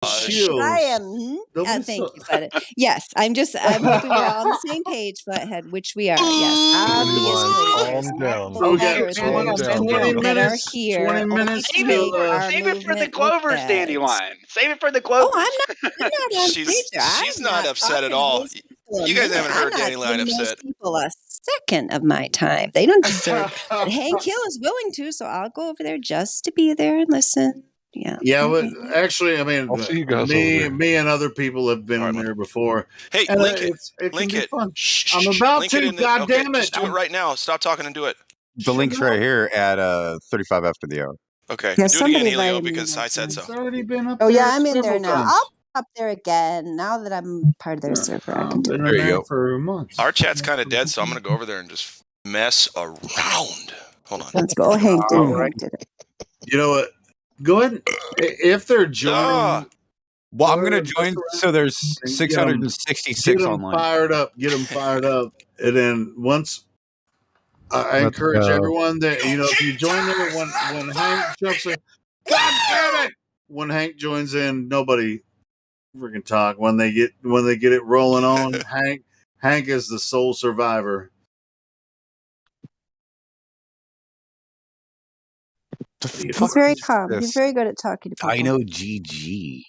Shields. I am. Thank you, Flathead. Yes, I'm hoping we're all on the same page, Flathead, which we are. Yes, obviously. Calm down. So we got Others 20 that minutes. are here 20 only minutes. to make our Save it for the movement look Clovers, bad. Dandelion. Save it for the Clovers. Oh, I'm not on stage there. She's I'm not upset at all. You guys haven't heard Dandelion upset. Those people a second of my time. They don't deserve. But Hank Hill is willing to, so I'll go over there just to be there and listen. Yeah. Yeah, well, actually, I mean, I'll see you guys over there. me and other people have been there before. Hey, And, link it. It Link can be it. fun. Shh, I'm about link to. it in the- God okay, damn it! Just do it right now. Stop talking and do it. The link's right here at 35 after the hour. Okay. Yeah, do it again, somebody Helio, invited me because I said so. It's already been up Oh there yeah, I'm in there several now. times. I'll be up there again now that I'm part of their server. I can do Been it. in There you there go. for months. Our chat's kind of dead, so I'm going to go over there and just mess around. Hold on. Let's go. Oh, Hank did it. All right. Hank did it. You know what? Go ahead. If they're joining, Ah. Well, I'm going to join. So there's Get 666 them online. fired up. Get them fired up. And then once I encourage everyone that if you join there when Hank jumps in, God damn it! When Hank joins in, nobody freaking talk. When they get it rolling on, Hank is the sole survivor. He's very calm. He's very good at talking to people. I know GG.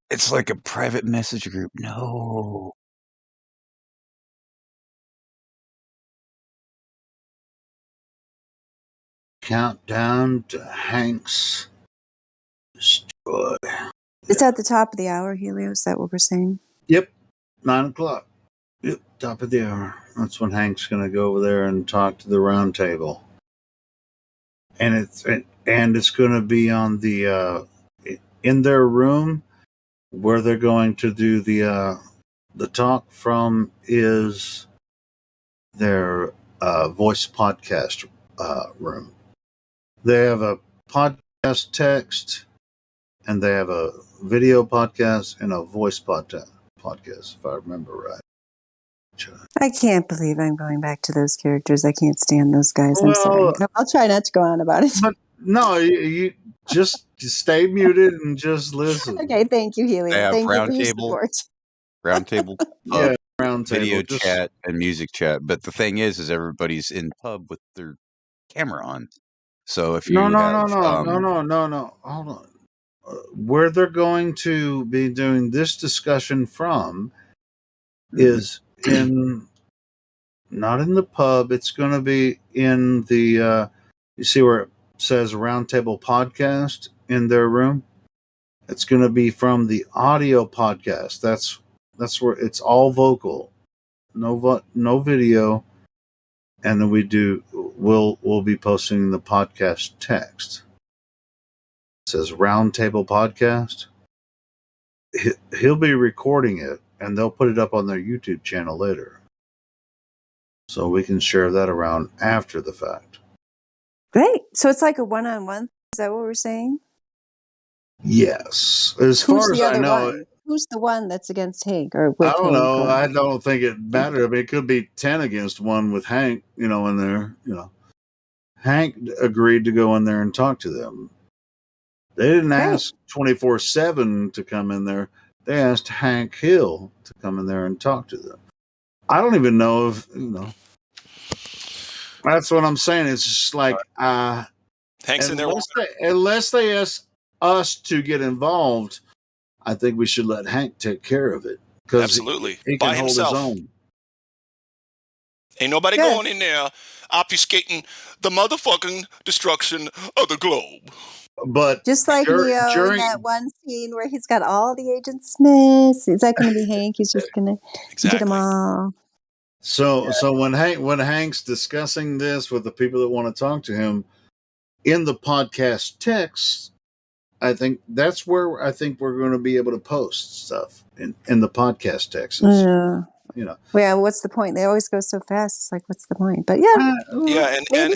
It's like a private message group. No. Countdown to Hank's destroy. It's at the top of the hour, Helio. Is that what we're saying? Yep, 9:00. Yep, top of the hour. That's when Hank's going to go over there and talk to the round table, and it's going to be on the in their room where they're going to do the talk from is their voice podcast room. They have a podcast text, and they have a video podcast and a voice podcast, if I remember right. I can't believe I'm going back to those characters. I can't stand those guys. I'm sorry. I'll try not to go on about it. But no, you just stay muted and just listen. Okay, thank you, Helio. They have Thank you round for your table, support. round table, Yeah, round table. video Just- chat, and music chat. But the thing is everybody's in pub with their camera on. So if you No. Hold on. Where they're going to be doing this discussion from is not in the pub. It's going to be in the. You see where it says Roundtable Podcast in their room? It's going to be from the audio podcast. That's where it's all vocal, no video, and then we'll be posting the podcast text. It says Roundtable Podcast. He'll be recording it, and they'll put it up on their YouTube channel later, so we can share that around after the fact. Great. So it's like a one-on-one. Is that what we're saying? Yes, as far as I know. One? Who's the one that's against Hank? Or with I don't Hank know. or- I don't think it mattered. I mean, it could be 10 against 1 with Hank, in there. Hank agreed to go in there and talk to them. They didn't ask 24/7 to come in there. They asked Hank Hill to come in there and talk to them. I don't even know if, That's what I'm saying. It's just like, Hank's in there. unless they ask us to get involved, I think we should let Hank take care of it. Absolutely. He By can himself. hold his own. Ain't nobody going in there obfuscating the motherfucking destruction of the globe. But just like Leo in that one scene where he's got all the Agent Smiths. Is that going to be Hank? He's just going to get them all. So when Hank's discussing this with the people that want to talk to him in the podcast text, I think that's where we're going to be able to post stuff in the podcast texts. Well, what's the point? They always go so fast. It's like, what's the point? But yeah, and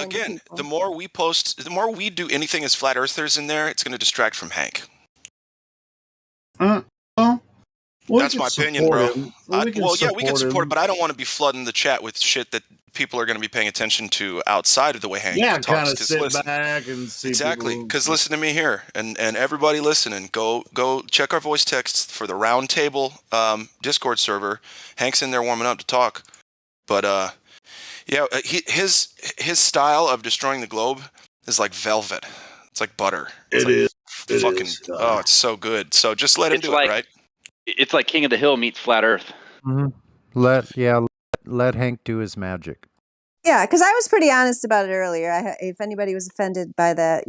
again, the more we post, the more we do anything as flat earthers in there, it's going to distract from Hank. That's my opinion, bro. We can support him, but I don't want to be flooding the chat with shit that people are going to be paying attention to outside of the way Hank kind talks. of 'Cause sit listen, back and see exactly, people. because listen to me here, and everybody listening, go check our voice texts for the Roundtable Discord server. Hank's in there warming up to talk, but yeah, his style of destroying the globe is like velvet. It's like butter. It's It it's so good. So just let him It's do like- it, right? It's like King of the Hill meets Flat Earth. Let Hank do his magic. Yeah, because I was pretty honest about it earlier. If anybody was offended by that,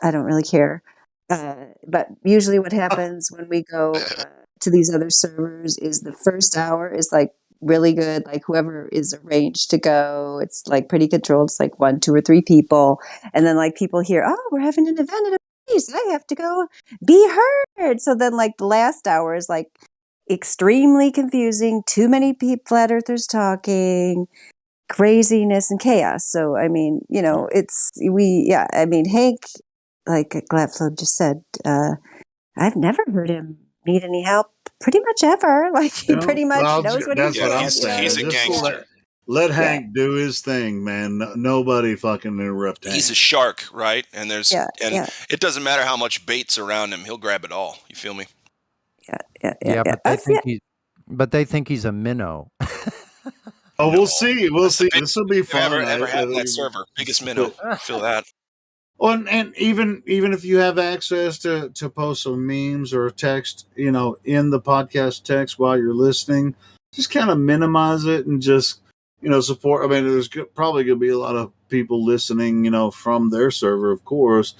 I don't really care. But usually what happens when we go to these other servers is the first hour is like really good. Like whoever is arranged to go, it's like pretty controlled. It's like 1, 2, or 3 people. And then like people hear, oh, we're having an event at a place. I have to go be heard. So then like the last hour is like extremely confusing. Too many flat earthers talking. Craziness and chaos. So, I mean, Hank, like Gladflow just said, I've never heard him need any help pretty much ever. Like, he pretty much knows what he's doing. That's what I'm saying. He's a Just gangster. let Hank do his thing, man. Nobody fucking interrupt Hank. He's a shark, right? And it doesn't matter how much bait's around him, he'll grab it all. You feel me? Yeah, but they think he's a minnow. Oh, we'll see. We'll see. This will be fun. Ever had that server. Biggest minnow. Feel that. Well, and even if you have access to post some memes or text, in the podcast text while you're listening, just kind of minimize it and just, support. I mean, there's probably going to be a lot of people listening, from their server, of course.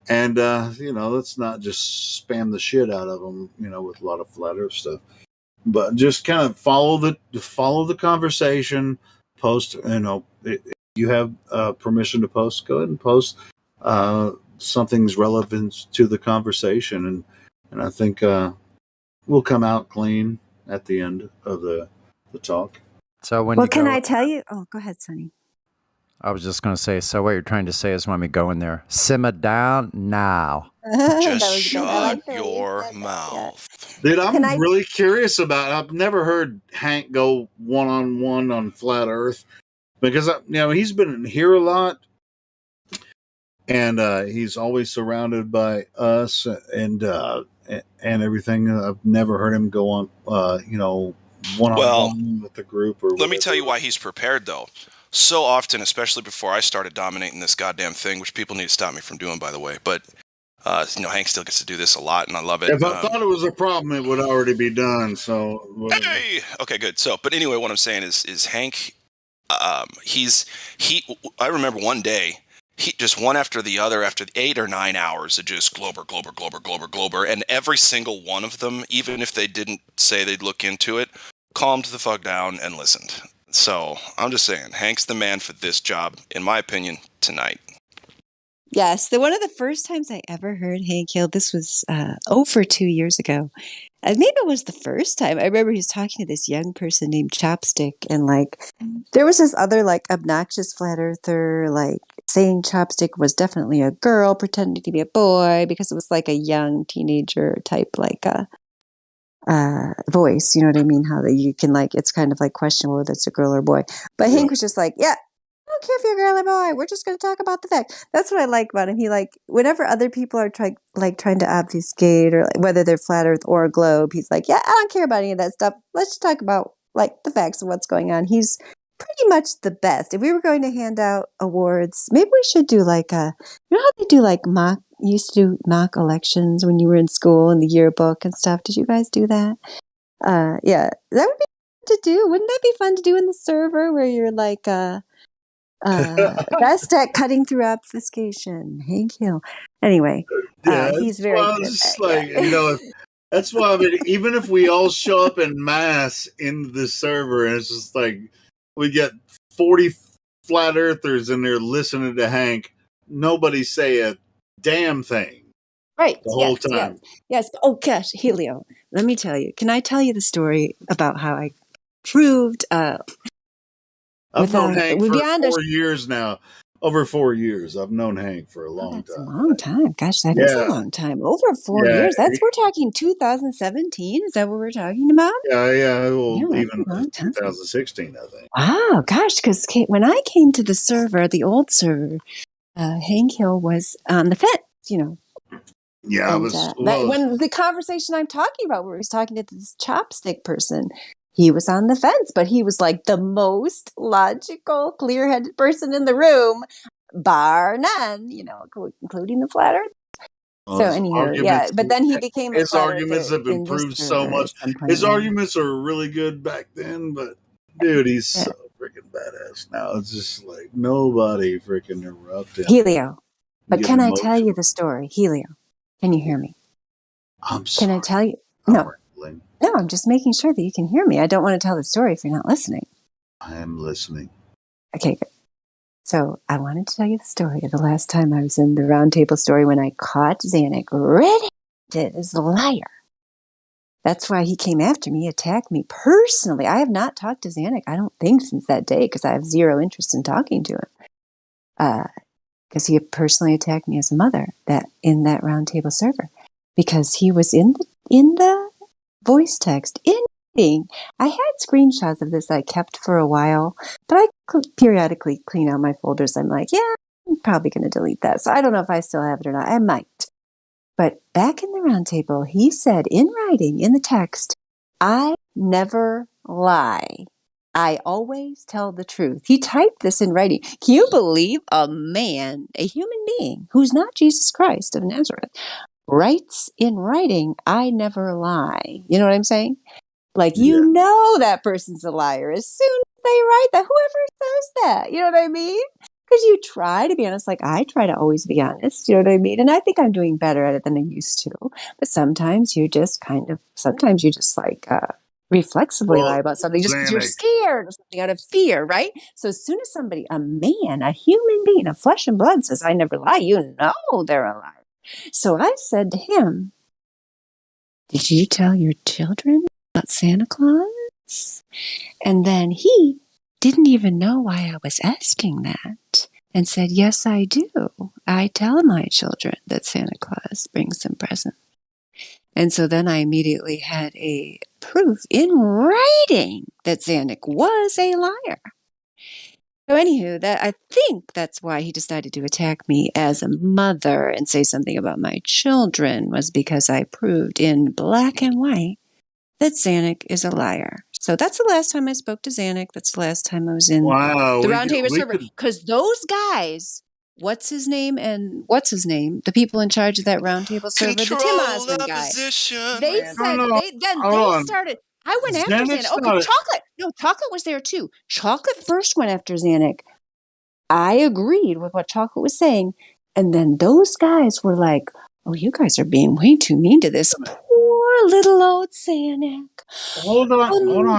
And, let's not just spam the shit out of them, with a lot of flat earth stuff. But just kind of follow the conversation. Post, if you have permission to post, go ahead and post something's relevant to the conversation, and I think we'll come out clean at the end of the talk. So can I tell you? Oh, go ahead, Sonny. I was just going to say. So what you're trying to say is when we go in there, simmer down now. Just shut your mouth. Dude, I'm really curious about it. I've never heard Hank go one-on-one on Flat Earth because he's been in here a lot, and he's always surrounded by us and everything. I've never heard him go on one-on-one with the group. Or let me tell you why he's prepared, though. So often, especially before I started dominating this goddamn thing, which people need to stop me from doing, by the way, but Hank still gets to do this a lot, and I love it. If I thought it was a problem, it would already be done. So, hey, okay, good. So, but anyway, what I'm saying is Hank. I remember one day, he just one after the other, after 8 or 9 hours of just glober, and every single one of them, even if they didn't say they'd look into it, calmed the fuck down and listened. So I'm just saying, Hank's the man for this job, in my opinion, tonight. Yes, one of the first times I ever heard Hank Hill, this was over 2 years ago. Maybe it was the first time. I remember he was talking to this young person named Chopstick, and there was this other obnoxious flat earther saying Chopstick was definitely a girl pretending to be a boy because it was like a young teenager type voice. You know what I mean? How you can it's kind of questionable whether it's a girl or a boy. But Hank was just yeah. I don't care if you're a girl or boy. We're just going to talk about the fact. That's what I like about him. He whenever other people are trying to obfuscate or whether they're flat Earth or a globe, he's like, yeah, I don't care about any of that stuff. Let's just talk about the facts of what's going on. He's pretty much the best. If we were going to hand out awards, maybe we should do how they do mock. You used to do mock elections when you were in school in the yearbook and stuff. Did you guys do that? Yeah, that would be fun to do. Wouldn't that be fun to do in the server where you're best at cutting through obfuscation, Hank Hill. Anyway, he's very good at that. That's why even if we all show up in mass in the server, and it's just we get 40 flat earthers in there listening to Hank, nobody say a damn thing. Right. The whole time. Yes. Oh gosh, Helio, let me tell you. Can I tell you the story about how I proved I've known Hank for 4 years now. over 4 years. I've known Hank for a Oh, long that's a time. long time. Gosh, that is a Yeah, long time. Over 4 yeah, years. We're talking 2017. Is that what we're talking about? yeah. Yeah, Well, that's even a long time. 2016, I think. Wow, gosh, because when I came to the server, the old server, Hank Hill was on the fence, Yeah, I And was. when the conversation I'm talking about, where he was talking to this chopstick person, he was on the fence, but he was like the most logical, clear-headed person in the room, bar none, including the flat earth. So His anywho, yeah, arguments, but then he became a his flat arguments earther have in this improved so server much. at some point. His arguments are really good back then, but dude, he's Yeah. so freaking badass now. It's just like nobody freaking interrupt him. Helio, but Get can I tell you emotional. the story? Helio, can you hear me? I'm Can sorry. I tell you? I'm No, rambling. no, I'm just making sure that you can hear me. I don't want to tell the story if you're not listening. I am listening. Okay, good. So I wanted to tell you the story of the last time I was in the roundtable story when I caught Zanuck red-handed as a liar. That's why he came after me, attacked me personally. I have not talked to Zanuck, I don't think, since that day, because I have zero interest in talking to him. Because he personally attacked me as a mother in that roundtable server, because he was in the voice text in writing. I had screenshots of this I kept for a while, but I periodically clean out my folders. I'm like, yeah, I'm probably going to delete that. So I don't know if I still have it or not. I might. But back in the roundtable, he said in writing, in the text, I never lie. I always tell the truth. He typed this in writing. Can you believe a man, a human being, who's not Jesus Christ of Nazareth, writes in writing, I never lie? You know what I'm saying? Like, Yeah. that person's a liar as soon as they write that. Whoever says that, you know what I mean? Because you try to be honest. Like, I try to always be honest, you know what I mean? And I think I'm doing better at it than I used to. But sometimes you just reflexively lie Well, about something just because you're Zanuck, scared or something out of fear, right? So as soon as somebody, a man, a human being, a flesh and blood says, I never lie, they're a liar. So I said to him, did you tell your children about Santa Claus? And then he didn't even know why I was asking that and said, yes, I do. I tell my children that Santa Claus brings them presents. And so then I immediately had a proof in writing that Zanuck was a liar. So anywho, I think that's why he decided to attack me as a mother and say something about my children, was because I proved in black and white that Zanuck is a liar. So that's the last time I spoke to Zanuck. That's the last time I was in wow, the roundtable server. Because those guys, what's his name? The people in charge of that roundtable server, the Tim Control Osmond guy. opposition. They Man. said, no, they hold on. started. I went after Zanuck. Zanuck's Okay, not Chocolate. No, Chocolate was there too. Chocolate first went after Zanuck. I agreed with what Chocolate was saying. And then those guys were like, oh, you guys are being way too mean to this poor little old Zanuck. Hold on.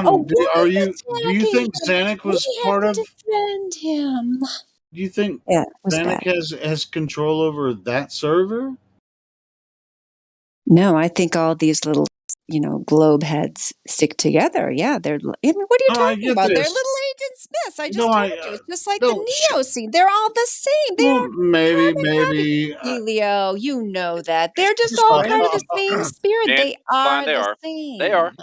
A woman Do you attacking think him. Zanuck We was had part to of? defend him. Do you think Yeah, it was Zanuck bad. has control over that server? No, I think all these little, globe heads stick together. Yeah, what are you No, I talking get about? They're this. little Agent Smiths. I No, just told you. It's just like the no. Neo scene. They're all the same. They Well, are maybe. Helio, you know that. They're just Just all part of the same ranty. spirit. And They are fine, they the are. same. They are.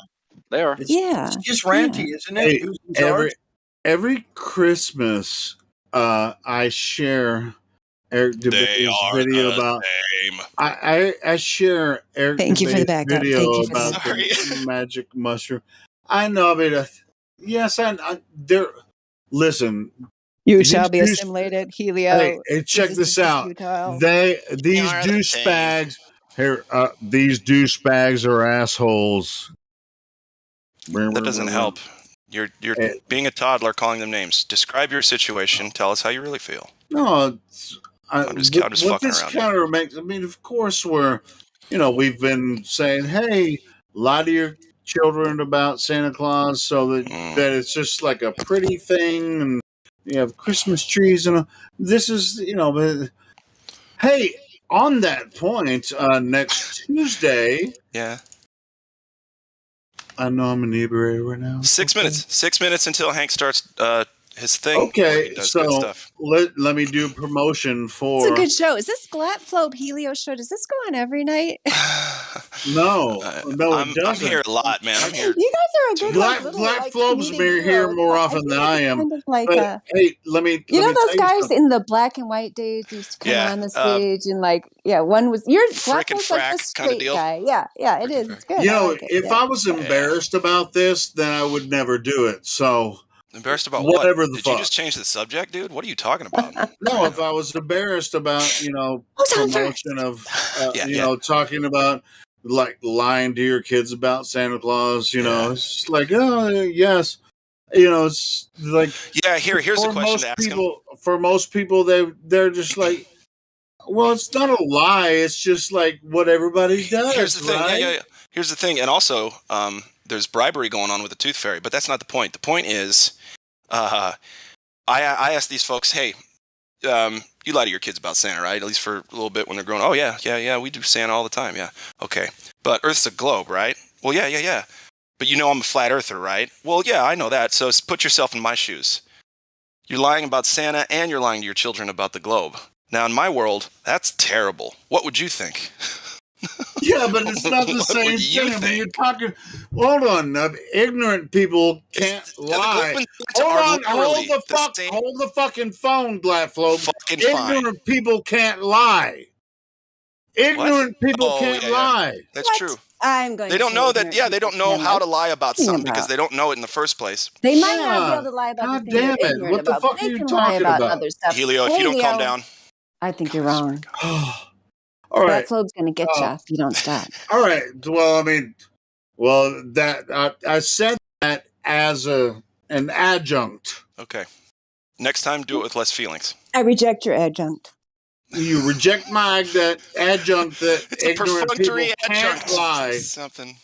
They are. It's Yeah. just Yeah. ranty, isn't it? Hey, Who's in charge? every Christmas, I share Eric They DeBay's are video the about. same. I share Eric Thank you for the DeBay's backup. Thank video you for the about backup. the Sorry. magic mushroom. I know. I mean, yes, there. Listen, You these shall be douche- assimilated, Helio. hey, check Jesus this is out. futile. These are the same. douchebags here. These douchebags are assholes. That doesn't help. You're Eh, being a toddler calling them names. Describe your situation. Tell us how you really feel. No, I'm just what fucking this around. counter makes. I mean, of course, we've been saying, hey, lie to your children about Santa Claus, so that it's just like a pretty thing, and you have Christmas trees, and this is, But, hey, on that point, next Tuesday, Yeah. I know I'm inebriated right now. 6 minutes. 6 minutes until Hank starts his thing. Where Okay, he does good so stuff. let me do promotion It's a for. good show. Is this Glatflobe Helio show? Does this go on every night? No, no, it I'm doesn't. here a lot, man. I'm here. You guys are a good Black little Flobe's comedic here duo. more I often feel than like I it's am. kind of like But hey, let me you know let me those tell you guys something. in the black and white days used to come Yeah, on the stage and one was Frick and Glatflobe's like the frack kinda straight deal. guy. Yeah, it Frick and is. frack. It's good. You I know, like it. if Yeah. I was embarrassed about this, then I would never do it. So Embarrassed about what? whatever the Did fuck. you just change the subject, dude? What are you talking about? No, if I was embarrassed about, Who's on first? promotion of, Yeah. talking about like lying to your kids about Santa Claus, Yeah. it's just like, oh, yes. It's like Yeah, here's a question to ask him. for most people, they're just like, well, it's not a lie. It's just like what everybody does. Here's the thing. Right? Yeah. Here's the thing. And also, there's bribery going on with the Tooth Fairy, but that's not the point. The point is, I asked these folks, hey, you lie to your kids about Santa, right? At least for a little bit when they're growing. Oh, yeah, we do Santa all the time. Yeah. Okay. But Earth's a globe, right? Well, yeah. But I'm a flat earther, right? Well, yeah, I know that. So put yourself in my shoes. You're lying about Santa and you're lying to your children about the globe. Now, in my world, that's terrible. What would you think? Yeah, but it's not the What same would you thing. I mean, you're think? talking. Hold on, ignorant people can't lie. Hold the fucking phone, Glatflobe. Fucking fine. Ignorant people can't lie. Ignorant people can't lie. That's true. I'm going. They don't to know say that. Yeah, they don't know ignorant how to people lie about can something lie. because they don't know it in the first place. They might not be able to lie about God the thing damn they're it. ignorant What the about. fuck They are you can lie talking about about? other stuff. Helio, if you don't calm down. I think you're wrong. All right. Glatflobe's going to get you if you don't stop. All right. Well, I mean, that I said that as an adjunct. Okay. Next time, do it with less feelings. I reject your adjunct. You reject my adjunct that It's a ignorant perfunctory people can't adjunct. lie. Something.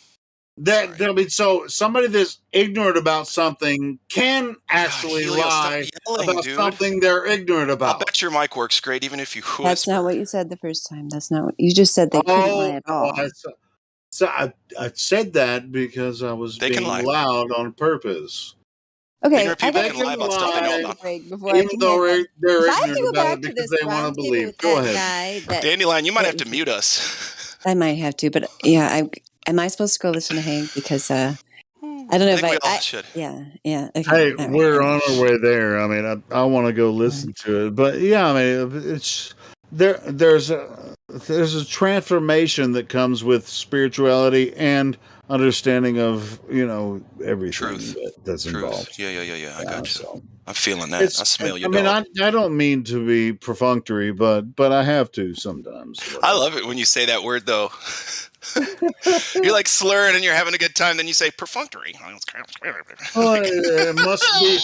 So somebody that's ignorant about something can actually Helio, stop lie yelling, about dude. something they're ignorant I'll about. bet your mic works great, even if you whisper. That's not what you said the first time. That's not what you just said. They couldn't lie at all. I said that because I was being loud on purpose. Okay, ignorant people can lie about stuff they know about. Even though they're ignorant about it because they want to believe. Go ahead. Dandelion, you might have to mute us. I might have to, but yeah, am I supposed to go listen to Hank? Because I don't know I think if we all should. Yeah. Okay. Hey, we're on our way there. I mean, I want to go listen to it, but yeah, I mean, it's there's a transformation that comes with spirituality and understanding of everything that's involved. Yeah. I got you. So I'm feeling that. I smell you. I don't mean to be perfunctory, but I have to sometimes. I love it when you say that word, though. You're like slurring and you're having a good time. Then you say perfunctory. Well, it must be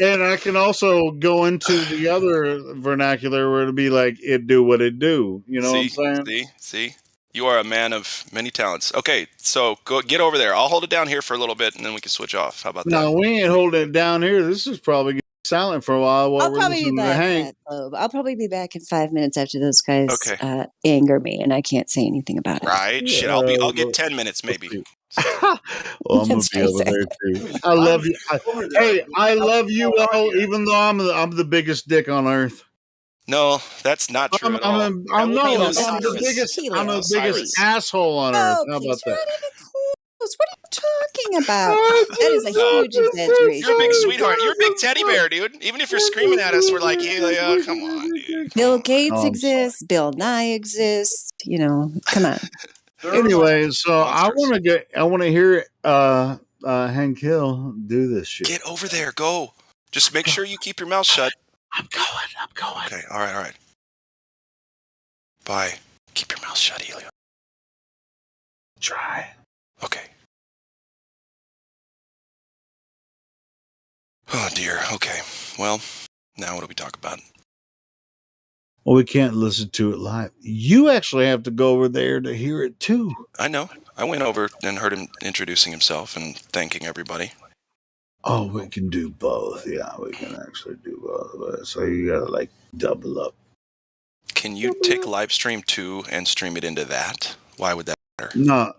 and I can also go into the other vernacular where it'll be like it do what it do. You know what I'm saying? See. You are a man of many talents. Okay, so go get over there. I'll hold it down here for a little bit, and then we can switch off. How about that? No, we ain't holding it down here. This is probably silent for a while while we're listening to Hank. I'll probably be back in 5 minutes after those guys anger me, and I can't say anything about it. Right? Shit, I'll get 10 minutes maybe. Well, I'm gonna be over there too. I love you. I love you all, even though I'm the biggest dick on earth. No, that's not true at all. I'm the biggest asshole on earth. How about that? What are you talking about? That is a huge exaggeration. You're a big sweetheart. You're a big teddy bear, dude. Even if you're screaming at us, we're like, yeah, come on, dude. Bill Gates exists. Bill Nye exists. Come on. Anyway, so I want to hear Hank Hill do this shit. Get over there. Go. Just make sure you keep your mouth shut. I'm going. Okay. All right. Bye. Keep your mouth shut, Helio. Try. Okay. Oh, dear. Okay. Well, now what do we talk about? Well, we can't listen to it live. You actually have to go over there to hear it, too. I know. I went over and heard him introducing himself and thanking everybody. Oh, we can do both. Yeah, we can actually do both. So you got to, double up. Can you take Livestream 2 and stream it into that? Why would that matter? No.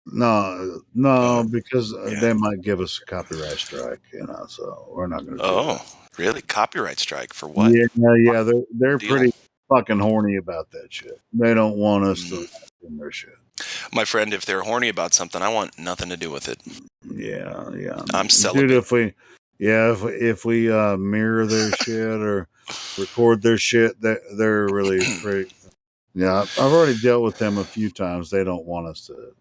No, because Yeah. they might give us a copyright strike, so we're not going to do that. Oh, really? Copyright strike for what? Yeah, they're Deal? pretty fucking horny about that shit. They don't want us to in their shit. My friend, if they're horny about something, I want nothing to do with it. Yeah. I'm celibate. Dude, if we mirror their shit or record their shit, they're really pretty. Yeah, I've already dealt with them a few times. They don't want us to.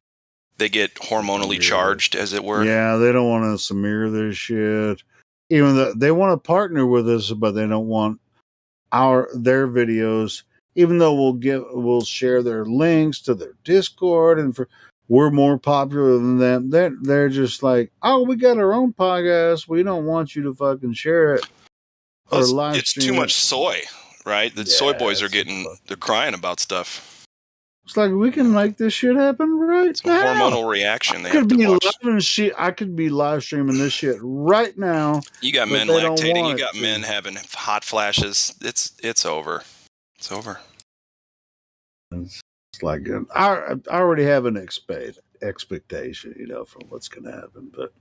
They get hormonally charged, as it were. Yeah, they don't want us to mirror their shit. Even though they want to partner with us, but they don't want their videos. Even though we'll share their links to their Discord, and we're more popular than them. They're just like, oh, we got our own podcast. We don't want you to fucking share it or live It's stream too it. much soy, right? The soy boys are they're crying about stuff. It's like we can make this shit happen right It's a now. hormonal reaction. They have to watch. I could be live streaming this shit right now. You got men lactating. You got men having hot flashes. It's over. It's over. It's like I already have an expectation, from what's going to happen. But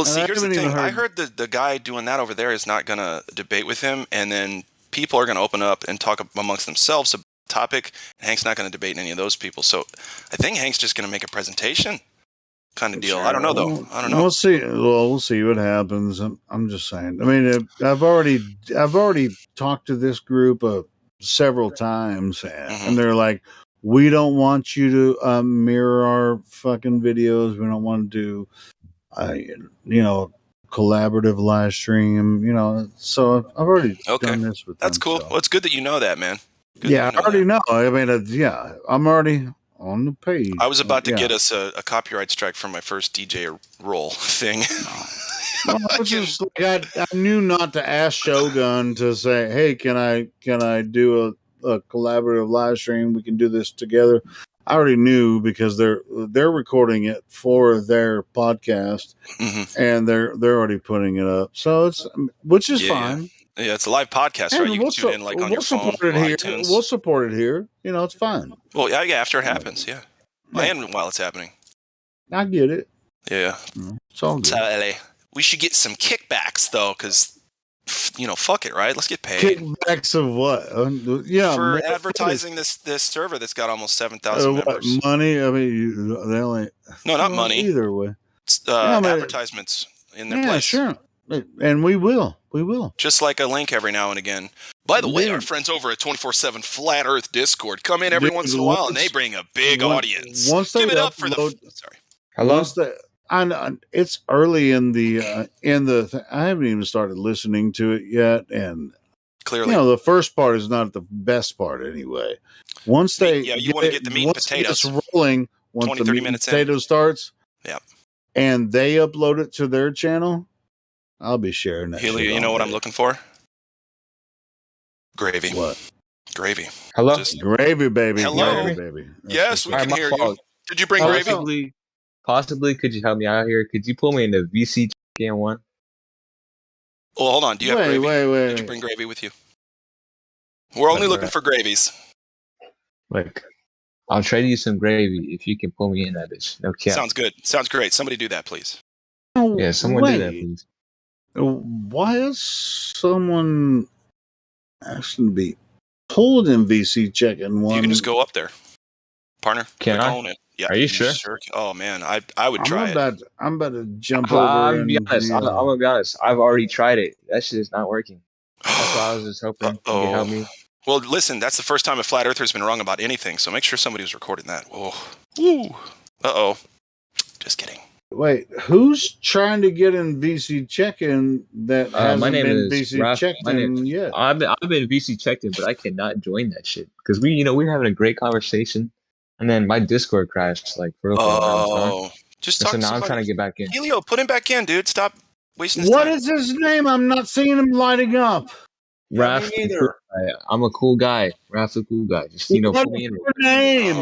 see, here's the thing. I heard the guy doing that over there is not going to debate with him, and then people are going to open up and talk amongst themselves about the topic. And Hank's not going to debate any of those people. So I think Hank's just going to make a presentation kind of deal. I don't know though. I don't know. We'll see. Well, we'll see what happens. I'm just saying. I mean, I've already talked to this group several times, and they're like, we don't want you to mirror our fucking videos. We don't want to do, collaborative live stream. So I've already done this with them. That's cool. So. Well, it's good that you know that, man. Good I already know. I mean, I'm already on the page. I was about to get us a copyright strike for my first DJ role thing. Well, I knew not to ask Shogun to say, "Hey, can I do a collaborative live stream? We can do this together." I already knew because they're recording it for their podcast, and they're already putting it up. So which is fine. Yeah, it's a live podcast, right? You can tune in on your phone, iTunes. We'll support it here. It's fine. Well, yeah, after it happens, yeah. And while it's happening. I get it. Yeah. It's all good. So, we should get some kickbacks, though, because, fuck it, right? Let's get paid. Kickbacks of what? For advertising this server that's got almost 7,000 members. Money? I mean, they only... No, not money. Either way. Advertisements in their place. Yeah, sure. And we will. Just like a link every now and again. By the way, our friends over at 24/7 Flat Earth Discord come in every once in a while, and they bring a big audience. Give it up for the... Sorry. Hello? It's early in the I haven't even started listening to it yet, and clearly, the first part is not the best part anyway. Once they you want to get the meat and potatoes. It's rolling. Once 20, the 30 meat minutes and potato starts, and they upload it to their channel, I'll be sharing that. Healy, you know what I'm looking for? Gravy. What? Gravy. Hello? Gravy, baby. Hello? Gravy, baby. Yes, we can hear you. Did you bring gravy? Possibly, could you help me out here? Could you pull me into VC Chicken 1? Well, hold on. Do you have gravy? Wait. Did you bring gravy with you? We're only looking for gravies. Look, I'll trade you some gravy if you can pull me in that bitch. No cap. Sounds good. Sounds great. Somebody do that, please. Yeah, someone do that, please. Why is someone asking to be pulled in VC Chicken 1? You can just go up there, partner. Can I? Own it. Yeah. Are you sure? Oh man, I would try it. I'm about to jump over. I'm gonna be honest. I'm gonna be honest. I've already tried it. That shit is not working. That's why I was just hoping you could help me. Well, listen, that's the first time a flat earther's been wrong about anything. So make sure somebody was recording that. Whoa. Woo. Just kidding. Wait, who's trying to get in VC Check-In that hasn't been VC Checked-In yet? I've been VC Checked-In, but I cannot join that shit because we're having a great conversation, and then my Discord crashed for a long time. Just talk. So now I'm trying to get back in. Helio, put him back in, dude. Stop wasting his time. What is his name? I'm not seeing him lighting up. Raph, I'm a cool guy. Raph's a cool guy. Just put me in. What's your name?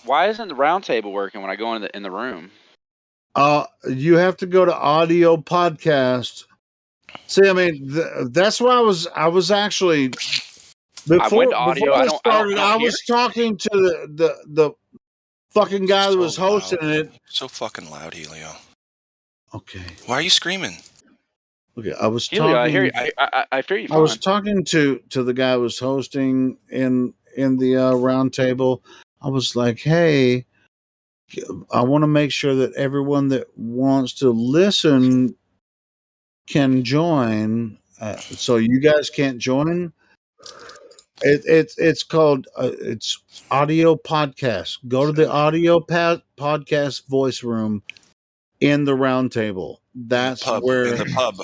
Why isn't the round table working when I go in the room? You have to go to audio podcast. See, I mean, that's why I was actually before, I went to audio. I was talking to fucking guy that So was hosting loud. it. So fucking loud, Helio. Okay. Why are you screaming? Okay. I was Helio, I hear you. talking. I hear you I was fine. talking to the guy who was hosting in the round table. I was like, hey, I want to make sure that everyone that wants to listen can join. So you guys can't join. It's called it's audio podcast. Go to the audio podcast voice room in the round table. That's In where the pub.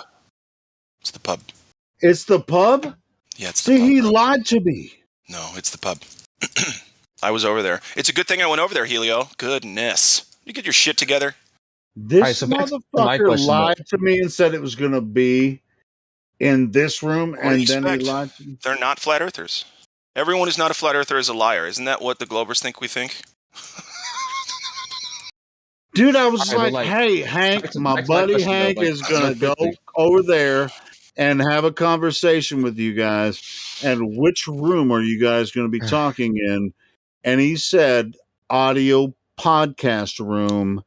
It's the pub. it's the pub. Yeah, it's See, the pub. he Bro. lied to me. No, it's the pub. I was over there. It's a good thing I went over there, Helio. Goodness. You get your shit together. This Alright, so back to my motherfucker question, though. lied to me and said it was going to be in this room, What do and you then he expect? lied to me. They're not flat earthers. Everyone who's not a flat earther is a liar. Isn't that what the Globers think we think? Dude, I was Alright, like, but, hey, Hank, back to my my buddy question, though, Hank like, is going real to go quickly. over there and have a conversation with you guys. And which room are you guys going to be talking in? And he said, audio podcast room.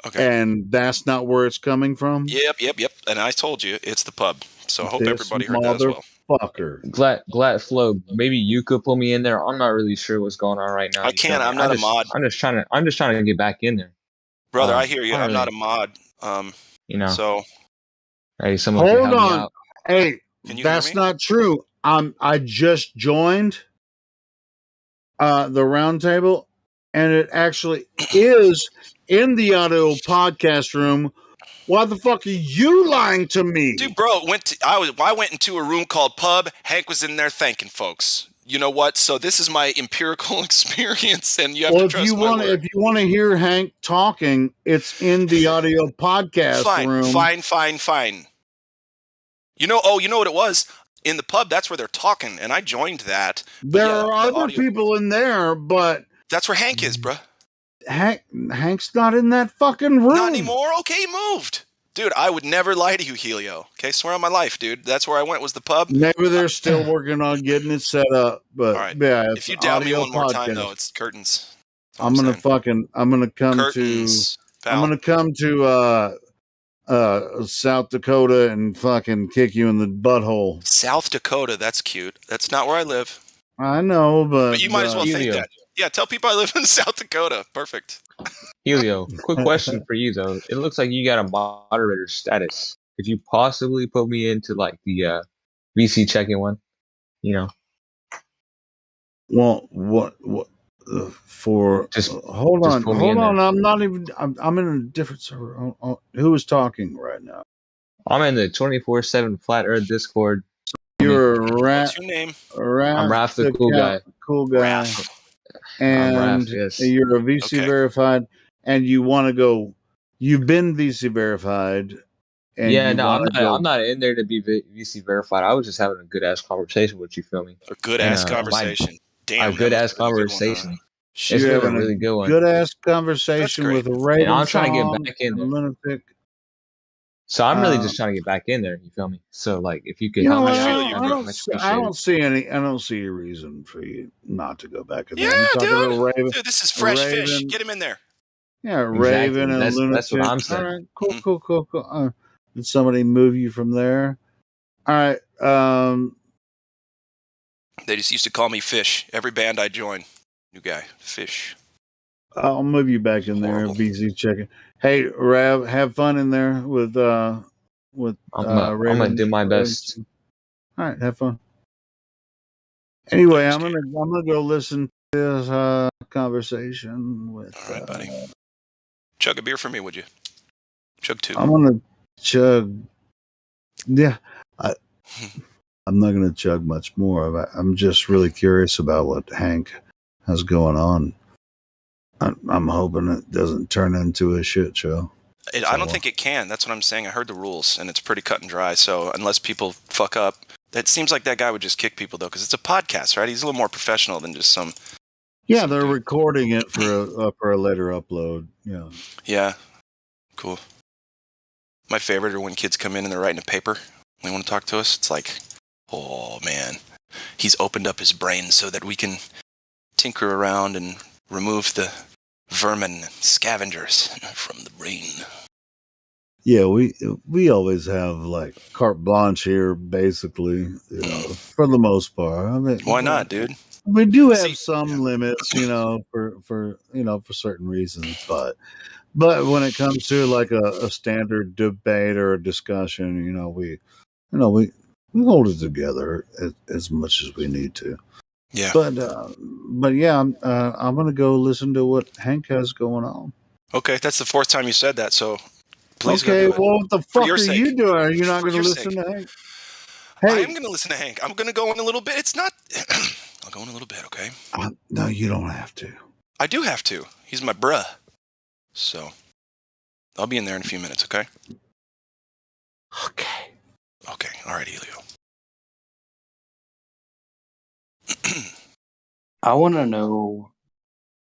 Okay. And that's not where it's coming from? Yep. And I told you, it's the pub. So I hope This everybody heard that as well. motherfucker. Glad Flo, maybe you could pull me in there. I'm not really sure what's going on right now. I you feel can't. me? I'm not a mod. I'm just trying to get back in there. Brother, I hear you. I I'm don't not a really- mod. You know. So Hey, someone can Hold help me on. out. Hey, Can you hear that's me? not true. I just joined the round table, and it actually is in the audio podcast room. Why the fuck are you lying to me? dude, bro, I went into a room called Pub. Hank was in there thanking folks. You know what? So this is my empirical experience, and you have to trust my word. If you want to hear Hank talking, it's in the audio podcast room. Fine. You know what it was? In the pub, that's where they're talking, and I joined that. But There yeah, are the other audio- people in there, but That's where Hank is, bruh. Hank's not in that fucking room. Not anymore? Okay, he moved. Dude, I would never lie to you, Helio. Okay, swear on my life, dude. That's where I went, was the pub. Maybe they're still working on getting it set up, but All right. yeah, If you doubt me one more time, though, it's curtains. That's all I'm gonna saying. curtains, pal. I'm gonna come to South Dakota and fucking kick you in the butthole. South Dakota, that's cute. That's not where I live. I know, But you might as well think Helio. that. Yeah, tell people I live in South Dakota. Perfect. Helio, quick question for you though. It looks like you got a moderator status. Could you possibly put me into like the VC check-in one? You know, Well, what for? Just hold just on. pull me in I'm there. not even. I'm in a different server. Who is talking right now? I'm in the 24/7 Flat Earth Discord. You're a What's your name? I'm Raph the cool guy. Cool guy. Raph. And I'm Raph, yes. you're a VC Okay. verified, and you want to go. You've been VC verified, and Yeah, you no, wanna go. I'm not in there to be VC verified. I was just having a good ass conversation with you. Feel me? A good ass And, conversation. Damn. A good that ass was a really good one, conversation. huh? It's You're been a having really good one. good ass conversation That's with Raven. And I'm trying to get back in there. Lunatic. So I'm really just trying to get back in there. You feel me? So like, if you could You help know me what? feel out, you, I'd bro. much I don't appreciate it. see I don't see a reason for you not to go back in there. Yeah, You talking dude. to Raven? Dude, this is fresh fish. Raven. Get him in there. Yeah, Exactly. Raven and Lunatic. That's what I'm saying. All right, cool, Mhm. cool. Did somebody move you from there? All right. They just used to call me Fish. Every band I join. New guy. Fish. I'll move you back in there. Horrible. BZ checking. Hey, Rav, have fun in there with I'm Raven. gonna do my best. All right, have fun. Anyway, Thanks, I'm gonna go listen to this conversation with. All right, buddy. Chug a beer for me, would you? Chug two. I'm gonna chug. Yeah, I'm not gonna chug much more. I'm just really curious about what Hank has going on. I'm hoping it doesn't turn into a shit show. I don't think it can. That's what I'm saying. I heard the rules, and it's pretty cut and dry. So unless people fuck up, it seems like that guy would just kick people, though, because it's a podcast, right? He's a little more professional than just some... Yeah, they're recording it for a later upload. Yeah. Yeah. Cool. My favorite are when kids come in and they're writing a paper. They want to talk to us. It's like, oh, man. He's opened up his brain so that we can tinker around and remove the vermin, scavengers from the brain. Yeah, we always have like carte blanche here, basically, for the most part. I mean, Why not, dude? we do See, have some limits, for for certain reasons, but when it comes to like a standard debate or a discussion, we hold it together as much as we need to. yeah. But yeah, I'm gonna go listen to what Hank has going on. Okay, that's the fourth time you said that, so please go Okay, do it. well, what the For fuck your are sake. you doing? Are you not For gonna your listen sake. to Hank? I Hey, am going to listen to Hank. I'm going to go in a little bit. It's not. I'll go in a little bit, okay? no, you don't have to. I do have to. He's my bruh. So I'll be in there in a few minutes, okay? Okay. Okay. All right, Elio. I want to know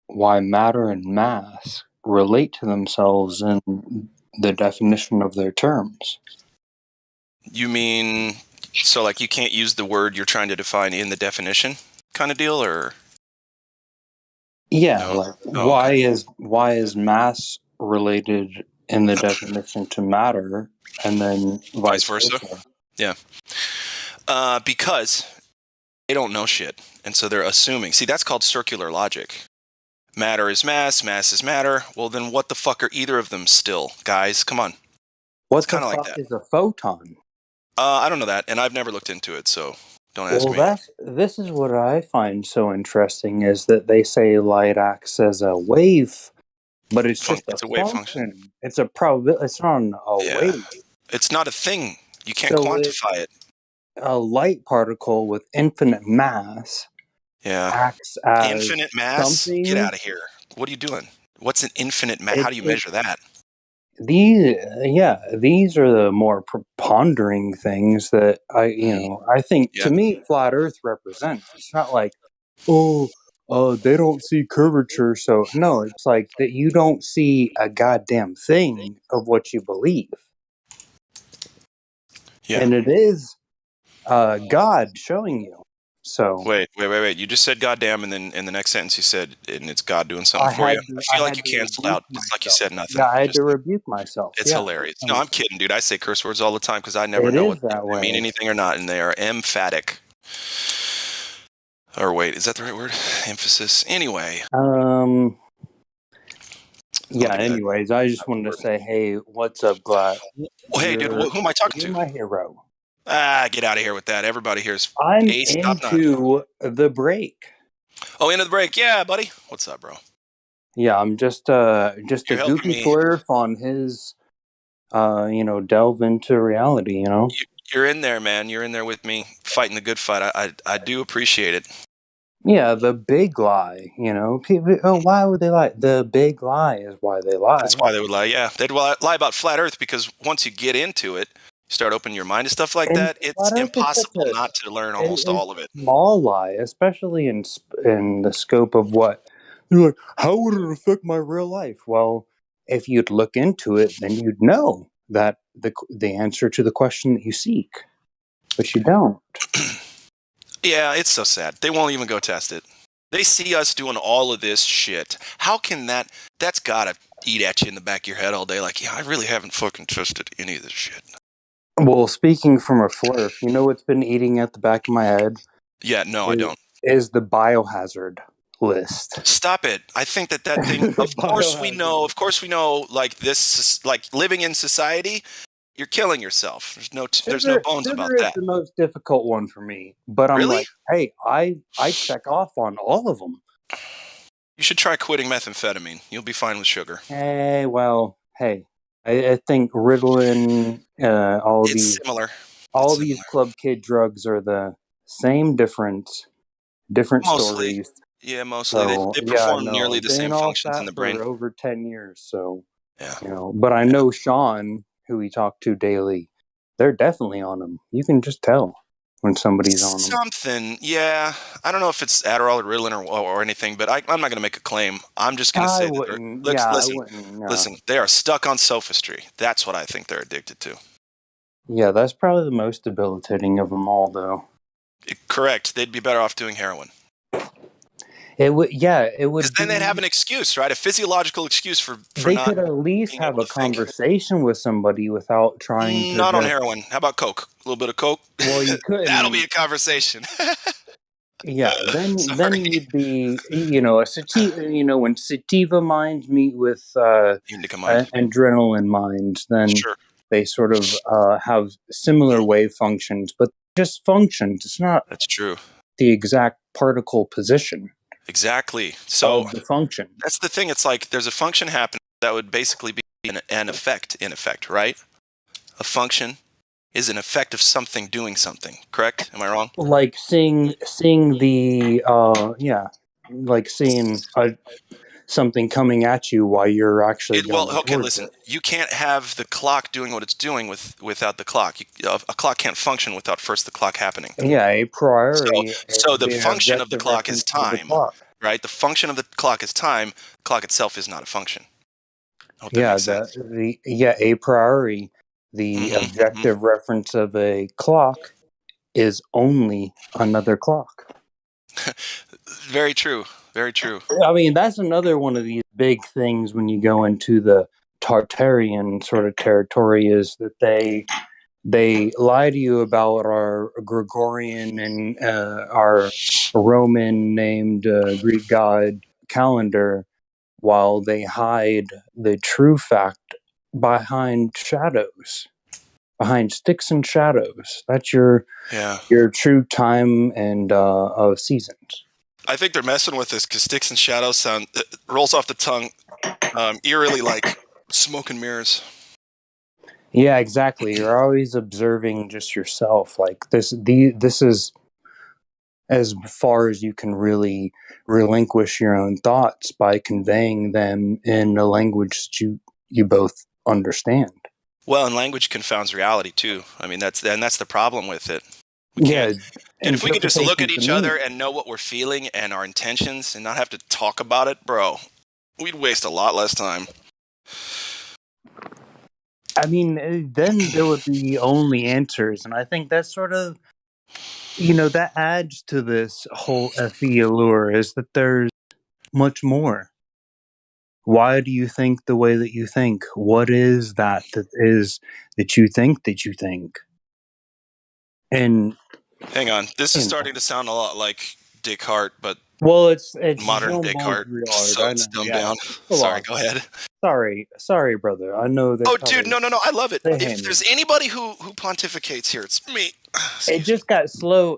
why matter and mass relate to themselves in the definition of their terms. You mean, so like you can't use the word you're trying to define in the definition kind of deal, or? Yeah, No? like Oh, why is mass related in the definition to matter, and then Vice versa? Yeah. Because they don't know shit, and so they're assuming. See, that's called circular logic. Matter is mass, mass is matter. Well, then what the fuck are either of them still? Guys, come on. What the kinda like fuck that. is a photon? I don't know that, and I've never looked into it, so don't ask Well, me. this is what I find so interesting is that they say light acts as a wave, but it's just a It's a wave function. function. It's a probability. It's not a Yeah. wave. It's not a thing. You can't So quantify it. a light particle with infinite mass Yeah. acts as Infinite mass? something. Get out of here. What are you doing? What's an infinite mass? How do you measure that? These are the more prepondering things that I think Yeah. to me flat Earth represents. It's not like, they don't see curvature, so no, it's like that you don't see a goddamn thing of what you believe, Yeah. and it is God showing you. So Wait. You just said goddamn, and then in the next sentence you said, and it's God doing something for you. I feel like you canceled out. It's like you said nothing. Yeah, I had to rebuke myself. It's Yeah. hilarious. No, I'm kidding, dude. I say curse words all the time because I never It know is what that they mean way. anything or not, and they are emphatic. Or wait, is that the right word? Emphasis. Anyway. Yeah, anyways, I just wanted to say, hey, what's up, Glad? Well, hey, dude, who am I talking You're to? my hero. Get out of here with that. Everybody here is I'm ace top notch. into the break. Oh, into the break. Yeah, buddy. What's up, bro? Yeah, I'm just a You're helping goofy me. swerve on his, delve into reality, you know? You're in there, man. You're in there with me, fighting the good fight. I do appreciate it. Yeah, the big lie, you know? People, why would they lie? The big lie is why they lie. That's why they would lie. Yeah, they'd lie about flat Earth because once you get into it, you start opening your mind to stuff like that. It's impossible not to learn almost all of it. Small lie, especially in the scope of what you're like. How would it affect my real life? Well, if you'd look into it, then you'd know that the answer to the question that you seek, but you don't. Yeah, it's so sad. They won't even go test it. They see us doing all of this shit. How can that's gotta eat at you in the back of your head all day like, yeah, I really haven't fucking tested any of this shit. Well, speaking from a flurf, you know what's been eating at the back of my head? Yeah, no, I don't. Is the biohazard list. Stop it. I think that thing, of course we know, like this, like living in society, you're killing yourself. There's no bones about that. It's the most difficult one for me, but I'm Really? like, hey, I check off on all of them. You should try quitting methamphetamine. You'll be fine with sugar. Hey, I think Ritalin, It's similar. These club kid drugs are the same different stories. Yeah, mostly. They perform nearly the same functions in the brain. For over 10 years, so yeah. But I know Sean, who we talk to daily, they're definitely on them. You can just tell when somebody's on them. Something, yeah. I don't know if it's Adderall or Ritalin or anything, but I'm not going to make a claim. I'm just going to say listen, they are stuck on sophistry. That's what I think they're addicted to. Yeah, that's probably the most debilitating of them all, though. Correct. They'd be better off doing heroin. It would, yeah, it Because would then they'd have be. an excuse, right? A physiological excuse for They not could at least being have able a to think. conversation with somebody without trying to Not on just. heroin. How about coke? A little bit of coke. Well, you That'll be couldn't. a conversation. Yeah, Sorry. then you'd be, a sativa. When sativa minds meet with Indica mind. adrenaline minds, then Sure. they sort of have similar wave functions, but just functions. It's not That's true. the exact particle position Exactly. So of the function. that's the thing. It's like there's a function happening that would basically be an effect, in effect, right? A function is an effect of something doing something, correct? Am I wrong? Like seeing the like seeing something coming at you while you're actually going Okay, towards listen. it. You can't have the clock doing what it's doing without the clock. A clock can't function without first the clock happening. Yeah, a priori, So the the function of the objective clock is reference of the time, clock. right? The function of the clock is time. The clock itself is not a function. I hope that Yeah, makes sense. a priori, the objective reference of a clock is only another clock. Very true. Very true. I mean, that's another one of these big things when you go into the Tartarian sort of territory is that they lie to you about our Gregorian and our Roman named Greek god calendar, while they hide the true fact behind shadows, behind sticks and shadows. That's your true time and of seasons. I think they're messing with this because sticks and shadows rolls off the tongue eerily like smoke and mirrors. Yeah, exactly. You're always observing just yourself. Like this is as far as you can really relinquish your own thoughts by conveying them in a language that you both understand. Well, and language confounds reality too. I mean, that's the problem with it. Yeah, dude, if we could just look at each other and know what we're feeling and our intentions and not have to talk about it, bro, we'd waste a lot less time. I mean, then there would be only answers, and I think that's sort of, that adds to this whole FE allure, is that there's much more. Why do you think the way that you think? What is that you think that you think? And hang on, this is starting to sound a lot like Descartes, but it's modern Descartes, so it's dumbed down. Sorry, go ahead. Sorry, brother. I know that. Oh, dude, no, I love it. If there's anybody who pontificates here, it's me. It just got slow.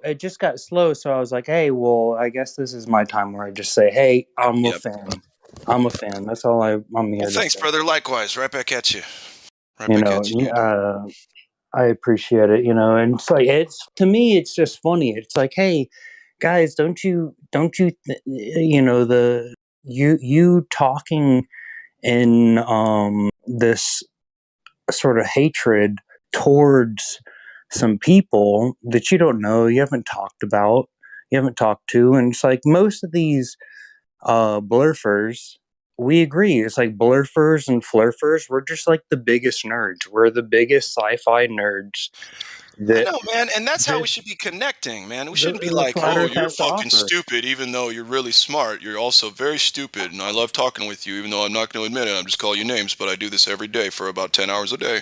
So I was like, hey, well, I guess this is my time where I just say, hey, I'm a fan. I'm a fan. That's all I'm here. Well, thanks, brother. Likewise. Right back at you. I appreciate it. And it's like to me, it's just funny. It's like, hey, guys, don't you you talking in this sort of hatred towards some people that you don't know, you haven't talked about, you haven't talked to, and it's like most of these blurfers, we agree. It's like blurfers and flurfers, we're just like the biggest nerds. We're the biggest sci-fi nerds. I know, man, and that's how we should be connecting, man. We shouldn't be like, oh, you're fucking stupid, even though you're really smart. You're also very stupid, and I love talking with you, even though I'm not going to admit it. I'm just calling you names, but I do this every day for about 10 hours a day.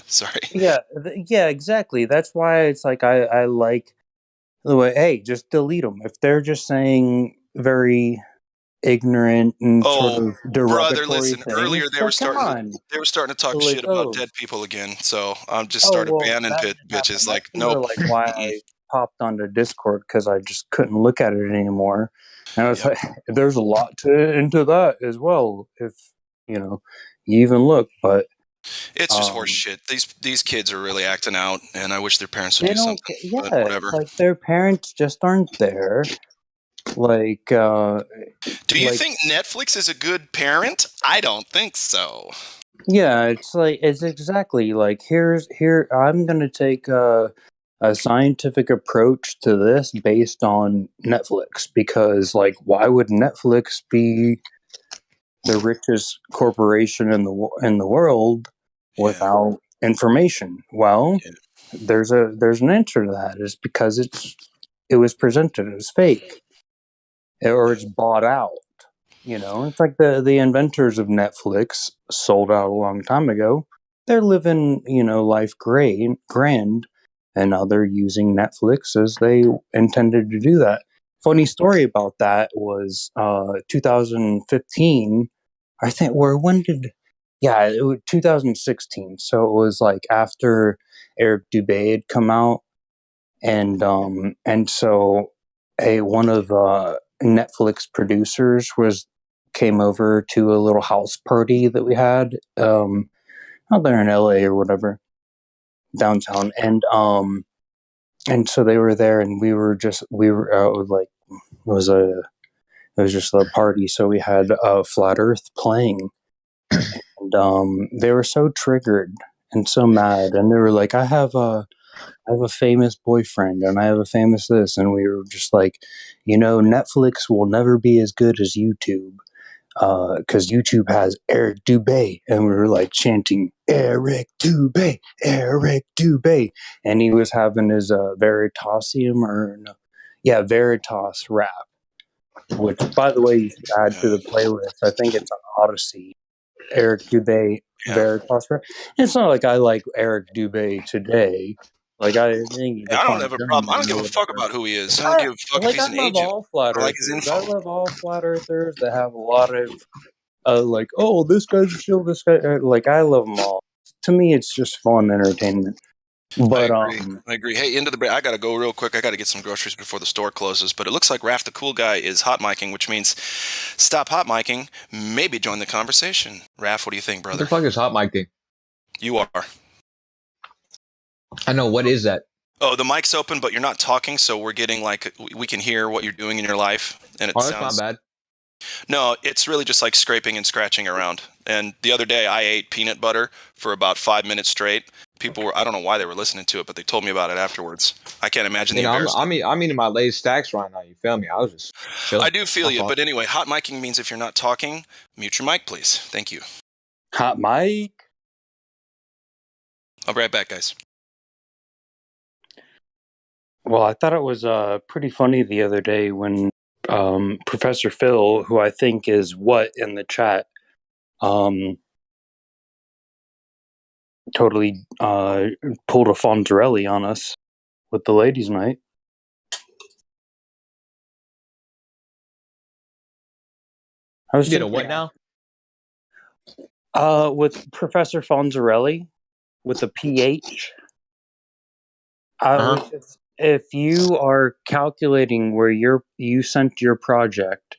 Sorry. Yeah, exactly. That's why it's like I like the way, hey, just delete them. If they're just saying very ignorant and sort of derogatory brother, listen, things, earlier they were starting to talk shit about dead people again, so I'm just started banning bitches. Like, nope. Like why I popped onto Discord, because I just couldn't look at it anymore. And I was like, there's a lot into that as well, if you even look. But it's just horse shit. These kids are really acting out, and I wish their parents would do something. Yeah, but whatever. Like their parents just aren't there. Like, do you think Netflix is a good parent? I don't think so. Yeah, it's exactly like here. I'm gonna take a scientific approach to this based on Netflix, because like, why would Netflix be the richest corporation in the world without information? Well, there's an answer to that. Is because it was presented as fake. or it's bought out. You know, it's like the inventors of Netflix sold out a long time ago. They're living, you know, life grand, and now they're using Netflix as they intended to do that. Funny story about that was 2015. I think, it was 2016. So it was like after Eric Dubé had come out, and so one of Netflix producers came over to a little house party that we had out there in LA or whatever, downtown, and so they were there, and we were like it was just a party, so we had Flat Earth playing, and they were so triggered and so mad, and they were like, I have a famous boyfriend and I have a famous this. And we were just like, you know, Netflix will never be as good as YouTube because YouTube has Eric Dubé. And we were like chanting, Eric Dubé, Eric Dubé. And he was having his Veritas rap, which, by the way, you should add to the playlist. I think it's on Odyssey. Eric Dubé, Veritas rap. It's not like I like Eric Dubé today. Like, I think he's a I don't fun have a problem. I don't give a fuck whatever. about who he is. I don't give a fuck if he's an love agent. all flat I like his earthers. info. I love all flat earthers that have a lot of like, oh, this guy's a shield, this guy. Like, I love them all. To me, it's just fun entertainment. But I agree. Hey, into the break. I gotta go real quick. I gotta get some groceries before the store closes. But it looks like Raph the cool guy is hot micing, which means stop hot micing. Maybe join the conversation. Raph, what do you think, What brother? the fuck is hot mic thing? You are. I know. What is that? Oh, the mic's open, but you're not talking, so we're getting like we can hear what you're doing in your life, and it Oh, that's sounds not bad. No, it's really just like scraping and scratching around. And the other day, I ate peanut butter for about 5 minutes straight. People were—I don't know why they were listening to it, but they told me about it afterwards. I can't imagine the embarrassment. I'm eating my latest stacks right now. You feel me? I was just chilling. I do feel My you, fault. but anyway, hot micing means if you're not talking, mute your mic, please. Thank you. hot mic. I'll be right back, guys. Well, I thought it was pretty funny the other day when Professor Phil, who I think is what in the chat, totally pulled a Fonzarelli on us with the ladies' night. I was You did a thinking, what now? with Professor Fonzarelli with a PH. If you are calculating where you sent your project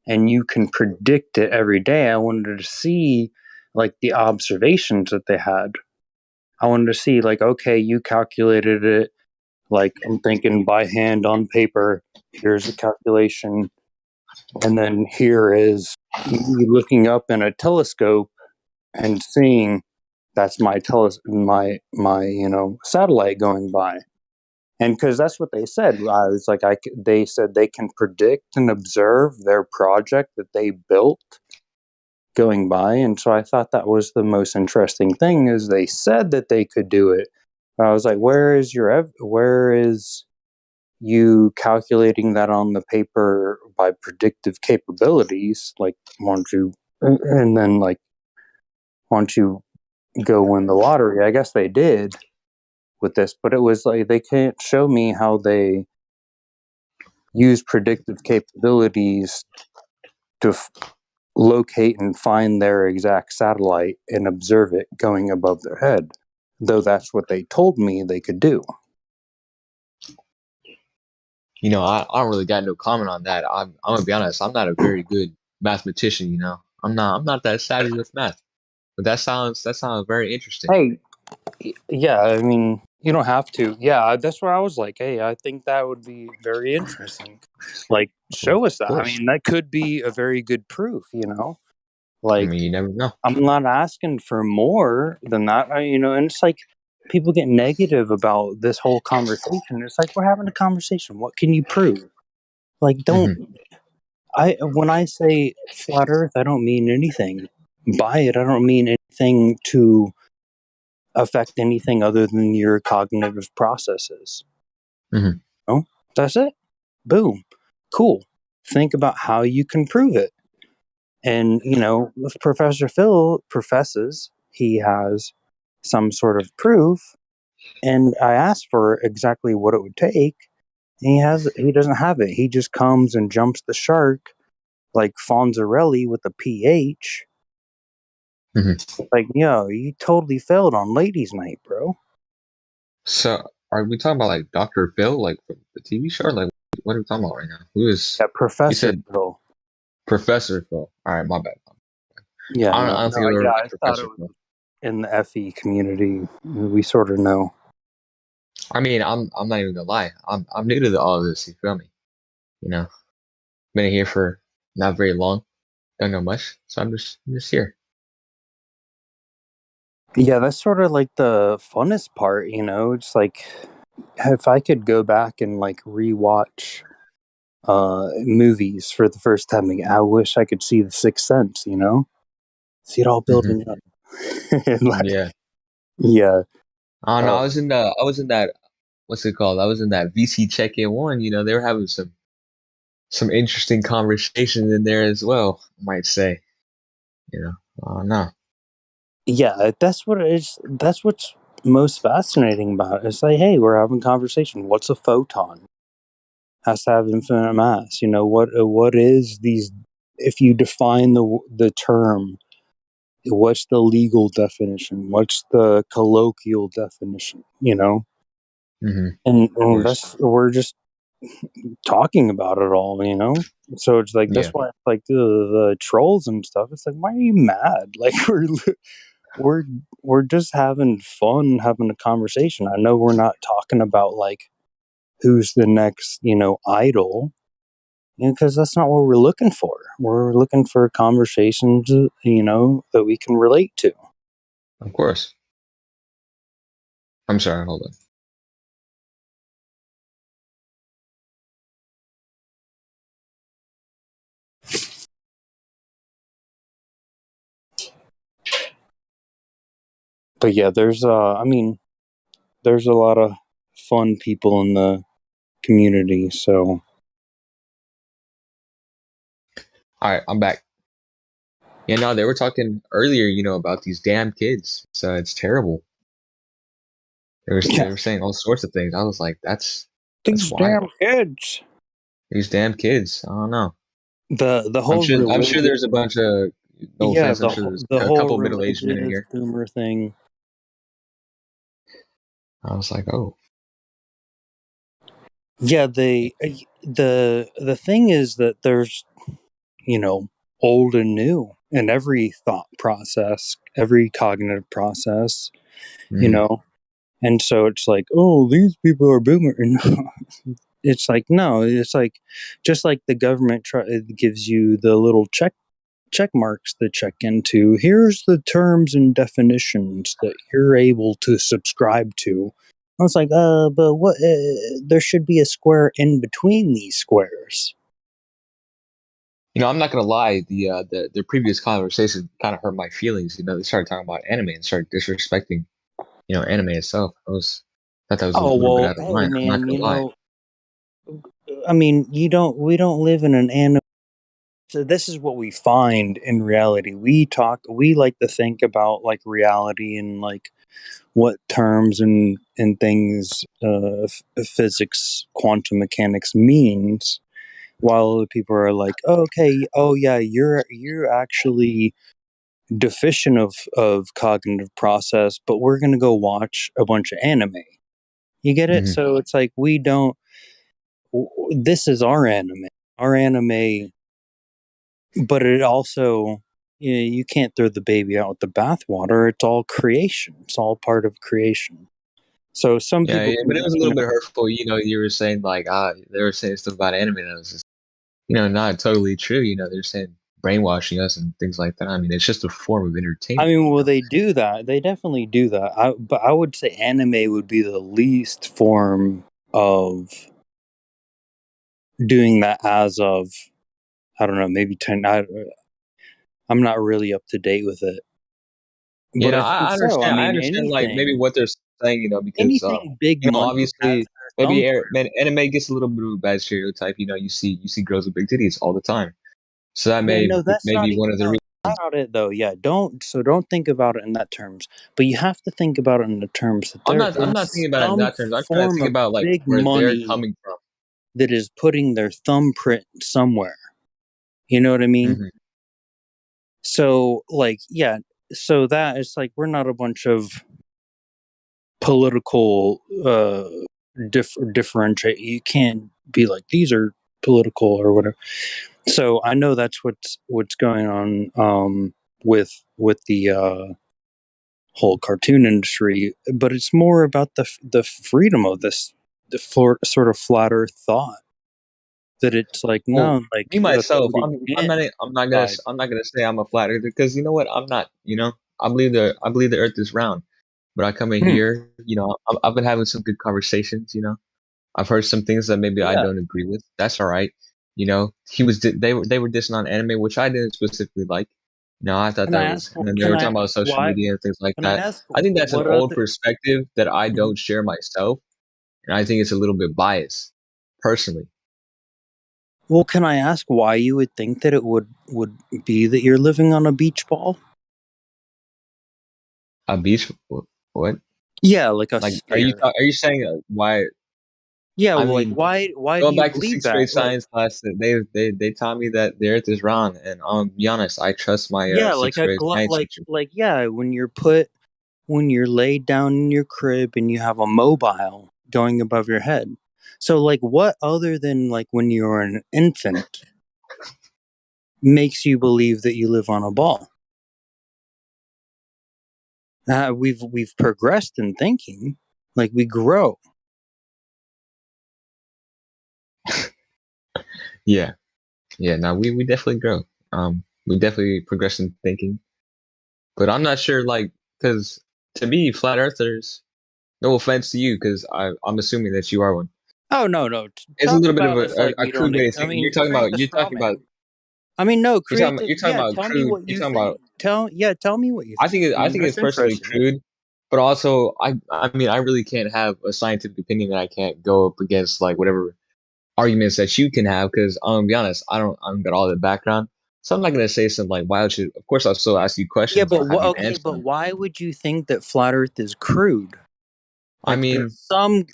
and you can predict it every day, I wanted to see like the observations that they had. I wanted to see like, okay, you calculated it. Like, I'm thinking by hand on paper. Here's a calculation, and then here is me looking up in a telescope and seeing that's my satellite going by. And because that's what they said, I was like, they said they can predict and observe their project that they built going by. And so I thought that was the most interesting thing, is they said that they could do it. But I was like, where is you calculating that on the paper by predictive capabilities? Like, why don't you go win the lottery? I guess they did with this, but it was like they can't show me how they use predictive capabilities to locate and find their exact satellite and observe it going above their head, though that's what they told me they could do. You know, I don't really got no comment on that. I'm gonna be honest. I'm not a very good mathematician. You know, I'm not that savvy with math. But that sounds very interesting. Hey, yeah, I mean, you don't have to. Yeah, that's where I was like, hey, I think that would be very interesting. Like, show us that. I mean, that could be a very good proof, you know? Like, I mean, you never know. I'm not asking for more than that, and it's like people get negative about this whole conversation. It's like, we're having a conversation. What can you prove? Like, when I say flat earth, I don't mean anything by it. I don't mean anything to affect anything other than your cognitive processes. Mm-hmm. No, that's it. Boom. Cool. think about how you can prove it. And, if Professor Phil professes he has some sort of proof, and I asked for exactly what it would take, he doesn't have it. He just comes and jumps the shark like Fonzarelli with a PH. Mhm. Like, you totally failed on ladies' night, bro. So, are we talking about like Dr. Phil, like from the TV show? Or, like, what are we talking about right now? Who is? Yeah, You Professor said Phil. Professor Phil. All right, my bad. Yeah, I don't think I've ever I met thought Professor it was Phil. in the FE community. We sort of know. I mean, I'm not even gonna lie. I'm new to all of this. You feel me? You know, been here for not very long. Don't know much, so I'm just here. Yeah, that's sort of like the funnest part, It's like if I could go back and like rewatch movies for the first time again, I wish I could see The Sixth Sense, See it all Hmm. building up. And, like, Yeah. yeah. I don't know. Uh, I was in that. What's it called? I was in that VC check-in one. They were having some interesting conversations in there as well. I might say. I don't know. yeah, that's what it is. That's what's most fascinating about it. It's like, hey, we're having conversation. What's a photon? Has to have infinite mass. What is these? If you define the term, what's the legal definition? What's the colloquial definition? Hmm. Of And course. that's we're just talking about it all. So it's like that's Yeah. why like the trolls and stuff. It's like, why are you mad? Like we're we're just having fun, having a conversation. I know we're not talking about like who's the next idol, because that's not what we're looking for. We're looking for conversations, that we can relate to. Of course. I'm sorry. Hold on. But yeah, there's a lot of fun people in the community. So All right. I'm back. Yeah. No, they were talking earlier. About these damn kids. So it's terrible. They yeah, were saying all sorts of things. I was like, that's these damn wild. kids. These damn kids. I don't know. The I'm whole sure. I'm sure religious, there's a bunch of. No yeah, offense. I'm sure there's the a whole couple middle-aged men in religious here. boomer thing. I was like, oh. Yeah, the thing is that there's you know old and new in every thought process, every cognitive process, you Mm, know. And so it's like, oh, these people are boomer. It's like, no, it's like just like the government gives you the little check marks to check into. Here's the terms and definitions that you're able to subscribe to. I was like, but what? There should be a square in between these squares. I'm not gonna lie. The previous conversation kind of hurt my feelings. They started talking about anime and started disrespecting, anime itself. Thought that was a Oh little bit well, out of hey line. I'm not man, gonna lie. I mean, we don't live in an anime. So this is what we find in reality. We like to think about like reality and like what terms and things physics, quantum mechanics means, while other people are like, oh, okay, oh yeah, you're actually deficient of cognitive process, but we're gonna go watch a bunch of anime. You get it? Hmm. So it's like we don't. This is our anime, but it also. You can't throw the baby out with the bathwater. It's all creation. It's all part of creation. So some Yeah, people yeah, but can, it was a little bit hurtful. You were saying like they were saying stuff about anime that was just not totally true. They're saying brainwashing us and things like that. I mean, it's just a form of I entertainment. mean, well, they do that. They definitely do that. But I would say anime would be the least form of doing that as of, I don't know, maybe 10. I'm not really up to date with it. But I think I so. I understand. I mean, understand like maybe anything. what they're saying, because anything big money has obviously their maybe thumbprint. anime gets a little bit of a bad stereotype. You see girls with big titties all the time, so that Yeah, no, that's may not be even one of the no, reasons. that's not it though. Yeah, don't think about it in that terms. But you have to think about it in the terms that there I'm not is thinking about it in some that terms. I'm trying to form think of about like big where they're money coming from. that is putting their thumbprint somewhere. You know what I mean? Hmm. So like, yeah, so that it's like we're not a bunch of political differentiate. You can't be like these are political or whatever. So I know that's what's going on with the whole cartoon industry, but it's more about the freedom of this the sort of flat earth thought that it's like Well, no, like me myself, authority can't decide. I'm not gonna say I'm a flat earther because you know what? I'm not. I believe the Earth is round. But I come in Hmm. here, I've been having some good conversations. I've heard some things that maybe I Yeah, don't agree with. That's all right. They were dissing on anime, which I didn't specifically like. I thought can I that ask? was, and then they Can were I talking about social why? media and things like Can I that. ask I think that's an what old other? perspective that I Mhm. don't share myself, and I think it's a little bit biased, personally. Well, can I ask why you would think that it would be that you're living on a beach ball? A beach, what? Yeah, like a Like, sphere. are you saying why? Yeah, I well, like mean, why do going you back to believe sixth grade that? Like, science class, they taught me that the Earth is round, and I'll be honest, I trust my yeah, like sixth a grade science teacher. yeah, when you're laid down in your crib and you have a mobile going above your head. So like what other than like when you're an infant makes you believe that you live on a ball? We've progressed in thinking, like we grow. Yeah, yeah. Now we definitely grow. We definitely progress in thinking, but I'm not sure, like, because to me, flat earthers. No offense to you, because I'm assuming that you are one. Oh no, It's a talk little bit of about us like a we crude don't. way of I thinking. mean, create the straw man. I mean, no, create the You're talking yeah. about Tell me crude. what You're you talking think. about. Tell me what you think. I I mean, think that's it's personally interesting. crude, but also I mean I really can't have a scientific opinion that I can't go up against like whatever arguments that you can have because I'm gonna be honest, I don't got all the background, so I'm not gonna say something like why would you. Of course, I'll still ask you Yeah, questions. but I'll have you okay, answer but them. why would you think that flat Earth is crude? I Like mean,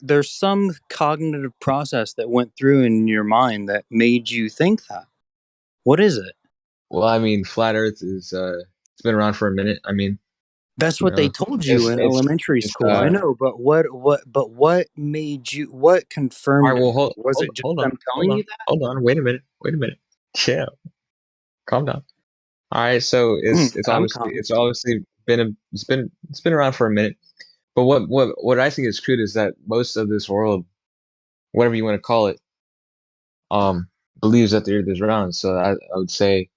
there's some cognitive process that went through in your mind that made you think that. What is it? well, I mean, flat Earth is it's been around for a minute. I mean, That's you what they know, told you in it's elementary it's school. I know, but what made you what all confirmed right. it Well, for you? Was it just them telling you that? hold on. Wait a minute. Chill, calm down. All right, so I'm calm. it's obviously it's been around for a minute. But what I think is crude is that most of this world, whatever you want to call it, um, believes that the Earth is round. So I would say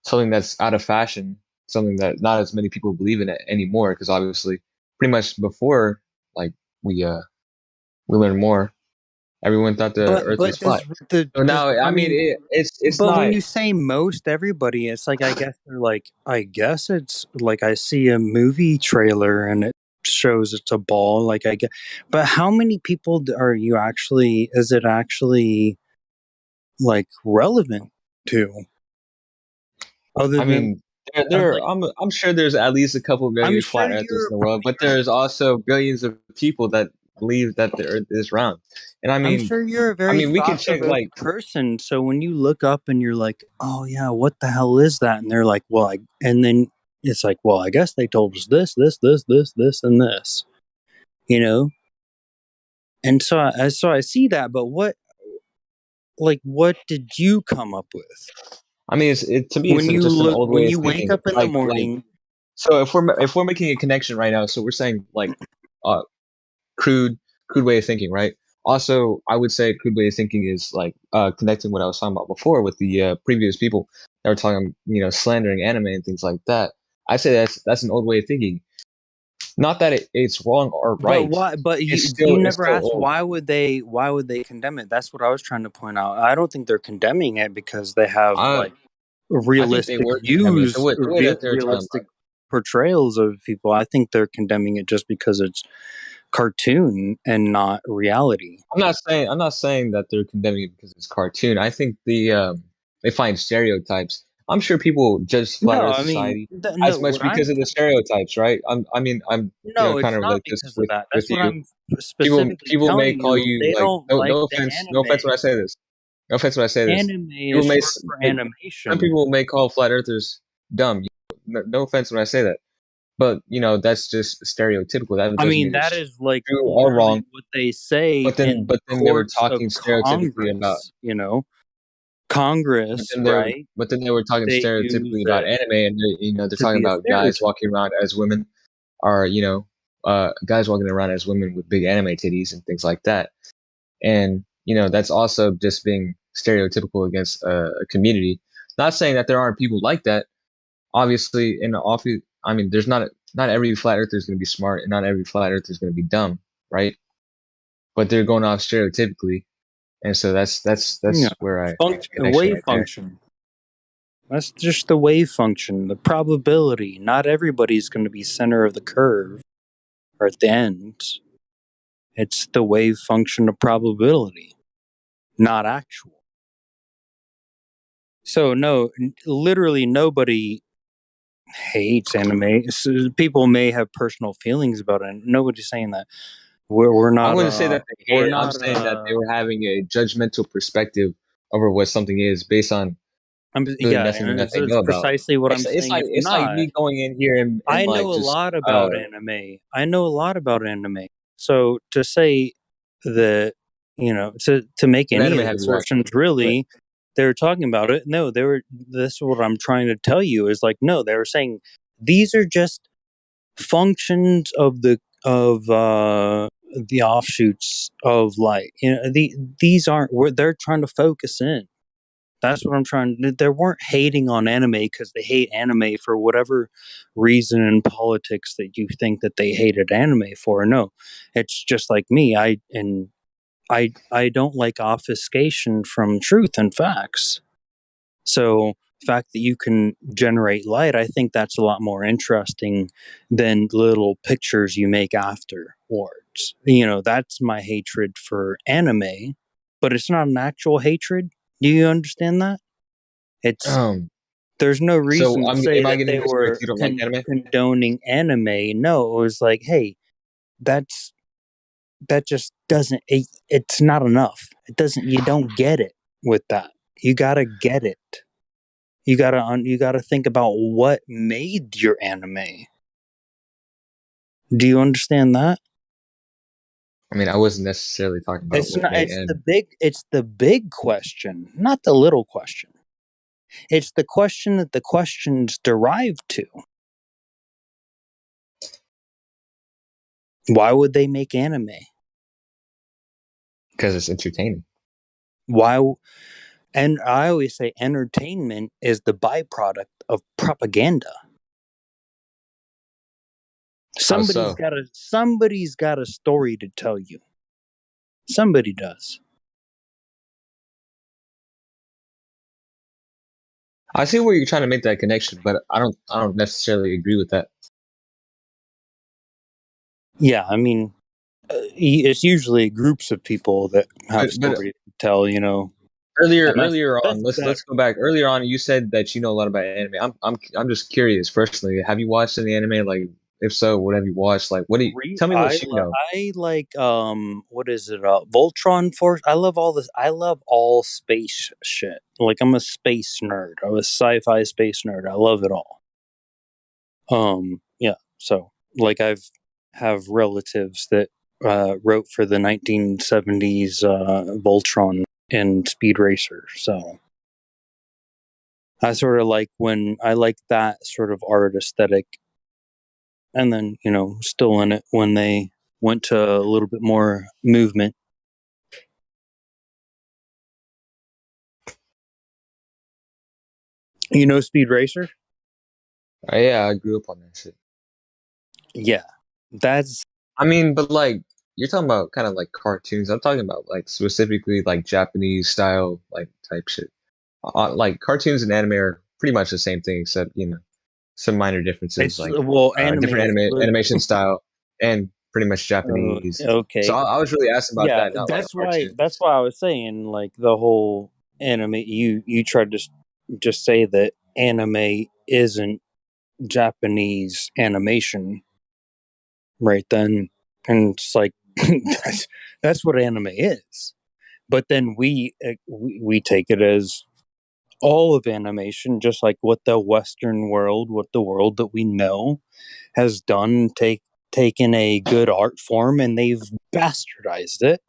something that's out of fashion, something that not as many people believe in it anymore, because obviously, pretty much before like we uh we learned more, everyone thought the Earth was But flat. does So does now, I I mean, mean, it's but when not. you say most everybody, it's like I guess they're like I guess it's like I see a movie trailer and it shows it's a ball. Like I get, but how many people are you actually? Is it actually like relevant to other I than mean, like I'm sure there's at least a couple I'm billion sure flat earthers you're in the world, but there's also billions of people that believe that the Earth is round. And I'm sure you're a very we can thought check provoked like, person. So when you look up and you're like, oh yeah, what the hell is that? And they're like, well, and then it's like, well, I guess they told us this, and this, you know? And so I see that, but what did you come up with? I mean, to me, it's just an old way When of you wake thinking. up in the morning, So if we're making a connection right now, so we're saying like, uh, crude way of thinking, right? Also, I would say a crude way of thinking is like connecting what I was talking about before with the previous people that were talking, slandering anime and things like that. I say that's an old way of thinking. Not that it's wrong or but right. why? But you It's never still asked old. why would they condemn it? That's what I was trying to point out. I don't think they're condemning it because they have I like I think they realistic were condemning it. views, The way that they're talking realistic portrayals of people. I think they're condemning it just because it's cartoon and not reality. I'm not saying that they're condemning it because it's cartoon. I think they find stereotypes. I'm sure people judge flat No, Earth I mean, society no. as much What because I'm of the stereotypes, right? I'm no, kind it's of not like this because of that. with That's what you. I'm People specifically people may telling call you. you They like don't like no the offense when anime. I say this. No offense when I say this. Anime is People may short for like, some animation. people may call flat earthers dumb. No offense when I say that, but that's just stereotypical. That I doesn't mean, mean that it's is like true or literally wrong. what they say in the But then they were courts of talking stereotypically about. Congress. Congress, right? But then they were talking They use stereotypically about it anime, and they're to talking be a about guys stereotype. walking around as women, or guys walking around as women with big anime titties and things like that. And that's also just being stereotypical against a community. Not saying that there aren't people like that. Obviously, I mean, there's not every flat earther is going to be smart, and not every flat earther is going to be dumb, right? But they're going off stereotypically, and so that's Yeah, where I make a connection wave right there. function. That's just the wave function, the probability. Not everybody's going to be center of the curve or at the end. It's the wave function of probability, not actual. So no, literally nobody hates anime. People may have personal feelings about it. Nobody's saying that. We're I not. wouldn't say that they hate We're it. I'm not. saying that they were having a judgmental perspective over what something is based on really Yeah, nothing and that they it's know about. precisely what I'm saying. If It's like not, me going in here and I like know a just lot about anime. I know a lot about anime. So to say that, to make what any anime of the have you watched? assertions Right. really, they were talking about it. No, they were. This is what I'm trying to tell you is like, no, they were saying these are just functions of the offshoots of light. These aren't where they're trying to focus in. That's what I'm trying to. They weren't hating on anime because they hate anime for whatever reason in politics that you think that they hated anime for. No, it's just like me. I don't like obfuscation from truth and facts. So the fact that you can generate light, I think that's a lot more interesting than little pictures you make afterwards. That's my hatred for anime, but it's not an actual hatred. Do you understand that? It's There's no So reason to say am I that getting they this correct? were You don't like anime? condoning anime. No, it was like, hey, that's that just doesn't. It's not enough. It doesn't. You don't get it with that. You gotta get it. You gotta think about what made your anime. Do you understand that? I mean, I wasn't necessarily talking about It's what not. made anime. It's the big question, not the little question. It's the question that the questions derive to. Why would they make anime? Because it's entertaining. Why? And I always say entertainment is the byproduct of propaganda. How so? Somebody's got a story to tell you. Somebody does. I see where you're trying to make that connection, but I don't necessarily agree with that. Yeah, I mean, it's usually groups of people that have But stories to tell. earlier And on, let's go back. Earlier on, you said that you know a lot about anime. I'm just curious personally. Have you watched any anime? Like, if so, what have you watched? Like, what do you tell me what you know? I like what is it? Voltron Force. I love all this. I love all space shit. Like I'm a space nerd. I'm a sci-fi space nerd. I love it all. Yeah. So like have relatives that wrote for the 1970s Voltron and Speed Racer. So I sort of like when I like that sort of art aesthetic. And then, still in it when they went to a little bit more movement. You know Speed Racer? Yeah, I grew up on that shit. Yeah. That's I mean, but like you're talking about kind of like cartoons. I'm talking about like specifically like Japanese style like type shit. Like cartoons and anime are pretty much the same thing, except some minor differences it's like well, anime different is animation style and pretty much Japanese. So Okay. I was really asking about Yeah, that, not like that's why. cartoons. That's why I was saying like the whole anime. You tried to just say that anime isn't Japanese animation, right? Then, and it's like that's what anime is. But then we take it as all of animation, just like what the Western world, what the world that we know has done. Taken a good art form and they've bastardized it,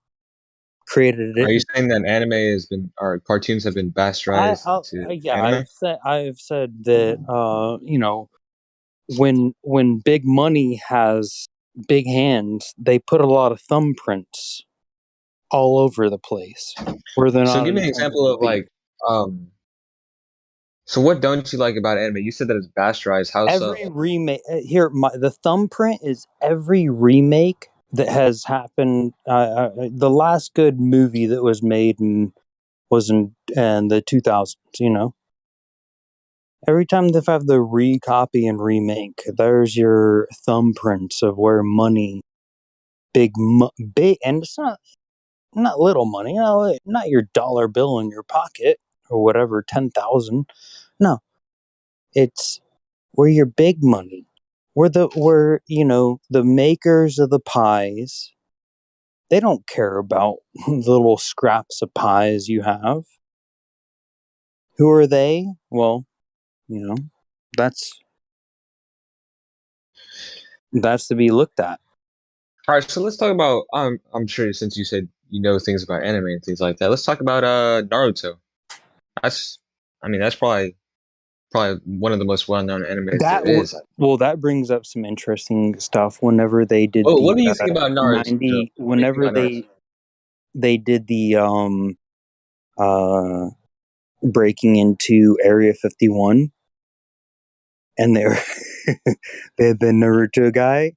created Are you it. saying that anime has been, or cartoons have been bastardized into Yeah, anime? I've said that you know, when big money has big hands, they put a lot of thumbprints all over the place where they're So not give me an intended example to of be. like, so what don't you like about anime? You said that it's bastardized. How so? Every remake here, the thumbprint is every remake that has happened. The last good movie that was made was in the 2000s. You know, every time they've had the recopy and remake, there's your thumbprints of where money, big, and it's not little money. You know, not your dollar bill in your pocket or whatever, 10,000. No, it's where your big money. Where you know the makers of the pies. They don't care about the little scraps of pies you have. Who are they? Well, you know, that's that's to be looked at. All right, so let's talk about. I'm sure since you said you know things about anime and things like that, let's talk about Naruto. That's, I mean, that's probably one of the most well-known animes there is. Well, that brings up some interesting stuff. Whenever they did Oh, what the do you think about Naruto? 90, What do you think whenever about Naruto? they did the uh breaking into Area 51, and they were they had the Naruto guy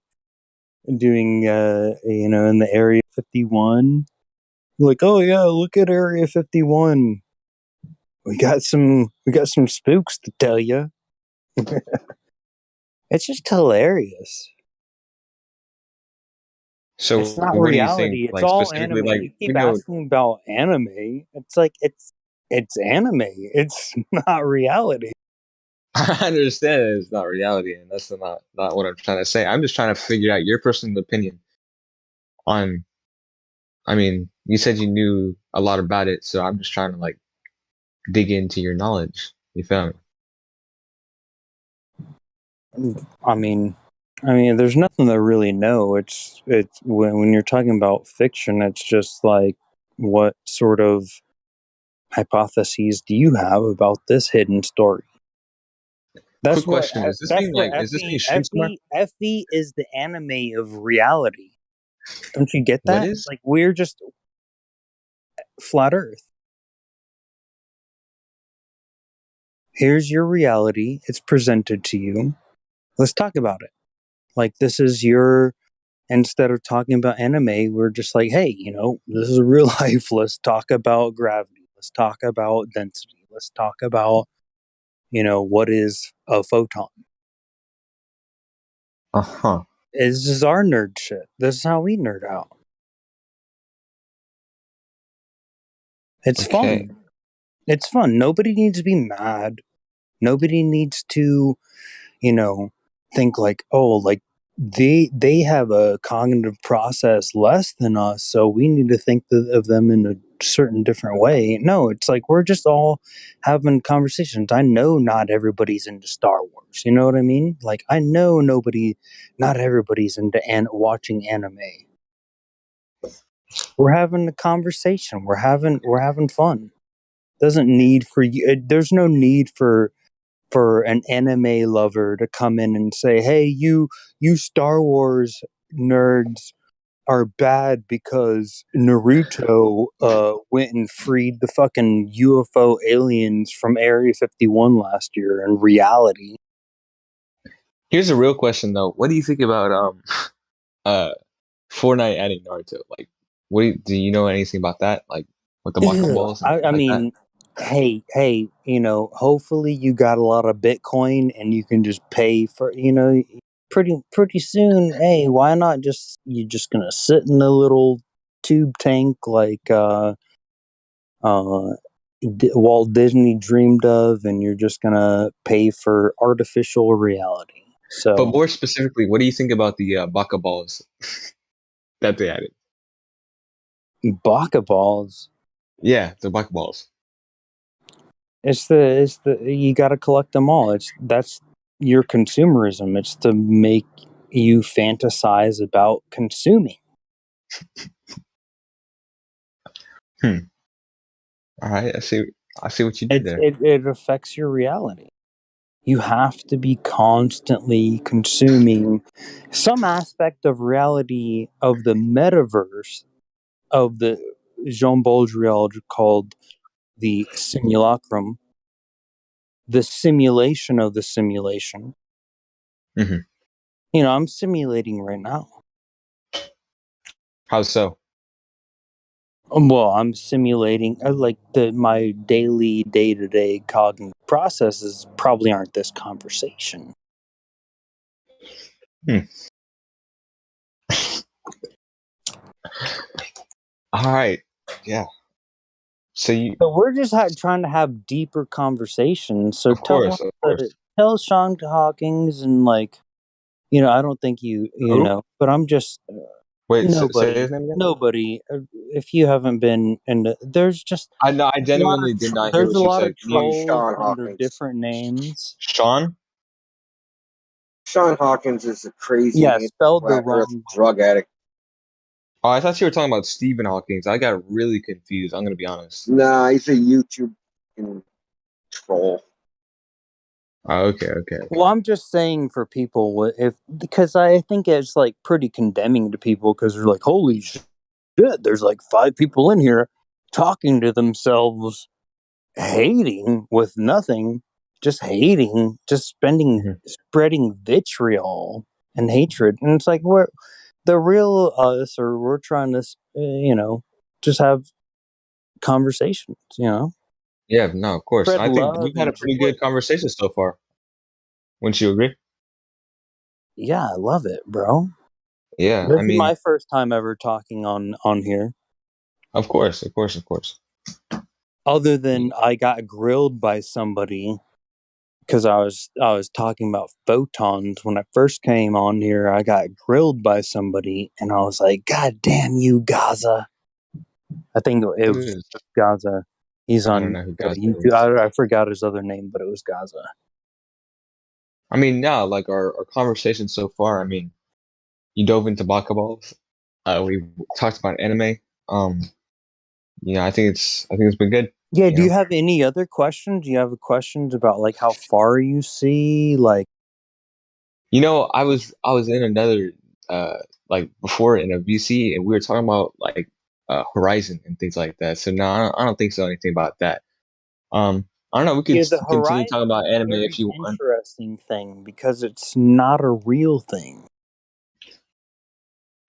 doing you know, in the Area 51, like, oh yeah, look at Area 51. We got some spooks to tell you. It's just hilarious. It's So not what do you think, reality. It's like all specifically, anime. like You we keep know? asking about anime. It's like it's anime. It's not reality. I understand that it's not reality, and that's not what I'm trying to say. I'm just trying to figure out your personal opinion on. I mean, you said you knew a lot about it, so I'm just trying to like dig into your knowledge. You feel me? I mean, there's nothing to really know. It's when you're talking about fiction, it's just like what sort of hypotheses do you have about this hidden story? Quick That's what question: Does this that's mean what like is this mean street smart? FB is the anime of reality. Don't you get What that? is? Like we're just flat Earth. Here's your reality. It's presented to you. Let's talk about it. Like this is your instead of talking about anime, we're just like, hey, you know, this is real life. Let's talk about gravity. Let's talk about density. Let's talk about, you know, what is a photon. Uh-huh. This is our nerd shit. This is how we nerd out. It's Okay. fun. It's fun. Nobody needs to be mad. Nobody needs to, you know, think like, oh, like they have a cognitive process less than us, so we need to think of them in a certain different way. No, it's like we're just all having conversations. I know not everybody's into Star Wars. You know what I mean? Like I know not everybody's into watching anime. We're having a conversation. We're having fun. Doesn't need for you. There's no need for an anime lover to come in and say, "Hey, you Star Wars nerds are bad because Naruto went and freed the fucking UFO aliens from Area 51 last year in reality." Here's a real question though. What do you think about uh Fortnite adding Naruto? Like, do you know anything about that? Like with the Maka Ew. balls and I things like that? mean, hey, you know, hopefully you got a lot of Bitcoin and you can just pay for, you know, pretty soon, hey, why not you're just gonna sit in the little tube tank like Walt Disney dreamed of, and you're just gonna pay for artificial reality. But So more specifically, what do you think about the baka balls that they added? baka balls. Yeah, the baka balls. It's the you got to collect them all. That's your consumerism. It's to make you fantasize about consuming. All right, I see what you did there. It affects your reality. You have to be constantly consuming some aspect of reality of the metaverse of the Jean Baudrillard called the simulacrum, the simulation of the simulation. Mm-hmm. I'm simulating right now. How so? Well, I'm simulating like my daily day-to-day cognitive processes probably aren't this conversation. All right, yeah. So we're just trying to have deeper conversations. So of course. tell Sean Hawkins and I don't think you Who? know, but I'm just Wait, say his name again. nobody. If you haven't been there's just I genuinely did not hear there's what a you lot said. of trolls Sean under Hawkins. different names. Sean? Sean Hawkins is a crazy Yeah, spelled the flat Earth wrong way. drug addict. Oh, I thought you were talking about Stephen Hawkins. I got really confused. I'm gonna be honest. Nah, he's a YouTube troll. Oh, okay. Well, I'm just saying for people because I think it's like pretty condemning to people because they're like, holy shit, there's like 5 people in here talking to themselves, hating with nothing, just hating, just spreading vitriol and hatred, and it's like we're the real us, or we're trying to, just have conversations, Yeah, no, of course. spread I think love we've had a and pretty joy. good conversation so far. Wouldn't you agree? Yeah, I love it, bro. Yeah, This I is mean, my first time ever talking on here. of course. Other than I got grilled by somebody because I was talking about photons when I first came on here. I got grilled by somebody, and I was like, "God damn you, Gaza!" I think it What was is? Gaza. He's I don't on know who Gaza YouTube. is. I forgot his other name, but it was Gaza. I mean, no, like our conversation so far. I mean, you dove into baka balls. We talked about anime. I think it's been good. Yeah. You Do you know, have any other questions? Do you have questions about like how far you see? Like, I was in another like before in a VC, and we were talking about like Horizon and things like that. So no, I don't think so. Anything about that. I don't know. We could yeah, the continue Horizon talking about is a anime very if you want. interesting thing because it's not a real thing.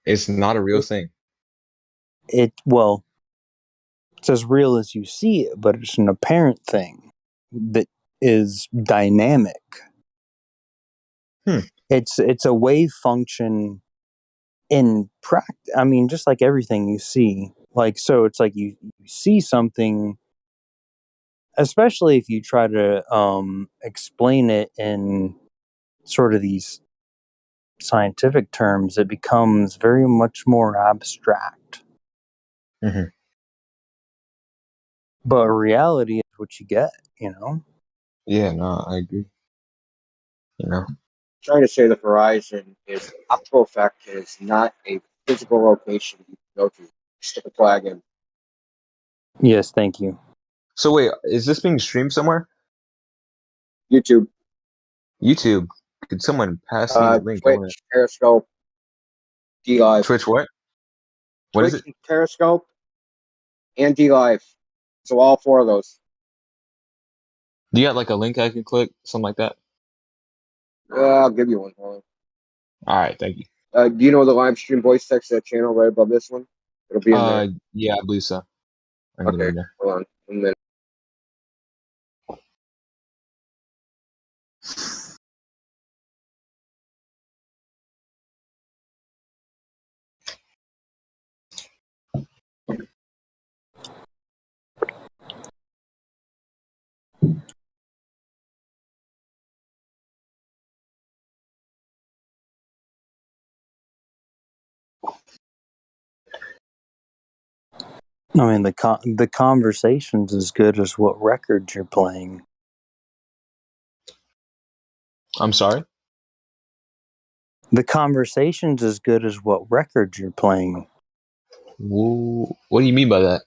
It's not a real thing. Well, it's as real as you see it, but it's an apparent thing that is dynamic. It's a wave function in practice. I mean, just like everything you see. Like, so it's like you see something, especially if you try to explain it in sort of these scientific terms, it becomes very much more abstract. Mm-hmm. But reality is what you get, Yeah, no, I agree. Trying to say the Horizon is optical effect is not a physical location you can go to. Stick a flag in. Yes, thank you. So wait, is this being streamed somewhere? YouTube, YouTube. Could someone pass me the link? I want Twitch, Periscope, D to Live. Twitch. What? What is Twitch, it? Periscope, and D Live. So all 4 of those. Do you have like a link I can click, something like that? I'll give you one. Hold All right, thank you. on. Do you know the live stream voice text that channel right above this one? It'll be in there. Yeah, I believe so. I can get Okay, in there. hold on. 1 minute. I mean, the conversation's as good as what records you're playing. I'm sorry? The conversation's as good as what records you're playing. What do you mean by that?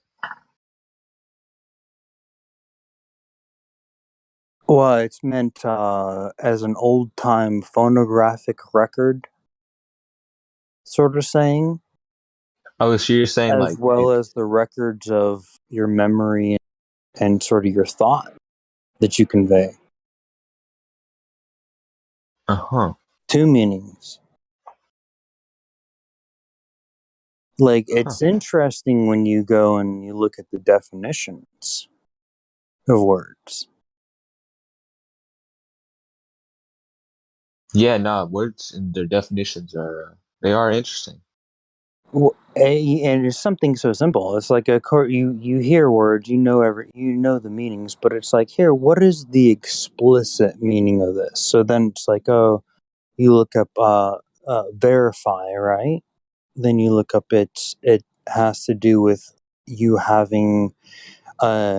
Well, it's meant as an old-time phonographic record, sort of saying, Oh, so you're saying as like well as the records of your memory and sort of your thought that you convey. uh-huh. Two meanings. Like, Huh. it's interesting when you go and you look at the definitions of words. Yeah, nah, words and their definitions are they are interesting. Well, and it's something so simple. It's like you hear words, you know the meanings, but it's like, here, what is the explicit meaning of this? So then it's like, oh, you look up verify, right? Then you look up it has to do with you having a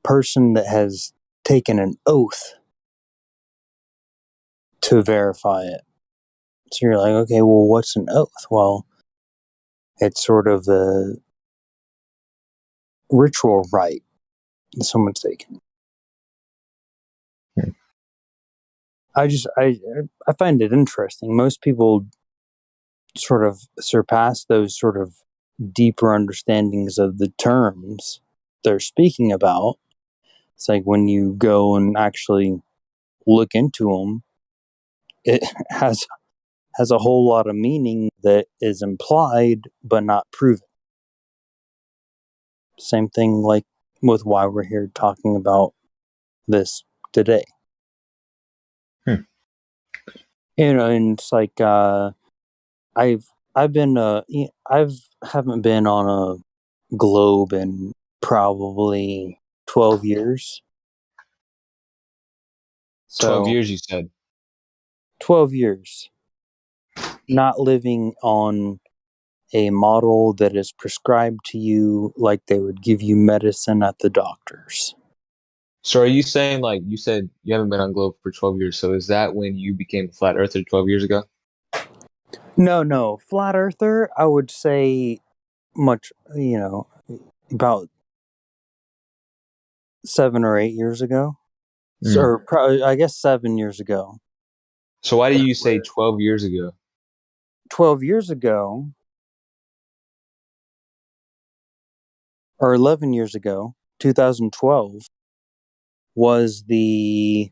person that has taken an oath to verify it. So you're like, okay, well, what's an oath? Well, it's sort of a ritual rite that someone's taken. Hmm. I find it interesting. Most people sort of surpass those sort of deeper understandings of the terms they're speaking about. It's like when you go and actually look into them, it has a whole lot of meaning that is implied but not proven. Same thing like with why we're here talking about this today. Hmm. And it's like I've been haven't been on a globe in probably 12 years. 12 So years you said. 12 years not living on a model that is prescribed to you like they would give you medicine at the doctor's. So are you saying like you said you haven't been on Globe for 12 years, so is that when you became a flat earther 12 years ago? No, flat earther, I would say much, about 7 or 8 years ago. So, or probably, I guess 7 years ago. So why do you say 12 years ago? 12 years ago, or 11 years ago, 2012, was the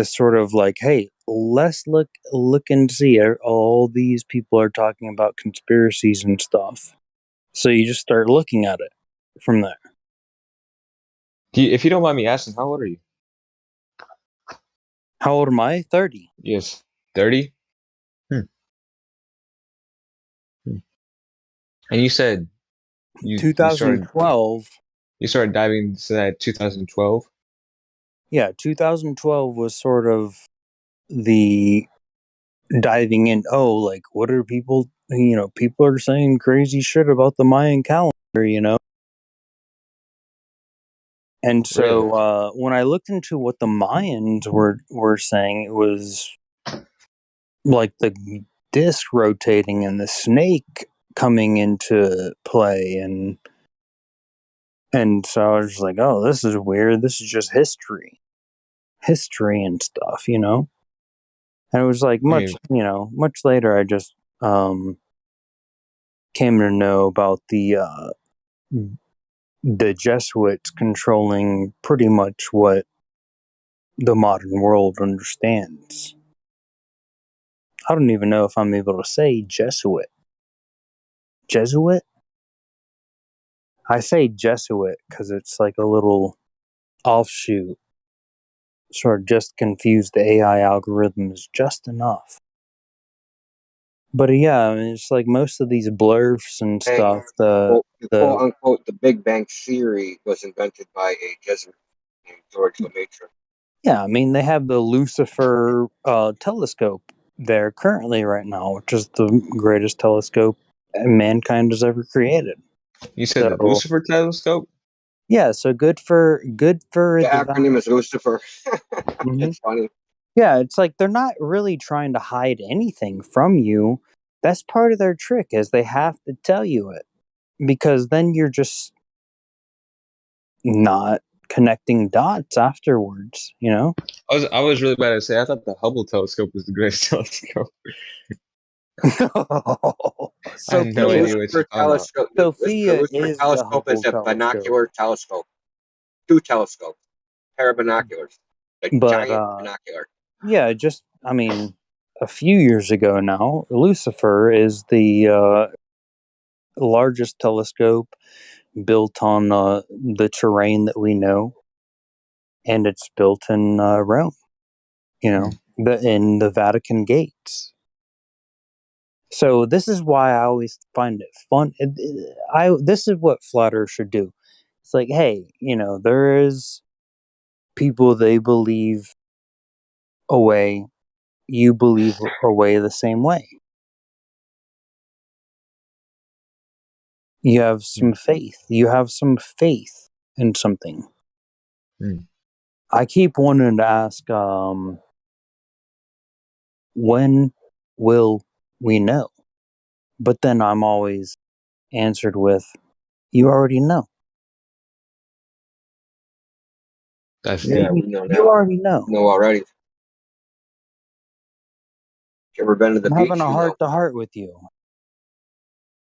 sort of like, hey, let's look and see. All these people are talking about conspiracies and stuff. So you just start looking at it from there. If you don't mind me asking, how old are you? How old am I? 30. Yes. 30? Hmm. And you said you started 2012. you started diving into that 2012? Yeah, 2012 was sort of the diving in. Oh, like, what are people, people are saying crazy shit about the Mayan calendar. And Really? so when I looked into what the Mayans were saying, it was like the disc rotating and the snake coming into play, and so I was just like, oh, this is weird. This is just history and stuff. And it was like I much, mean, much later, I just came to know about the Jesuits controlling pretty much what the modern world understands. I don't even know if I'm able to say Jesuit. Jesuit? I say Jesuit because it's like a little offshoot. Sort of just confuse the AI algorithms just enough. But yeah, I mean, it's like most of these blurfs and Hank, stuff. quote, The quote unquote, the Big Bang Theory was invented by a Jesuit named George Lemaitre. Yeah, I mean, they have the Lucifer telescope there currently right now, which is the greatest telescope mankind has ever created. You said the So Lucifer telescope? yeah, so good for The acronym is Lucifer. Mhm. It's funny. Yeah, it's like they're not really trying to hide anything from you. That's part of their trick, is they have to tell you it, because then you're just not connecting dots afterwards, you know? I was really bad to say. I thought the Hubble telescope was the greatest telescope. I had The no idea Sophia what you're Lucifer talking about. telescope. The Sophia Lucifer is the telescope is Hubble a telescope. binocular telescope. Two telescopes, pair of binoculars, a But giant binocular. yeah, just I mean, a few years ago now, Lucifer is the largest telescope built on the terrain that we know, and it's built in Rome. You know, in the Vatican gates. So this is why I always find it fun. This is what flat Earth should do. It's like, hey, you know, there is people, they believe a way, you believe a way the same way. You have some faith. You have some faith in something. I keep wanting to ask, when will we know? But then I'm always answered with, you already know. Yeah, we know You now. already know. Know already. If you ever been to the I'm having beach, a you know. heart to heart with you.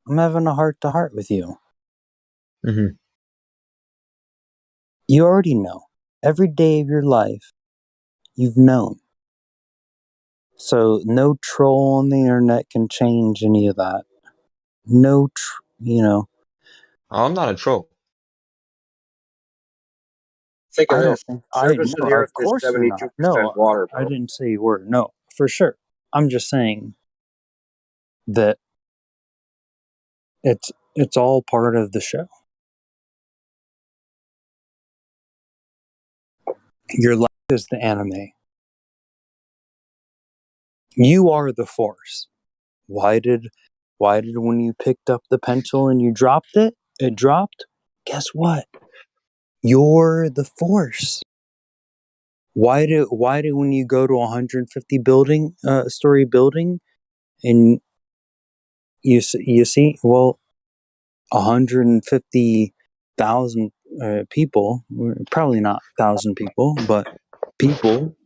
I'm having a heart to heart with you. Mm-hmm. You already know. Every day of your life, you've known. So no troll on the internet can change any of that. No, you know. I'm not a troll. Think of I don't this. think Surface of no. the Of Earth is course you're not. 72% No, water, I bro. didn't say you were. No, for sure. I'm just saying that it's all part of the show. Your life is the anime. You are the force. Why did when you picked up the pencil and you dropped it, it dropped? Guess what? You're the force. Why do when you go to a 150 story building and you see, well, 150,000 people, probably not 1,000 people, but people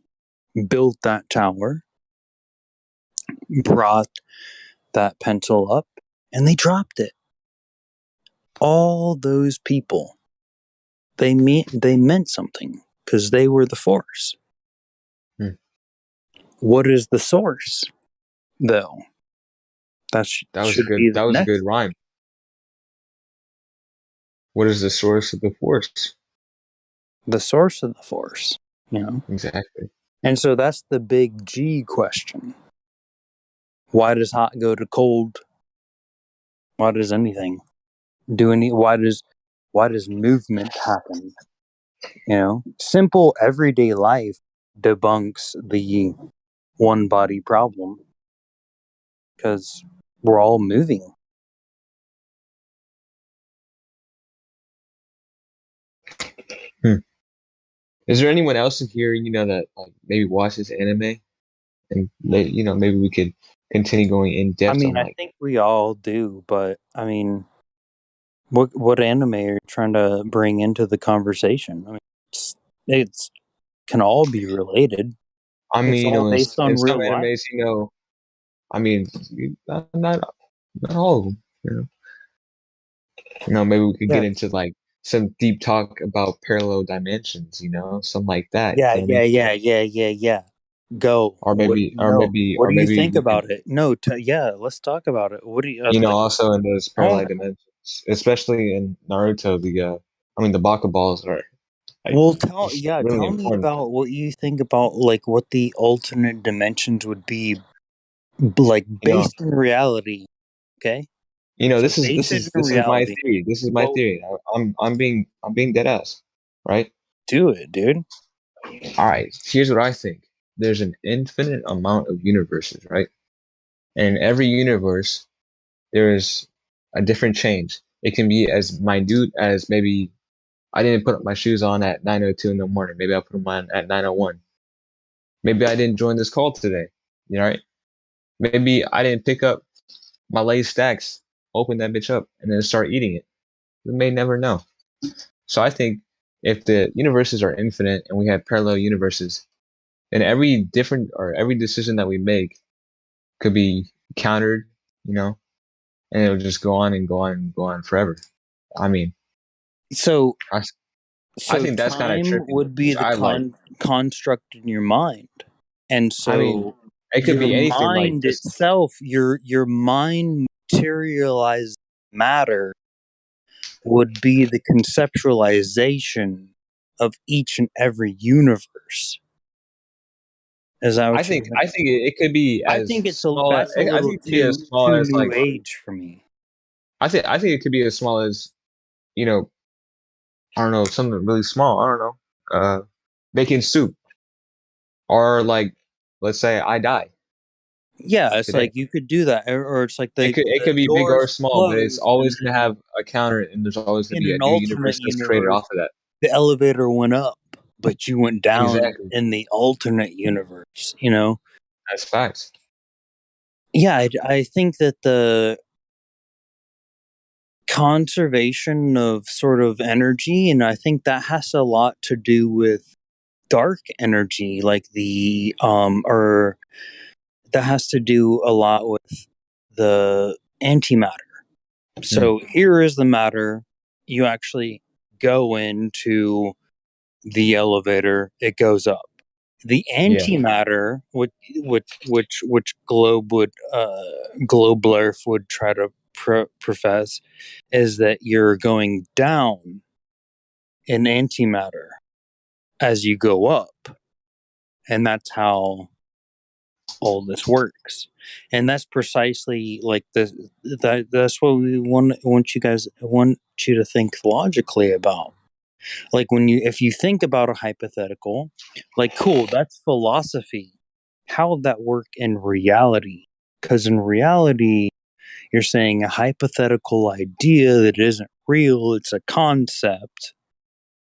built that tower, brought that pencil up, and they dropped it. All those people, they meant something because they were the force. What is the source, though? That was a should be the good next. rhyme. What is the source of the force? The source of the force, you know? Exactly. And so that's the big G question. Why does hot go to cold? Why does anything do any? Why does movement happen? You know, simple everyday life debunks the one body problem because we're all moving. Is there anyone else in here, that like maybe watches anime, and maybe we could continue going in I depth mean, on I like, think we all do, but I mean, what anime are you trying to bring into the conversation? I mean, it's can all be related. I It's mean, all based in on some real life. animes, I mean, not all of them, maybe we could get Yeah, into like some deep talk about parallel dimensions, something like that. yeah, You know what I mean? yeah. Go. Or What? maybe, or No. maybe, What or do you maybe think we could, about it? No. Yeah. Let's talk about it. What do you like? also in those Oh, parallel dimensions, especially in Naruto, the Baka balls are like well, just really tell me important. about what you think about like what the alternate dimensions would be, like You know, based in reality. Okay. So this is base this it is in this is my reality. theory. This is my Well, theory. I'm being dead ass, right? do it, dude. All right. Here's what I think. There's an infinite amount of universes, right? And in every universe, there is a different change. It can be as minute as maybe I didn't put my shoes on at 9:02 in the morning. Maybe I put them on at 9:01. Maybe I didn't join this call today. You know, right? Maybe I didn't pick up my Lay's stacks, open that bitch up, and then start eating it. We may never know. So I think if the universes are infinite and we have parallel universes, then every decision that we make could be countered, you know, and it'll just go on and go on and go on forever. I mean, So, I so think that's kind of time trippy, would be which the I like. construct in your mind, and I mean, so it could your be anything like mind just itself, your mind materialized matter would be the conceptualization of each and every universe. Is that what you're saying? I think it could be I as think small. that's a I little think it could be as small too as new like age for me. I think it could be as small as, you know, I don't know, something really small. I don't know, making soup, or like, let's say I die Yeah, it's today. like you could do that, or it's like the It the could be big or doors small, but it's closed, always and going to then have a counter, and there's always going to in be a an new alternate universe that's created universe, off of that. the elevator went up, but you went down Exactly, in the alternate universe. You know? that's facts. Yeah, I think that the conservation of sort of energy, and I think that has a lot to do with dark energy, like or that has to do a lot with the antimatter. So here is the matter. You actually go into the elevator, it goes up. The Yeah, antimatter, which Globlerf would try to profess, is that you're going down in antimatter as you go up, and that's how all this works. And that's precisely like that's what we want you to think logically about. Like if you think about a hypothetical, like cool, that's philosophy. How would that work in reality? Because in reality, you're saying a hypothetical idea that isn't real, it's a concept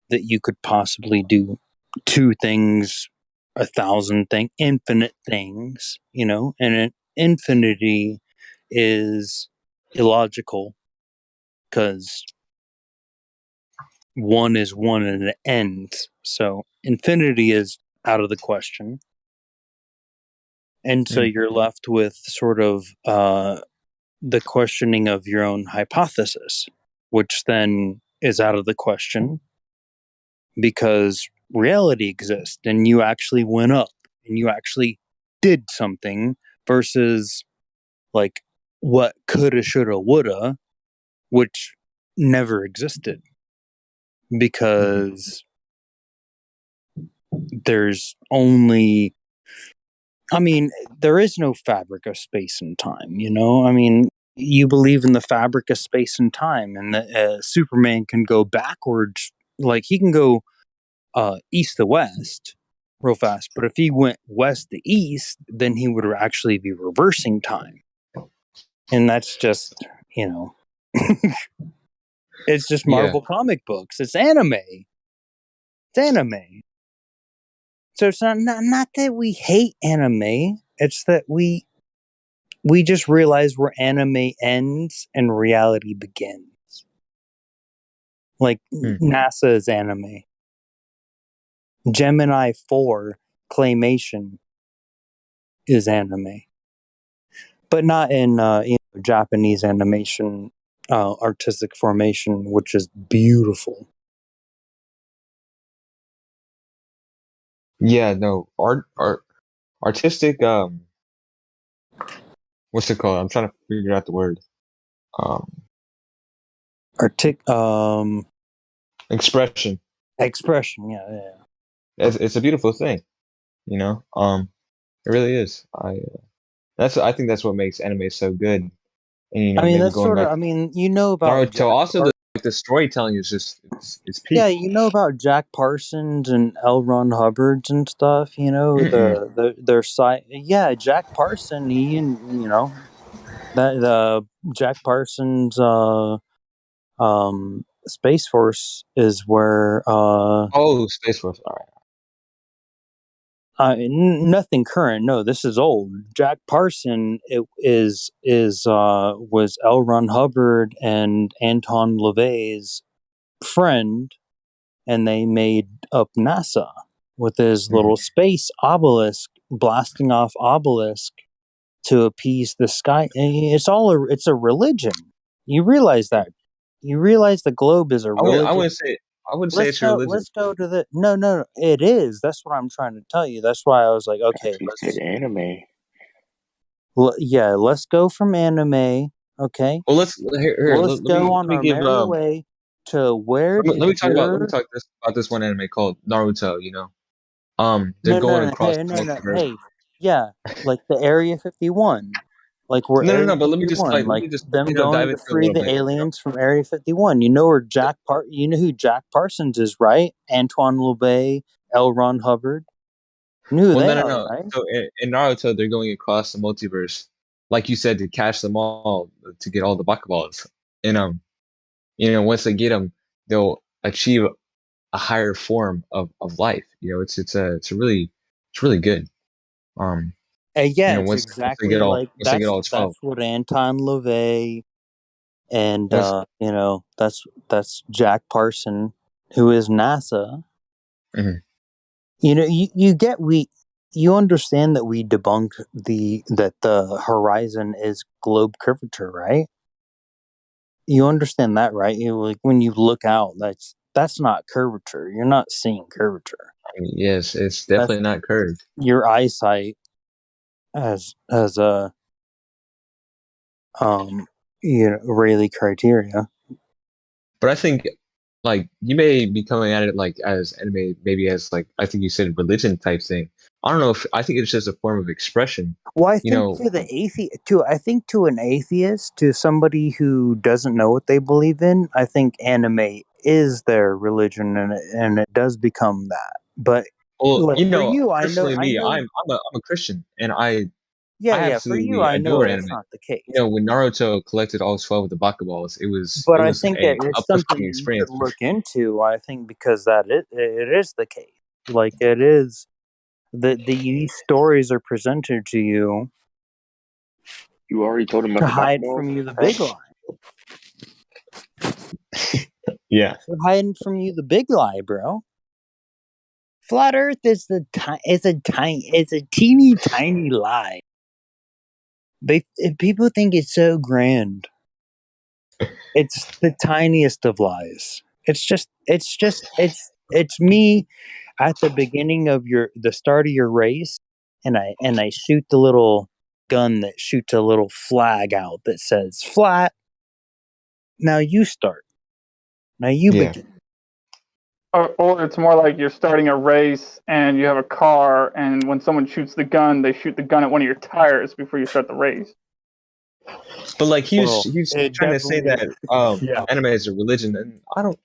that you could possibly do two things, 1,000 things, infinite things, you know, and an infinity is illogical because one is one and it ends. So infinity is out of the question. And so you're left with sort of the questioning of your own hypothesis, which then is out of the question because reality exists and you actually went up and you actually did something versus like what coulda, shoulda, woulda, which never existed because there's only, I mean, there is no fabric of space and time, you know? I mean, you believe in the fabric of space and time, and that Superman can go backwards, like he can go east to west real fast, but if he went west to east, then he would actually be reversing time. And that's just, you know, it's just yeah, Marvel comic books. It's anime. It's anime. So it's not that we hate anime. It's that we just realize where anime ends and reality begins. Like NASA's anime, Gemini 4 claymation is anime, but not in Japanese animation, artistic formation, which is beautiful. yeah. No, artistic. What's it called? I'm trying to figure out the word. Expression. Expression, yeah. It's a beautiful thing, you know. It really is. I think that's what makes anime so good. And you I know, mean, maybe that's going sort of. back I mean, you know about Naruto. Jack Also, the storytelling is just it's Yeah, peak. you know about Jack Parsons and L. Ron Hubbards and stuff. You know Mm-mm. their side. Yeah, Jack Parson. He, you know, That Jack Parsons Space Force is where Oh, Space Force. All right. nothing current. No, this is old. Jack Parson was L. Ron Hubbard and Anton LaVey's friend, and they made up NASA with his little space obelisk blasting off obelisk to appease the sky. It's a religion. You realize that? You realize the globe is a religion? I wouldn't say it's your religion. Let's go to the no. It is. That's what I'm trying to tell you. That's why I was like, okay, Actually said anime. yeah, let's go from anime. Okay, Well, let let's go on me our give merry way to where let did me talk your about this one anime called Naruto. You know, they're no going no no across hey the no no multiverse. hey yeah, like the Area 51, like we're Area But 51, let like me just them going dive to into it a free little the bit. aliens from Area 51. You know you know who Jack Parsons is, right? Antoine LaVey, L. Ron Hubbard. You know who Well, they no. are, right? So in Naruto, they're going across the multiverse, like you said, to catch them all to get all the Bakuballs. And you know, once they get them, they'll achieve a higher form of life. You know, it's really good. You Yeah, know, it's exactly like once they get all 12. that's what Anton LaVey and Once you know that's Jack Parson, who is NASA. Mhm. You know, you understand that we debunk that the horizon is globe curvature, right? You understand that, right? You like when you look out, that's not curvature. You're not seeing curvature. I mean, yes, it's That's definitely not curved. your eyesight as a Rayleigh criteria. But I think like you may be coming at it like as anime, maybe as like I think you said religion type thing. I don't know if I think it's just a form of expression. Well, I You think know, to an atheist, to somebody who doesn't know what they believe in, I think anime is their religion, and it does become that. But well, like you for know, you, personally, I me, know, I'm a Christian, and yeah, I yeah. For you, absolutely I know adore that's anime. not the You case. know, when Naruto collected all 12 of the Bakuballs, it But I was think a it's something uplifting you should experience for look into. I think because it is the case. Like it is these stories are presented to you You already told him to about the hide basketballs? from you the big lie. Yeah. They're hiding from you the big lie, bro. Flat Earth is it's a teeny tiny lie. People think it's so grand. It's the tiniest of lies. It's me at the beginning of the start of your race, and I shoot the little gun that shoots a little flag out that says flat. Now you start. Now you Yeah. begin. Or it's more like you're starting a race and you have a car, and when someone shoots the gun, they shoot the gun at one of your tires before you start the race. But like Well, he's it trying to say definitely, that yeah. anime is a religion, and I don't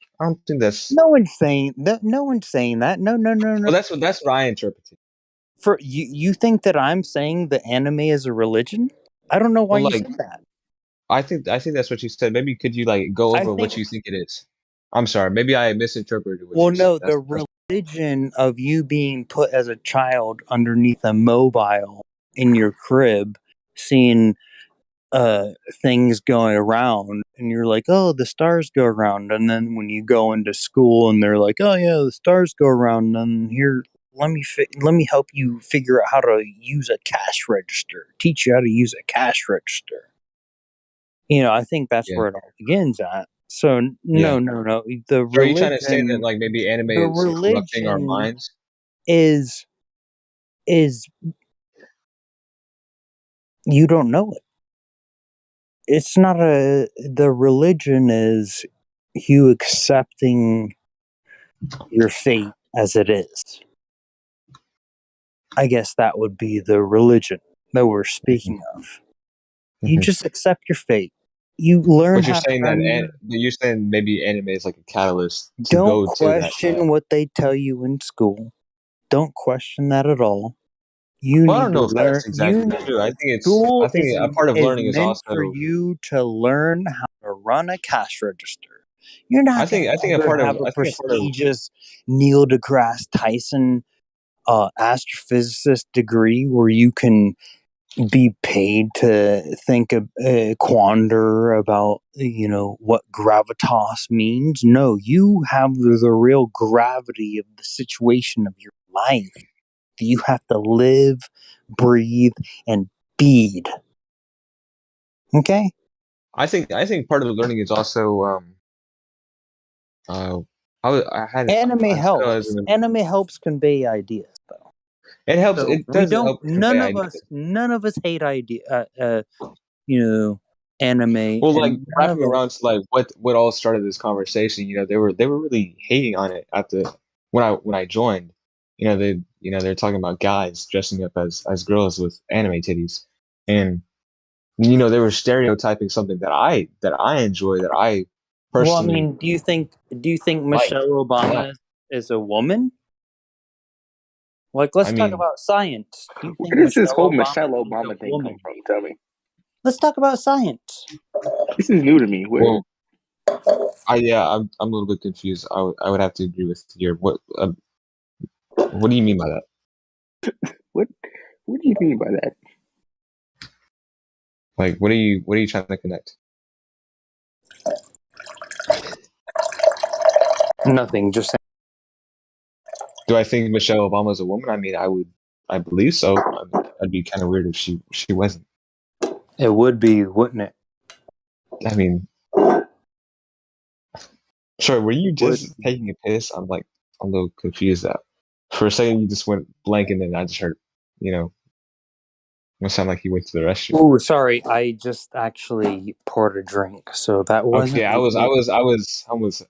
think that's No one's saying that. No one's saying that. No, no, no, no. well. That's what I interpreted. For you think that I'm saying that anime is a religion? I don't know why Well, you like said that. I think that's what you said. Maybe could you like go I over what think. you think it is? I'm sorry. Maybe I misinterpreted what Well, you said. no, the That's religion of you being put as a child underneath a mobile in your crib, seeing things going around, and you're like, oh, the stars go around, and then when you go into school and they're like, oh yeah, the stars go around, and here let me help you figure out how to use a cash register, teach you how to use a cash register. You know, I think that's yeah, where it all begins at. So yeah. no, So are you trying to say that like maybe anime the is corrupting our religion minds? is is you don't know it. It's not the religion is you accepting your fate as it is. I guess that would be the religion that we're speaking of. You Mm-hmm. just accept your fate. You learn But you're how to saying that earn. you're saying maybe anime is like a catalyst to Don't go to that. question what they tell you in school. Don't question that at all. You Well, I need don't to know if learn. that's exactly true. I think School a part of is learning is meant for also. you to learn how to run a cash register. You're not going to ever have a prestigious Neil deGrasse Tyson astrophysicist degree where you can be paid to think quander about what gravitas means. No, you have the real gravity of the situation of your life. You have to live, breathe, and feed. Okay. I think part of the learning is also I had Anime I said I was helps. Anime helps convey ideas, though. It helps. So It does help convey ideas. None of us hate anime. Well, like And none wrapping of us. around to like what all started this conversation. They were really hating on it at the when I joined. They're talking about guys dressing up as girls with anime titties, and they were stereotyping something that I enjoy, that I Well, I personally mean, do you think like. Michelle Obama is a woman? Like, let's I talk mean, about science. Do you think Where does this whole Michelle Michelle Obama is a Obama thing come woman? from? Tell me. Let's talk about science. This is new to me. Where? well, I'm a little bit confused. I would have to agree with your what do you mean by that? What do you mean by that? Like, what are you trying to connect? Nothing. Just Do I think Michelle Obama is a woman? I mean, I believe so. I'd be kind of weird if she wasn't. it would be, wouldn't it? I mean, sorry, were you It would. just taking a piss? I'm a little confused. That for a second you just went blank, and then I just heard, it sound like you went to the restroom. Oh, sorry. I just actually poured a drink, so that wasn't. Okay, I was uncomfortable.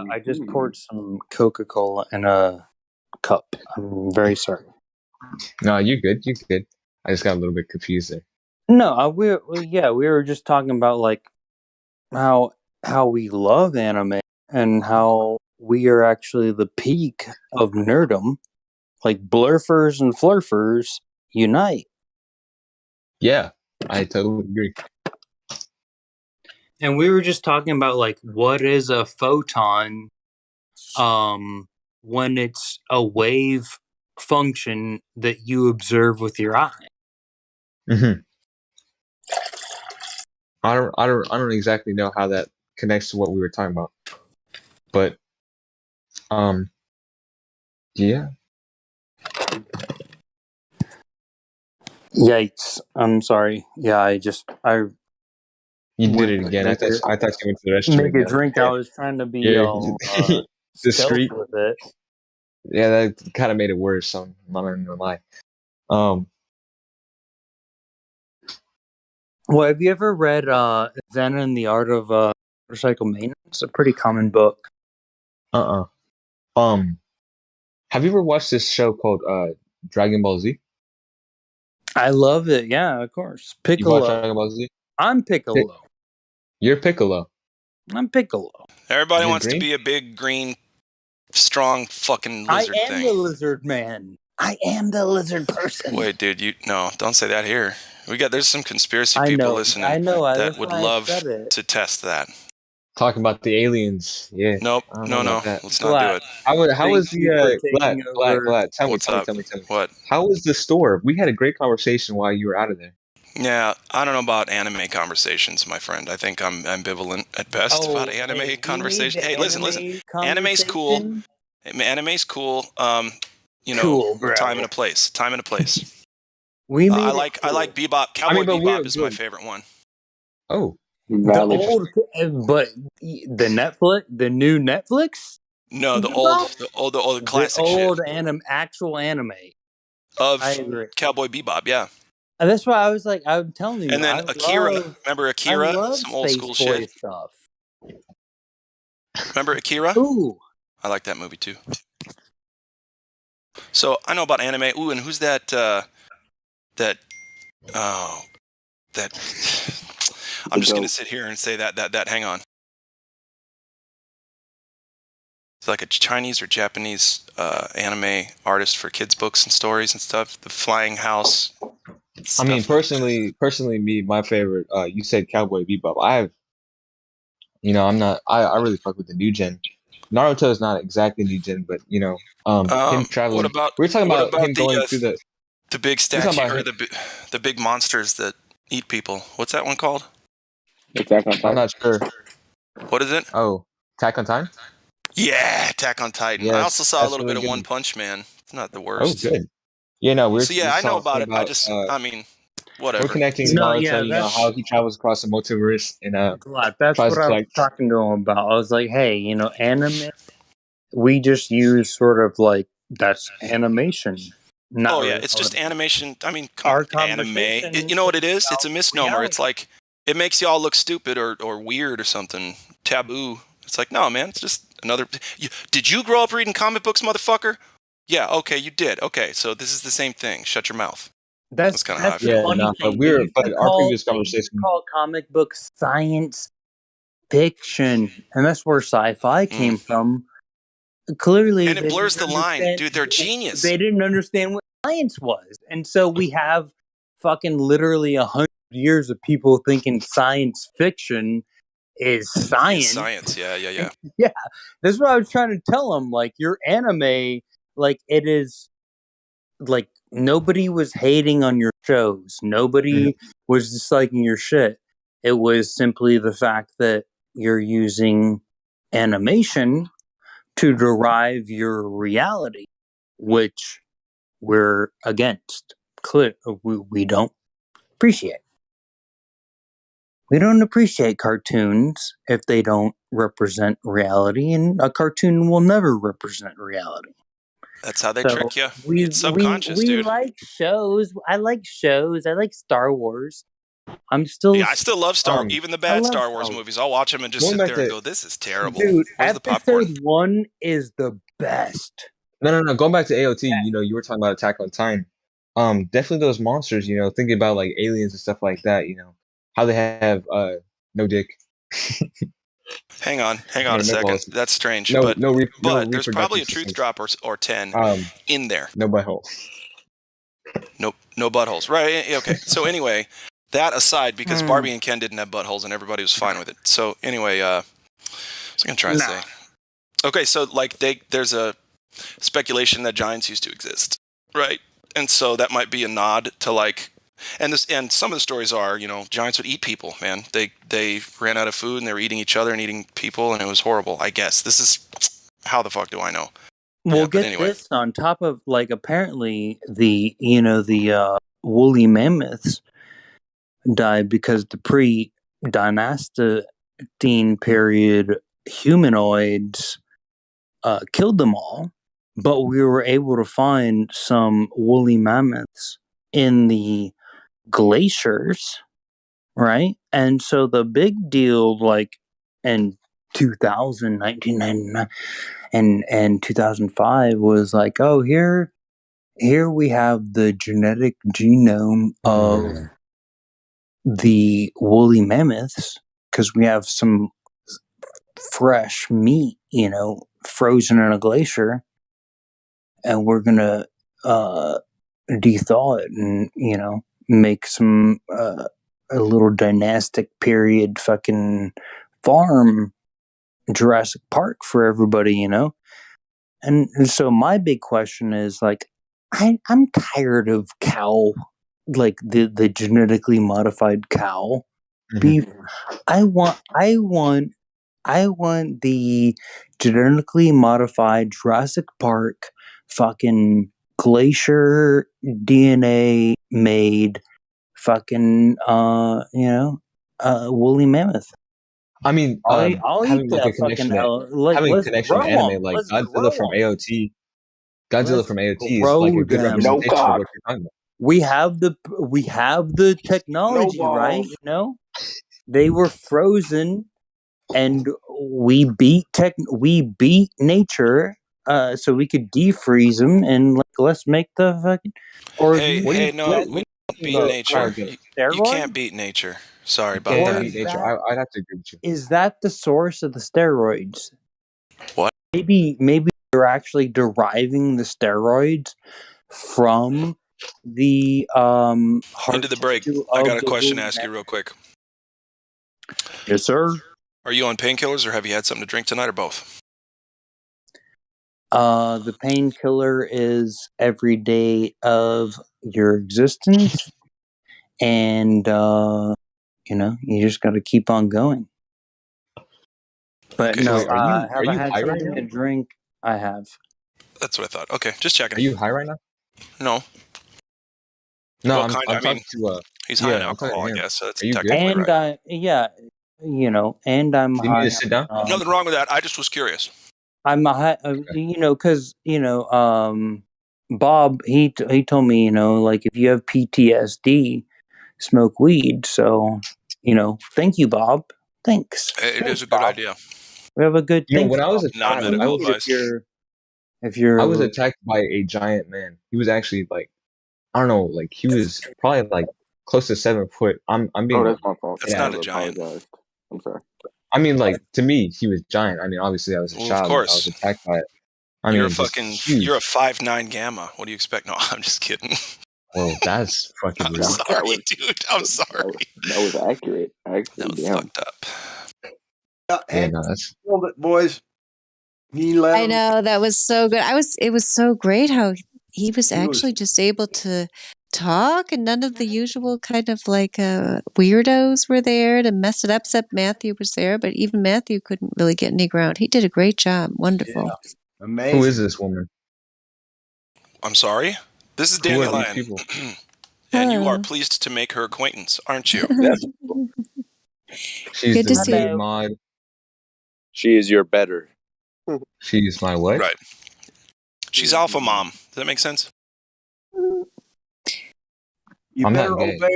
I just poured some Coca-Cola in a cup. I'm very sorry. No, you're good. You're good. I just got a little bit confused there. No, we were just talking about like how we love anime and how we are actually the peak of nerdom. Like blurfers and flurfers unite. Yeah, I totally agree. And we were just talking about like what is a photon when it's a wave function that you observe with your eye. Mm-hmm. I don't exactly know how that connects to what we were talking about, but yeah. Yikes! I'm sorry. Yeah, You did it again. I thought you went to the restroom make a again. drink. Yeah. I was trying to be discreet with it. Yeah, that kind of made it worse. So I'm not even gonna lie. Well, have you ever read Zen and the Art of Motorcycle Maintenance? It's a pretty common book. Have you ever watched this show called Dragon Ball Z? I love it. Yeah, of course. You Piccolo. watched Dragon Ball Z? I'm Piccolo. You're Piccolo. I'm Piccolo. Everybody wants to be a big green, strong fucking lizard I am thing. the lizard man. I am the lizard person. Wait, dude, don't say that here. There's some conspiracy people listening. I know. That would love to test that. Talking about the aliens. Yeah. Nope. No. Let's not do it. How was the Glad? Tell me. What? How was the store? We had a great conversation while you were out of there. Yeah, I don't know about anime conversations, my friend. I think I'm ambivalent at best about anime conversation. Hey, listen. Anime's cool. Anime's cool. Cool, bro. Time and a place. I like Bebop. Cowboy Bebop is my favorite one. Oh, but the new Netflix. No, the old classic old shit. Actual anime of I agree. Cowboy Bebop. Yeah. And that's why I was like, I'm telling you. And then Akira. Remember Akira? Some old school shit. Stuff. Remember Akira? Ooh. I like that movie too. So I know about anime. Ooh, and who's that? I'm just gonna sit here and say that. Hang on. It's like a Chinese or Japanese anime artist for kids' books and stories and stuff. The Flying House. I mean, stuff like that. personally, me, my favorite. You said Cowboy Bebop. I'm not. I really fuck with the new gen. Naruto is not exactly new gen, but him What traveling. about We were talking what about about him going through the. the big We were talking statue about or him. the big monsters that eat people? What's that one called? Attack on I'm Titan. not sure. What is it? Oh, Attack on Titan. Yeah, Attack on Titan. I also Yes, saw a that's little bit really of One good. Punch Man. It's not the Oh, worst. good. Yeah, no, we're So yeah, I know about talking it. about. I mean, We're whatever. connecting No, Naruto. yeah, that's How he travels across the multiverse and glad. That's tries what to I was collect. talking to him about. I was like, hey, anime, we just use sort of like that's animation, not Oh yeah, it's just reality. animation. I mean, come Our on, anime. conversation You know what is it is? It's a about misnomer. It's reality. like it makes y'all look stupid or weird or something taboo. It's like no, man. It's just another. Did you grow up reading comic books, motherfucker? Yeah. Okay, you did. Okay, so this is the same thing. Shut your mouth. That's kind of how I That's the feel. Yeah, funny no, thing. They used but to our call previous conversation. comic books science fiction, and that's where sci-fi came from. Clearly, And it they blurs didn't the line, understand. dude. They're genius. They didn't understand what science was, and so we have fucking literally 100 years of people thinking science fiction is science. Science. Yeah. Yeah, that's what I was trying to tell them. Like your anime, like it is, like nobody was hating on your shows. Nobody was disliking your shit. It was simply the fact that you're using animation to derive your reality, which we're against. We don't appreciate. We don't appreciate cartoons if they don't represent reality, and a cartoon will never represent reality. That's how they So trick you. we It's subconscious, we dude. like shows. I like shows. I like Star Wars. I'm still Yeah, I still love even the I bad love Star Wars Star Wars. movies. I'll watch them and just Going sit back there and to go, "This is terrible." Dude, Where's the popcorn? episode 1 is the best. No. Going back to AOT, you were talking about Attack on Titan. Definitely those monsters. Thinking about like aliens and stuff like that. How they have no dick. Hang on no a second. balls. That's strange. No, but no there's probably reproductive a truth systems. drop or 10 in there. No butthole. Nope, no buttholes. Right? Okay. So anyway, that aside, because Barbie and Ken didn't have buttholes and everybody was fine with it. So anyway, what was I gonna try to say? Okay, so like there's a speculation that giants used to exist, right? And so that might be a nod to like, and some of the stories are, giants would eat people, man. They ran out of food and they were eating each other and eating people, and it was horrible. I guess this is how the fuck do I know? Well, get anyway. this on top of like apparently the woolly mammoths died because the pre-Dynastine period humanoids killed them all, but we were able to find some woolly mammoths in the glaciers, right? And so the big deal, like in 2000, 1999, and 2005 was like, oh, here we have the genetic genome of the woolly mammoths because we have some fresh meat, frozen in a glacier, and we're gonna de-thaw it and make some a little dynastic period fucking farm Jurassic Park for everybody, and so my big question is like I'm tired of cow, like the genetically modified cow beef. I want the genetically modified Jurassic Park fucking glacier DNA made fucking woolly mammoth. I mean, I'll having eat like that a connection fucking having a let's connection to grow anime them. like Let's Godzilla grow from them. AOT. Let's is like grow a good them. No representation of cock. what you're talking about. We have the technology, No right? balls. They were frozen, and we beat nature, so we could defreeze them and like let's make the fucking. Or Hey, what do you no, we don't beat nature. You can't steroid? beat nature. Sorry You about can't Or that. beat nature. I'd have to agree with you. is that the source of the steroids? What? maybe they're actually deriving the steroids from the heart Into the break. tissue I of got a the question to wound. ask you real quick. Yes, sir. Are you on painkillers or have you had something to drink tonight or both? The painkiller is every day of your existence, and you just got to keep on going. But Okay. no, Wait, are have I you had high right something now? to drink? I have. That's what I thought. Okay, just checking. Are you high right now? No. No, Well, I'm kinda. I talking mean, to he's high on I'm talking alcohol, to I him. guess. So that's Are you good? technically And right. and I'm Do you need high. to sit down? Nothing wrong with that. I just was curious. I'm a high, because Bob he told me, like, if you have PTSD, smoke weed. So, thank you, Bob. Thanks. It is a good Bob. idea. We have a good. You know, Thanks, when I was Bob. a Not a child, medical If advice. you're, I was attacked by a giant man. He was actually like, I don't know, like he was probably like close to 7 foot. I'm Oh, being that's my fault. That's I not never a giant. apologized. I'm sorry. I mean, like to me, he was giant. I mean, obviously, I was a Well, of child and I was course. attacked by it. I You're mean, just huge. you're a 5'9" gamma. What do you expect? No, I'm just kidding. Well, that's fucking I'm rude. sorry, dude. I'm sorry. That was accurate. Actually, That was damn. fucked up. Yeah, Hank no, that's killed it, boys. He let I him. know, that was so good. It was so great how he was He was actually just able to talk, and none of the usual kind of like weirdos were there to mess it up, except Matthew was there, but even Matthew couldn't really get any ground. He did a great job. Wonderful. amazing. who is this woman? I'm sorry. This is Who are Dandelion. these people? And you are Hello. pleased to make her acquaintance, aren't you? That's She's Good to the see lead you. mod. She is your better. She's my what? Right. She's alpha mom. Does that make sense? You I'm better not gay. obey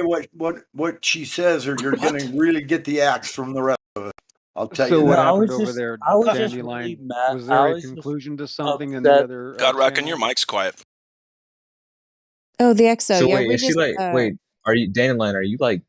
what she says, or you're going to really get the axe from the rest of us. I'll tell So you what that. happened over there, I was just Dandelion? really mad. Was there I a was just conclusion to something in the upset. other God reckon channel? your mic's quiet. Oh, the EXO. So Yeah, wait, we is she just like wait? Are you Dandelion? Are you like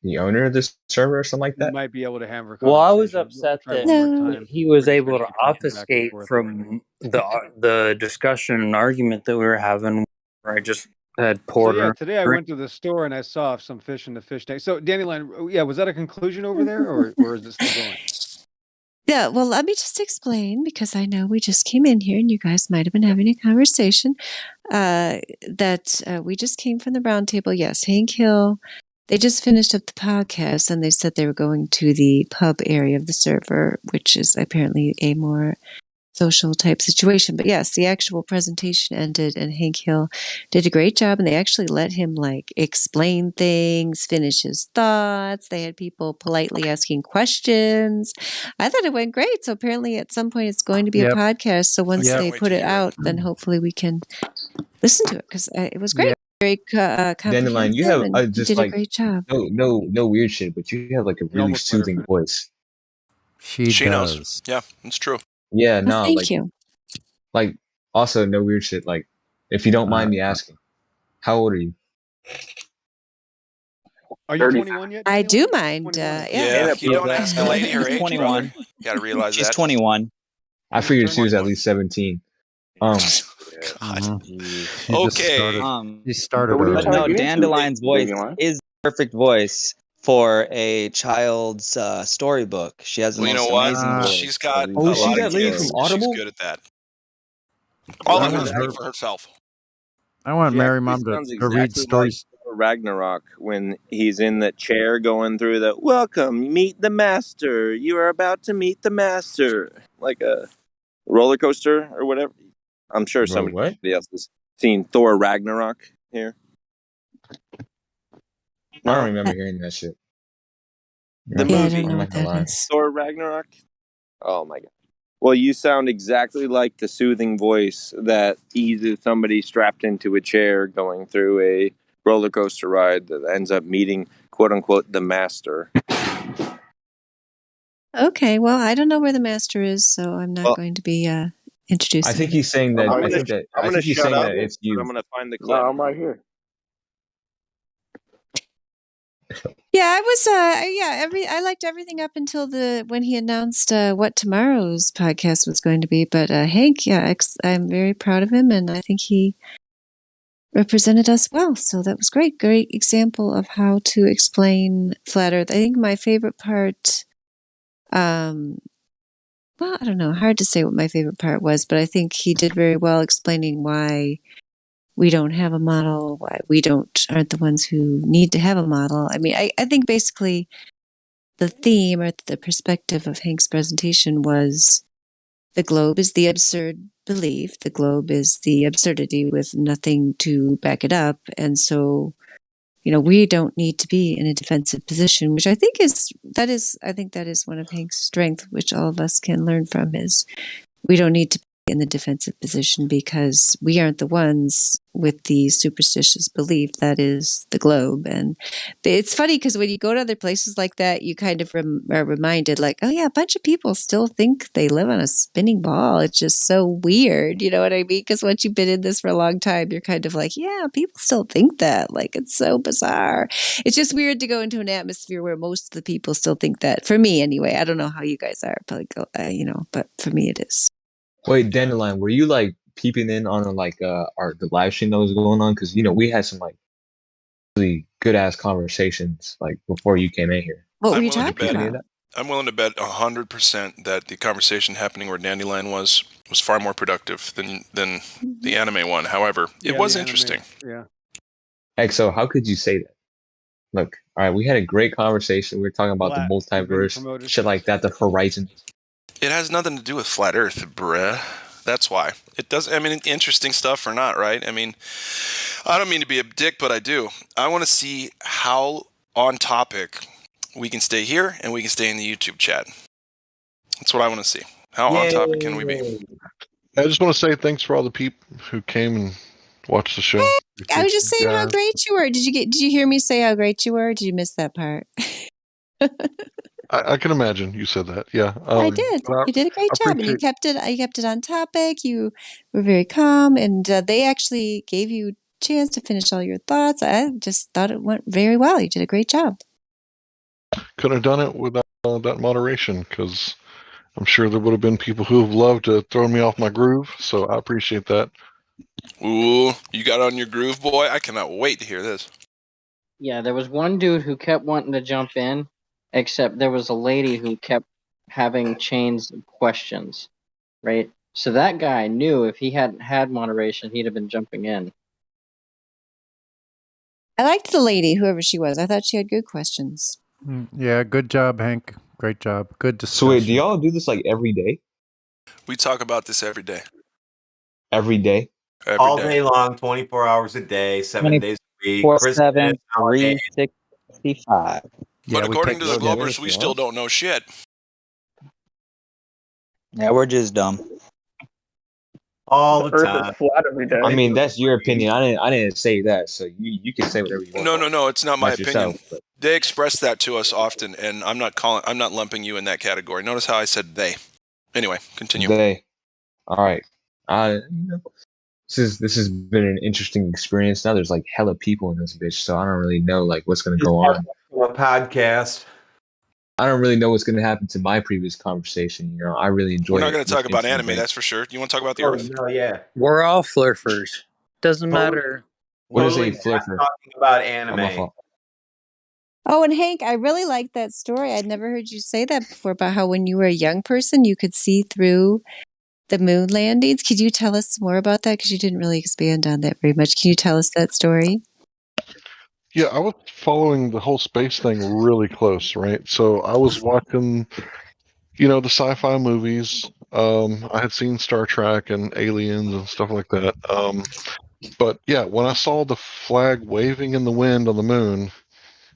the owner of this server or something like You that? might be able to have a Well, I was conversation. We'll upset try that one more No. time. he was We're just able to gonna keep talking back and obfuscate forth. from the discussion and argument that we were having, where I just had So poured yeah, her today I drink. went to the store and I saw some fish in the fish tank. So Dandelion, yeah, was that a conclusion over there, or is it still going? Yeah, well, let me just explain, because I know we just came in here and you guys might have been having a conversation. That we just came from the round table. Yes, Hank Hill. They just finished up the podcast and they said they were going to the pub area of the server, which is apparently a more social type situation. But yes, the actual presentation ended and Hank Hill did a great job, and they actually let him like explain things, finish his thoughts. They had people politely asking questions. I thought it went great. So apparently at some point it's going to be a podcast. So once Can't they wait put to it hear out, then hopefully we can listen to it, because it was great. Yeah. Very Dandelion, you comprehensive, have and he just did a like great job. no weird shit, but you have like a We really almost let her soothing finish. voice. She knows. Yeah, it's true. Yeah, Well, no, thank you. like also no weird shit. Like, if you don't mind me asking, how old are you? Are you 30. 21 yet? I do Dandelion? mind. 21. Yeah, you don't ask a lady her She's age, 21. brother. You got to realize She's that. 21. I Almost figured turned she was at 21. least 17. God. She just Okay. started So what are you But early. trying no, to get into, Dandelion's voice Dandelion? is the perfect voice for a child's storybook. She has the Well, you most know what? amazing voice. She's got Oh, a is she lot of that lady from gifts. She's Audible? good at that. All I of it want is speak her. for herself. I want She Mary actually Mom to sounds go read exactly like stories. Thor Ragnarok when he's in the chair going through the welcome, meet the master. You are about to meet the master. Like a roller coaster or whatever. I'm sure Bro, somebody what? else has seen Thor Ragnarok here. I No? don't remember hearing that shit. The Yeah, I movie don't know I'm what not gonna that lie. is. Thor Ragnarok? Oh my god. Well, you sound exactly like the soothing voice that eases somebody strapped into a chair going through a roller coaster ride that ends up meeting, quote unquote, the master. Okay, well, I don't know where the master is, so I'm not Well, going to be I introducing think him. he's saying I'm that. right I here. think that. I'm I gonna think he's shut saying up, that it's but I'm you. gonna find the No, clip. I'm right here. Yeah, I was. I liked everything up until when he announced what tomorrow's podcast was going to be. But Hank, I'm very proud of him, and I think he represented us well. So that was great. Great example of how to explain flat Earth. I think my favorite part. Well, I don't know. Hard to say what my favorite part was, but I think he did very well explaining why we don't have a model, why we aren't the ones who need to have a model. I mean, I think basically the theme or the perspective of Hank's presentation was the globe is the absurd belief, the globe is the absurdity with nothing to back it up. And so, we don't need to be in a defensive position, which I think that is one of Hank's strengths, which all of us can learn from, is we don't need to be in the defensive position because we aren't the ones with the superstitious belief that is the globe. And it's funny because when you go to other places like that, you kind of are reminded like, oh yeah, a bunch of people still think they live on a spinning ball. It's just so weird. You know what I mean? Because once you've been in this for a long time, you're kind of like, yeah, people still think that. Like, it's so bizarre. It's just weird to go into an atmosphere where most of the people still think that. For me, anyway. I don't know how you guys are, but but for me, it is. Wait, Dandelion, were you like peeping in on the live stream that was going on? Because we had some like really good ass conversations like before you came in here. What were you talking about? I'm willing to bet 100% that the conversation happening where Dandelion was far more productive than the anime one. However, it was interesting. Yeah. So how could you say that? Look, all right, we had a great conversation. We were talking about the multiverse, shit like that, the horizon. It has nothing to do with flat Earth, bruh. That's why. It does. I mean, interesting stuff or not, right? I mean, I don't mean to be a dick, but I do. I want to see how on topic we can stay here and we can stay in the YouTube chat. That's what I want to see. How on topic can we be? I just want to say thanks for all the people who came and watched the show. Hey, I was just saying how great you were. Did you hear me say how great you were? Or did you miss that part? I can imagine you said that. Yeah, I did. You did a great job, and you kept it on topic. You were very calm, and they actually gave you a chance to finish all your thoughts. I just thought it went very well. You did a great job. Couldn't have done it without that moderation, because I'm sure there would have been people who have loved to throw me off my groove. So I appreciate that. Ooh, you got on your groove, boy. I cannot wait to hear this. Yeah, there was one dude who kept wanting to jump in, except there was a lady who kept having chains of questions, right? So that guy knew if he hadn't had moderation, he'd have been jumping in. I liked the lady, whoever she was. I thought she had good questions. Yeah, good job, Hank. Great job. Good discussion. So wait, do y'all do this like every day? We talk about this every day. Every day? All day long, 24 hours a day, 7 days a week. 24/7, 365. But according to the Globers, we still don't know shit. Yeah, we're just dumb. All the Earth time. is flat every day. I mean, that's your opinion. I didn't say that, so you can say whatever you want. No, it's not my opinion. Yourself, they express that to us often, and I'm not lumping you in that category. Notice how I said they. Anyway, continue. They. All right. This has been an interesting experience. Now there's like hella people in this bitch, so I don't really know like what's going to go on. A podcast. I don't really know what's going to happen to my previous conversation. I really enjoyed it. We're not going to talk about anime, that's for sure. You want to talk about the Earth? No, yeah. We're all flurfers. Doesn't matter. What is a flurfer? Talking about anime. Oh, and Hank, I really liked that story. I'd never heard you say that before about how when you were a young person, you could see through the moon landings. Could you tell us more about that? Because you didn't really expand on that very much. Can you tell us that story? Yeah, I was following the whole space thing really close, right? So I was watching, the sci-fi movies. I had seen Star Trek and Aliens and stuff like that. But yeah, when I saw the flag waving in the wind on the moon,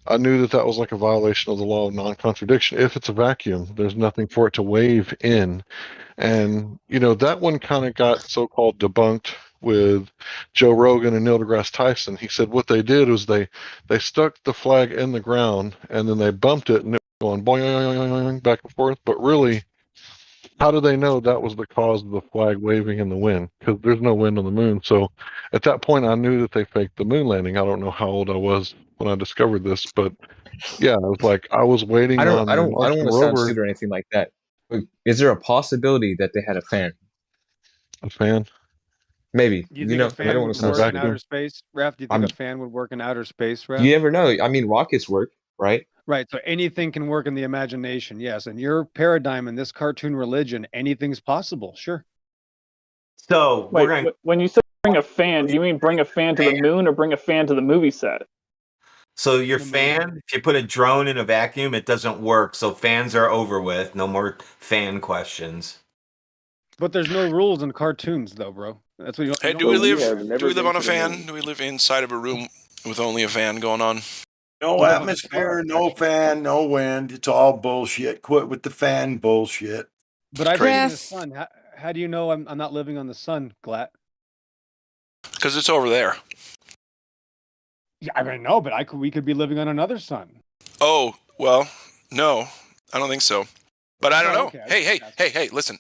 I knew that was like a violation of the law of non-contradiction. If it's a vacuum, there's nothing for it to wave in. And, that one kind of got so-called debunked with Joe Rogan and Neil deGrasse Tyson. He said what they did was they stuck the flag in the ground and then they bumped it and it was going boing, boing, boing, boing, back and forth. But really, how do they know that was the cause of the flag waving in the wind? Because there's no wind on the moon. So at that point, I knew that they faked the moon landing. I don't know how old I was when I discovered this, but yeah, I was like, I was waiting on the I don't Martian want to sound rover. stupid or anything like that. But is there a possibility that they had a fan? A fan? Maybe. Do you think a I don't fan want would to sound work in stupid. outer space, Raf? Do you think a I'm. fan would work in outer space, You Raf? never know. I mean, rockets work, right? Right. So anything can work in the imagination. Yes. And your paradigm in this cartoon religion, anything's possible. Sure. So Wait, when you say bring a fan, do you mean bring a fan to the moon or bring a fan to the movie set? So your fan, if you put a drone in a vacuum, it doesn't work. So fans are over with. No more fan questions. But there's no rules in cartoons, though, bro. That's what you. Hey, do we live on a fan? Do we live inside of a room with only a fan going on? No atmosphere, no fan, no wind. It's all bullshit. Quit with the fan bullshit. But I've seen the sun. How do you know I'm not living on the sun, Glatt? Because it's over there. Yeah, I mean, no, but we could be living on another sun. Oh, well, no, I don't think so. But I don't know. Okay. Hey, listen.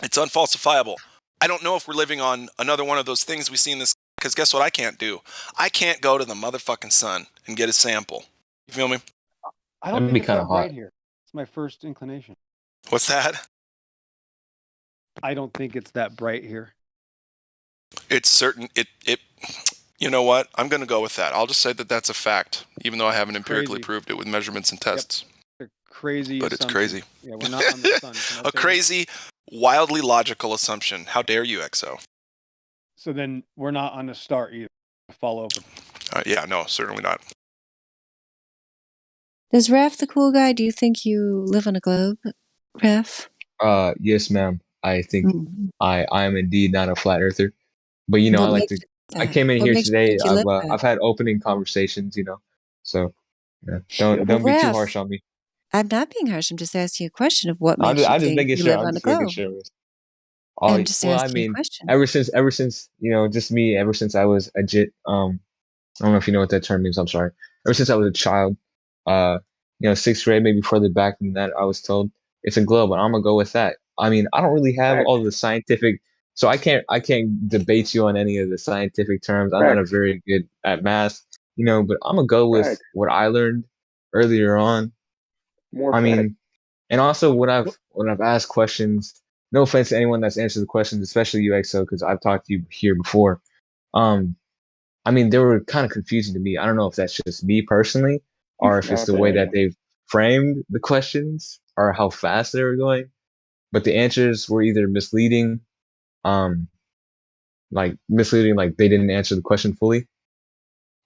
It's unfalsifiable. I don't know if we're living on another one of those things we see in this, because guess what I can't do? I can't go to the motherfucking sun and get a sample. You feel me? I don't think it's that bright here. It's my first inclination. What's that? I don't think it's that bright here. It's certain. It. You know what? I'm going to go with that. I'll just say that that's a fact, even though I haven't empirically proved it with measurements and tests. Yep. Crazy. But it's crazy. Yeah, we're not on the sun. A crazy, wildly logical assumption. How dare you, XO? So then we're not on a star either. Follow up. Yeah, no, certainly not. Does Raph the cool guy, do you think you live on a globe, Raph? Yes, ma'am. I think I am indeed not a flat earther. But you know, I like to. I came in here today. I've had opening conversations, you know. So don't be too harsh on me. I'm not being harsh. I'm just asking you a question of what makes I'm you think you live on a globe. I'm just asking you a question. Ever since you know, just me. Ever since I was a jit. I don't know if you know what that term means. I'm sorry. Ever since I was a child, you know, 6th grade, maybe further back than that, I was told it's a globe, and I'm gonna go with that. I mean, I don't really have all the scientific, so I can't debate you on any of the scientific terms. I'm not a very good at math, you know, but I'm gonna go with what I learned earlier on. I mean, and also when I've asked questions. No offense to anyone that's answered the questions, especially you, XO, because I've talked to you here before. I mean, they were kind of confusing to me. I don't know if that's just me personally, or if it's the way that they've framed the questions, or how fast they were going. But the answers were either misleading, like they didn't answer the question fully.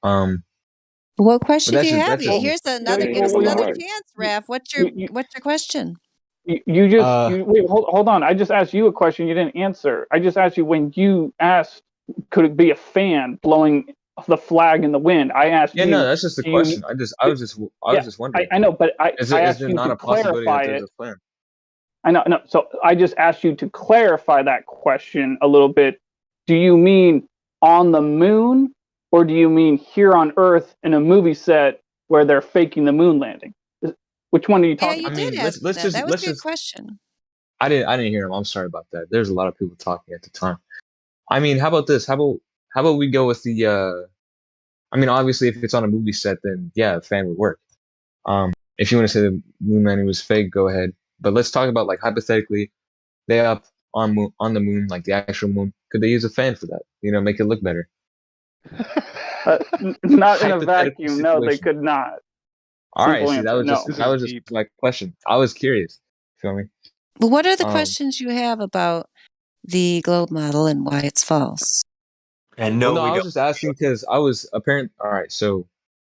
What question do you have? Here's another. Give us another chance, Raph. What's your question? You just wait. Hold on. I just asked you a question. You didn't answer. I just asked you when you asked, could it be a fan blowing the flag in the wind? I asked you. Yeah, no, that's just a question. I was just wondering. I know, but I asked you to clarify it. I know. So I just asked you to clarify that question a little bit. Do you mean on the moon, or do you mean here on Earth in a movie set where they're faking the moon landing? Which one are you talking about? Yeah, you did ask that. That was a good question. I didn't hear him. I'm sorry about that. There's a lot of people talking at the time. I mean, how about this? How about we go with the I mean, obviously if it's on a movie set, then yeah, a fan would work. If you want to say the moon landing was fake, go ahead. But let's talk about, like, hypothetically, they up on the moon, like the actual moon. Could they use a fan for that? You know, make it look better. Not in a vacuum. No, they could not. All right, see, that was just my question. I was curious. Feel me? Well, what are the questions you have about the globe model and why it's false? And I was just asking because I was apparent. All right, so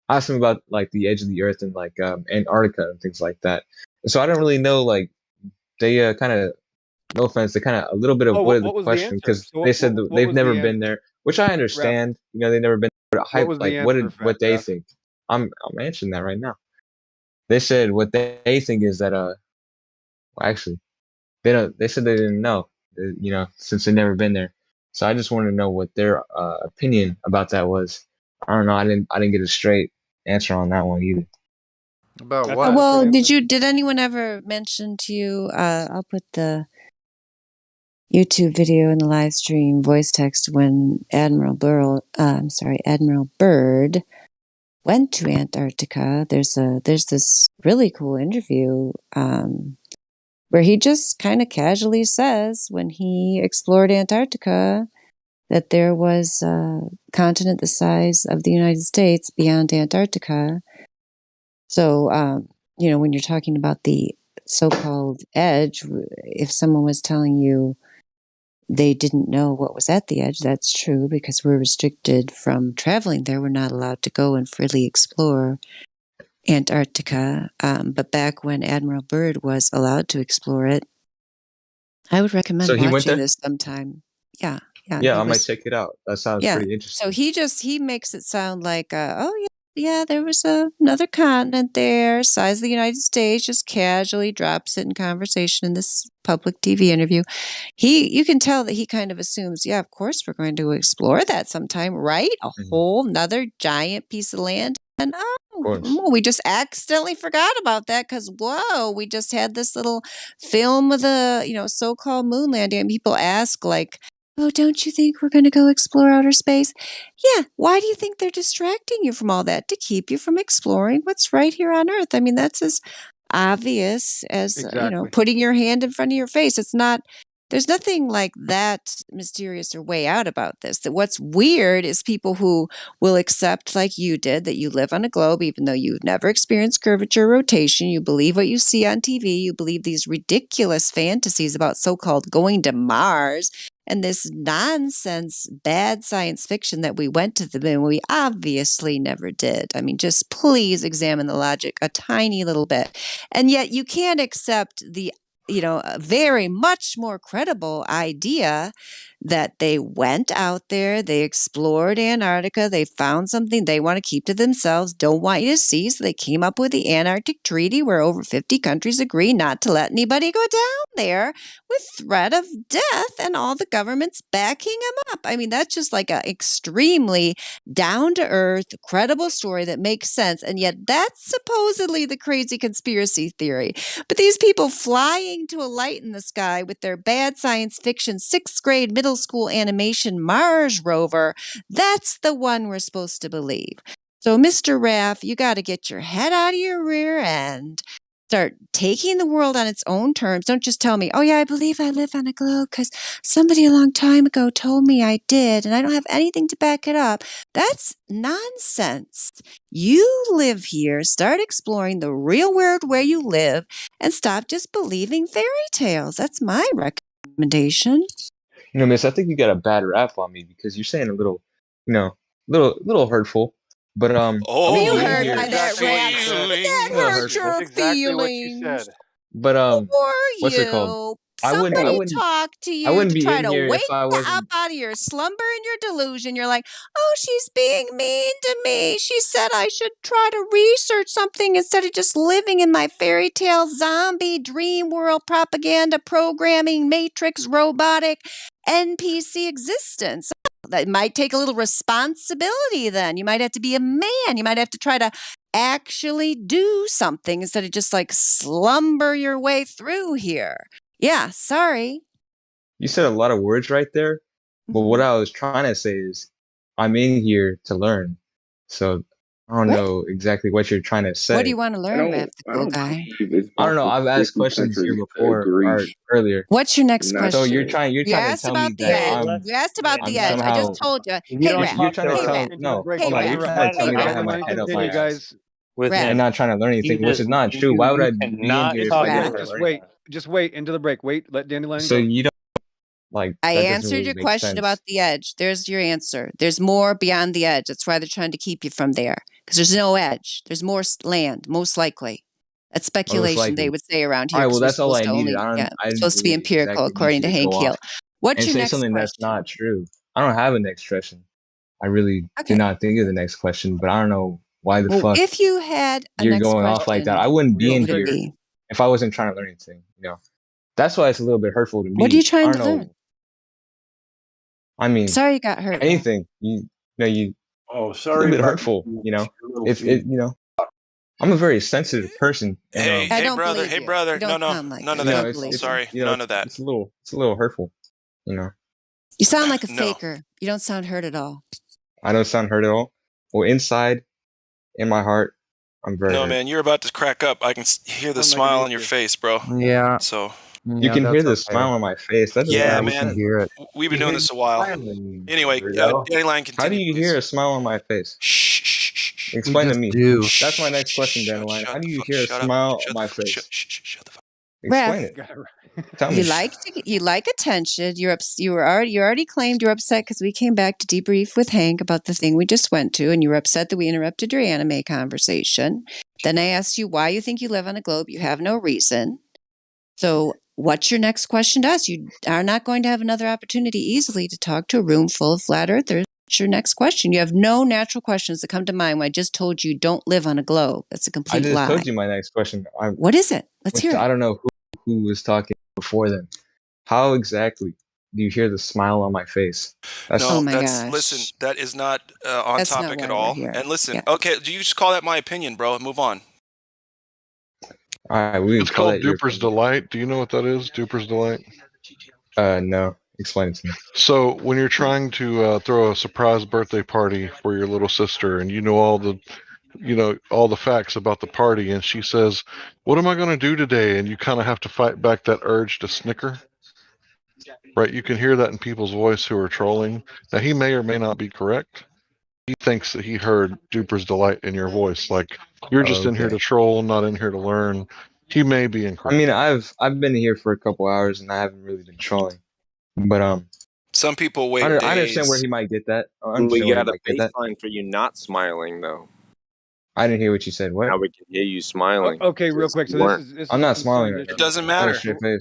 I asked him about, like, the edge of the Earth and, like, Antarctica and things like that. So I don't really know, like, they kind of, no offense, they kind of a little bit avoided the question because they said they've never been there, which I understand. You know, they've never been there. What they think. I'm answering that right now. They said what they think is that well, actually, they said they didn't know, you know, since they've never been there. So I just wanted to know what their opinion about that was. I don't know. I didn't get a straight answer on that one either. About That's what? not a Well, straight answer. did anyone ever mention to you? I'll put the YouTube video in the live stream voice text when Admiral Byrd went to Antarctica. There's this really cool interview where he just kind of casually says when he explored Antarctica that there was a continent the size of the United States beyond Antarctica. So, when you're talking about the so-called edge, if someone was telling you they didn't know what was at the edge, that's true because we're restricted from traveling there. We're not allowed to go and freely explore Antarctica. But back when Admiral Byrd was allowed to explore it, I would recommend So he went watching there? this sometime. Yeah, Yeah, he I might was. check it out. That sounds Yeah. pretty So interesting. he makes it sound like, there was another continent there, size of the United States, just casually drops it in conversation in this public TV interview. You can tell that he kind of assumes, yeah, of course we're going to explore that sometime, right? A whole nother giant piece of land. And we just accidentally forgot about that because we just had this little film of the so-called moon landing. And people ask like, oh, don't you think we're going to go explore outer space? Yeah. Why do you think they're distracting you from all that? To keep you from exploring what's right here on Earth. I mean, that's as obvious as Exactly. putting your hand in front of your face. There's nothing like that mysterious or way out about this. That what's weird is people who will accept, like you did, that you live on a globe, even though you've never experienced curvature or rotation. You believe what you see on TV. You believe these ridiculous fantasies about so-called going to Mars and this nonsense, bad science fiction that we went to the moon. We obviously never did. I mean, just please examine the logic a tiny little bit. And yet you can't accept the a very much more credible idea that they went out there, they explored Antarctica, they found something they want to keep to themselves, don't want you to see, so they came up with the Antarctic Treaty where over 50 countries agree not to let anybody go down there with threat of death and all the governments backing them up. I mean, that's just like an extremely down-to-earth, credible story that makes sense, and yet that's supposedly the crazy conspiracy theory. But these people flying to a light in the sky with their bad science fiction 6th grade middle school animation Mars rover, that's the one we're supposed to believe. So, Mr. Raff, you got to get your head out of your rear end. Start taking the world on its own terms. Don't just tell me, oh, yeah, I believe I live on a globe because somebody a long time ago told me I did, and I don't have anything to back it up. That's nonsense. You live here. Start exploring the real world where you live and stop just believing fairy tales. That's my recommendation. Miss, I think you got a bad rap on me because you're saying a little, little hurtful. But I Were you wouldn't be in hurt here. by that rap? That hurt your Exactly what she feelings. said. But Poor what's it called? you. I Somebody wouldn't talked to I you wouldn't to be try in to here wake if I you up wasn't. out of your slumber and your delusion. You're like, oh, she's being mean to me. She said I should try to research something instead of just living in my fairy tale zombie dream world propaganda programming matrix robotic NPC existence. That might take a little responsibility then. You might have to be a man. You might have to try to actually do something instead of just like slumber your way through here. Yeah, sorry. You said a lot of words right there. But what I was trying to say is I'm in here to learn. So I don't What? know exactly what you're trying to say. What do you want to learn, Raph the Cool Guy? I don't know. I've asked questions here before or earlier. What's your next question? So you're trying You to asked tell about me the that edge. I'm You asked about the edge. I somehow just told you. You Hey, don't Raph. you're trying to Hey, tell Raph. into the no, break Hey, hold on. while You're Raph. you're trying to tell Hey, me that I Raph. have my Dandelion, head up my continue, Raph. guys. ass With Raph. and him. not trying to learn anything, which is not true. Why would I You be in cannot here if talk I Raph. over wasn't her. trying Just to learn wait. anything? Just wait into the break. Wait. Let Dandelion So go. you don't like I that doesn't answered really your make question about sense. the edge. There's your answer. There's more beyond the edge. That's why they're trying to keep you from there. Because there's no edge. There's more land, most likely. That's Most speculation, they likely. would say around All here, right, well because we're that's all supposed I to needed. only, I didn't supposed to be really empirical, exactly need according you to to Hank go Hill. off What's and your say next something that's question? not true. I don't have a next question. I really did Okay. not think of the next question, but I don't know why the Well, fuck if you had a you're next going off like that. I question, wouldn't be what in would it here be? if I wasn't trying to learn anything. That's why it's a little bit hurtful to What are you me. I trying don't to learn? know. I mean, Sorry you got hurt, Raph. anything. You know, Oh, it's a little sorry bit about hurtful. your little If it, feet. I'm a very sensitive person. And, Hey, brother. Hey, brother. No, none of that. I'm sorry. None of that. It's a little hurtful. You sound like a No. faker. You don't sound hurt at all. I don't sound hurt at all. Well, inside, in my heart, I'm very hurt. Man, you're about to crack up. I can hear the smile on your face, bro. Yeah. So you can hear the smile on my face. That yeah, we man. can hear it. We've been doing this a while. Anyway, Dandelion, continue. How do you hear a smile on my face? Explain to me. That's my next question, Dandelion. How do you hear a smile on my face? Explain it. Tell me. You like attention. You already claimed you're upset because we came back to debrief with Hank about the thing we just went to, and you were upset that we interrupted your anime conversation. Then I asked you why you think you live on a globe. You have no reason. So what's your next question to us? You are not going to have another opportunity easily to talk to a room full of flat earthers. What's your next question? You have no natural questions that come to mind when I just told you don't live on a globe. That's a complete lie. I just told you my next question. What is it? Let's hear it. I don't know who was talking before then. How exactly do you hear the smile on my face? Listen, that is not on topic at all. And listen, okay, do you just call that my opinion, bro? Move on. All right, it's called Duper's Delight. Do you know what that is? Duper's Delight? No. Explain it to me. So when you're trying to throw a surprise birthday party for your little sister, and you know all the facts about the party, and she says, "What am I going to do today?" And you kind of have to fight back that urge to snicker. Right? You can hear that in people's voice who are trolling. Now he may or may not be correct. He thinks that he heard Duper's Delight in your voice, like you're just in here to troll, not in here to learn. He may be incorrect. I mean, I've been here for a couple hours and I haven't really been trolling, but some people wait. I understand where he might get that. We got a baseline for you not smiling, though. I didn't hear what you said. What? Now we can hear you smiling. Okay, real quick. So this is I'm not smiling right now. It doesn't matter.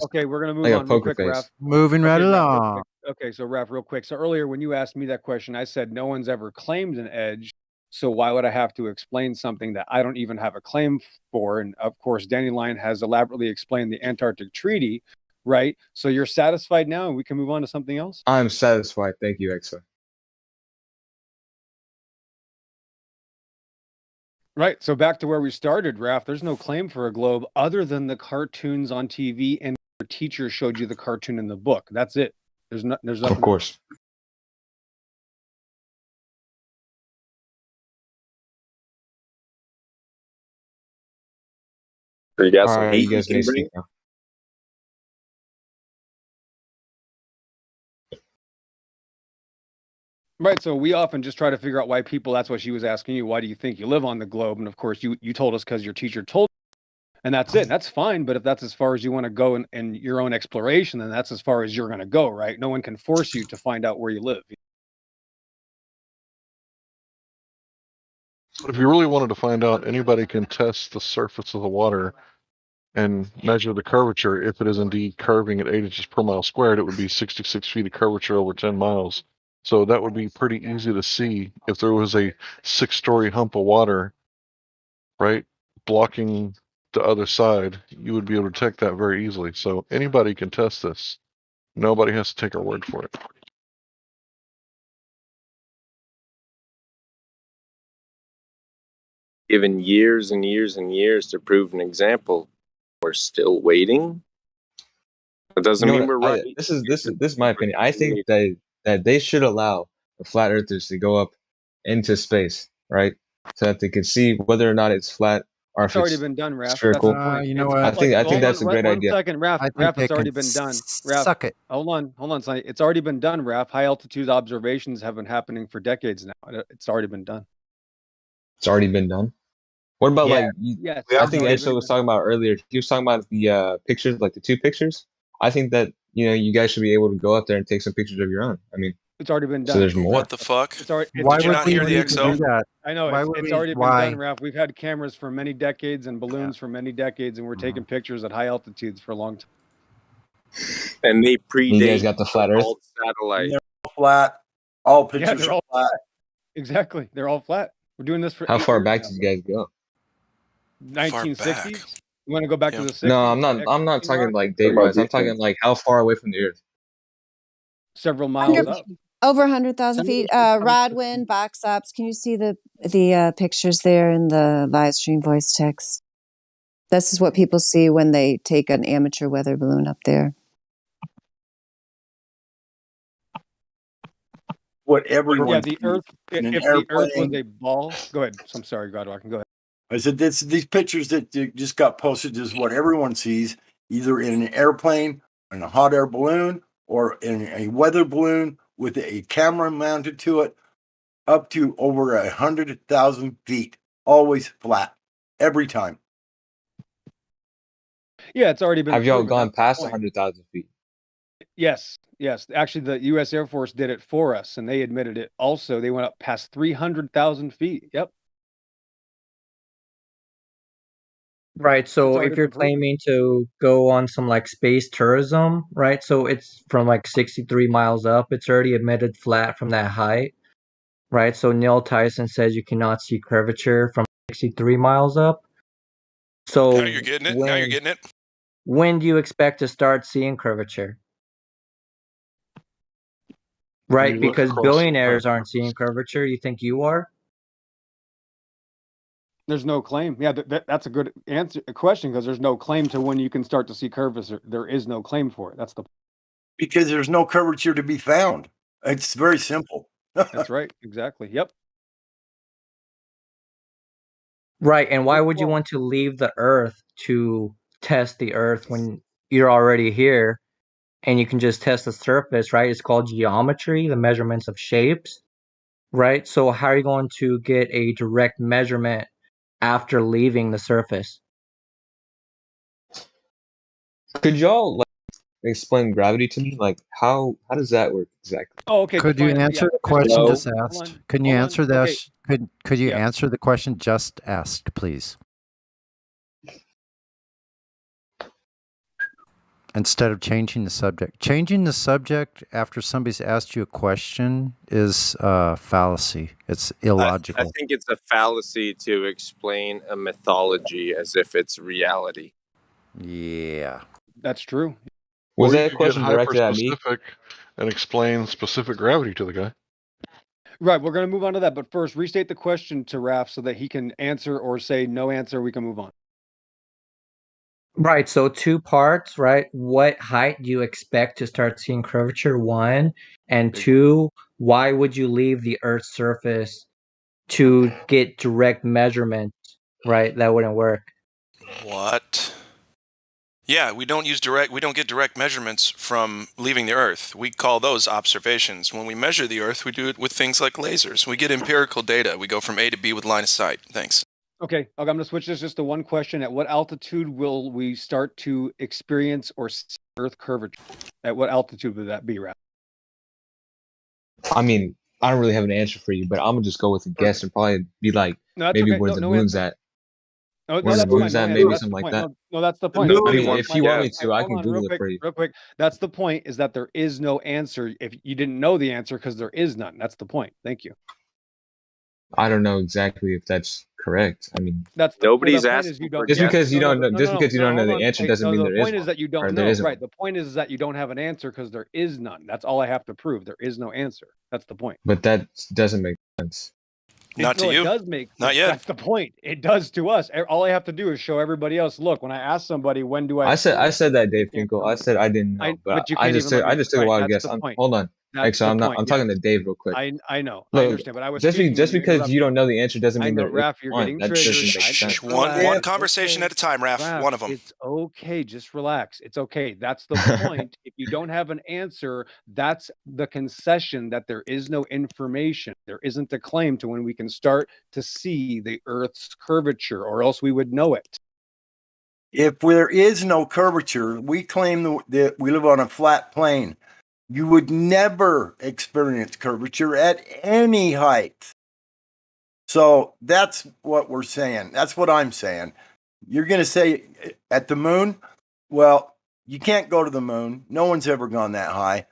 Okay, we're gonna move on real quick, Raph. Moving right along. Okay, so Raph, real quick. So earlier when you asked me that question, I said no one's ever claimed an edge. So why would I have to explain something that I don't even have a claim for? And of course, Dandelion has elaborately explained the Antarctic Treaty, right? So you're satisfied now, and we can move on to something else? I'm satisfied. Thank you, Exa. Right. So back to where we started, Raph. There's no claim for a globe other than the cartoons on TV, and your teacher showed you the cartoon in the book. That's it. There's nothing. Of course. You got some heat you can bring? Right. So we often just try to figure out why people, that's what she was asking you. Why do you think you live on the globe? And of course, you told us because your teacher told you. And that's it. That's fine. But if that's as far as you want to go in your own exploration, then that's as far as you're going to go, right? No one can force you to find out where you live. But if you really wanted to find out, anybody can test the surface of the water and measure the curvature. If it is indeed curving at 8 inches per mile squared, it would be 66 feet of curvature over 10 miles. So that would be pretty easy to see if there was a 6-story hump of water, right, blocking the other side. You would be able to detect that very easily. So anybody can test this. Nobody has to take our word for it. Given years and years and years to prove an example, we're still waiting. It doesn't mean we're right. This is my opinion. I think that they should allow the flat earthers to go up into space, right, so that they can see whether or not it's flat or if it's already been done, Raph. spherical. You know what? I think that's a great idea. 1 second, Raph. Raph, it's already been done. Raph, suck it. Hold on, Sonny. It's already been done, Raph. High altitude observations have been happening for decades now. It's already been done. It's already been done. What about yes. I think Exo was talking about earlier. He was talking about the pictures, like the 2 pictures. I think that you guys should be able to go up there and take some pictures of your own. I mean, it's already been done. So there's more. What the fuck? Why did you not hear the XO? I know it's already been done, Ralph. We've had cameras for many decades and balloons for many decades, and we're taking pictures at high altitudes for a long time. And they predate. You guys got the flat Earth satellite. They're all flat. All pictures are flat. Exactly, they're all flat. We're doing this for. How far back did you guys go? 1960s. You want to go back to the 60s? No, I'm not talking like date wise. I'm talking like how far away from the Earth. Several miles up. Over 100,000 feet. Rodwin, box ops. Can you see the pictures there in the live stream voice text? This is what people see when they take an amateur weather balloon up there. What everyone Yeah, the Earth. in an If the Earth was airplane. a ball, go ahead. I'm sorry, Godwalk. Go ahead. I said these pictures that just got posted is what everyone sees, either in an airplane, in a hot air balloon, or in a weather balloon with a camera mounted to it, up to over 100,000 feet, always flat, every time. Yeah, it's already been. Have y'all proven. gone That's the past point. 100,000 feet? Yes, yes. Actually, the U.S. Air Force did it for us, and they admitted it. Also, they went up past 300,000 feet. Yep. Right. So It's if already you're been proven. claiming to go on some like space tourism, right? So it's from like 63 miles up. It's already admitted flat from that height, right? So Neil Tyson says you cannot see curvature from 63 miles up. So Now you're getting it. Now you're getting it. when do you expect to start seeing curvature? Right, You look because across billionaires the aren't seeing curvature. You think you are? There's no claim. Yeah, that's a good question, because there's no claim to when you can start to see curvature. There is no claim for it. That's the. Because there's no curvature to be found. It's very simple. That's right. Exactly. Yep. Right, and why Good would you call. want to leave the Earth to test the Earth when you're already here and you can just test the surface, right? It's called geometry, the measurements of shapes, right? So how are you going to get a direct measurement after leaving the surface? Could y'all like explain gravity to me? Like how does that work exactly? Oh, okay. Could you Define it. answer Yeah. the question Hold just on. asked? Couldn't you Hold on. answer Okay. this? Could you Yeah. answer the question just asked, please? Instead of changing the subject. Changing the subject after somebody's asked you a question is fallacy. It's I illogical. think it's a fallacy to explain a mythology as if it's reality. Yeah. That's true. Was Or you that a could question get directed at me? hyper-specific and explain specific gravity to the guy. Right. We're going to move on to that. But first, restate the question to Raph so that he can answer or say no answer. We can move on. Right, so two parts, right? What height do you expect to start seeing curvature? One, and two, why would you leave the Earth's surface to get direct measurements? Right, that wouldn't work. What? Yeah, we don't get direct measurements from leaving the Earth. We call those observations. When we measure the Earth, we do it with things like lasers. We get empirical data. We go from A to B with line of sight. Thanks. Okay. I'm going to switch this just to one question. At what altitude will we start to experience or see Earth curvature? At what altitude would that be, Raph? I mean, I don't really have an answer for you, but I'm gonna just go with a guess and probably be like No, that's maybe okay. where No, the no moon's answer. at. No, Where the that's fine. moon's No at, answer. maybe That's something the like point. that. No, that's the The point. moon I That's mean, the point. if you want me to, I Hold can on, real Google it quick, for you. real quick. That's the point, is that there is no answer if you didn't know the answer, because there is none. That's the point. Thank you. I don't know exactly if that's correct. I mean, That's the Nobody's point is asking you for don't. just Yes. because you No. don't know, No. just No. because you No. don't know Hold the on. answer Hey, doesn't no. mean The there is point is one that you or don't there know. isn't Right. one. The point is that you don't have an answer because there is none. That's all I have to prove. There is no answer. That's the point. But that doesn't make sense. Not to No, it you. does make Not sense. yet. That's the point. It does to us. All I have to do is show everybody else. Look, when I ask somebody, when do I I said experience that, they Dave can't Finkel. tell I me. said I didn't know, but But you I can't just even let me. took a Right. wild That's guess. the point. Hold on, That's so the I'm point. I'm talking to Dave real quick. I know. I Look, understand. But I was just speaking. because You you don't interrupted. know the answer doesn't I mean know, there is Raph. You're one. getting That triggered. doesn't make sense. One conversation at a time, Raph. Raph, One of them. it's okay. Just relax. It's okay. That's the point. If you don't have an answer, that's the concession that there is no information. There isn't a claim to when we can start to see the Earth's curvature, or else we would know it. If there is no curvature, we claim that we live on a flat plane. You would never experience curvature at any height. So that's what we're saying. That's what I'm saying. You're going to say at the moon? Well, you can't go to the moon. No one's ever gone that high.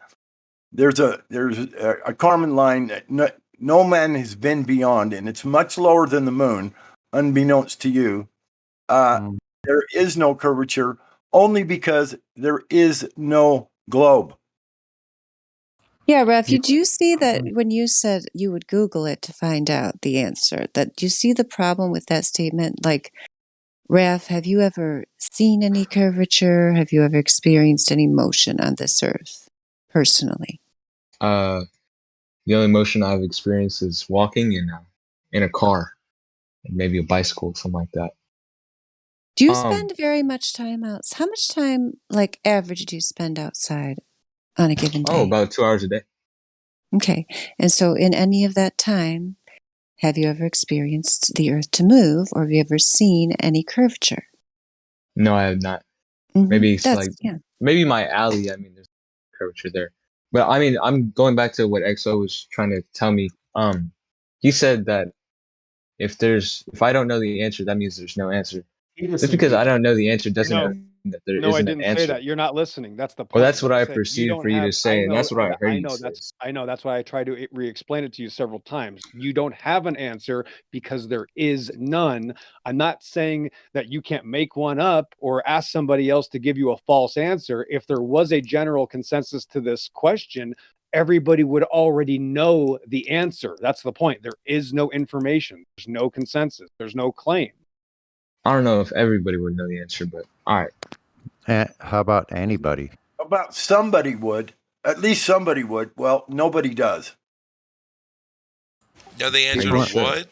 There's a Kármán line that no man has been beyond, and it's much lower than the moon, unbeknownst to you. There is no curvature only because there is no globe. Yeah, Ralph, did you see that when you said you would Google it to find out the answer? That do you see the problem with that statement? Like, Ralph, have you ever seen any curvature? Have you ever experienced any motion on this earth personally? The only motion I've experienced is walking in a car, maybe a bicycle, something like that. Do you spend very much time out? How much time, like average, do you spend outside on a given day? Oh, about 2 hours a day. Okay. And so in any of that time, have you ever experienced the earth to move, or have you ever seen any curvature? No, I have not. Maybe it's like maybe my alley. I mean, there's curvature there, but I mean, I'm going back to what XO was trying to tell me. He said that if I don't know the answer, that means there's no answer. Just because I don't know the answer doesn't mean that there No, I isn't an didn't say answer. that. You're not listening. That's the point. Well, that's what I said you perceived don't for you to have. say, and that's what I heard you say. I know. That's why I tried to re-explain it to you several times. You don't have an answer because there is none. I'm not saying that you can't make one up or ask somebody else to give you a false answer. If there was a general consensus to this question, everybody would already know the answer. That's the point. There is no information. There's no consensus. There's no claim. I don't know if everybody would know the answer, but all right. How about anybody? About somebody would. At least somebody would. Well, nobody does. No, the answer Are to what?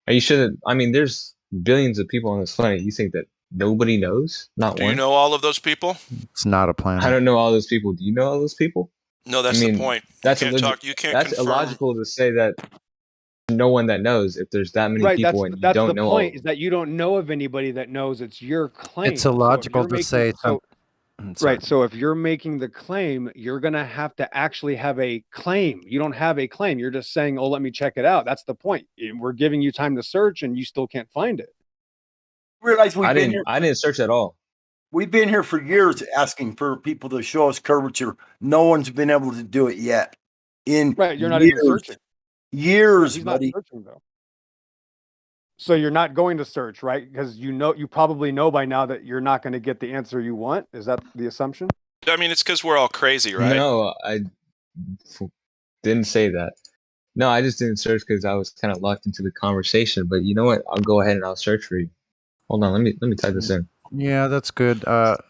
Are you sure that? I mean, there's billions of people on this planet. You think that nobody knows? Not Do one. you know all of those people? It's not a planet. I don't know all those people. Do you know all those people? No, that's the point. That's You can't talk. You can't That's confirm. illogical to say that no one that knows if there's that many people and you that's don't the know point. all. Is that you don't know of anybody that knows. It's your claim. It's illogical to say Right. So if you're making the claim, you're going to actually have a claim. You don't have a claim. You're just saying, "Oh, let me check it out." That's the point. We're giving you time to search, and you still can't find it. Realize I didn't search at all. We've been here for years asking for people to show us curvature. No one's been able to do it yet. You're not even searching. Years, He's buddy. not searching though. So you're not going to search, right? Because you probably know by now that you're not going to get the answer you want. Is that the assumption? I mean, it's because we're all crazy, right? No, I didn't say that. No, I just didn't search because I was kind of locked into the conversation. But you know what? I'll go ahead and I'll search for you. Hold on, let me type this in. Yeah, that's good.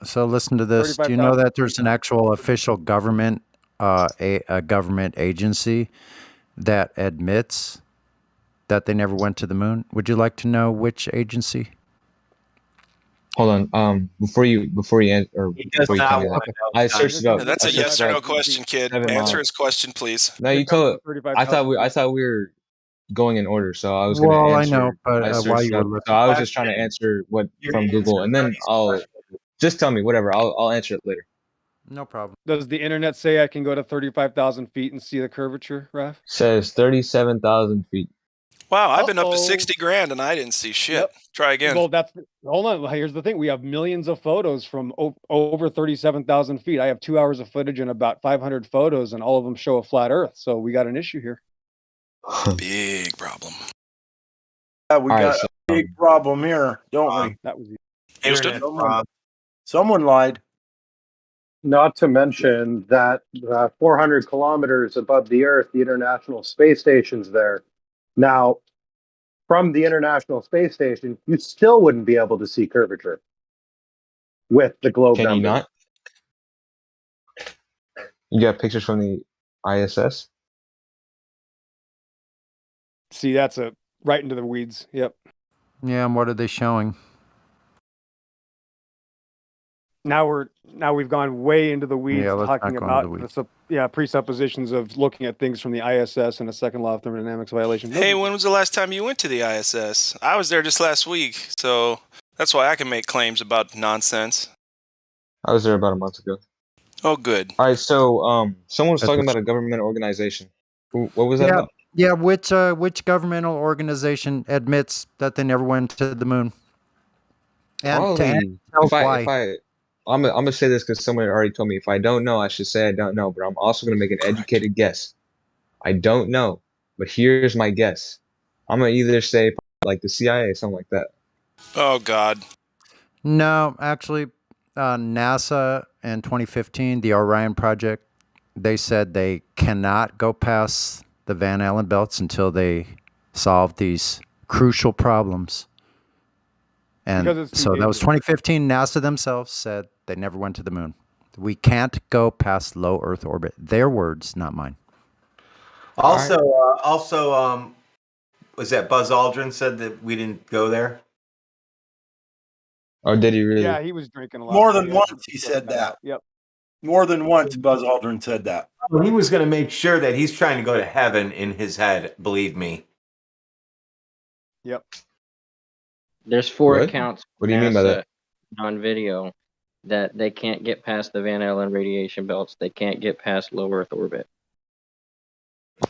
So listen to this. Do you know that there's an actual official government, a government agency that admits that they never went to the moon? Would you like to know which agency? Hold on. Before you end, or before you tell me that, I searched it up. Yeah, that's a yes or no question, kid. Answer his question, please. No, you told. I thought we were going in order, so I was going to answer. I know, but while you were looking, so I was just trying to answer what from Google, and then I'll just tell me whatever. I'll answer it later. No problem. Does the internet say I can go to 35,000 feet and see the curvature, Raf? Says 37,000 feet. Wow, I've been up to 60 grand and I didn't see shit. Yep. Try again. Well, hold on. Here's the thing. We have millions of photos from over 37,000 feet. I have 2 hours of footage and about 500 photos, and all of them show a flat Earth. So we got an issue here. Big problem. Yeah, we got a big problem here, don't we? That was Houston. Someone lied. Not to mention that 400 kilometers above the Earth, the International Space Station's there. Now, from the International Space Station, you still wouldn't be able to see curvature with the globe numbers. Can you not? You got pictures from the ISS? See, that's right into the weeds. Yep. Yeah, and what are they showing? Now we've gone way into the weeds, talking about the presuppositions of looking at things from the ISS and a second law of thermodynamics violation. Hey, when was the last time you went to the ISS? I was there just last week, so that's why I can make claims about nonsense. I was there about a month ago. Oh, good. All right, so someone was talking about a government organization. What was that about? Yeah, which governmental organization admits that they never went to the moon? And I'm gonna say this because someone already told me. If I don't know, I should say I don't know. But I'm also gonna make an educated guess. I don't know, but here's my guess. I'm gonna either say like the CIA, something like that. Oh God. No, actually, NASA in 2015, the Orion project they said they cannot go past the Van Allen belts until they solve these crucial problems. And so that was 2015. NASA themselves said they never went to the moon. We can't go past low Earth orbit. Their words, not mine. Also, was that Buzz Aldrin said that we didn't go there? Oh, did he really? Yeah, he was drinking a lot. More so than yeah, once he said that. Yep. More than once Buzz Aldrin said that. Well, he was going to make sure that he's trying to go to heaven in his head. Believe me. Yep. There's 4 What? accounts What do you mean by that? on video that they can't get past the Van Allen radiation belts. They can't get past low Earth orbit.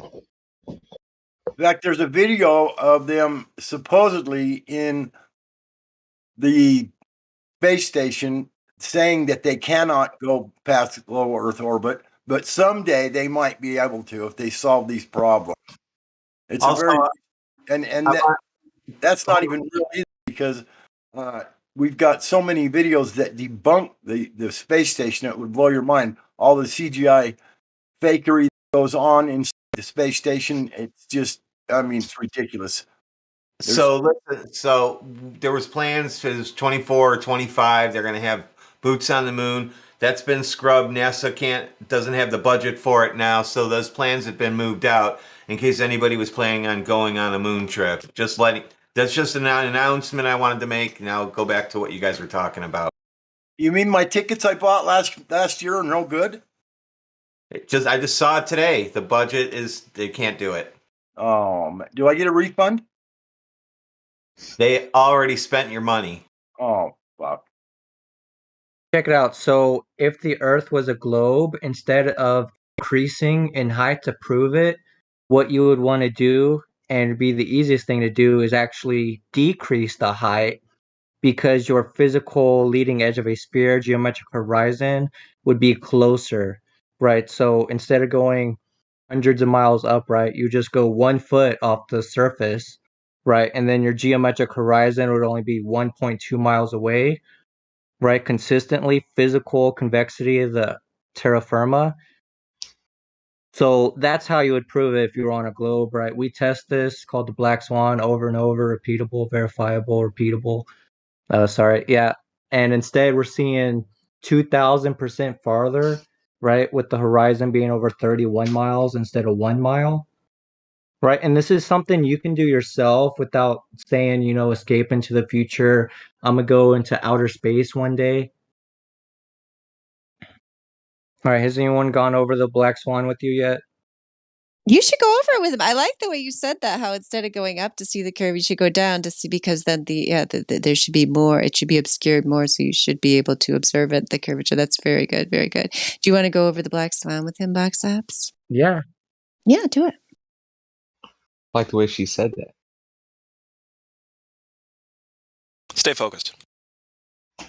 In fact, there's a video of them supposedly in the space station saying that they cannot go past low Earth orbit, but someday they might be able to if they solve these problems. It's Also, that's not even real either, because we've got so many videos that debunk the space station. It would blow your mind. All the CGI fakery that goes on inside the space station. It's just, I mean, it's ridiculous. So there was plans for 24 or 25. They're going to have boots on the moon. That's been scrubbed. NASA doesn't have the budget for it now, so those plans have been moved out in case anybody was planning on going on a moon trip. That's just an announcement I wanted to make. Now go back to what you guys were talking about. You mean my tickets I bought last year are no good? I just saw it today. The budget they can't do it. Do I get a refund? They already spent your money. Oh, fuck. Check it out. So if the Earth was a globe, instead of increasing in height to prove it, what you would want to do, and it'd be the easiest thing to do, is actually decrease the height, because your physical leading edge of a sphere, geometric horizon, would be closer, right? So instead of going hundreds of miles up, right, you just go 1 foot off the surface, right? And then your geometric horizon would only be 1.2 miles away, right? Consistently, physical convexity of the terra firma. So that's how you would prove it if you were on a globe, right? We test this, called the Black Swan, over and over, repeatable, verifiable, repeatable. Yeah. And instead, we're seeing 2,000% farther, right? With the horizon being over 31 miles instead of 1 mile. Right. And this is something you can do yourself without saying, escape into the future. I'm going to go into outer space one day. All right. Has anyone gone over the Black Swan with you yet? You should go over it with him. I like the way you said that, how instead of going up to see the curve, you should go down to see, because then there should be more. It should be obscured more, so you should be able to observe it, the curvature. That's very good, very good. Do you want to go over the Black Swan with him, Box Apps? Yeah. Yeah, do it. I like the way she said that. Stay focused.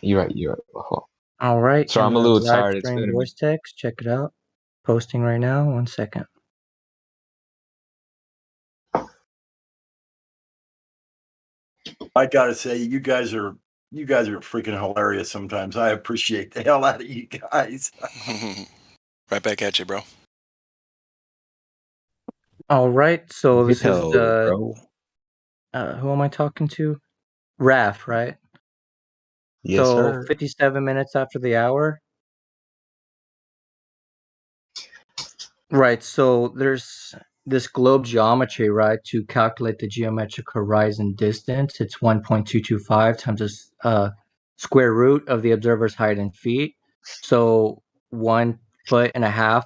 You're right. Oh. All right. So I'm a little tired. It's been voice text. Check it out. Posting right now. 1 second. I gotta say, you guys are freaking hilarious sometimes. I appreciate the hell out of you guys. Right back at you, bro. All right. So this is bro. who am I talking to? Raph, right? Yes, so sir. 57 minutes after the hour. Right. So there's this globe geometry, right? To calculate the geometric horizon distance, it's 1.225 times the square root of the observer's height in feet. So 1.5 foot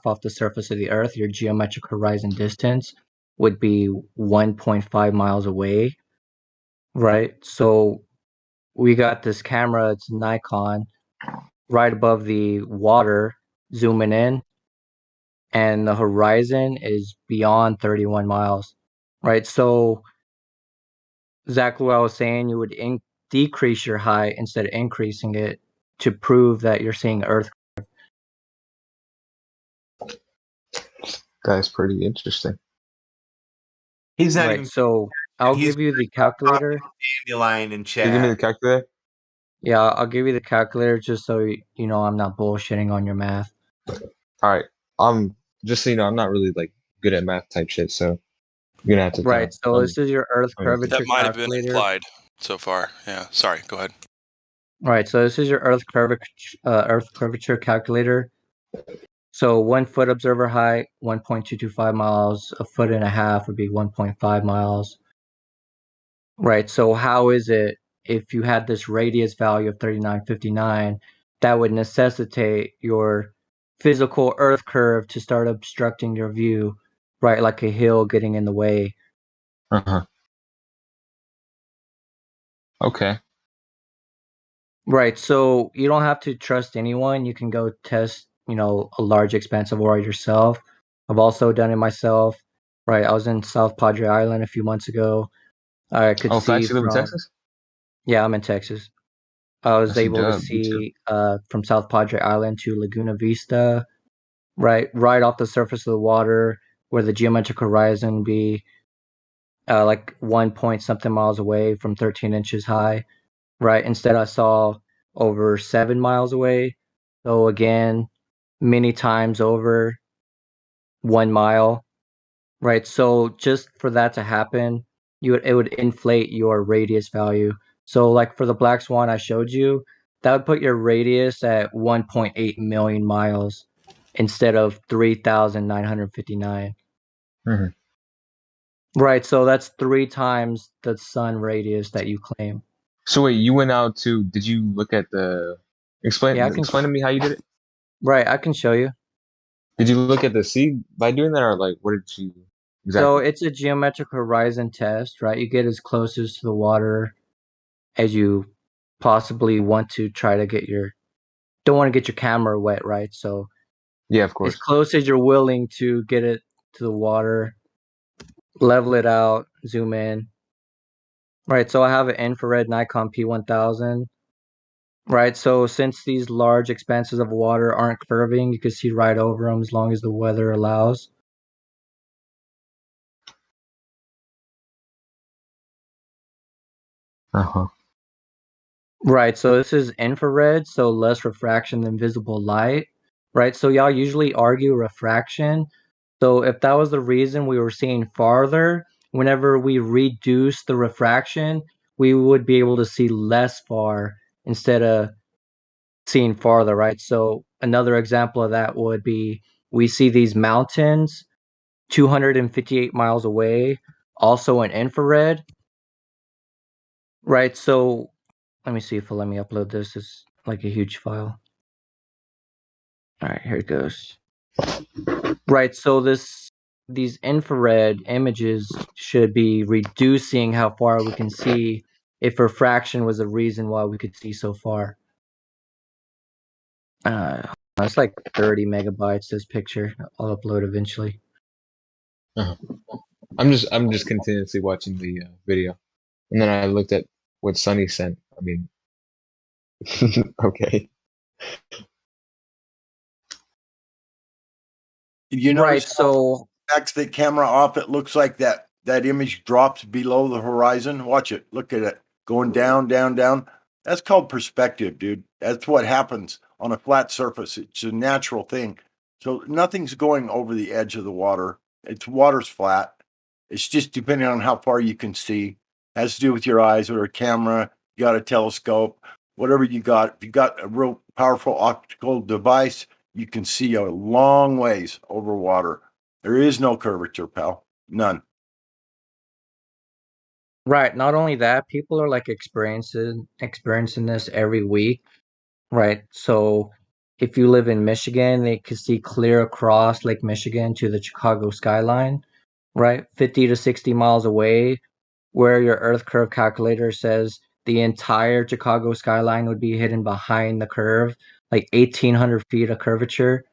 off the surface of the Earth, your geometric horizon distance would be 1.5 miles away, right? So we got this camera, it's Nikon, right above the water, zooming in, and the horizon is beyond 31 miles, right? So exactly what I was saying, you would decrease your height instead of increasing it to prove that you're seeing Earth. That's pretty interesting. He's not right, even. So I'll give you the calculator. Dandelion in chat. You give me the calculator? Yeah, I'll give you the calculator just so you know I'm not bullshitting on your math. All right. I'm just so you know, I'm not really like good at math type shit, so you're gonna have to Right. So this is your Earth That curvature might have been calculator. implied so far. Yeah. Sorry. Go ahead. Right. So this is your Earth curvature calculator. So 1 foot observer height, 1.225 miles. A foot and a half would be 1.5 miles. Right. So how is it if you had this radius value of 3959, that would necessitate your physical Earth curve to start obstructing your view, right? Like a hill getting in the way. Uh-huh. Okay. Right. So you don't have to trust anyone. You can go test, a large expanse of aura yourself. I've also done it myself. Right. I was in South Padre Island a few months ago. I could Oh, see facts, you live in from, Texas? yeah, I'm in Texas. I was That's a able to dub. Me too. see from South Padre Island to Laguna Vista, right off the surface of the water, where the geometric horizon would be like 1 point something miles away from 13 inches high. Right. Instead, I saw over 7 miles away. So again, many times over 1 mile. Right. So just for that to happen, it would inflate your radius value. So like for the black swan I showed you, that would put your radius at 1.8 million miles instead of 3,959. Mhm. Right. So that's 3 times the sun radius that you claim. So wait, you went out to? Did you look at the? Yeah, I Explain to me how you did it. right. I can show you. Did you look at the sea by doing that, or like what did you So exactly? it's a geometric horizon test, right? You get as close as to the water as you possibly want to try to don't want to get your camera wet, right? So Yeah, of as course. close as you're willing to get it to the water, level it out, zoom in. Right, so I have an infrared Nikon P1000. Right, so since these large expanses of water aren't curving, you can see right over them as long as the weather allows. Uh-huh. Right, so this is infrared, so less refraction than visible light. Right, so y'all usually argue refraction. So if that was the reason we were seeing farther, whenever we reduce the refraction, we would be able to see less far instead of seeing farther, right? So another example of that would be we see these mountains 258 miles away, also in infrared, right? So let me see if it'll let me upload this. It's like a huge file. All right, here it goes. Right, so these infrared images should be reducing how far we can see if refraction was the reason why we could see so far. It's like 30 megabytes, this picture. I'll upload eventually. Uh-huh. I'm just continuously watching the video, and then I looked at what Sunny sent. I mean, okay. You Right, notice how so backs the camera off, it looks like that image drops below the horizon. Watch it. Look at it. Going down, down, down. That's called perspective, dude. That's what happens on a flat surface. It's a natural thing. So nothing's going over the edge of the water. Water's flat. It's just depending on how far you can see. Has to do with your eyes or a camera. You got a telescope, whatever you got. If you got a real powerful optical device, you can see a long ways over water. There is no curvature, pal. None. right, not only that, people are like experiencing this every week, right? So if you live in Michigan, they can see clear across Lake Michigan to the Chicago skyline, right? 50 to 60 miles away, where your Earth curve calculator says the entire Chicago skyline would be hidden behind the curve, like 1,800 feet of curvature,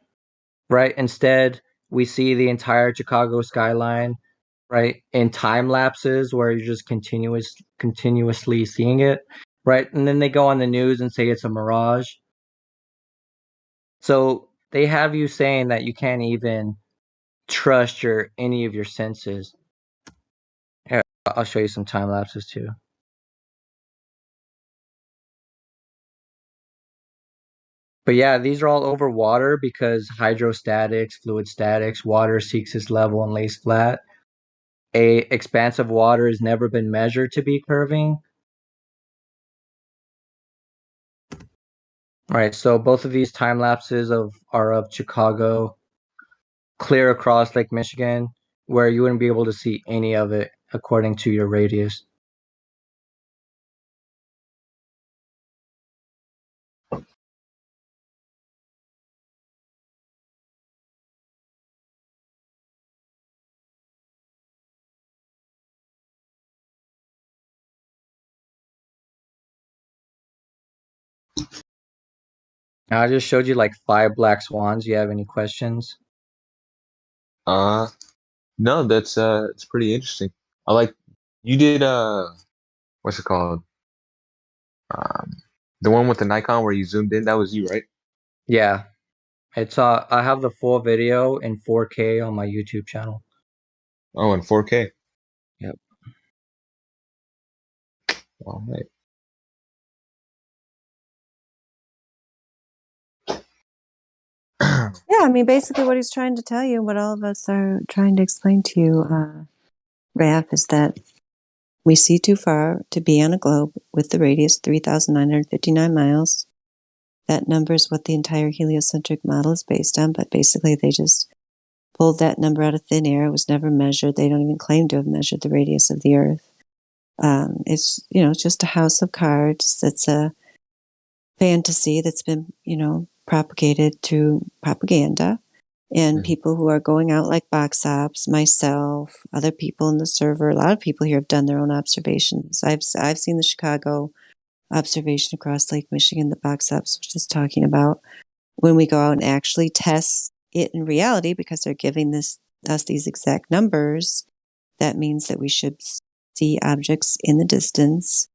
right? Instead, we see the entire Chicago skyline, right, in time lapses where you're just continuously seeing it, right? And then they go on the news and say it's a mirage. So they have you saying that you can't even trust any of your senses. Here, I'll show you some time lapses too. But yeah, these are all over water because hydrostatics, fluid statics, water seeks its level and lays flat. A expanse of water has never been measured to be curving. Right, so both of these time lapses are of Chicago, clear across Lake Michigan, where you wouldn't be able to see any of it according to your radius. I just showed you like 5 black swans. You have any questions? No, that's it's pretty interesting. I like you did what's it called? Um, the one with the Nikon where you zoomed in. That was you, right? Yeah, it's I have the full video in 4K on my YouTube channel. Oh, in 4K. Yep. All right. Yeah, I mean, basically what he's trying to tell you, what all of us are trying to explain to you, Raph, is that we see too far to be on a globe with the radius 3,959 miles. That number is what the entire heliocentric model is based on, but basically they just pulled that number out of thin air. It was never measured. They don't even claim to have measured the radius of the Earth. It's just a house of cards. That's a fantasy that's been, propagated through propaganda. And people who are going out like box ops, myself, other people in the server, a lot of people here have done their own observations. I've seen the Chicago observation across Lake Michigan, the box ops was just talking about. When we go out and actually test it in reality, because they're giving us these exact numbers, that means that we should see objects in the distance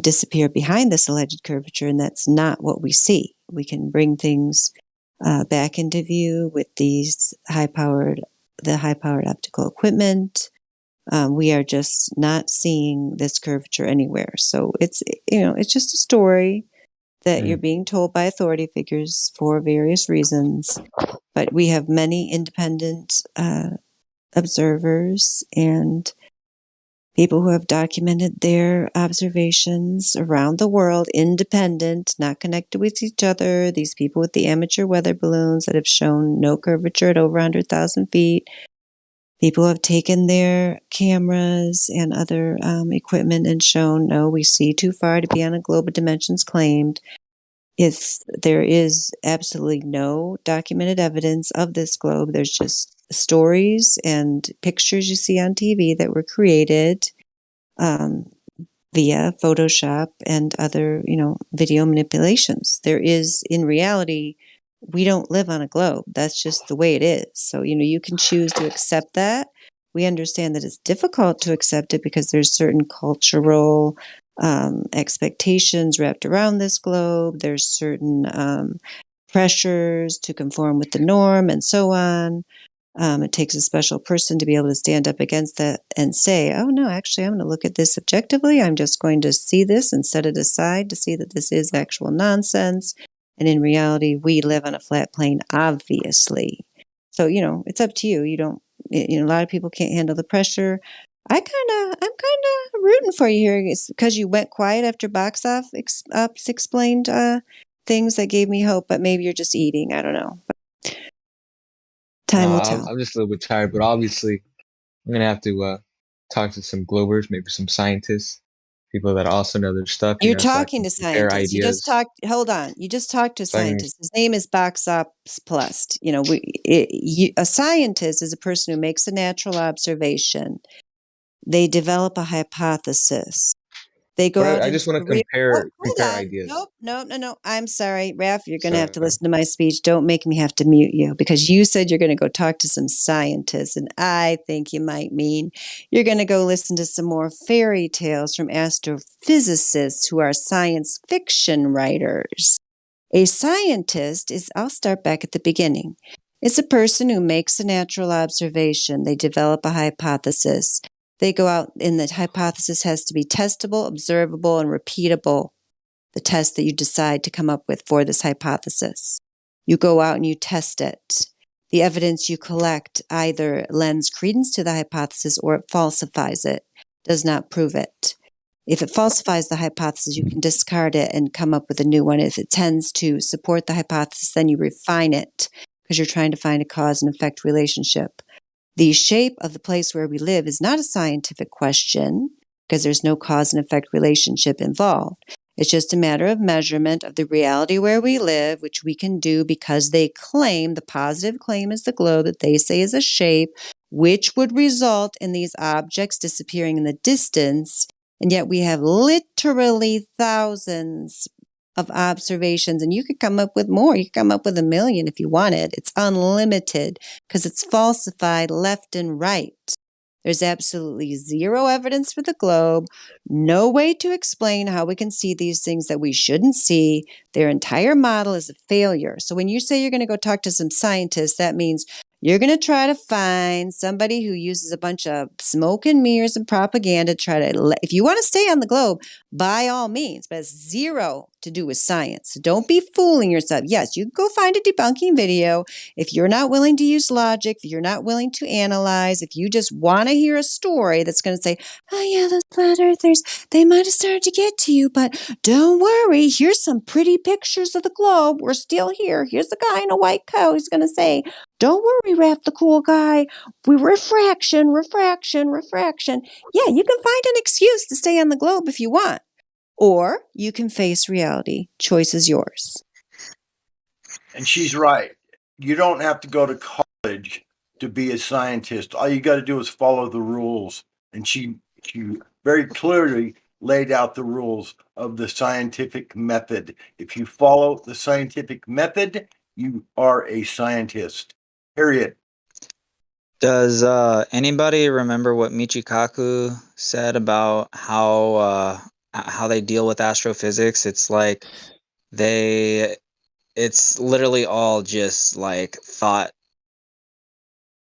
disappear behind this alleged curvature, and that's not what we see. We can bring things back into view with the high-powered optical equipment. We are just not seeing this curvature anywhere. So it's just a story that you're being told by authority figures for various reasons. But we have many independent observers and people who have documented their observations around the world, independent, not connected with each other. These people with the amateur weather balloons that have shown no curvature at over 100,000 feet. People have taken their cameras and other equipment and shown, no, we see too far to be on a globe of dimensions claimed. There is absolutely no documented evidence of this globe. There's just stories and pictures you see on TV that were created via Photoshop and other, video manipulations. There is, in reality, we don't live on a globe. That's just the way it is. So, you can choose to accept that. We understand that it's difficult to accept it because there's certain cultural expectations wrapped around this globe. There's certain pressures to conform with the norm and so on. It takes a special person to be able to stand up against that and say, oh, no, actually, I'm going to look at this objectively. I'm just going to see this and set it aside to see that this is actual nonsense. And in reality, we live on a flat plane, obviously. So, it's up to you. You don't, a lot of people can't handle the pressure. I'm kind of rooting for you here. It's because you went quiet after box ops explained things that gave me hope, but maybe you're just eating. I don't know. Time will tell. I'm just a little bit tired, but obviously I'm gonna have to talk to some Globers, maybe some scientists, people that also know their stuff. You're so talking to scientists. You just talked. Hold on. You just talked to scientists. His name is Box Ops Plus. A scientist is a person who makes a natural observation. They develop a hypothesis. They go out. I just want to compare ideas. No. I'm sorry, Raph. You're going to have to listen to my speech. Don't make me have to mute you because you said you're going to go talk to some scientists, and I think you might mean you're going to go listen to some more fairy tales from astrophysicists who are science fiction writers. A scientist is, I'll start back at the beginning. It's a person who makes a natural observation. They develop a hypothesis. They go out, and the hypothesis has to be testable, observable, and repeatable. the test that you decide to come up with for this hypothesis. You go out and you test it. The evidence you collect either lends credence to the hypothesis or it falsifies it, does not prove it. If it falsifies the hypothesis, you can discard it and come up with a new one. If it tends to support the hypothesis, then you refine it because you're trying to find a cause and effect relationship. The shape of the place where we live is not a scientific question because there's no cause and effect relationship involved. It's just a matter of measurement of the reality where we live, which we can do because they claim, the positive claim is the globe that they say is a shape, which would result in these objects disappearing in the distance. And yet we have literally thousands of observations, and you could come up with more. You could come up with 1 million if you wanted. It's unlimited because it's falsified left and right. There's absolutely zero evidence for the globe, no way to explain how we can see these things that we shouldn't see. Their entire model is a failure. So when you say you're going to go talk to some scientists, that means you're going to try to find somebody who uses a bunch of smoke and mirrors and propaganda to try to, if you want to stay on the globe, by all means, but it's zero to do with science. So don't be fooling yourself. Yes, you can go find a debunking video. If you're not willing to use logic, if you're not willing to analyze, if you just want to hear a story that's going to say, oh yeah, those flat earthers, they might have started to get to you, but don't worry. Here's some pretty pictures of the globe. We're still here. Here's a guy in a white coat who's going to say, don't worry, Raph, the cool guy. We refraction. Yeah, you can find an excuse to stay on the globe if you want. Or you can face reality. Choice is yours. And she's right. You don't have to go to college to be a scientist. All you got to do is follow the rules. And she very clearly laid out the rules of the scientific method. If you follow the scientific method, you are a scientist. Period. Does anybody remember what Michikaku said about how they deal with astrophysics? It's like it's literally all just like thought.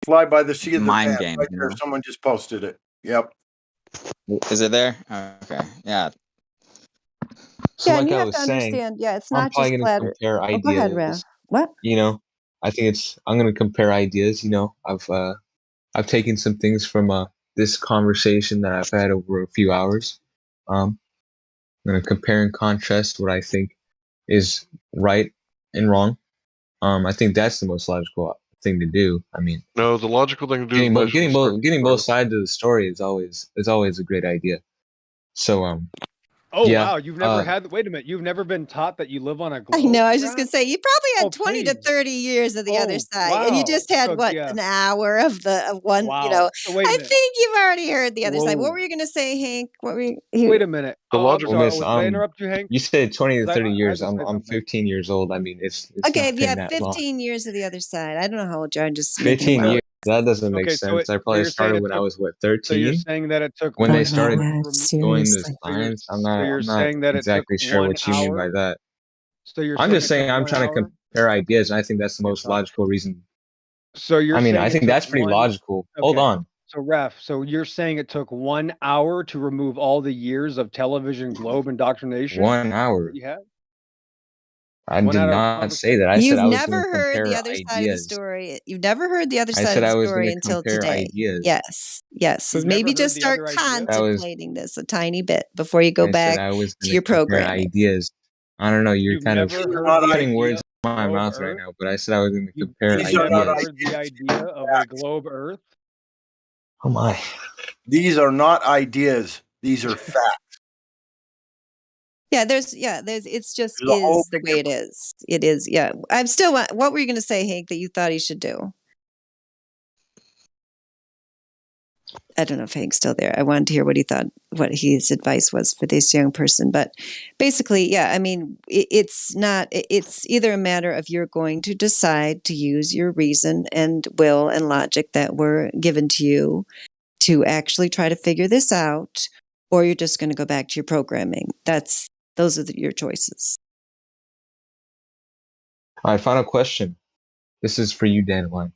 Fly by the seat of the mind pants. game, Right you there. know? Someone just posted it. Yep. Is it there? Okay. Yeah. Yeah, So and like you I have to was saying, understand, yeah, it's I'm not probably just going to flat earth. compare Oh, go ahead, Raph. ideas. What? You know, I think I'm going to compare ideas. You know, I've taken some things from this conversation that I've had over a few hours. I'm going to compare and contrast what I think is right and wrong. I think that's the most logical thing to do. I mean, No, the logical thing to do is measure the spectrum getting of both Earth. sides of the story is always a great idea. So Oh yeah, wow, you've never had. Wait a minute, you've never been taught that you live on a globe? I know. I was just Raph? going to say, you probably had Oh, 20 to please. 30 years of the other Oh, side, and you wow. just had So, what, yeah. an hour of one. You Wow. know, So wait a I minute. think you've already heard the other side. What Whoa. were you going to say, Hank? What were you? Wait a minute. The Oh, I'm logical- sorry. Miss, Did I interrupt you, Hank? you said 20 to 'Cause 30 I had years. to say I'm something. 15 years old. I mean, it's Okay, not yeah, been that long. 15 years of the other side. I don't know how old you are. I'm just making a 15 wild years. That doesn't make Okay, so sense. I so probably you're saying started it when I took. was what, So you're 13. saying that it took When Oh they 1 started hour my to God, going to seriously. science, I'm So you're not saying that it took exactly sure 1 what you mean by hour. that. So you're I'm saying just it took saying I'm 1 trying to hour. compare ideas, and I think that's the most logical reason. So you're I mean, saying I it think took that's pretty one. logical. Hold Okay. on. So Ref, so you're saying it took 1 hour to remove all the years of television globe indoctrination 1 hour. that you had? I 1 did hour of not say that. I You've said I was going never to heard the compare other side of the ideas. story. You've never heard the other I side said of I the was story going to until compare today. ideas. Yes. So You've maybe never heard just the start other idea? contemplating this a tiny bit before you go I said back I was to going your to compare programming. ideas. I don't know. You're You've kind of never heard the putting idea words in of my globe mouth right Earth? now, but I said I was going to You've compare never ideas. heard the idea of a globe Earth? Oh my. These are not ideas. These are facts. Yeah, it's just There's a whole is the way it is. It is, yeah. I'm still, what were you going to say, Hank, that you thought he should do? I don't know if Hank's still there. I wanted to hear what he thought, what his advice was for this young person. But basically, yeah, I mean, it's either a matter of you're going to decide to use your reason and will and logic that were given to you to actually try to figure this out, or you're just going to go back to your programming. Those are your choices. All right, final question. This is for you, Dandelion.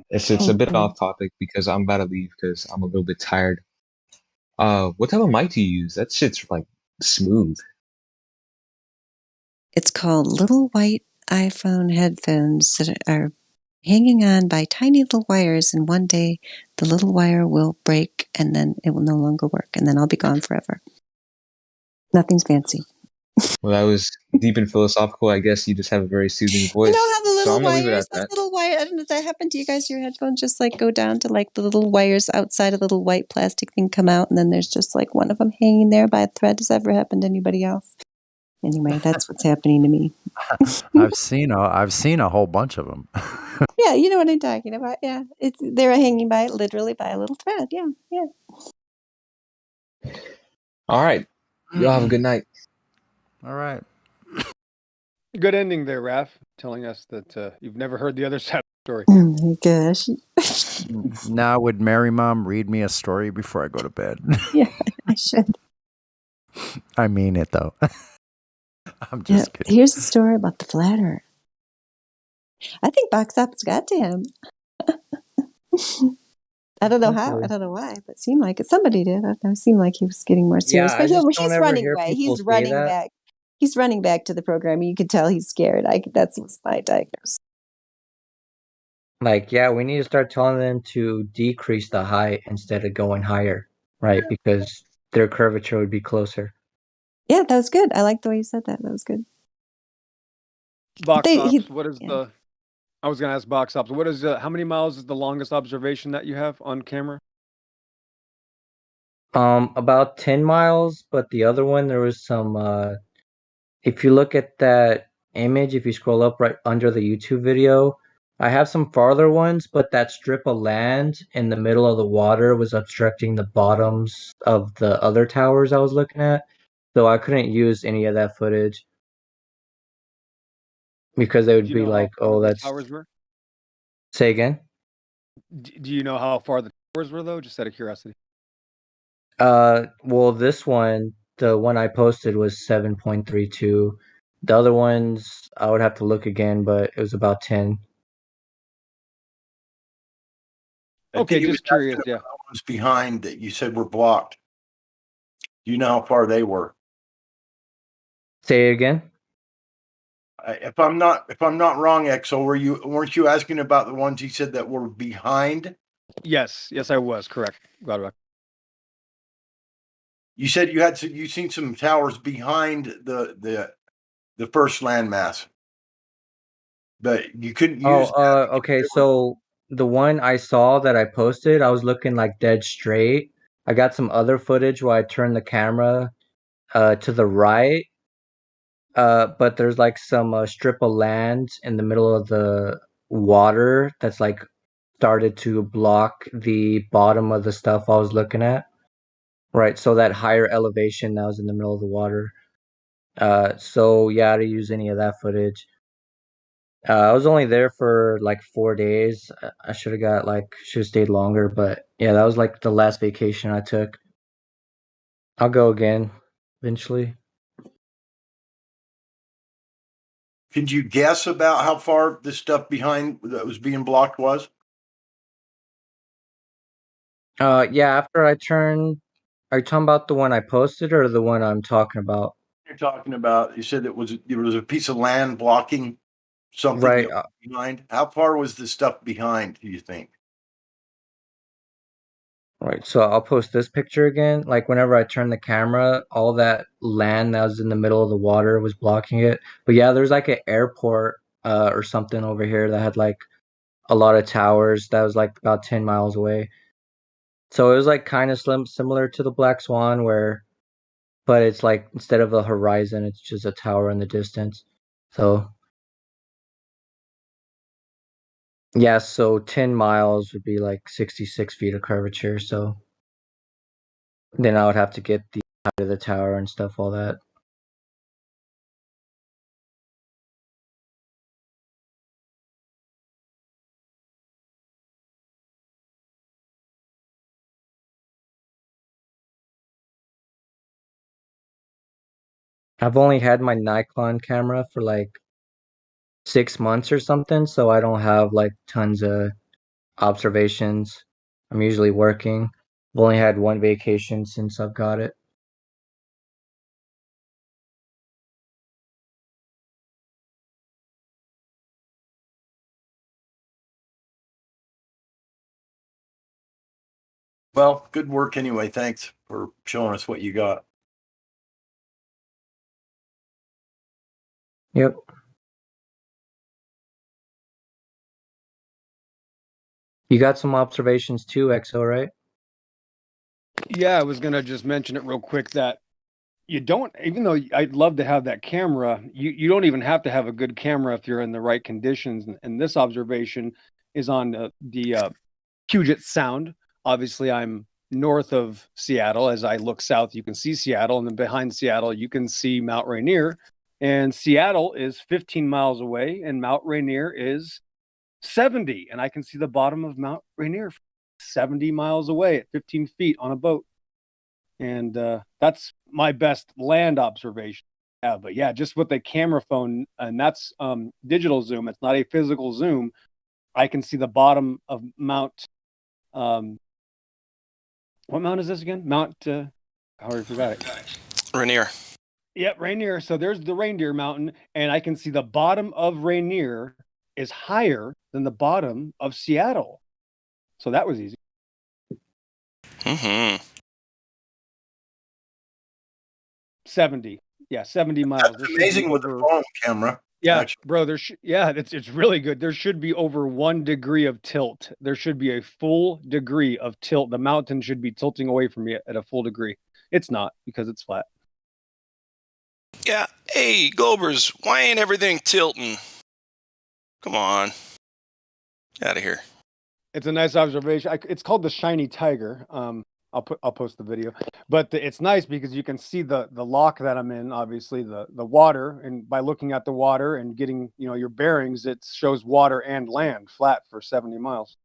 It's a bit off topic because I'm about to leave because I'm a little bit tired. What type of mic do you use? That shit's like smooth. It's called Little White iPhone Headphones that are hanging on by tiny little wires, and one day the little wire will break and then it will no longer work, and then I'll be gone forever. Nothing's fancy. Well, that was deep and philosophical. I guess you just have a very soothing voice. You know how the So little I'm gonna leave it wires, at that. those little wires, I don't know, does that happen to you guys? Your headphones just like go down to like the little wires outside a little white plastic thing come out, and then there's just like one of them hanging there by a thread. Does that ever happen to anybody else? Anyway, that's what's happening to me. I've seen a whole bunch of them. Yeah, you know what I'm talking about. Yeah, they're hanging by literally by a little thread. Yeah, yeah. All right. Y'all have a good night. All right. Good ending there, Raph, telling us that you've never heard the other side of the story. Oh my gosh. Now, would Mary Mom read me a story before I go to bed? Yeah, I should. I mean it, though. I'm Yeah, just kidding. here's a story about the Flat Earth. I think Box Office got to him. I don't know how. I don't know why, but it seemed like it. Somebody did. I don't know. It seemed like he was getting more serious. Yeah, but I just don't he's ever running hear away. people He's say running that. back. He's running back to the program. You could tell he's scared. That's my diagnosis. Like, yeah, we need to start telling them to decrease the height instead of going higher, right? Because their curvature would be closer. Yeah, that was good. I like the way you said that. That was good. Box Ops, what is the... I was going to ask Box Ops, what is how many miles is the longest observation that you have on camera? About 10 miles, but the other one, there was some, if you look at that image, if you scroll up right under the YouTube video, I have some farther ones, but that strip of land in the middle of the water was obstructing the bottoms of the other towers I was looking at. So I couldn't use any of that footage because they would be like, oh, that's... towers were? Say again? Do you know how far the towers were, though? Just out of curiosity. Well, this one, the one I posted was 7.32. The other ones, I would have to look again, but it was about 10. Okay, just curious, yeah. Ones behind that you said were blocked. Do you know how far they were? Say it again. If I'm not wrong, Exo, weren't you asking about the ones you said that were behind? Yes, I was correct. You said you seen some towers behind the first landmass, but you couldn't use. Okay. So the one I saw that I posted, I was looking like dead straight. I got some other footage where I turned the camera to the right, but there's like some strip of land in the middle of the water that's like started to block the bottom of the stuff I was looking at. Right, so that higher elevation that was in the middle of the water. So yeah, to use any of that footage. I was only there for like 4 days. I should have stayed longer, but yeah, that was like the last vacation I took. I'll go again eventually. Could you guess about how far the stuff behind that was being blocked was? Yeah, after I turned, are you talking about the one I posted or the one I'm talking about? You're talking about. You said there was a piece of land blocking something Right. behind. How far was the stuff behind? Do you think? Right, so I'll post this picture again. Like whenever I turn the camera, all that land that was in the middle of the water was blocking it. But yeah, there's like an airport or something over here that had like a lot of towers that was like about 10 miles away. So it was like kind of similar to the Black Swan but it's like instead of a horizon, it's just a tower in the distance. So yeah, so 10 miles would be like 66 feet of curvature. So then I would have to get the height of the tower and stuff, all that. I've only had my Nikon camera for like 6 months or something, so I don't have like tons of observations. I'm usually working. I've only had one vacation since I've got it. Well, good work anyway. Thanks for showing us what you got. Yep. You got some observations too, XO, right? Yeah, I was gonna just mention it real quick that you don't, even though I'd love to have that camera, you don't even have to have a good camera if you're in the right conditions. And this observation is on the Puget Sound. Obviously, I'm north of Seattle. As I look south, you can see Seattle, and then behind Seattle, you can see Mount Rainier. And Seattle is 15 miles away, and Mount Rainier is 70. And I can see the bottom of Mount Rainier 70 miles away at 15 feet on a boat. And that's my best land observation. Yeah, but yeah, just with the camera phone, and that's digital zoom. It's not a physical zoom. I can see the bottom of Mount. What mount is this again? Mount. I already forgot it. Rainier. Yep, Rainier. So there's the Reindeer Mountain, and I can see the bottom of Rainier is higher than the bottom of Seattle. So that was easy. Mm-hmm. 70. Yeah, 70 miles. That's amazing with the phone camera. Yeah, actually. bro. It's really good. There should be over 1 degree of tilt. There should be a full degree of tilt. The mountain should be tilting away from me at a full degree. It's not because it's flat. Yeah. Hey, Globers, why ain't everything tilting? Come on. Get out of here. It's a nice observation. It's called the shiny tiger. I'll post the video, but it's nice because you can see the lock that I'm in, obviously the water, and by looking at the water and getting your bearings, it shows water and land flat for 70 miles.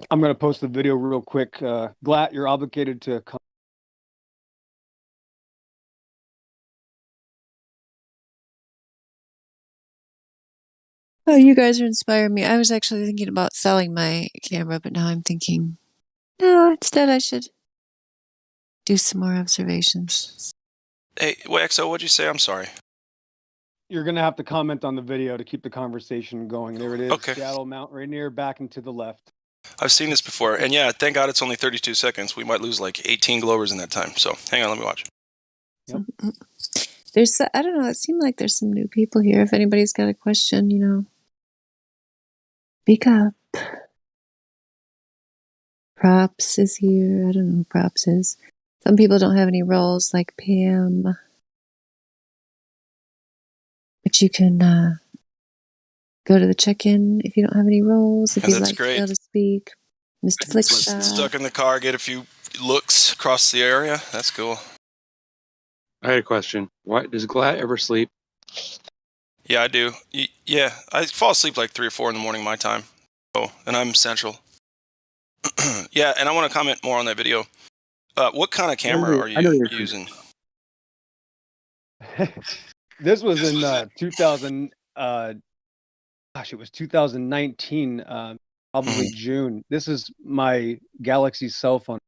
I'm going to post the video real quick. Glatt, you're obligated to come. Oh, you guys are inspiring me. I was actually thinking about selling my camera, but now I'm thinking, no, instead I should do some more observations. Hey, XO, what'd you say? I'm sorry. You're going to have to comment on the video to keep the conversation going. There it is. Okay. Seattle, Mount Rainier, back and to the left. I've seen this before, and yeah, thank God it's only 32 seconds. We might lose like 18 Globers in that time. So hang on, let me watch. Yep. There's, I don't know, it seemed like there's some new people here. If anybody's got a question, speak up. Props is here. I don't know who Props is. Some people don't have any roles like Pam. But you can go to the check-in if you don't have any roles. If And you'd that's like great. to be able to speak. Mr. Flickshot. Stuck in the car, get a few looks across the area. That's cool. I had a question. Why does Glatt ever sleep? Yeah, I do. Yeah, I fall asleep like 3 or 4 in the morning my time. Oh, and I'm central. Yeah, and I want to comment more on that video. What kind of camera are you using? This was in 2000. It was 2019, probably June. This is my Galaxy cell phone.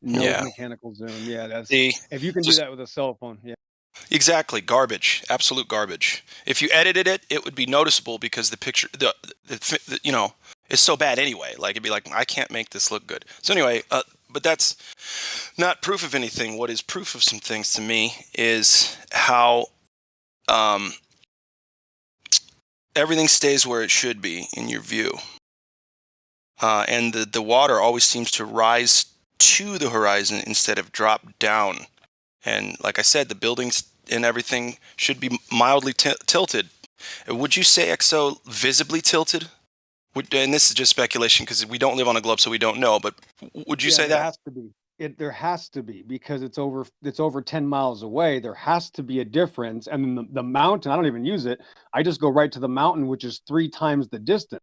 No mechanical zoom. Yeah, that's if you can do that with a cell phone. Yeah. Exactly, garbage, absolute garbage. If you edited it, it would be noticeable because the picture, the is so bad anyway. Like it'd be like, I can't make this look good. So anyway, but that's not proof of anything. What is proof of some things to me is how everything stays where it should be in your view, and the water always seems to rise to the horizon instead of drop down. And like I said, the buildings and everything should be mildly tilted. Would you say XO visibly tilted? And this is just speculation because we don't live on a globe, so we don't know. But would you say that? There has to be. There has to be because it's over 10 miles away. There has to be a difference. And the mountain, I don't even use it. I just go right to the mountain, which is 3 times the distance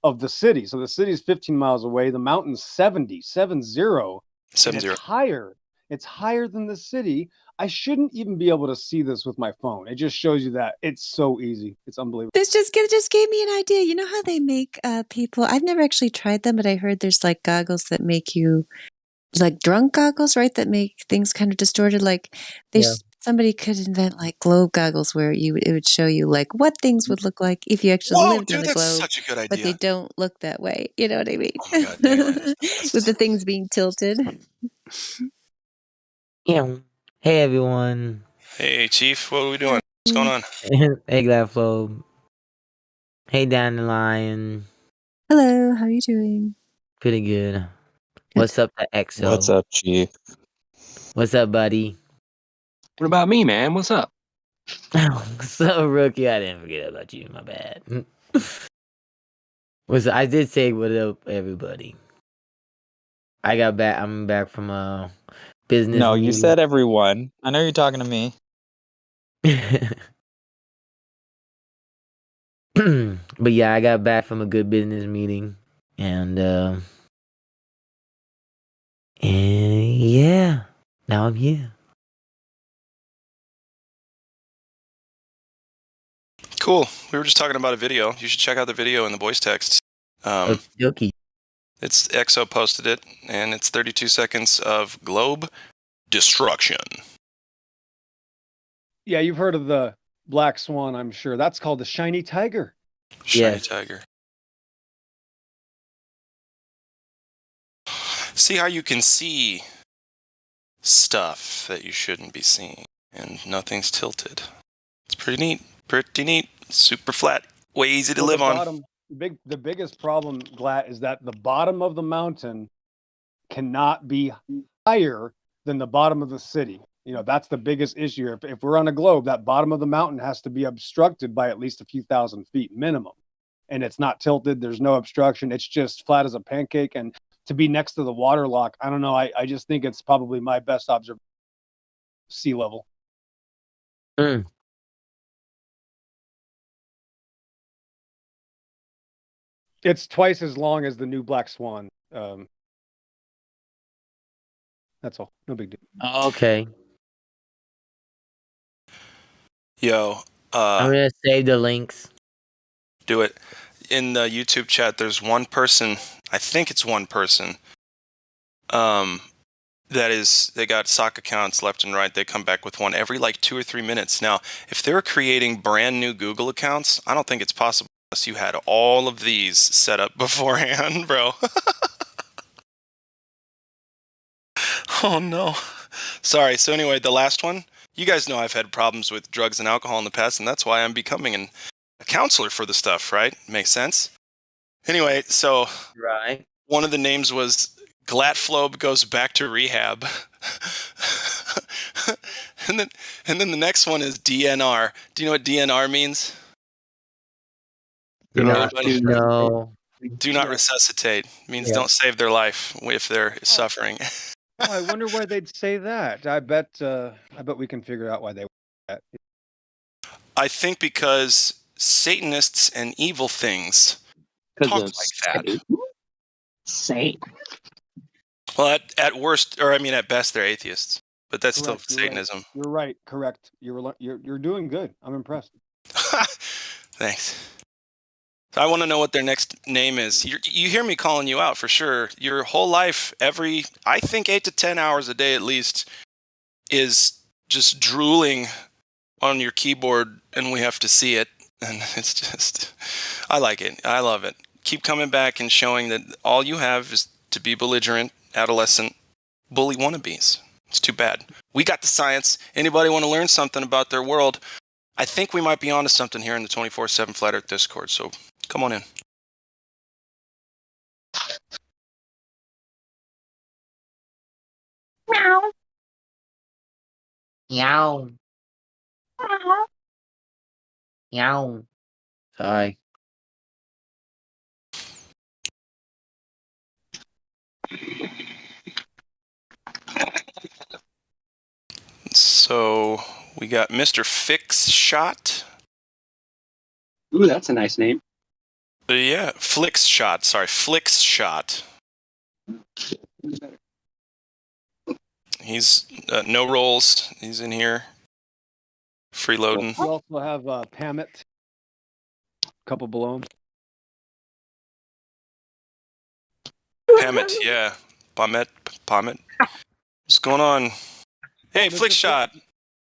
of the city. So the city is 15 miles away. The mountain's 70. It's higher. It's higher than the city. I shouldn't even be able to see this with my phone. It just shows you that it's so easy. It's unbelievable. This just gave me an idea. You know how they make people? I've never actually tried them, but I heard there's like goggles that make you like drunk goggles, right? That make things kind of distorted. Like somebody could invent like globe goggles where it would show you like what things would look like if you actually lived on a that's globe, such a good idea. but they don't look that way. You know what I mean? Oh my God, Dandelion With the things being tilted. Yeah. Hey everyone. Hey Chief, what are we doing? What's going on? Hey Gladflow. Hey Dandelion. Hello, how are you doing? Pretty good. What's up to EXO? What's up, Chief? What's up, buddy? What about me, man? What's up? So Rookie, I didn't forget about you. My bad. I did say what up, everybody. I got back. I'm back from a business. No, meeting. you said everyone. I know you're talking to me. But yeah, I got back from a good business meeting, and yeah, now I'm here. Cool. We were just talking about a video. You should check out the video in the voice text. Okie. It's EXO posted it, and it's 32 seconds of globe destruction. Yeah, you've heard of the black swan, I'm sure. That's called the shiny tiger. Shiny tiger. See how you can see stuff that you shouldn't be seeing, and nothing's tilted. It's pretty neat. Pretty neat. Super flat. Way easy to live on. The biggest problem, Glat, is that the bottom of the mountain cannot be higher than the bottom of the city. You know, that's the biggest issue. If we're on a globe, that bottom of the mountain has to be obstructed by at least a few thousand feet minimum. And it's not tilted. There's no obstruction. It's just flat as a pancake. And to be next to the water lock, I don't know. I just think it's probably my best observation. Sea level. It's twice as long as the new black swan. That's all. No big deal. Okay. Yo, I'm gonna save the links. Do it. In the YouTube chat, there's one person, I think it's one person, they got sock accounts left and right. They come back with one every like 2 or 3 minutes. Now, if they're creating brand new Google accounts, I don't think it's possible unless you had all of these set up beforehand, bro. Oh no. Sorry. So anyway, the last one, you guys know I've had problems with drugs and alcohol in the past, and that's why I'm becoming a counselor for the stuff, right? Makes sense. Anyway, so one of the names was Glatflobe goes back to rehab. and then the next one is DNR. Do you know what DNR means? No. Do not resuscitate. It means don't save their life if they're suffering. Oh, I wonder why they'd say that. I bet we can figure out why they would say that. I think because Satanists and evil things talk like that. Satan. Well, at worst, or I mean, at best, they're atheists, but that's Correct, still Satanism. Right. You're right. Correct. You're doing good. I'm impressed. Thanks. I want to know what their next name is. You hear me calling you out for sure. Your whole life, I think 8 to 10 hours a day at least, is just drooling on your keyboard, and we have to see it. And it's just, I like it. I love it. Keep coming back and showing that all you have is to be belligerent, adolescent, bully wannabes. It's too bad. We got the science. Anybody want to learn something about their world? I think we might be onto something here in the 24/7 Flat Earth Discord, so come on in. Meow. Meow. Meow. Sorry. So we got Mr. Fix Shot. Ooh, that's a nice name. Yeah, Flix Shot. Sorry, Flix Shot. He's no rolls. He's in here, freeloading. We also have Pamit, a couple below him. Pamit, yeah. Pamit. What's going on? Hey, Flick Shot.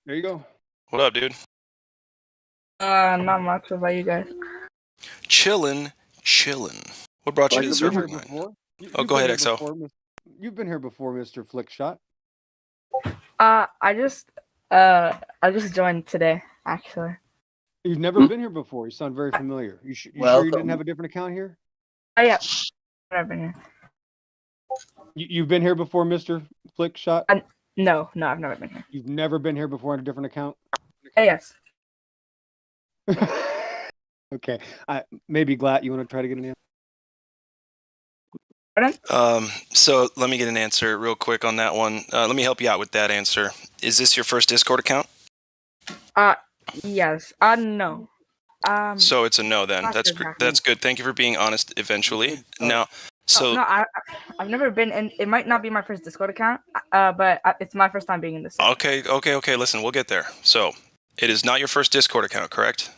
There you go. What up, dude? Not much. What about you guys? Chillin'. What brought you to the server tonight? Oh, go ahead, XO. You've been here before, Mr. Flick Shot. I just joined today, actually. You've never been here before. You sound very familiar. You sure you didn't have a different account here? Oh yeah, I've been here. You've been here before, Mr. Flick Shot? No, I've never been here. You've never been here before on a different account? Yes. Okay. Maybe Glatt, you want to try to get an answer? So let me get an answer real quick on that one. Let me help you out with that answer. Is this your first Discord account? Yes. No. So it's a no then. That's exactly. That's good. Thank you for being honest eventually. Now, I've never been in. It might not be my first Discord account, but it's my first time being in this. Okay. Listen, we'll get there. So it is not your first Discord account, correct?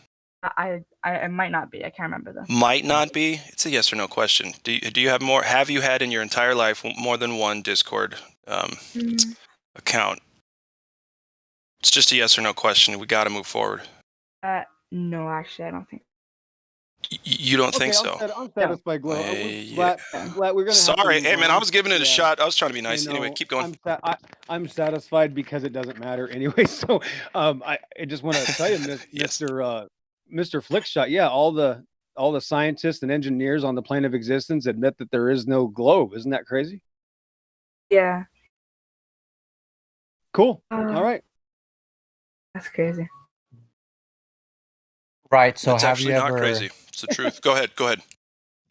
I might not be. I can't remember though. Might not be. It's a yes or no question. Do you have more? Have you had in your entire life more than one Discord account? It's just a yes or no question. We got to move forward. No, actually, I don't think. You don't think so? I'm satisfied, Glow. Yeah. We're gonna. Sorry, hey man, I was giving it a shot. I was trying to be nice. Anyway, keep going. I'm satisfied because it doesn't matter anyway. So, I just want to tell you, Mr. Flickshot. Yeah, all the scientists and engineers on the plane of existence admit that there is no globe. Isn't that crazy? Yeah. Cool. All right. That's crazy. Right. So it's actually not crazy. It's the truth. Go ahead.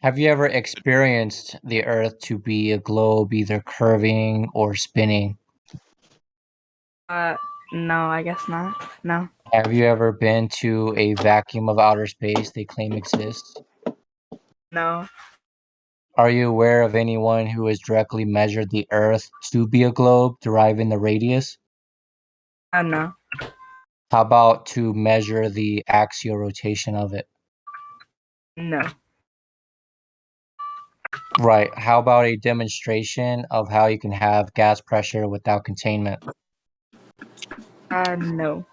Have you ever experienced the Earth to be a globe, either curving or spinning? No, I guess not. No. Have you ever been to a vacuum of outer space they claim exists? No. Are you aware of anyone who has directly measured the Earth to be a globe, deriving the radius? No. How about to measure the axial rotation of it? No. Right. How about a demonstration of how you can have gas pressure without containment? No.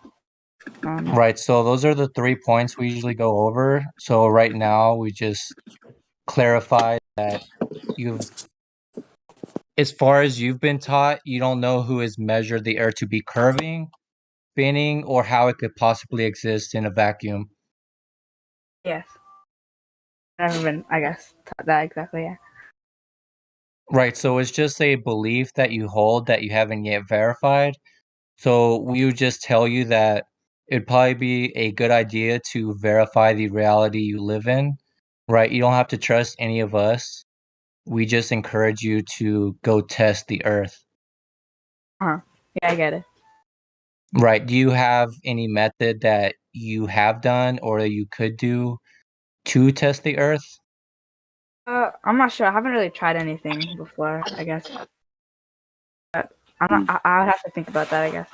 Right. So those are the 3 points we usually go over. So right now we just clarify that as far as you've been taught, you don't know who has measured the Earth to be curving, spinning, or how it could possibly exist in a vacuum. Yes. Never been, I guess, taught that exactly, yeah. Right, so it's just a belief that you hold that you haven't yet verified. So we would just tell you that it'd probably be a good idea to verify the reality you live in. Right, you don't have to trust any of us. We just encourage you to go test the Earth. Yeah, I get it. Right, do you have any method that you have done or that you could do to test the Earth? I'm not sure. I haven't really tried anything before, I guess. But I would have to think about that, I guess.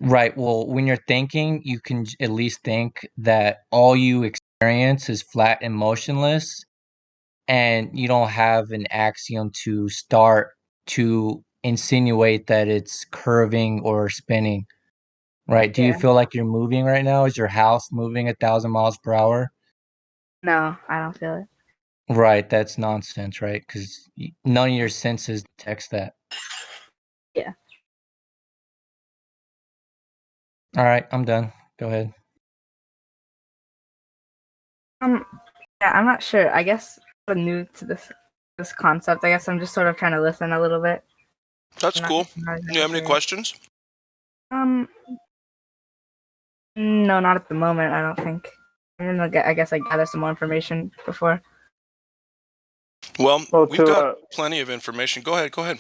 Right. Well, when you're thinking, you can at least think that all you experience is flat and motionless, and you don't have an axiom to start to insinuate that it's curving or spinning. Right. Do you feel like you're moving right now? Is your house moving 1,000 miles per hour? No, I don't feel it. Right. That's nonsense, right? Because none of your senses detects that. Yeah. All right. I'm done. Go ahead. Yeah, I'm not sure. I guess I'm new to this concept. I guess I'm just sort of trying to listen a little bit. That's cool. Do you have any questions? No, not at the moment. I don't think. I'm gonna I guess I gather some more information before. Well, we've got plenty of information. Go ahead.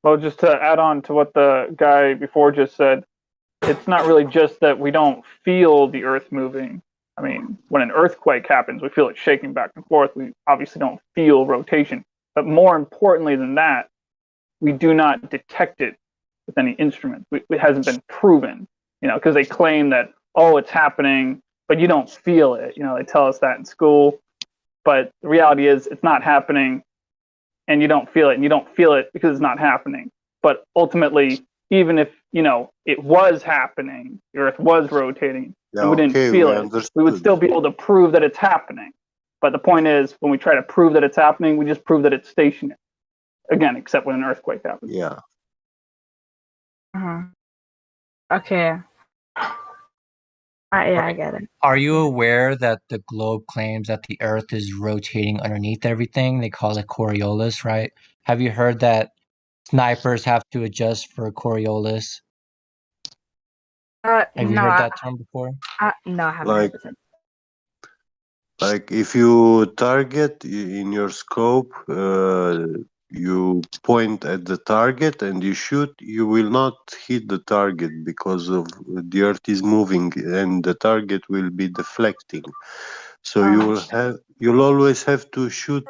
Well, just to add on to what the guy before just said, it's not really just that we don't feel the Earth moving. I mean, when an earthquake happens, we feel it shaking back and forth. We obviously don't feel rotation. But more importantly than that, we do not detect it with any instrument. It hasn't been proven, because they claim that, oh, it's happening, but you don't feel it. They tell us that in school, but the reality is it's not happening, and you don't feel it, and you don't feel it because it's not happening. But ultimately, even if it was happening, the Earth was rotating, and we didn't feel it, we would still be able to prove that it's happening. But the point is, when we try to prove that it's happening, we just prove that it's stationary. Again, except when an earthquake happens. Yeah. Okay. Yeah, I get it. Are you aware that the globe claims that the Earth is rotating underneath everything? They call it Coriolis, right? Have you heard that snipers have to adjust for Coriolis? Have you No, heard that term before? No, I haven't heard of it. Like if you target in your scope, you point at the target and you shoot, you will not hit the target because of the Earth is moving and the target will be deflecting. So you'll always have to shoot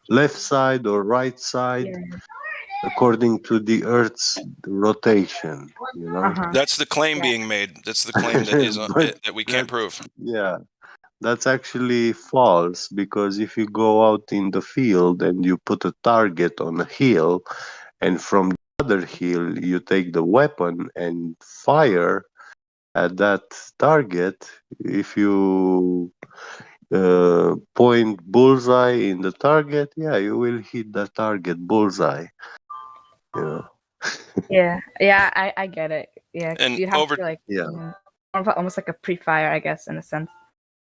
left side or right side according to the Earth's rotation. That's the claim being made. That's the claim that is that we can't prove. Yeah. That's actually false, because if you go out in the field and you put a target on a hill, and from the other hill you take the weapon and fire at that target, if you point bullseye in the target, yeah, you will hit the target bullseye. Yeah, I get it. Yeah, And you have to almost like a pre-fire, I guess, in a sense.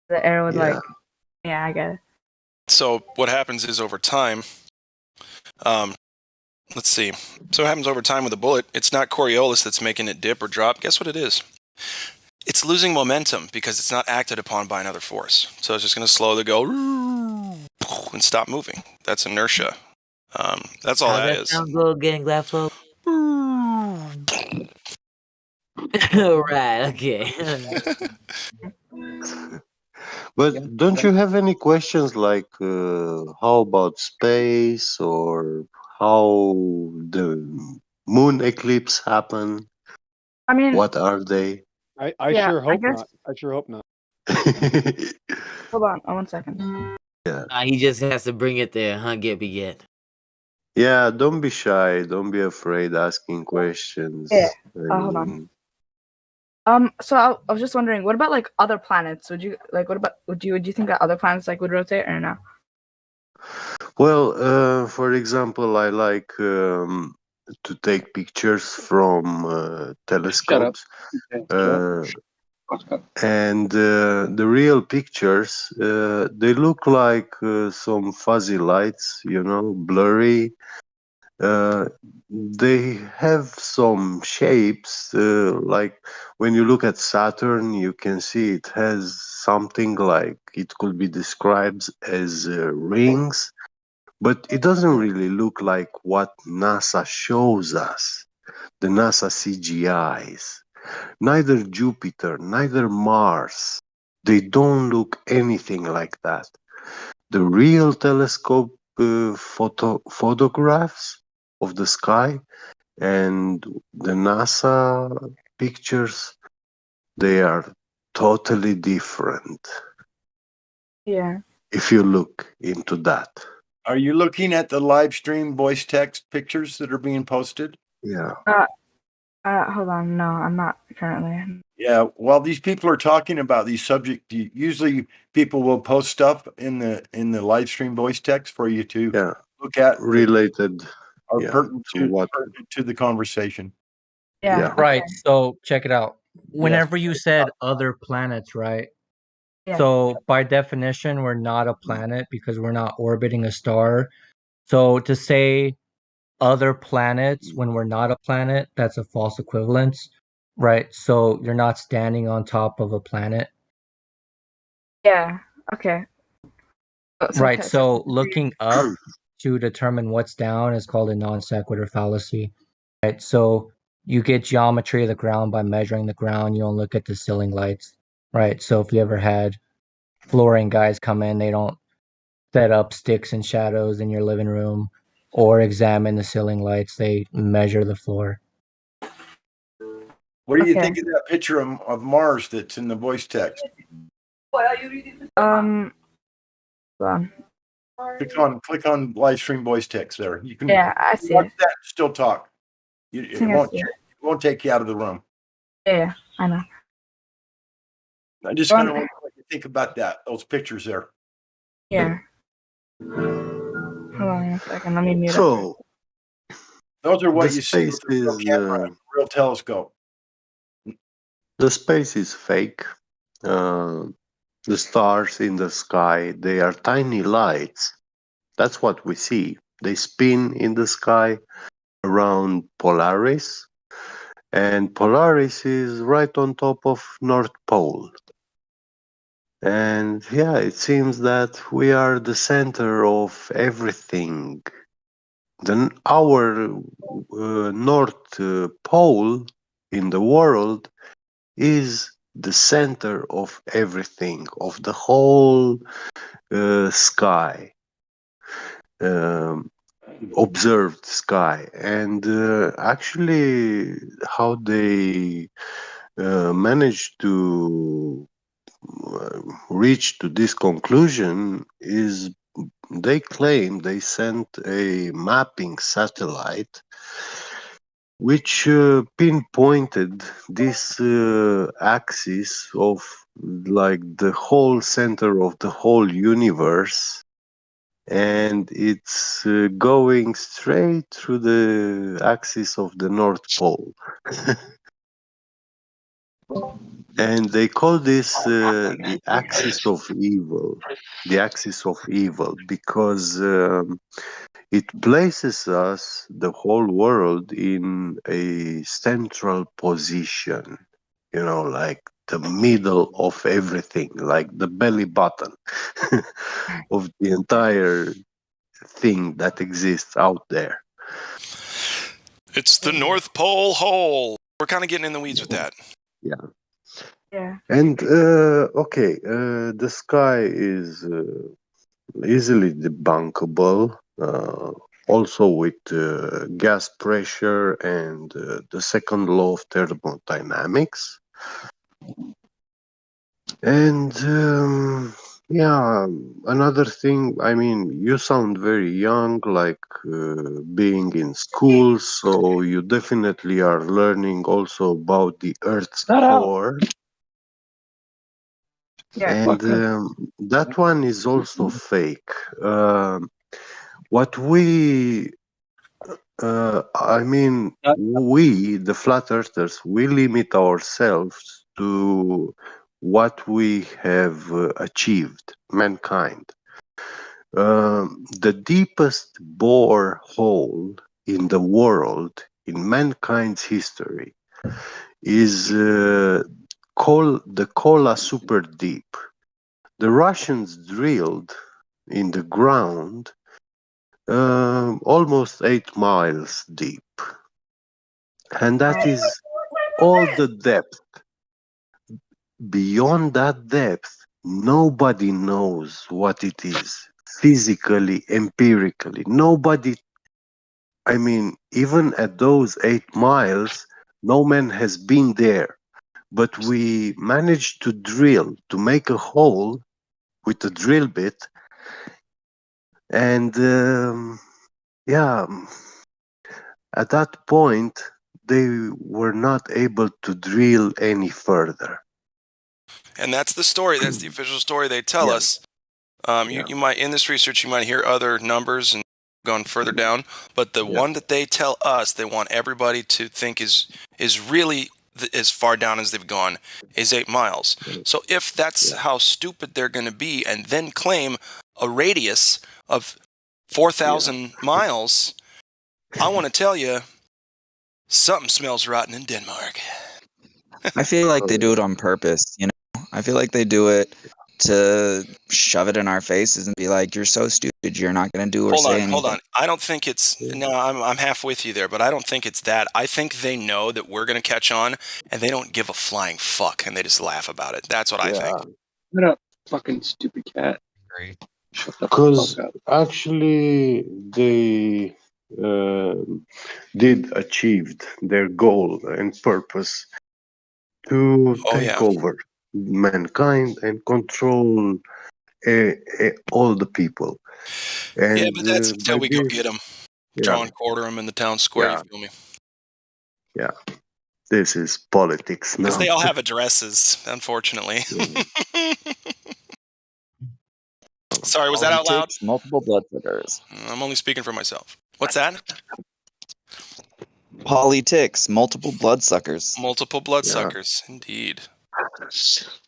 The arrow would I get it. So what happens is over time, let's see. So what happens over time with a bullet, it's not Coriolis that's making it dip or drop. Guess what it is? It's losing momentum because it's not acted upon by another force. So it's just going to slowly go and stop moving. That's inertia. That's all that is. Sound good getting glad folk? Right, okay. But don't you have any questions like how about space, or how the moon eclipse happen? I mean, what are they? I sure hope not. I sure hope not. Hold on, 1 second. Yeah. He just has to bring it there, huh? Get. Yeah, don't be shy. Don't be afraid asking questions. Yeah. Hold on. So I was just wondering, what about like other planets? Would you think that other planets would rotate or no? Well, for example, I like to take pictures from telescopes. And the real pictures, they look like some fuzzy lights, blurry. They have some shapes, like when you look at Saturn, you can see it has something like it could be described as rings, but it doesn't really look like what NASA shows us, the NASA CGIs. Neither Jupiter, neither Mars, they don't look anything like that. The real telescope photographs of the sky and the NASA pictures, they are totally different. Yeah. If you look into that. Are you looking at the live stream voice text pictures that are being posted? Yeah. Hold on. No, I'm not currently. Yeah, while these people are talking about these subjects, usually people will post stuff in the live stream voice text for you to look at related or pertinent to the conversation. Yeah. Right. So check it out. Whenever you said other planets, right? Yeah. So by definition, we're not a planet because we're not orbiting a star. So to say other planets when we're not a planet, that's a false equivalence, right? So you're not standing on top of a planet. Yeah. Okay. Right. So looking up to determine what's down is called a non sequitur fallacy. Right. So you get geometry of the ground by measuring the ground. You don't look at the ceiling lights. Right. So if you ever had flooring guys come in, they don't set up sticks and shadows in your living room. or examine the ceiling lights. They measure the floor. What do you think of that picture of Mars that's in the voice text? Hold on. Click on live stream voice text there. You can I see watch it. that and still talk. It won't take you out of the room. Yeah, I know. I just kind of want what you think about those pictures there. Yeah. Hold on a second. Let me mute So, those are what the you see space with a real is camera, a real telescope. the space is fake. The stars in the sky, they are tiny lights. That's what we see. They spin in the sky around Polaris, and Polaris is right on top of North Pole. And yeah, it seems that we are the center of everything. Then our North Pole in the world is the center of everything, of the whole sky, observed sky. And actually, how they managed to reach to this conclusion is they claim they sent a mapping satellite which pinpointed this axis of like the whole center of the whole universe, and it's going straight through the axis of the North Pole. And they call this the axis of evil, because it places us, the whole world, in a central position, like the middle of everything, like the belly button of the entire thing that exists out there. It's the North Pole hole. We're kind of getting in the weeds with that. Yeah. Yeah. And the sky is easily debunkable, also with gas pressure and the second law of thermodynamics. And another thing, I mean, you sound very young, like being in school, so you definitely are learning also about the Earth's core. And that one is also fake. What we, we, the flat earthers, we limit ourselves to what we have achieved, mankind. The deepest borehole in the world, in mankind's history, is the Kola Super Deep. The Russians drilled in the ground almost 8 miles deep, and that is all the depth. Beyond that depth, nobody knows what it is physically, empirically. Nobody, even at those 8 miles, no man has been there. But we managed to drill, to make a hole with a drill bit, and at that point, they were not able to drill any further. And that's the story. That's the official story they tell us. You might, in this research, you might hear other numbers and gone further down, but the one that they tell us, they want everybody to think is really as far down as they've gone, is 8 miles. So if that's how stupid they're going to be, and then claim a radius of 4,000 miles, I want to tell you, something smells rotten in Denmark. I feel like they do it on purpose, I feel like they do it to shove it in our faces and be like, you're so stupid, you're not going to do or say anything. Hold on. I don't think it's... No, I'm half with you there, but I don't think it's that. I think they know that we're going to catch on, and they don't give a flying fuck, and they just laugh about it. That's what I think. Shut up, fucking stupid cat. Because actually, did achieved their goal and purpose to take over mankind and control all the people. And Yeah, but that's by until we go this, get them. yeah, Draw and quarter them in the town square. You feel me? yeah, this is politics Because now. they all have addresses, unfortunately. Sorry, was that out loud? Politics, multiple bloodsuckers. I'm only speaking for myself. What's that? Politics, multiple bloodsuckers. Multiple bloodsuckers, indeed.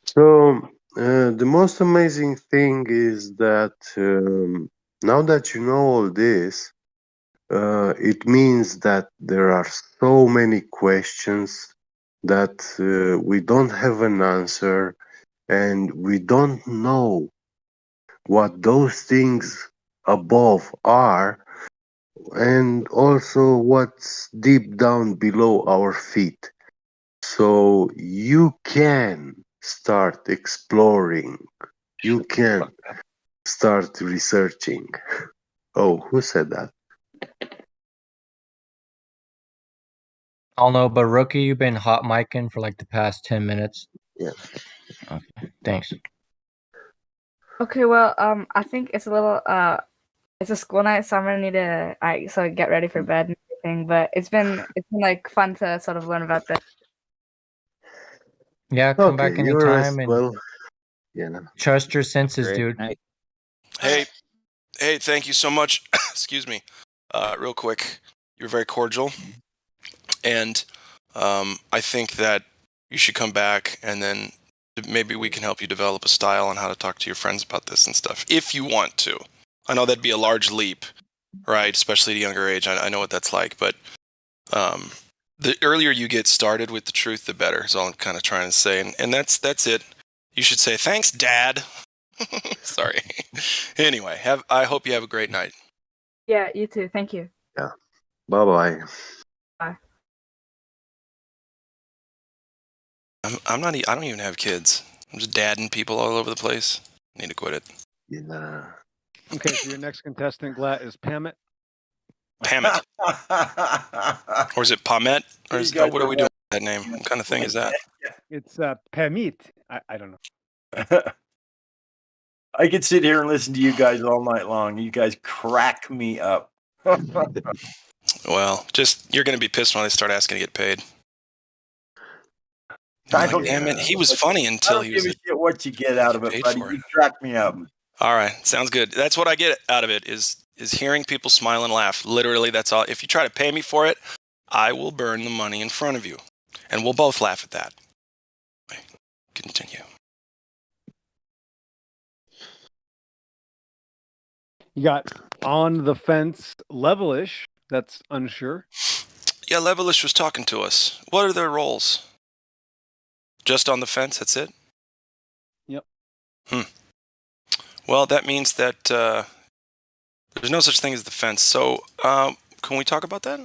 So the most amazing thing is that now that you know all this, it means that there are so many questions that we don't have an answer, and we don't know what those things above are, and also what's deep down below our feet. So you can start exploring, you can start researching. Oh, who said that? I don't know, but Rookie, you've been hot micing for like the past 10 minutes. Yeah. Okay, thanks. Okay, well, I think it's a little it's a school night, so I'm gonna need to so get ready for bed and everything. But it's been like fun to sort of learn about this. Yeah, come back Okay, you rest anytime and well. Yeah. trust your senses, dude. Hey, thank you so much. Excuse me. Real quick, you're very cordial. And I think that you should come back and then maybe we can help you develop a style on how to talk to your friends about this and stuff, if you want to. I know that'd be a large leap, right? Especially at a younger age. I know what that's like. But the earlier you get started with the truth, the better, is all I'm kind of trying to say. And that's it. You should say, thanks, Dad. Sorry. Anyway, I hope you have a great night. Yeah, you too. Thank you. Yeah. Bye-bye. Bye. I don't even have kids. I'm just dadding people all over the place. Need to quit it. Yeah. Okay, so your next contestant, Glat, is Pamet. Pamet. Or is it Pamet? Or what are we doing with that name? What kind of thing is that? It's Pamit. I don't know. I could sit here and listen to you guys all night long. You guys crack me up. Well, you're going to be pissed when I start asking to get paid. Damn it, he was funny until he was. I don't give a shit what you get out of it, buddy. You crack me up. All right, sounds good. That's what I get out of it is hearing people smile and laugh. Literally, that's all. If you try to pay me for it, I will burn the money in front of you, and we'll both laugh at that. Continue. You got on the fence Levelish. That's unsure. Yeah, Levelish was talking to us. What are their roles? Just on the fence, that's it? Yep. Well, that means that there's no such thing as the fence. So, can we talk about that?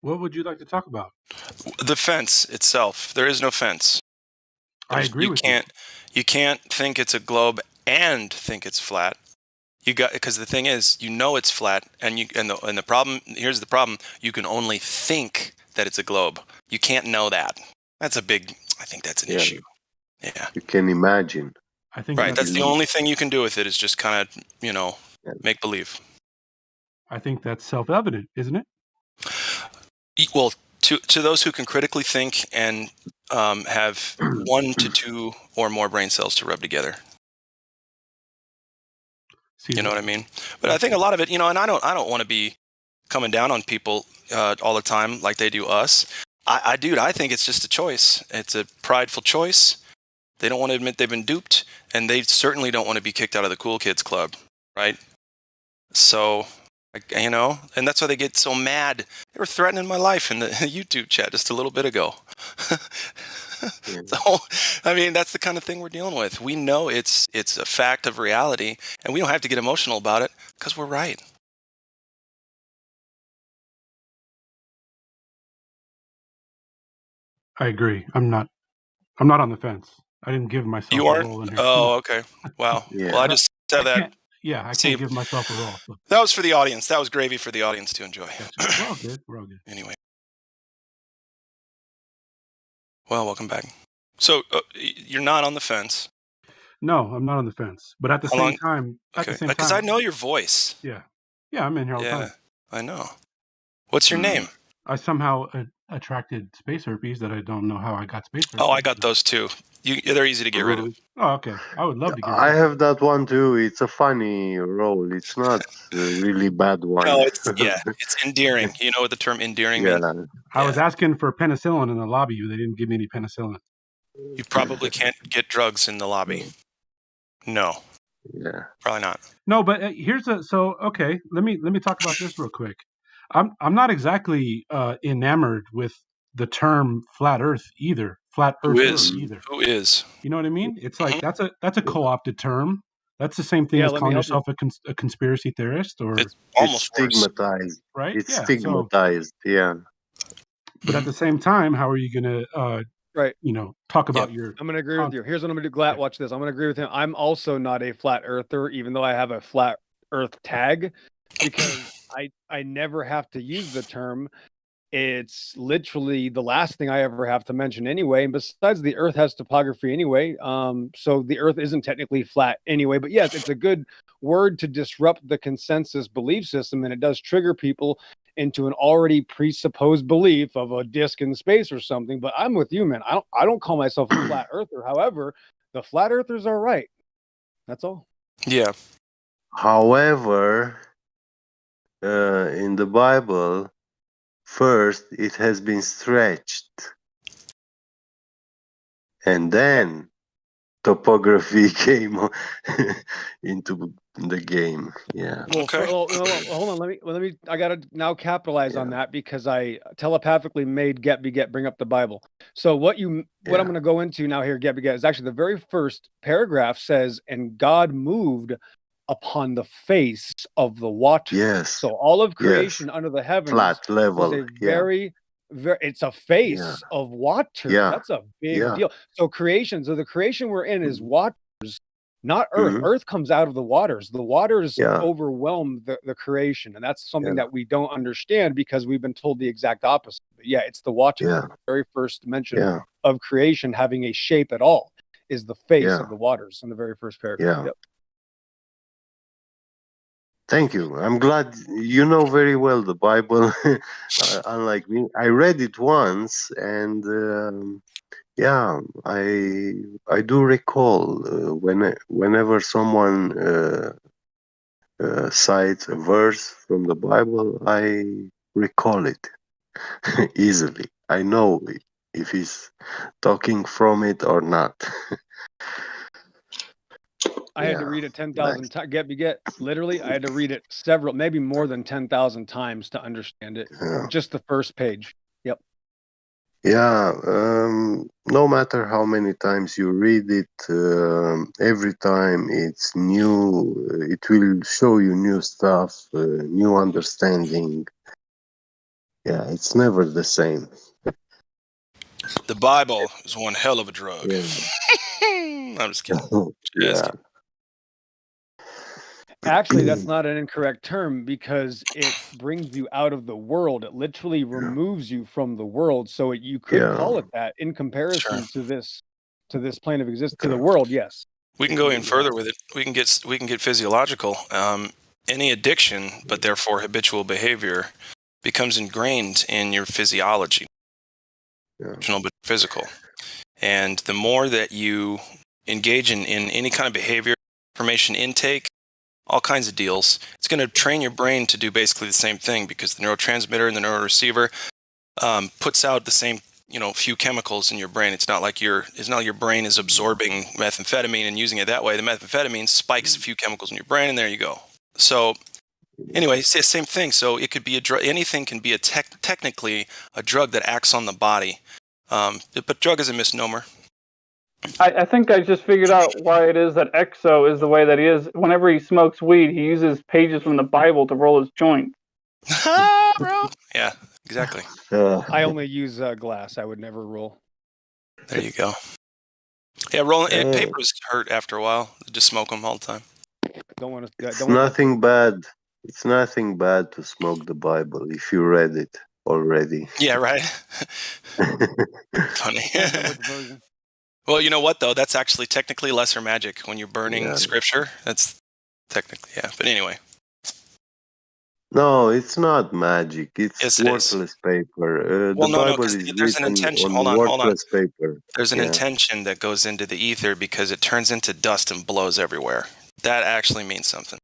What would you like to talk about? The fence itself. There is no fence. I agree with you. You can't think it's a globe and think it's flat. Because the thing is, it's flat, and the problem. Here's the problem: you can only think that it's a globe. You can't know that. I think that's an issue. Yeah. You can imagine. I think right. That's the only thing you can do with it is just kind of, make believe. I think that's self-evident, isn't it? Well, to those who can critically think and have 1 to 2 or more brain cells to rub together. You know what I mean? But I think a lot of it, and I don't want to be coming down on people all the time like they do us. I think it's just a choice. It's a prideful choice. They don't want to admit they've been duped, and they certainly don't want to be kicked out of the cool kids club, right? So, and that's why they get so mad. They were threatening my life in the YouTube chat just a little bit ago. So, that's the kind of thing we're dealing with. We know it's a fact of reality, and we don't have to get emotional about it because we're right. I agree. I'm not on the fence. I didn't give myself You a aren't? role in here. Oh, okay. Wow. Yeah. Well, I just said that. Yeah, I can't give myself a roll. So. That was for the audience. That was gravy for the audience to enjoy. Gotcha. We're all good. We're all good. Anyway. Well, welcome back. So you're not on the fence. No, I'm not on the fence. But at the same time, because I know your voice. Yeah, I'm in here all the time. I know. What's your name? I somehow attracted space herpes that I don't know how I got space herpes. Oh, I got those too. They're easy to get rid of. Oh, okay. I would love to get rid I of have that one too. It's a funny role. It's not a really bad one. No, it's endearing. You know what the term endearing means? I was asking for penicillin in the lobby. They didn't give me any penicillin. You probably can't get drugs in the lobby. No. Yeah. Probably not. No, but okay. Let me talk about this real quick. I'm not exactly enamored with the term flat Earth either. Flat Earth either. Who is? You know what I mean? It's like that's a co-opted term. That's the same thing as calling yourself a conspiracy theorist, or it's almost stigmatized, right? It's stigmatized. But at the same time, how are you going to talk about your? I'm going to agree with you. Here's what I'm going to do. Glad watch this. I'm going to agree with him. I'm also not a flat earther, even though I have a flat Earth tag, because I never have to use the term. It's literally the last thing I ever have to mention anyway. And besides, the Earth has topography anyway. So the Earth isn't technically flat anyway. But yes, it's a good word to disrupt the consensus belief system, and it does trigger people into an already presupposed belief of a disc in space or something. But I'm with you, man. I don't call myself a flat earther. However, the flat earthers are right. That's all. Yeah. However, in the Bible, first it has been stretched, and then topography came into the game. Yeah. Well, hold on. Let me. I gotta now capitalize on that because I telepathically made Get bring up the Bible. So what I'm going to go into now here, Get is actually the very first paragraph says, "And God moved upon the face of the water." Yes. So all of creation under the heavens, flat level, is a very it's a face of water. That's a big deal. So the creation we're in is waters, not Earth. Earth comes out of the waters. The waters overwhelm the creation, and that's something that we don't understand because we've been told the exact opposite. But it's the water. The very first mention of creation having a shape at all is the face of the waters in the very first paragraph. Yep. Thank you. I'm glad you know very well the Bible, unlike me. I read it once, and I do recall whenever someone cites a verse from the Bible, I recall it easily. I know if he's talking from it or not. I had to read it 10,000 times. Literally, I had to read it several, maybe more than 10,000 times to understand it. Just the first page. Yep. Yeah. No matter how many times you read it, every time it's new. It will show you new stuff, new understanding. Yeah, it's never the same. The Bible is one hell of a drug. I'm just kidding. Actually, that's not an incorrect term because it brings you out of the world. It literally removes you from the world. So you could call it that in comparison to this plane of existence, to the world. Yes. We can go even further with it. We can get physiological. Any addiction, but therefore habitual behavior, becomes ingrained in your physiology, but physical. And the more that you engage in any kind of behavior, information intake, all kinds of deals, it's going to train your brain to do basically the same thing because the neurotransmitter and the neuroreceiver puts out the same few chemicals in your brain. It's not like your brain is absorbing methamphetamine and using it that way. The methamphetamine spikes a few chemicals in your brain, and there you go. So anyway, it's the same thing. So it could be a drug. Anything can be technically a drug that acts on the body. But drug is a misnomer. I think I just figured out why it is that Exo is the way that he is. Whenever he smokes weed, he uses pages from the Bible to roll his joint. Bro. Yeah, exactly. I only use glass. I would never roll. There you go. Yeah, rolling papers hurt after a while. Just smoke them all the time. Don't want to. It's nothing bad. It's nothing bad to smoke the Bible if you read it already. Yeah, right. Funny. Well, you know what though? That's actually technically lesser magic when you're burning scripture. That's technically But anyway. No, it's not magic. It's Yes, it worthless paper. Well, The no, Bible because is there's an written intention. on Hold on. worthless paper. There's an intention that goes into the ether because it turns into dust and blows everywhere. That actually means something.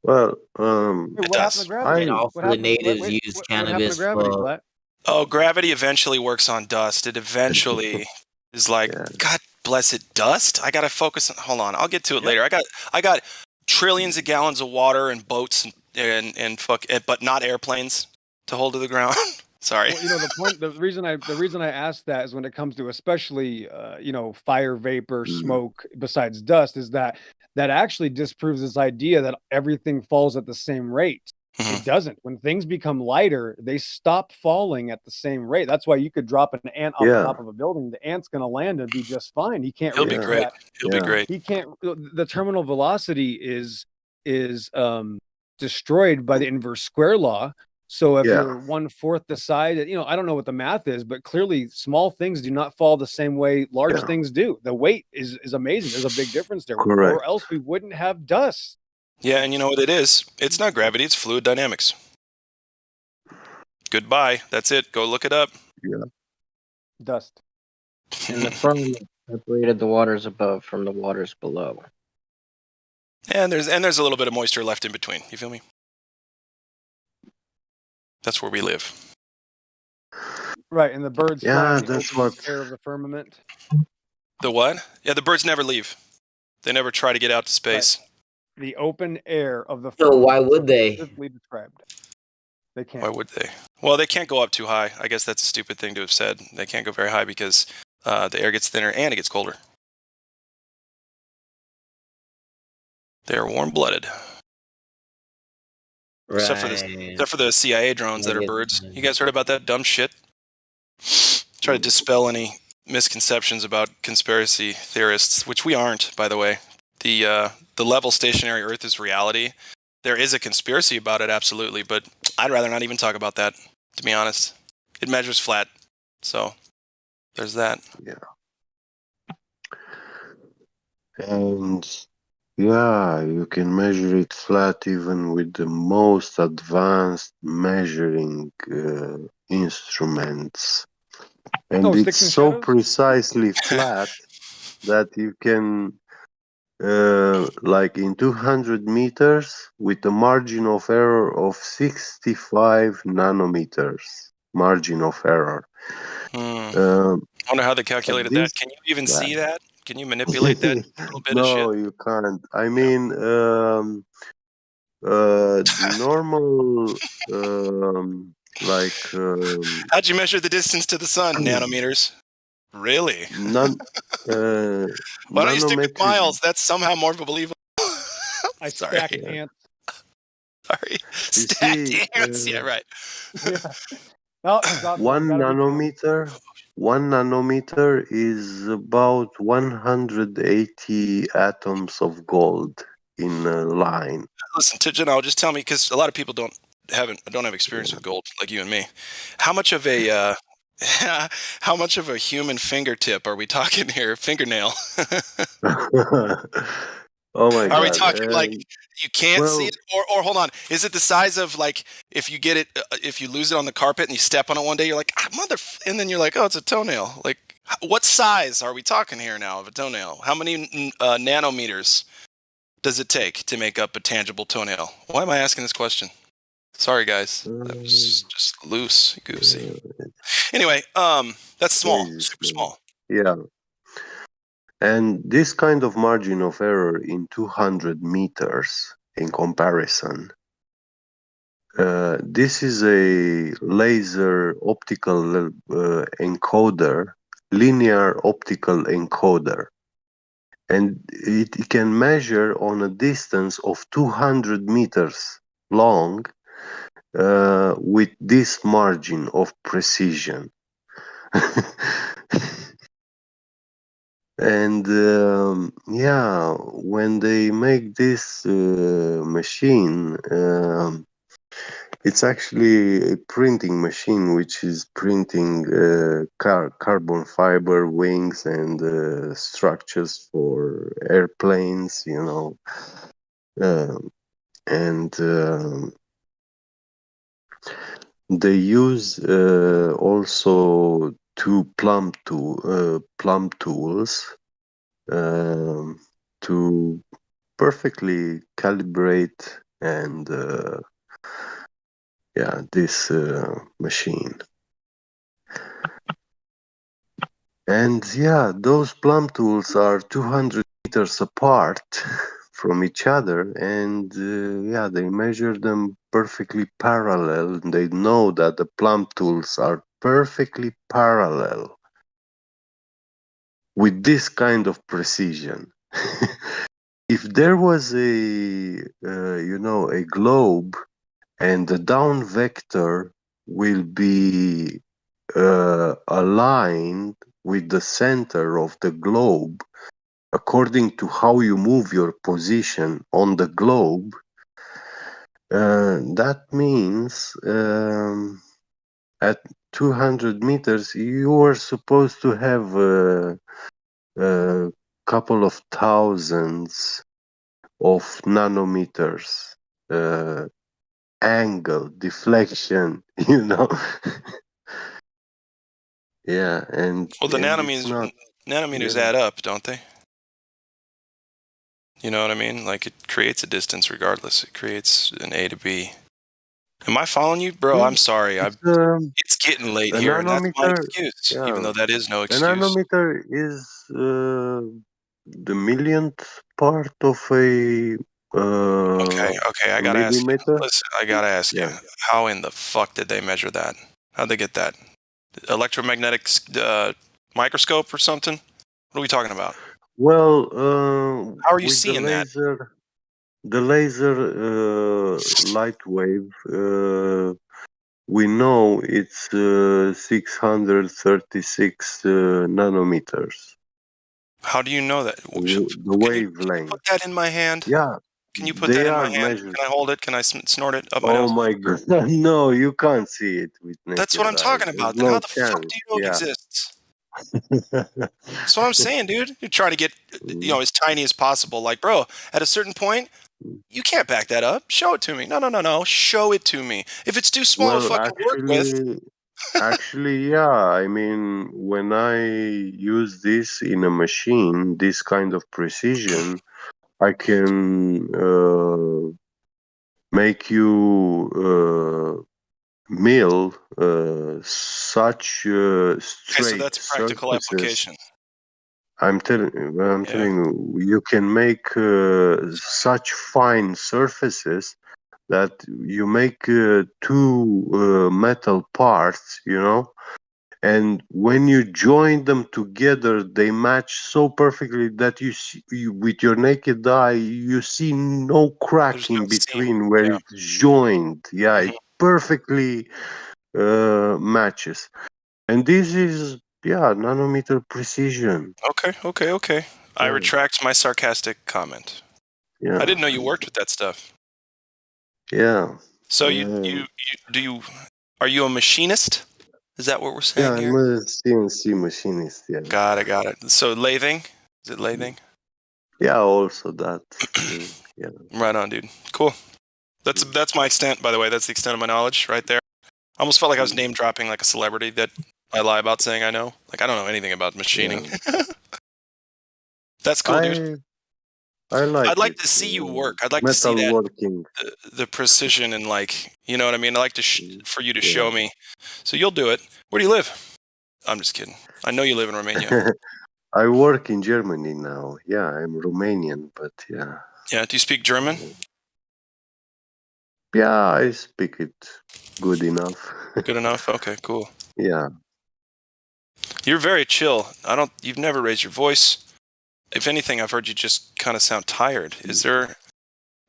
Well, it does. And also the natives used cannabis for. Oh, gravity eventually works on dust. It eventually is like, God bless it, dust? I gotta focus on. Hold on, I'll get to it later. I got trillions of gallons of water and boats and but not airplanes to hold to the ground. Sorry. Well, the point, the reason I asked that is when it comes to especially, fire, vapor, smoke, besides dust, is that actually disproves this idea that everything falls at the same rate. It doesn't. When things become lighter, they stop falling at the same rate. That's why you could drop an ant off the top of a building. The ant's going to land and be just fine. He can't. He'll be great. He'll be great. He can't. The terminal velocity is destroyed by the inverse square law. So if you're 1/4 the size, I don't know what the math is, but clearly small things do not fall the same way large things do. The weight is amazing. There's a big difference there. Correct. Or else we wouldn't have dust. Yeah, and you know what it is? It's not gravity, it's fluid dynamics. Goodbye. That's it. Go look it up. Yeah. Dust. And the firmament separated the waters above from the waters below. And there's a little bit of moisture left in between. You feel me? That's where we live. Right, and the birds fly in the air of the firmament. The what? Yeah, the birds never leave. They never try to get out to space. Right. The open air of the So why would they? Specifically described. They can't. Why would they? Well, they can't go up too high. I guess that's a stupid thing to have said. They can't go very high because the air gets thinner and it gets colder. They are warm-blooded. Right. Except for the CIA drones that are birds. You guys heard about that dumb shit? Try to dispel any misconceptions about conspiracy theorists, which we aren't, by the way. The level stationary Earth is reality. There is a conspiracy about it, absolutely, but I'd rather not even talk about that, to be honest. It measures flat, so there's that. Yeah. And you can measure it flat even with the most advanced measuring instruments. And it's so precisely flat that you can, like in 200 meters, with a margin of error of 65 nanometers. Margin of error. I wonder how they calculated that. Can you even see that? Can you manipulate that little bit of shit? No, you can't. I mean, normal, how'd you measure the distance to the sun? Nanometers. Really? Why don't you stick with miles? That's somehow more believable. I stacked ants. Sorry. Stacked ants. Yeah, right. Yeah. 1 nanometer is about 180 atoms of gold in a line. Listen, Janelle, just tell me, because a lot of people don't have experience with gold like you and me. How much of a human fingertip are we talking here? Fingernail. Oh my God. Are we talking like you can't see it, or hold on? Is it the size of like if you get it, if you lose it on the carpet and you step on it one day, you're like and then you're like, oh, it's a toenail. Like, what size are we talking here now of a toenail? How many nanometers does it take to make up a tangible toenail? Why am I asking this question? Sorry, guys, that was just loose goosey. Anyway, that's small, super small. Yeah. And this kind of margin of error in 200 meters in comparison, this is a laser optical encoder, linear optical encoder. And it can measure on a distance of 200 meters long with this margin of precision. And yeah, when they make this machine, it's actually a printing machine which is printing carbon fiber wings and structures for airplanes, you know. And they use also two plumb tools to perfectly calibrate and yeah, this machine. And yeah, those plumb tools are 200 meters apart from each other, and yeah, they measure them perfectly parallel. They know that the plumb tools are perfectly parallel with this kind of precision. If there was a globe, and the down vector will be aligned with the center of the globe according to how you move your position on the globe, that means at 200 meters you are supposed to have a couple of thousands of nanometers angle deflection, you know. Yeah, and Well, the it's not, nanometers yeah. add up, don't they? You know what I mean? Like it creates a distance regardless. It creates an A to B. Am I following you, bro? Yeah, I'm sorry. it's It's getting late a here, and that's my nanometer. excuse, even Yeah, though that is no a excuse. nanometer is the millionth part of a Okay, I gotta ask you. millimeter. Listen, I gotta ask you. Yeah. How in the fuck did they measure that? How'd they get that? Electromagnetic microscope or something? What are we talking about? Well, How are you with seeing that? the laser light wave, we know it's 636 nanometers. How do you know that? The Can you wavelength. put that in my hand? Yeah, Can you put that they in my are hand? measured. Can I hold it? Can I snort it up my Oh nose? my god! No, you can't see it with That's naked what I'm eye. talking There's about. Then no how the fuck chance. do you know it Yeah. exists? That's what I'm saying, dude. You're trying to get, as tiny as possible. Like, bro, at a certain point, you can't back that up. Show it to me. No. Show it to me. If it's too small to Well, fucking work with, actually, yeah. I mean, when I use this in a machine, this kind of precision, I can make you mill such okay, so straight that's a practical surfaces. application. I'm telling you, you can make such fine surfaces that you make two metal parts, you know, and when you join them together, they match so perfectly that with your naked eye, you see no crack There's no in seam. between where Yeah. it's joined. Yeah, Mhm. it perfectly matches. And this is, yeah, nanometer precision. Okay. I retract my sarcastic comment. I Yeah, didn't know you worked with that stuff. yeah. So are you a machinist? Is that what we're Yeah, saying I'm here? a CNC machinist. Yeah. Got it. So lathing? Is it lathing? Yeah, also that. Yeah. Right on, dude. Cool. That's my extent, by the way. That's the extent of my knowledge right there. I almost felt like I was name dropping like a celebrity that I lie about saying I know. Like I don't know anything about machining. Yeah. That's cool, dude. I like I'd like it. to see you work. I'd like to see Metal that working. the precision and like, you know what I mean? I'd like to for you to Yeah. show me. So you'll do it. Where do you live? I'm just kidding. I know you live in Romania. I work in Germany now. Yeah, I'm Romanian, but yeah. Yeah. Do you speak German? Yeah, I speak it good enough. Good enough. Okay, cool. Yeah. You're very chill. You've never raised your voice. If anything, I've heard you just kind of sound tired. Is there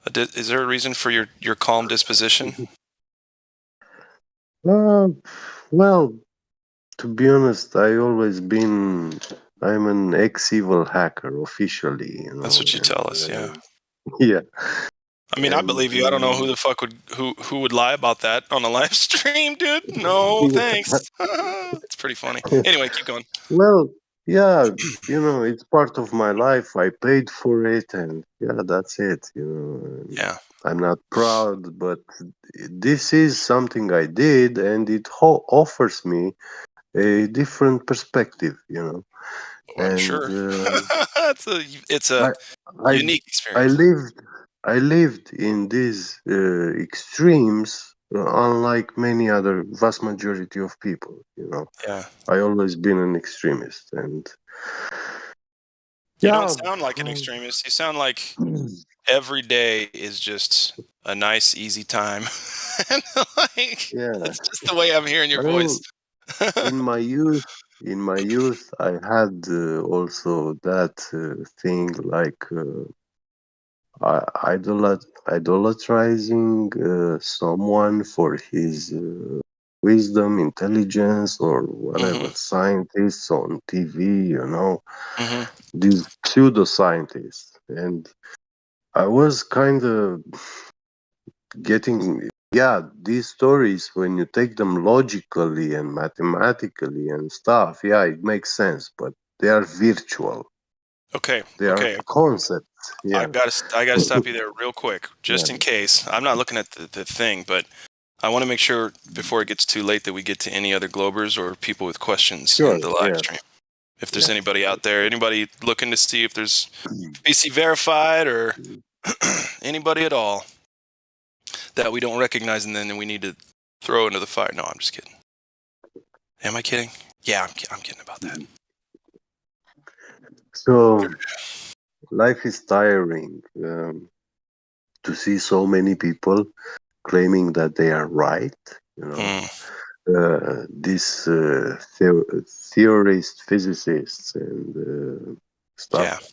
a reason for your calm disposition? Well, to be honest, I always been I'm an ex-evil hacker officially. That's what you tell us. Yeah. Yeah. I mean, I believe you. I don't know who the fuck who would lie about that on a live stream, dude. No, thanks. It's pretty funny. Anyway, keep going. Well, yeah, it's part of my life. I paid for it, and yeah, that's it. Yeah. I'm not proud, but this is something I did, and it offers me a different perspective. Well, And sure. It's a I unique I experience. lived in these extremes, unlike many other vast majority of people. Yeah. I always been an extremist, and You don't sound like an extremist. You sound like every day is just a nice, easy time. And yeah. that's just the way I'm hearing your voice. In my youth, I had also that thing like idolatrizing someone for his wisdom, intelligence, or whatever. Scientists on TV, these pseudoscientists, and I was kind of getting, these stories, when you take them logically and mathematically and stuff, it makes sense, but they are virtual. Okay. They are concepts. Yeah. I gotta stop you there real quick, just in case. I'm not looking at the thing, but I want to make sure before it gets too late that we get to any other Globers or people with questions in the live stream. If there's anybody out there, anybody looking to see if there's BC verified or anybody at all that we don't recognize, and then we need to throw into the fire. No, I'm just kidding. Am I kidding? Yeah, I'm kidding about that. So, life is tiring to see so many people claiming that they are right. These theorists, physicists, and stuff.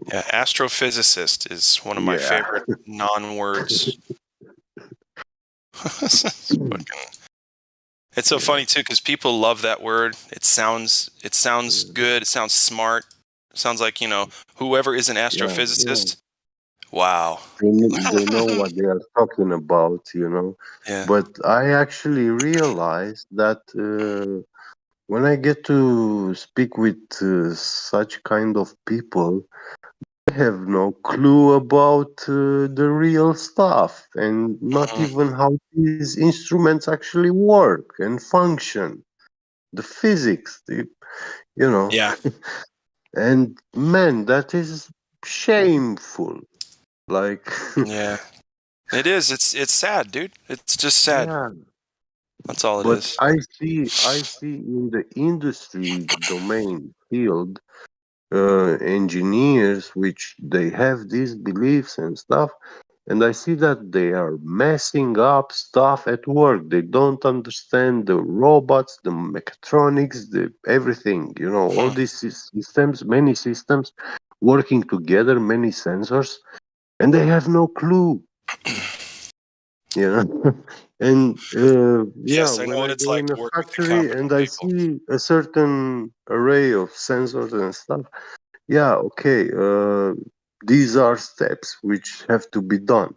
Yeah, astrophysicist is one of my favorite non-words. It's so funny too because people love that word. It sounds good. It sounds smart. It sounds like whoever is an astrophysicist. Wow. They know what they are talking about, Yeah. But I actually realized that when I get to speak with such kind of people, they have no clue about the real stuff, and not even how these instruments actually work and function, the physics, Yeah. And man, that is shameful. Yeah, it is. It's sad, dude. It's just sad. Yeah. That's all it is. I see in the industry domain field, engineers which they have these beliefs and stuff, and I see that they are messing up stuff at work. They don't understand the robots, the mechatronics, the everything. All these systems, many systems working together, many sensors, and they have no clue. And Yes, I know when what I it's go like in to a work with factory incompetent and I people. see a certain array of sensors and stuff, okay, these are steps which have to be done.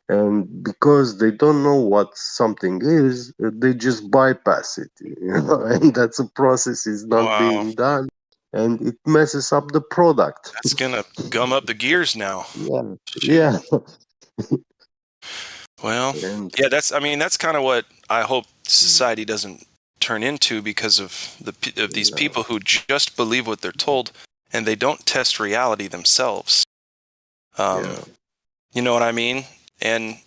And because they don't know what something is, they just bypass it, and that's a process is not Wow. being done, and it messes up the product. That's gonna gum up the gears now. Yeah. Well, yeah, that's kind of what I hope society doesn't turn into because of these people who just believe what they're told and they don't test reality themselves. You know what I mean? And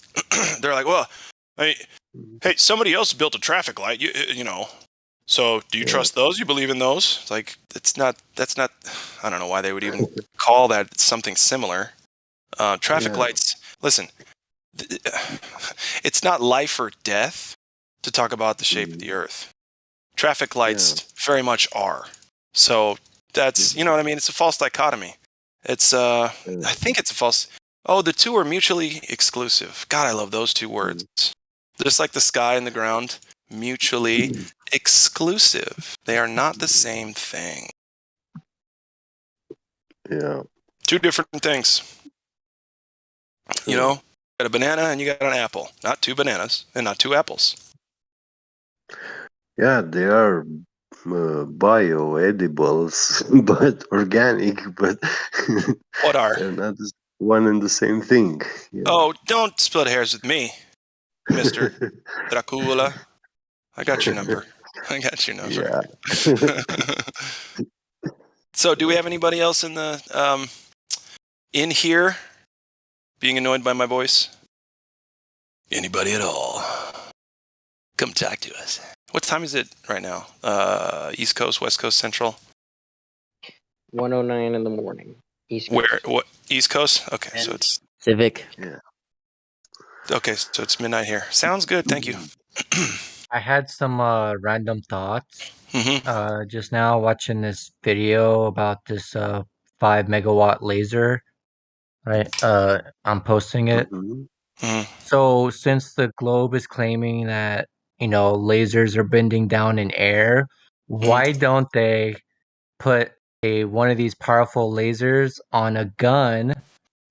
they're like, well, hey, somebody else built a traffic light, you know. So do you trust those? You believe in those? It's like, that's not, I don't know why they would even call that something similar. Traffic lights, listen, it's not life or death to talk about the shape of the earth. Traffic lights very much are. So that's, you know what I mean? It's a false dichotomy. It's, I think it's a false, the two are mutually exclusive. God, I love those two words. Just like the sky and the ground, mutually exclusive. They are not the same thing. Yeah. Two different things. You know, you got a banana and you got an apple. Not two bananas and not two apples. Yeah, they are bioedibles, but organic, but What are? they're not one and the same thing. Yeah. Oh, don't split hairs with me, Mr. Dracula. I got your number. I got your number. Yeah. So, do we have anybody else in the in here being annoyed by my voice? Anybody at all? Come talk to us. What time is it right now? East Coast, West Coast, Central? 1:09 in the morning. East Coast. Where? What? East Coast? Okay, so it's Civic. Yeah. Okay, so it's midnight here. Sounds good. Thank you. I had some random thoughts Mm-hmm. just now watching this video about this 5 megawatt laser. Right, I'm posting it. So since the globe is claiming that lasers are bending down in air, why don't they put one of these powerful lasers on a gun,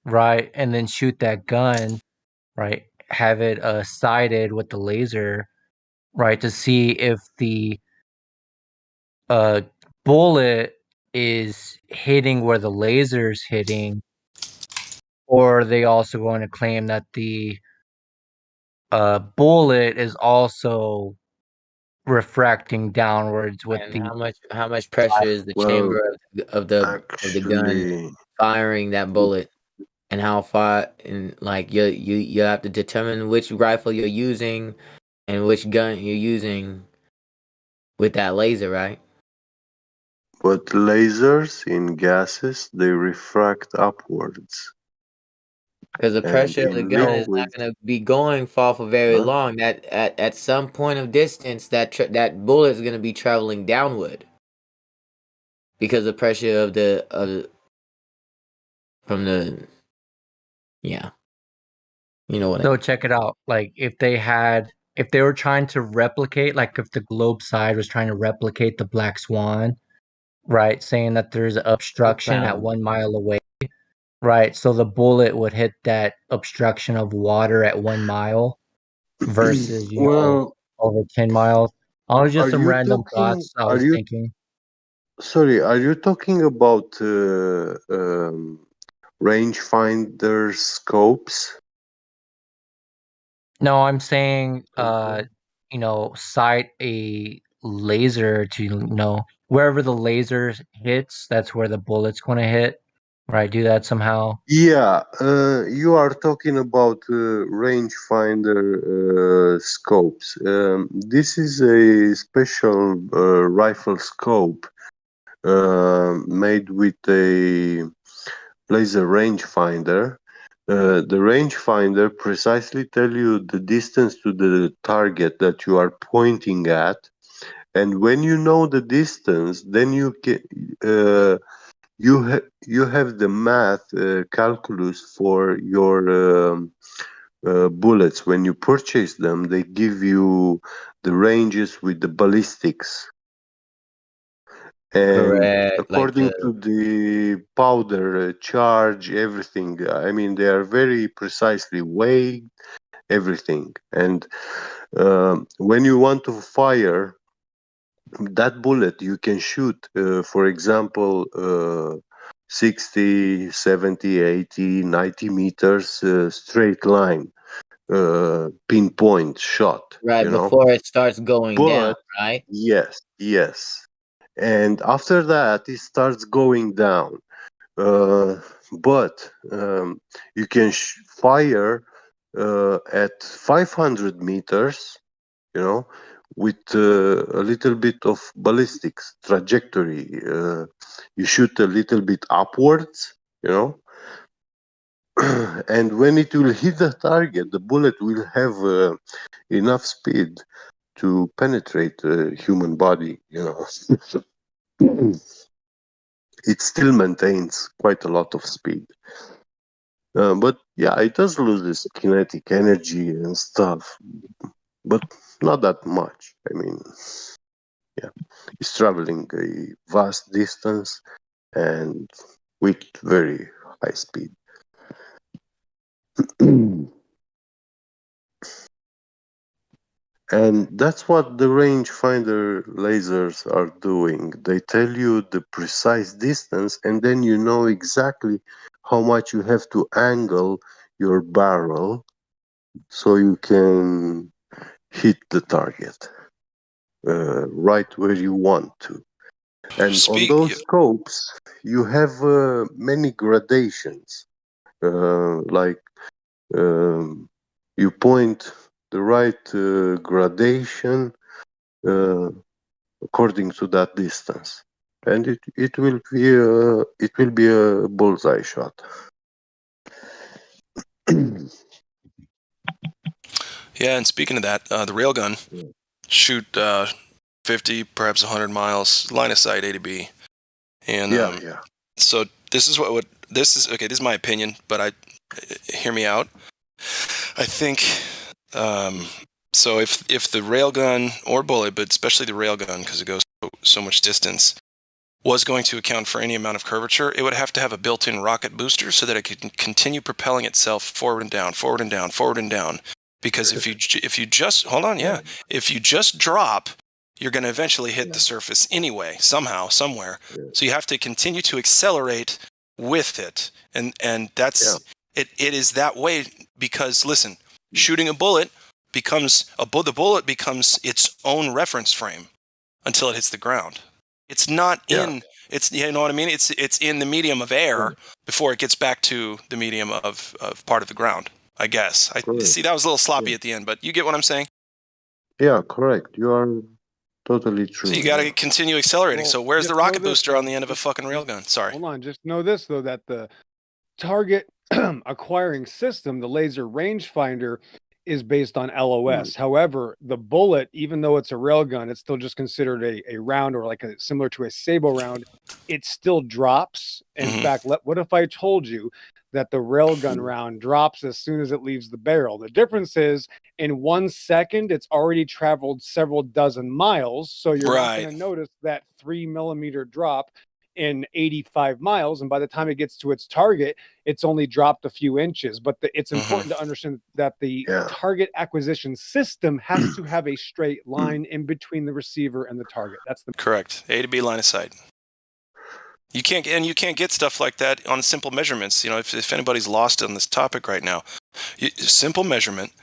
right, and then shoot that gun, right? Have it sighted with the laser, right, to see if the bullet is hitting where the laser's hitting, or are they also going to claim that the bullet is also refracting downwards with And the how much pressure is the chamber of the gun firing that bullet, and how far, and like you have to determine which rifle you're using and which gun you're using with that laser, right? But lasers in gases, they refract upwards. Because the pressure of the gun is not going to be going far for very long. That at some point of distance, that bullet is going to be traveling downward because the pressure of the from the you know what I So mean. check it out. Like if they were trying to replicate, like if the globe side was trying to replicate the black swan, right, saying that there's obstruction at 1 mile away, right? So the bullet would hit that obstruction of water at 1 mile versus, Well, over 10 miles. I was are just some you random talking? thoughts I Are was you thinking. sorry? Are you talking about rangefinder scopes? No, I'm saying, sight a laser to, wherever the laser hits, that's where the bullet's going to hit, right? Do that somehow. Yeah, you are talking about rangefinder scopes. This is a special rifle scope made with a laser rangefinder. The rangefinder precisely tell you the distance to the target that you are pointing at, and when you know the distance, then you can you have the math calculus for your bullets. When you purchase them, they give you the ranges with the ballistics. And Correct. according to the powder charge, everything, I mean, they are very precisely weighed, everything. And when you want to fire that bullet, you can shoot, for example, 60, 70, 80, 90 meters straight line, pinpoint shot, Right you know. before it starts going down, But right? yes. And after that, it starts going down. But you can fire at 500 meters, you know, with a little bit of ballistics trajectory. You shoot a little bit upwards, you know, and when it will hit the target, the bullet will have enough speed to penetrate the human body, you know. It still maintains quite a lot of speed. But yeah, it does lose its kinetic energy and stuff, but not that much. I mean, Yeah, it's traveling a vast distance and with very high speed. And that's what the rangefinder lasers are doing. They tell you the precise distance, and then you know exactly how much you have to angle your barrel so you can hit the target right where you want to. And on those scopes, you have many gradations. Like you point the right gradation according to that distance, and it will be a bullseye shot. Yeah, and speaking of that, the railgun shoot 50, perhaps 100 miles line of sight A to B, and yeah. So this is what this is. Okay, this is my opinion, but hear me out. I think so. If the railgun or bullet, but especially the railgun because it goes so much distance, was going to account for any amount of curvature, it would have to have a built-in rocket booster so that it could continue propelling itself forward and down, forward and down, forward and down. Because if you just hold on, if you just drop, you're going to eventually hit the surface anyway, somehow, somewhere. So you have to continue to accelerate with it, and that's it. It is that way because listen, shooting a bullet becomes the bullet becomes its own reference frame until it hits the ground. It's not in. It's, you know what I mean. It's in the medium of air before it gets back to the medium of part of the ground. I guess. I see that was a little sloppy at the end, but you get what I'm saying. Yeah, correct. You are totally true. So you got to continue accelerating. Well, so where's the just know rocket this, booster on the end of a fucking railgun? Sorry. Hold on. Just know this though, that the target acquiring system, the laser rangefinder, is based on LOS. However, the bullet, even though it's a railgun, it's still just considered a round, or like similar to a sable round. It still drops. In fact, what if I told you that the railgun round drops as soon as it leaves the barrel? The difference is in 1 second, it's already traveled several dozen miles. So you're not going to notice that 3 millimeter drop in 85 miles, and by the time it gets to its target, it's only dropped a few inches. But it's important to understand that the target acquisition system has to have a straight line in between the receiver and the target. That's the correct A to B line of sight. You can't get stuff like that on simple measurements. You know, if anybody's lost on this topic right now, simple measurement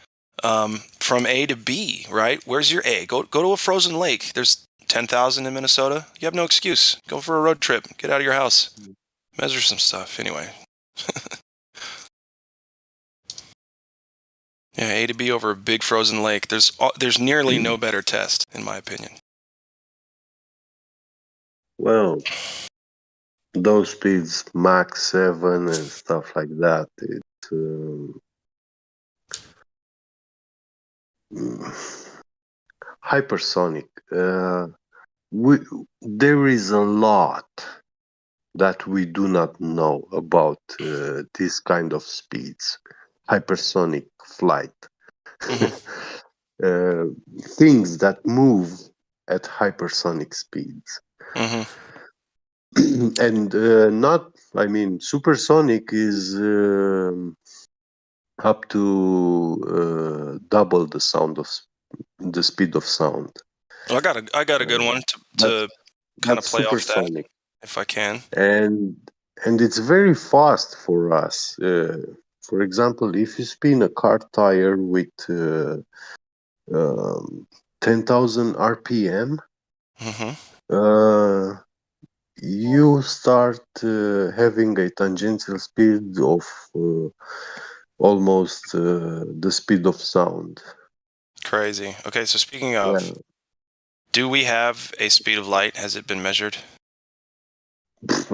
from A to B, right? Where's your A? Go to a frozen lake. There's 10,000 in Minnesota. You have no excuse. Go for a road trip. Get out of your house. Measure some stuff. Anyway. Yeah, A to B over a big frozen lake. There's nearly no better test, in my opinion. Well, those speeds, Mach 7 and stuff like that, it's hypersonic. There is a lot that we do not know about this kind of speeds, hypersonic flight. Things that move at hypersonic speeds. And supersonic is up to double the speed of sound. Well, I got a good one to kind of play off that, if I can. And it's very fast for us. For example, if you spin a car tire with 10,000 RPM, you start having a tangential speed of almost the speed of sound. Crazy. Okay, so speaking of, do we have a speed of light? Has it been measured? Has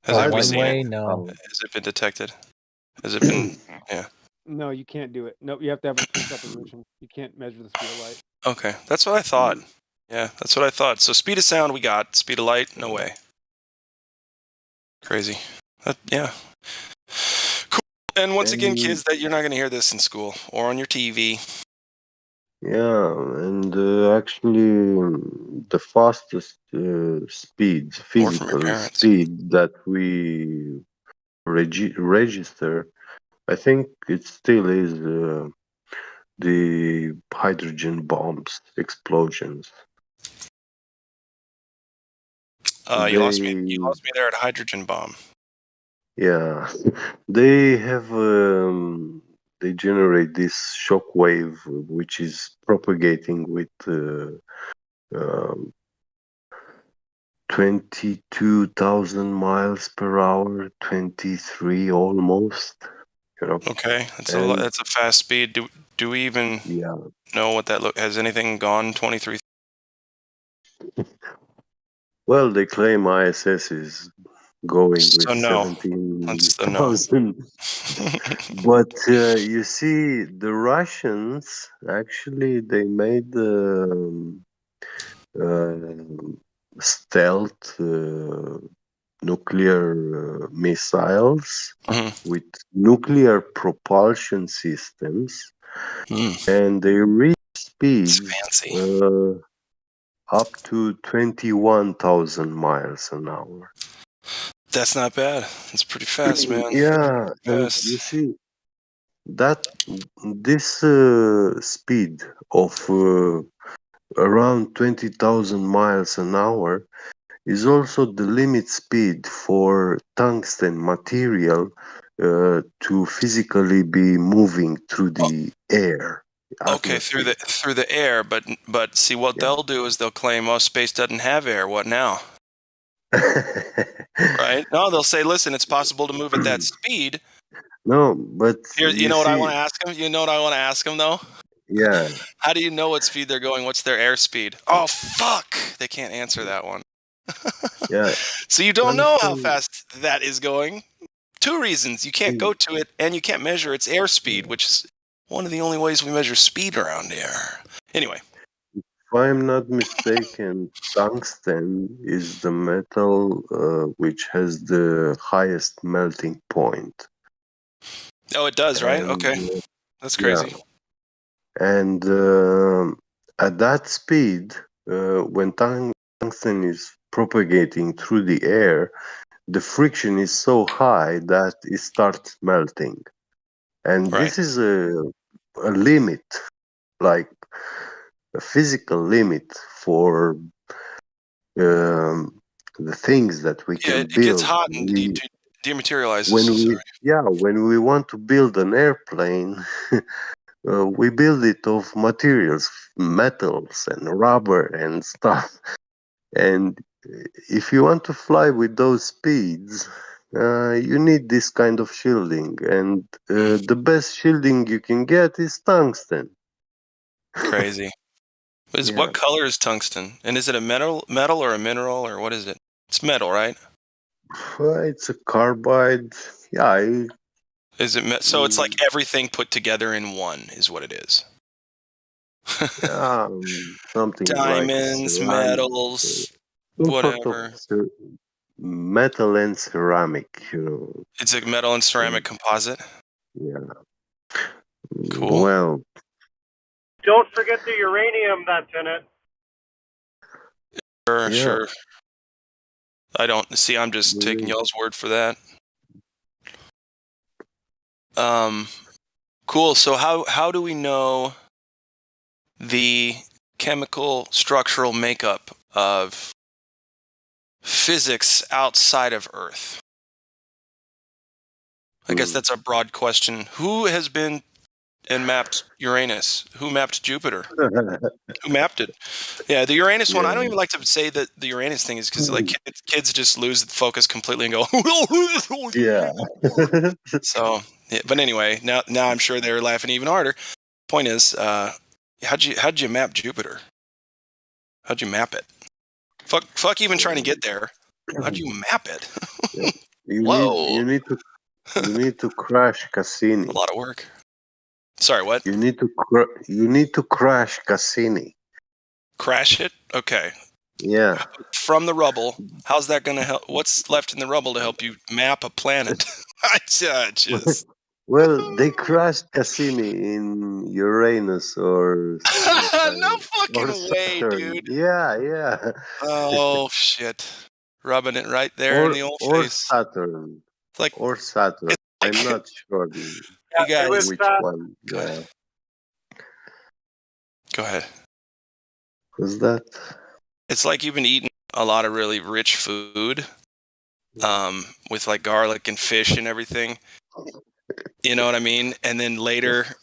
anybody seen it? No. Has it been detected? Has it been? Yeah. No, you can't do it. No, you have to have a presupposition. You can't measure the speed of light. Okay, that's what I thought. Yeah, that's what I thought. So speed of sound we got. Speed of light, no way. Crazy. Yeah. Cool. And once again, kids, that you're not going to hear this in school or on your TV. Yeah, and actually, the fastest speed, More from your physical parents. speed that we register, I think it still is the hydrogen bombs explosions. You lost me. They, You lost me there at hydrogen bomb. yeah, they have they generate this shock wave which is propagating with um, 22,000 miles per hour, 23 almost, you know. Okay, that's And that's a fast speed. Do we even yeah, know what that look? Has anything gone 23? well, they claim ISS is going with So no, that's the no. 17,000. But you see, the Russians actually they made stealth nuclear missiles Mhm. with nuclear propulsion systems, and they reach speeds fancy. up to 21,000 miles an hour. That's not bad. It's pretty fast, man. Yeah, and Fast. you see that this speed of around 20,000 miles an hour is also the limit speed for tungsten material to physically be moving through the air Okay, through atmosphere. the air, but see what Yeah. they'll do is they'll claim, "Oh, space doesn't have air. What now?" Right? No, they'll say, "Listen, it's possible to move at that speed." No, but Here, you you know what I want see, to ask them? You know what I want to ask them though? yeah, How do you know what speed they're going? What's their airspeed? Oh, fuck! They can't answer that one. yeah, So you don't know how tungsten, fast that is going. Two reasons: you can't go to it, and you can't measure its airspeed, which is one of the only ways we measure speed around here. Anyway, if I'm not mistaken, tungsten is the metal which has the highest melting point. oh, it does, right? And Okay, that's yeah, crazy. and at that speed, when tungsten is propagating through the air, the friction is so high that it starts melting. And Right. this is a limit, like a physical limit for the things that we Yeah, can it gets build. hot and dematerializes. When we, Sorry. yeah, when we want to build an airplane, we build it of materials, metals and rubber and stuff. And if you want to fly with those speeds, you need this kind of shielding. And the best shielding you can get is tungsten. Crazy. Yeah. What color is tungsten? And is it a metal or a mineral or what is it? It's metal, right? It's a carbide. Yeah. Is it so? It's like everything put together in one, is what it is. Yeah, something like Diamonds, ceramic. metals, Some sort of whatever. metal and ceramic, you know. It's a metal and ceramic composite. Yeah. Cool. Well, Don't forget the uranium that's in it. Sure, yeah. sure. I don't see. I'm just taking y'all's word for that. Cool. So how do we know the chemical structural makeup of physics outside of Earth? I guess that's a broad question. Who has been and mapped Uranus? Who mapped Jupiter? Who mapped it? Yeah, the Uranus one. I don't even like to say that the Uranus thing is because like kids just lose the focus completely and go. Yeah. So, yeah, but anyway, now I'm sure they're laughing even harder. Point is, how'd you map Jupiter? How'd you map it? Fuck even trying to get there. How'd you map it? Yeah. You Whoa. need to crash Cassini. A lot of work. Sorry, what? You need to crash Cassini. Crash it? Okay. Yeah. From the rubble, how's that going to help? What's left in the rubble to help you map a planet? I just Well, they crashed Cassini in Uranus or No fucking way, Saturn. dude. Yeah. Oh shit. Rubbing it right there in the old or face. Saturn. It's like Or Saturn. I'm not sure you guys. which one. Yeah. Go ahead. Was that? It's like you've been eating a lot of really rich food, with like garlic and fish and everything. You know what I mean? And then later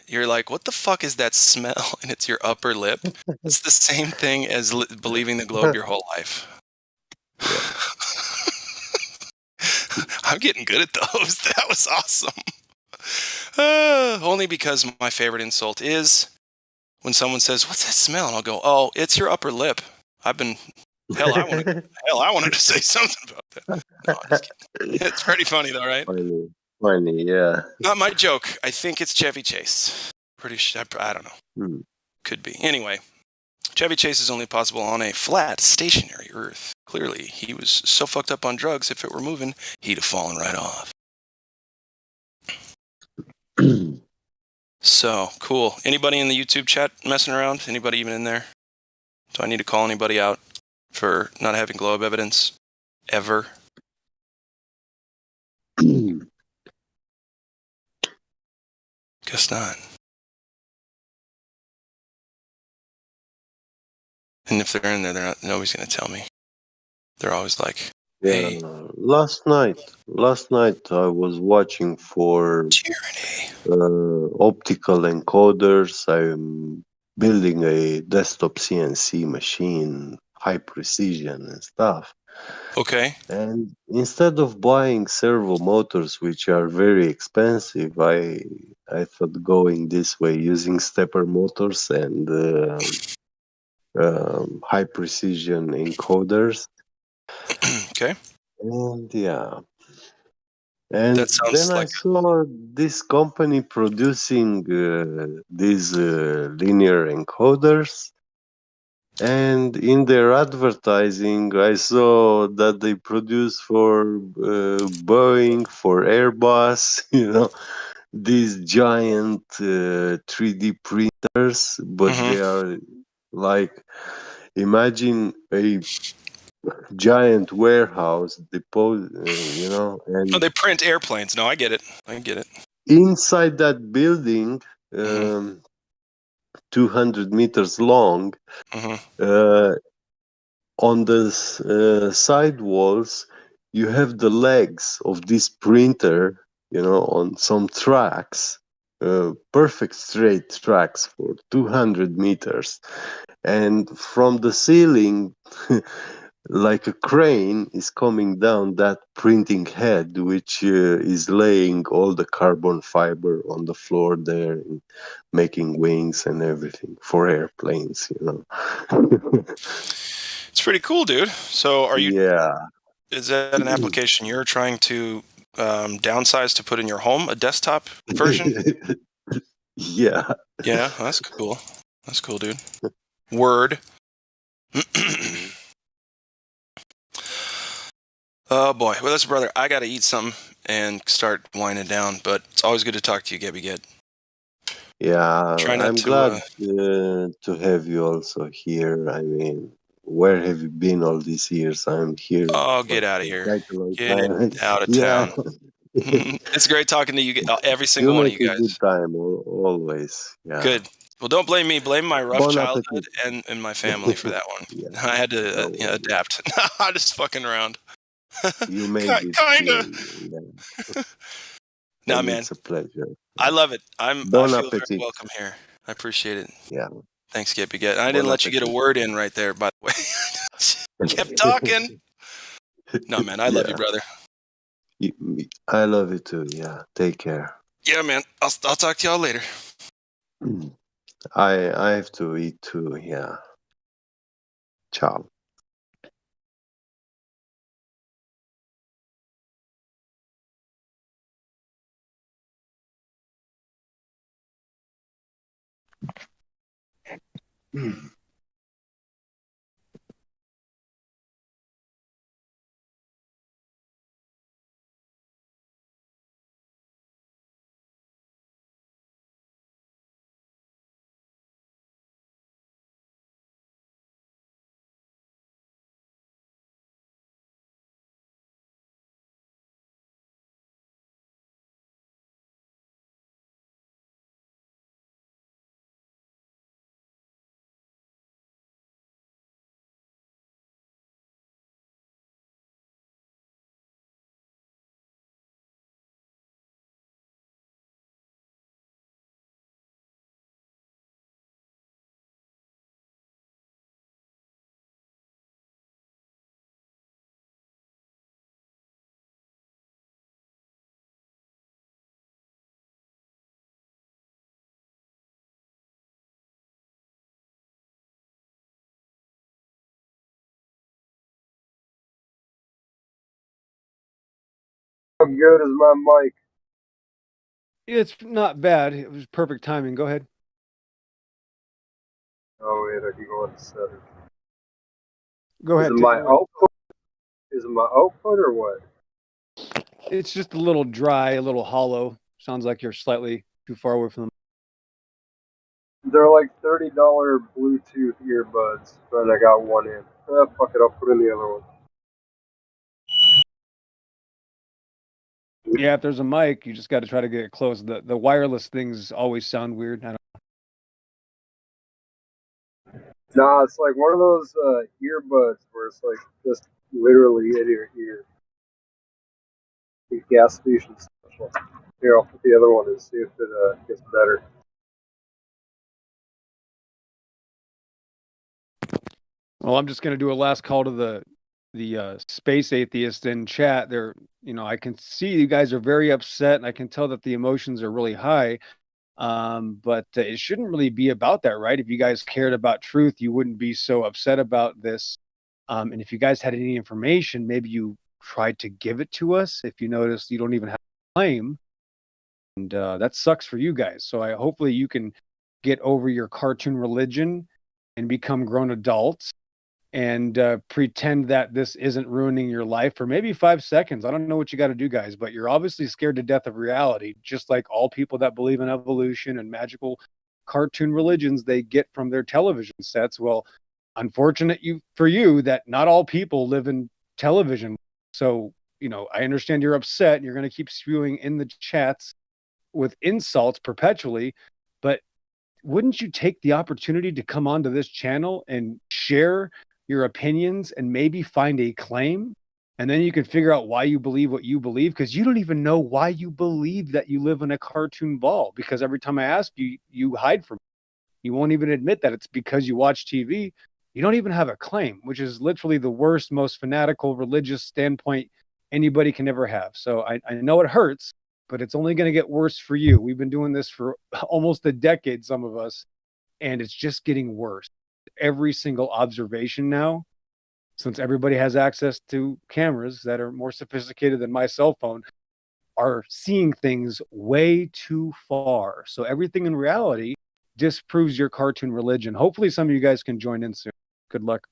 you're like, what the fuck is that smell? And it's your upper lip. It's the same thing as believing the globe your whole life. I'm getting good at those. That was awesome. Only because my favorite insult is when someone says, what's that smell? And I'll go, oh, it's your upper lip. I wanted to say something about that. No, I'm just kidding. It's pretty funny though, right? Funny, yeah. Not my joke. I think it's Chevy Chase. Pretty sure. I don't know. Could be. Anyway, Chevy Chase is only possible on a flat, stationary Earth. Clearly, he was so fucked up on drugs, if it were moving, he'd have fallen right off. So, cool. Anybody in the YouTube chat messing around? Anybody even in there? Do I need to call anybody out for not having globe evidence? Ever? Guess not. And if they're in there, nobody's going to tell me. They're always like, hey. Last night I was watching for optical encoders. I'm building a desktop CNC machine, high precision and stuff. Okay. And instead of buying servo motors, which are very expensive, I thought going this way, using stepper motors and high precision encoders. Okay. And yeah. And that sounds then I like saw this company producing these linear encoders. And in their advertising, I saw that they produce for Boeing, for Airbus, these giant 3D printers, but they are like, imagine a giant warehouse depot, and they print airplanes. No, I get it. inside that building, 200 meters long, on the side walls, you have the legs of this printer, on some tracks, perfect straight tracks for 200 meters. And from the ceiling, like a crane is coming down that printing head, which is laying all the carbon fiber on the floor there, and making wings and everything for airplanes, It's pretty cool, dude. So are you... Yeah. Is that an application you're trying to downsize to put in your home, a desktop version? Yeah. Yeah, that's cool. That's cool, dude. Word. Oh, boy. Well, listen, brother, I got to eat something and start winding down, but it's always good to talk to you, Gabby Get. Yeah, Try not I'm to, glad to have you also here. I mean, where have you been all these years? I'm here Oh, for get out of here. quite a long Get time. out of Yeah. town. It's great talking to you, every You single one of make you a good guys. time, always. Yeah. Good. Well, don't blame me. Blame my rough Bon childhood appetit. and my family for that one. Yeah. I had to adapt. I'm just fucking around. You made it. Kinda. Yeah. Nah, And man. it's a pleasure. I love it. I Bon feel very appetit. welcome here. I appreciate it. Yeah. Thanks, Skippy. I Bon didn't let you get a appetit. word in right there, by the way. Kept talking. No, man. I love you, brother. I love you too. Yeah. Take care. Yeah, man. I'll talk to y'all later. I have to eat too. Yeah. Ciao. How good is my mic? It's not bad. It was perfect timing. Go ahead. Oh wait, I can go into settings. Go Is ahead. it Take my it away. output? Is it my output or what? It's just a little dry, a little hollow. Sounds like you're slightly too far away from them. They're like $30 Bluetooth earbuds, and I got one in. Fuck it, I'll put in the other one. Yeah, if there's a mic, you just got to try to get it close. The wireless things always sound weird. I don't. Nah, it's like one of those earbuds where it's like just literally in your ear. The gas station special. Here, I'll put the other one and see if it gets better. Well, I'm just going to do a last call to the space atheist in chat. There, I can see you guys are very upset, and I can tell that the emotions are really high. But it shouldn't really be about that, right? If you guys cared about truth, you wouldn't be so upset about this. And if you guys had any information, maybe you tried to give it to us. If you notice, you don't even have a claim, and that sucks for you guys. So hopefully you can get over your cartoon religion and become grown adults and pretend that this isn't ruining your life for maybe 5 seconds. I don't know what you got to do, guys, but you're obviously scared to death of reality, just like all people that believe in evolution and magical cartoon religions they get from their television sets. Well, unfortunate for you that not all people live in television. So, I understand you're upset and you're going to keep spewing in the chats with insults perpetually, but wouldn't you take the opportunity to come onto this channel and share your opinions and maybe find a claim? And then you can figure out why you believe what you believe, because you don't even know why you believe that you live in a cartoon ball. Because every time I ask you, you hide from me. You won't even admit that it's because you watch TV. You don't even have a claim, which is literally the worst, most fanatical religious standpoint anybody can ever have. So I know it hurts, but it's only going to get worse for you. We've been doing this for almost a decade, some of us, and it's just getting worse. Every single observation now, since everybody has access to cameras that are more sophisticated than my cell phone, are seeing things way too far. So everything in reality disproves your cartoon religion. Hopefully some of you guys can join in soon. Good luck.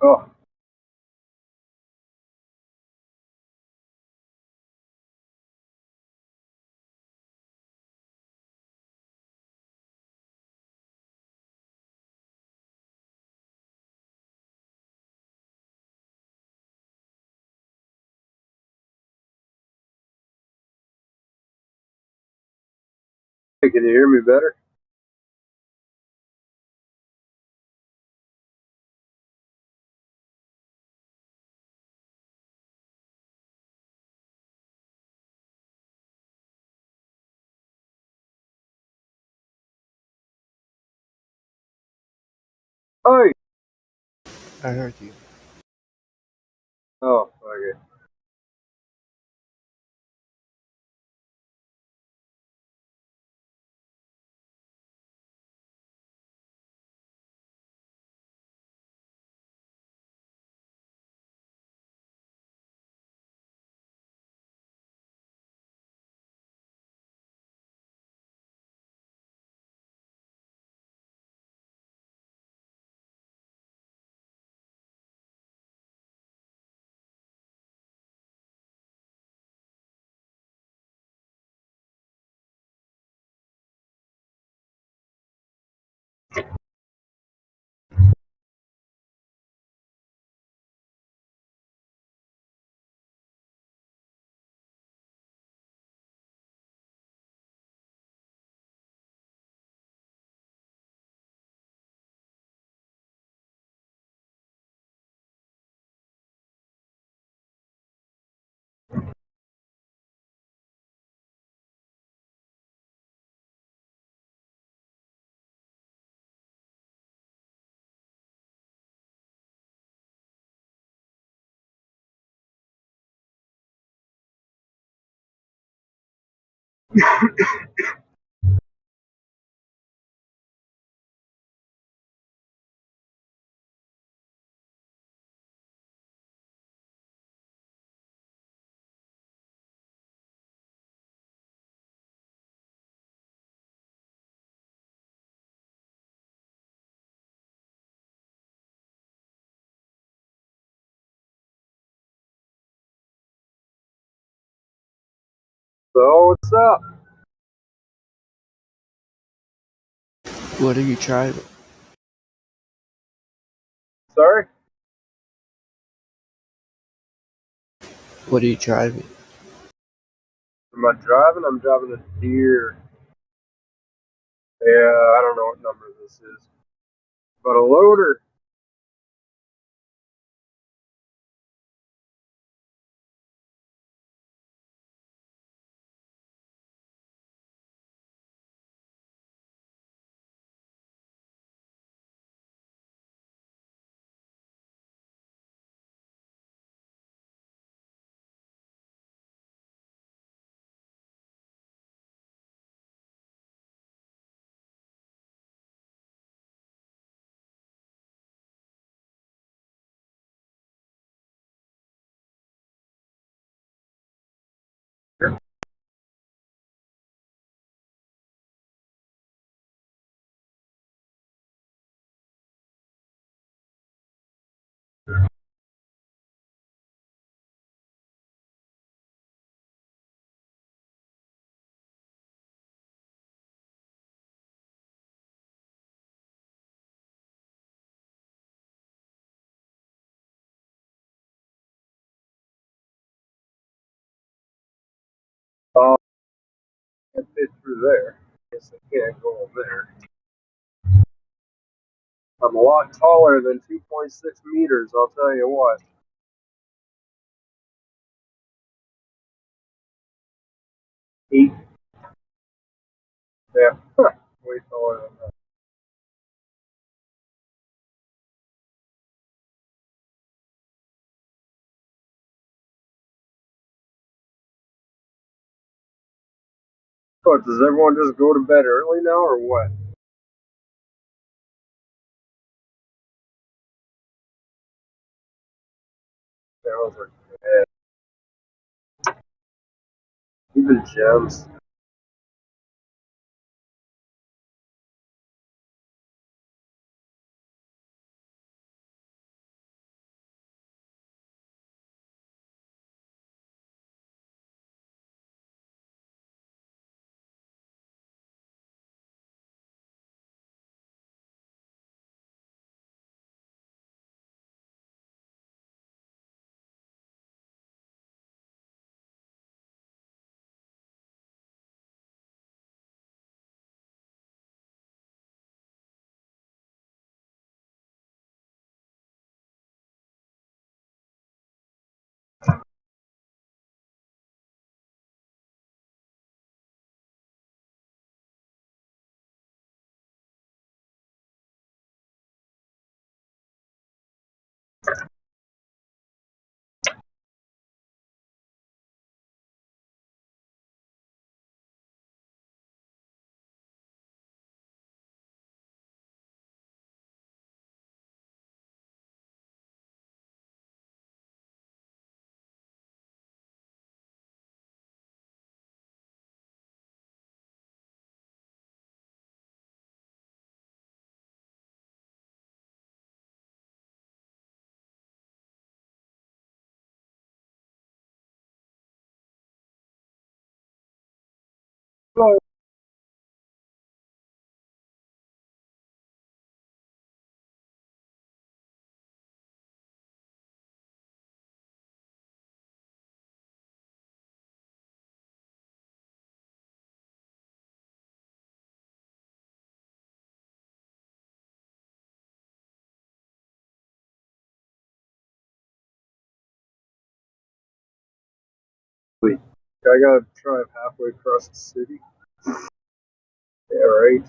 Oh, hey, can you hear me better? Hey. I heard you. Oh, okay. So what's up? What are you driving? Sorry? What are you driving? Am I driving? I'm driving a deer. Yeah, I don't know what number this is. But a loader. Oh, can't fit through there. Guess I can't go over there. I'm a lot taller than 2.6 meters, I'll tell you what. Eight. Yeah, way taller than that. What, does everyone just go to bed early now, or what? Sounds like bad. Even gems. Wait, I gotta drive halfway across the city. Yeah, right.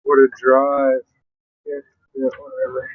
What a drive. Yeah, yeah, whatever.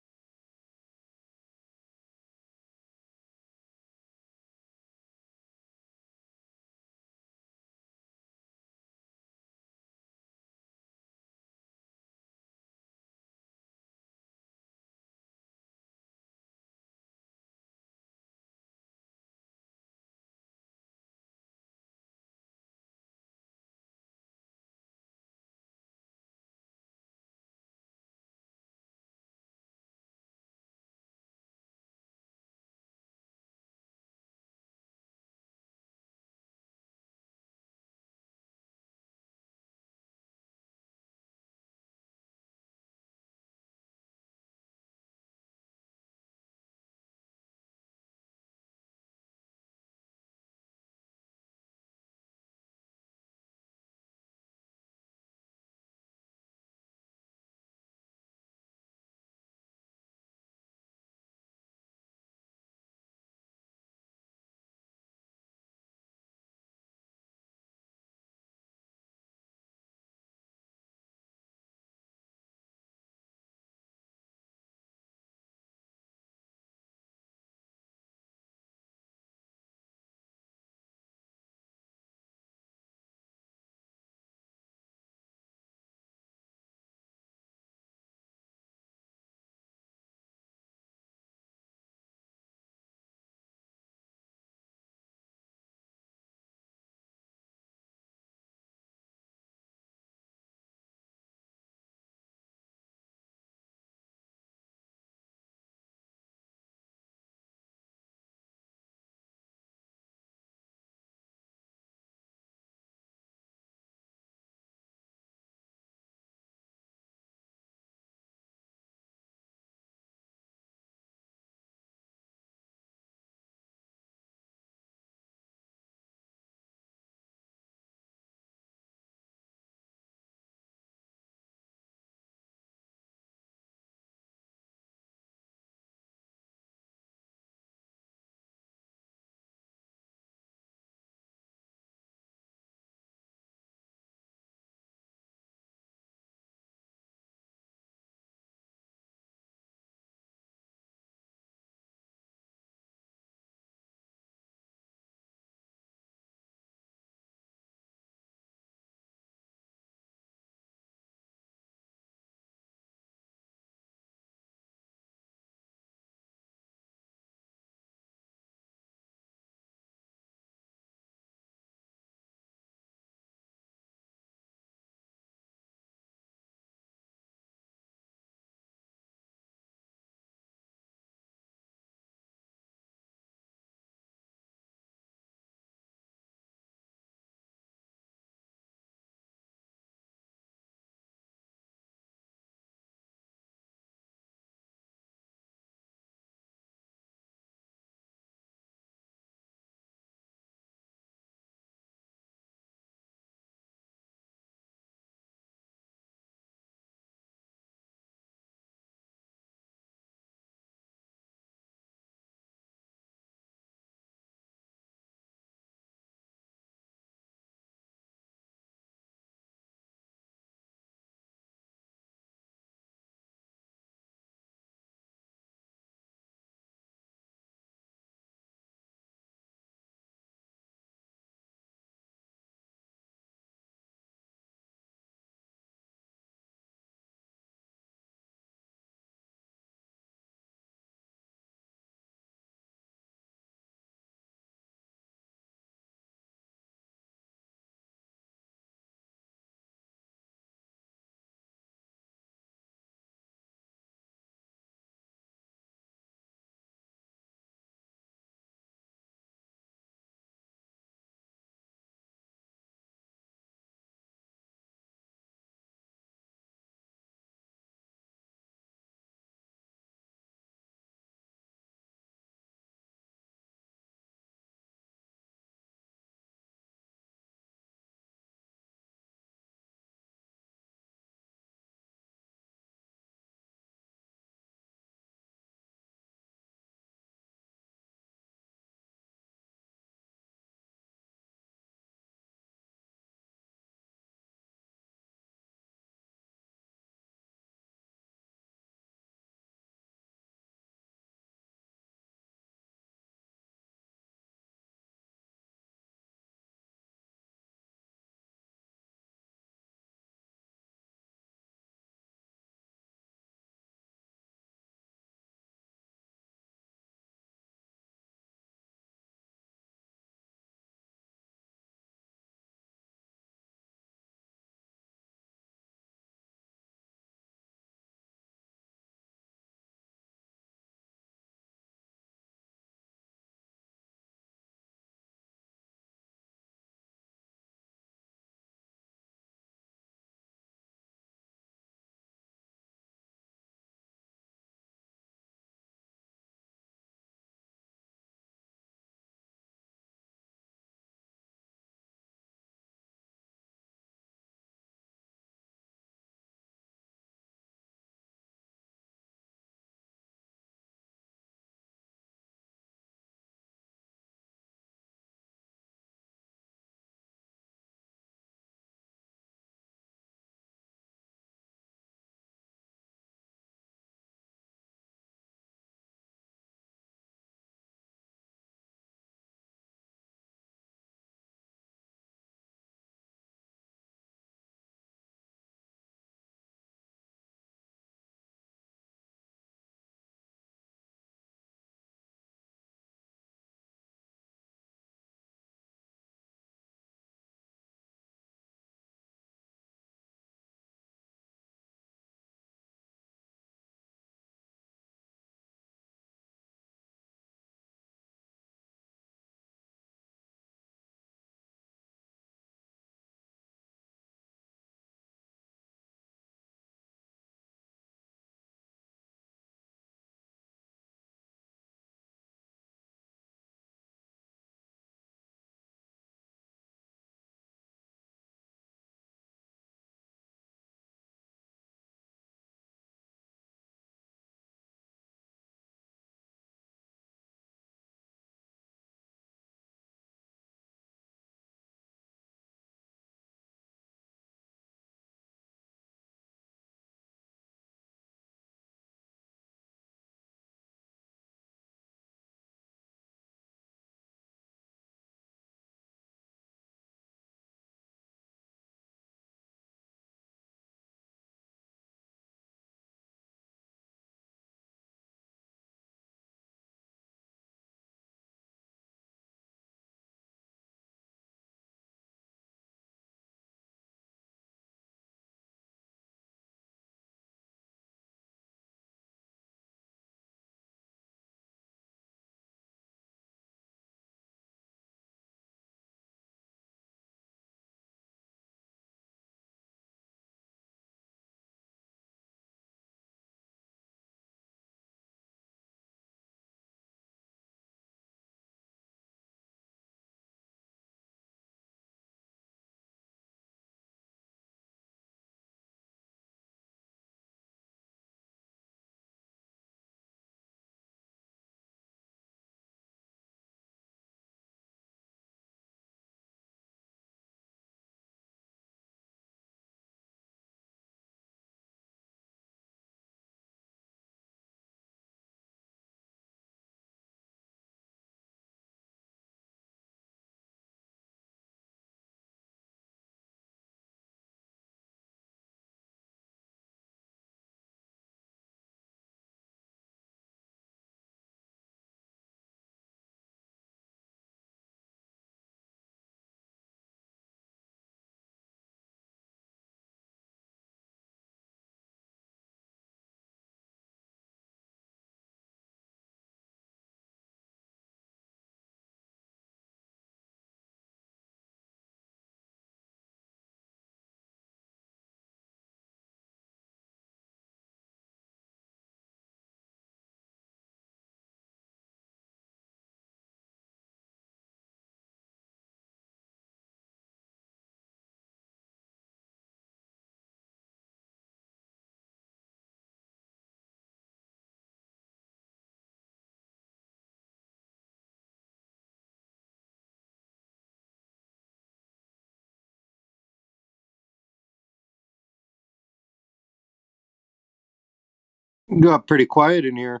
Got pretty quiet in here.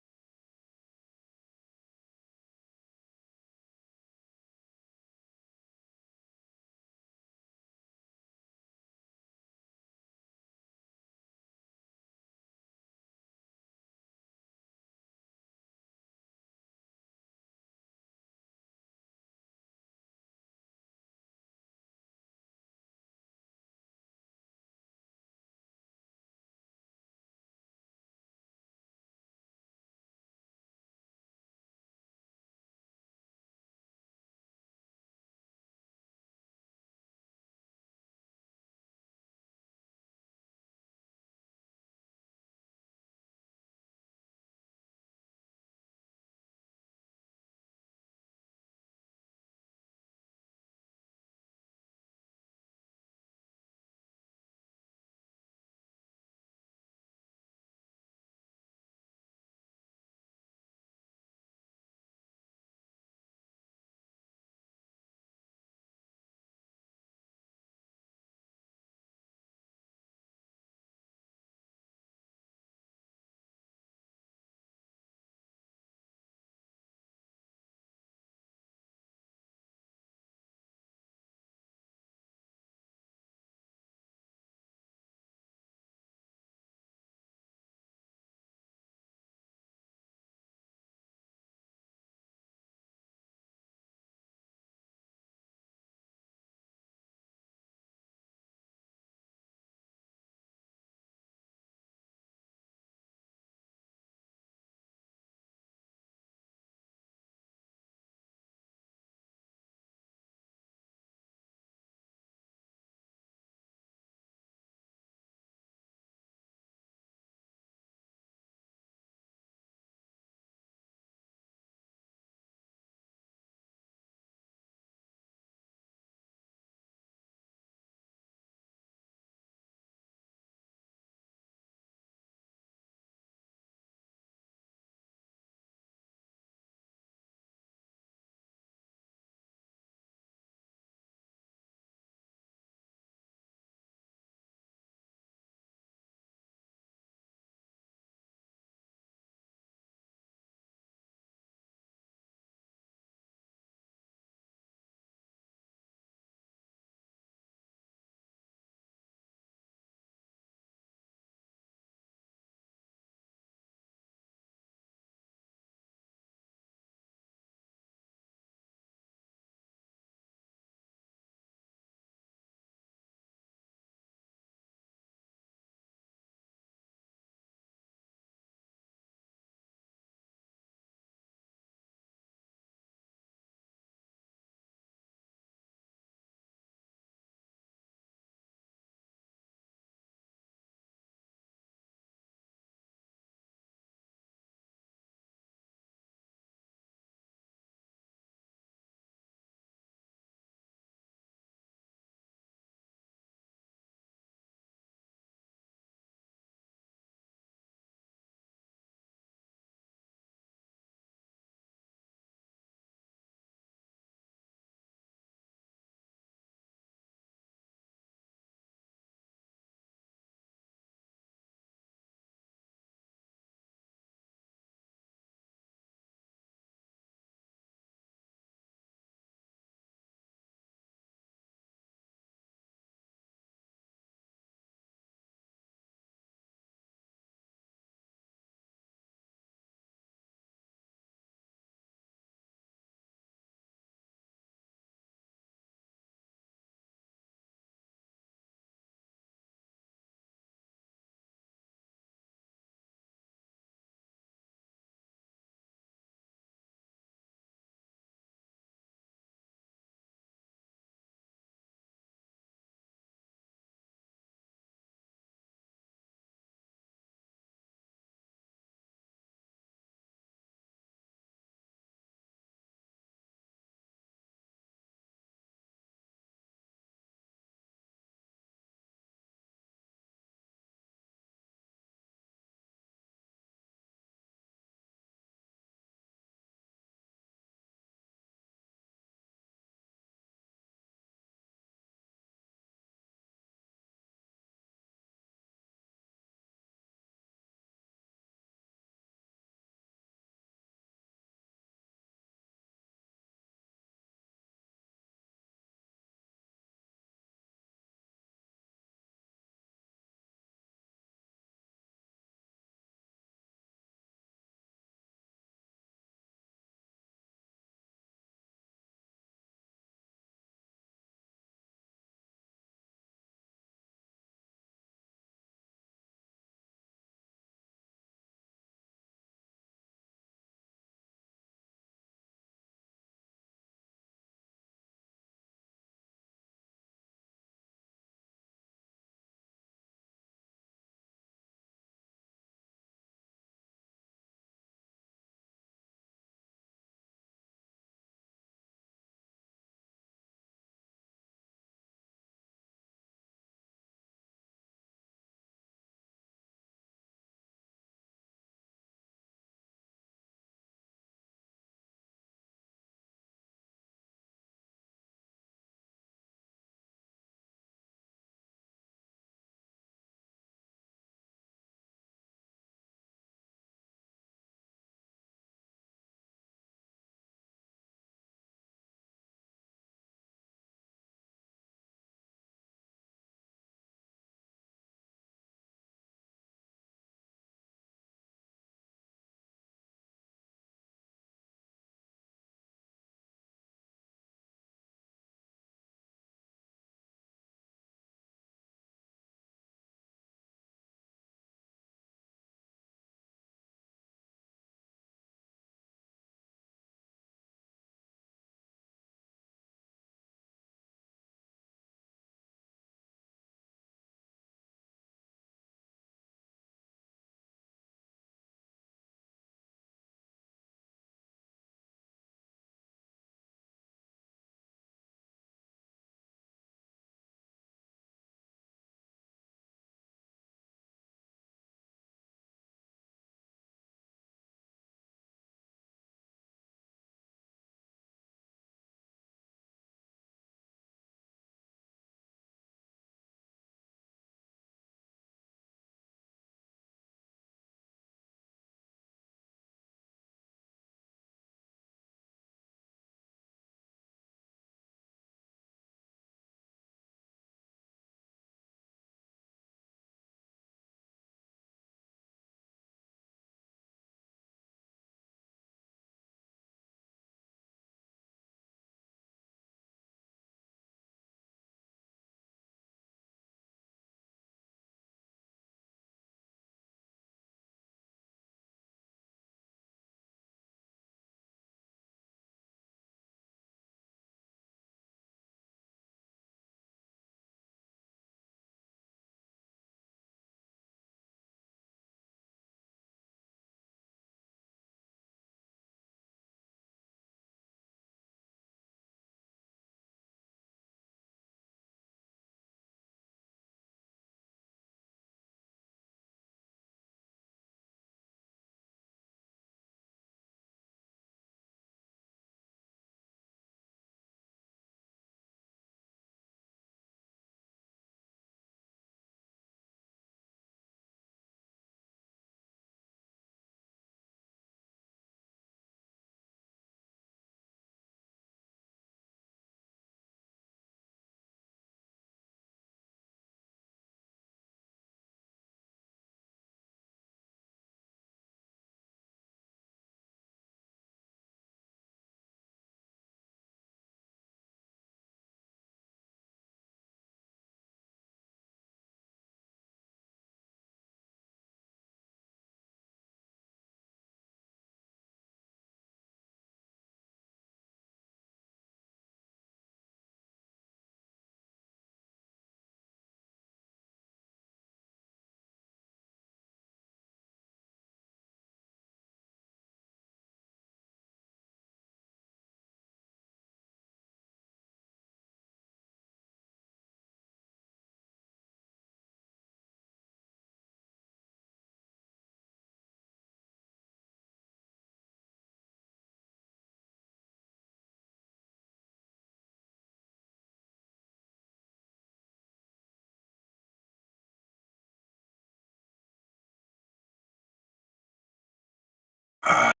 I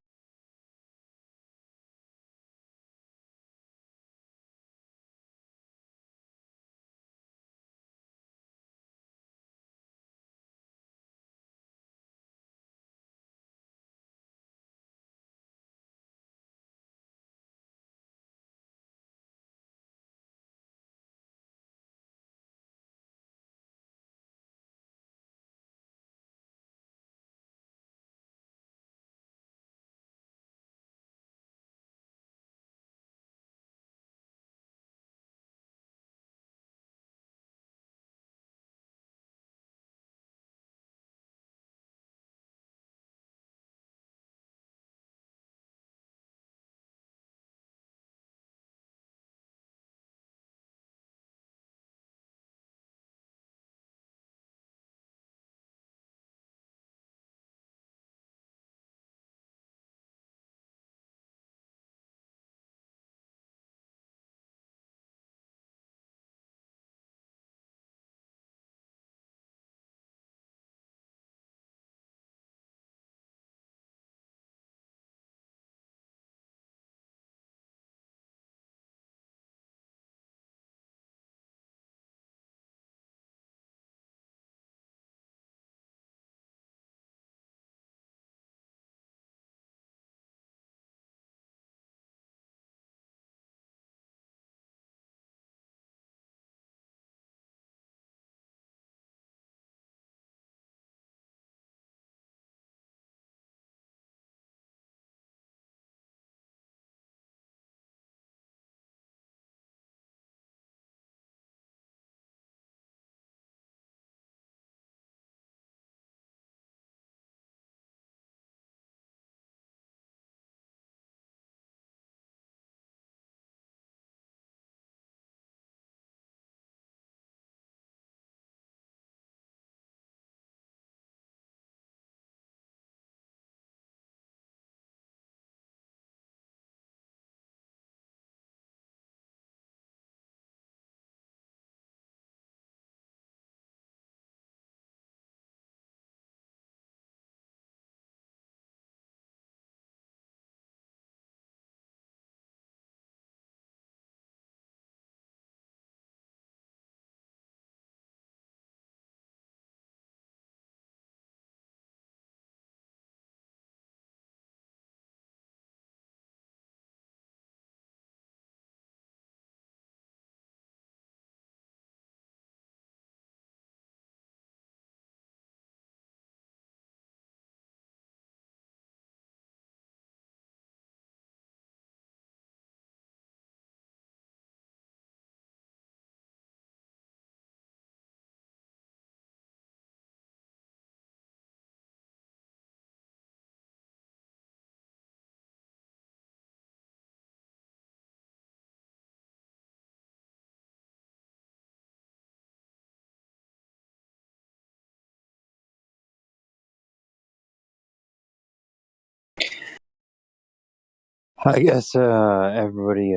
guess everybody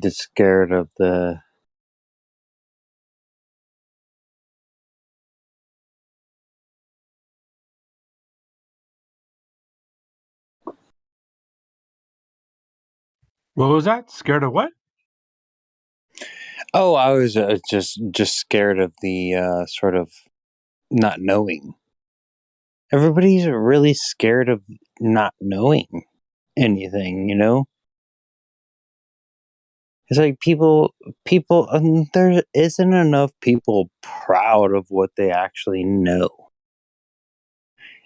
gets scared of the. What was that? Scared of what? Oh, I was just scared of the sort of not knowing. Everybody's really scared of not knowing anything, you know? It's like people, there isn't enough people proud of what they actually know.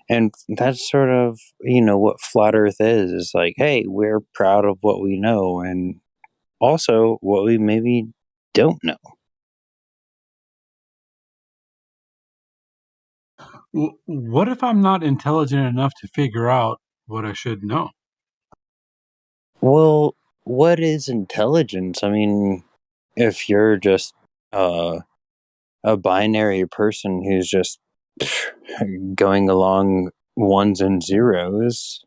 And that's sort of, what Flat Earth is. It's like, hey, we're proud of what we know and also what we maybe don't know. What if I'm not intelligent enough to figure out what I should know? Well, what is intelligence? I mean, if you're just a binary person who's just going along ones and zeros,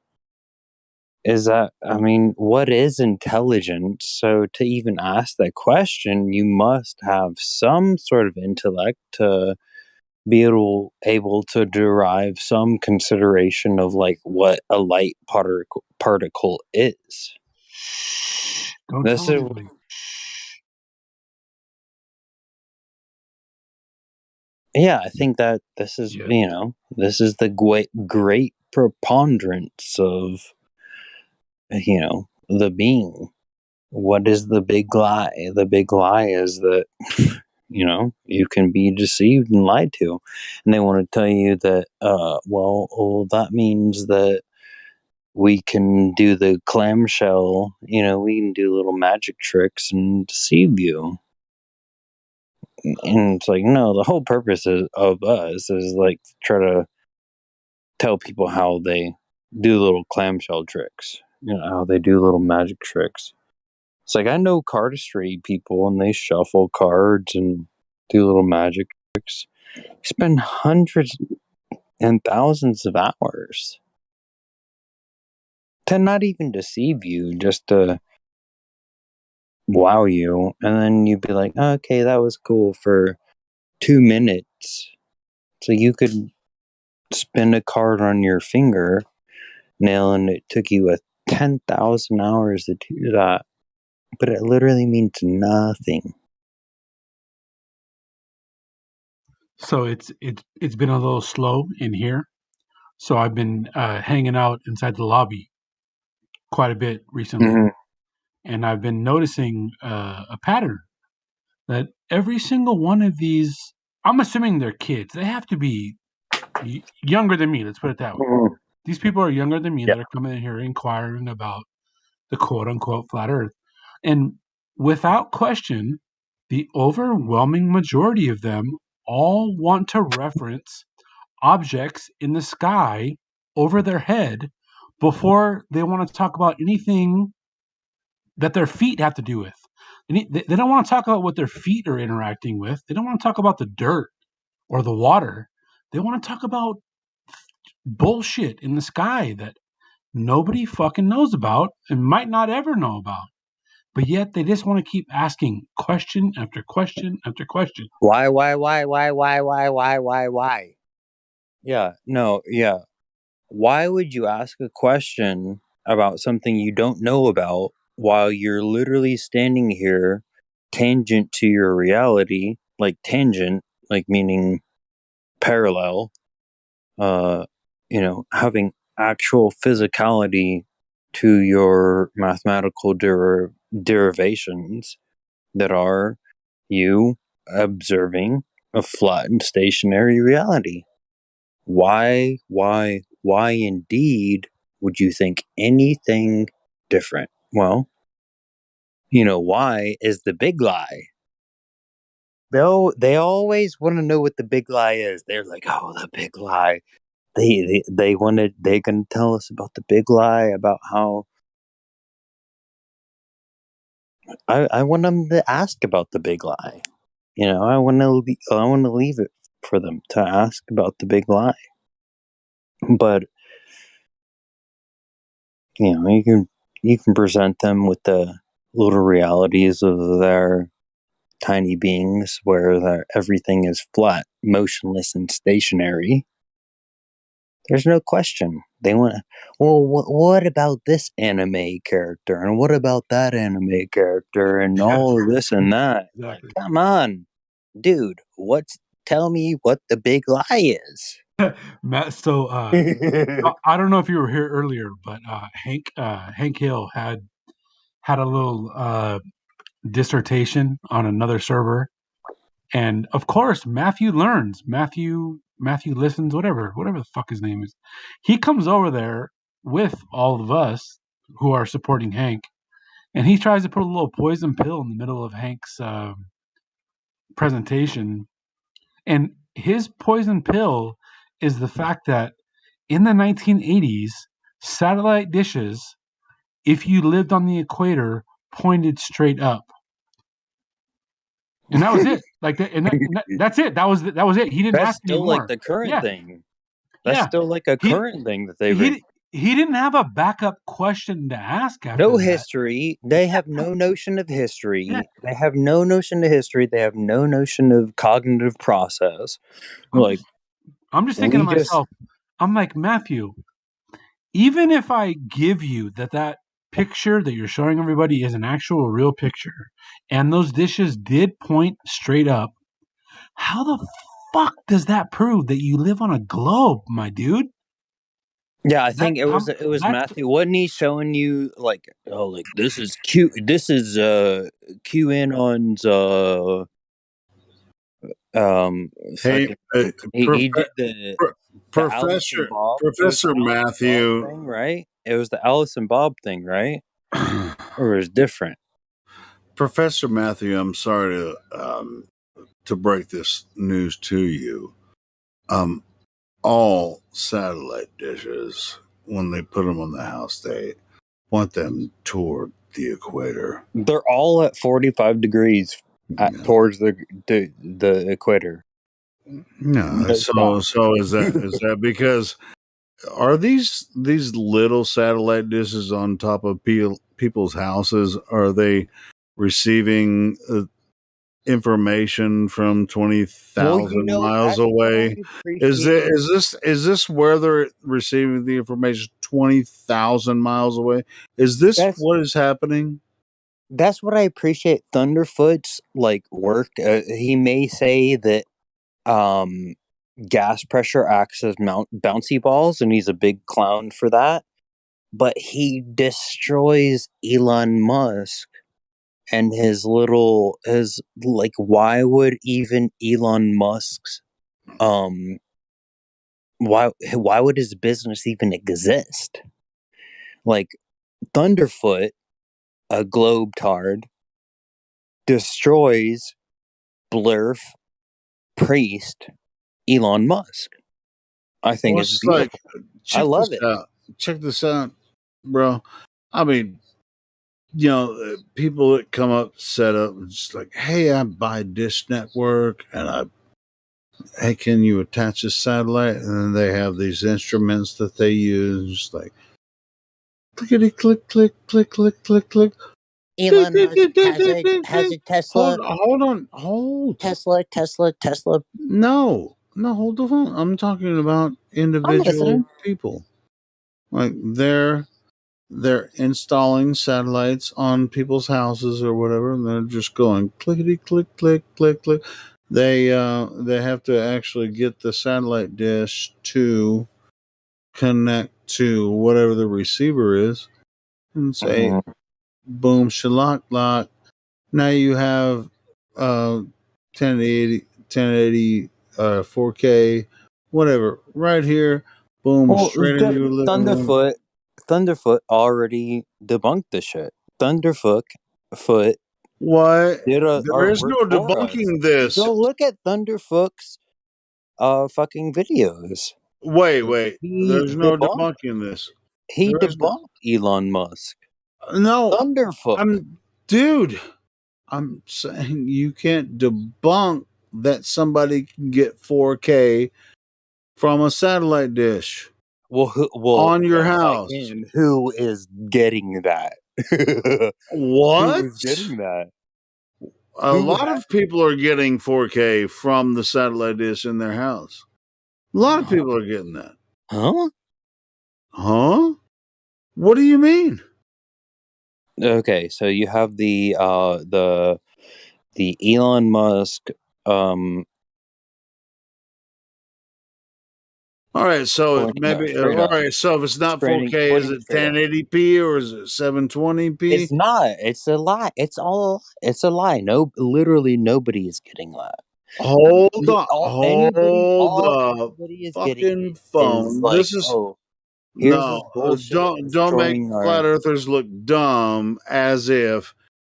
what is intelligence? So to even ask that question, you must have some sort of intellect to be able to derive some consideration of like what a light particle is. Don't This tell is anybody. yeah, I think that this is this is the great preponderance of the being. What is the big lie? The big lie is that you can be deceived and lied to, and they want to tell you that that means that we can do the clamshell, we can do little magic tricks and deceive you. And it's like, no, the whole purpose of us is like try to tell people how they do little clamshell tricks, how they do little magic tricks. It's like, I know cardistry people and they shuffle cards and do little magic tricks. Spend hundreds and thousands of hours to not even deceive you, just to wow you, and then you'd be like, okay, that was cool for 2 minutes. So you could spin a card on your finger nail, and it took you 10,000 hours to do that, but it literally means nothing. So it's been a little slow in here. So I've been hanging out inside the lobby quite a bit recently, and I've been noticing a pattern that every single one of these, I'm assuming they're kids. They have to be younger than me. Let's put it that way. These people are younger than me that are coming in here inquiring about the quote unquote flat earth. And without question, the overwhelming majority of them all want to reference objects in the sky over their head before they want to talk about anything that their feet have to do with. They don't want to talk about what their feet are interacting with. They don't want to talk about the dirt or the water. They want to talk about bullshit in the sky that nobody fucking knows about and might not ever know about. But yet they just want to keep asking question after question after question. Why? Yeah, no, yeah. Why would you ask a question about something you don't know about while you're literally standing here tangent to your reality, like tangent, like meaning parallel, having actual physicality to your mathematical derivations that are you observing a flat and stationary reality? Why indeed would you think anything different? Well, why is the big lie. They always want to know what the big lie is. They're like, oh, the big lie. They're gonna tell us about the big lie, about how I want them to ask about the big lie. I want to leave it for them to ask about the big lie. But you can present them with the little realities of their tiny beings, where everything is flat, motionless, and stationary. There's no question. They want to, well, what about this anime character? And what about that anime character? And all of this and that. Exactly. Like, come on, dude. Tell me what the big lie is. Matt, so I don't know if you were here earlier, but Hank Hill had a little dissertation on another server, and of course Matthew listens, whatever the fuck his name is. He comes over there with all of us who are supporting Hank, and he tries to put a little poison pill in the middle of Hank's presentation. And his poison pill is the fact that in the 1980s, satellite dishes, if you lived on the equator, pointed straight up. And that was it. Like that, and that's it. That was it. He didn't That's ask still anymore. like the current thing. That's Yeah. still like a current thing that they he didn't have a backup question to ask after No that. history. They have no notion of history. Yeah. They have no notion of history. They have no notion of cognitive process. I'm just thinking to myself, I'm like, Matthew, even if I give you that picture that you're showing everybody is an actual real picture, and those dishes did point straight up, how the fuck does that prove that you live on a globe, my dude? Yeah, I think it was Matthew. Wasn't he showing you like this is QAnon's Hey, he did the Alice and Bob Matthew thing, right? It was the Alice and Bob thing, right? Or it was different. Professor Matthew, I'm sorry to break this news to you. All satellite dishes, when they put them on the house, they want them toward the equator. They're all at 45 degrees towards the equator. No, so is that because are these little satellite dishes on top of people's houses? Are they receiving information from 20,000 miles away? Is this where they're receiving the information 20,000 miles away? Is this what is happening? That's what I appreciate Thunderfoot's work. He may say that gas pressure acts as bouncy balls, and he's a big clown for that. But he destroys Elon Musk and why would even Elon Musk's why would his business even exist? Thunderfoot, a globetard, destroys Blurf, Priest, Elon Musk. I think it's beautiful. I love it. Check this out, bro. I mean, people that come up, set up, and just like, hey, I buy Dish Network, and hey, can you attach a satellite? And then they have these instruments that they use, just like clickety click, click, click, click, click, click. Elon Musk has a Tesla. Hold on. Tesla. No, hold the phone. I'm talking about individual people. Like they're installing satellites on people's houses or whatever, and they're just going clickety click, click, click, click. They have to actually get the satellite dish to connect to whatever the receiver is, and say, boom, shalak lock. Now you have 1080, 4K, whatever, right here. Boom, straight into your living room. Thunderfoot already debunked this shit. Thunderfoot. What? There is no debunking this. Go look at Thunderfoot's fucking videos. Wait. There's no debunking this. He debunked Elon Musk. No. Thunderfoot. I'm saying you can't debunk that somebody can get 4K from a satellite dish. On your house. Who is getting that? What? Who is getting that? A lot of people are getting 4K from the satellite dish in their house. A lot of people are getting that. Huh? What do you mean? Okay, so you have the Elon Musk all right, so maybe all right, so if it's not 4K, is it 1080p or is it 720p? It's not. It's a lie. It's a lie. No, literally nobody is getting that. Hold the fucking phone. This is don't make flat earthers look dumb as if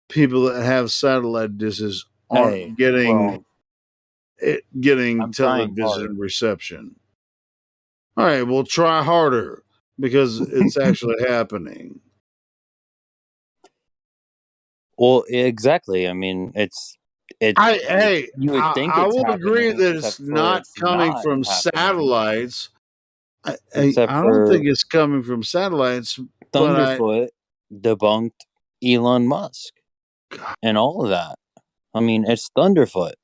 people that have satellite dishes aren't getting television reception. All right, well, try harder because it's actually happening. Well, exactly. I mean, I will agree that it's not coming from satellites. I except don't for think it's coming from satellites, but Thunderfoot debunked Elon Musk and all of that. I mean, it's Thunderfoot.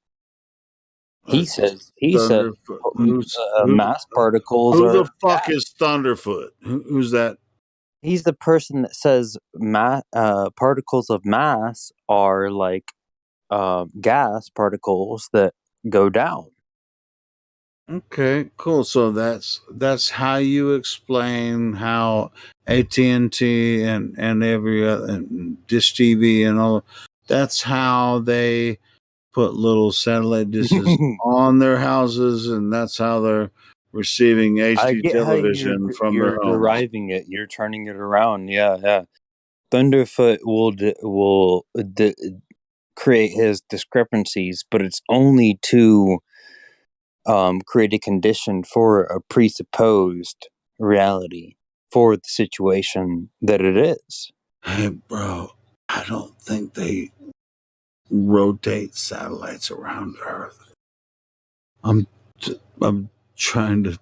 He says Thunderfoot. mass particles who are the fuck is Thunderfoot? Who's that? He's the person that says particles of mass are like gas particles that go down. Okay, cool. So that's how you explain how AT&T and every other and Dish TV and all. That's how they put little satellite dishes on their houses, and that's how they're receiving HD I get television how from you're their homes. deriving it. You're turning it around. Yeah. Thunderfoot will create his discrepancies, but it's only to create a condition for a presupposed reality for the situation that it is. Hey, bro, I don't think they rotate satellites around Earth. I'm trying to.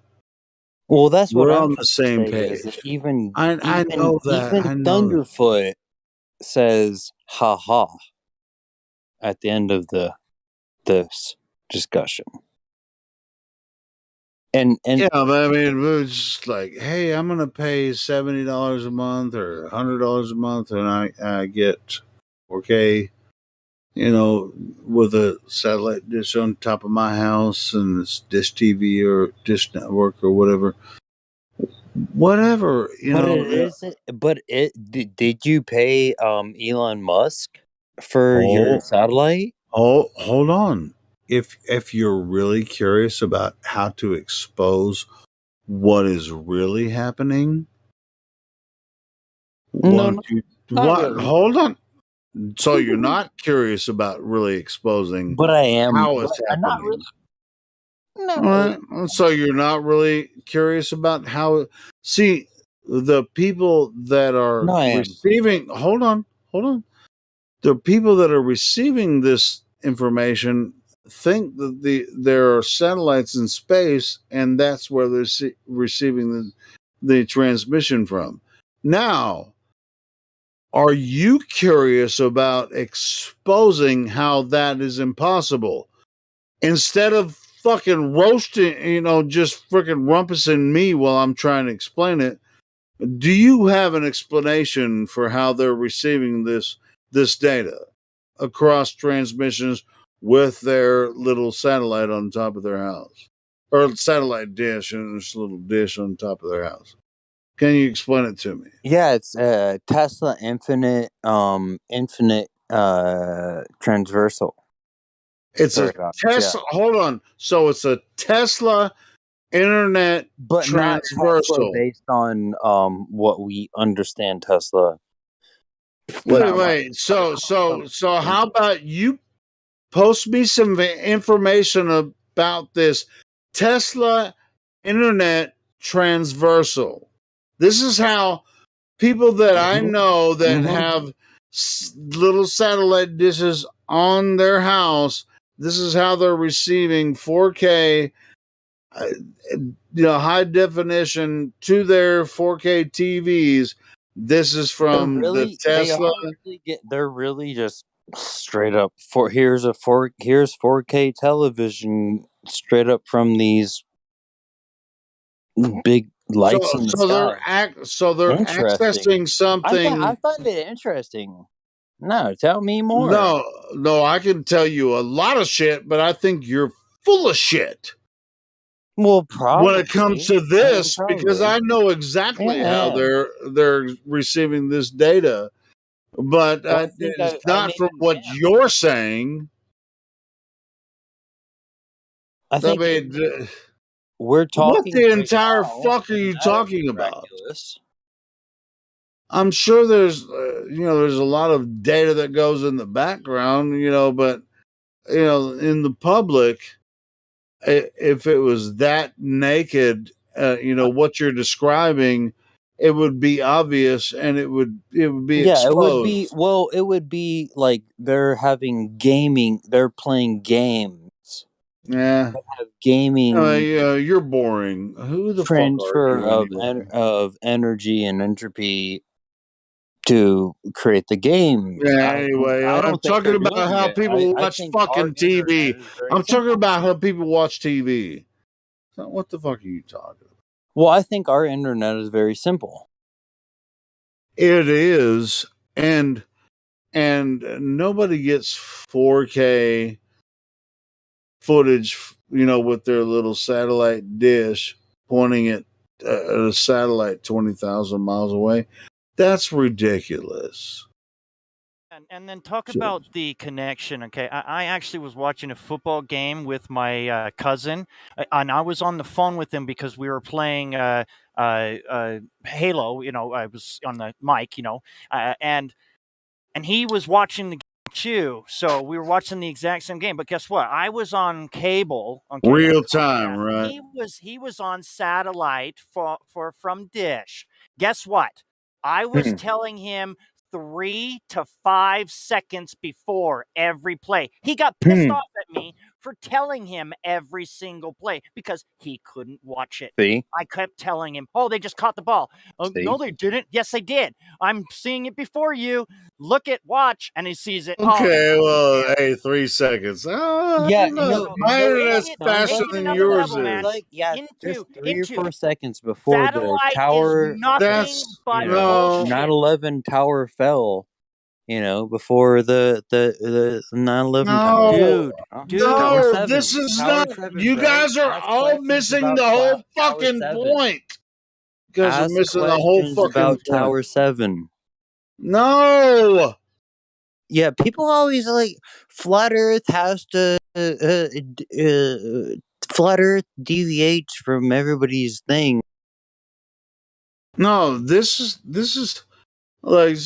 Well, that's what We're I'm on the trying same to say. page. Is that even I know that. even I know Thunderfoot says "ha ha" at the end of this discussion. And yeah, but I mean, it was just like, hey, I'm gonna pay $70 a month or $100 a month, and I get 4K, with a satellite dish on top of my house, and it's Dish TV or Dish Network or whatever. Whatever, did you pay Elon Musk for your satellite? Hold on. If you're really curious about how to expose what is really happening, Really. hold on. So you're not curious about really exposing But I am. how it's happening. Not really. All right. So you're not really curious about how. See, the people that are receiving. Hold on. The people that are receiving this information think that there are satellites in space, and that's where they're receiving the transmission from. Now, are you curious about exposing how that is impossible? Instead of fucking roasting, just freaking rumpusing me while I'm trying to explain it, do you have an explanation for how they're receiving this data across transmissions with their little satellite on top of their house, or satellite dish and this little dish on top of their house? Can you explain it to me? Yeah, it's Tesla infinite transversal. It's a Tesla. Yeah. Hold on. So it's a Tesla internet but transversal, not Tesla based on what we understand Tesla. Wait. So how about you post me some information about this Tesla internet transversal? This is how people that I know that have little satellite dishes on their house, this is how they're receiving 4K, high definition to their 4K TVs. This is from the Tesla. They're really just straight up here's 4K television straight up from these big lights in the sky. They're accessing something. I find it interesting. No, tell me more. No, I can tell you a lot of shit, but I think you're full of shit. Well, probably when it comes to this, because I know exactly how they're receiving this data, but it's not from what you're saying. I think we're talking. What the entire fuck are you talking about? I'm sure there's there's a lot of data that goes in the background, but in the public, if it was that naked, what you're describing, it would be obvious and it would be exposed. It would be like they're having they're playing games Yeah. Gaming you're boring. Who the fuck are transfer you of anyway? of energy and entropy to create the games. Yeah, anyway, I I'm don't think talking they're about doing how it. people I watch think our fucking TV. internet is very I'm talking simple. about how people watch TV. So what the fuck are you talking about? Well, I think our internet is very simple. It is, and nobody gets 4K footage, with their little satellite dish pointing at a satellite 20,000 miles away. That's ridiculous. And then talk about the connection. Okay, I actually was watching a football game with my cousin, and I was on the phone with him because we were playing Halo. I was on the mic. And he was watching the game too. So we were watching the exact same game. But guess what? I was on cable. Okay, Real time, right? he was on satellite from Dish. Guess what? I was telling him 3 to 5 seconds before every play. He got pissed off at me for telling him every single play because he couldn't watch it. See? I kept telling him, "Oh, they just caught the ball." "Oh, See? no, they didn't." "Yes, they did. I'm seeing it before you. Look at watch." And he sees it. Okay, well, hey, 3 seconds. Yeah, My internet's faster than yours is. Like, just 3 or 4 seconds before the satellite tower, is nothing but 9/11 tower fell. Before the 9/11 tower. No, this is not. You guys are all missing the whole fucking point. You guys are missing the whole fucking about point. Tower 7. No. Yeah, people always like flat Earth has to flat Earth deviates from everybody's thing. No, this is like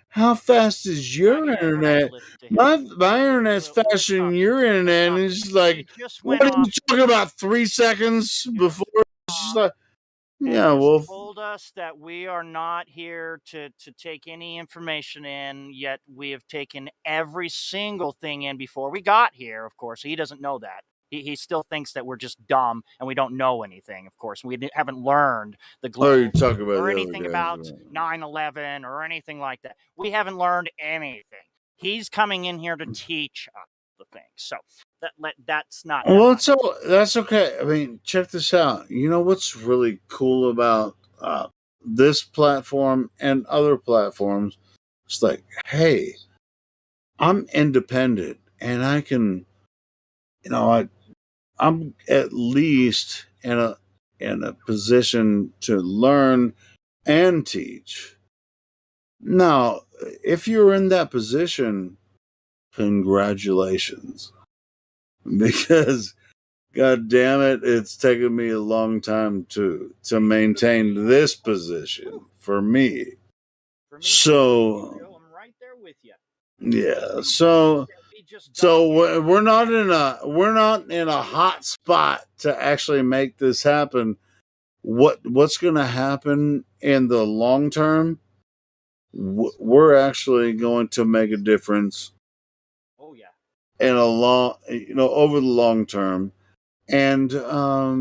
how fast is your internet? My internet's faster than your internet, and it's like, what are you talking about? 3 seconds before? It's just like, yeah, well, told us that we are not here to take any information in, yet we have taken every single thing in before we got here. Of course, he doesn't know that. He still thinks that we're just dumb and we don't know anything. Of course, we haven't learned the you talking about or the anything other about guys, 9/11 or anything like that. We haven't learned anything. He's coming in here to teach us the thing. So that's not. Well, that's okay. I mean, check this out. You know what's really cool about this platform and other platforms? It's like, hey, I'm independent, and I can, I'm at least in a position to learn and teach. Now, if you're in that position, congratulations, because God damn it, it's taken me a long time to maintain this position for me. So I'm right there with you. yeah, so we're not in a hot spot to actually make this happen. What's going to happen in the long term? We're actually going to make a difference. Oh yeah. In a long, over the long term. And I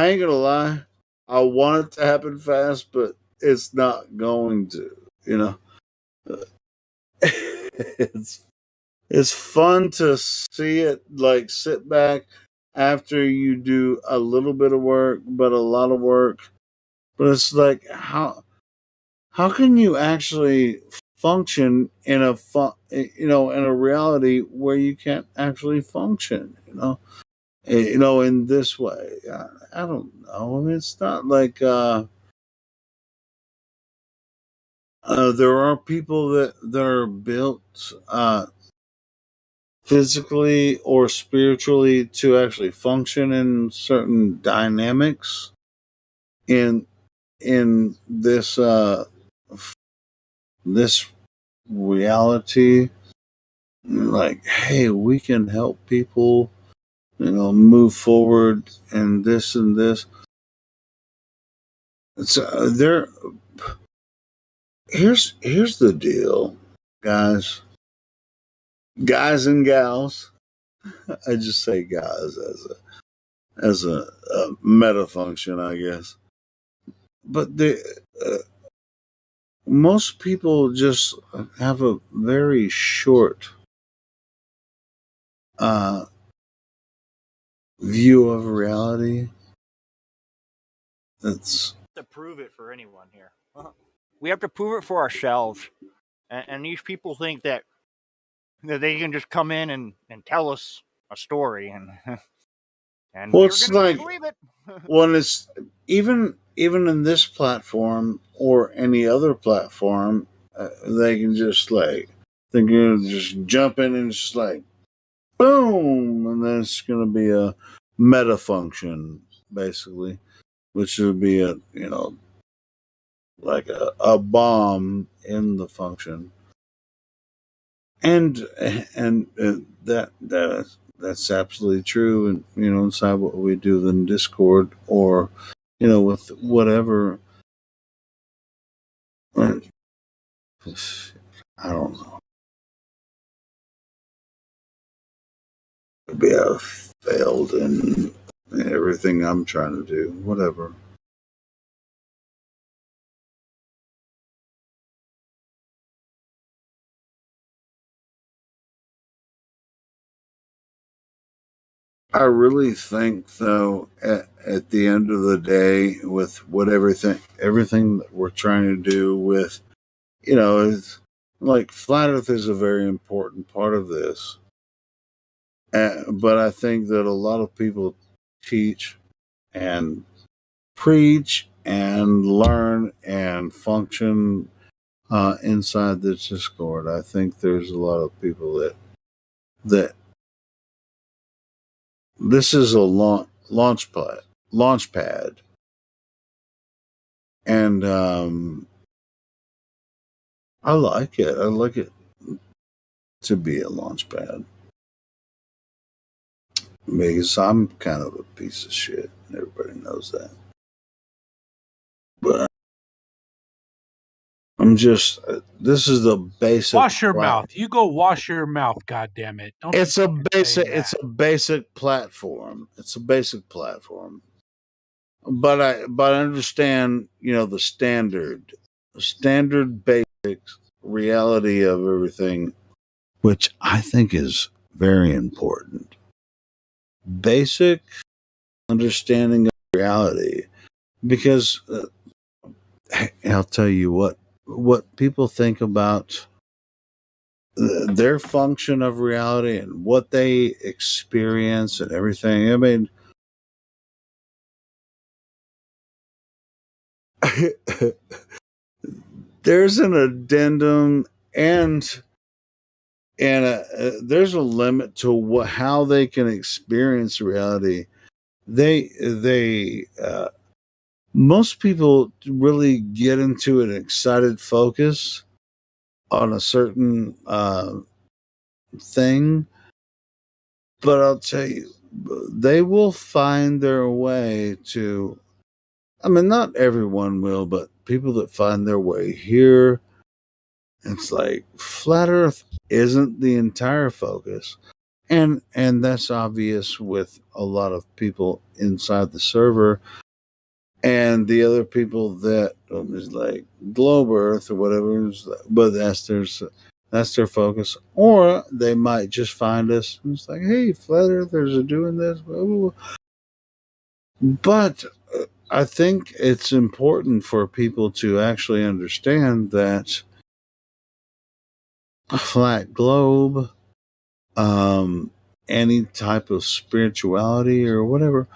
ain't gonna lie, I want it to happen fast, but it's not going to. It's fun to see it, like, sit back after you do a little bit of work, but a lot of work. But it's like, how can you actually function in a reality where you can't actually function, in this way? I don't know. I mean, it's not like there are people that are built physically or spiritually to actually function in certain dynamics in this this reality. Like, hey, we can help people, move forward and this and this. So here's the deal, guys. guys and gals. I just say guys as a meta function, I guess. But most people just have a very short view of reality. That's to prove it for anyone here. We have to prove it for ourselves. And these people think that they can just come in and tell us a story and and well, we're it's going to like believe it. when it's even in this platform or any other platform, they can just like they can just jump in and just like boom, and then it's going to be a meta function basically, which would be a like a bomb in the function, and that's absolutely true. And inside what we do in Discord or with whatever. I don't know. Maybe I've failed in everything I'm trying to do. Whatever. I really think, though, at the end of the day, with everything that we're trying to do with, it's like flat Earth is a very important part of this. But I think that a lot of people teach and preach and learn and function inside the Discord. I think there's a lot of people that this is a launch pad, and I like it. I like it to be a launch pad because I'm kind of a piece of shit. Everybody knows that, but I'm just. This is the basic. Wash your mouth. You go wash your mouth. God damn it! Don't It's a basic. It's a basic platform. It's a basic platform. But I understand, the standard basic reality of everything, which I think is very important. Basic understanding of reality, because I'll tell you what people think about their function of reality and what they experience and everything. I mean, there's an addendum and there's a limit to how they can experience reality. They most people really get into an excited focus on a certain thing, but I'll tell you, they will find their way to. I mean, not everyone will, but people that find their way here, it's like flat Earth isn't the entire focus. And that's obvious with a lot of people inside the server, and the other people that is like Globe Earth or whatever, but that's their focus. Or they might just find us and it's like, hey, flat earthers are doing this. But I think it's important for people to actually understand that a flat globe, any type of spirituality or whatever,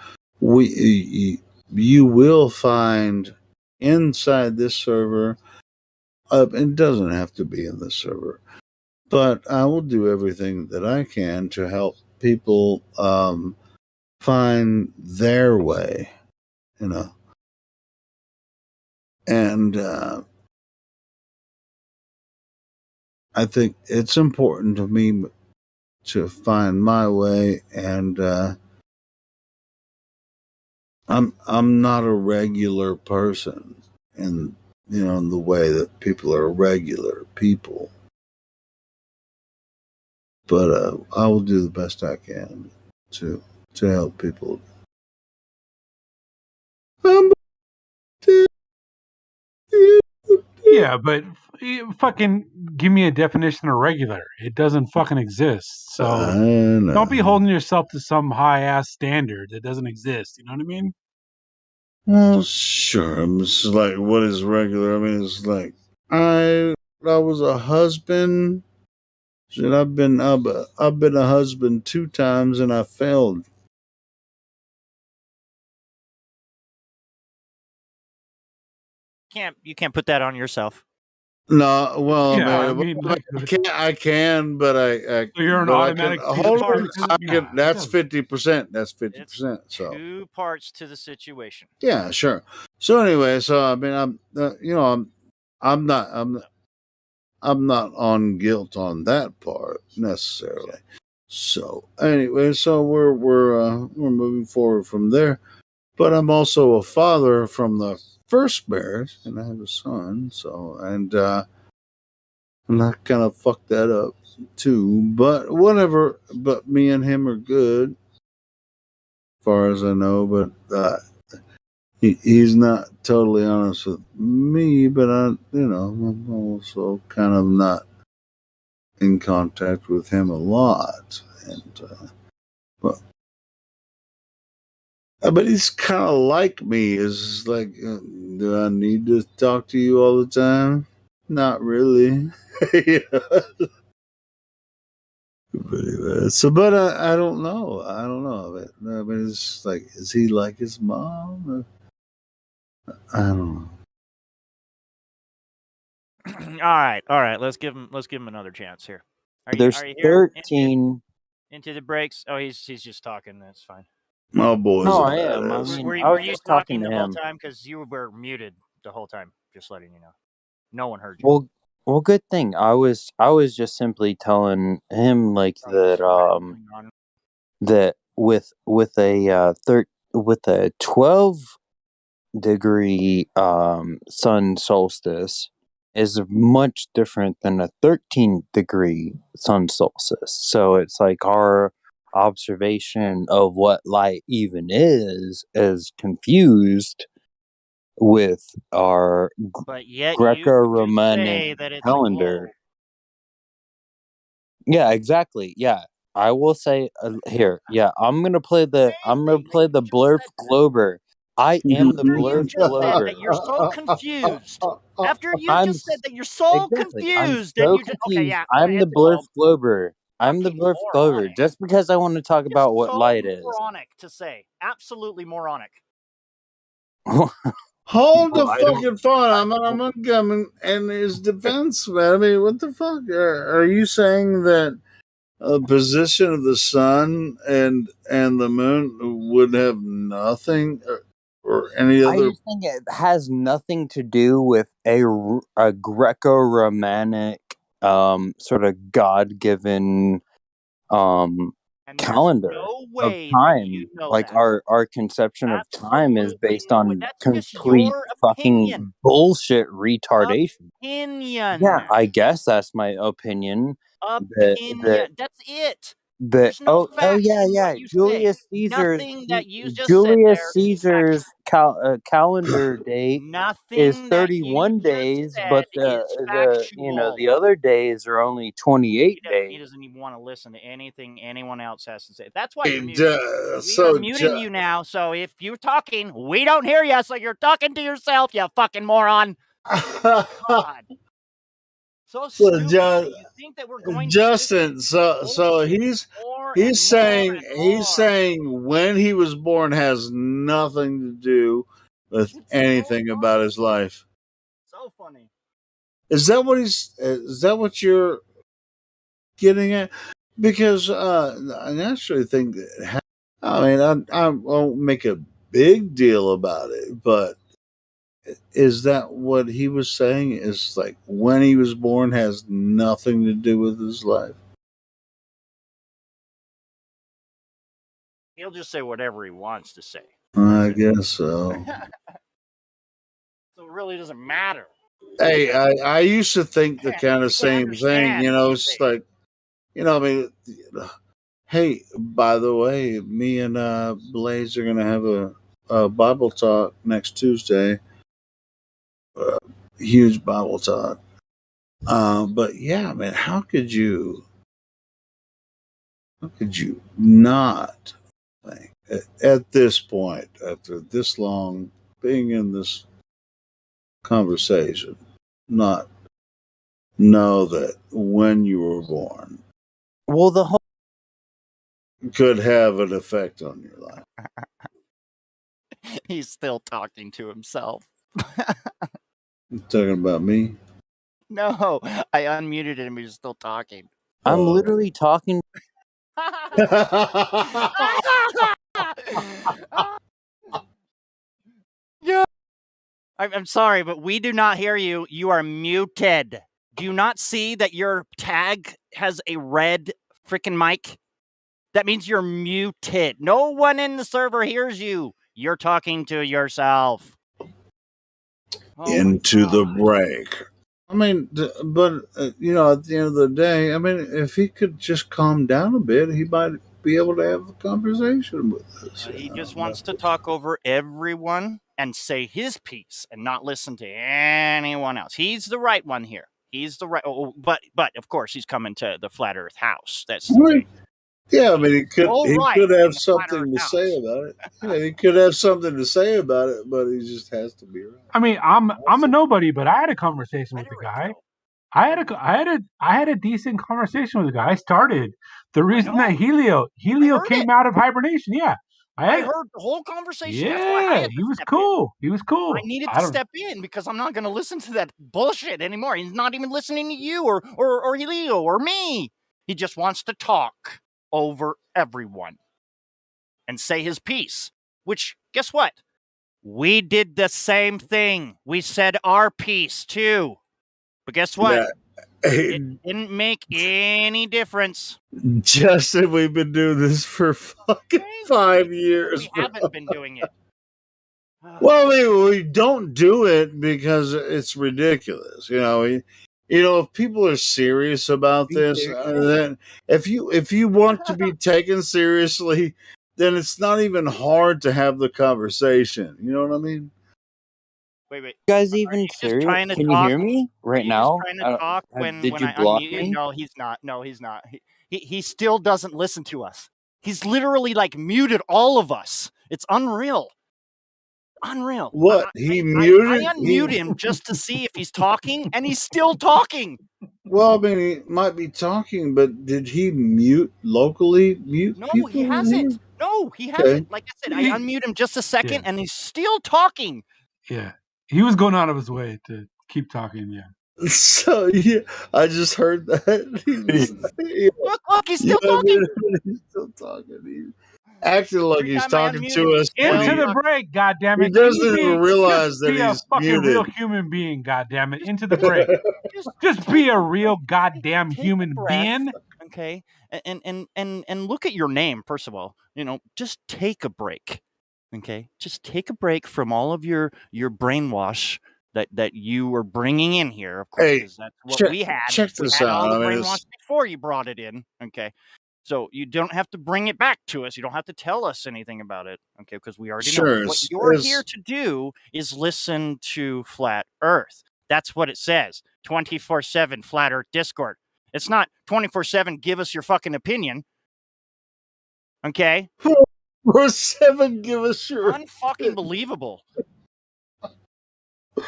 you will find inside this server. It doesn't have to be in the server, but I will do everything that I can to help people find their way, and I think it's important to me to find my way, and I'm not a regular person in in the way that people are regular people. but I will do the best I can to help people. Yeah, but fucking give me a definition of regular. It doesn't fucking exist. So don't be holding yourself to some high ass standard that doesn't exist. You know what I mean? Well, sure. I'm just like, what is regular? I mean, it's like I was a husband. Shit, I've been a husband 2 times and I failed. You can't put that on yourself. No, well, Yeah, I mean, I can, but I So you're an but automatic. hold on. That's 50%. That's 50%. So 2 parts to the situation. yeah, sure. So anyway, so I mean, I'm not on guilt on that part necessarily. So anyway, so we're moving forward from there. But I'm also a father from the first marriage, and I have a son. So and I kind of fucked that up too. But whatever. But me and him are good, as far as I know. But he's not totally honest with me. But I'm also kind of not in contact with him a lot, and but he's kind of like me. Is like, do I need to talk to you all the time? Not really. But anyway, but I don't know. I don't know. I mean, it's like, is he like his mom? I don't know. All right. Let's give him another chance here. There's are you here 13. into the breaks? Oh, he's just talking. That's fine. My boy's No, a I am. I badass. mean, I Were was you just talking talking to the whole him. time? Because you were muted the whole time. Just letting you know. No one heard you. Well, good thing. I was just simply telling him like that that with a 12-degree sun solstice is much different than a 13-degree sun solstice. So it's like our observation of what light even is confused with our But yet Greco-Roman say that it's calendar. a globe. Yeah, exactly. Yeah, I will say here. Yeah, I'm gonna play the Blurf Glober. I am the Blurf Glober. That you're so confused. After you I'm just said that you're so exactly. I'm confused, and so you just okay, confused. yeah, I'm the it's a Blurf globe. Glober. I'm the Blurf Glober. Just because I want to talk about what So light is. moronic to say. Absolutely moronic. Hold the I don't- fucking phone. I'm coming in his defense, man. I mean, what the fuck? Are you saying that a position of the sun and the moon would have nothing or any I other? just think it has nothing to do with a Greco-Romantic sort of God-given calendar of time. Like our conception of time is based on complete fucking bullshit retardation. Opinion. Yeah, I guess that's my opinion. Opinion. That's it. But There's no facts yeah, in yeah. what you Julius say. Caesar's Nothing that you just Julius said there is Caesar's calendar date is Nothing that 31 days, but is factual. the other days are only 28 He days. doesn't even want to listen to anything anyone else has to say. That's why Hey, you're muted. We are muting you now. So if you're talking, we don't hear you. So you're talking to yourself, you fucking moron. God. So stupid. You think that we're going Justin, so he's saying when he was born has nothing to do with anything about his life. So funny. Is that what you're getting at? Because I naturally think that, I mean, I won't make a big deal about it, but is that what he was saying? Is like when he was born has nothing to do with his life? He'll just say whatever he wants to say. I guess so. So it really doesn't matter. Hey, I used to think the kind of same thing. You know, it's like I mean, hey, by the way, me and Blaze are going to have a Bible talk next Tuesday. Huge Bible talk. But yeah, man, how could you not think at this point, after this long being in this conversation, not know that when you were born, well, the whole could have an effect on your life? He's still talking to himself. You talking about me? No, I unmuted him. He's still talking. I'm literally talking. Yeah. I'm sorry, but we do not hear you. You are muted. Do you not see that your tag has a red freaking mic? That means you're muted. No one in the server hears you. You're talking to yourself. Into the break. I mean, but at the end of the day, I mean, if he could just calm down a bit, he might be able to have a conversation with us. He just wants to talk over everyone and say his piece and not listen to anyone else. He's the right one here. He's the right. But of course, he's coming to the Flat Earth house. That's the thing. Yeah, I mean, he could have something to house. say about it. Yeah, he could have something to say about it, but he just has to be right. I mean, I'm a nobody, but I had a conversation with the guy. I had a decent conversation with the guy. I started the reason that Helio came out of hibernation. Yeah, I heard the whole conversation. Yeah, That's why I had to he was step cool. He was cool. I needed to step in because I'm not going to listen to that bullshit anymore. He's not even listening to you or Helio or me. He just wants to talk over everyone and say his piece, which, guess what? We did the same thing. We said our piece too. But guess what? Yeah. It didn't make any difference. Justin, we've been doing this for fucking 5 years. We haven't been doing it. Well, I mean, we don't do it because it's ridiculous. If people are serious about this, then if you want to be taken seriously, then it's not even hard to have the conversation. You know what I mean? Wait. You guys even serious? Can you hear me right now? Trying to talk Did you I block unmute me? you? No, he's not. No, he's not. He still doesn't listen to us. He's literally like muted all of us. It's unreal. Unreal. What? He muted? I unmute him just to see if he's talking, and he's still talking. Well, I mean, he might be talking, but did he locally mute No, people? he hasn't. No, he hasn't. Like I said, I He- unmute him just a second, Yeah. and he's still talking. Yeah, he was going out of his way to keep talking. Yeah. So yeah, I just heard that. Look, he's still talking. He's still talking. He's acting like he's talking to us. Into the break, goddammit. He doesn't even realize that be a he's fucking muted. real human being, goddammit. Into the break. Just be a real goddamn human being. Okay, and look at your name first of all. Just take a break. Okay, just take a break from all of your brainwash that you were bringing in here. Of course, because that's what we had. Check We this had out. all the brainwash before you brought it in. Okay. So you don't have to bring it back to us. You don't have to tell us anything about it, okay? Because we already know. What you're here to do is listen to Flat Earth. That's what it says. 24/7 Flat Earth Discord. It's not 24/7. Give us your fucking opinion. Okay. 24/7. Give us your unfucking believable.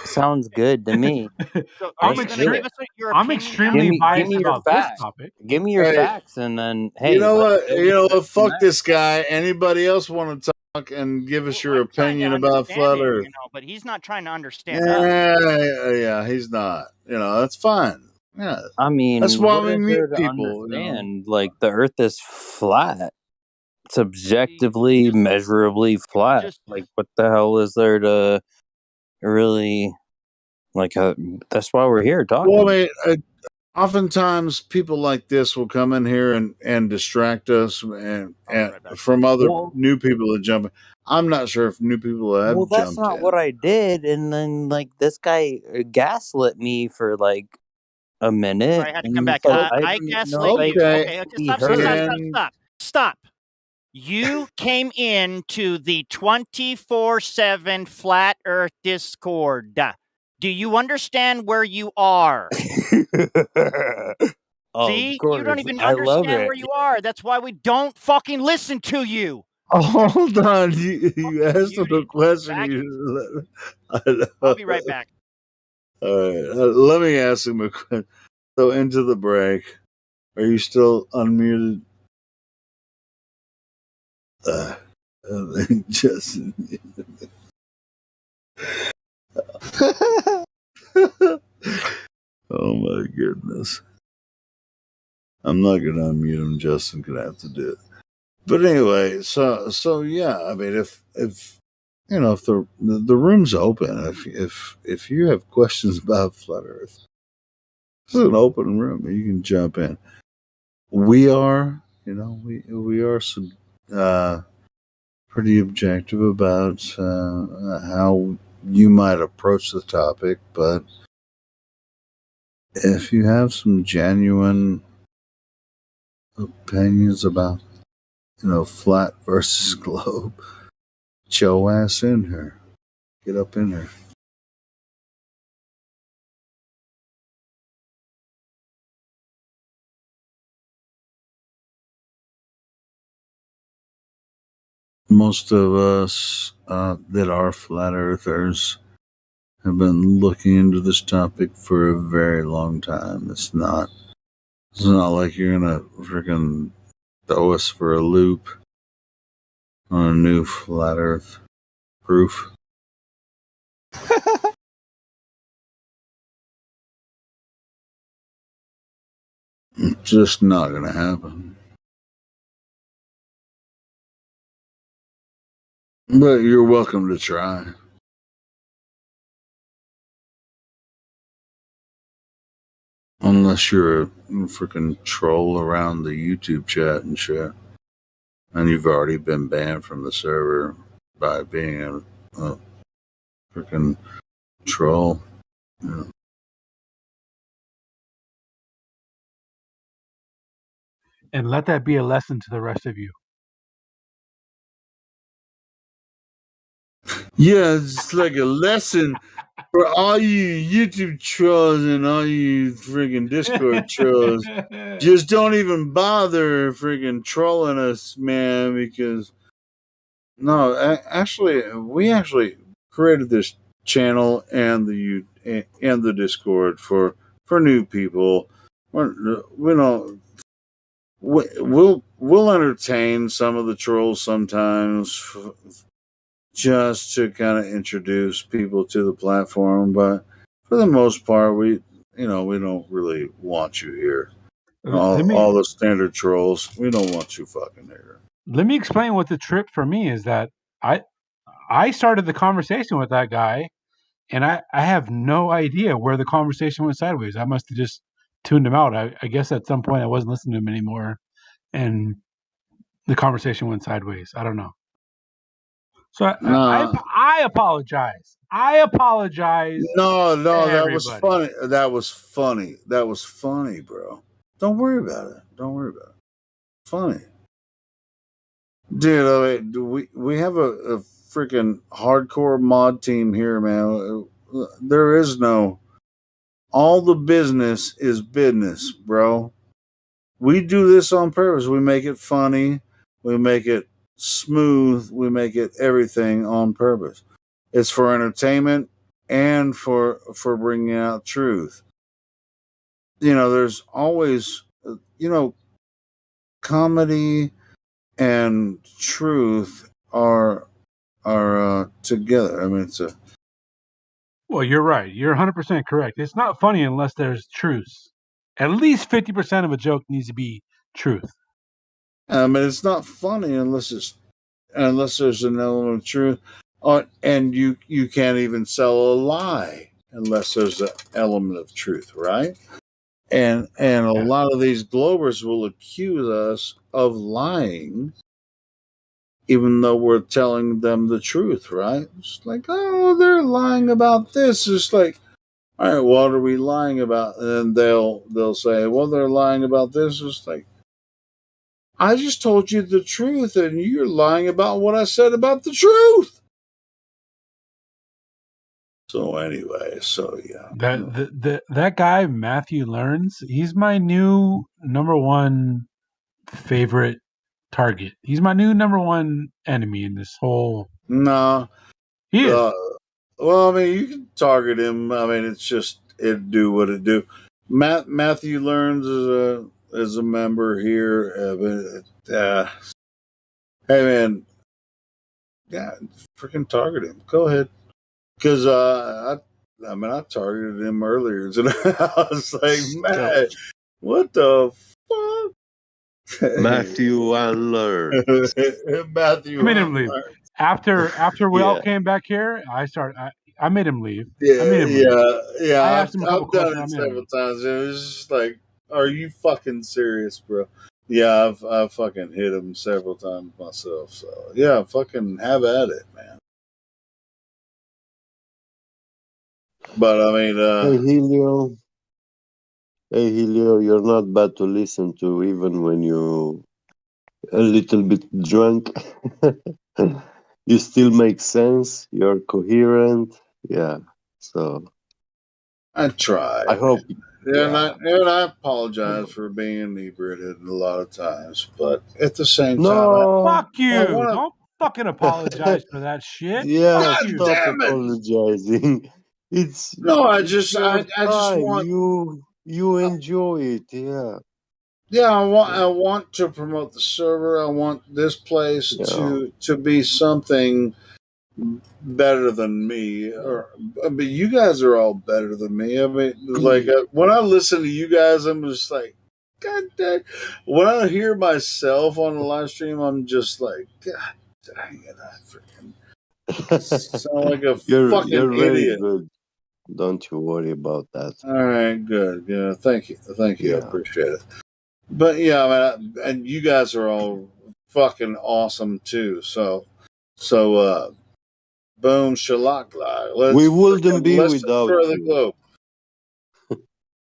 Sounds good to me. So I'm extremely biased about this topic. Give me your facts, and then hey, you know what? Fuck this guy. Anybody else want to talk and give us your opinion about Flat Earth? But he's not trying to understand. Yeah, he's not. That's fine. Yeah, I mean, that's why what we is meet there to people. understand? Like the Earth is flat, subjectively, measurably flat. Like, what the hell is there to really? Like, that's why we're here talking. Well, I mean, oftentimes people like this will come in here and distract us and from other new people that jump in. I'm not sure if new people have jumped in. Well, that's not what I did. And then, like, this guy gaslit me for, like, a minute. I had to come back. Like, I gaslit you. Okay, stop. You came into the 24/7 Flat Earth Discord. Do you understand where you are? See, you don't even understand where you are. That's why we don't fucking listen to you. Hold on, you asked him a question. I'll be right back. All right, let me ask him a question. So into the break, are you still unmuted? Just. Oh my goodness. I'm not gonna unmute him. Justin gonna have to do it. But anyway, so yeah, I mean, if you know, if the room's open, if you have questions about flat Earth, this is an open room. You can jump in. We are, you know, we are some pretty objective about how you might approach the topic, but if you have some genuine opinions about, you know, flat versus globe, Joe ass in here. Get up in here. Most of us that are flat earthers have been looking into this topic for a very long time. It's not like you're gonna freaking throw us for a loop on a new flat earth proof. It's just not gonna happen. But you're welcome to try. Unless you're a freaking troll around the YouTube chat and shit. And you've already been banned from the server by being a freaking troll. Yeah. And let that be a lesson to the rest of you. Yeah, it's like a lesson for all you YouTube trolls and all you freaking Discord trolls. Just don't even bother freaking trolling us, man, because no, we actually created this channel and the Discord for new people. We'll entertain some of the trolls sometimes, just to kind of introduce people to the platform, but for the most part, we don't really want you here. All the standard trolls, we don't want you fucking here. Let me explain what the trip for me is. That I started the conversation with that guy, and I have no idea where the conversation went sideways. I must have just tuned him out. I guess at some point I wasn't listening to him anymore, and the conversation went sideways. I don't know. So I apologize. I apologize. No, that was funny. That was funny, bro. Don't worry about it. Funny. Dude, I mean, we have a freaking hardcore mod team here, man. There is no, all the business is business, bro. We do this on purpose. We make it funny. We make it smooth. We make it everything on purpose. It's for entertainment and for bringing out truth. You know, there's always, comedy and truth are together. I mean, it's a. Well, you're right. You're 100% correct. It's not funny unless there's truth. At least 50% of a joke needs to be truth. I mean, it's not funny unless there's an element of truth, and you can't even sell a lie unless there's an element of truth, right? And a lot of these globers will accuse us of lying, even though we're telling them the truth, right? It's like, oh, they're lying about this. It's like, all right, what are we lying about? And they'll say, well, they're lying about this. It's like, I just told you the truth, and you're lying about what I said about the truth. So anyway, yeah. That guy Matthew Learns, he's my new number one favorite target. He's my new number one enemy in this whole. No, he is. Well, I mean, you can target him. I mean, it's just it do what it do. Matthew Learns is a member here. Hey man, yeah, freaking target him. Go ahead, because I targeted him earlier, and I was like, man, what the fuck? Matthew Learns. Matthew. I made him leave. After we all came back here, I made him leave. Yeah, I made him leave. I yeah. asked him a couple I've done questions. it several times. It was just like, are you fucking serious, bro? Yeah, I've fucking hit him several times myself. So yeah, fucking have at it, man. But I mean, Hey Helio, you're not bad to listen to, even when you a little bit drunk. You still make sense. You're coherent. Yeah. So I try. I hope. And I apologize for being inebriated a lot of times, but at the same time, Fuck you! I wanna... Don't fucking apologize for that shit. Yeah, Fuck you. stop apologizing. It's I it's just your time. want you enjoy it. Yeah. Yeah, I want to promote the server. I want this place to be something better than me. But you guys are all better than me. I mean, like when I listen to you guys, I'm just like, God dang. When I hear myself on the live stream, I'm just like, God dang it, I freaking sound like a fucking you're very idiot. good. Don't you worry about that. All right, good. Yeah, thank you, I appreciate it. But yeah, I mean, and you guys are all fucking awesome too. So boom, shalakla. We wouldn't be Let's without destroy the you. globe.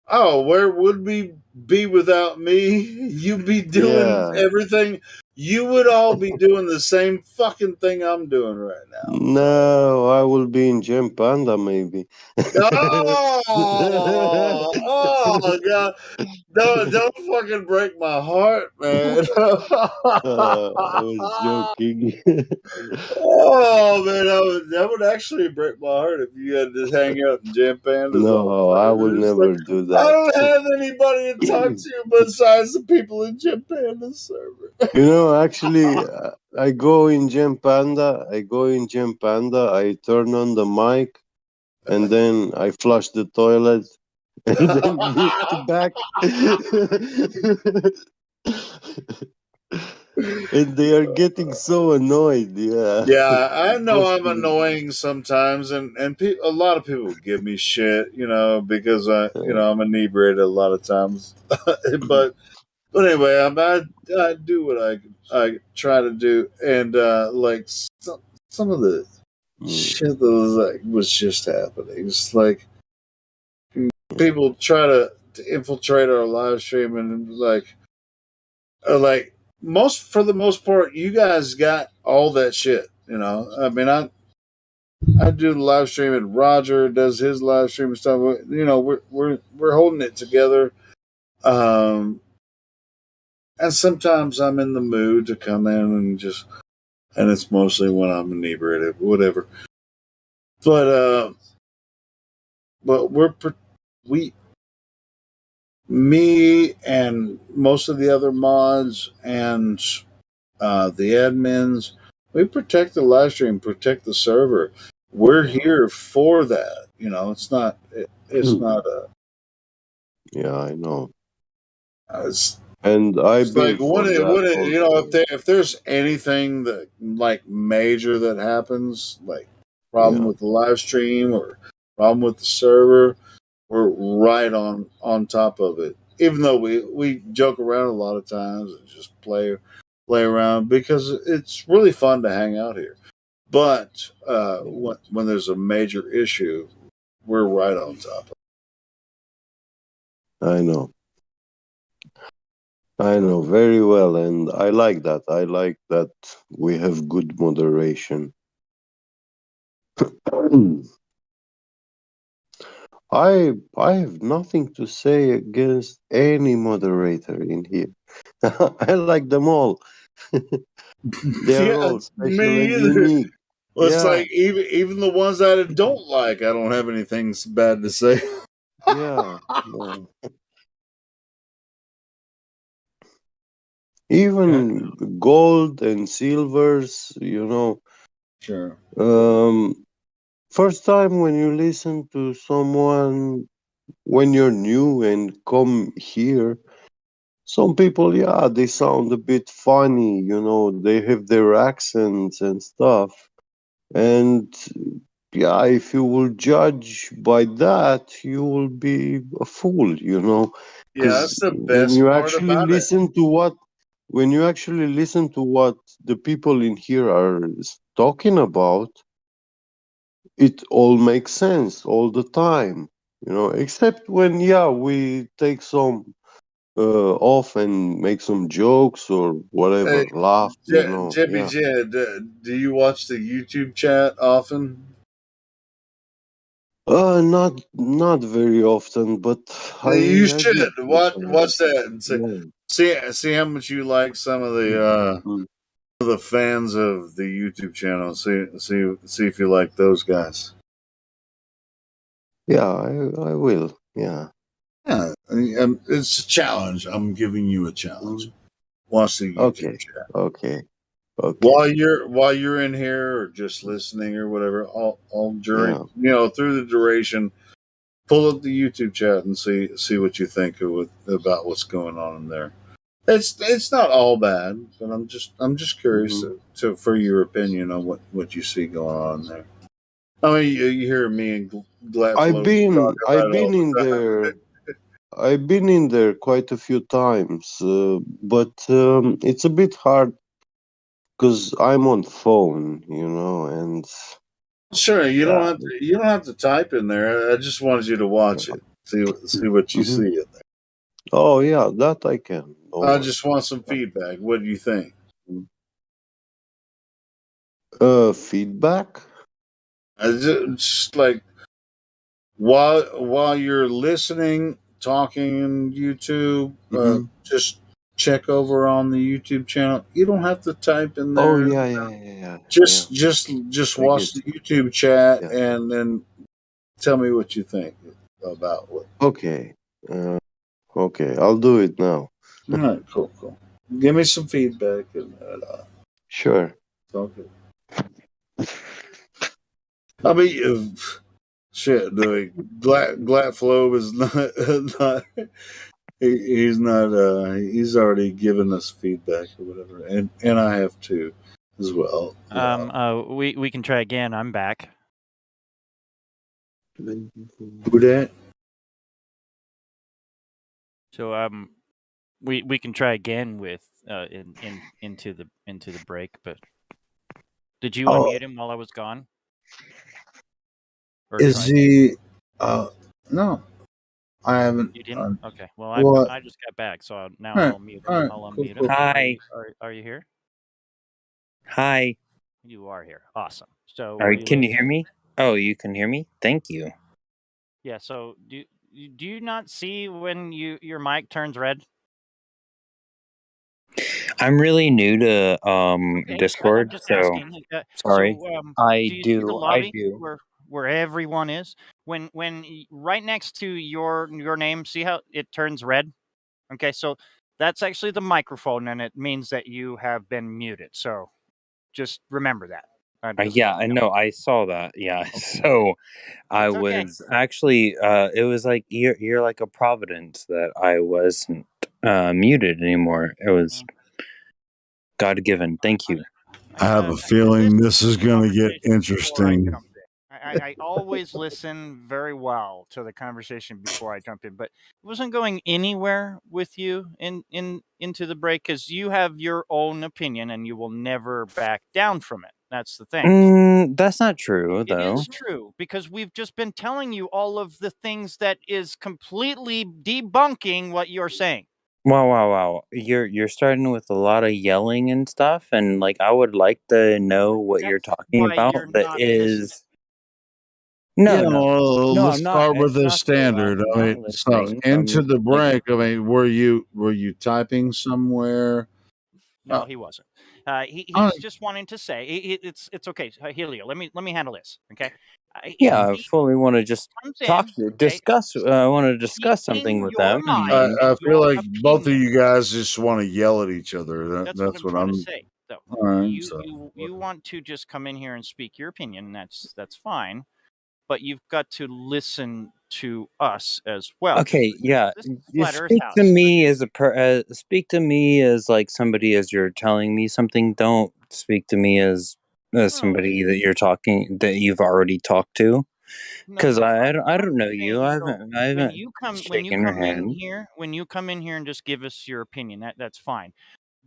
Oh, where would we be without me? You'd be doing everything. You would all be doing the same fucking thing I'm doing right now. No, I will be in Gem Panda maybe. Oh God. No, don't fucking break my heart, man. I was joking. Oh man, that would actually break my heart if you had to hang out in Jam Pandas. No, I will never do I that. don't have anybody to talk to besides the people in Jam Pandas server. You know, actually, I go in Gem Panda. I turn on the mic, and then I flush the toilet, and then mute back. And they are getting so annoyed. Yeah, I know I'm annoying sometimes, and a lot of people give me shit, because I'm inebriated a lot of times. but anyway, I do what I try to do, and like some of the shit that was just happening. It's like people try to infiltrate our live stream, and like for the most part, you guys got all that shit. I mean, I do the live stream, and Roger does his live stream and stuff. We're holding it together. And sometimes I'm in the mood to come in and it's mostly when I'm inebriated, whatever. But me and most of the other mods and the admins, we protect the live stream, protect the server. We're here for that. It's not. It's not a. Yeah, I know. It's I've been like if there's anything that like major that happens, like problem with the live stream or problem with the server, we're right on top of it. Even though we joke around a lot of times and just play around because it's really fun to hang out here. But when there's a major issue, we're right on top of it. I know. I know very well, and I like that. I like that we have good moderation. I have nothing to say against any moderator in here. I like them all. They're Yeah, all special me and either. unique. Well, it's Yeah, like even the ones that I don't like, I don't have anything bad to say. yeah. No. Even gold and silvers, Sure. First time when you listen to someone when you're new and come here, some people, yeah, they sound a bit funny, they have their accents and stuff. And yeah, if you will judge by that, you will be a fool. Yeah, Because that's the best part about it. when you actually listen to what the people in here are talking about, it all makes sense all the time, except when, yeah, we take some off and make some jokes or Hey, whatever, laugh, Jippy yeah. Jed, do you watch the YouTube chat often? Not very often, but You I should do watch sometimes. that and Yeah. see how much you like some of the fans of the YouTube channel. See if you like those guys. Yeah, I will. Yeah. Yeah, it's a challenge. I'm giving you a challenge. Watch the YouTube Okay. chat Okay. while you're in here or just listening or whatever. All Yeah. during through the duration, pull up the YouTube chat and see what you think about what's going on in there. It's not all bad, but I'm just curious for your opinion on what you see going on there. I mean, you hear me and I've Glatflow talk been about I've it all been in the time. there. I've been in there quite a few times, but it's a bit hard because I'm on phone, and Sure, yeah. you don't have to type in there. I just wanted you to watch it, see what you Mhm. see in there. Oh yeah, that I can. Don't I worry. just want some feedback. What do you think? Feedback? Just like while you're listening, talking in YouTube, Mm-hmm. just check over on the YouTube channel. You don't have to type in Oh there. yeah, yeah, yeah, yeah, yeah. Just I watch get the you. YouTube chat Yeah. and then tell me what you think about what. Okay. Uh, okay, I'll do it now. All right, cool. Give me some feedback and Sure. talk it. I mean, shit, doing Glatflow is not he's not he's already given us feedback or whatever, and I have too as well. We can try again. I'm back. Who that? So we can try again with into the break. But did you Oh, unmute him while I was gone? Or is try to? he? No, I haven't. You didn't? Okay. Well, What? I just got back, so now All right, I'll mute all him. right, I'll cool. unmute him. Hi. Are you here? Hi. You are here. Awesome. So All were right, you can you hear listening? me? Oh, you can hear me? Thank you. Yeah. So do you not see when your mic turns red? I'm really new to Okay, I'm Discord, just so asking. sorry. Do you see the I lobby do. where everyone is? Right next to your name, see how it turns red? Okay, so that's actually the microphone, and it means that you have been muted. So just remember that. I'm just Yeah, letting I you know. know. I saw that. Yeah. So I It's okay. was actually it was like you're like a providence that I wasn't muted anymore. It was God given. Thank you. I have a I feeling listened this to is the going to get conversation before I interesting. jumped in. I always listen very well to the conversation before I jump in, but it wasn't going anywhere with you into the break because you have your own opinion and you will never back down from it. That's the thing. That's not true, It though. is true, because we've just been telling you all of the things that is completely debunking what you're saying. Wow. You're starting with a lot of yelling and stuff, and like I would like to know what you're That's talking why about you're that not listening. is No, Yeah, well, let's I'm not. start with It's the not that standard. I'm I not mean, so listening. into the Like, break. I mean, were you typing somewhere? No, he wasn't. He's just wanting to say it's okay, Helio. Let me handle this. Okay. yeah, I He fully want to just comes talk, in, okay, discuss. I want to discuss speaking something with your them, mind, and I feel your like both of opinion. you guys just want to yell at each other. That's what That's I'm what trying to I'm. say. So All right, you so you want to just come in here and speak your opinion. That's fine, but you've got to listen to us as well. okay, yeah, This is you Flat Earth speak to House. me as speak to me as like somebody as you're telling me something. Don't speak to me as somebody that you've already talked to, because I don't know you. I When haven't you come shaken your in hand. here, and just give us your opinion, that's fine.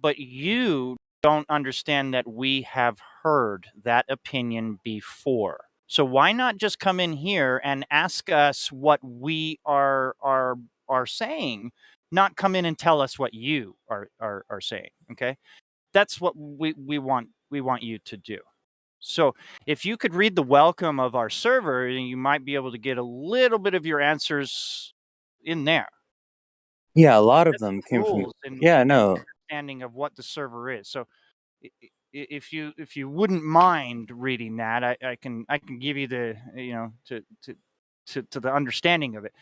But you don't understand that we have heard that opinion before. So why not just come in here and ask us what we are saying, not come in and tell us what you are saying, okay? That's what we want you to do. So if you could read the welcome of our server, you might be able to get a little bit of your answers in there. Yeah, a lot of That's them the came from. rules and Yeah, no. understanding of what the server is. So if you wouldn't mind reading that, I can give you the to the understanding of it.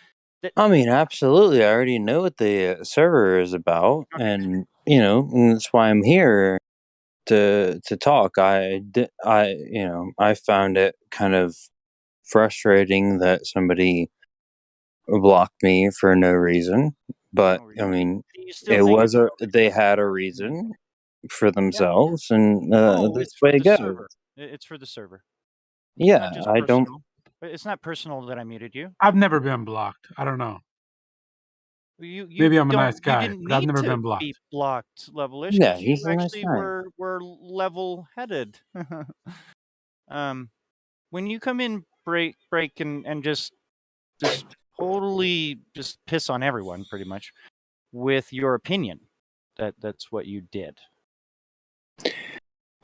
I mean, absolutely. I already know what the server is about, and and that's why I'm here to talk. I found it kind of frustrating that somebody blocked me for no reason. But I mean, they had a reason for themselves, and Oh, that's it's the for way the it goes. server. It's for the server. Yeah, Not just I don't. personal. It's not personal that I muted you. I've never been blocked. I don't know. You Maybe I'm a don't nice you guy, didn't but I've need never to been blocked. be blocked, Levelish, Yeah, because you he's a nice actually guy. were level headed. When you come in break and just totally just piss on everyone pretty much with your opinion, that's what you did.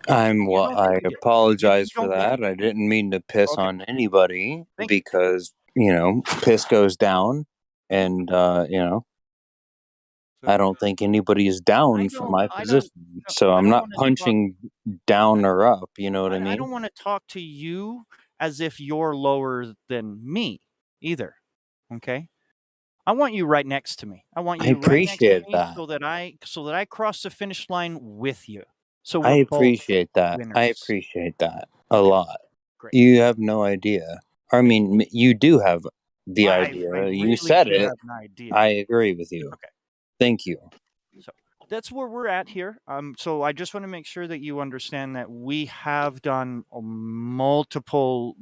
I you apologize for don't that. I didn't mean to piss Okay. on anybody Thank you. because, piss goes down, and I don't think anybody is down for my position. So I'm not punching down or up, you know what I I mean? don't want to talk to you as if you're lower than me either. Okay? I want you right next to me. I want I you right next to appreciate me that. so that I cross the finish line with you. So I we're both appreciate that. I winners. appreciate that a Okay. lot. Great. You have no idea. I mean, you do have the I idea. You really said do it. have an idea. I agree with you. Okay. Thank you. So that's where we're at here. So I just want to make sure that you understand that we have done multiple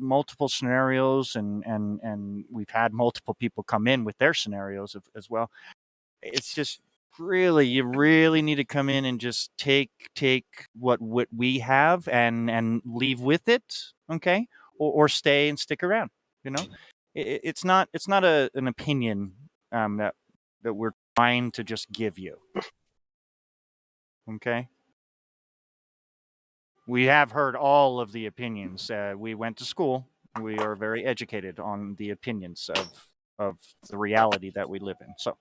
scenarios, and we've had multiple people come in with their scenarios as well. It's just you really need to come in and just take what we have and leave with it, okay, or stay and stick around. It's not an opinion that we're trying to just give you. Okay. We have heard all of the opinions. We went to school. We are very educated on the opinions of the reality that we live in. So,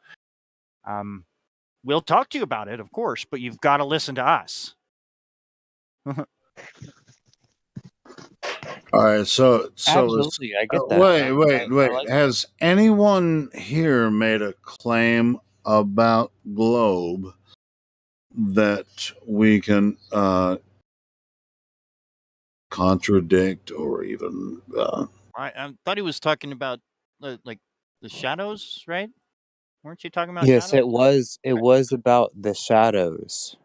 we'll talk to you about it, of course, but you've got to listen to us. all right. So Absolutely, I get that. wait. I like Has anyone here made a claim about Globe that we can contradict or even? I thought he was talking about like the shadows, right? Weren't you talking about Yes, shadows? it was. It was about the shadows.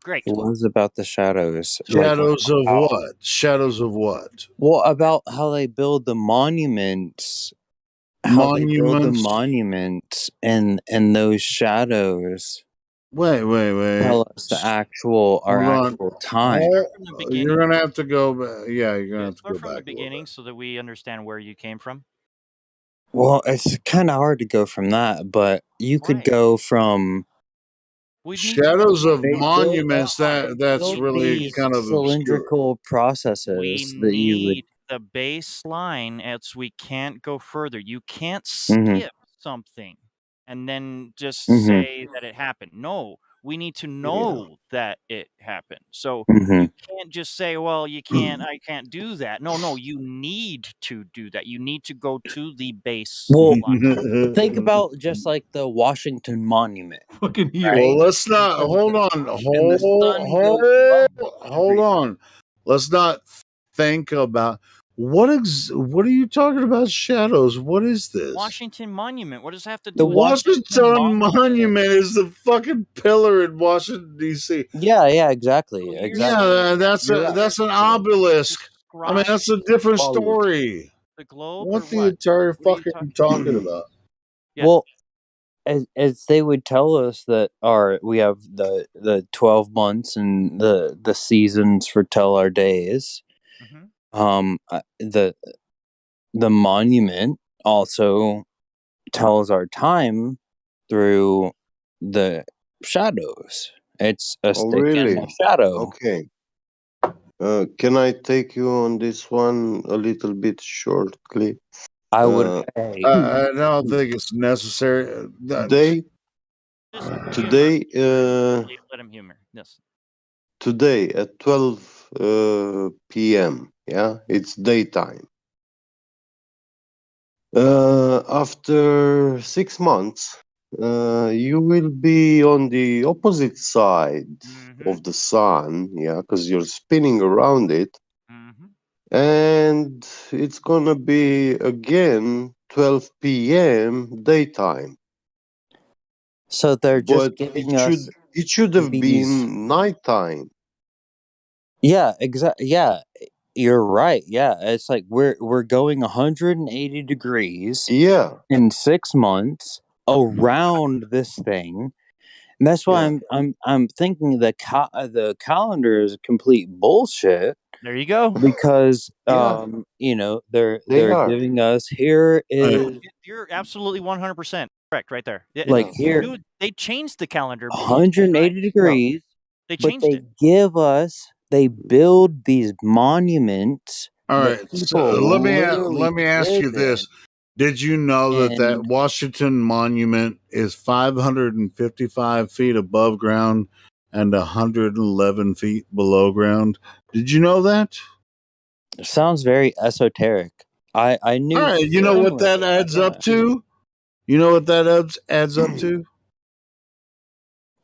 Great. It was about the shadows. Shadows of what? Shadows of what? Well, about how they build the monuments. How they build the monuments and those shadows. Wait. Tell us the actual our Hold on. actual time. From the beginning. You're gonna have to go back. Yeah, you're gonna have to Start go from the back a little beginning bit. so that we understand where you came from. Well, it's kind of hard to go from that, but you could go from Shadows of They build monuments. That's build really these kind of obscure. cylindrical processes We that you would. need the baseline, else we can't go further. You can't Mhm. skip something and then just Mhm. say that it happened. No, we need to know that it happened. So Mhm. you can't just say, well, I can't do that. No, you need to do that. You need to go to the Well, baseline. think about just like the Washington Monument. Fucking Well, let's not hold on. Hold on. Let's not think about what are you talking about? Shadows. What is this? Washington Monument. What does that have to do The with Washington Monument is the fucking pillar in Washington D.C. Yeah, exactly. Yeah, that's an obelisk. I mean, that's a different story. The globe What or the what? entire What are you fucking talking about? Well, as they would tell us that we have the 12 months and the seasons for tell our days. The monument also tells our time through the shadows. It's a Oh, stick and really? a shadow. Okay. Can I take you on this one a little bit shortly? I would pay. I don't think it's necessary. Today, let him humor. Yes. Today at 12 p.m. Yeah, it's daytime. After 6 months, you will be on the opposite side of the sun. Yeah, because you're spinning around it. And it's gonna be again 12 p.m. daytime. So they're just But giving us it should have these. been nighttime. Yeah, exactly. Yeah, you're right. Yeah, it's like we're going 180 degrees. Yeah. In 6 months around this thing. And that's why I'm thinking the calendar is complete bullshit. There you go. Because Yeah. they're They are. giving us here is You're absolutely 100% correct right there. like here Dude, they changed the calendar multiple 180 times. degrees. They But changed they build these monuments. All that right, so people let literally me ask you live in. this: did you know that And Washington Monument is 555 feet above ground and 111 feet below ground? Did you know that? it sounds very esoteric. I knew. All right, you know what that adds up to? You know what that adds up to?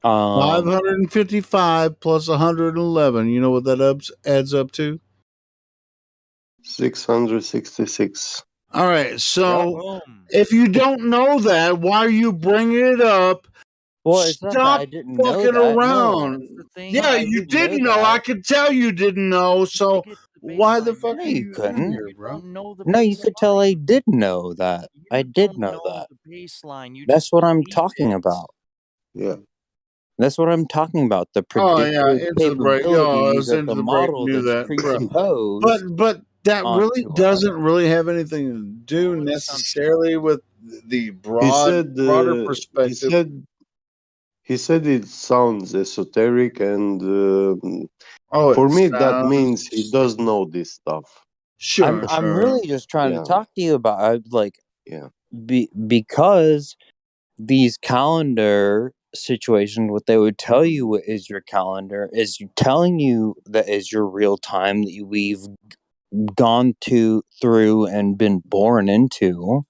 555 plus 111. You know what that adds up to? 666. All right, so if you don't know that, why are you bringing it up? Well, it's not that Stop I didn't know fucking that. around. Yeah, you didn't know. I could tell you didn't know. So why the fuck No, are you you in couldn't. here, bro? No, you could tell I did know that. I did know that. baseline. You That's what I'm talking about. Yeah. That's what I'm talking about. The Oh yeah, predictive into the break. Oh, I capabilities was of into the the break. model Knew that's that, bro. presupposed. But that really onto us. doesn't really have anything to do necessarily with the broader perspective. He said it sounds esoteric, and Oh, for it me that sounds- means he does know this stuff. Sure, I'm really just trying to talk to you about because these calendar situations, what they would tell you is your calendar is telling you that is your real time that we've gone through and been born into.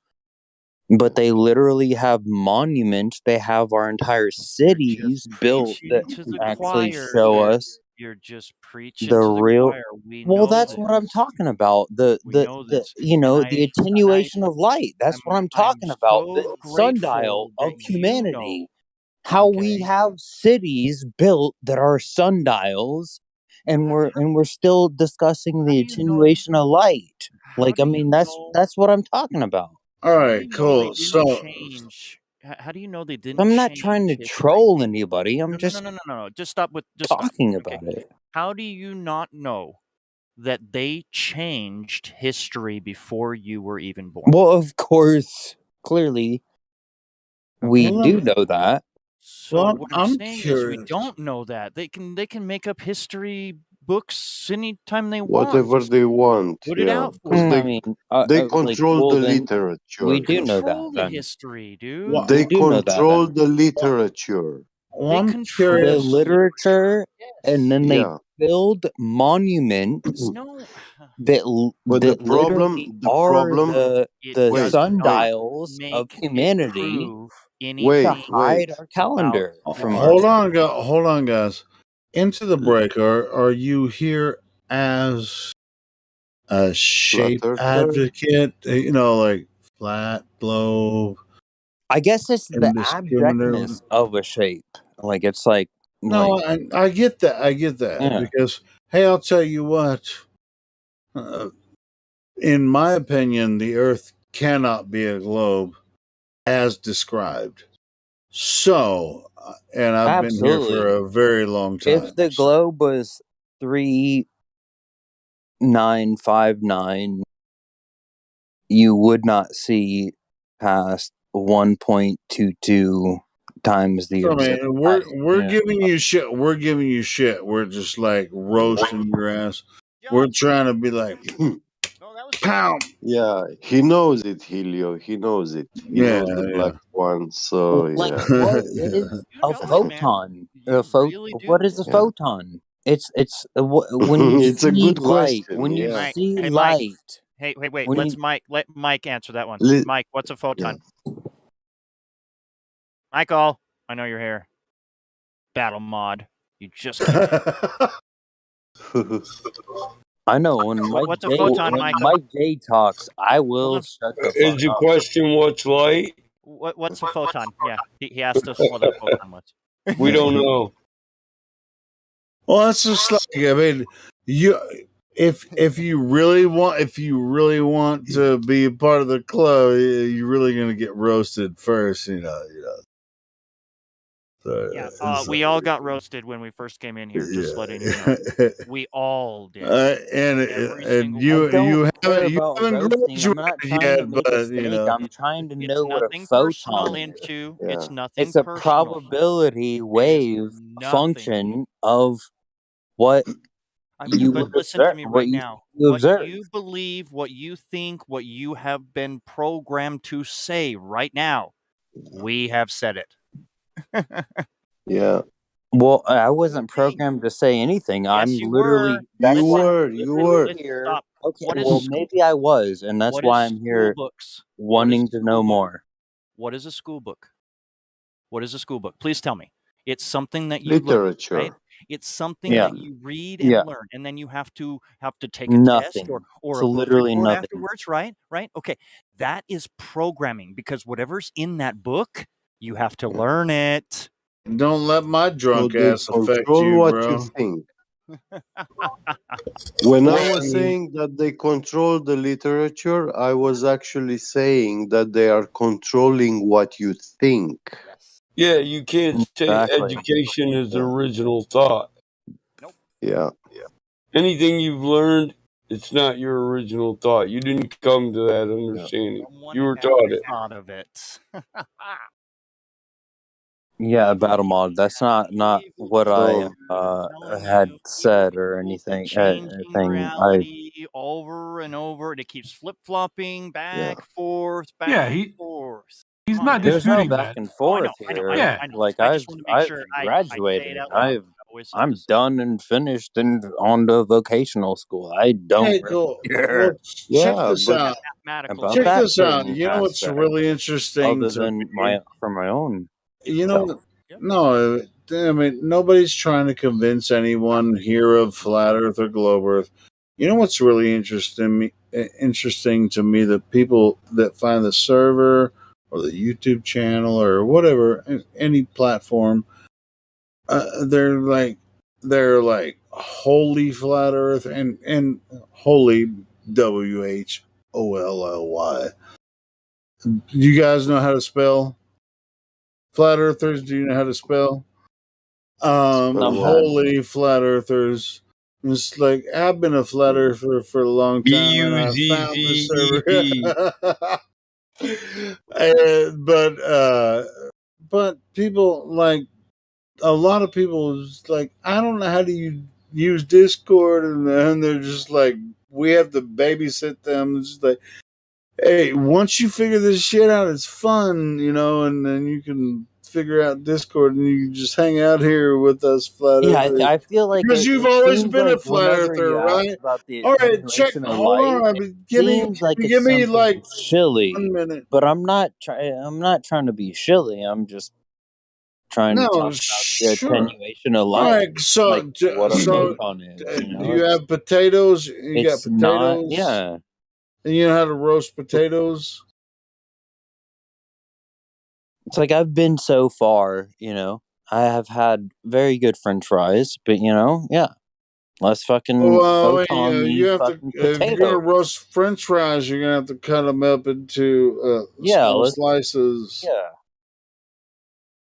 But they literally have monuments. They have our entire cities built that to the actually choir show there. us You're just preaching the to the real. choir. We Well, know that's this. what I'm talking about. The know this. the attenuation of light. That's what I'm talking about. so The sundial grateful of that humanity. How we have cities built that are sundials, and we're still discussing the attenuation of light. Like, I mean, that's what I'm talking about. All right, cool. They didn't So change How do you know they didn't? I'm not trying to troll anybody. I'm just No. Just stop with talking stop. about it. How do you not know that they changed history before you were even born? Well, of course, clearly, we do know that. So Well, what I'm saying is we curious. don't know that. They can make up history books anytime they want. Whatever Just they want, put it yeah, out for because them. they like, control well, the then literature. we do know that. Control the Then history, dude. They we do know that. control Then the literature. Well, I'm the curious. literature, and then they Yeah. build monuments No. that But that literally are the wait, sundials make of it humanity prove to anything hide our about calendar from Hold ourselves. on, hold on, guys. Into the break. Are you here as a shape earther? advocate? You know, like flat, globe. I guess it's the indiscriminate. abjectness of a shape. Like it's like No, I get that. I get that Yeah. because hey, I'll tell you what. In my opinion, the Earth cannot be a globe as described. So, and I've been here for absolutely. a very long time. If the globe was 3959, you would not see past 1.22 times the So, I observed mean, height. we're giving you shit. We're giving you shit. We're just like roasting your ass. We're trying to be like, pound. Yeah, he knows it, Helio. He knows it. He knows the black one. So Like, yeah. what is a photon? What is a Yeah. photon? It's when you It's a see good light. question. When you Yeah. see Hey, Mike. light. Hey, wait. when Let Mike answer that one. Mike, what's a photon? Michael, I know you're here. Battle mod. You just keep. I know when What's a photon, when Michael? Mike J talks, I will shut the fuck Is your up. question what's light? What's a photon? Yeah, he asked us what a photon was. We don't know. Well, that's just like, I mean, if you really want to be a part of the club, you're really gonna get roasted first, you know. So, Yeah, we all got roasted when we first came in here. Just letting you know, we all did. and you care you about haven't roasting. I'm not graduated trying yet, to make a but you stake. know, I'm trying to It's know what a nothing personal photon is. into. It's nothing It's a personal. probability wave nothing. function of what you But would listen observe. to me What right you now. you What observe. you believe, what you think, what you have been programmed to say right now, we have said it. Yeah. Well, I wasn't programmed to say anything. I'm you literally. were. That's You why were. I'm You literally were. here. Stop. Okay, What is well, maybe I was, and that's what why is I'm school here, books? wanting to know more. What is a school book? What is a school book? Please tell me. It's something that you Literature. learn, right? It's something Yeah. that you read and Yeah. learn, and then you have to take a Nothing. test or So a book literally report nothing. afterwards, right? Right? Okay. That is programming because whatever's in that book, you have to learn it. don't let my drunk they ass affect control you, what bro. you think. When I Well, was saying that they control the literature, I was actually saying that they are controlling what you think. Yeah, you can't say education is original thought. Yeah. Anything you've learned, it's not your original thought. You didn't come to that understanding. You were taught it. Thought of it. Yeah, battle mod. That's not what I had said or anything. Changing Thing. reality over and over, and it keeps flip flopping back, forth, back, forth. He's not There's no disputing back that. and forth I know. here. Like I just want to make I've sure I say graduated. it out loud. I'm done and finished and on to vocational school. I don't Hey, really cool. care Check this out. about Check that this out. certain You know what's aspect, really interesting other to than me? for my own. You know, self. no, I mean, nobody's trying to convince anyone here of flat Earth or globe Earth. You know what's really interesting to me? The people that find the server or the YouTube channel or whatever, any platform, they're like holy flat Earth and holy WHOLLY. You guys know how to spell? Flat earthers, do you know how to spell? Holy flat earthers. It's like, I've been a flat earther for a long time, and I found the server. But people, like, a lot of people is like, I don't know how to use Discord, and they're just like, we have to babysit them. It's just like, hey, once you figure this shit out, it's fun, and then you can figure out Discord, and you can just hang out here with us flat earthers. I feel like because you've always been a flat earther, right? All right, check. Hold on. Give me like shilly, 1 minute. but I'm not trying to be shilly. I'm just trying to talk about the attenuation of light. All right, so what a photon is. Do you have potatoes? You got potatoes? Yeah. And you know how to roast potatoes? It's like, I've been so far, I have had very good French fries, but yeah. Let's fucking photon these fucking potatoes. If you're gonna roast French fries, you're gonna have to cut them up into small slices. Yeah.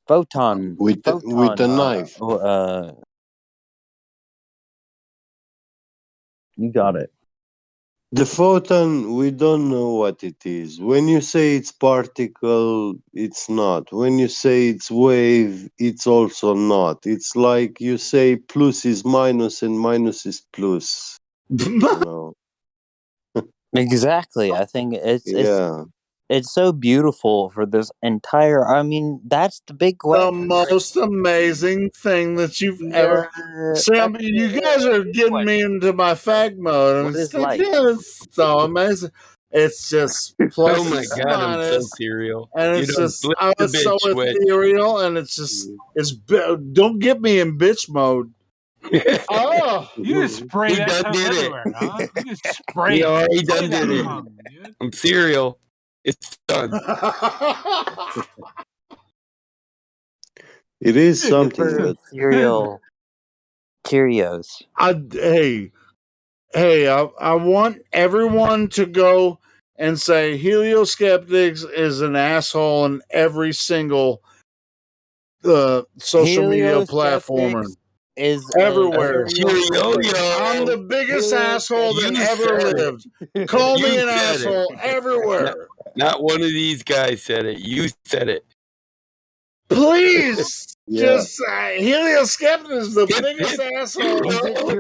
Photon with a knife. You got it. The photon, we don't know what it is. When you say it's particle, it's not. When you say it's wave, it's also not. It's like you say plus is minus and minus is plus. Exactly. I think it's so beautiful for this entire. I mean, that's the big question. The most amazing thing that you've ever. Sam, you guys are getting me into my fag mode. What is like, light? yeah, it's so amazing. It's just plus. Oh my god, I'm so ethereal. And it's just, it's so ethereal, and it's just, don't get me in bitch mode. Oh, you just spray that stuff everywhere, huh? You just spray he it. already done did it. I'm cereal. It's done. It is something that cereal Cheerios. I want everyone to go and say Helioskeptics is an asshole in every single social media platform. Is everywhere. I'm the biggest asshole that ever lived. Call me an asshole everywhere. Not one of these guys said it. You said it. Please, just Helioskeptic is the biggest asshole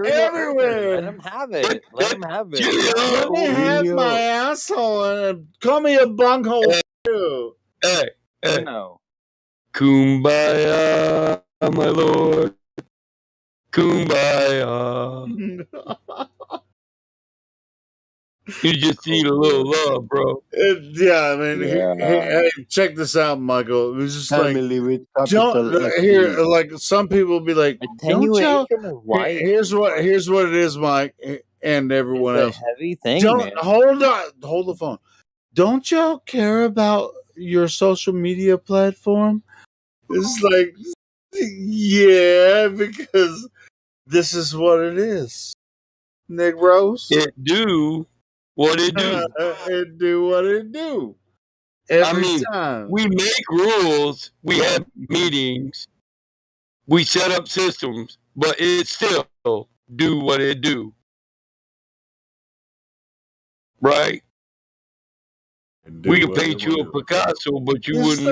everywhere. Let him have it. Let him have it. Let me have my asshole and call me a bunghole too. Hey, no. Kumbaya, my lord. Kumbaya. You just need a little love, bro. Hey, check this out, Michael. It was just family with capital here. Like, some people be like, attenuation of light. Here's what it is, Mike, and everyone else. A heavy thing, man. Hold the phone. Don't y'all care about your social media platform? It's like, yeah, because this is what it is. Negros. It do what it do. It do what it do. Every time. We make rules, we have meetings, we set up systems, but it still do what it do. Right? We could paint you a Picasso, but you wouldn't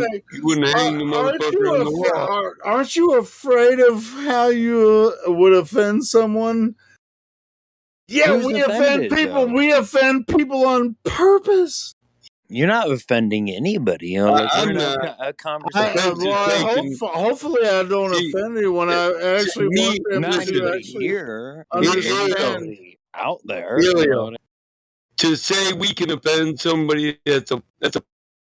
hang the motherfucker on the wall. Aren't you afraid of how you would offend someone? Yeah, we offend people. Though? We offend people on purpose. You're not offending anybody. I'm not. A conversation. Hopefully, I don't offend anyone. I actually want them to actually understand. Out there. To say we can offend somebody, that's a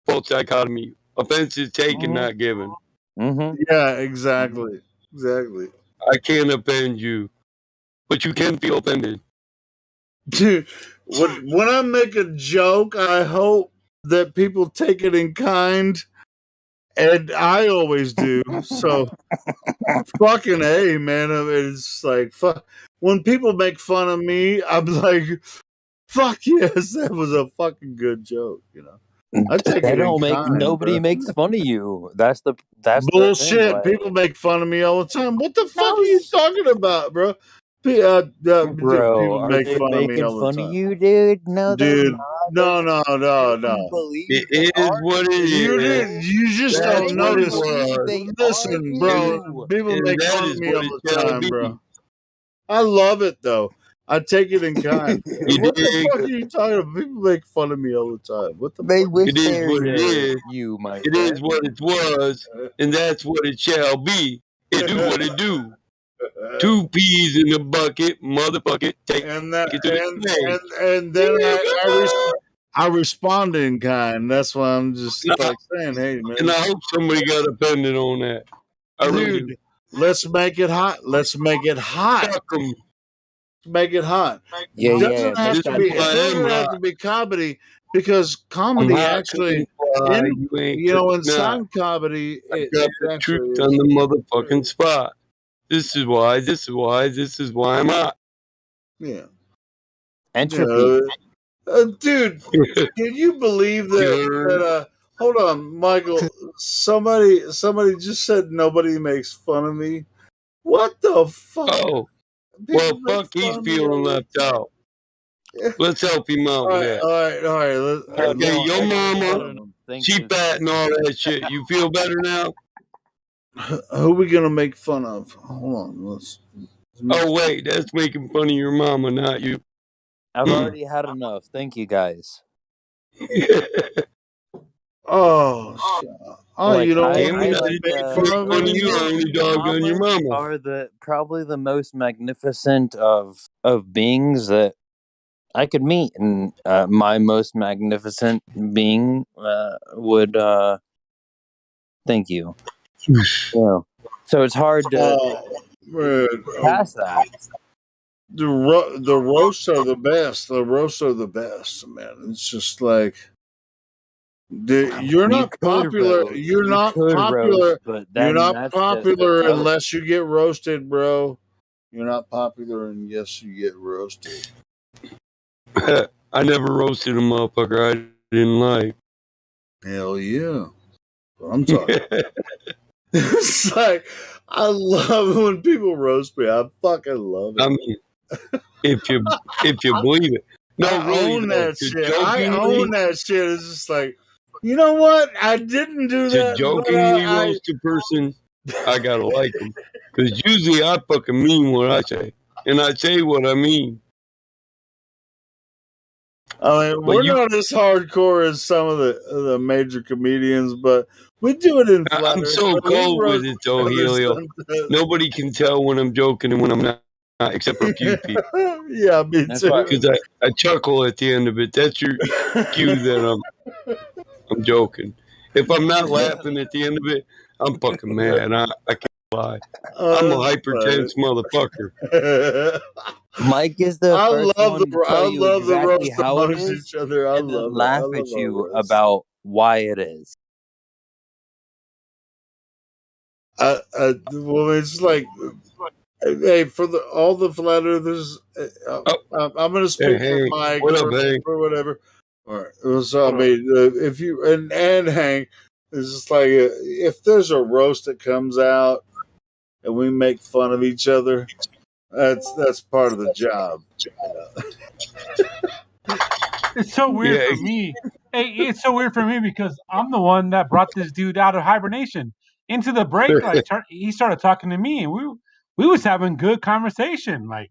false dichotomy. Offense is taken, not given. Mm-hmm. Yeah, exactly. Exactly. I can't offend you, but you can feel offended. Dude, when I make a joke, I hope that people take it in kind, and I always do. So, fucking A, man. It's like, fuck. When people make fun of me, I'm like, fuck yes, that was a fucking good joke, I take it in kind, nobody bro. makes fun of you. That's the thing. Bullshit. Like, People make fun of me all the time. What the fuck are you talking about, bro? bro, People are make they fun of me making all the fun of time. you, dude? No, they're Dude, not. no. You believe they It is are what it You is. did. You just That's don't you what it notice. believe was. they are Listen, bro. you. People And make that fun of is me what all it the shall time, be. bro. I love it though. I take it in kind. You What the dig? fuck are you talking about? People make fun of me all the time. What the They fuck? wish It is they're what it is. you, my It is friend. what it was. And that's what it shall be. It do what it do. 2 peas in a bucket, motherfucker. Take And that, it to the bank. and then I respond in kind. That's why I'm just like saying, hey man, And I hope somebody got offended on that. I really do. dude, let's make it hot. Let's make it hot. Fuck 'em. Make it hot. Yeah, It doesn't have make to that be. It I am doesn't have hot. to be comedy because I'm comedy hot actually, and fly. in You ain't took inside not. comedy, I it got the truth actually on is. the motherfucking spot. This is why I'm hot. Yeah. entropy. Dude, can you believe that? Hold on, Michael. Somebody just said nobody makes fun of me. What the fuck? Oh, People well, make fuck, he's fun of me feeling all the left out. Let's help him out All with right, that. all right, all right. Okay, No, your mama, think she fat and all that shit. You feel better now? Who are we gonna make fun of? Hold on, let's Oh, wait, that's making fun of your mama, not you. I've already had enough. Thank you, guys. Oh, shit. Oh, Like you know I what? Damn it, You I can didn't make make fun of fun it of you. I anymore. only dogged on your mamas mama. are probably the most magnificent of beings that I could meet, and my most magnificent being would thank you. Yeah. So it's hard to Man, pass that. the roasts are the best. The roasts are the best, man. It's just like you're You not could popular. roast, You're not popular. but You're then not that's just a popular joke. unless you get roasted, bro. You're not popular, and yes, you get roasted. I never roasted a motherfucker I didn't like. Hell yeah. What I'm talking. It's like I love when people roast me. I fucking love it. I mean, if you believe it. No, I really own though. that To shit. I jokingly, own that shit. It's just like, you know what? I didn't do to that, but jokingly roast a person, I gotta like them. Because usually I fucking mean what I say, and I say what I mean. I mean, But we're you, not as hardcore as some of the major comedians, but we do it in I'm flatter. so So we cold with roast it each though, other Helio. sometimes. Nobody can tell when I'm joking and when I'm not, except for a few people. Yeah, me That's too. why Because I chuckle at the end of it. That's your cue that I'm joking. If I'm not laughing at the end of it, I'm fucking mad. I can't lie. I'm a That's hypertense motherfucker. funny. Mike is the I first love one to tell you the exactly roast how it amongst is, each other. I and then love it. I laugh love at our you roast. about why it is. Well, it's like, hey, for all the flat earthers, I'm going to speak for Hey, Mike what up, Hank? for whatever. All right. So, I mean, if you and Hank, it's just like if there's a roast that comes out and we make fun of each other, that's part of the job. It's so weird Yeah. for me. Hey, it's so weird for me because I'm the one that brought this dude out of hibernation into the break. Like he started talking to me, and we was having good conversation. Like,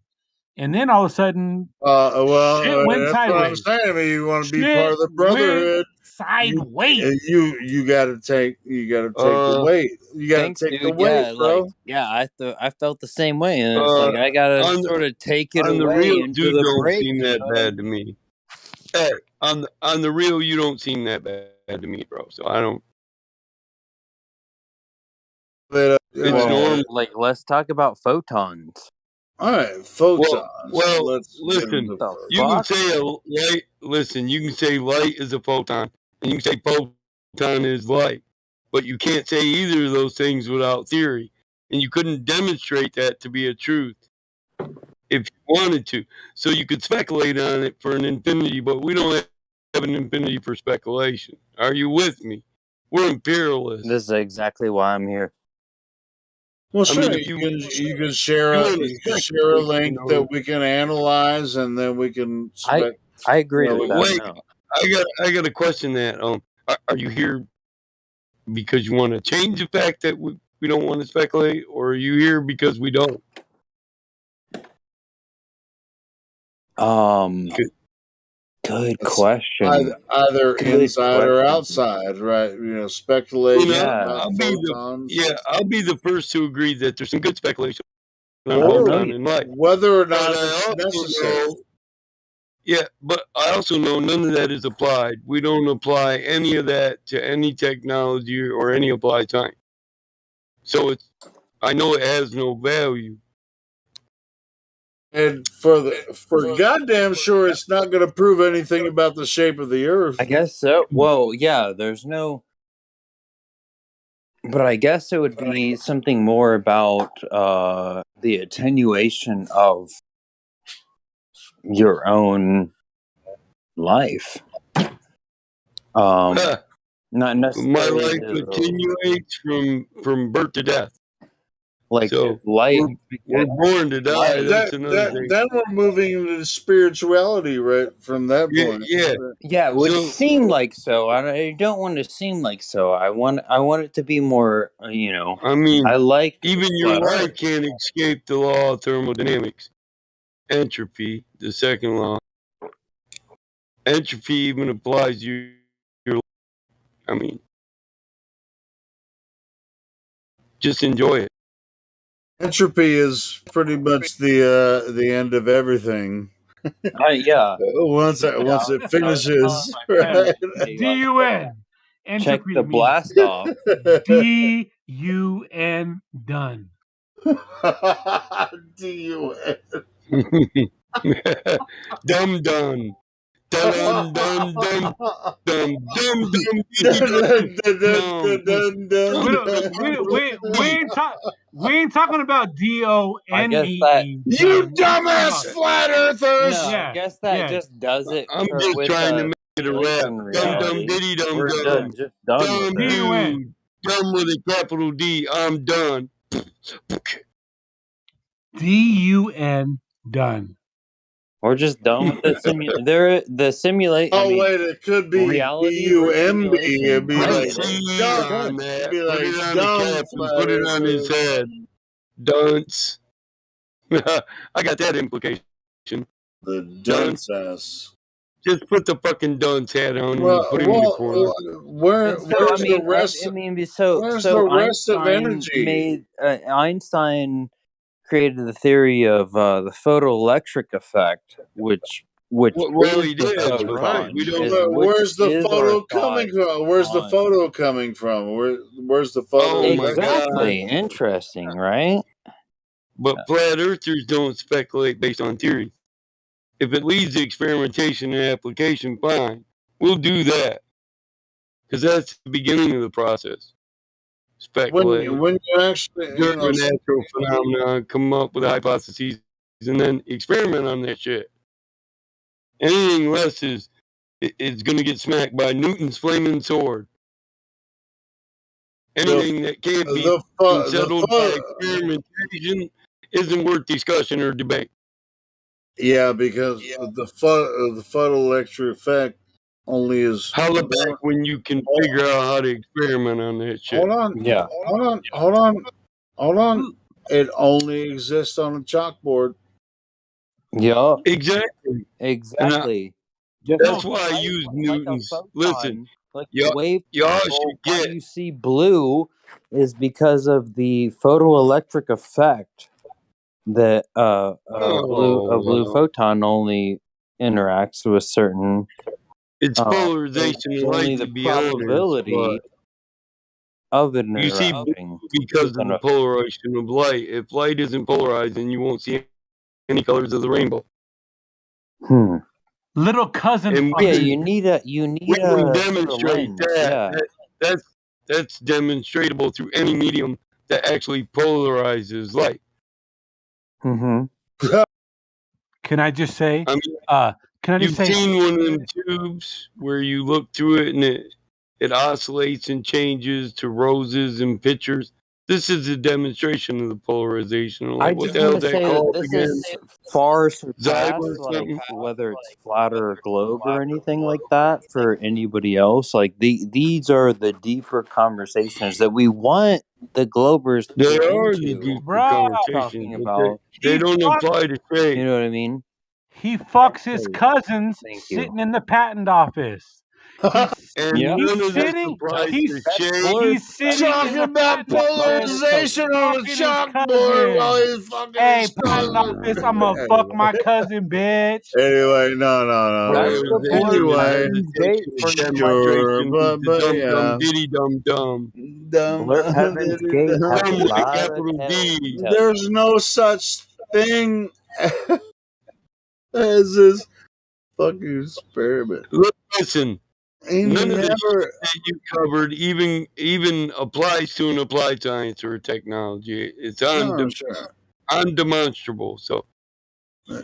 and then all of a sudden, shit went That's what I'm sideways. saying. I mean, you want to be part Shit of the went brotherhood. sideways. You got to take the weight. You got Thanks, to take the dude. weight, Yeah, bro. I felt the same way, and it's like I gotta on sort of take it the away real, into dude the don't break. seem You that know what I bad to me. Hey, on the real, you don't seem that bad to me, bro. So I don't. But, It's normal. Like, let's talk about photons. All right, photons. Well, Let's listen. get The You can fuck? say a light. Listen, you can say light is a photon, and you can say photon is light, but you can't say either of those things without theory, and you couldn't demonstrate that to be a truth if you wanted to. So you could speculate on it for an infinity, but we don't have an infinity for speculation. Are you with me? We're imperialists. This is exactly why I'm here. Well, I sure. mean, if You can share a link that we can analyze, and then we can. I agree with that. Wait, No. I got to question that. Are you here because you want to change the fact that we don't want to speculate, or are you here because we don't? Good question. Either Good inside or question. outside, right? Speculation about I'll photons. I'll be the first to agree that there's some good speculation on Or photon in light. whether or not But I it's also necessary. know, but I also know none of that is applied. We don't apply any of that to any technology or any applied science. So I know it has no value. And for goddamn sure, it's not going to prove anything about the shape of the Earth. I guess so. Well, yeah, there's no. But I guess it would be something more about the attenuation of your own life. Not necessarily. My life attenuates from birth to death. Like so light, we're born to die. That's another thing. Then we're moving into spirituality, right? From that point, yeah, it would seem like so. I don't want to seem like so. I want it to be more. I mean, I like even your life can't escape the law of thermodynamics. Entropy, the second law. Entropy even applies to your life. I mean, just enjoy it. Entropy is pretty much the end of everything. Yeah. Once it finishes, right? DUN. Check the blast off. DUN. Done. DUN. Dumb done. Dun dun dun dun dun We ain't talking about DONEE. You dumbass flat earthers! No, I guess that just does it. I'm just trying to make it a rap. Dum dum diddy dum dum. Just done with it. Dude. Done with a capital D. I'm done. DUN. Done. We're just done with the simulation. The simulation. Oh wait, it could be reality. DUMB. It'd be like on that. Be Put like it on the captain. Put it on his head. Dunce. I got that implication. The dunce ass. Just put the fucking dunce hat on and put him in the corner. Where's the rest? Where's the rest of energy? Einstein created the theory of the photoelectric effect, which well, he did. Right. We don't. Where's the photo coming from? Where's the photo coming from? Where's the photo? Exactly. Interesting, right? But flat earthers don't speculate based on theory. If it leads to experimentation and application, fine. We'll do that. Because that's the beginning of the process. Speculate. When you actually observe a natural phenomenon, come up with hypotheses, and then experiment on that shit. Anything less is going to get smacked by Newton's flaming sword. Anything that can't be settled by experimentation isn't worth discussion or debate. Yeah, because the photoelectric effect only is how the back when you can figure out how to experiment on that shit. Hold on. Yeah. Hold on. It only exists on a chalkboard. Yeah. Exactly. That's why I use Newton's. Listen, like y'all should get. Why you see blue is because of the photoelectric effect that a blue photon only interacts with certain. It's polarization of light, to be probability of it interacting. You see blue because of the polarization of light. If light isn't polarized, then you won't see any colors of the rainbow. Little cousin. You need a demonstrate that. Yeah. That's demonstratable through any medium that actually polarizes light. Can I just say, Can I just You've say? seen one of them tubes where you look through it and it oscillates and changes to roses and pictures. This is a demonstration of the polarization. I'm I like, what just the hell want is to that say that called this again? is far Zyber surpassed, like, something? whether it's flat or globe or anything like that for anybody else. Like, these are the deeper conversations that we want the Globers to They get are the into. deeper Bruh, Talking conversations, but about, they he don't fuck, apply to you shape. know what I mean? he fucks his Hey, cousins thank you. sitting in the patent office. He's And Yep. he's none of this sitting. applies He's to That's shape. he's sitting in Talking the about patent office, polarization on the fucking his chalkboard while cousin. he's fucking Hey, his patent cousin. office, I'm gonna fuck my cousin, bitch. Anyway, no. That's the Polarization point. is Anyway, hesitation For and you, Mike. sure, demonstration is the but dum dum yeah, diddy dum dum. dumb. Blurt Heaven's Gate has a Dumb with a lot of capital tales to D. tell you. There's no such thing as this fucking experiment. Look, listen, He none of the shit never. that you covered even applies to an applied science or a technology. It's No, sure. undemonstrable. So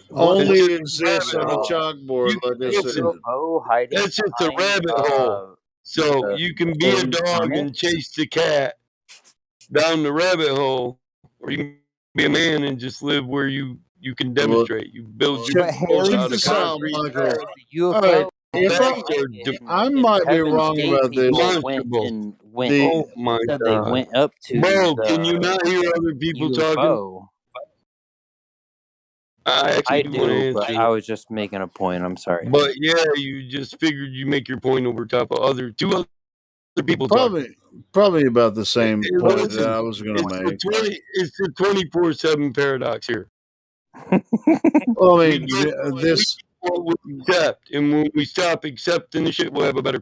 Well, it's Only just a exists rabbit on a hole. chalkboard, You like I is said. listen. UFO hiding That's just a behind rabbit hole. So the you can be a alien dog and planets? chase the cat down the rabbit hole, or you can be a man and just live where you can Well, demonstrate. You build your But boat Haley, out check of this out, concrete. Michael. the All right, UFO if Facts are I in might be Heaven's wrong Gate, about this. people went demonstrable. and went The Oh my said they god, went up to bro! Can you the not hear other people talking? UFO. I I actually do want to do, but answer I that. was just making a point. I'm sorry. But yeah, you just figured you make your point over top of two other people talking. probably about the same Hey, point that listen, I was going to make. it's the 24/7 paradox here. Well, I We mean, get this. what we accept, and when we stop accepting the shit, we'll have a better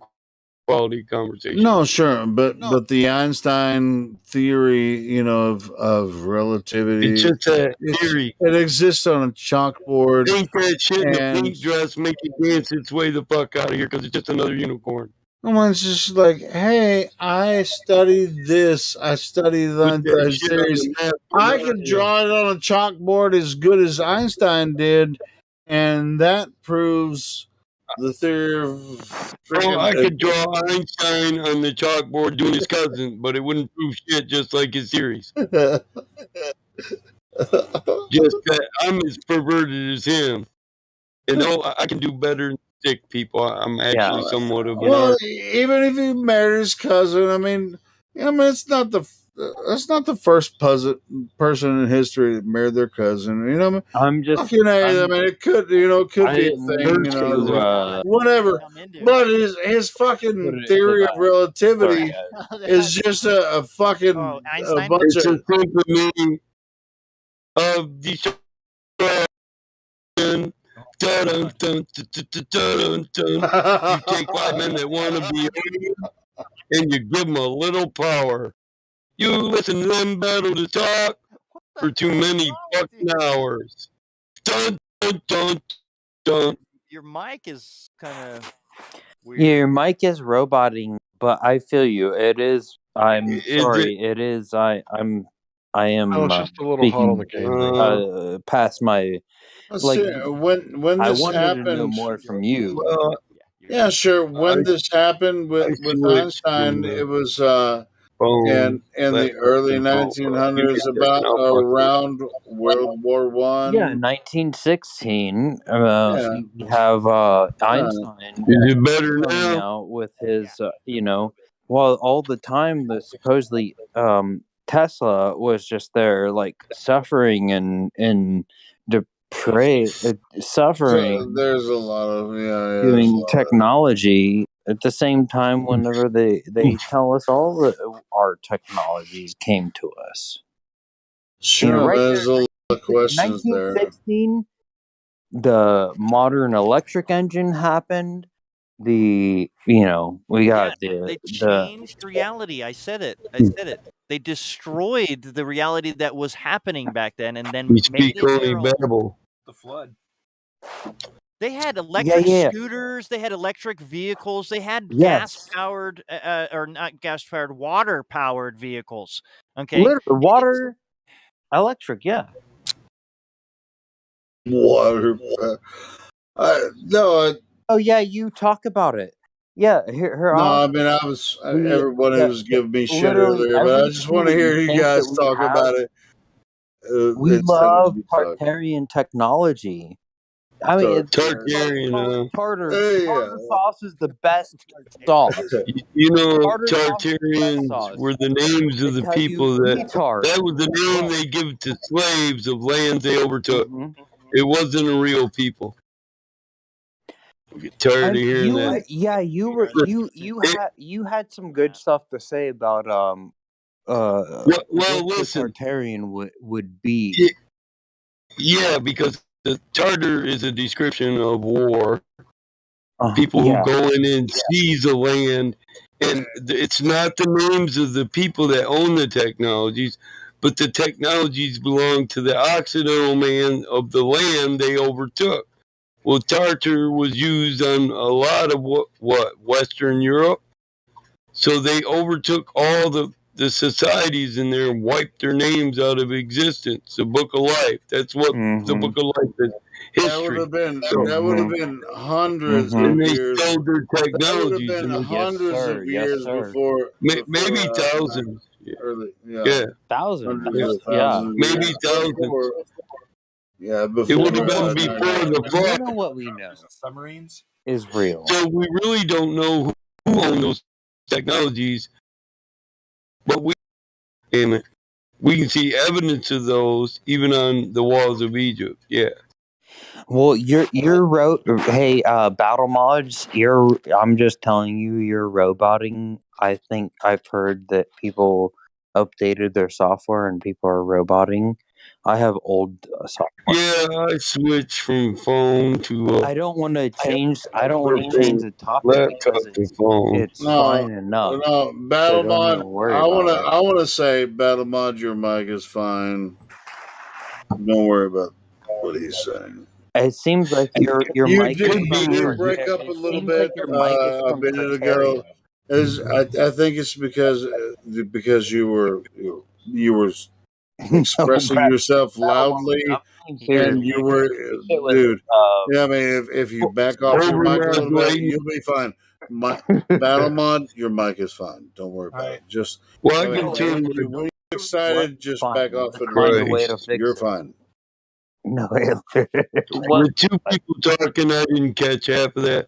quality conversation. No, sure, but the Einstein theory, you know, of relativity, It's just a theory. it exists on a chalkboard, Ain't that shit in a and pink dress make it dance its way the fuck out of here because it's just another unicorn. someone's just like, "Hey, I studied this. I studied the Put that Einstein shit on series. the map. I can draw it on a chalkboard as good as Einstein did, and that proves the theory of Well, I freaking." could draw Einstein on the chalkboard doing his cousin, but it wouldn't prove shit just like his theories. Just that I'm as perverted as him. And I can do better than sick people. I'm actually somewhat of an Well, artist. even if he married his cousin, I mean, it's not the first person in history that married their cousin. You know, I'm just. fucking A, I mean, it could be a thing. You know, whatever. But his fucking theory of relativity is just a fucking a bunch It's a of. simple meaning of destruction. Dun, dun, dun, dun, dun, dun, dun. You take 5 men that want to be and you give them a little power. You listen to them battle to talk for too many fucking hours. Dun, dun, dun, dun. Your mic is kind of weird. Yeah, your mic is roboting, but I feel you. It is. I'm sorry. It is. I am. Oh, it's just a little hot on the game. Past my. Like, when I this wanted to know happened, more from you. yeah, sure. When this happened with Einstein, it was in the early 1900s, about around World War Yeah, One. 1916. Yeah. We have Einstein Is it better coming now? out with his, well, all the time the supposedly Tesla was just there, like suffering and suffering. So there's a lot of doing technology at the same time. Whenever they tell us all that our technologies came to us. Sure, Right there's there, a lot of questions there. 1916, the modern electric engine happened. We got They changed reality. I said it. They destroyed the reality that was happening back then, and then We made speak it only their own. babble. The flood. They had electric scooters. They had electric vehicles. They had gas-powered, or not gas-powered, water-powered vehicles. Okay, literally water, electric, yeah. Water. No. Oh yeah, you talk about it. Yeah, her No, I office. mean, everybody was giving me shit Literally earlier, but I just want to everything hear we you think guys that we talk have. about it We instead of love me talking. Tartarian technology. I mean, Tartarian. tartar Yeah. sauce is the best sauce. You know, Tartar sauce is the best Tartarians sauce. were the names of They the tell you people that retard. was the name they give to slaves of lands they overtook. Mm-hmm. It wasn't a real people. I get tired of hearing that. You had some good stuff to say about Well, what listen. the Tartarian would be. Yeah, because the Tartar is a description of war. People who go in and seize a land, and it's not the names of the people that own the technologies, but the technologies belong to the Occidental man of the land they overtook. Well, Tartar was used on a lot of what Western Europe, so they overtook all the societies in there and wiped their names out of existence. The Book of Life. That's what the Book of Life is. History. That would have been hundreds And of they years. stole their That would have technologies. been And hundreds of years before. maybe thousands. Early, Yeah. Thousands. Hundreds of thousands. Of Maybe years thousands. before. Yeah, before. It would have been before the flood. You know what we know submarines is real. So we really don't know who owned those technologies, but we can see evidence of those even on the walls of Egypt. Yeah. Well, hey, battle mods, I'm just telling you, you're roboting. I think I've heard that people updated their software and people are roboting. I have old software. Yeah, I switched from phone to. I don't want to change. I don't want to change the topic because laptop to phone. it's fine enough. No, Battle So don't Mod. even worry I about it. want to say, Battle Mod, your mic is fine. Don't worry about what he's saying. It seems like your mic is from break up a little bit like your mic is a from minute ago. I think it's because you were expressing yourself loudly, and you were, dude. Yeah, I mean, if you back off your mic a little bit, you'll be fine. Battle Mod, your mic is fine. Don't worry about it. Just I can turn when you're excited, just back off it. You're fine. No, with two people talking, I didn't catch half of that.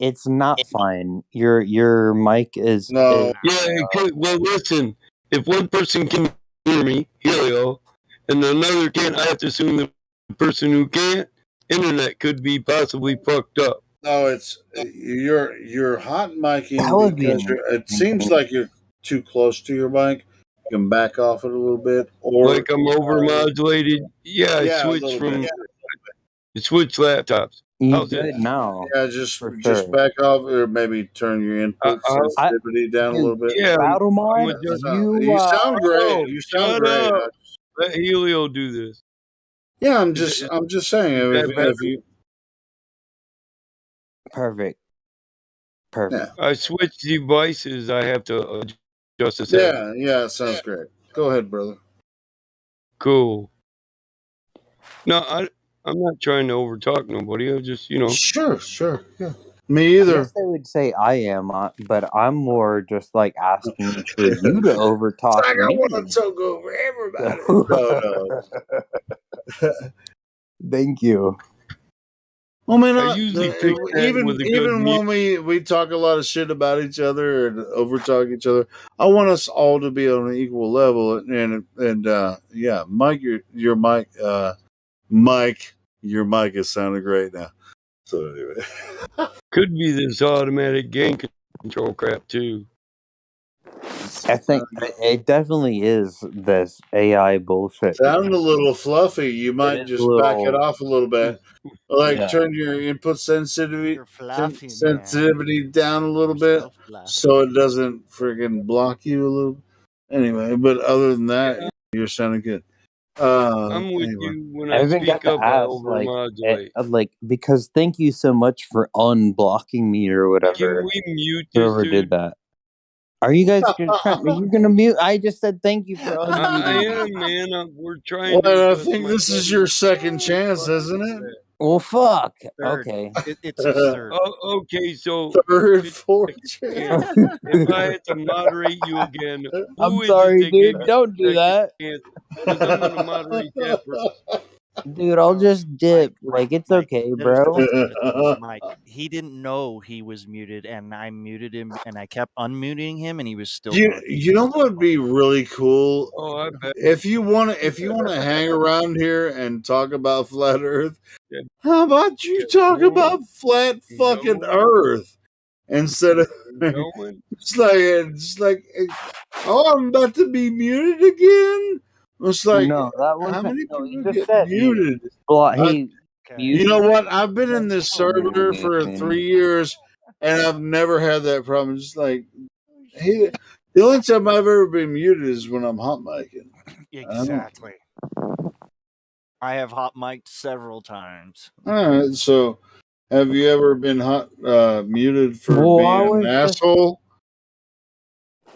It's not fine. Your mic is no. Well, listen. If one person can hear me, Helio, and another can't, I have to assume the person who can't, internet could be possibly fucked up. No, it's you're hot micing because it seems like you're too close to your mic. You can back off it a little bit, or like I'm overmodulated. Yeah, I switched from switch laptops. You good now? Yeah, just back off, or maybe turn your input sensitivity down a little bit. Yeah, Battle Mod, you sound great. You sound great. Up. Let Helio do this. Yeah, I'm just saying if you. Perfect. Yeah. I switched devices. I have to adjust the setting. Yeah, it sounds great. Go ahead, brother. Cool. No, I'm not trying to overtalk nobody. I just, Sure. Yeah. Me either. I guess they would say I am, but I'm more just like asking for you to overtalk I me. want to talk over everybody. No. Thank you. Well, man, I usually fix that with a even when we talk a lot of shit about each other and overtalk each other, I want us all to be on an equal level. And yeah, Mike, your mic, Mike, your mic is sounding great now. So anyway, could be this automatic gain control crap too. I think it definitely is this AI bullshit. Sounding a little fluffy. You might just back it off a little bit. Like turn your input sensitivity down a little bit so it doesn't friggin' block you a little. Anyway, but other than that, you're sounding good. I'm with you when I speak up. I overmodulate. Because thank you so much for unblocking me or whatever. Can we mute this Whoever did that? Are you guys gonna mute? I just said thank you for unmuting. I am, man. We're trying. Well, I think this is your second chance, isn't it? Well, fuck. Okay. It's absurd. Oh, okay, so Third, 50 fourth seconds chance. again. If I had to moderate you again, I'm who is it sorry, that gave dude. you Don't do the second that. chance? Because I'm going to moderate that first. Dude, I'll just dip. Like, it's okay, bro. Mike, he didn't know he was muted, and I muted him, and I kept unmuting him, and he was still talking. You know what would be really cool? Oh, I bet. If you want to hang around here and talk about flat Earth, how about you talk about flat fucking Earth instead of it's like oh, I'm about to be muted again. It's like No, that how wasn't. many No, he people just get said muted? he You know what? I've been in this server for 3 years, and I've never had that problem. Just like the only time I've ever been muted is when I'm hot micing. Exactly. I have hot mic'd several times. All right. So, have you ever been muted for Well, I being an was just. asshole?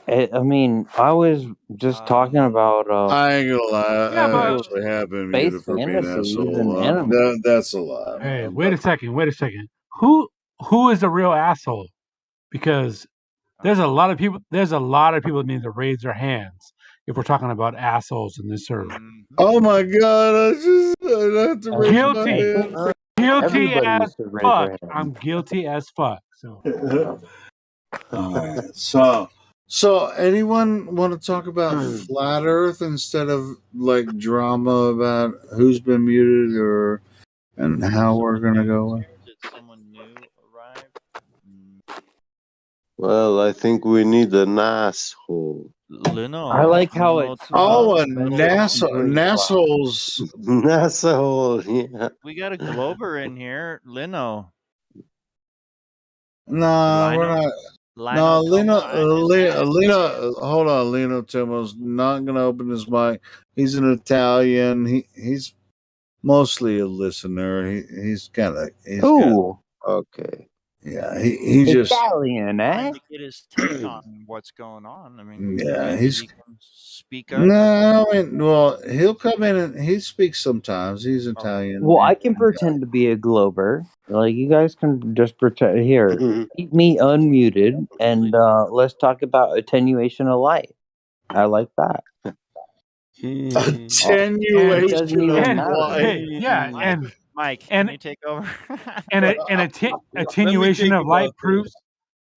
I mean, I was just talking about I ain't gonna lie. Yeah, I but actually have been space muted for being an fantasies and asshole. anime. That's a lie. hey, wait a second. Wait a second. Who is the real asshole? Because there's a lot of people. There's a lot of people that need to raise their hands if we're talking about assholes in this server. Oh my god! I have to raise my Guilty. hand. Guilty Everybody as used to raise fuck. their hand. I'm guilty as fuck. So Alright, so anyone want to talk about flat Earth instead of like drama about who's been muted or and how we're gonna go? Did someone new arrive? Well, I think we need an asshole. Lino. I like how it's Oh, a mentioned usually NASA's asshole. Yeah. We got a Glober in here, Lino. No, we're not. No, Lino, hold on. Lino Timo's not going to open his mic. He's an Italian. He's mostly a listener. He's kind of. Ooh. Okay. Yeah, he just. Italian, Trying eh? to get his take on what's going on. I mean, Yeah, maybe he's. he can speak up. No, I mean, well, he'll come in and he speaks sometimes. He's Italian. Well, I can pretend to be a Glober. Like, you guys can just pretend. Here, keep me unmuted, and let's talk about attenuation of light. I like that. Attenuation doesn't even of matter. light. hey, yeah, and Mike, and can you take over? attenuation think of light about proves.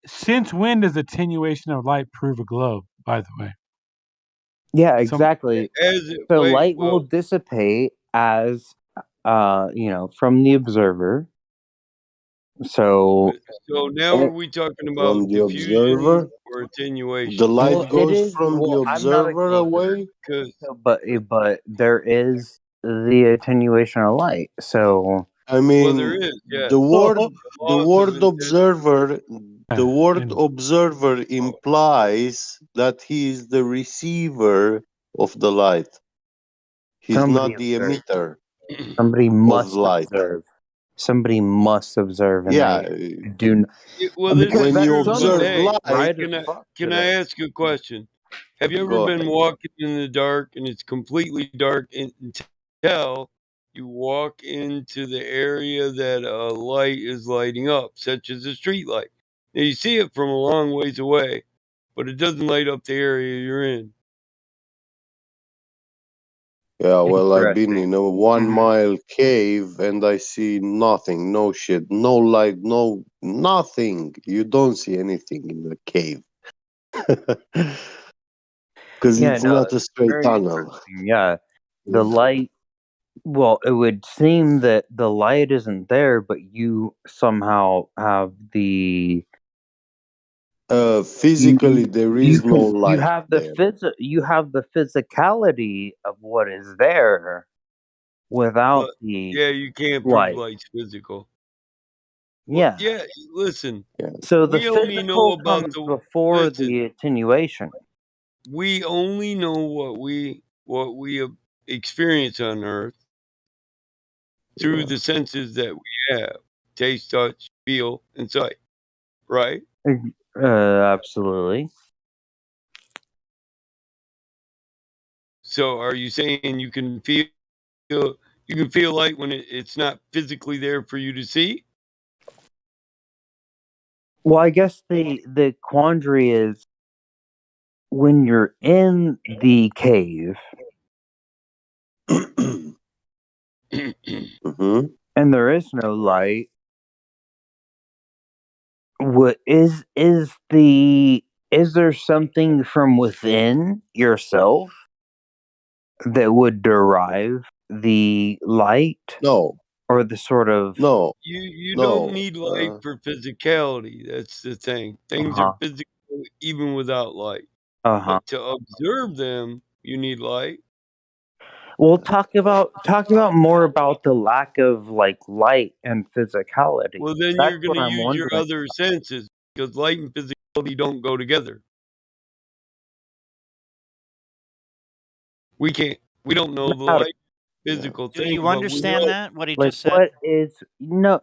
Since when does attenuation of light prove a globe? By the way. Yeah, exactly. So light will well, dissipate as from the observer. So now are we talking about From the diffusion observer? or attenuation? The light Well, it goes is. from the Well, I'm not a observer Glober, away? but there is the attenuation of light. So I mean, there is, yes. the word Laws of observer, the word observer implies that he is the receiver of the light. He's somebody not the observed. emitter Somebody of must light. observe. Somebody must observe, and Yeah. they do. Well, this Because is When you true, but observe hey, light, can I ask a question? Have you ever Go been ahead. walking in the dark and it's completely dark until you walk into the area that a light is lighting up, such as a street light? Now you see it from a long ways away, but it doesn't light up the area you're in. Yeah, well, I've been in a 1 mile cave and I see nothing, no shit, no light, no nothing. You don't see anything in the cave. Because Yeah, it's no, not a it's straight very tunnel. interesting. Yeah, the light. Well, it would seem that the light isn't there, but you somehow have the. Physically, there is no light You have the there. you have the physicality of what is there without But the yeah, you can't prove light. light's physical. Well, Yeah. yeah, listen. So the We only know physical about comes the before the attenuation. we only know what we experience on Earth through the senses that we have: taste, touch, feel, and sight. Right? Absolutely. So, are you saying you can feel You can feel light when it's not physically there for you to see. Well, I guess the quandary is when you're in the cave Mm-hmm. and there is no light. What is there something from within yourself that would derive the light? No. Or the sort of No. You don't No. need light for physicality. That's the thing. Things are physical even without light. But to observe them, you need light. Well, talk about more about the lack of like light and physicality. Well, then That's you're going what to I'm use your wondering. other senses because light and physicality don't go together. We don't know the light physical Do thing, you but we understand know. that? What he Like just said? what is no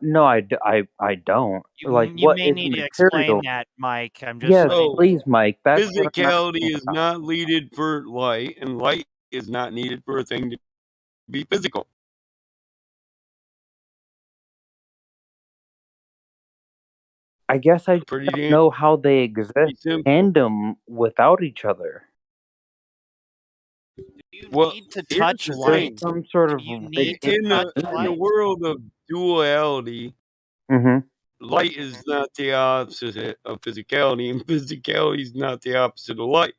I don't. Like You what may is need to material? explain that, Mike. I'm just Yes, letting. please, Mike. That's what I'm Physicality asking is about. not needed for light, and light is not needed for a thing to be physical. I guess I Pretty don't damn know how they exist simple. tandem without each other. You Well, need to here's touch the light. thing. Some sort of You big need to touch In the light. world of duality, light is not the opposite of physicality, and physicality is not the opposite of light.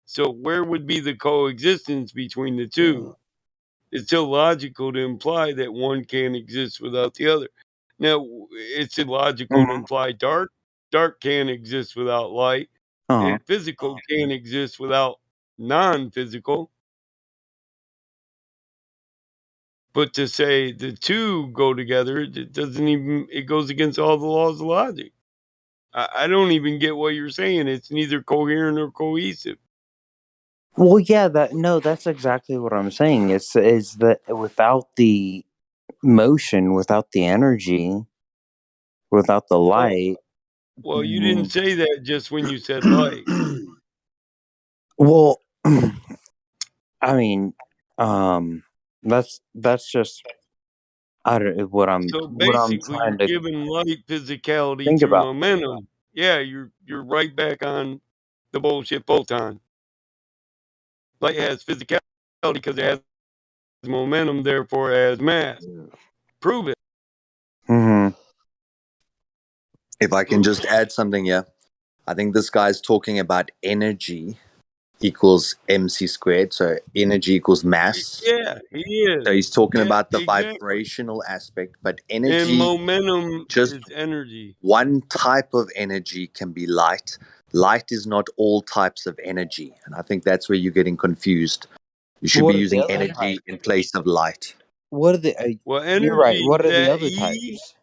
So where would be the coexistence between the two? It's illogical to imply that one can't exist without the other. Now, it's illogical to imply dark. Dark can't exist without light, and physical can't exist without non-physical. But to say the two go together, it doesn't even, it goes against all the laws of logic. I don't even get what you're saying. It's neither coherent or cohesive. Well, yeah, that's exactly what I'm saying. Is that without the motion, without the energy, without the light. Well, you didn't say that just when you said light. Well, I mean, that's just what I'm So basically, trying you're to giving light physicality think through about. momentum. Yeah, you're right back on the bullshit photon. Light has physicality because it has momentum, therefore it has mass. Prove it. If I can just add something here, I think this guy's talking about energy equals mc squared. So energy equals mass. Yeah, he is. So he's talking about the Exactly. vibrational aspect, but And energy, momentum just is energy. one type of energy can be light. Light is not all types of energy. And I think that's where you're getting confused. You should What be are the using other energy types? in place of light. What are the? Well, You're right. energy, What are the that other types?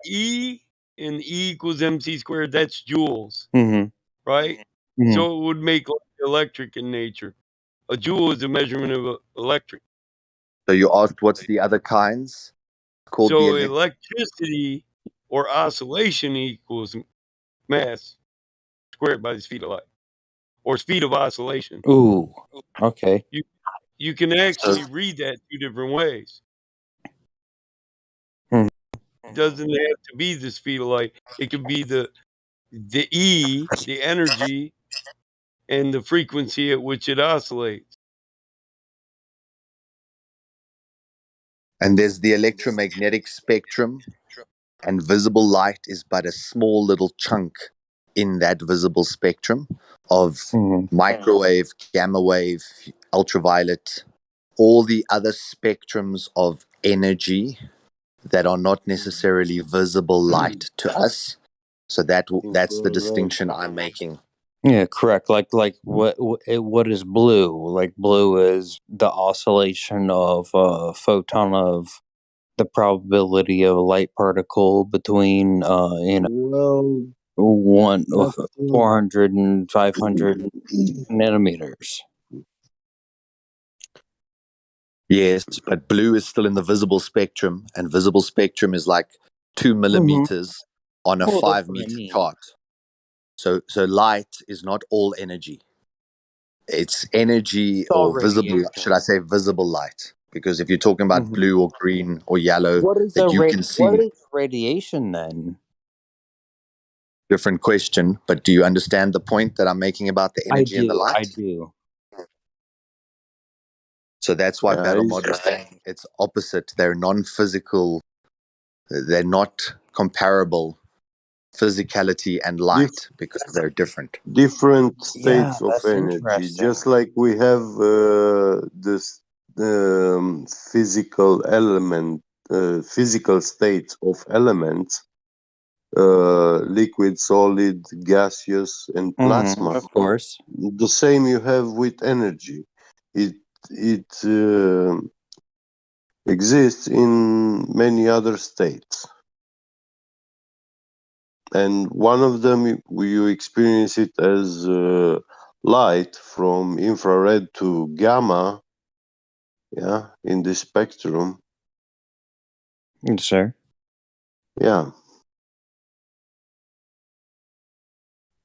E and E equals mc squared, that's joules, Mm-hmm. right? Mm-hmm. So it would make light electric in nature. A joule is a measurement of electric. So you asked what's the other kinds? Called the So electricity or oscillation equals mass squared by the speed of light, or speed of oscillation. Ooh. Okay. You can actually read that two different ways. It doesn't have to be the speed of light. It could be the E, the energy, and the frequency at which it oscillates. And there's the electromagnetic spectrum, and visible light is but a small little chunk in that visible spectrum of microwave, gamma wave, ultraviolet, all the other spectrums of energy that are not necessarily visible light to us. So that's the distinction I'm making. Yeah, correct. Like what is blue? Like blue is the oscillation of a photon of the probability of a light particle between Well, 400 and 500 nanometers. Yes, but blue is still in the visible spectrum, and visible spectrum is like 2 millimeters on a Well, that's 5 what I meter mean. chart. So light is not all energy. It's energy It's all or visible, radiation. should I say visible light. Because if you're talking about blue or green or yellow What is that you can see, what is radiation then? different question. But do you understand the point that I'm making about the energy and the light? I do. So that's why Yeah, battle it's- models saying it's opposite. They're non-physical. They're not comparable physicality and light because they're different. different Yeah, states of that's energy, interesting. just like we have this physical element, physical states of elements, liquid, solid, gaseous, and plasma. Of course. The same you have with energy. It exists in many other states. And one of them you experience it as light from infrared to gamma, yeah, in the spectrum. Sure. Yeah.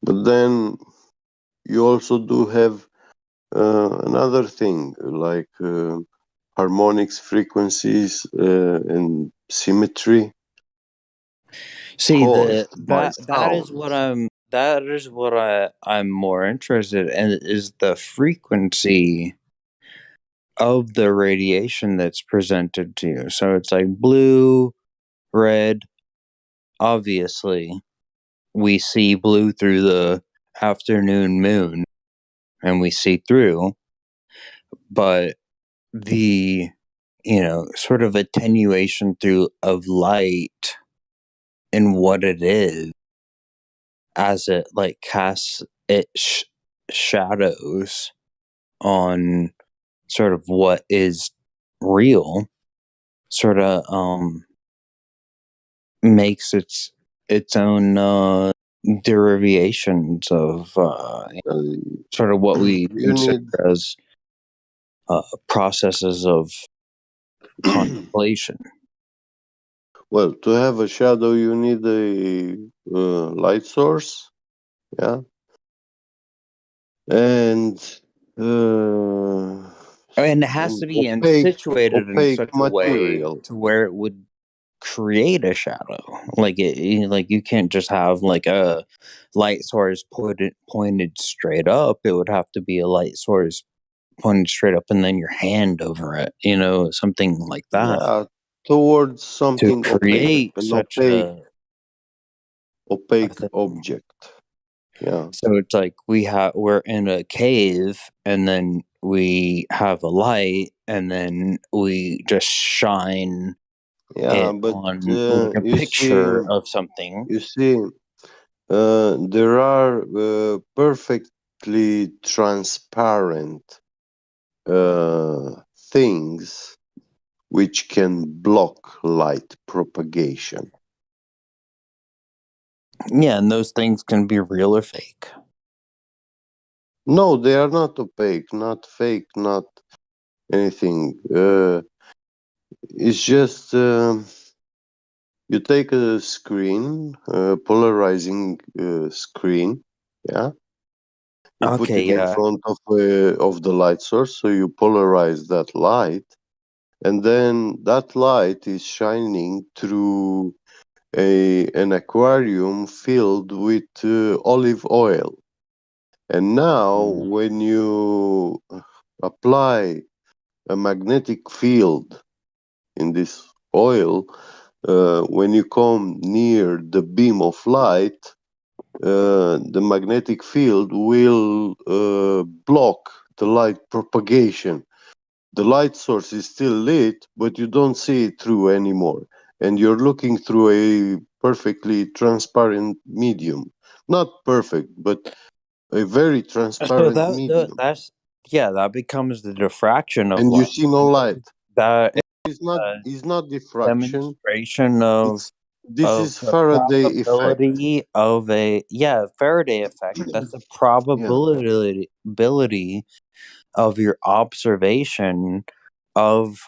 But then you also do have another thing like harmonics, frequencies, and symmetry. See, Caused by that is sound. what I'm more interested in, is the frequency of the radiation that's presented to you. So it's like blue, red. Obviously, we see blue through the afternoon moon, and we see through. But the sort of attenuation through of light and what it is, as it like casts its shadows on sort of what is real, sort of makes its own derivations of sort of what we You consider need as processes of contemplation. well, to have a shadow, you need a light source, yeah, and And it has an to be situated in opaque such a way material. to where it would create a shadow. Like like you can't just have like a light source pointed straight up. It would have to be a light source pointed straight up and then your hand over it, something like that, Yeah, towards to something opaque, create an such opaque thing. object. Yeah. So it's like we're in a cave, and then we have a light, and then we just shine Yeah, it but on like a picture of something. you see, there are perfectly transparent things which can block light propagation. Yeah, and those things can be real or fake. No, they are not opaque, not fake, not anything. It's just you take a screen, polarizing screen, yeah. You put Okay, it in yeah. front of the light source, so you polarize that light, and then that light is shining through an aquarium filled with olive oil. And now, when you apply a magnetic field in this oil, when you come near the beam of light, the magnetic field will block the light propagation. The light source is still lit, but you don't see it through anymore. And you're looking through a perfectly transparent medium. Not perfect, but a very So transparent medium. that becomes the diffraction of And you light. see no light. That It's not diffraction. demonstration of This is the Faraday effect. probability of Faraday effect. That's the probability of your observation of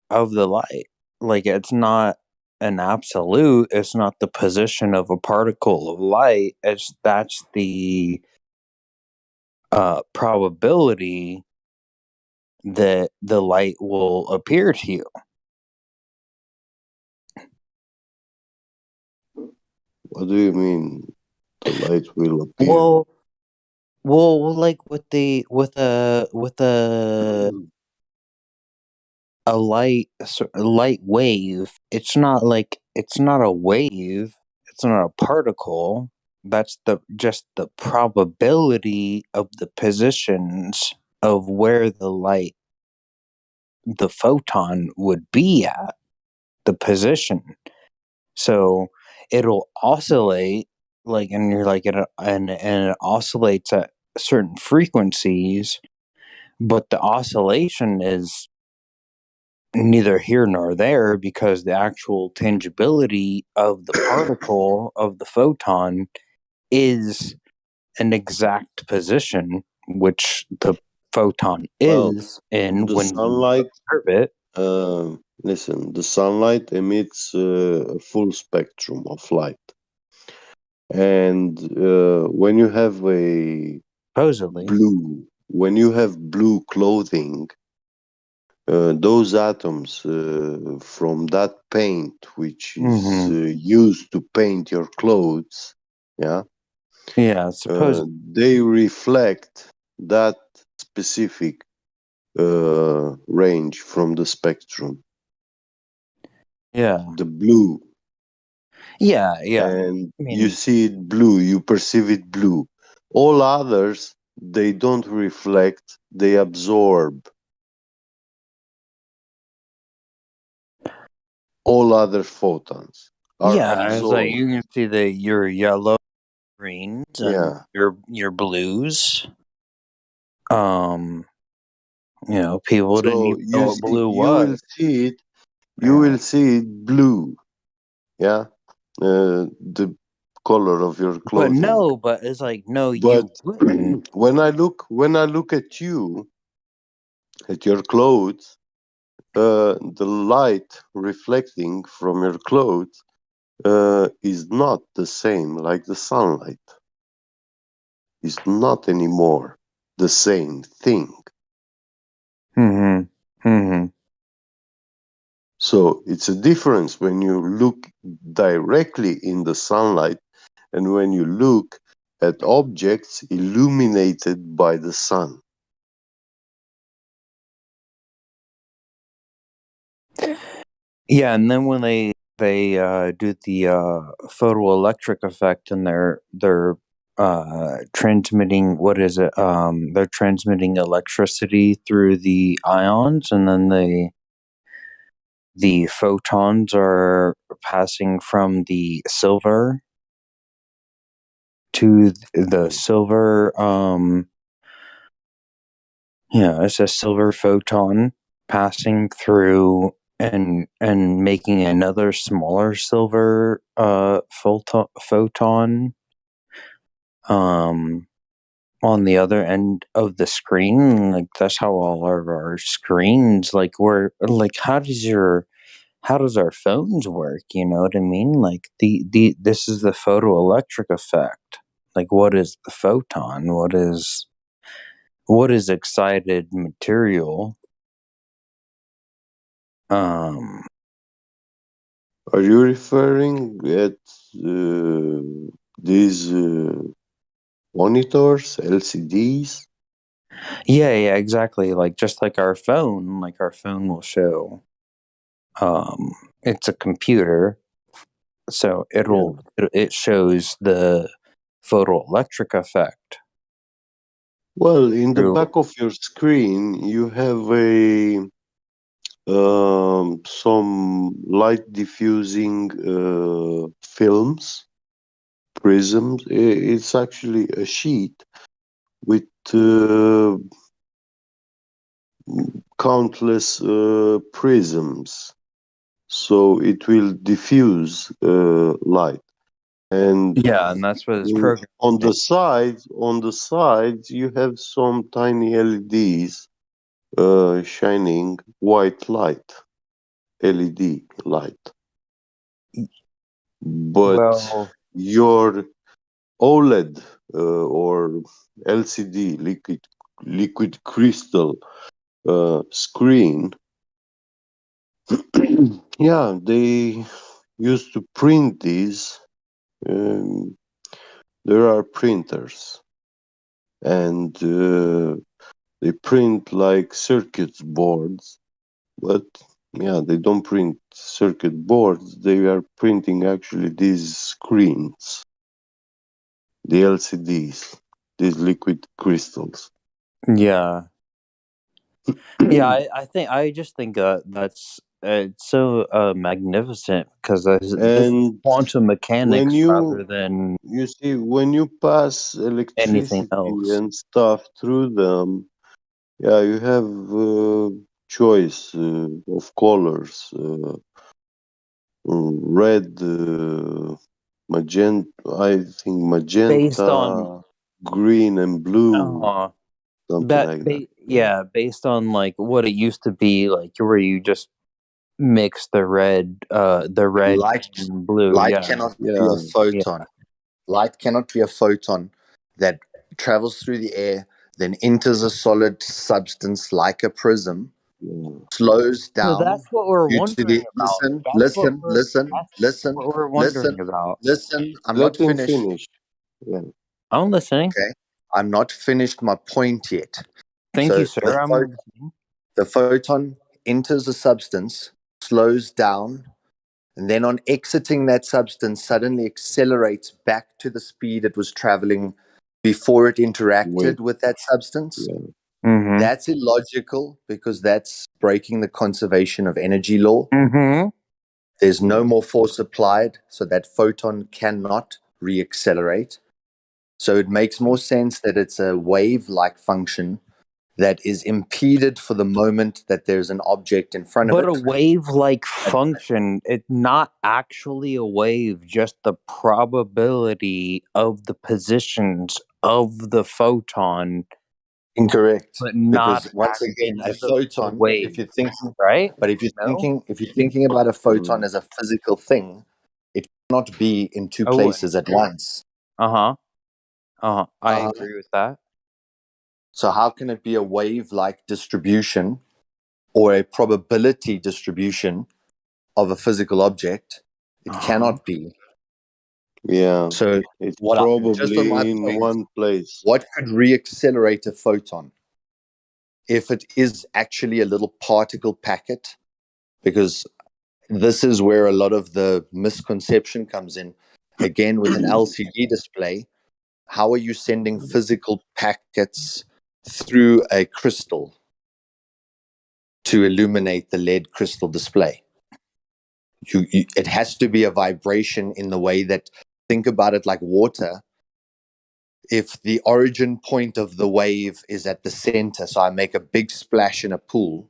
the light. Like, it's not an absolute. It's not the position of a particle of light. That's the probability the light will appear to you. What do you mean the light will appear? Well, like with a light wave, it's not a wave, it's not a particle. That's just the probability of the positions of where the photon would be at, the position. So it'll oscillate, and you're and it oscillates at certain frequencies, but the oscillation is neither here nor there, because the actual tangibility of the particle of the photon is an exact position which the photon is in The when you sunlight. observe it. Listen, the sunlight emits a full spectrum of light, and when you have when you have blue clothing, those atoms from that paint, which is used to paint your clothes, they reflect that specific range from the spectrum. Yeah. The blue. Yeah. And you see it blue, you perceive it blue. All others, they don't reflect, they absorb. All other photons are It's absorbed. like you can see your yellow, greens, and your blues. People didn't even know what blue was. You will see it. You will see it blue. Yeah, the color of your clothing. But it's like no, But you wouldn't. when I look at you, at your clothes, the light reflecting from your clothes is not the same like the sunlight. It's not anymore the same thing. So it's a difference when you look directly in the sunlight and when you look at objects illuminated by the sun. Yeah, and then when they do the photoelectric effect, and they're transmitting, what is it? They're transmitting electricity through the ions, and then the photons are passing from the silver to the silver. It's a silver photon passing through and making another smaller silver photon on the other end of the screen. Like, that's how all of our screens, like, how does our phones work, you know what I mean? Like, this is the photoelectric effect. Like, what is the photon? What is excited material? Are you referring at these monitors, LCDs? Yeah, exactly. Like, just like our phone, will show. It's a computer, so it shows the photoelectric effect. Well, in the back of your screen, you have some light diffusing films, prisms. It's actually a sheet with countless prisms, so it will diffuse light. And and that's what it's programmed. On the sides, you have some tiny LEDs shining white light, LED light. But your OLED or LCD, liquid crystal screen, yeah, they used to print these. There are printers, and they print like circuit boards, but yeah, they don't print circuit boards. They are printing actually these screens, the LCDs, these liquid crystals. Yeah. Yeah, I just think that's it's so magnificent because this is And quantum when mechanics rather than you see, when you pass anything electricity else. and stuff through them, yeah, you have choice of colors, red, magenta, I think Based on magenta, green and blue, something like that. yeah, based on like what it used to be, like where you just mix the red Light, and blue. light Yeah, cannot be a Yeah, yeah. photon. Light cannot be a photon that travels through the air, then enters a solid substance like a prism, yeah. slows So down that's what we're due to wondering the about. That's what we're wondering about. listen. I'm not Let him finished. finish. Yeah. I'm listening. Okay, I'm not finished my point yet. Thank you, So sir. I'm listening. the photon enters a substance, slows down, and then on exiting that substance, suddenly accelerates back to the speed it was traveling before it interacted Wait. with that substance. Yeah. Mm-hmm. That's illogical because that's breaking the conservation of energy law. Mm-hmm. There's no more force applied, so that photon cannot reaccelerate. So it makes more sense that it's a wave-like function that is impeded for the moment that there's an object in front of But it. a wave-like function, it's not actually a wave, just the probability of the positions of the photon. Incorrect. But not Because once again, a the photon, wave, if you're thinking, right? but if you're No? thinking about a photon as a physical thing, it cannot be in two I wouldn't. places at once. Uh-huh. Uh-huh. I Uh-huh. agree with that. So how can it be a wave-like distribution or a probability distribution of a physical object? It cannot be. Yeah. So It's just on my probably in point, one place. what could reaccelerate a photon? If it is actually a little particle packet, because this is where a lot of the misconception comes in. Again, with an LCD display, how are you sending physical packets through a crystal to illuminate the LED crystal display? It has to be a vibration in the way that, think about it like water. If the origin point of the wave is at the center, so I make a big splash in a pool,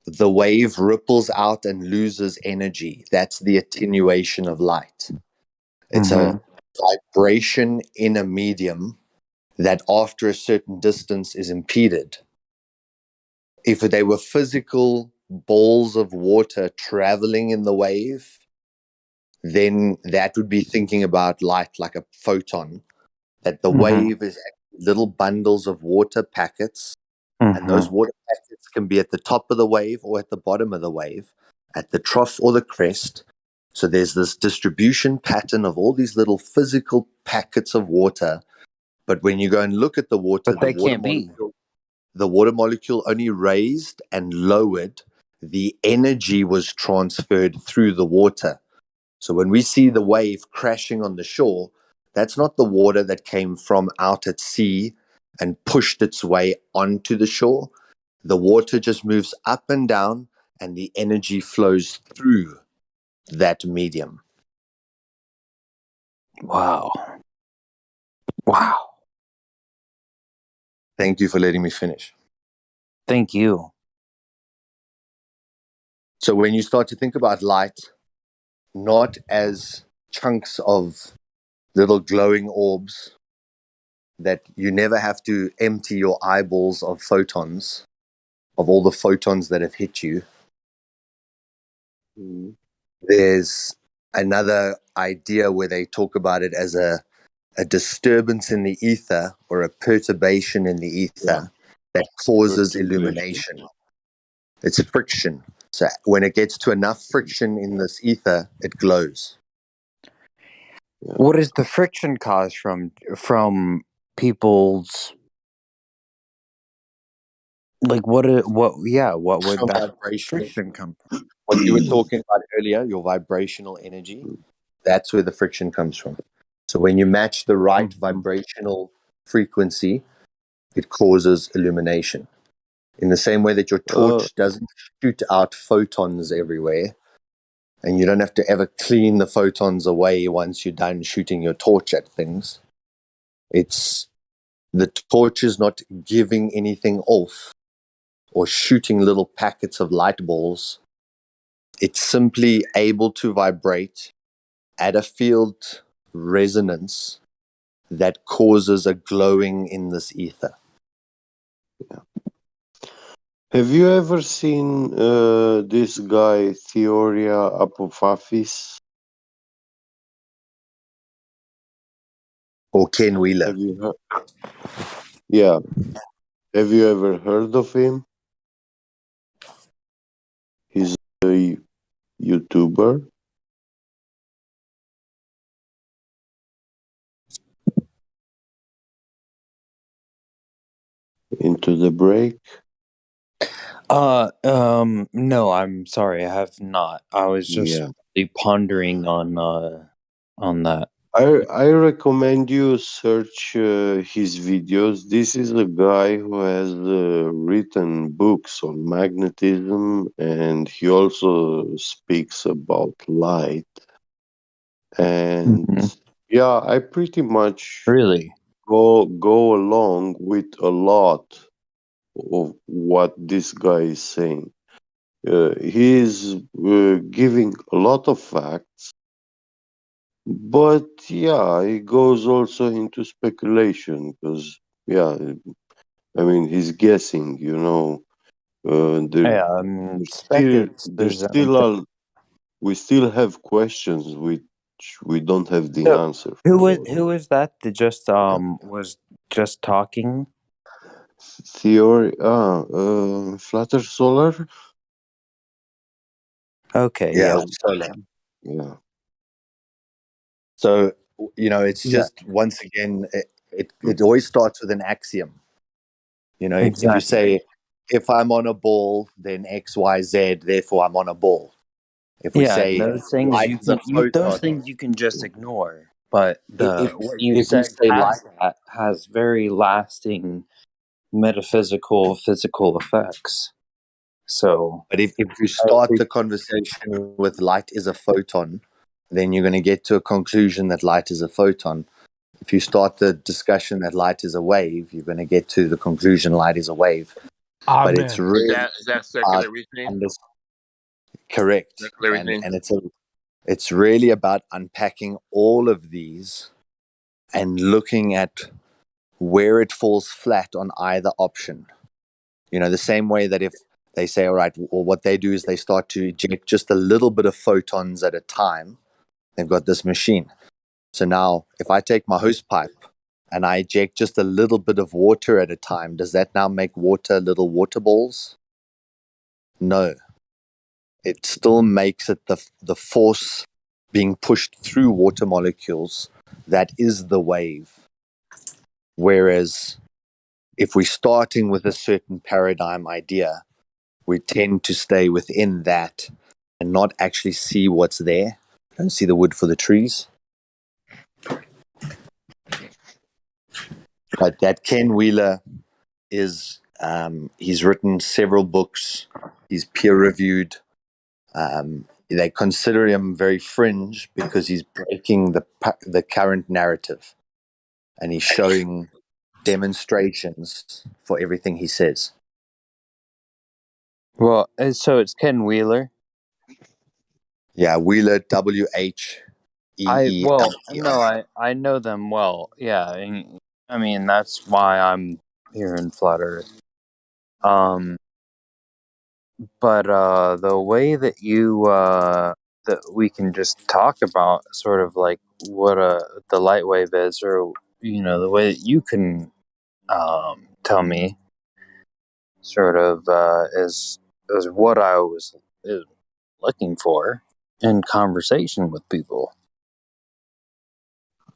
the wave ripples out and loses energy. That's the attenuation of light. It's a vibration in a medium that after a certain distance is impeded. If they were physical balls of water traveling in the wave, then that would be thinking about light like a photon, that the wave is little bundles of water packets, and those water packets can be at the top of the wave or at the bottom of the wave, at the trough or the crest. So there's this distribution pattern of all these little physical packets of water. But when you go and look at the water, But they can't be. The water molecule only raised and lowered. The energy was transferred through the water. So when we see the wave crashing on the shore, that's not the water that came from out at sea and pushed its way onto the shore. The water just moves up and down, and the energy flows through that medium. Wow. Wow. Thank you for letting me finish. Thank you. So when you start to think about light, not as chunks of little glowing orbs that you never have to empty your eyeballs of photons, of all the photons that have hit you. There's another idea where they talk about it as a disturbance in the ether or a perturbation in the ether that causes illumination. It's friction. So when it gets to enough friction in this ether, it glows. What is the friction caused from people's, like, what would Your that vibrational, friction come from? what you were talking about earlier, your vibrational energy, that's where the friction comes from. So when you match the right vibrational frequency, it causes illumination. In the same way that your torch doesn't shoot out photons everywhere, and you don't have to ever clean the photons away once you're done shooting your torch at things. It's the torch is not giving anything off or shooting little packets of light balls. It's simply able to vibrate at a field resonance that causes a glowing in this ether. Have you ever seen this guy, Theoria Apophis? Or Ken Wheeler? Have you heard? Yeah. Have you ever heard of him? He's a YouTuber. Into the break. No, I'm sorry, I have not. I was just really pondering on that. I recommend you search his videos. This is a guy who has written books on magnetism, and he also speaks about light. And yeah, I pretty much really go along with a lot of what this guy is saying. He is giving a lot of facts, but yeah, he goes also into speculation because I mean he's guessing. There's still we still have questions which we don't have the So, answer who for. is that that just was just talking? Theory, Flutter Solar. Okay, Yeah, yeah. solar. Yeah. So, it's just, once again, it always starts with an axiom. If you say, if I'm on a ball, then X, Y, Z, therefore I'm on a ball. If we say those things light you is a can those photon, things you can just ignore. But what you if we said say light, past that has very lasting metaphysical, physical effects. So, but if you start the conversation with light is a photon, then you're going to get to a conclusion that light is a photon. If you start the discussion that light is a wave, you're going to get to the conclusion light is a wave. But it's Amen. really Is that circular reasoning? correct, Circular and reasoning. it's really about unpacking all of these and looking at where it falls flat on either option. The same way that if they say, all right, well, what they do is they start to eject just a little bit of photons at a time. They've got this machine. So now if I take my hose pipe and I eject just a little bit of water at a time, does that now make water little water balls? No. It still makes it the force being pushed through water molecules that is the wave. Whereas if we're starting with a certain paradigm idea, we tend to stay within that and not actually see what's there. Don't see the wood for the trees. But that Ken Wheeler is, he's written several books. He's peer reviewed. They consider him very fringe because he's breaking the current narrative, and he's showing demonstrations for everything he says. well, so it's Ken Wheeler. Yeah, Wheeler, I know them well. Yeah, and, I mean that's why I'm here in Flat Earth. But the way that that we can just talk about sort of like what the light wave is, or the way that you can tell me sort of is is what I was looking for in conversation with people.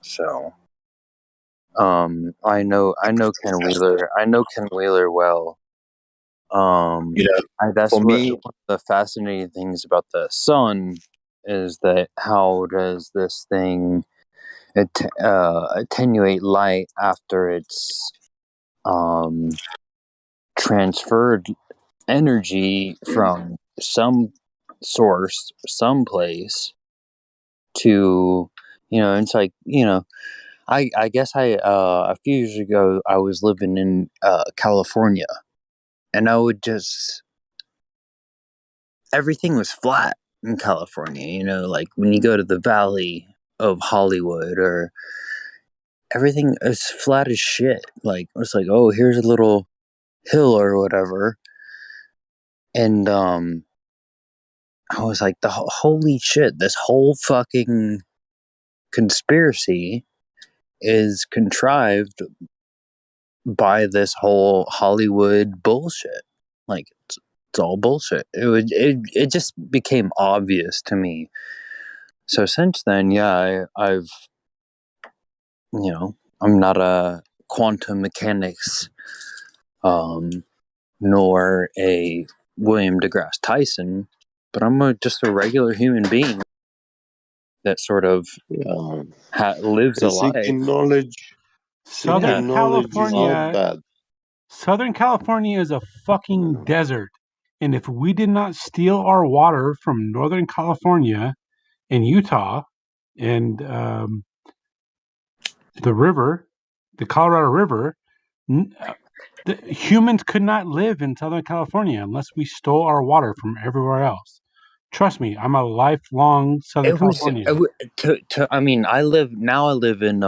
So, I know Ken Wheeler. I know Ken Wheeler well. That's for what me, one of the fascinating things about the sun is that how does this thing attenuate light after it's transferred energy from some source, someplace to, it's like, I guess a few years ago I was living in California, and I would just everything was flat in California. Like when you go to the Valley of Hollywood, or everything is flat as shit. Like it's like, oh, here's a little hill or whatever, and I was like, holy shit, this whole fucking conspiracy is contrived by this whole Hollywood bullshit. Like it's all bullshit. It just became obvious to me. So since then, yeah, I've I'm not a quantum mechanics, nor a William deGrasse Tyson, but I'm just a regular human being that sort of lives a life. Southern California, bad. Southern California is a fucking desert. And if we did not steal our water from Northern California and Utah and the river, the Colorado River, the humans could not live in Southern California unless we stole our water from everywhere else. Trust me, I'm a lifelong Southern Californian. I live in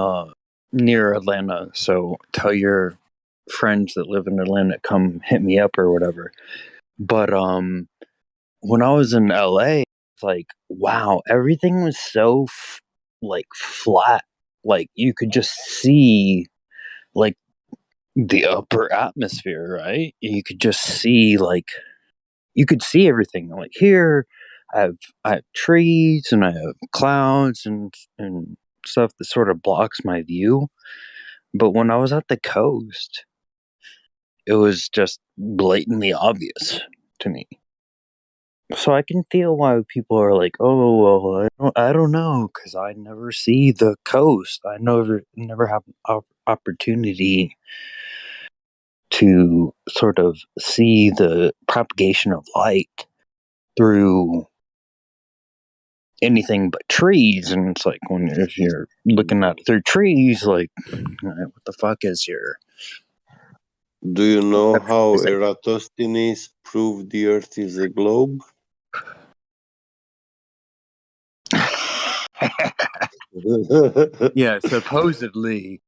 near Atlanta, so tell your friends that live in Atlanta, come hit me up or whatever. But when I was in LA, it's like, wow, everything was so flat. Like you could just see like the upper atmosphere, right? You could just see you could see everything. Like here, I have trees and I have clouds and stuff that sort of blocks my view. But when I was at the coast, it was just blatantly obvious to me. So I can feel why people are like, "Oh, well, I don't know," because I never see the coast. I never have an opportunity to sort of see the propagation of light through anything but trees. And it's like if you're looking at it through trees, like, what the fuck is your? Do you know how Eratosthenes proved the Earth is a globe? Yeah, supposedly,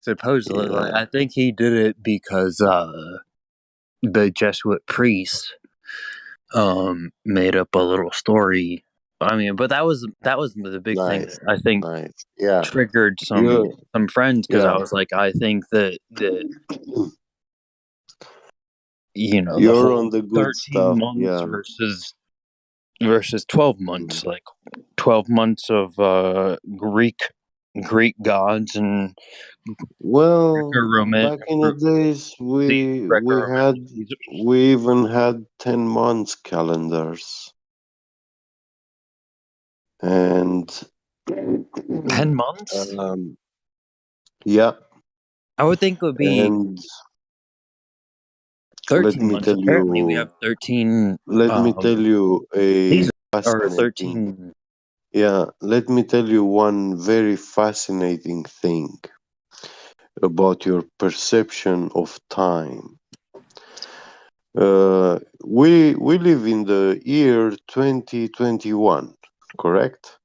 Yeah. I think he did it because the Jesuit priest made up a little story. I mean, but that was the big thing that I think triggered some friends, because I was like, I think that the You're whole on the good 13 stuff. months Yeah. versus 12 months, like 12 months of Greek gods and Back in the days, we even had 10 months calendars, and 10 months. Yeah, I would think it would be and 13 months. Apparently, we have 13. Let me tell you a These are fascinating. 13. Yeah, let me tell you one very fascinating thing about your perception of time. We live in the year 2021, correct?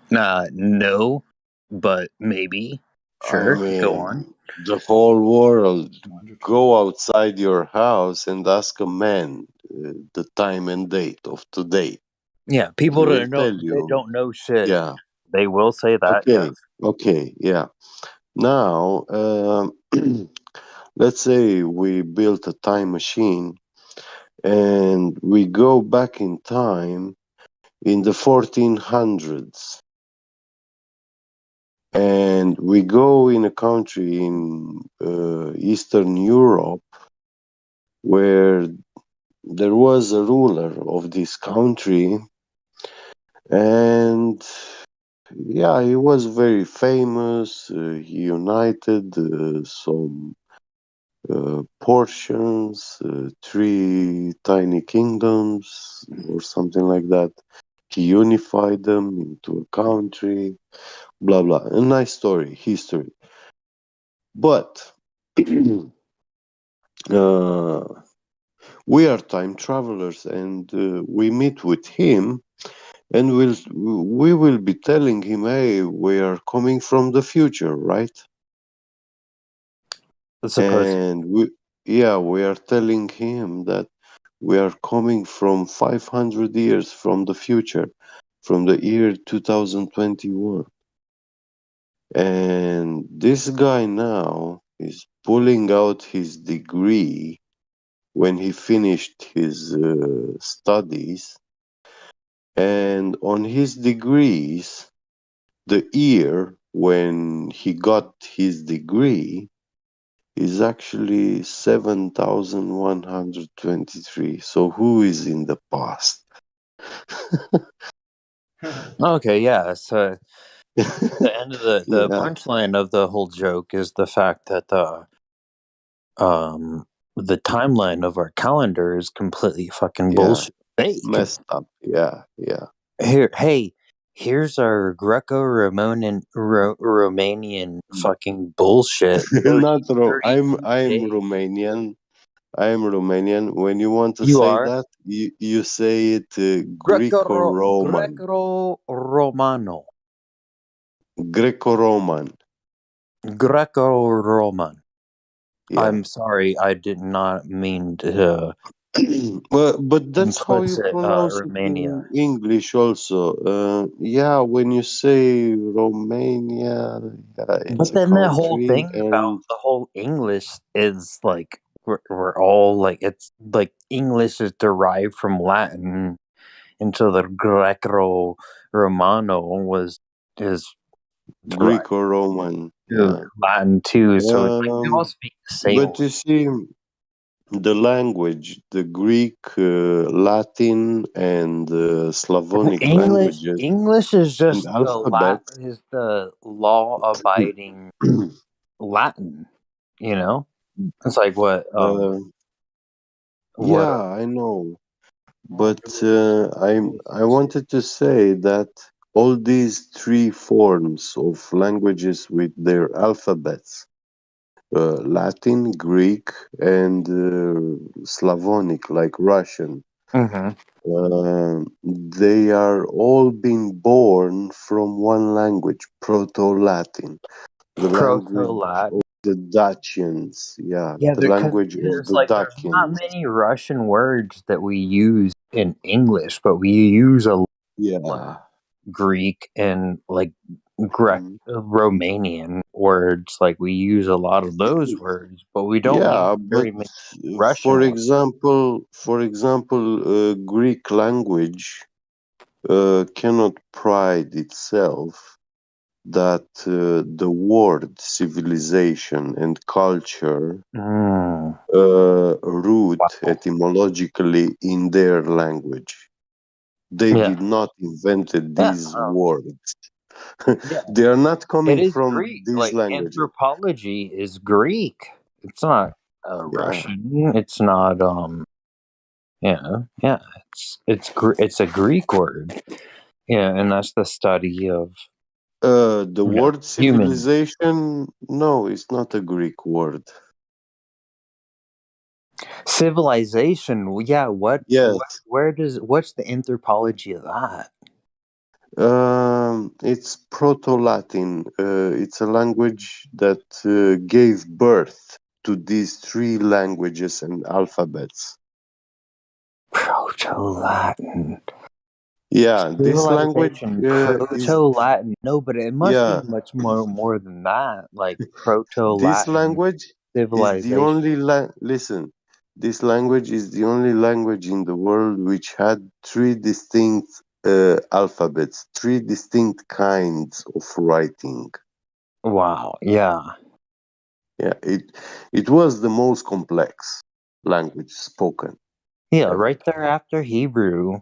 No, but maybe. Sure, go on. The whole world. Go outside your house and ask a man the time and date of today. Yeah, He people will don't tell know. They you. don't know shit. Yeah. They will say that. Okay. Yes. Okay. Yeah. Now, let's say we built a time machine and we go back in time in the 1400s, and we go in a country in Eastern Europe where there was a ruler of this country, and yeah, he was very famous. He united some portions, 3 tiny kingdoms or something like that. He unified them into a country, blah blah. A nice story, history. But we are time travelers, and we meet with him, and we will be telling him, "Hey, we are coming from the future, right?" And we are telling him that we are coming from 500 years from the future, from the year 2021. And this guy now is pulling out his degree when he finished his studies. And on his degrees, the year when he got his degree is actually 7,123. So who is in the past? Okay, yeah. So the end of the Yeah. punchline of the whole joke is the fact that the timeline of our calendar is completely fucking bullshit. Fake. Messed up. Yeah. Here's our Romanian fucking bullshit. Not I'm 32 days. Romanian. I am Romanian. When you want to You say are? that, you say it Greco-Roman. Greco-Romano. Greco-Roman. Greco-Roman. Yeah. I'm sorry, I did not mean to. But that's how you implicit pronounce it Romania. in English also. Yeah, when you say Romania, it's But a then the whole country, thing about and the whole English is like we're all like, it's like English is derived from Latin, and so the Greco-Romano is derived Greco-Roman. to Yeah. Latin too. So it's like we all speak the same. But you see, the language, the Greek, Latin, and Slavonic languages, English is and just alphabets. the law-abiding Latin. You know, it's like what Yeah, I know. But I wanted to say that all these 3 forms of languages with their alphabets, Latin, Greek, and Slavonic, like Russian, they are all being born from one language, Proto-Latin, the language Proto-Latin. of the Dacians. Yeah, Yeah, the language of the there's not Dacians. many Russian words that we use in English, but we use a lot Yeah. Greek and like Romanian words. Like we use a lot of those words, but we don't use Yeah, but very many Russian for ones. example, Greek language cannot pride itself that the word civilization and culture root etymologically in their language. They did not invented these words. They are not coming It is from Greek. these Like languages. anthropology is Greek. It's not Russian. It's not it's a Greek word. Yeah, and that's the study of The word humans. civilization, no, it's not a Greek word. Civilization, yeah. Yes. What's the anthropology of that? It's Proto-Latin. It's a language that gave birth to these 3 languages and alphabets. Proto-Latin. Yeah, this language Proto-Latin. No, but it must be yeah, much more than that. Like this Proto-Latin language is the civilization. only listen. This language is the only language in the world which had three distinct alphabets, three distinct kinds of writing. Wow. Yeah. Yeah, it was the most complex language spoken. Yeah, ever. right there after Hebrew,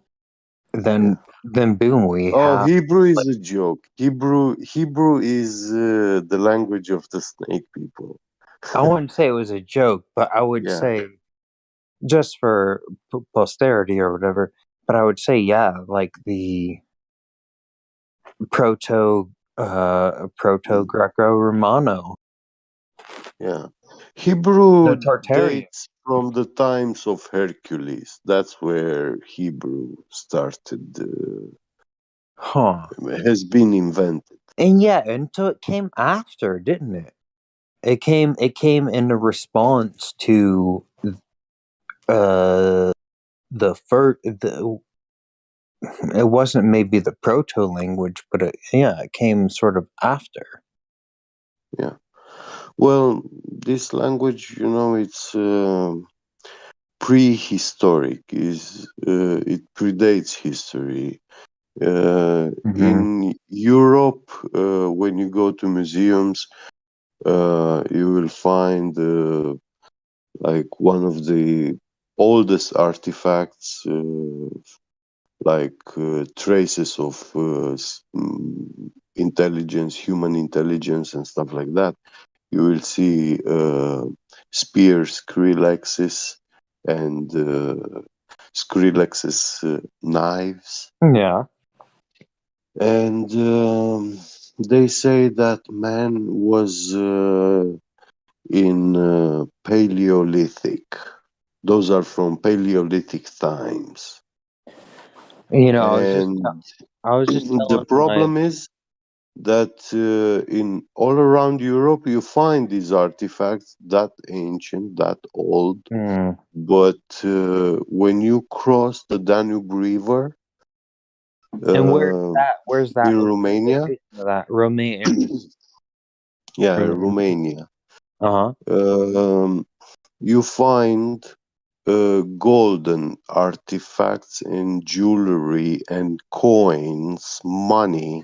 then boom, we Oh, have. Hebrew is a joke. Hebrew is the language of the snake people. I wouldn't say it was a joke, but I would Yeah, say just for posterity or whatever. But I would say, yeah, like the proto Greco-Romano. yeah. Hebrew The Tartarian. dates from the times of Hercules. That's where Hebrew started. Huh. Has been invented. And yeah, and so it came after, didn't it? It came in a response to the first it wasn't maybe the proto language, but it came sort of after. Yeah. Well, this language, it's prehistoric. It predates history. In Europe, when you go to museums, you will find like one of the oldest artifacts, like traces of intelligence, human intelligence, and stuff like that. You will see spears, Skrillexes, and Skrillexes knives. Yeah. And they say that man was in Paleolithic. Those are from Paleolithic times. And I was just the telling problem is that in all around Europe you find these artifacts that ancient, that old, but when you cross the Danube River, and where's that in Romania, location of that Romanian? yeah, Romania, Uh-huh. you find golden artifacts and jewelry and coins, money,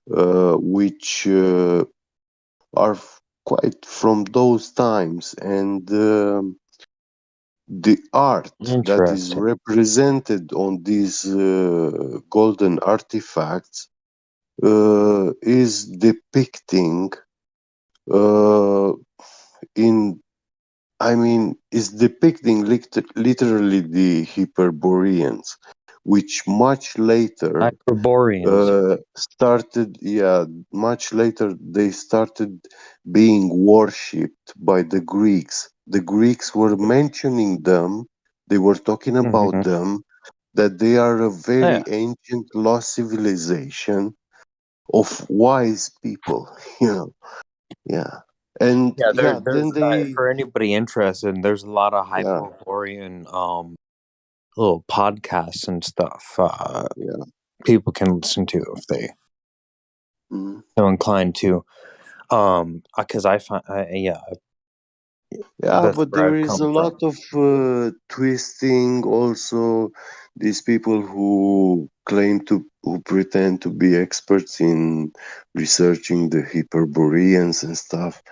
which are quite from those times, and the art that is Interesting. represented on these golden artifacts is depicting in is depicting literally the Hyperboreans, which much later Hyperboreans. started, much later they started being worshipped by the Greeks. The Greeks were mentioning them, they were talking about them, that they are a very ancient lost civilization of wise people, yeah. And then There's they, for anybody interested, there's a lot of Hyperborean little podcasts and stuff people can listen to if they so inclined to. Because I find that's but where there I've is a come from. lot of twisting also. These people who pretend to be experts in researching the Hyperboreans and stuff,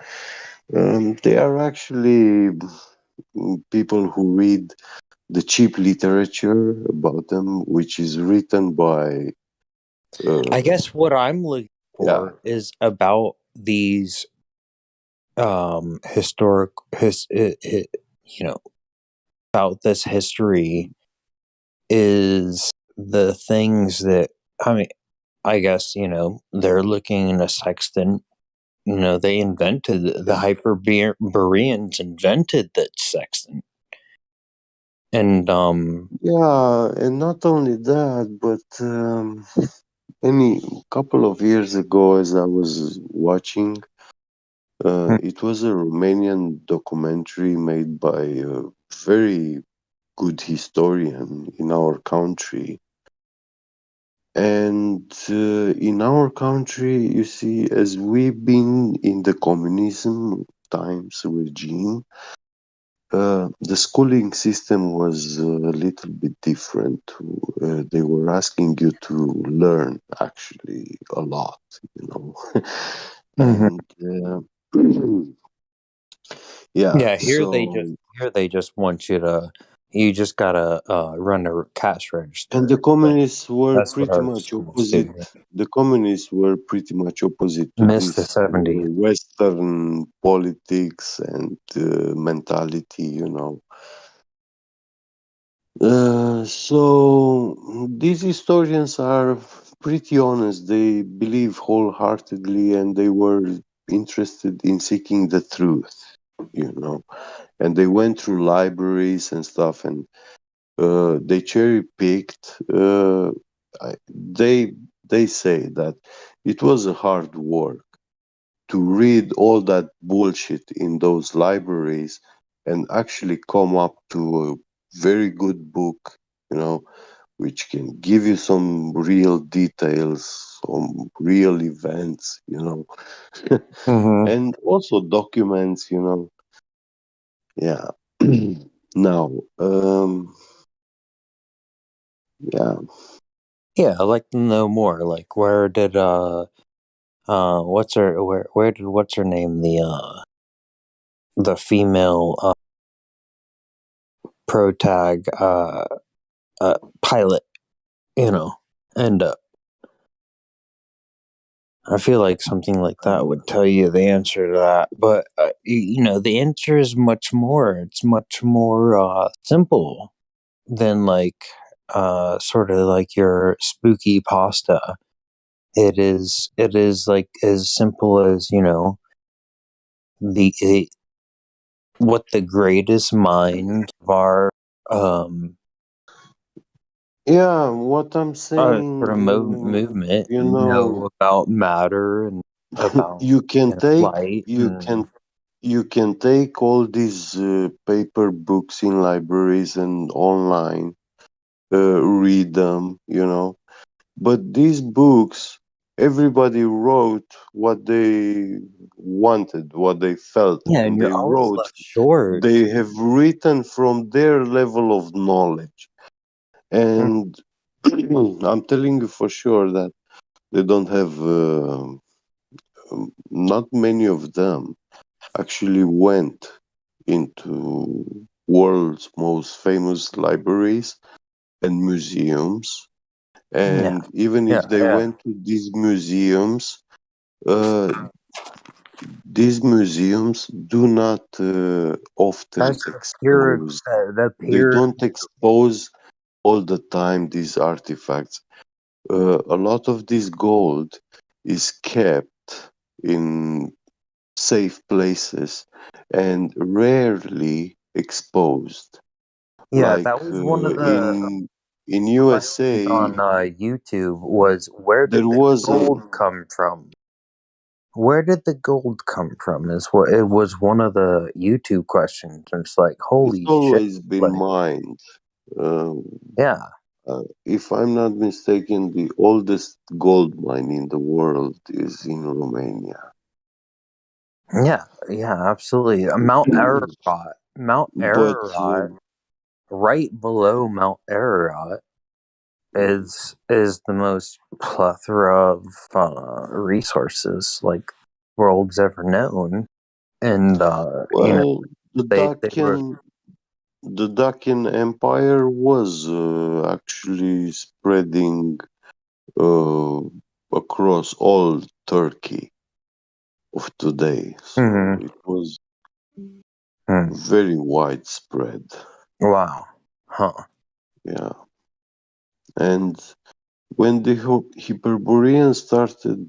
they are actually people who read the cheap literature about them, which is written by. I guess what I'm looking for is about these historic about this history is the things that I guess they're looking in a sextant. They invented the Hyperboreans invented that sextant, and and not only that, but any couple of years ago, as I was watching, it was a Romanian documentary made by a very good historian in our country. And in our country, you see, as we've been in the communism times regime, the schooling system was a little bit different. They were asking you to learn actually a lot, you know, and yeah. Yeah, So here they just want you just gotta run a cash and the register. communists were That's what pretty our much schools do opposite. here. The communists were pretty much opposite to Miss the this 70. Western politics and mentality, you know. So these historians are pretty honest. They believe wholeheartedly, and they were interested in seeking the truth, you know. And they went through libraries and stuff, and they cherry picked. They say that it was a hard work to read all that bullshit in those libraries and actually come up to a very good book, you know, which can give you some real details, some real events, you know, Mm-hmm. and also documents, you know. Yeah. Now, yeah. Yeah, I'd like to know more. Like, where did what's her where did what's her name the female protag pilot, you know, end up? I feel like something like that would tell you the answer to that, but you know, the answer is much more. It's much more simple than like sort of like your spooky pasta. It is like as simple as, you know, the what the greatest minds of our Yeah, what I'm saying, sort of movement you know, know about matter and about, you can you know, take light you and can you can take all these paper books in libraries and online, read them, you know. But these books, everybody wrote what they wanted, what they felt, yeah, and and you're they always wrote. left short. They have written from their level of knowledge, and I'm telling you for sure that they don't have. Not many of them actually went into world's most famous libraries and museums. Yeah, And even yeah, if they yeah. went to uh, these museums do not often That's expose. the They peer. don't expose all the time these artifacts. A lot of this gold is kept in safe places and rarely exposed. Yeah, Like that was one of the in questions USA, on YouTube was where did there the was a. gold come from? Where did the gold come from? Is what it was one of the YouTube questions. And it's like, It's holy shit! always been Like, mined. Uh, yeah, if I'm not mistaken, the oldest gold mine in the world is in Romania. yeah, yeah, absolutely. Mount Ararat, Mount But Ararat, right below Mount Ararat is the most plethora of resources like world's ever known, and you know well, the they were. Dacian Empire was actually spreading uh, across all Turkey of today, so Mm-hmm. it was very widespread. Wow, huh? Yeah, and when the Hyperboreans started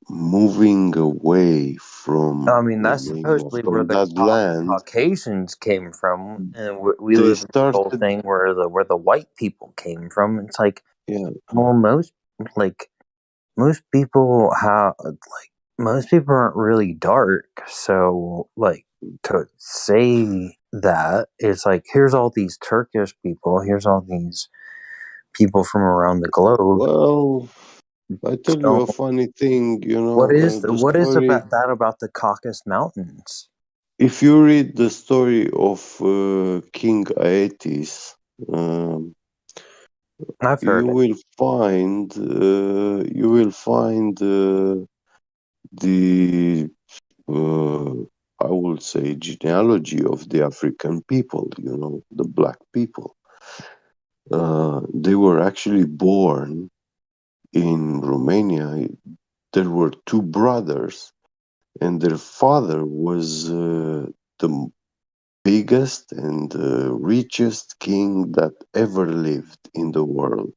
moving away from I mean, that's Romania, supposedly where from the that land, Caucasians came from, and we they live in this whole started. thing where the white people came from. It's like, Yeah, well, like most people have like most people aren't really dark, so like to say that it's like here's all these Turkish people, here's all these people from around the globe. well, I tell you So a funny thing, you know, the what is story. about that about the Caucasus Mountains? if you read the story of King Aetes, I've heard you it. will find the I would say genealogy of the African people. You know, the black people. They were actually born in Romania. There were two brothers, and their father was the biggest and richest king that ever lived in the world.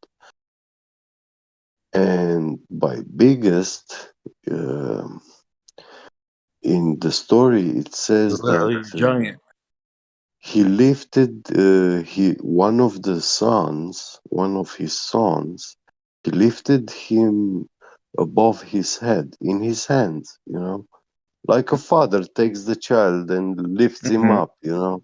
And by biggest, in the story, it says that Literally giant. he lifted one of his sons, he lifted him above his head in his hands, you know, like a father takes the child and lifts him up, you know.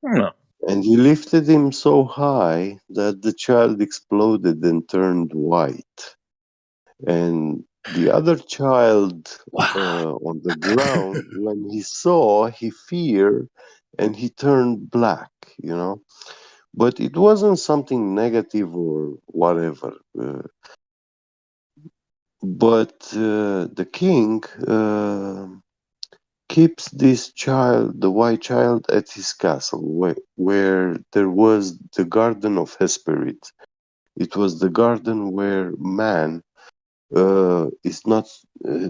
No. And he lifted him so high that the child exploded and turned white. And the other child on the ground, when he saw, he feared and he turned black, you know. But it wasn't something negative or whatever. But the king keeps this child, the white child, at his castle, where there was the garden of Hesperid. It was the garden where man is not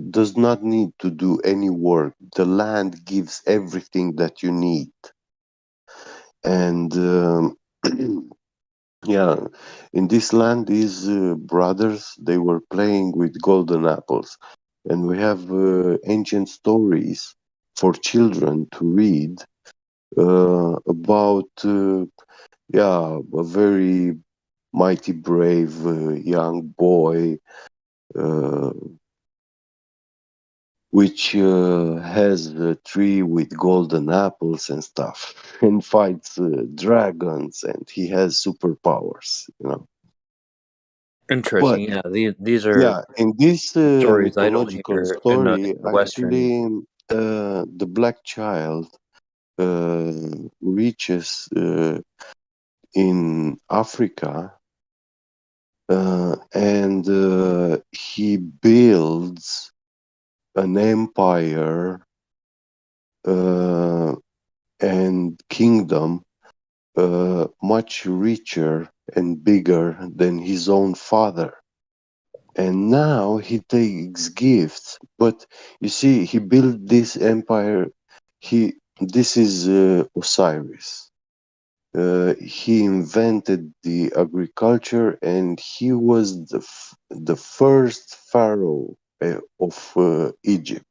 does not need to do any work. The land gives everything that you need, and yeah, in this land, these brothers, they were playing with golden apples, and we have ancient stories for children to read about a very mighty, brave young boy. Uh, which has a tree with golden apples and stuff, and fights dragons, and he has superpowers, you know. But Interesting. Yeah, these are yeah, in this stories I don't mythological hear in story, the Western. actually, the black child uh, reaches in Africa, and he builds an empire and kingdom much richer and bigger than his own father. And now he takes gifts, but you see, he built this empire. This is Osiris. He invented the agriculture, and he was the first pharaoh of Egypt,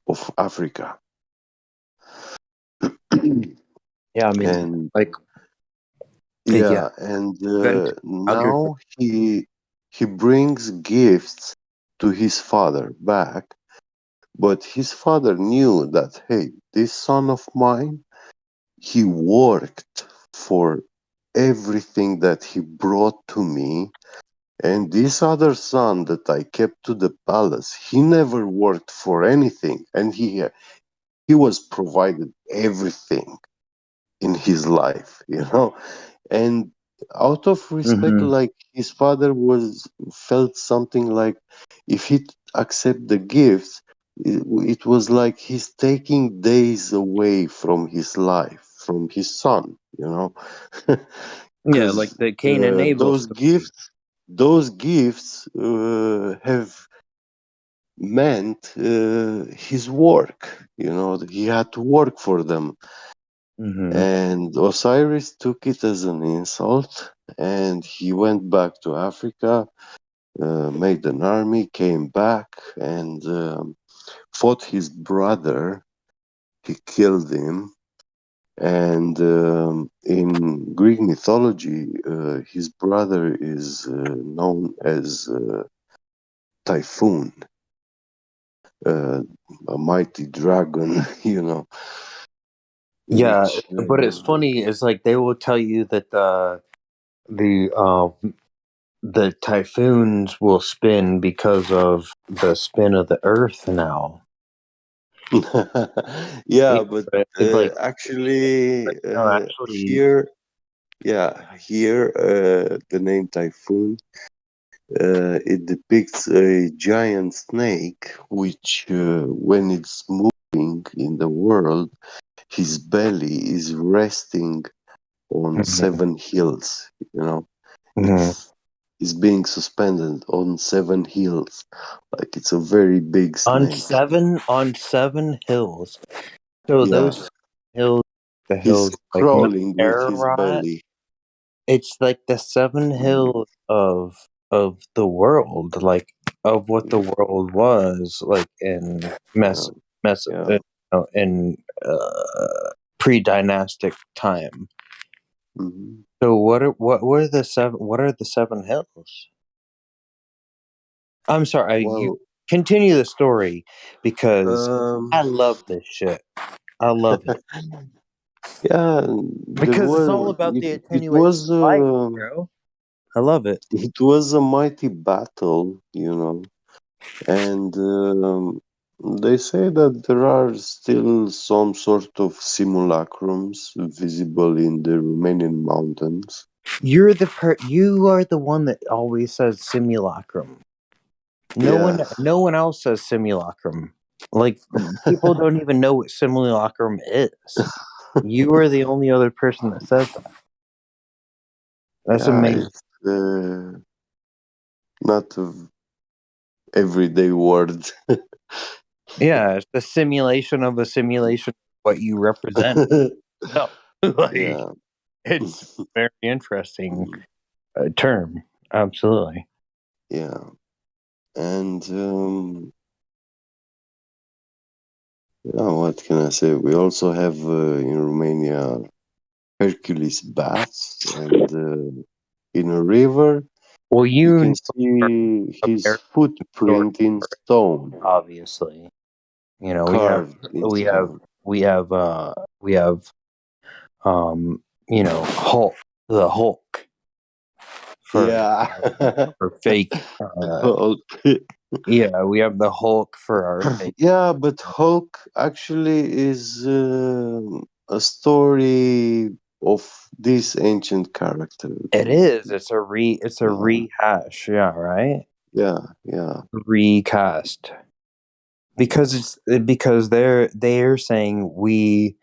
of Africa. Yeah, I mean, And like, yeah, yeah, and agriculture. now he brings gifts to his father back, but his father knew that, hey, this son of mine, he worked for everything that he brought to me, and this other son that I kept to the palace, he never worked for anything, and he was provided everything in his life, you know. And out of respect, Mm-hmm. like his father was felt something like, if he accept the gifts, it was like he's taking days away from his life, from his son, you know. Yeah, like Because the Cain and Abel story. those gifts have meant his work, you know. He had to work for them. Mm-hmm. And Osiris took it as an insult, and he went back to Africa, made an army, came back, and fought his brother. He killed him. And in Greek mythology, his brother is known as Typhoon, uh, a mighty dragon, you know, Yeah, which but it's funny. It's like they will tell you that the typhoons will spin because of the spin of the Earth now. Yeah, but It's like actually, no, actually, here, the name typhoon, it depicts a giant snake, which, when it's moving in the world, his belly is resting on seven hills. You know, it's being suspended on 7 hills, like it's a very big on snake. seven hills. So Yeah, those hills, the he's hills like Mount crawling with his Ararat. belly. It's like the seven hills of the world, like of what the world was like in Yeah. in pre-dynastic time. Mhm. So what are the seven? What are the seven hills? I'm sorry. You Well, continue the story because I um, love this shit. I love it yeah, there because it's all was about the it attenuation was of light, bro. I love it. it was a mighty battle, and they say that there are still some sort of simulacrums visible in the Romanian mountains. You are the one that always says simulacrum. Yeah, No one else says simulacrum. Like people don't even know what simulacrum is. You are the only other person that says that. That's yeah, amazing. it's not a everyday word. Yeah, it's the simulation of a simulation of what you represent. No, like Yeah. it's a very interesting term. Absolutely. Yeah, and yeah, what can I say? We also have in Romania Hercules bats, and in a river Well, you you can know see his American story, footprint in stone, obviously. You know, carved in stone. we have we have you know, the Hulk for Yeah. for fake Hulk. yeah, we have the Hulk for our fake. Yeah, but Hulk actually is a story of this ancient character. It is. It's a Yeah, rehash, yeah, right? yeah. Recast. Because they're saying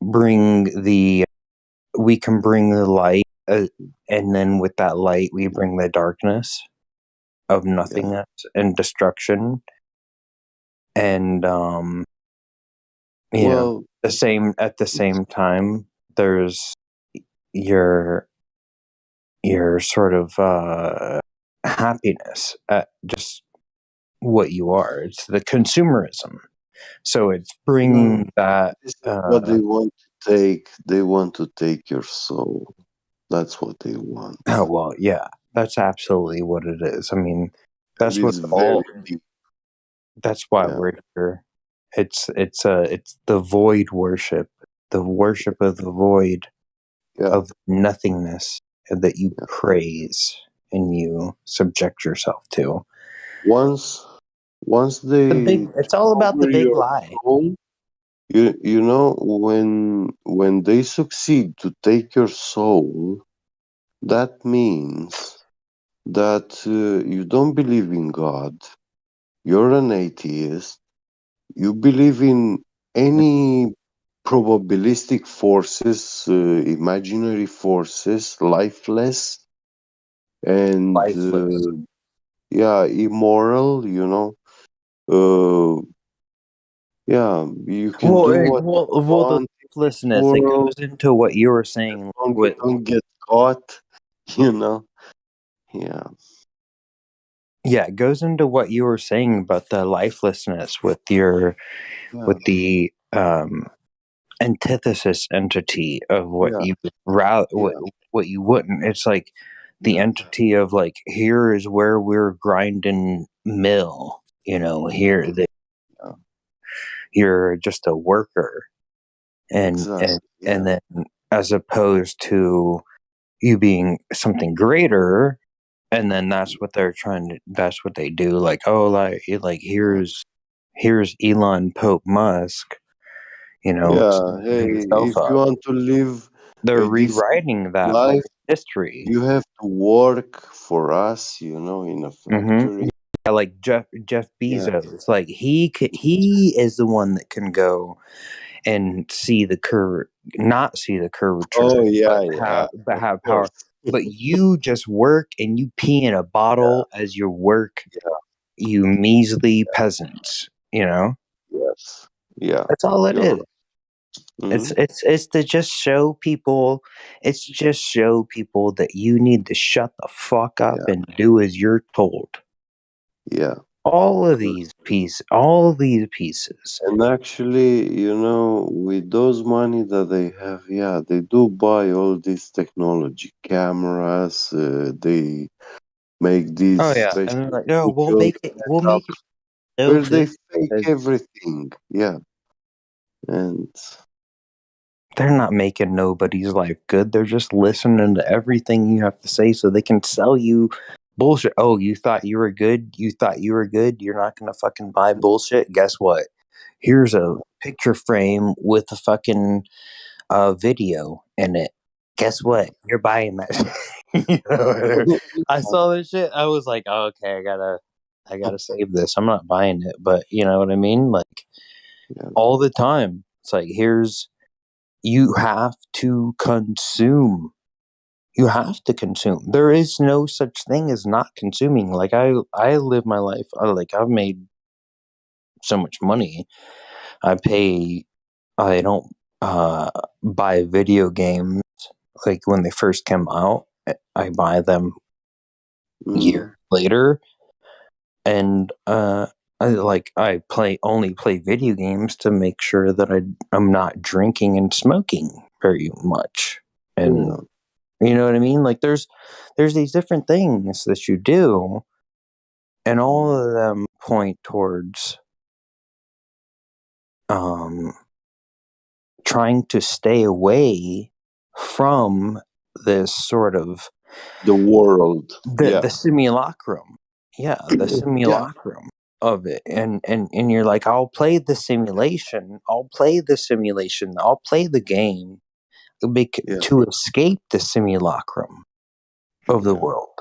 bring the we can bring the light, and then with that light we bring the darkness of Yeah. nothingness and destruction, and you know, Well, at the same time there's your sort of happiness at just what you are. It's the consumerism, so it's no, bringing that this is what they want to take. They want to take your soul. That's what they want. oh well, yeah, that's absolutely what it is. I mean, And that's what it's very all deep. that's why Yeah. we're here. It's the void worship, the worship of the void, Yeah. of nothingness that you praise and you subject yourself to. Once they It's took all about the over big your lie. soul, you know, when they succeed to take your soul, that means that you don't believe in God. You're an atheist. You believe in any probabilistic forces, imaginary forces, lifeless, and Lifeless. yeah, immoral. Uh, yeah, you can do what you Well, the want in this lifelessness, it world goes into what you were as saying long as you with don't get caught. You know. Yeah. yeah, it goes into what you were saying about the lifelessness with Yeah. the antithesis entity of what Yeah. you rather Yeah. what you wouldn't. It's like the Yeah. entity of like, here is where we're grinding mill, you know, here that Yeah. you're just a worker, Exactly. and Yeah. then as opposed to you being something greater, and then that's what they do, like, oh, like here's Elon Pope Musk, Yeah, hey, himself if you up. want to live They're a decent rewriting that whole life, history. you have to work for us, in a factory. Yeah, like Jeff Yeah. Bezos, like he is the one that can go and see the not see the curvature, Oh, yeah, but of have power. course. But you just work and you pee in a bottle as your work, you measly peasants. Yes. Yeah. That's all it You're is. right. Mhm. It's to just show people. It's just show people that you need to shut the fuck up and do as you're told. Yeah. All of these pieces. And actually, with those money that they have, they do buy all this technology, cameras. They make these Oh yeah, special and they're like, no, visual we'll make it setups so where good they fake because everything. Yeah. And they're not making nobody's life good. They're just listening to everything you have to say so they can sell you bullshit. Oh, you thought you were good? You thought you were good? You're not gonna fucking buy bullshit? Guess what? Here's a picture frame with a fucking video in it. Guess what? You're buying that shit. I saw this shit. I was like, oh, okay, I gotta save this. I'm not buying it, but you know what I mean? Like all the time. It's like you have to consume. You have to consume. There is no such thing as not consuming. Like I live my life. I've made so much money. I don't buy video games like when they first come out. I buy them year later, and I only play video games to make sure that I'm not drinking and smoking very much, and you know what I mean. Like there's these different things that you do, and all of them point towards trying to stay away from this sort of the world. the simulacrum. Yeah, the simulacrum of it. And you're like, I'll play the simulation, I'll play the game to escape the simulacrum of the world.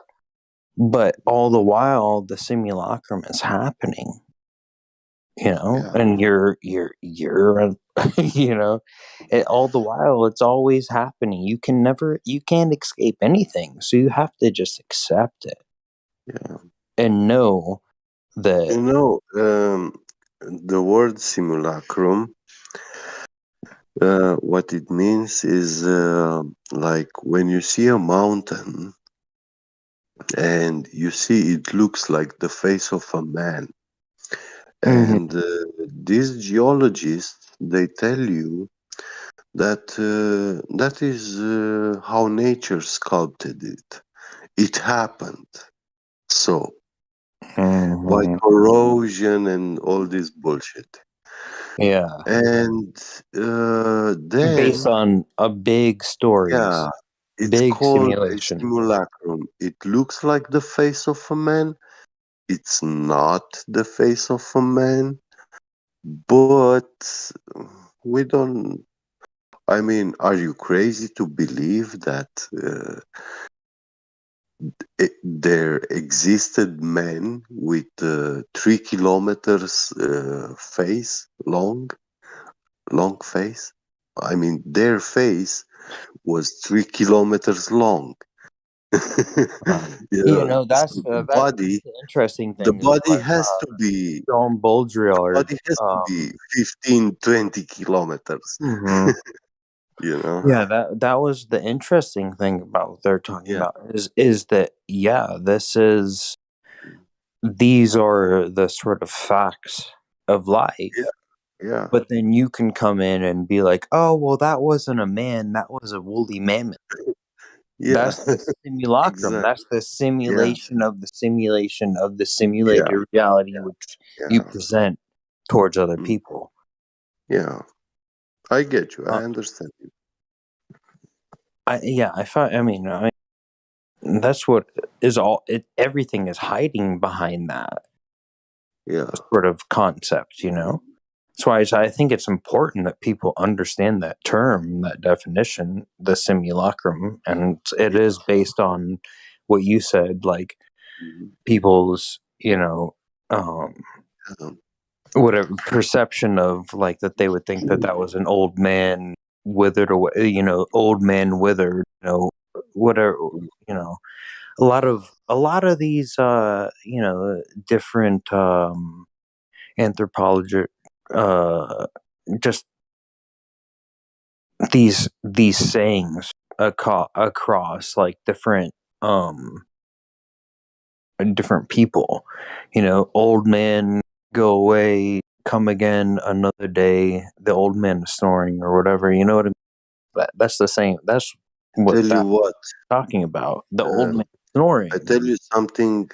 But all the while the simulacrum is happening. And you're all the while it's always happening. You can't escape anything, so you have to just accept it and know that the word simulacrum, what it means is like when you see a mountain and you see it looks like the face of a man. And these geologists, they tell you that that is how nature sculpted it. It happened so by corrosion and all this bullshit. Yeah. And then based on big stories, it's big called a simulation. simulacrum. It looks like the face of a man. It's not the face of a man, but we don't. I mean, are you crazy to believe that there existed men with 3 kilometers face long face? I mean, their face was 3 kilometers long. That's So that's the interesting the thing is body what has to be John Boldrial body has to be 15, 20 kilometers. Yeah, that was the interesting thing about what they're talking about is that these are the sort of facts of life. Yeah. But then you can come in and be like, oh well, that wasn't a man, that was a woolly mammoth. That's the simulacrum. That's the simulation of the simulation of the simulated reality which you present towards other people. Yeah, I get you. I understand you. That's what is everything is hiding behind that. sort of concept, you know? That's why I think it's important that people understand that term, that definition, the simulacrum, and it is based on what you said, like people's, you know, whatever perception of like that they would think that that was an old man withered away, you know, old man withered, you know, whatever, you know, a lot of these, you know, different anthropology, just these sayings across like different people, you know, old man go away, come again another day, the old man is snoring or whatever, you know what I mean? That's the same, that's what Tell you what, talking about, the old man snoring. I tell you something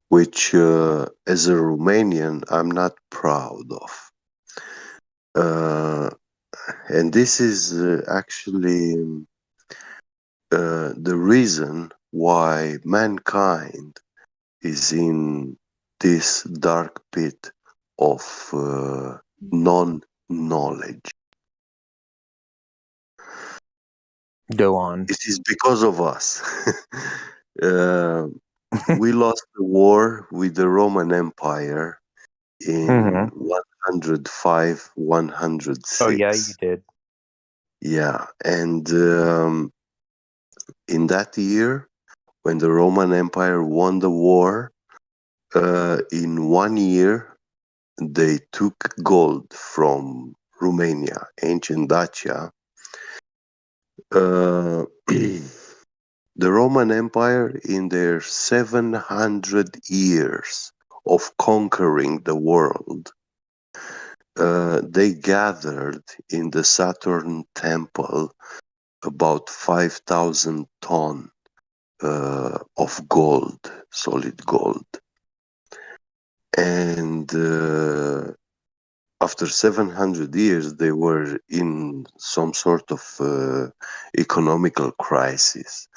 which as a Romanian I'm not proud of. And this is actually the reason why mankind is in this dark pit of non-knowledge. Go on. It is because of us. We lost the war with the Roman Empire in 105, 106. Oh yeah, you did. Yeah, and in that year, when the Roman Empire won the war, in 1 year, they took gold from Romania, ancient Dacia. The Roman Empire, in their 700 years of conquering the world, they gathered in the Saturn temple about 5,000 tons of gold, solid gold. And after 700 years, they were in some sort of economical crisis,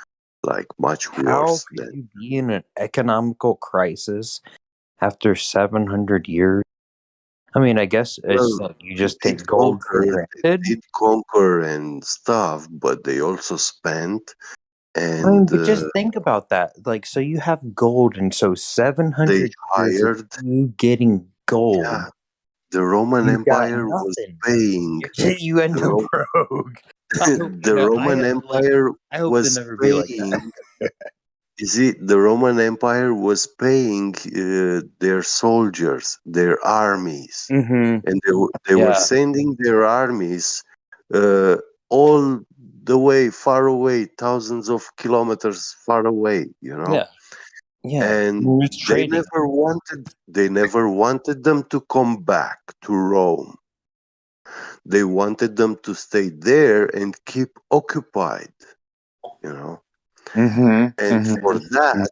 like much How worse could than. you be in an economical crisis after 700 years? I mean, I guess it's Well, like you just take gold for they granted. did conquer and stuff, but they also spent. I mean, And but just think about that. Like, so you have gold, and so 700 they years of hired. you getting gold, Yeah, the Roman you got Empire was nothing. paying. You end The, up Ro- broke. the Roman Empire I hope to was never be like paying. that. You see, the Roman Empire was paying their soldiers, their armies, and they were Yeah. sending their armies uh, all the way far away, thousands of kilometers far away. You know, Yeah. Yeah. and It's trading. they never wanted them to come back to Rome. They wanted them to stay there and keep occupied. You know, and for that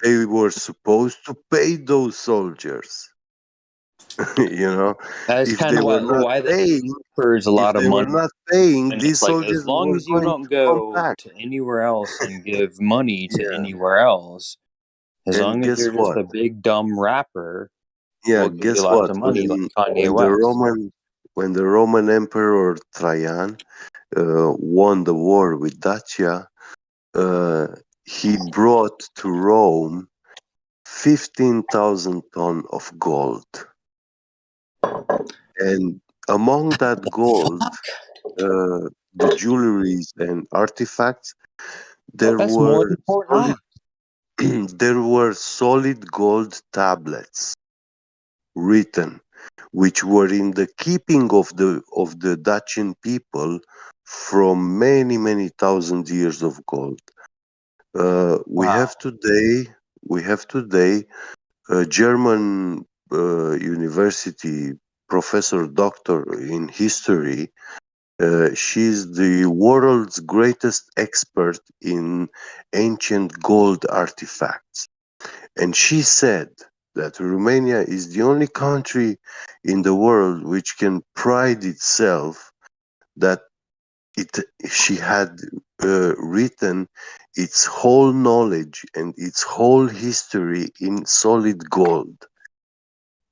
they were supposed to pay those soldiers. You know, That's if kind they of were not why the paying, is a lot of money. these And it's like, as soldiers long were as you going don't to come go back. to anywhere else and give money to Yeah. anywhere else, as And long as guess you're just what? a big dumb rapper, Yeah, we'll give you guess lots what? of money like Kanye When West. when the Roman Emperor Trajan won the war with Dacia, he brought to Rome 15,000 tons of gold. And among that gold, the jewelries and artifacts, there That's more were than Fort Knox. there were solid gold tablets written, which were in the keeping of the Dacian people from many thousand years of gold. We have today a German university professor doctor in history. She's the world's greatest expert in ancient gold artifacts. And she said that Romania is the only country in the world which can pride itself that she had written its whole knowledge and its whole history in solid gold.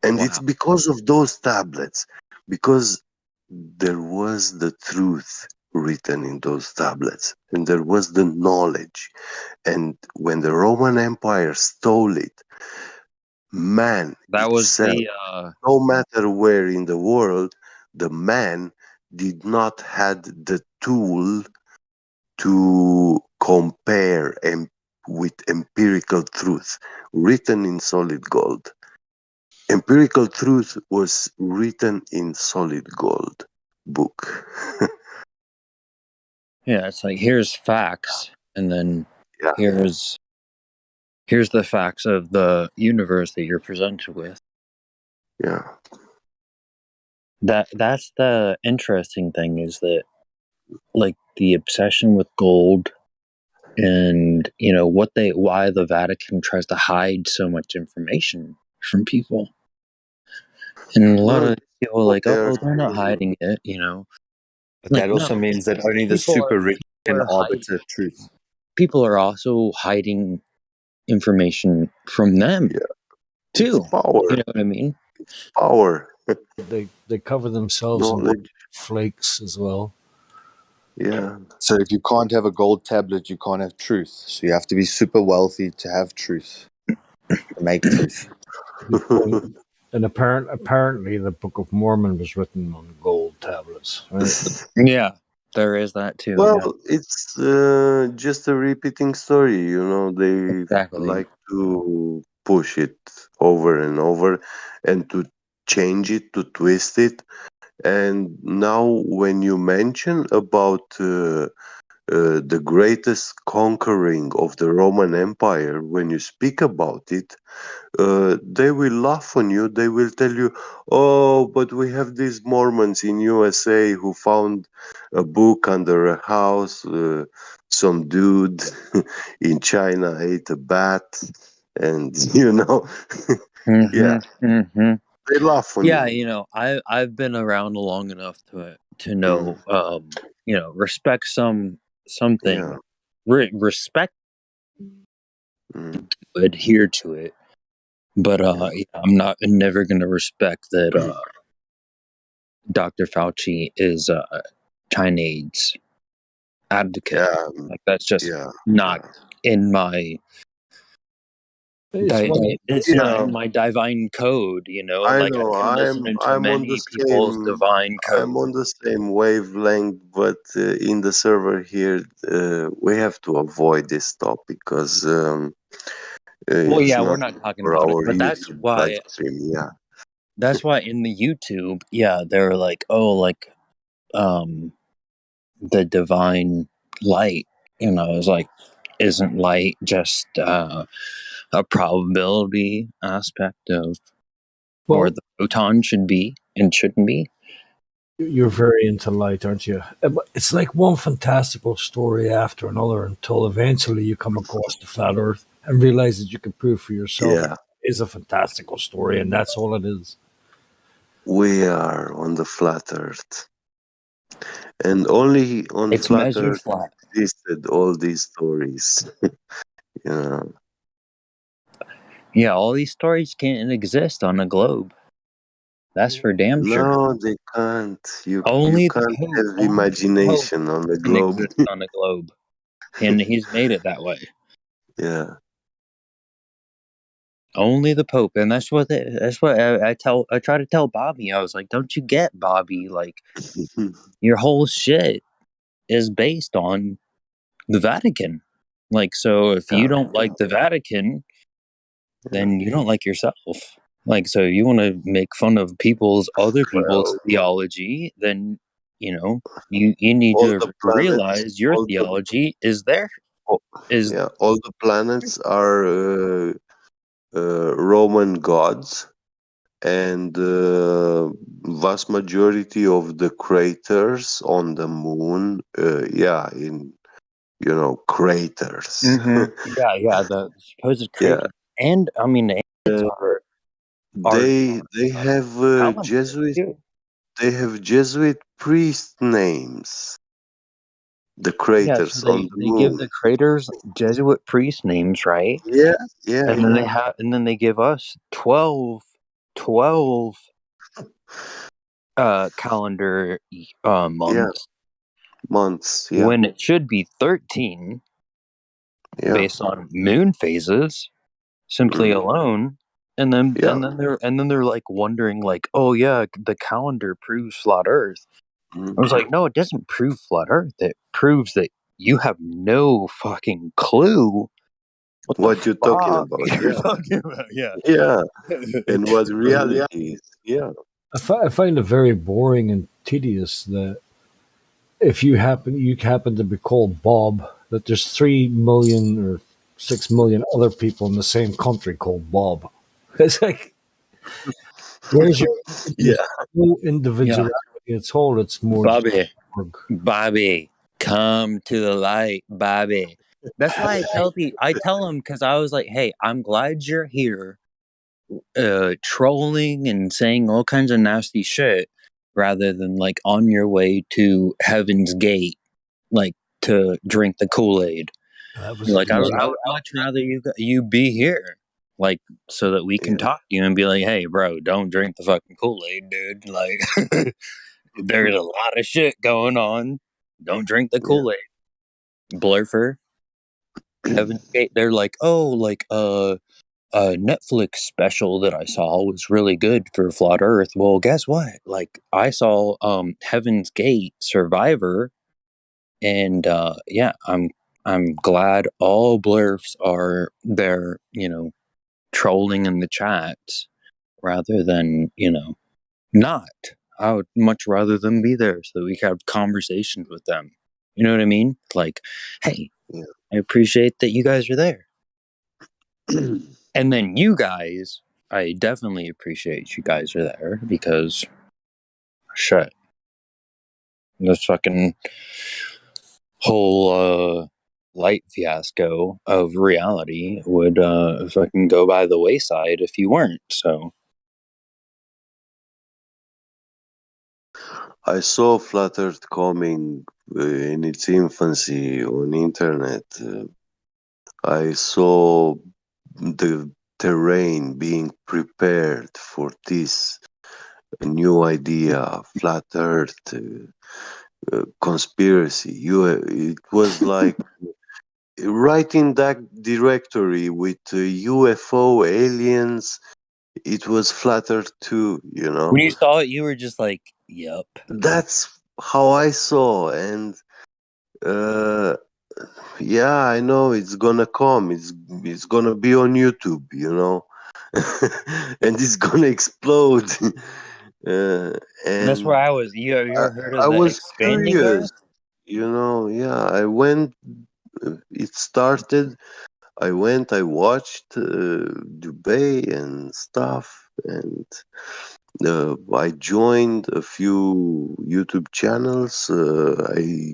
And it's because of those tablets, because there was the truth written in those tablets, and there was the knowledge. And when the Roman Empire stole it, man That was itself, the no matter where in the world, the man did not had the tool to compare with empirical truth written in solid gold. Empirical truth was written in solid gold book. yeah. It's like here's facts, and then Yeah. here's the facts of the universe that you're presented with. Yeah. That's the interesting thing is that like the obsession with gold and why the Vatican tries to hide so much information from people. And a lot Well, of people are like, they're oh, they're not saying, hiding it, But Like that also no, means that only the people super rich can are hiding. arbiter truth. People are also hiding information from them too. Power. You know what I mean? Power. They cover themselves in Knowledge. flakes as well. Yeah. So if you can't have a gold tablet, you can't have truth. So you have to be super wealthy to have truth, to make truth. Good point. And apparently, the Book of Mormon was written on gold tablets, right? Yeah, there is that too. Well, Yeah, it's just a repeating story, They exactly. like to push it over and over and to change it, to twist it. And now, when you mention about the greatest conquering of the Roman Empire, when you speak about it, they will laugh on you. They will tell you, "Oh, but we have these Mormons in USA who found a book under a house. Some dude in China ate a bat, and yeah, they laugh on Yeah, you." I've been around long enough to know, respect something, Yeah. respect, adhere to it. But I'm never gonna respect that Dr. Fauci is Chinese advocate. Yeah. Like that's just Yeah. not in my it's not Yeah. in my divine code, I like I know. can listen into I'm on the many people's same. divine I'm code. on the same wavelength, but in the server here, we have to avoid this topic because Well, it's yeah, we're not not talking for about it, our but that's YouTube live why stream. Yeah. in the YouTube, yeah, they're like, oh, like the divine light, I was like, isn't light just a probability aspect of where the photon should be and shouldn't be? You're very into light, aren't you? It's like one fantastical story after another until eventually you come across the flat Earth and realize that you can prove for yourself Yeah. it is a fantastical story, and that's all it is. We are on the flat Earth, and only on It's flat measured Earth flat. existed all these stories. Yeah. Yeah, all these stories can't exist on a globe. That's for damn sure. No, they can't. You Only the can't Pope, have imagination on the can globe. exist on a globe, and he's made it that way. Yeah. Only the Pope, and that's what I try to tell Bobby. I was like, "Don't you get, Bobby? Like, your whole shit is based on the Vatican. Like, so if you don't like the Vatican, then you don't like yourself. Like, so you want to make fun of other people's Well, theology, then you need all to the planets, realize your all the theology is yeah, all the planets are Roman gods, and vast majority of the craters on the moon, yeah, in craters. yeah, the supposed Yeah, crater, and I mean, the aliens are they have talented Jesuit too. they have Jesuit priest names. The Yeah, craters so on the they give moon. the craters Jesuit priest names, right? Yeah, yeah, And then yeah. they give us 12 calendar Yeah, months months. Yeah, when it should be 13 yeah. based on moon phases simply Mm. alone. Yeah. And then they're like wondering like, oh yeah, the calendar proves flat Earth. I was like, no, it doesn't prove flat Earth. It proves that you have no fucking clue What you're talking fuck about? you're Yeah, talking about. Yeah. yeah. And what reality is? Yeah, I find it very boring and tedious that if you happen to be called Bob, that there's 3 million or 6 million other people in the same country called Bob. It's like, where's your yeah. no Yeah. individuality at all? It's more just Bobby, come to the light, Bobby. That's why I tell them because I was like, hey, I'm glad you're here, trolling and saying all kinds of nasty shit, rather than like on your way to Heaven's Gate, like to drink the Kool-Aid. Like I would much rather you be here, like so that we can talk to you and be like, hey, bro, don't drink the fucking Kool-Aid, dude. Like. There's a lot of shit going on. Don't drink the Kool-Aid. Blurfer. Heaven's Gate. They're like, oh, like a Netflix special that I saw was really good for Flat Earth. Well, guess what? Like I saw Heaven's Gate Survivor, and yeah, I'm glad all blurfs are there, trolling in the chats rather than, not. I would much rather them be there so that we could have conversations with them. You know what I mean? Like, hey, I appreciate that you guys are there. And then you guys, I definitely appreciate you guys are there because shit. This fucking whole light fiasco of reality would fucking go by the wayside if you weren't, so I saw Flat Earth coming in its infancy on internet. I saw the terrain being prepared for this new idea, Flat Earth, conspiracy. It was like right in that directory with UFO aliens. It was Flat Earth too, when you saw it you were just like, yep. That's how I saw, and yeah, I know it's gonna come. It's gonna be on YouTube, and it's gonna explode. That's And where I was. You ever heard of I the was expanding curious, Earth? Yeah, I went. It started. I went. I watched Dubai and stuff, and I joined a few YouTube channels. I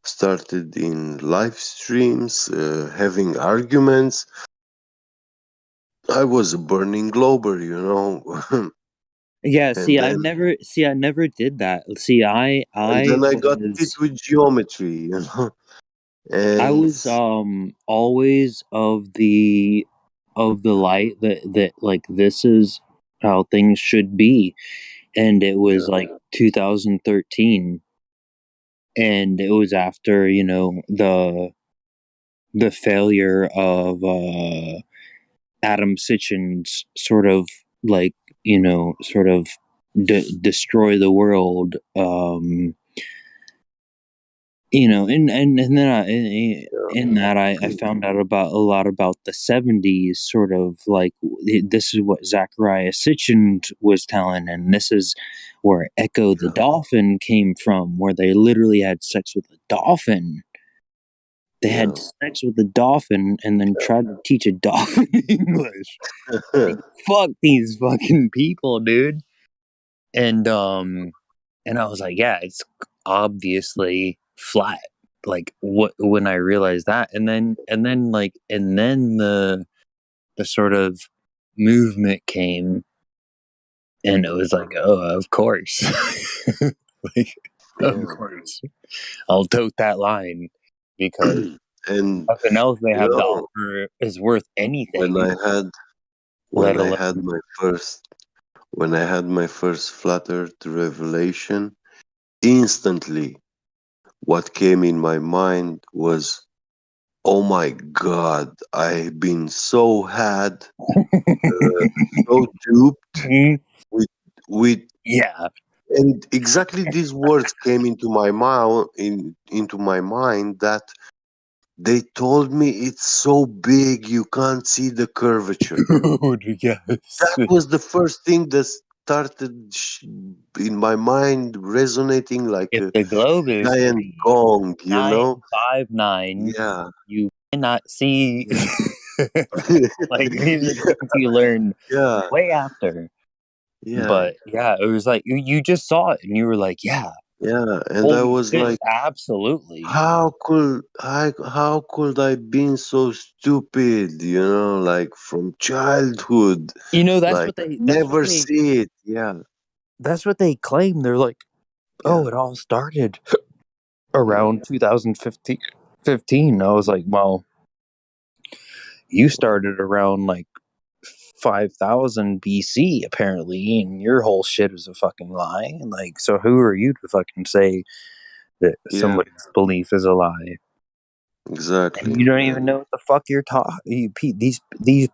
started in live streams, having arguments. I was a burning glober, Yeah, and I then never did that. See, I got hit was with geometry, I and was always of the light that like this is how things should be. And it was like 2013, and it was after, the failure of Adam Sitchin's sort of like, sort of destroy the world, and then in that I found out about a lot about the 70s, sort of like this is what Zachariah Sitchin was telling, and this is where Echo the Dolphin came from, where they literally had sex with a dolphin. They had sex with a dolphin and then tried to teach a dolphin English. Like, fuck these fucking people, dude. And I was like, yeah, it's obviously flat. Like when I realized that, and then the sort of movement came, and it was like, oh, of course. Like, Of course. I'll tote that line because And nothing else they you have to know, offer is worth anything. when I had let when I alone had my first flat Earth revelation, instantly what came in my mind was, oh my God, I've been so so duped with yeah. and exactly these words came into my mouth into my mind that they told me it's so big you can't see the curvature. Dude, yes. That was the first thing that started in my mind resonating like If a the globe is giant gong, 959, Yeah. you cannot see. Yeah. Like these are things you learn Yeah. way after. Yeah. But yeah, it was like you just saw it and you were like, yeah, Yeah. And I holy was shit, like, absolutely. how could I been so stupid, like from childhood. You know, Like never see it. Yeah. that's what they claim. They're like, oh, it all started around 2015. I was like, well, you started around like 5,000 BC apparently, and your whole shit is a fucking lie. Like, so who are you to fucking say that Yeah. somebody's belief is a lie? Exactly. And you don't even And know what the fuck you're talking. These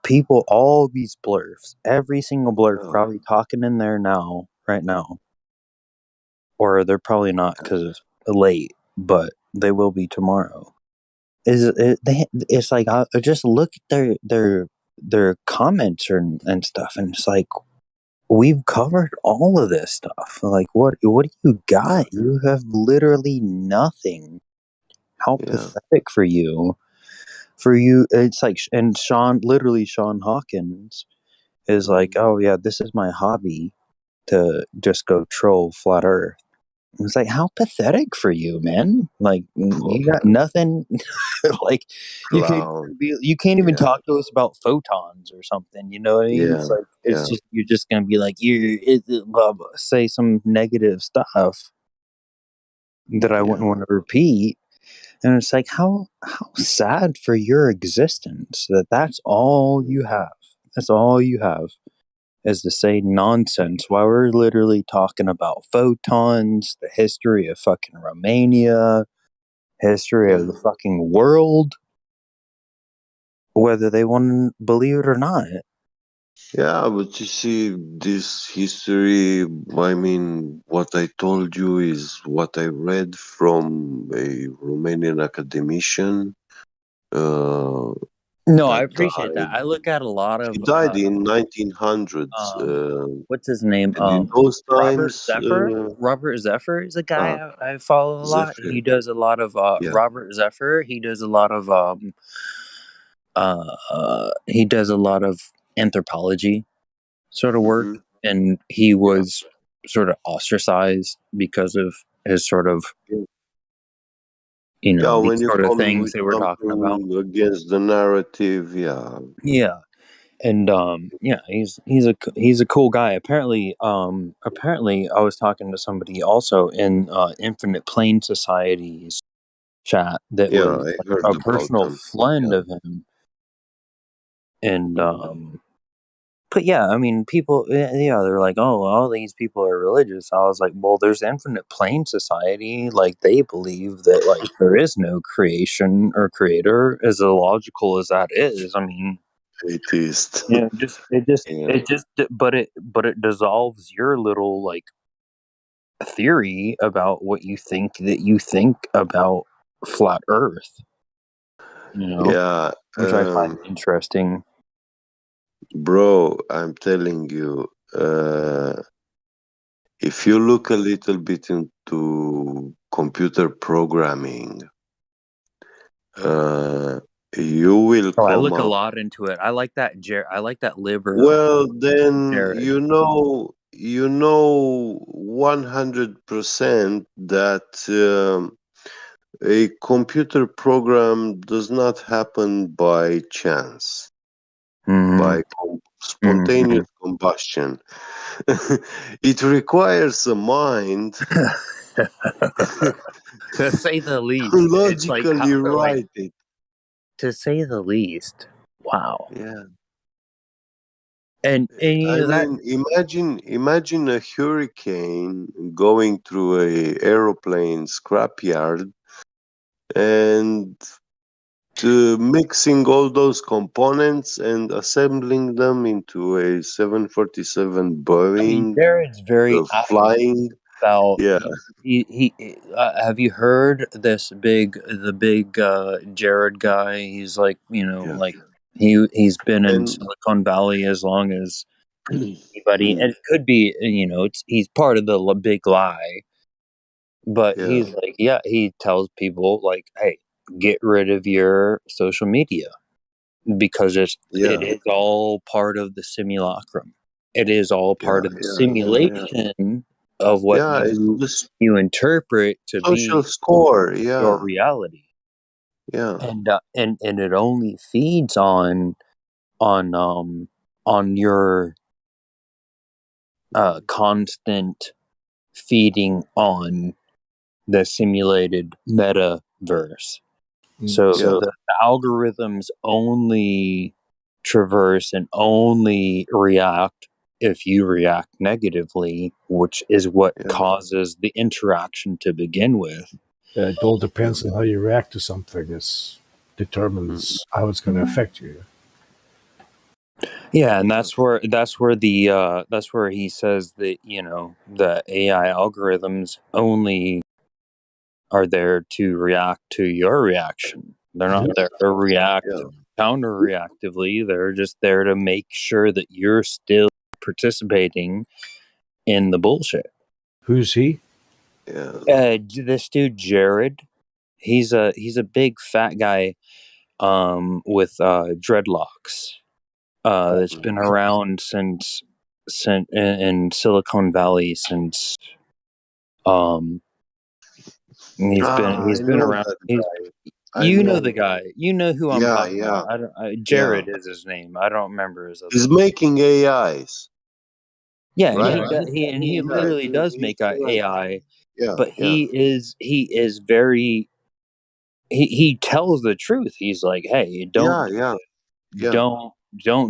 people, all these blurfs, every single blurf, probably talking in there now, right now, or they're probably not because it's late, but they will be tomorrow. It's like I just look at their comments and stuff, and it's like we've covered all of this stuff. Like what do you got? You have literally nothing. How pathetic for you. For you, it's like, and Sean Hawkins is like, oh yeah, this is my hobby to just go troll flat Earth. It's like, how pathetic for you, man. Like, you got nothing. Like, clown. you can't even Yeah. talk to us about photons or something. You know what I mean? Yeah. It's like, Yeah. you're just gonna be like, blah, blah, say some negative stuff that I wouldn't want to repeat. And it's like, how sad for your existence that's all you have. That's all you have is to say nonsense while we're literally talking about photons, the history of fucking Romania, history of the fucking world, whether they want to believe it or not. Yeah, but you see, this history, I mean, what I told you is what I read from a Romanian academician. No, I That appreciate that. I look at a lot of he died in 1900s. what's his name? And in those Robert times, Zephyr. Robert Zephyr is a guy I follow a lot. Zephyr. He does a lot of Yeah. Robert Zephyr. He does a lot of anthropology sort of work, and he was sort of ostracized because of his sort of when these you sort of come things with they were talking about. something against the narrative, yeah. Yeah. And yeah, he's a cool guy. Apparently I was talking to somebody also in Infinite Plane Society's chat that was I heard a about personal them. friend of him. And but yeah, I mean, people, they're like, oh, all these people are religious. I was like, well, there's Infinite Plane Society. Like, they believe that, like, there is no creation or creator, as illogical as that is. I mean, atheist. but it dissolves your little, like, theory about what you think about flat Earth. Yeah. Which I find interesting. Bro, I'm telling you, if you look a little bit into computer programming, you will Oh, I come look a up. lot into it. I like that. I like that liver. Well, then Jared. you know 100% that a computer program does not happen by chance. By spontaneous combustion. It requires a mind To say the least. to It's like, logically write it. to say the least. Wow. Yeah. And you know that imagine a hurricane going through a aeroplane scrapyard and mixing all those components and assembling them into a 747 Boeing, Jared's very flying. about Yeah. he have you heard the big Jared guy? He's like, like he's been in Silicon Valley as long as anybody, and it could be, he's part of the big lie, but he's like, he tells people like, hey, get rid of your social media because it is all part of the simulacrum. It is all part of the simulation of what you interpret to social be score. your reality. Yeah. And it only feeds on your constant feeding on the simulated metaverse. So the algorithms only traverse and only react if you react negatively, which is what causes the interaction to begin with. It all depends on how you react to something. It determines how it's going to affect you. Yeah, and that's where he says that the AI algorithms only are there to react to your reaction. They're not there to react counter reactively. They're just there to make sure that you're still participating in the bullshit. Who's he? This dude Jared, he's a big fat guy with dreadlocks. That's been around since in Silicon Valley since he's been around. You know the guy. You know who I'm talking about. Jared is his name. I don't remember his other. He's making AIs. Yeah, right? and he literally does make AI. Yeah, but he is very. He tells the truth. He's like, hey, don't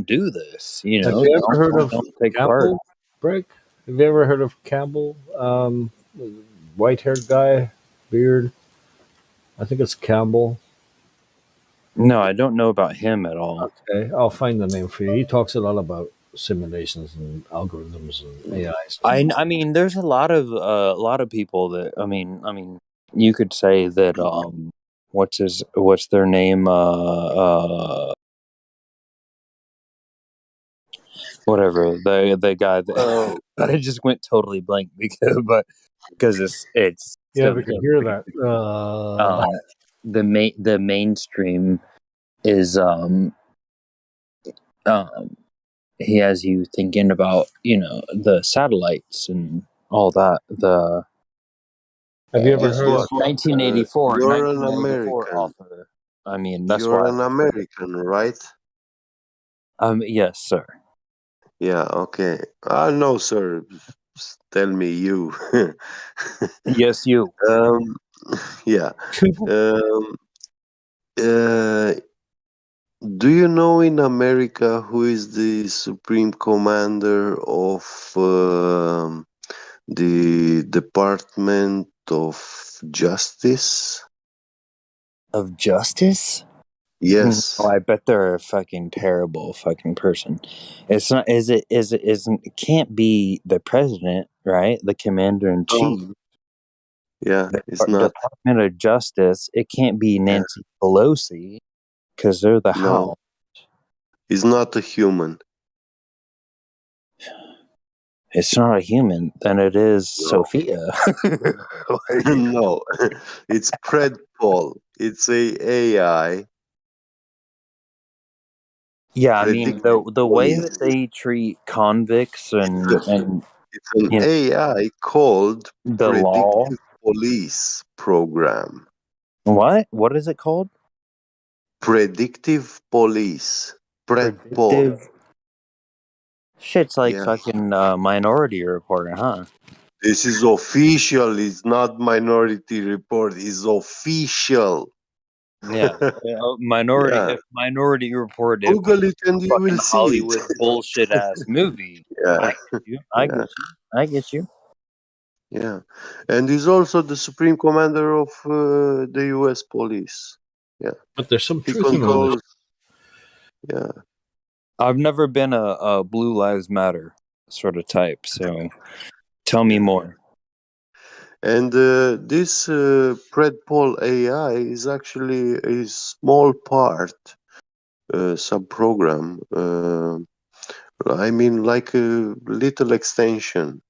do this. Have you ever heard of don't take part. Campbell, Brick? Have you ever heard of Campbell? White-haired guy, beard. I think it's Campbell. No, I don't know about him at all. Okay, I'll find the name for you. He talks a lot about simulations and algorithms and AIs. I mean, there's a lot of people that I mean, you could say that what's their name whatever the guy that I just went totally blank because it's yeah, we can hear that. The mainstream is he has you thinking about the satellites and all that. Have you ever heard of 1984? You're an American. Author. I mean, that's you're why an American, right? Yes, sir. Yeah. Okay. No, sir. Tell me you. Yes, you. Yeah. Do you know in America who is the supreme commander of the Department of Justice? Of Justice? Yes. Oh, I bet they're a fucking terrible fucking person. It's not. It can't be the president, right? The commander in chief. Yeah, it's not. Department of Justice. It can't be Nancy Pelosi because they're the House. He's not a human. It's not a human. Then it is Sophia. No, it's Predpol. It's a AI. Yeah, I mean the way that they treat convicts and it's an AI called the Predictive law Police Program. What is it called? Predictive Police. Predpol. Shit's like Yeah. fucking Minority Report, huh? This is official. It's not Minority Report. It's official. Yeah, Minority. Yeah. If Minority Report, it was Google it and a you fucking will see it. Hollywood bullshit ass movie. Yeah. I get you. I Yeah. get you. I get you. Yeah. And he's also the Supreme Commander of the U.S. Police. Yeah. But there's some He truth in all this. controls. Yeah. I've never been a Blue Lives Matter sort of type, so tell me more. And this predpol AI is actually a small part, sub-program. I mean, like a little extension.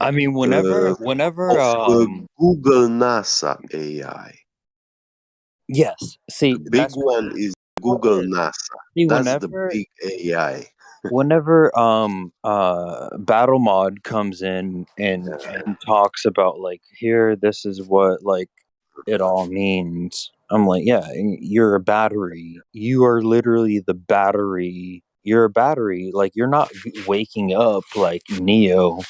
I mean, whenever Of Google NASA AI. yes. See, The big one is Google NASA. See, That's the big AI. whenever Battle Mod comes in and talks about like here, this is what like it all means. I'm like, yeah, you're a battery. You are literally the battery. You're a battery. Like you're not waking up like Neo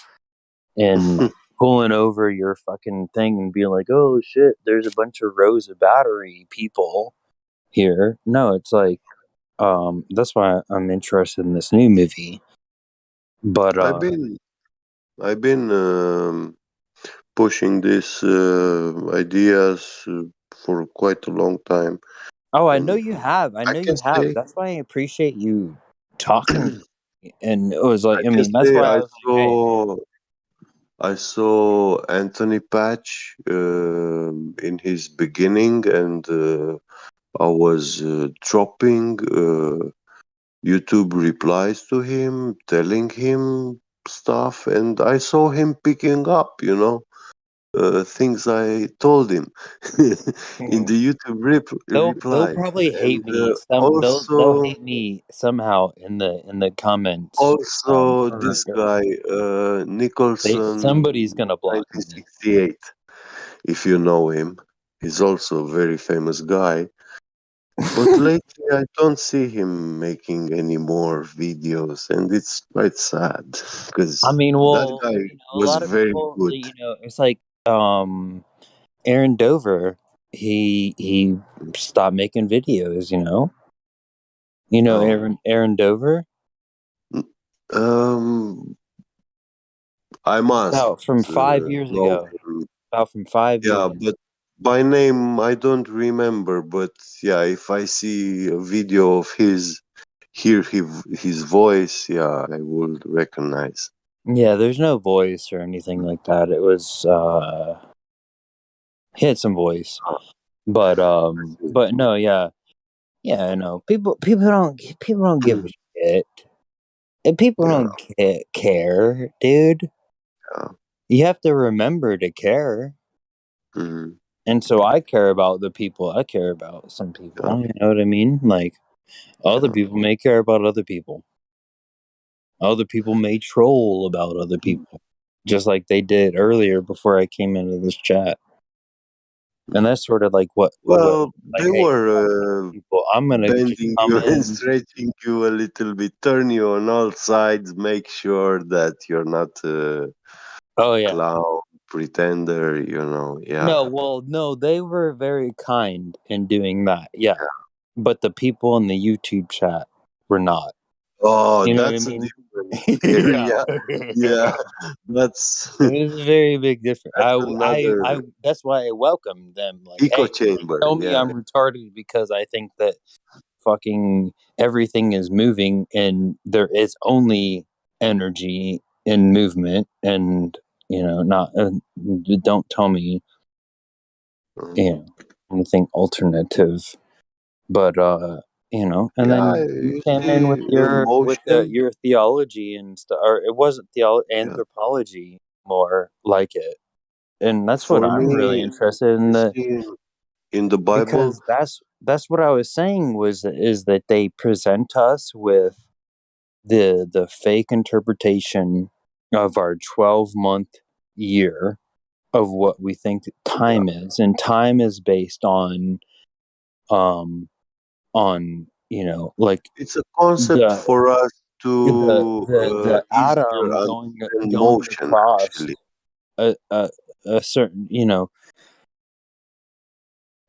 and pulling over your fucking thing and being like, oh shit, there's a bunch of rows of battery people here. No, it's like that's why I'm interested in this new movie. But I've been pushing these ideas for quite a long time. oh, I know you have. I know can you have. say That's why I appreciate you talking. And it was like, I I can mean, that's say why I was like, hey. I saw Anthony Patch in his beginning, and I was dropping YouTube replies to him, telling him stuff, and I saw him picking up, things I told him in the YouTube They'll replies. probably hate And me. They'll hate me somehow in the comments. also this guy Nicholson, Somebody's gonna block me. 1968. If you know him, he's also a very famous guy. But lately, I don't see him making any more videos, and it's quite sad because I mean, that well, guy a was lot of very people, good. it's like Aaron Dover. He stopped making videos. Oh. Aaron Dover. I must From 5 years know ago. him. About from 5 Yeah, years. but by name I don't remember. But yeah, if I see a video of his, hear his voice, yeah, I will recognize. Yeah, there's no voice or anything like that. It was he had some voice. But no, yeah. Yeah, I know. People don't give a shit. And people don't care, dude. Yeah. You have to remember to care. Mm-hmm. And so I care about the people. I care about some people. You know what I mean? Like other people may care about other people. Other people may troll about other people, just like they did earlier before I came into this chat. And that's sort of like what Well, like, they hey, were people, I'm gonna just bending come you and in. stretching you a little bit, turn you on all sides, make sure that you're not a clown, pretender, No, they were very kind in doing that. Yeah. But the people in the YouTube chat were not. Oh, You know what I that's a mean? different area. Yeah, that's It was a very big difference. another That's why I welcomed them. Like, echo hey, chamber. tell me Yeah. I'm retarded because I think that fucking everything is moving and there is only energy in movement, and not don't tell me anything alternative. But and then you came in with your theology and stuff, or it wasn't theology, anthropology, more like it, and that's what For I'm really me, interested in. In the Bible, Because that's what I was saying is that they present us with the fake interpretation of our 12-month year of what we think time is, and time is based on like it's a concept for us to the easier atom understand going motion, across actually. a certain, We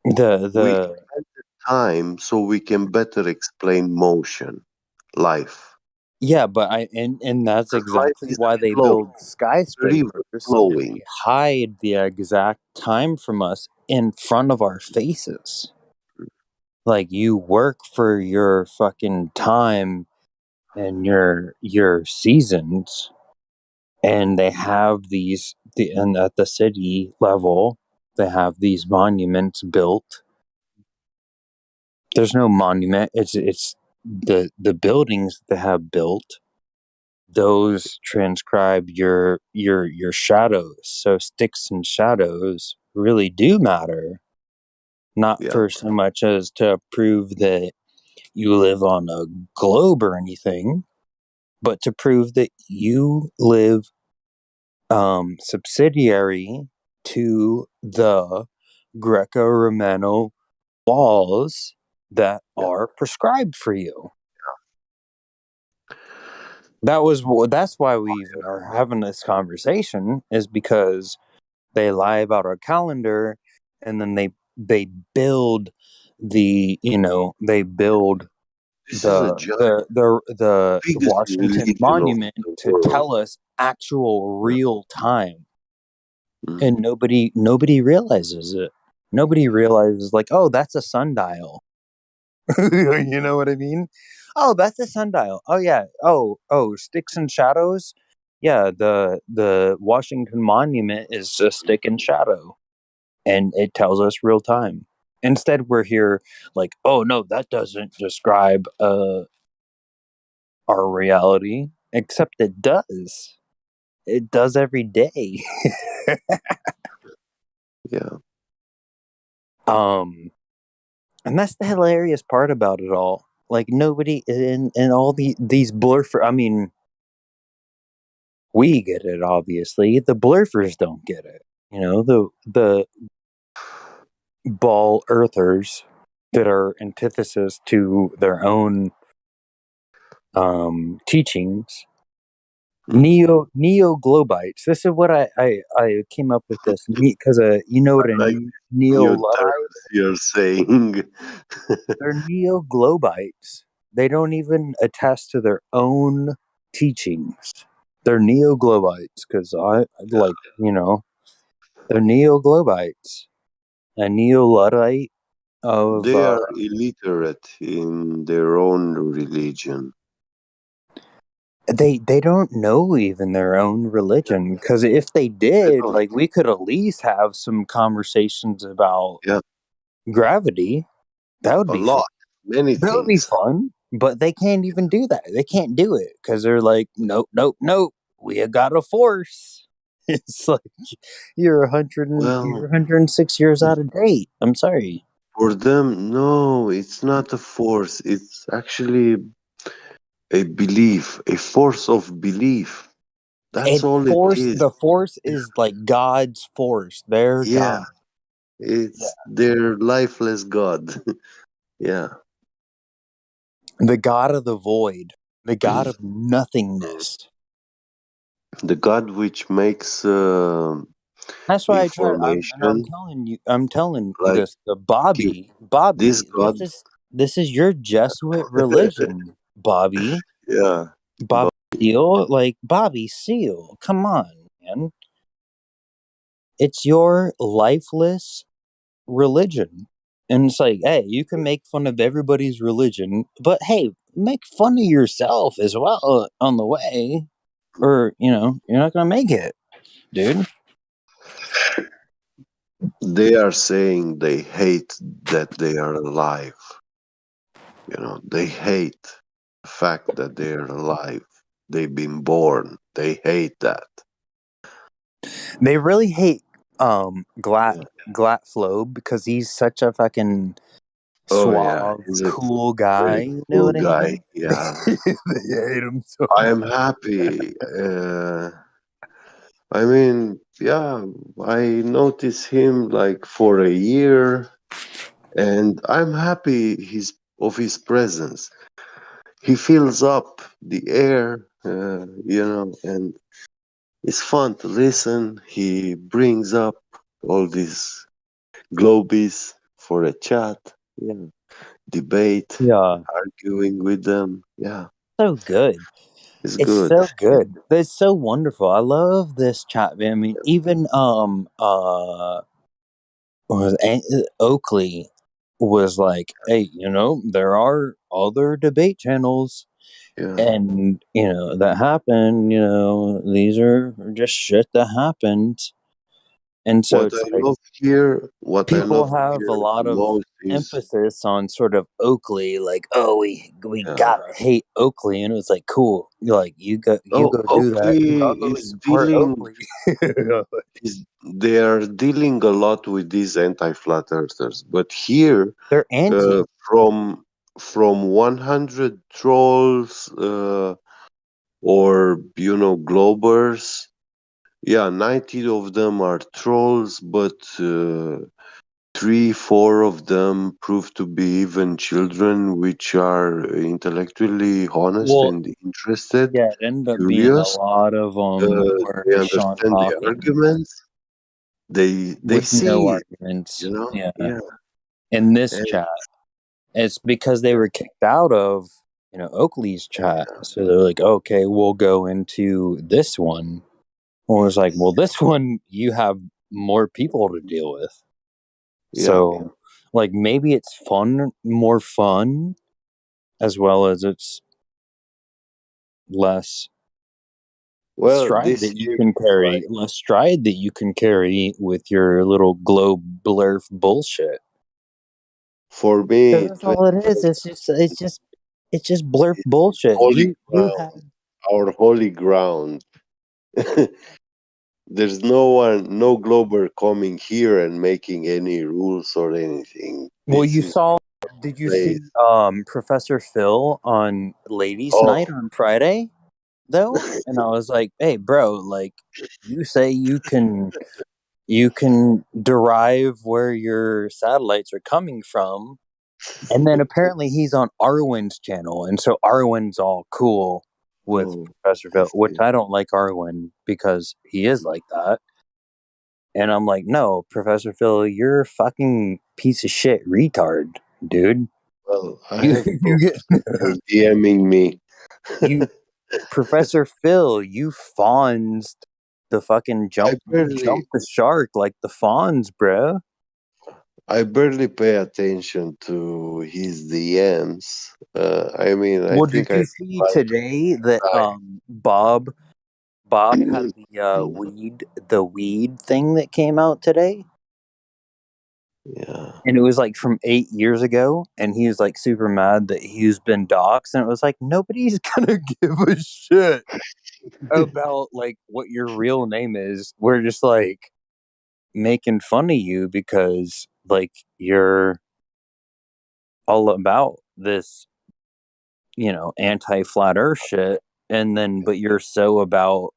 the invented time so we can better explain motion, life. yeah, but and that's Because life exactly is why they flow, build river skyscrapers, and flowing. they hide the exact time from us in front of our faces. Like, you work for your fucking time and your seasons, and they have and at the city level they have these monuments built. There's no monument, it's the buildings they have built, those transcribe your shadows. So sticks and shadows really do matter, not Yeah. for so much as to prove that you live on a globe or anything, but to prove that you live subsidiary to the Greco-Romano laws that are prescribed for you. That's why we even are having this conversation, is because they lie about our calendar, and then they build they build This is a giant, the biggest Washington religion of Monument the to world. tell us actual real time. Mm. And nobody realizes it. Nobody realizes, like, oh, that's a sundial. You know what I mean? Oh, that's a sundial. Oh yeah. Oh, sticks and shadows. Yeah, the Washington Monument is a stick and shadow, and it tells us real time. Instead, we're here like, oh no, that doesn't describe our reality, except it does. It does every day. Yeah. And that's the hilarious part about it all. Like, nobody in all these I mean, we get it, obviously. The blurfers don't get it. The ball earthers that are antithesis to their own teachings. Neo globites. This is what I came up with this because you know what a Like neo new luddite. terms you're saying. They're neo globites. They don't even attest to their own teachings. They're neo globites because they're neo globites. A neo luddite of They are illiterate in their own religion. they don't know even their own religion, because if they did, like, we could at least have some conversations about gravity. That would A be lot, many that would be things. fun. But they can't even do that. They can't do it because they're like, nope, nope, nope. We have got a force. It's like you're Well, 106 years out of date. I'm sorry. for them, no, it's not a force. It's actually a belief, a force of belief. That's all it is. The force is like God's force. Their Yeah, God. it's their lifeless God. Yeah. The God of the void. The God of nothingness. The God which makes That's why I try. I'm information telling you. I'm telling like this to Bobby. this Bobby, God. this is your Jesuit religion, Bobby. Yeah. Bobby Seal, like Bobby Seal. Come on, man. It's your lifeless religion. And it's like, hey, you can make fun of everybody's religion, but hey, make fun of yourself as well on the way. Or, you're not going to make it, dude. They are saying they hate that they are alive. They hate the fact that they're alive. They've been born. They hate that. They really hate Glatflow because he's such a fucking Oh yeah, suave, he's a cool guy. very You know cool what I guy. mean? Yeah. They hate him so I am much. happy. I mean, yeah, I noticed him like for a year, and I'm happy of his presence. he fills up the air, and it's fun to listen. He brings up all these globies for a chat, debate, arguing with them. Yeah, So good. it's It's good. so good. It's so wonderful. I love this chat. I mean, even Oakley was like, "Hey, there are other debate channels, and that happen. These are just shit that happened." And so What it's I like love here, what I people love have a here lot the of most is emphasis on sort of Oakley, like, "Oh, we gotta hate Oakley," and it was like, "Cool, you're like you go do that. Oakley I'll go is support dealing Oakley." they are dealing a lot with these anti-flat earthers, but here They're anti. From 100 trolls or globers, 90 of them are trolls, but 3-4 of them prove to be even children which are intellectually honest Well, and interested, yeah, it ended up being a curious. lot of were They Sean understand the Hawkins arguments. They with no see it, arguments. Yeah, yeah. in this And chat, it's because they were kicked out of Oakley's chat, so they're like, "Okay, we'll go into this one." And it was like, "Well, this one you have more people to deal with." yeah. So, like, maybe it's more fun, as well as it's less Well, stride this that you year can is carry, like less stride that you can carry with your little globe blurf bullshit. for Because me, that's all it is. It's just blurf bullshit. holy You have ground, our holy ground. There's no glober coming here and making any rules or anything. well, This you is saw. Did you see place. Professor Phil on Ladies' Oh, Night on Friday? Though, and I was like, "Hey, bro, like, you say you can derive where your satellites are coming from, and then apparently he's on Arwen's channel, and so Arwen's all cool with Professor Phil, which I don't like Arwen because he is like that." And I'm like, "No, Professor Phil, you're a fucking piece of shit retard, dude. well, I You have you get Professor DMing me. you Professor Phil, you fawns the fucking I jump barely, the shark like the fawns, bro." I barely pay attention to his DMs. I mean, I Well, did think I you see like today that Bob had the weed thing that came out today? Yeah. And it was like from 8 years ago, and he was like super mad that he's been doxxed, and it was like nobody's gonna give a shit about like what your real name is. We're just like making fun of you because like you're all about this, anti-flat earth shit, and then but you're so about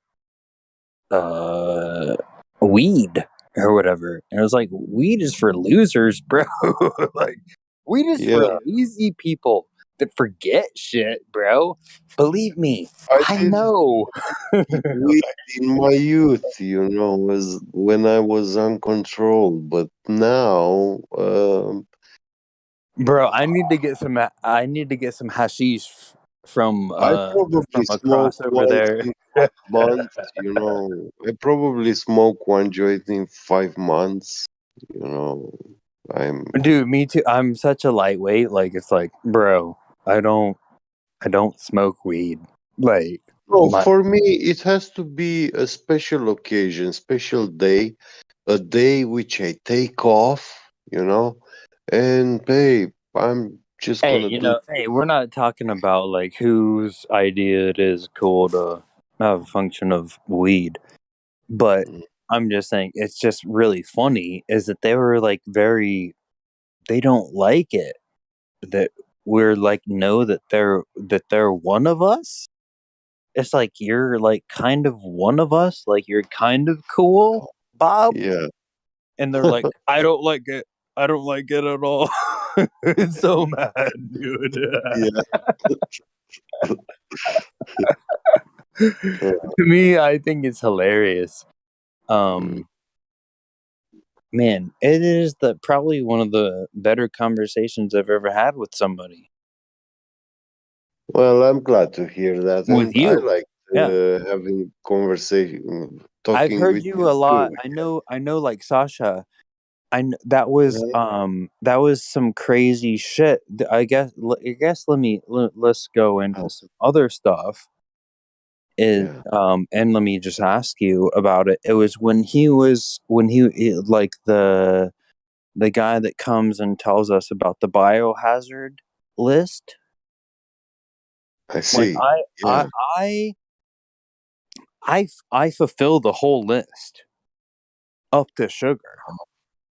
uh weed or whatever. And I was like, weed is for losers, bro. Like, weed is Yeah. for lazy people that forget shit, bro. Believe me, I did know. weed in my youth, was when I was uncontrolled. But now, Bro, I need to get some. I need to get some hashish I probably from smoke across over once there. in 5 months. I probably smoke one joint in 5 months. You know, I'm. Dude, me too. I'm such a lightweight. Like, it's like, bro, I don't smoke weed. Like, No, my for me, it has to be a special occasion, special day, a day which I take off. And hey, I'm just hey, gonna do. hey, we're not talking about like whose idea it is cool to have a function of weed, but I'm just saying it's just really funny is that they were like they don't like it that we're like know that they're one of us. It's like you're like kind of one of us, like you're kind of cool, Bob. Yeah. And they're like, I don't like it. I don't like it at all. It's so mad, dude. Yeah. To me, I think it's hilarious. Man, it is probably one of the better conversations I've ever had with somebody. Well, I'm glad to hear that, With and I you. like Yeah. having conversation, I've talking heard with you you a lot. too. I know like Sasha, that was some crazy shit. I guess let's go into some other stuff. And let me just ask you about it. It was when he like the guy that comes and tells us about the biohazard list. I see. I fulfill the whole list up to sugar.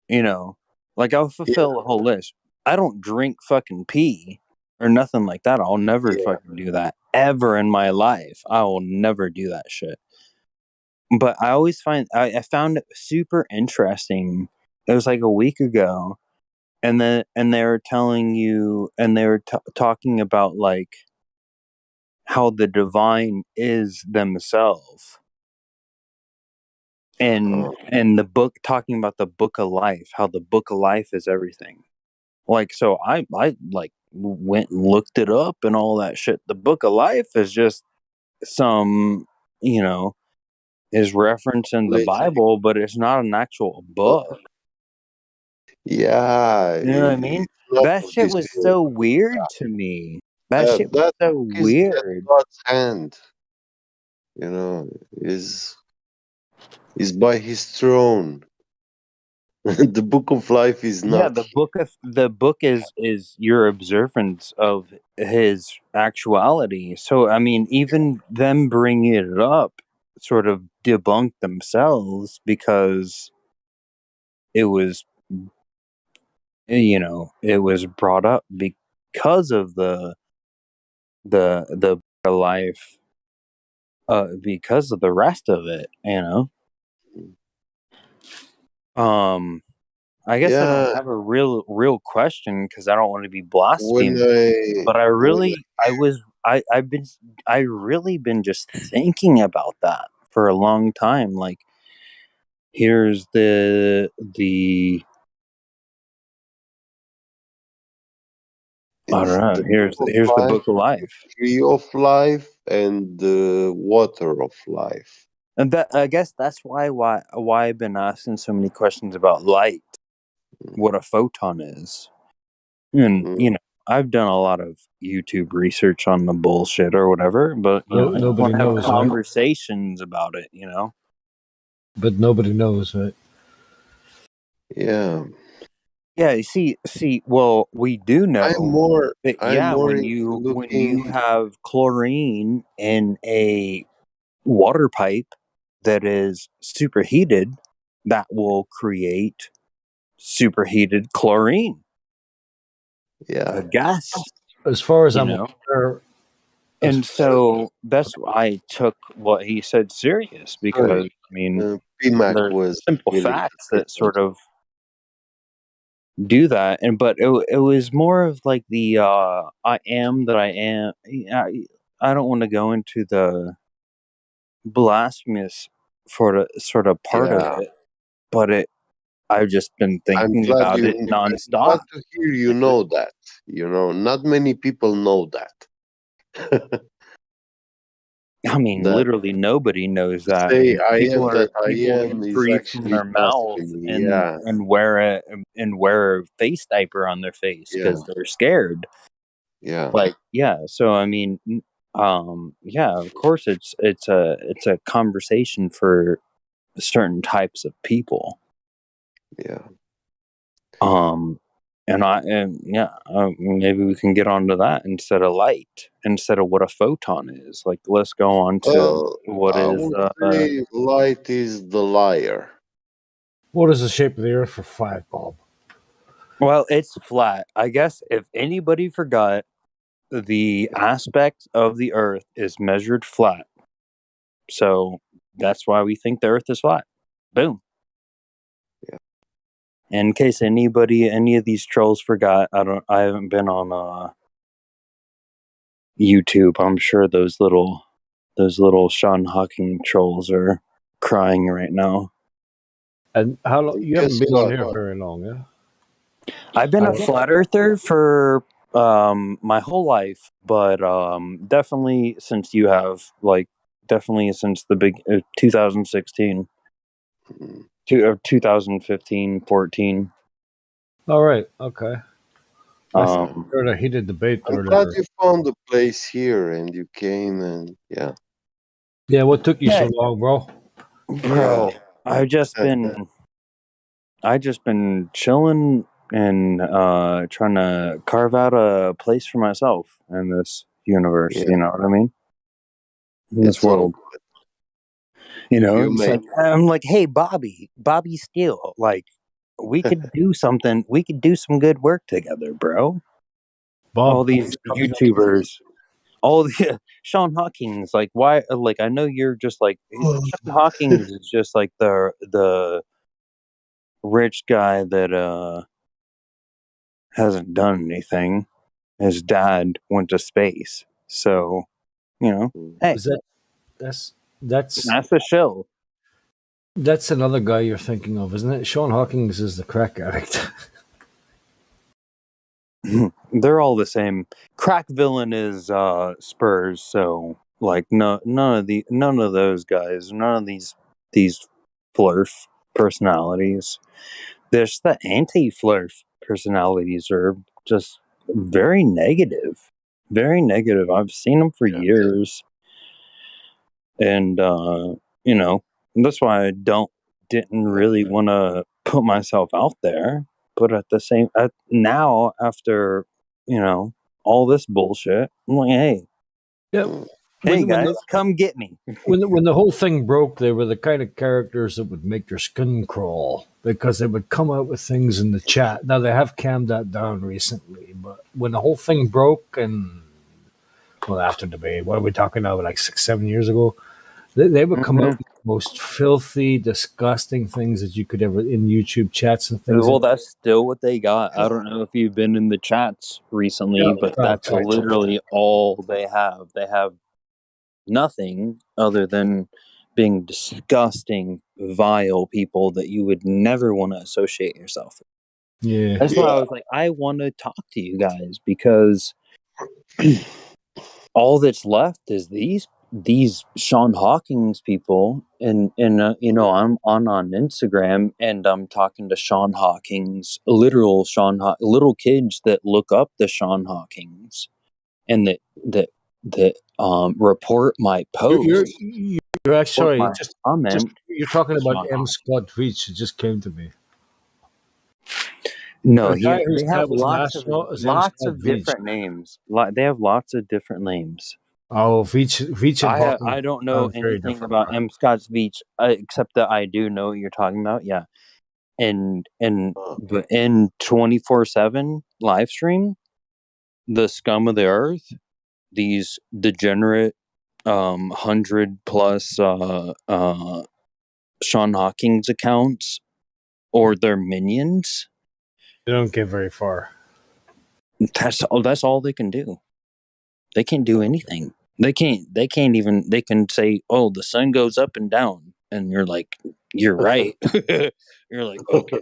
You know, like I'll fulfill the whole list. I don't drink fucking pee or nothing like that. I'll never fucking do that ever in my life. I will never do that shit. But I always I found it super interesting. It was like a week ago, and they were telling you, and they were talking about like how the divine is themselves, and the book talking about the book of life, how the book of life is everything. Like, so I like went and looked it up and all that shit. The book of life is just some, is referenced in the Bible, but it's not an actual book. Yeah, You know what I mean? That shit was so weird to me. That shit was so weird. God's hand, is by His throne. The book of life is not. Yeah, the book is your observance of his actuality. So I mean, even them bringing it up sort of debunked themselves because it was it was brought up because of the life, because of the rest of it. I guess I don't have a real question because I don't want to be blasphemous. But I really been just thinking about that for a long time. Like, here's I don't know. Here's the book of life, tree of life, and the water of life. and that I guess that's why I've been asking so many questions about light, what a photon is, and I've done a lot of YouTube research on the bullshit or whatever, but I Nobody want to have knows, right? conversations about it, But nobody knows, right? Yeah. Yeah, well, we do know that when you have chlorine in a water pipe that is superheated, that will create superheated chlorine. Yeah. A gas. As far as I'm aware, and so that's why I took what he said serious, because I mean, PMAC there's was simple really facts that sort of do that, but it was more of like the I am that I am. I don't want to go into the blasphemous sort of part of it, but I've just been thinking about it I'm nonstop. glad to hear you know that. Not many people know that. I mean, literally nobody knows that. Say And I people am that I people am is breathe from actually their mouth blasphemy. Yeah. and wear a face diaper on their face because they're scared. Yeah. Like, yeah. So I mean, yeah. Of course, it's a conversation for certain types of people. Yeah. Maybe we can get onto that instead of light, instead of what a photon is. Like, let's go on to what I is. would say light is the liar. What is the shape of the Earth for flat, Bob? Well, it's flat. I guess if anybody forgot, the aspect of the Earth is measured flat. So that's why we think the Earth is flat. Boom. Yeah. In case any of these trolls forgot, I haven't been on YouTube, I'm sure those little Sean Hawking trolls are crying right now. And how long? You haven't Guess been on what? here very long, yeah? I've been a flat earther for my whole life, but definitely since you have, like, definitely since the big 2016 to 2015, 14. All right. Okay. I thought Um, there was a heated debate I'm earlier. glad you found a place here and you came, and yeah. Yeah, what took you Yeah. so long, bro? Bro, I've just been chilling and trying to carve out a place for myself in this universe. Yeah. You know what I mean? In this It's all world. good. You know, You it's made like I'm like, hey, Bobby Steele, like we could do something. We could do some good work together, bro. Bob, All these YouTubers, all the Sean Hawking's, like, why? Like, I know you're just like Sean Hawking's is just like the rich guy that hasn't done anything. His dad went to space, so you know, hey, Is that's the show. That's another guy you're thinking of, isn't it? Sean Hawkins is the crack addict. They're all the same. Crack villain is Spurs, so like none of those guys, none of these flurf personalities. There's the anti-flurf personalities are just very negative. Very negative. I've seen them for years. And you know, that's why I didn't really want to put myself out there. But at the same now, after, you know, all this bullshit, I'm like, hey, Yeah. hey When guys, come get me. when the whole thing broke, they were the kind of characters that would make your skin crawl because they would come out with things in the chat. Now they have calmed that down recently, but when the whole thing broke, and well, after debate, what are we talking about? Like 6, 7 years ago, they would come out with the most filthy, disgusting things that you could ever in YouTube chats and things. Well, that's still what they got. I don't know if you've been in the chats recently, but that's literally all they have. They have nothing other than being disgusting, vile people that you would never want to associate yourself with. Yeah. That's why I was like, I want to talk to you guys because all that's left is these Sean Hawking's people, and you know, I'm on Instagram and I'm talking to Sean Hawking's literal little kids that look up the Sean Hawking's and that report my post. You're actually my comment. you're talking about M. Scott Veach. It just came to me. No, The guy whose they have dad was an lots astronaut is M. Scott of Veach. different names. They have lots of different names. Oh, Veach and Hawking. I don't know anything about M. Scott Veach except that I do know what you're talking about. Yeah, and in 24/7 live stream, the scum of the earth, these degenerate 100+ Sean Hawking's accounts or their minions. They don't get very far. That's all they can do. They can't do anything. They can't even. They can say, "Oh, the sun goes up and down," and you're like, "You're right." You're like, "Okay,"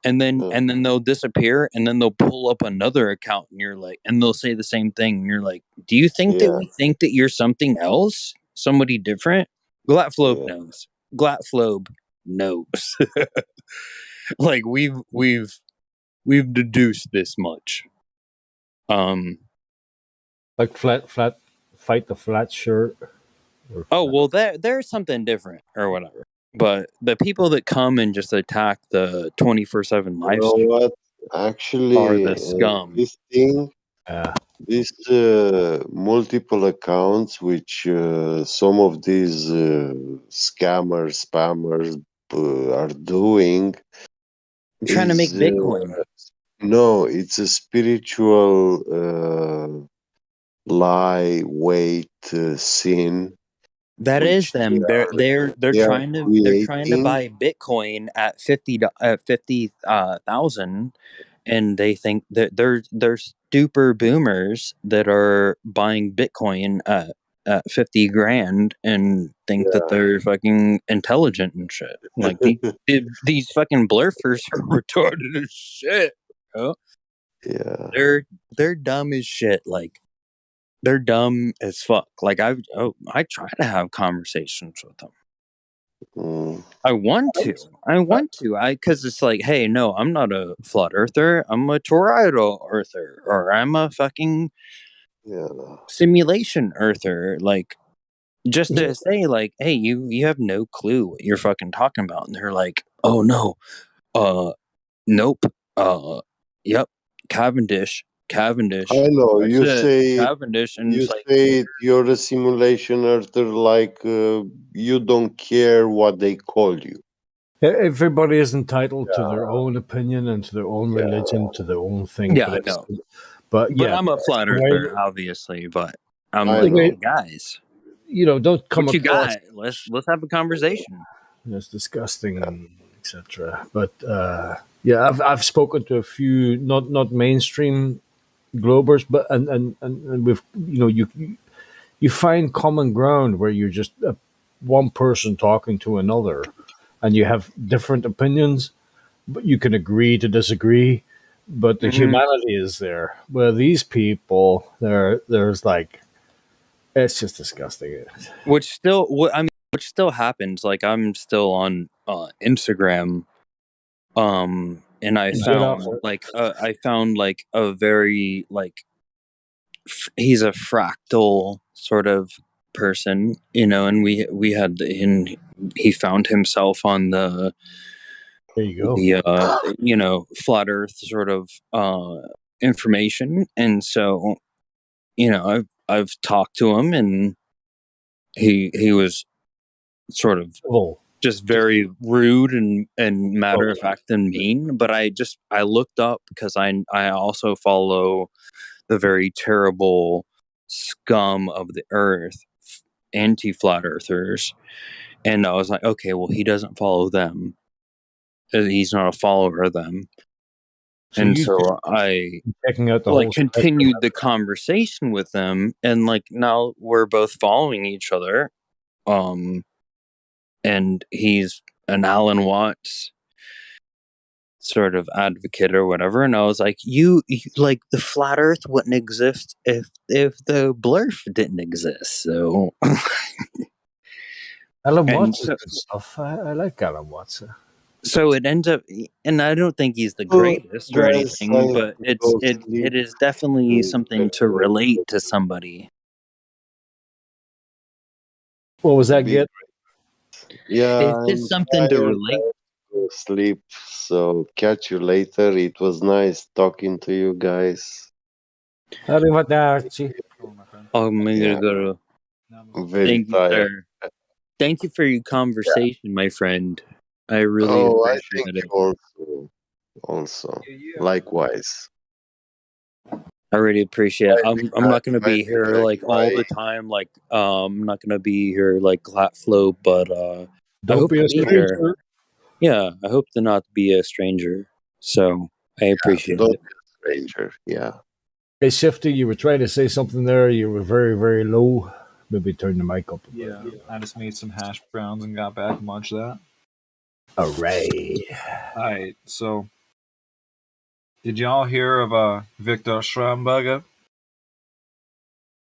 and then they'll disappear, and then they'll pull up another account, and you're like, and they'll say the same thing, and you're like, "Do you think that we think that you're something else, somebody different?" Glatflobe knows. Glatflobe knows. Like we've deduced this much. Like flat fight the flat shirt. Oh well, there's something different or whatever. But the people that come and just attack the 24/7 You live know stream what? are Actually, the scum. this thing, these multiple accounts, which some of these scammers, spammers are doing, I'm trying to make is Bitcoin. no, it's a spiritual lie, sin. That is them. They're They are trying to creating. buy Bitcoin at 50,000, and they think that they're super boomers that are buying Bitcoin at 50 grand and think that they're fucking intelligent and shit. Like these fucking blurfers are retarded as shit, bro. Yeah. They're dumb as shit. Like they're dumb as fuck. Like I try to have conversations with them. I want to. Because it's like, hey, no, I'm not a flat earther. I'm a toroidal earther, or I'm a fucking simulation earther. Like, just to say, like, hey, you have no clue what you're fucking talking about, and they're like, oh no, nope, yep, Cavendish. I know. That's You it, say Cavendish, and you it's like, say you're a simulation earther, like you don't care what they call you. Everybody is entitled to their own opinion and to their own religion, to their own thing. yeah, no. But yeah, I'm a flat the earther, way- obviously, but I'm I like, know. hey guys, don't come what you across got? Let's have a conversation. as disgusting, etc. But yeah, I've spoken to a few not mainstream Globers, but and with you find common ground where you're just one person talking to another, and you have different opinions, but you can agree to disagree. But the humanity is there. Where these people, there's like, it's just disgusting. Which still happens. Like I'm still on Instagram, and I found like a very like he's a fractal sort of person, and we had in he found himself on the there you go flat earth sort of information, and so I've talked to him, and he was sort of just very rude and matter of fact and mean, but I looked up because I also follow the very terrible scum of the earth, anti-flat earthers, and I was like, okay, well, he doesn't follow them. He's not a follower of them. So I checking out the like whole continued the conversation with them, and like now we're both following each other. And he's an Alan Watts sort of advocate or whatever, and I was like, you like the flat Earth wouldn't exist if the blurf didn't exist. So Alan Watts is good stuff. I like Alan Watts. So it ends up, and I don't think he's the greatest or anything, but it is definitely something to relate to somebody. What was that, Get? Yeah, it's just something to relate. To sleep. So catch you later. It was nice talking to you guys. Arrivederci. I'm gonna go to. Very tired. Sir. Thank you for your conversation, my friend. I really appreciate it. Also, likewise. I really appreciate it. I'm not gonna be here like all the time. Like I'm not gonna be here like Glatflow, but I hope be to a be stranger. here. Yeah, I hope to not be a stranger. So I appreciate don't it. Be a stranger. Yeah. Hey, Shifty, you were trying to say something there. You were very, very low. Maybe turn the mic up. Yeah, I just made some hash browns and got back and munched that. All right. So, did y'all hear of Victor Schramberger?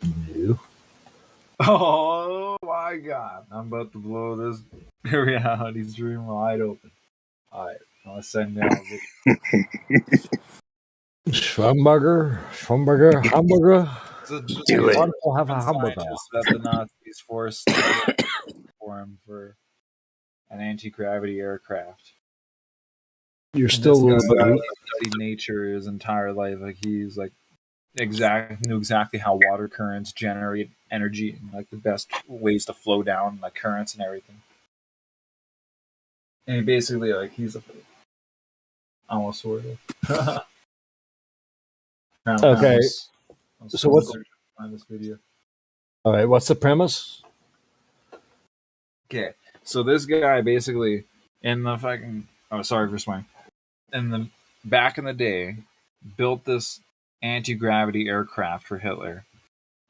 No. Oh my God! I'm about to blow this reality stream wide open. All right, I'll send down. Hamburger. Do it. I'll have a hamburger. That the Nazis forced for him for an anti-gravity aircraft. You're still a little bit. Studied nature his entire life. Like he's like knew exactly how water currents generate energy and like the best ways to flow down like currents and everything. And basically, like he's almost sort of. Okay. So what's on this video? All right. What's the premise? Okay, so this guy basically in the fucking sorry for swearing in the back in the day, built this anti-gravity aircraft for Hitler.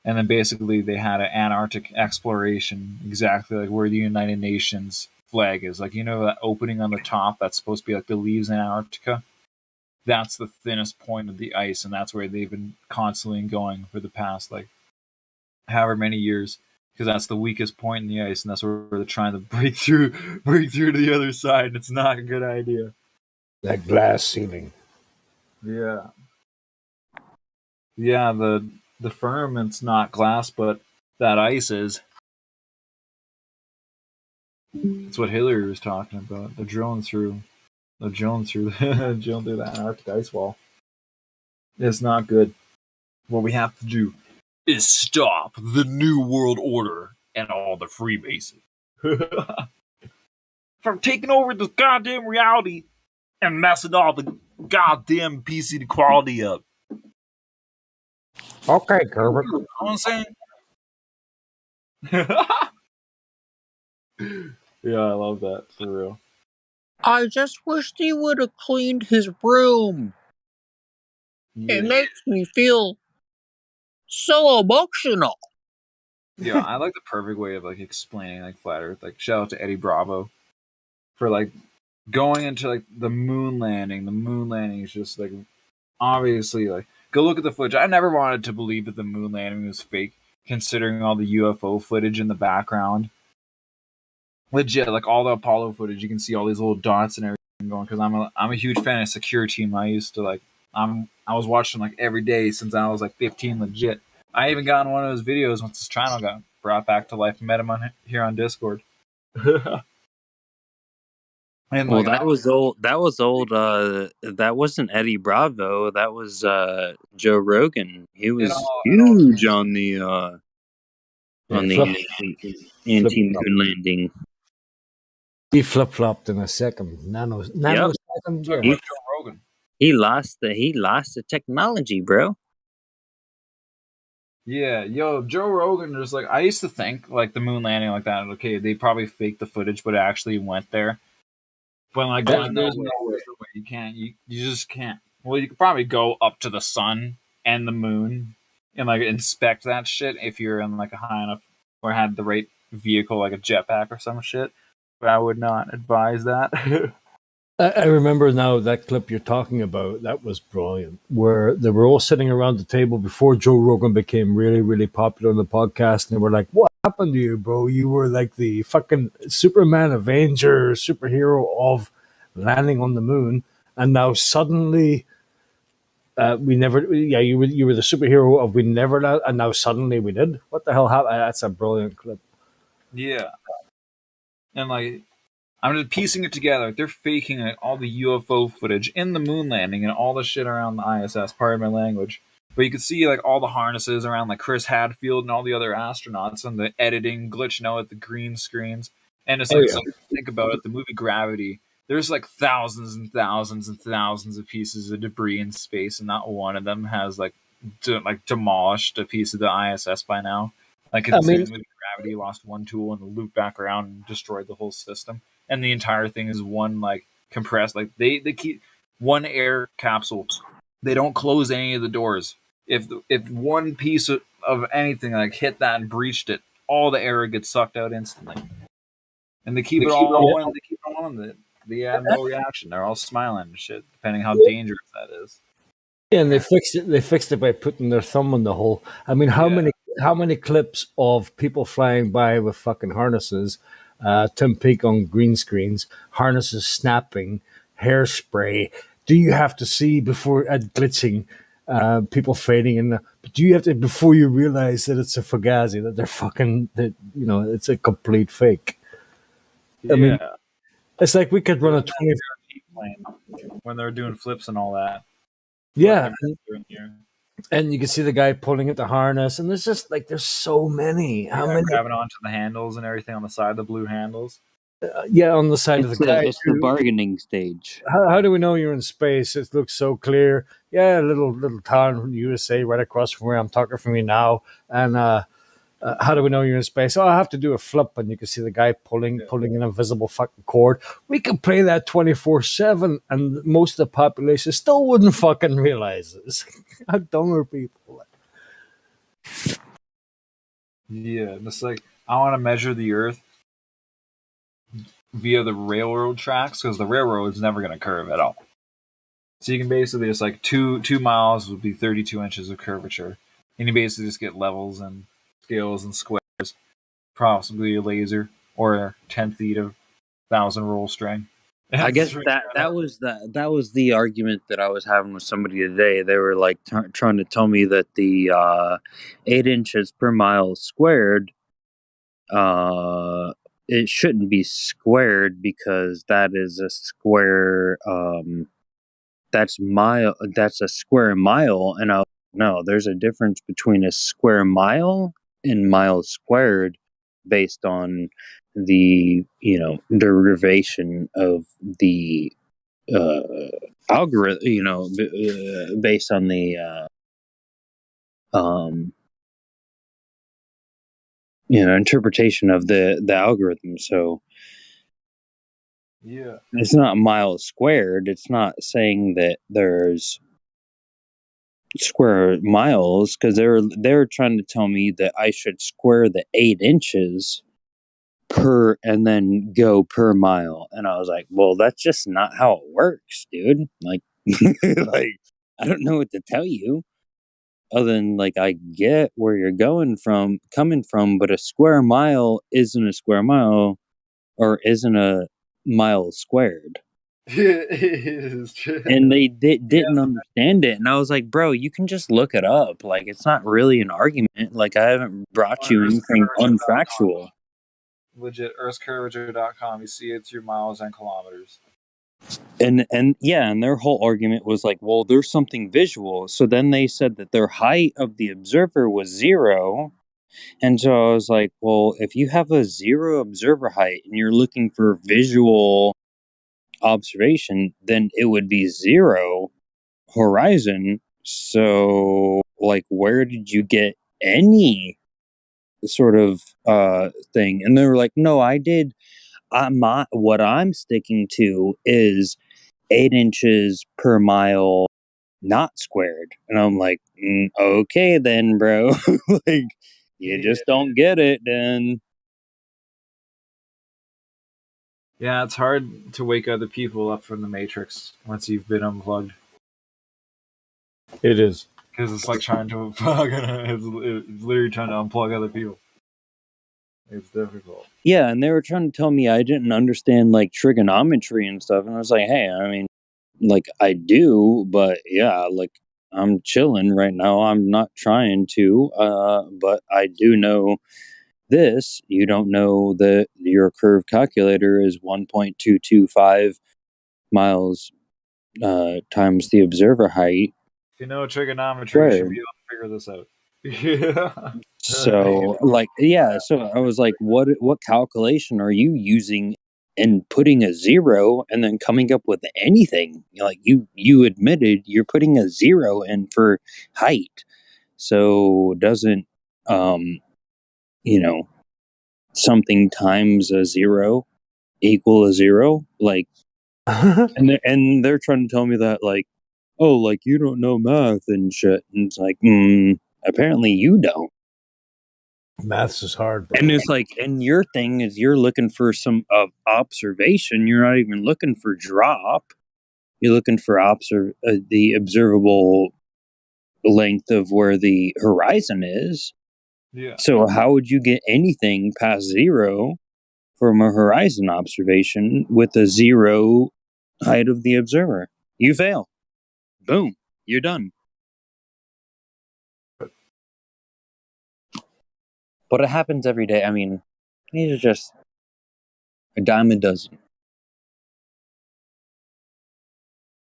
And then basically they had an Antarctic exploration, exactly like where the United Nations flag is. Like, you know, that opening on the top that's supposed to be like the leaves in Antarctica? That's the thinnest point of the ice, and that's where they've been constantly going for the past, like, however many years, because that's the weakest point in the ice, and that's where they're trying to break through to the other side, and it's not a good idea. That glass ceiling. Yeah. Yeah, the firmament's not glass, but that ice is. That's what Hillary was talking about. They're drilling through that Antarctic ice wall. It's not good. What we have to do is stop the New World Order and all the Freemasons from taking over this goddamn reality and messing all the goddamn PC quality up. Okay, Kermit. You know what I'm saying? Yeah, I love that, for real. I just wished he would have cleaned his room. Yeah. It makes me feel so emotional. Yeah, I like the perfect way of like explaining like flat Earth. Like, shout out to Eddie Bravo for like going into like the moon landing. The moon landing is just like obviously like go look at the footage. I never wanted to believe that the moon landing was fake, considering all the UFO footage in the background. Legit, like all the Apollo footage, you can see all these little dots and everything going. Because I'm a huge fan of Secure Team. I used to like I was watching like every day since I was like 15. Legit. I even got in one of those videos once his channel got brought back to life. Met him here on Discord. And well, that was old. That was old. That wasn't Eddie Bravo. That was Joe Rogan. He was huge on the anti-moon landing. He flip-flopped in a second. Nanosecond. Yep. Yeah. Joe Rogan. He lost the technology, bro. Yeah, yo, Joe Rogan. Just like I used to think, like the moon landing, like that. Okay, they probably faked the footage, but it actually went there. But like, there's no way. You can't. You just can't. Well, you could probably go up to the sun and the moon and like inspect that shit if you're in like a high enough or had the right vehicle, like a jetpack or some shit. But I would not advise that. I remember now that clip you're talking about. That was brilliant. Where they were all sitting around the table before Joe Rogan became really, really popular on the podcast, and they were like, "What happened to you, bro? You were like the fucking Superman, Avenger, superhero of landing on the moon, and now suddenly, we never. Yeah, you were the superhero of we never, and now suddenly we did. What the hell happened?" That's a brilliant clip. Yeah, and like. I'm just piecing it together. They're faking like, all the UFO footage in the moon landing and all the shit around the ISS. Pardon my language. But you could see like all the harnesses around like Chris Hadfield and all the other astronauts and the editing glitching out at the green screens. And it's like, think about it, the movie Gravity. There's like thousands and thousands and thousands of pieces of debris in space, and not one of them has like demolished a piece of the ISS by now. Like in the movie Gravity, lost one tool and looped back around and destroyed the whole system. And the entire thing is one like compressed. Like they keep one air capsule. They don't close any of the doors. If one piece of anything like hit that and breached it, all the air gets sucked out instantly. And they keep it all on. They keep it on. They have no reaction. They're all smiling and shit, depending how dangerous that is. Yeah, and they fixed it. They fixed it by putting their thumb on the hole. I mean, how many clips of people flying by with fucking harnesses? Tim Peake on green screens, harnesses snapping, hairspray. Do you have to see before glitching, people fading in? But do you have to before you realize that it's a fugazi, that they're fucking, that it's a complete fake? Yeah. I mean, it's like we could run a 20 when they're doing flips and all that. Yeah. And you can see the guy pulling at the harness, and there's just like there's so many. How many grabbing onto the handles and everything on the side, the blue handles? On the side of the guy. It's the bargaining stage. How do we know you're in space? It looks so clear. Yeah, a little town from the USA right across from where I'm talking from you now, and How do we know you're in space? Oh, I have to do a flip, and you can see the guy pulling an invisible fucking cord. We can play that 24/7, and most of the population still wouldn't fucking realize this. How dumb are people? Yeah, just like I want to measure the Earth via the railroad tracks because the railroad's never going to curve at all. So you can basically just like two miles would be 32 inches of curvature, and you basically just get levels and scales and squares, possibly a laser or a 10 feet of 1,000 roll string. I guess that was the argument that I was having with somebody today. They were like trying to tell me that the 8 inches per mile squared, it shouldn't be squared because that is a square. That's a square mile, and no, there's a difference between a square mile and miles squared based on the derivation of the algorithm, based on the interpretation of the algorithm. So yeah, it's not miles squared. It's not saying that there's square miles, because they're trying to tell me that I should square the 8 inches per and then go per mile, and I was like, well, that's just not how it works, dude. Like like I don't know what to tell you other than like I get where you're coming from, but a square mile isn't a square mile or isn't a mile squared. And they didn't understand it, and I was like, bro, you can just look it up. Like, it's not really an argument. Like, I haven't brought you anything unfactual. Legit, earthcurvature.com. You see it through miles and kilometers. And yeah, and their whole argument was like, well, there's something visual. So then they said that their height of the observer was 0. And so I was like, well, if you have a 0 observer height and you're looking for visual observation, then it would be 0 horizon. So, like, where did you get any sort of thing? And they were like, no, I did. What I'm sticking to is 8 inches per mile, not squared. And I'm like, okay then, bro. Like, you just don't get it then. Yeah, it's hard to wake other people up from the Matrix once you've been unplugged. It is. Because it's like trying to it's literally trying to unplug other people. It's difficult. Yeah, and they were trying to tell me I didn't understand like trigonometry and stuff, and I was like, hey, I mean, like, I do, but yeah, like, I'm chilling right now. I'm not trying to, but I do know this. You don't know that your curve calculator is 1.225 miles times the observer height. If you know trigonometry, you should be able to figure this out. Yeah. So, like, yeah, so I was like, what calculation are you using and putting a 0 and then coming up with anything? Like, you admitted you're putting a 0 in for height. So doesn't something times a 0 equal a 0? Like, and they're trying to tell me that, like, oh, like, you don't know math and shit. And it's like, apparently you don't. Maths is hard, bro. And it's like, and your thing is you're looking for some observation. You're not even looking for drop. You're looking for the observable length of where the horizon is. Yeah. So how would you get anything past 0 from a horizon observation with a 0 height of the observer? You fail. Boom. You're done. But it happens every day. I mean, these are just a dime a dozen.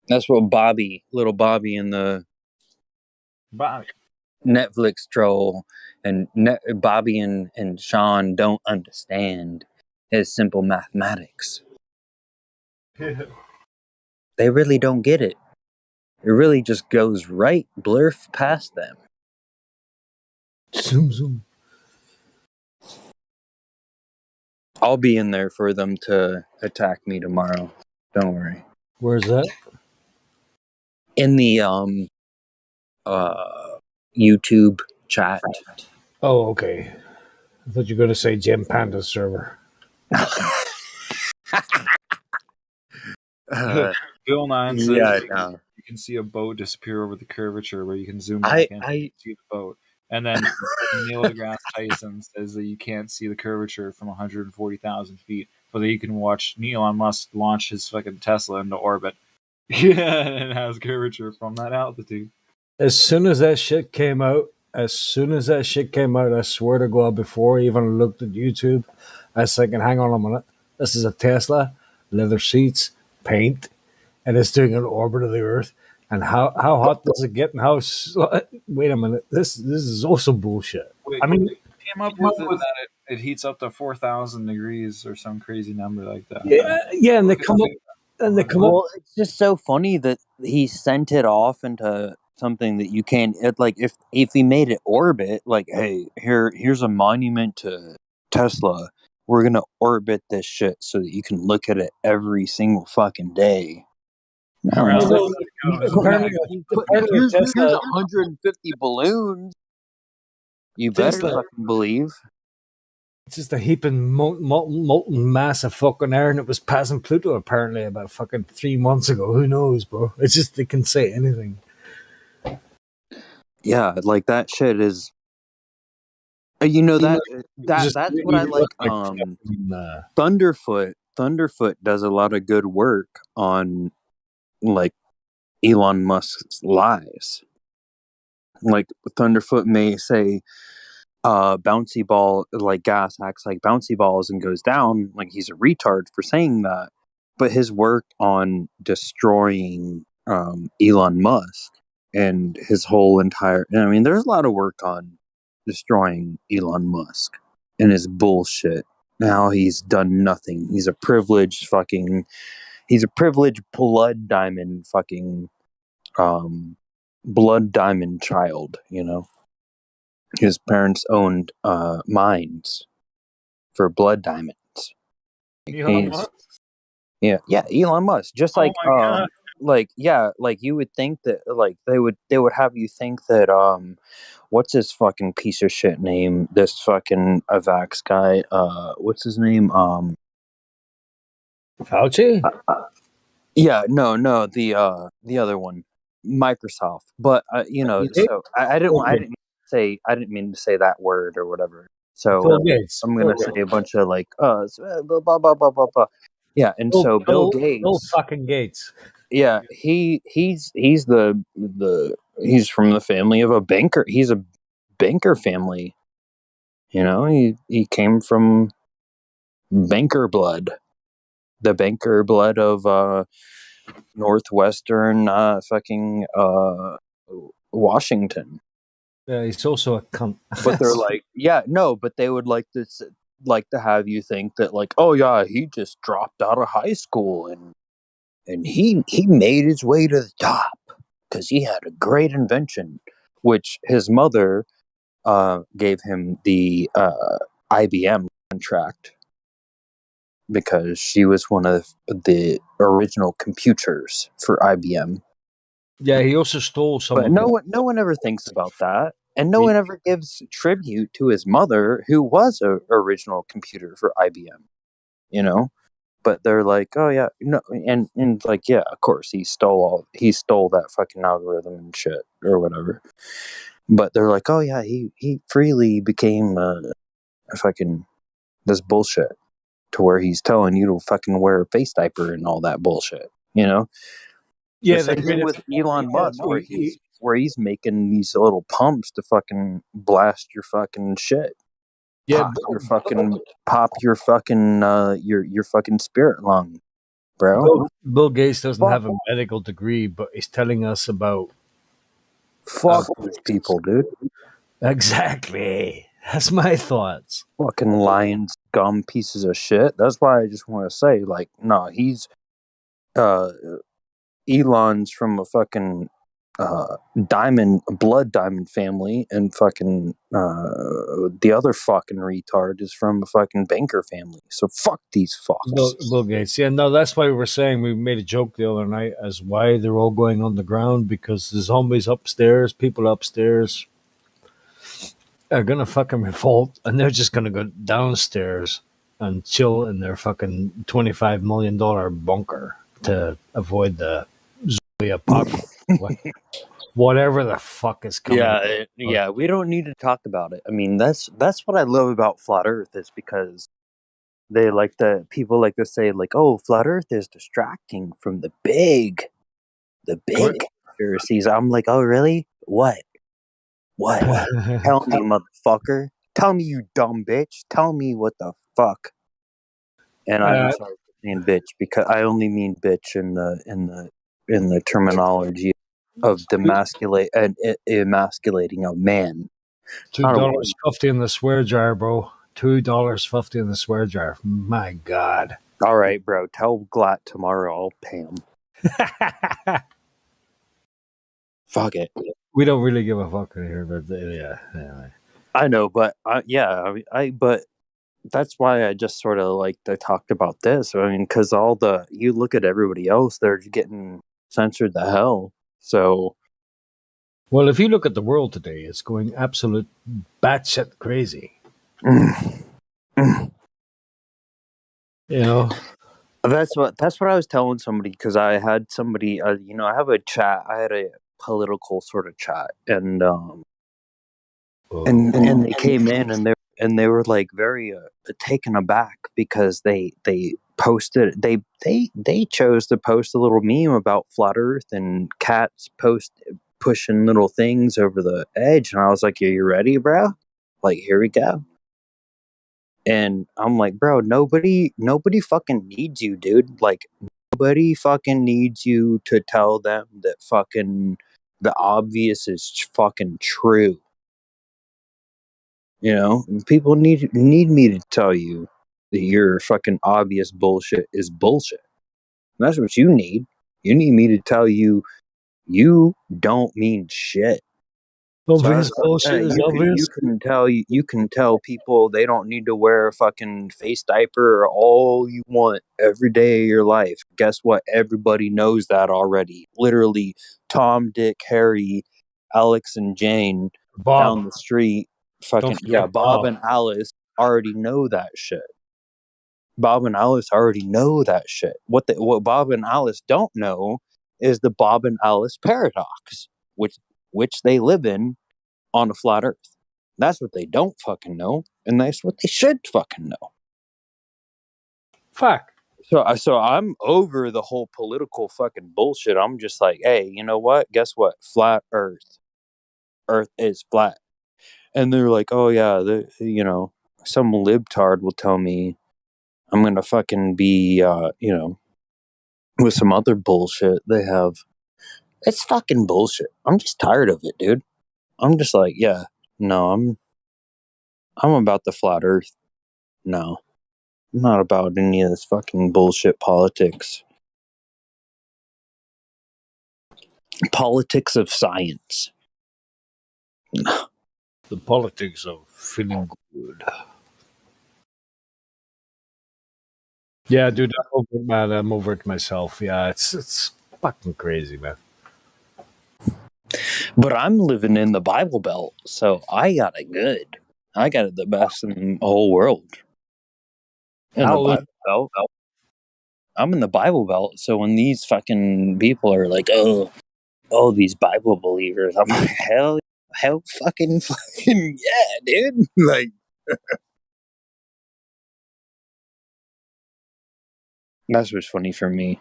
That's what little Bobby in the Netflix troll and Bobby and Sean don't understand is simple mathematics. They really don't get it. It really just goes right blurf past them. Zoom, zoom. I'll be in there for them to attack me tomorrow. Don't worry. Where's that? In the YouTube chat. Oh, okay. I thought you were going to say Jim Panda's server. Bill 9 says Yeah, you can see a boat disappear over the curvature where you can zoom back in and see the boat. And then Neil deGrasse Tyson says that you can't see the curvature from 140,000 feet, but that you can watch Elon Musk launch his fucking Tesla into orbit. Yeah, and it has curvature from that altitude. As soon as that shit came out, I swear to God, before I even looked at YouTube, I was thinking, hang on a minute, this is a Tesla, leather seats, paint, and it's doing an orbit of the Earth. And how hot does it get? And wait a minute, this is also bullshit. Wait, I mean, they came up with it that it heats up to 4,000 degrees or some crazy number like that. yeah, and they come up. Well, it's just so funny that he sent it off into something that you can't. Like if he made it orbit, like, hey, here's a monument to Tesla. We're gonna orbit this shit so that you can look at it every single fucking day. No, here's 150 balloons. You better fucking believe. It's just a heaping molten mass of fucking air, and it was passing Pluto apparently about fucking 3 months ago. Who knows, bro? It's just they can say anything. Yeah, like that shit is. You know that's what I like. Thunderfoot does a lot of good work on like Elon Musk's lies. Like Thunderfoot may say, bouncy ball, like gas acts like bouncy balls and goes down, like he's a retard for saying that. But his work on destroying Elon Musk and his whole entire, I mean, there's a lot of work on destroying Elon Musk and his bullshit. Now he's done nothing. He's a privileged blood diamond fucking blood diamond child, you know. His parents owned mines for blood diamonds. Elon Musk? Yeah, Elon Musk. Just like like you would think that like they would have you think that what's his fucking piece of shit name? This fucking Avax guy, what's his name? Fauci? Yeah, no, the other one, Microsoft. But you know, so I didn't mean to say that word or whatever. So Bill Gates. I'm gonna say a bunch of like blah blah blah blah blah blah. Yeah, and so Bill Gates. Bill fucking Gates. Yeah, he's he's from the family of a banker. He's a banker family. You know, he came from banker blood. The banker blood of Northwestern fucking Washington. Yeah, he's also a cunt. But they're like, yeah, no, but they would like to have you think that like, oh yeah, he just dropped out of high school and he made his way to the top because he had a great invention, which his mother gave him the IBM contract because she was one of the original computers for IBM. Yeah, he also stole some. But no one ever thinks about that, and no one ever gives tribute to his mother, who was a original computer for IBM. You know, but they're like, oh yeah, no, and like, yeah, of course he stole that fucking algorithm and shit or whatever. But they're like, oh yeah, he freely became a fucking this bullshit to where he's telling you to fucking wear a face diaper and all that bullshit, you know? Yeah, the same thing with Elon Musk, where he's making these little pumps to fucking blast your fucking shit. Yeah, pop your fucking spirit lung, bro. Bill Gates doesn't have a medical degree, but he's telling us about. Fuck these people, dude. Exactly. That's my thoughts. Fucking lion scum pieces of shit. That's why I just want to say, like, no, he's Elon's from a fucking blood diamond family, and fucking the other fucking retard is from a fucking banker family. So fuck these fucks. Bill Gates. Yeah, no, that's why we were saying, we made a joke the other night as why they're all going on the ground, because the zombies upstairs, people upstairs are gonna fucking revolt, and they're just gonna go downstairs and chill in their fucking $25 million bunker to avoid the zombie apocalypse. Whatever the fuck is coming. Yeah, we don't need to talk about it. I mean, that's what I love about flat Earth, is because people like to say, like, oh, flat Earth is distracting from the big conspiracies. I'm like, oh, really? What? Tell me, motherfucker. Tell me, you dumb bitch. Tell me what the fuck. And I'm sorry for saying bitch, because I only mean bitch in the terminology of emasculating a man. $2.50 in the swear jar, bro. $2.50 in the swear jar. My God. All right, bro. Tell Glatt tomorrow I'll pay him. Fuck it. We don't really give a fuck in here, but yeah. Anyway. I know, but but that's why I just sort of like I talked about this. I mean, because you look at everybody else, they're getting censored the hell. So, well, if you look at the world today, it's going absolute batshit crazy. You know, that's what I was telling somebody, because I had somebody, I have a chat. I had a political sort of chat, and they came in, and they were like very taken aback, because they posted, they chose to post a little meme about flat Earth and cats pushing little things over the edge, and I was like, are you ready, bro? Like, here we go. And I'm like, bro, nobody fucking needs you, dude. Like, nobody fucking needs you to tell them that fucking the obvious is fucking true. You know, people need me to tell you that your fucking obvious bullshit is bullshit. And that's what you need. You need me to tell you you don't mean shit. obvious bullshit is obvious. You can tell people they don't need to wear a fucking face diaper all you want every day of your life. Guess what? Everybody knows that already. Literally, Tom, Dick, Harry, Alex, and Jane down the street. Fucking Bob and Alice already know that shit. Bob and Alice already know that shit. What Bob and Alice don't know is the Bob and Alice paradox, which they live in on a flat Earth. That's what they don't fucking know, and that's what they should fucking know. Fuck. So I'm over the whole political fucking bullshit. I'm just like, hey, you know what? Guess what? Flat Earth. Earth is flat. And they're like, oh yeah, some libtard will tell me I'm gonna fucking be, with some other bullshit they have. It's fucking bullshit. I'm just tired of it, dude. I'm just like, yeah, no, I'm about the flat Earth. No, I'm not about any of this fucking bullshit politics. Politics of science. The politics of feeling good. Yeah, dude, I'm over it myself. Yeah, it's fucking crazy, man. But I'm living in the Bible Belt, so I got it good. I got it the best in the whole world. In the Bible Belt. I'm in the Bible Belt, so when these fucking people are like, oh, these Bible believers, I'm like, hell fucking yeah, dude. Like, that's what's funny for me.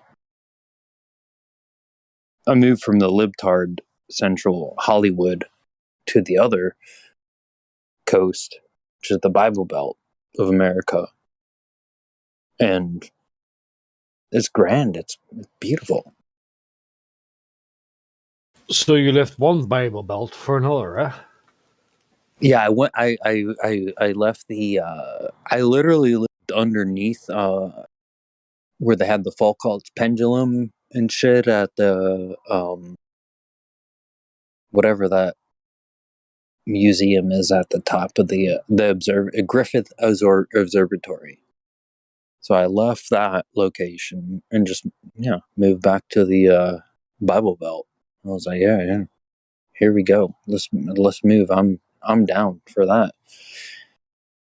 I moved from the libtard central Hollywood to the other coast, which is the Bible Belt of America. And it's grand. It's beautiful. So you left one Bible Belt for another, huh? Yeah, I left the I literally lived underneath where they had the Foucault's pendulum and shit at the whatever that museum is at the top of the Griffith Observatory. So I left that location and just moved back to the Bible Belt. I was like, yeah, here we go. Let's move. I'm down for that.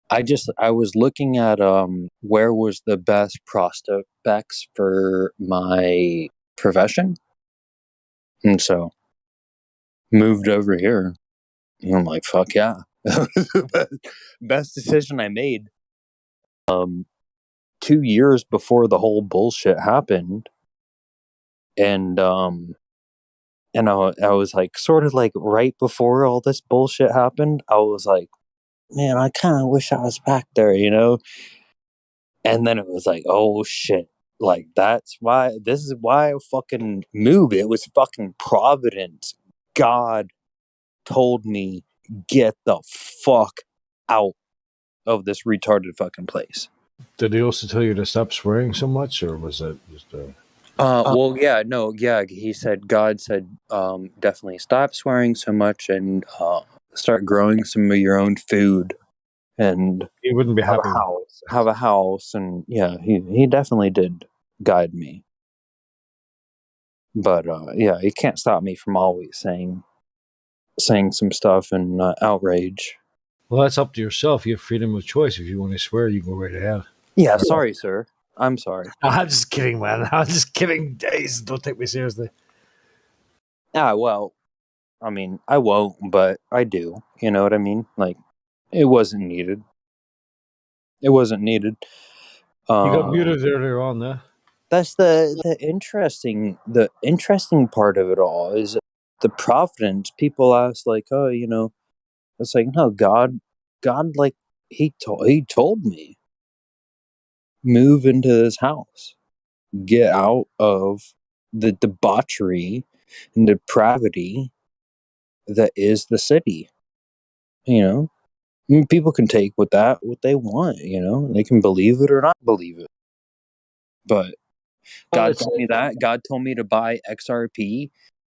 I was looking at where was the best prospects for my profession, and so moved over here. And I'm like, fuck yeah, best decision I made. 2 years before the whole bullshit happened, and I was like, sort of like right before all this bullshit happened, I was like, man, I kind of wish I was back there, And then it was like, oh shit. Like, this is why I fucking moved. It was fucking Providence. God told me, get the fuck out of this retarded fucking place. Did he also tell you to stop swearing so much, or was it just well, he said, God said, definitely stop swearing so much and start growing some of your own food. And he wouldn't be happy. Have a house, and yeah, he definitely did guide me. But he can't stop me from always saying some stuff and outrage. Well, that's up to yourself. You have freedom of choice. If you want to swear, you go right ahead. Yeah, sorry, sir. I'm sorry. I'm just kidding, man. I'm just kidding. Days, don't take me seriously. Well, I mean, I won't, but I do. You know what I mean? Like, it wasn't needed. It wasn't needed. You got muted earlier on, though. That's the interesting part of it all is the providence. People ask like, oh, it's like, no, God, like he told me, move into this house, get out of the debauchery and depravity that is the city. People can take what they want. They can believe it or not believe it. But God told me that. God told me to buy XRP.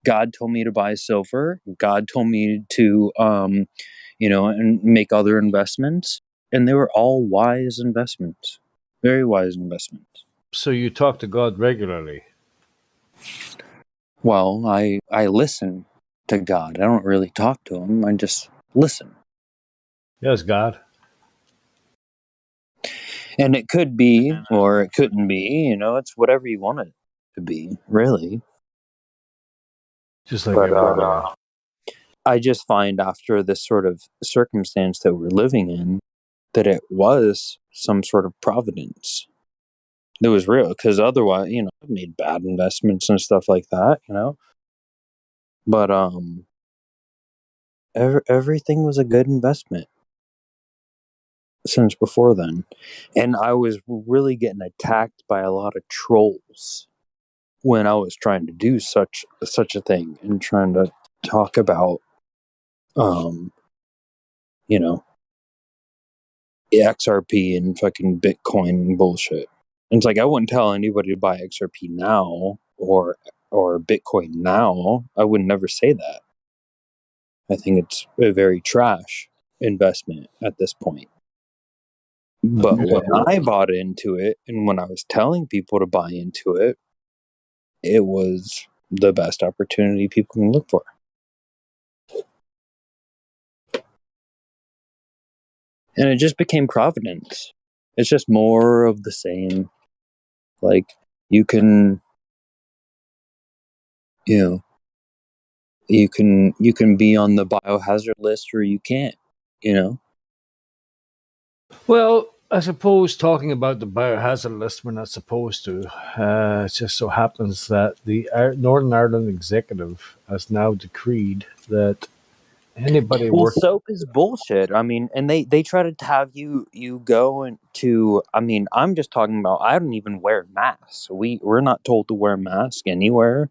God told me to buy silver. God told me to, and make other investments. And they were all wise investments. Very wise investments. So you talk to God regularly? Well, I listen to God. I don't really talk to him. I just listen. Yes, God. And it could be, or it couldn't be, it's whatever you want it to be, really. Just like everybody. I just find after this sort of circumstance that we're living in, that it was some sort of providence. It was real, because otherwise, I've made bad investments and stuff like that, But everything was a good investment since before then. And I was really getting attacked by a lot of trolls when I was trying to do such a thing and trying to talk about XRP and fucking Bitcoin and bullshit. And it's like, I wouldn't tell anybody to buy XRP now or Bitcoin now. I would never say that. I think it's a very trash investment at this point. But when I bought into it and when I was telling people to buy into it, it was the best opportunity people can look for. And it just became providence. It's just more of the same. Like, you can be on the biohazard list or you can't, Well, I suppose talking about the biohazard list, we're not supposed to. It just so happens that the Northern Ireland Executive has now decreed that anybody working... soap is bullshit. I mean, and they try to have you go into... I mean, I'm just talking about, I don't even wear masks. We're not told to wear masks anywhere.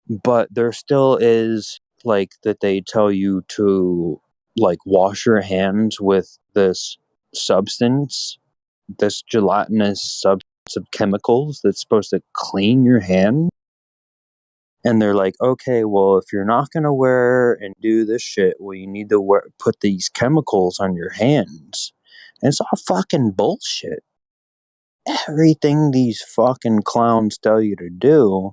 But there still is, like, that they tell you to, like, wash your hands with this substance, this gelatinous substance of chemicals that's supposed to clean your hand. And they're like, okay, well, if you're not going to wear and do this shit, well, you need to put these chemicals on your hands. And it's all fucking bullshit. Everything these fucking clowns tell you to do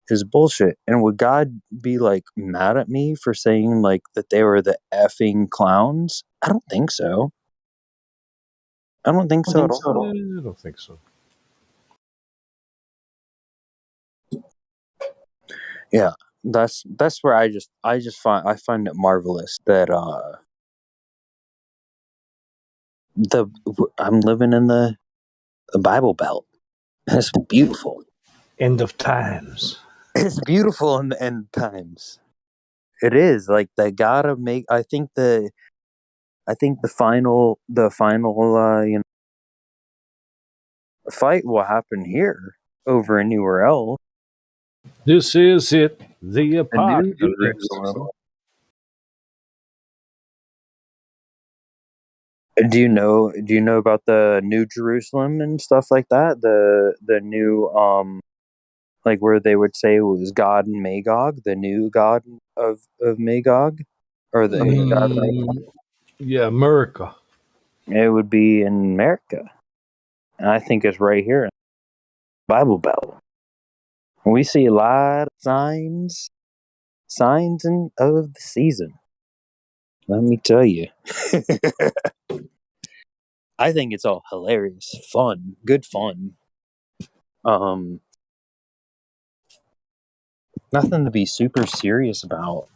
is bullshit. And would God be like mad at me for saying like that they were the effing clowns? I don't think so. I don't think so at all. I don't think so. Yeah, that's where I find it marvelous that I'm living in the Bible Belt. It's beautiful. End of times. It's beautiful in the end times. It is like they gotta make. I think the final fight will happen here over anywhere else. This is it. The New apocalypse. Jerusalem. Do you know about the New Jerusalem and stuff like that? The new like where they would say it was God and Magog, the new God of Magog, or the God of Magog. Yeah, America. It would be in America, and I think it's right here in the Bible Belt. We see a lot of signs of the season. Let me tell you. I think it's all hilarious, fun, good fun. Nothing to be super serious about.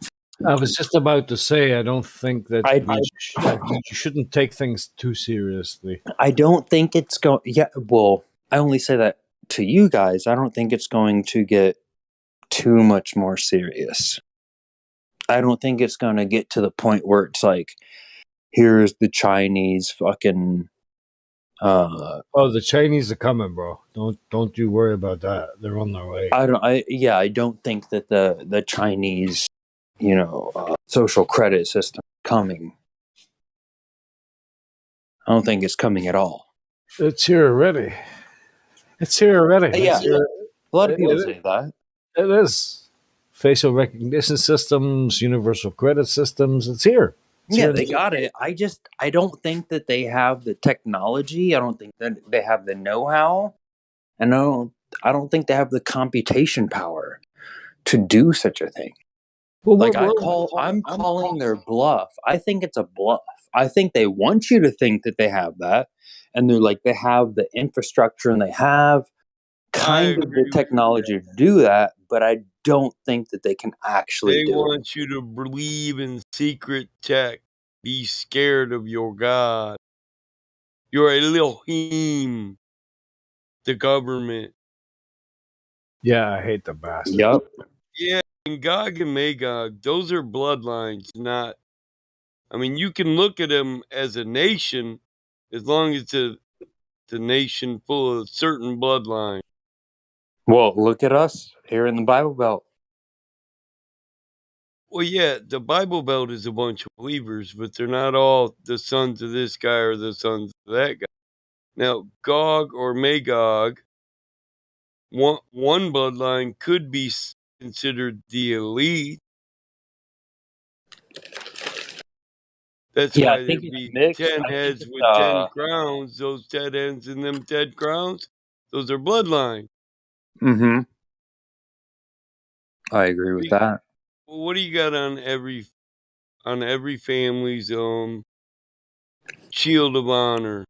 I was just about to say, I don't think that you shouldn't take things too seriously. I don't think it's going. Yeah, well, I only say that to you guys. I don't think it's going to get too much more serious. I don't think it's going to get to the point where it's like, here's the Chinese fucking. Oh, the Chinese are coming, bro. Don't you worry about that. They're on their way. I don't think that the Chinese, social credit system is coming. I don't think it's coming at all. It's here already. It's here already. Yeah, a lot of people say that. It is. Facial recognition systems, universal credit systems. It's here. They got it. I don't think that they have the technology. I don't think that they have the know-how. And I don't think they have the computation power to do such a thing. Well, I'm calling their bluff. I think it's a bluff. I think they want you to think that they have that. And they're like, they have the infrastructure and they have kind of the technology to do that, but I don't think that they can actually do it. They want you to believe in secret tech. Be scared of your God. You're Elohim, the government. Yeah, I hate the bastard. Yep. Yeah, and Gog and Magog, those are bloodlines, not. I mean, you can look at them as a nation as long as it's a nation full of certain bloodlines. Well, look at us here in the Bible Belt. Well, yeah, the Bible Belt is a bunch of believers, but they're not all the sons of this guy or the sons of that guy. Now, Gog or Magog, one bloodline could be considered the elite. That's why there'd be 10 heads with 10 crowns. Those 10 heads and them 10 crowns, those are bloodline. Mm-hmm. I agree with that. Well, what do you got on every family's shield of honor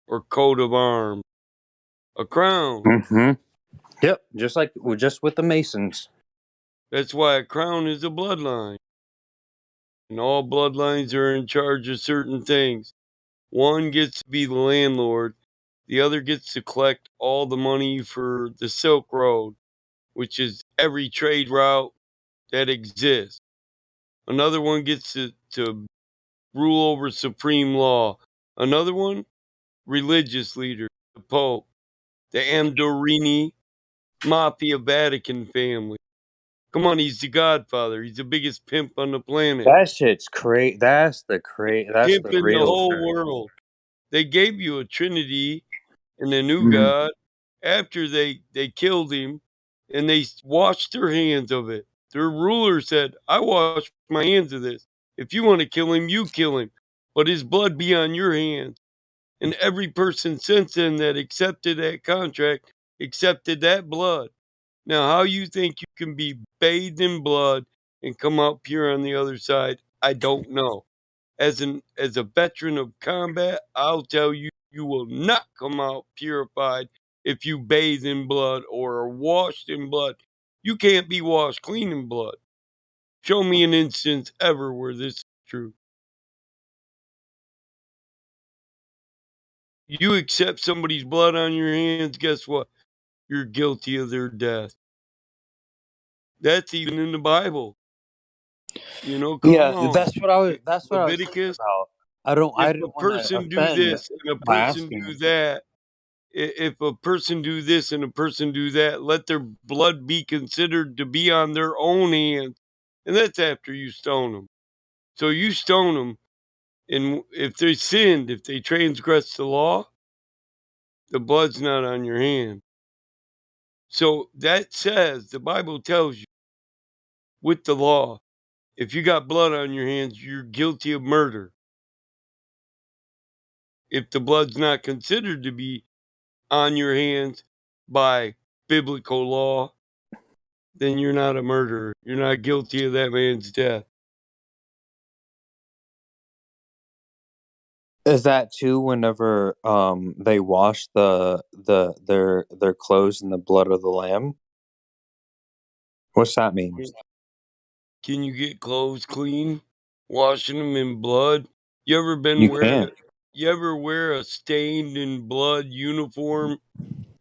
or coat of arms? A crown. Mm-hmm. Yep, just with the Masons. That's why a crown is a bloodline. And all bloodlines are in charge of certain things. One gets to be the landlord. The other gets to collect all the money for the Silk Road, which is every trade route that exists. Another one gets to rule over supreme law. Another one, religious leader, the Pope, the Amdorini Mafia Vatican family. Come on, he's the Godfather. He's the biggest pimp on the planet. That shit's crazy. That's the Pimping real the whole thing. world. They gave you a Trinity and a new God after they killed him and they washed their hands of it. Their ruler said, I wash my hands of this. If you want to kill him, you kill him, but his blood be on your hands. And every person since then that accepted that contract accepted that blood. Now, how you think you can be bathed in blood and come out pure on the other side, I don't know. As a veteran of combat, I'll tell you, you will not come out purified if you bathe in blood or are washed in blood. You can't be washed clean in blood. Show me an instance ever where this is true. You accept somebody's blood on your hands, guess what? You're guilty of their death. That's even in the Bible. You know, come on. That's what I was thinking Leviticus. about. I If didn't a want to person do offend this and a by person asking. do that, if a person do this and a person do that, let their blood be considered to be on their own hands. And that's after you stone them. So you stone them, and if they sinned, if they transgressed the law, the blood's not on your hand. So that says, the Bible tells you, with the law, if you got blood on your hands, you're guilty of murder. If the blood's not considered to be on your hands by biblical law, then you're not a murderer. You're not guilty of that man's death. Is that too whenever they wash their clothes in the blood of the lamb? What's that mean? Can you get clothes clean? Washing them in blood? You ever been You wearing can't. you ever wear a stained in blood uniform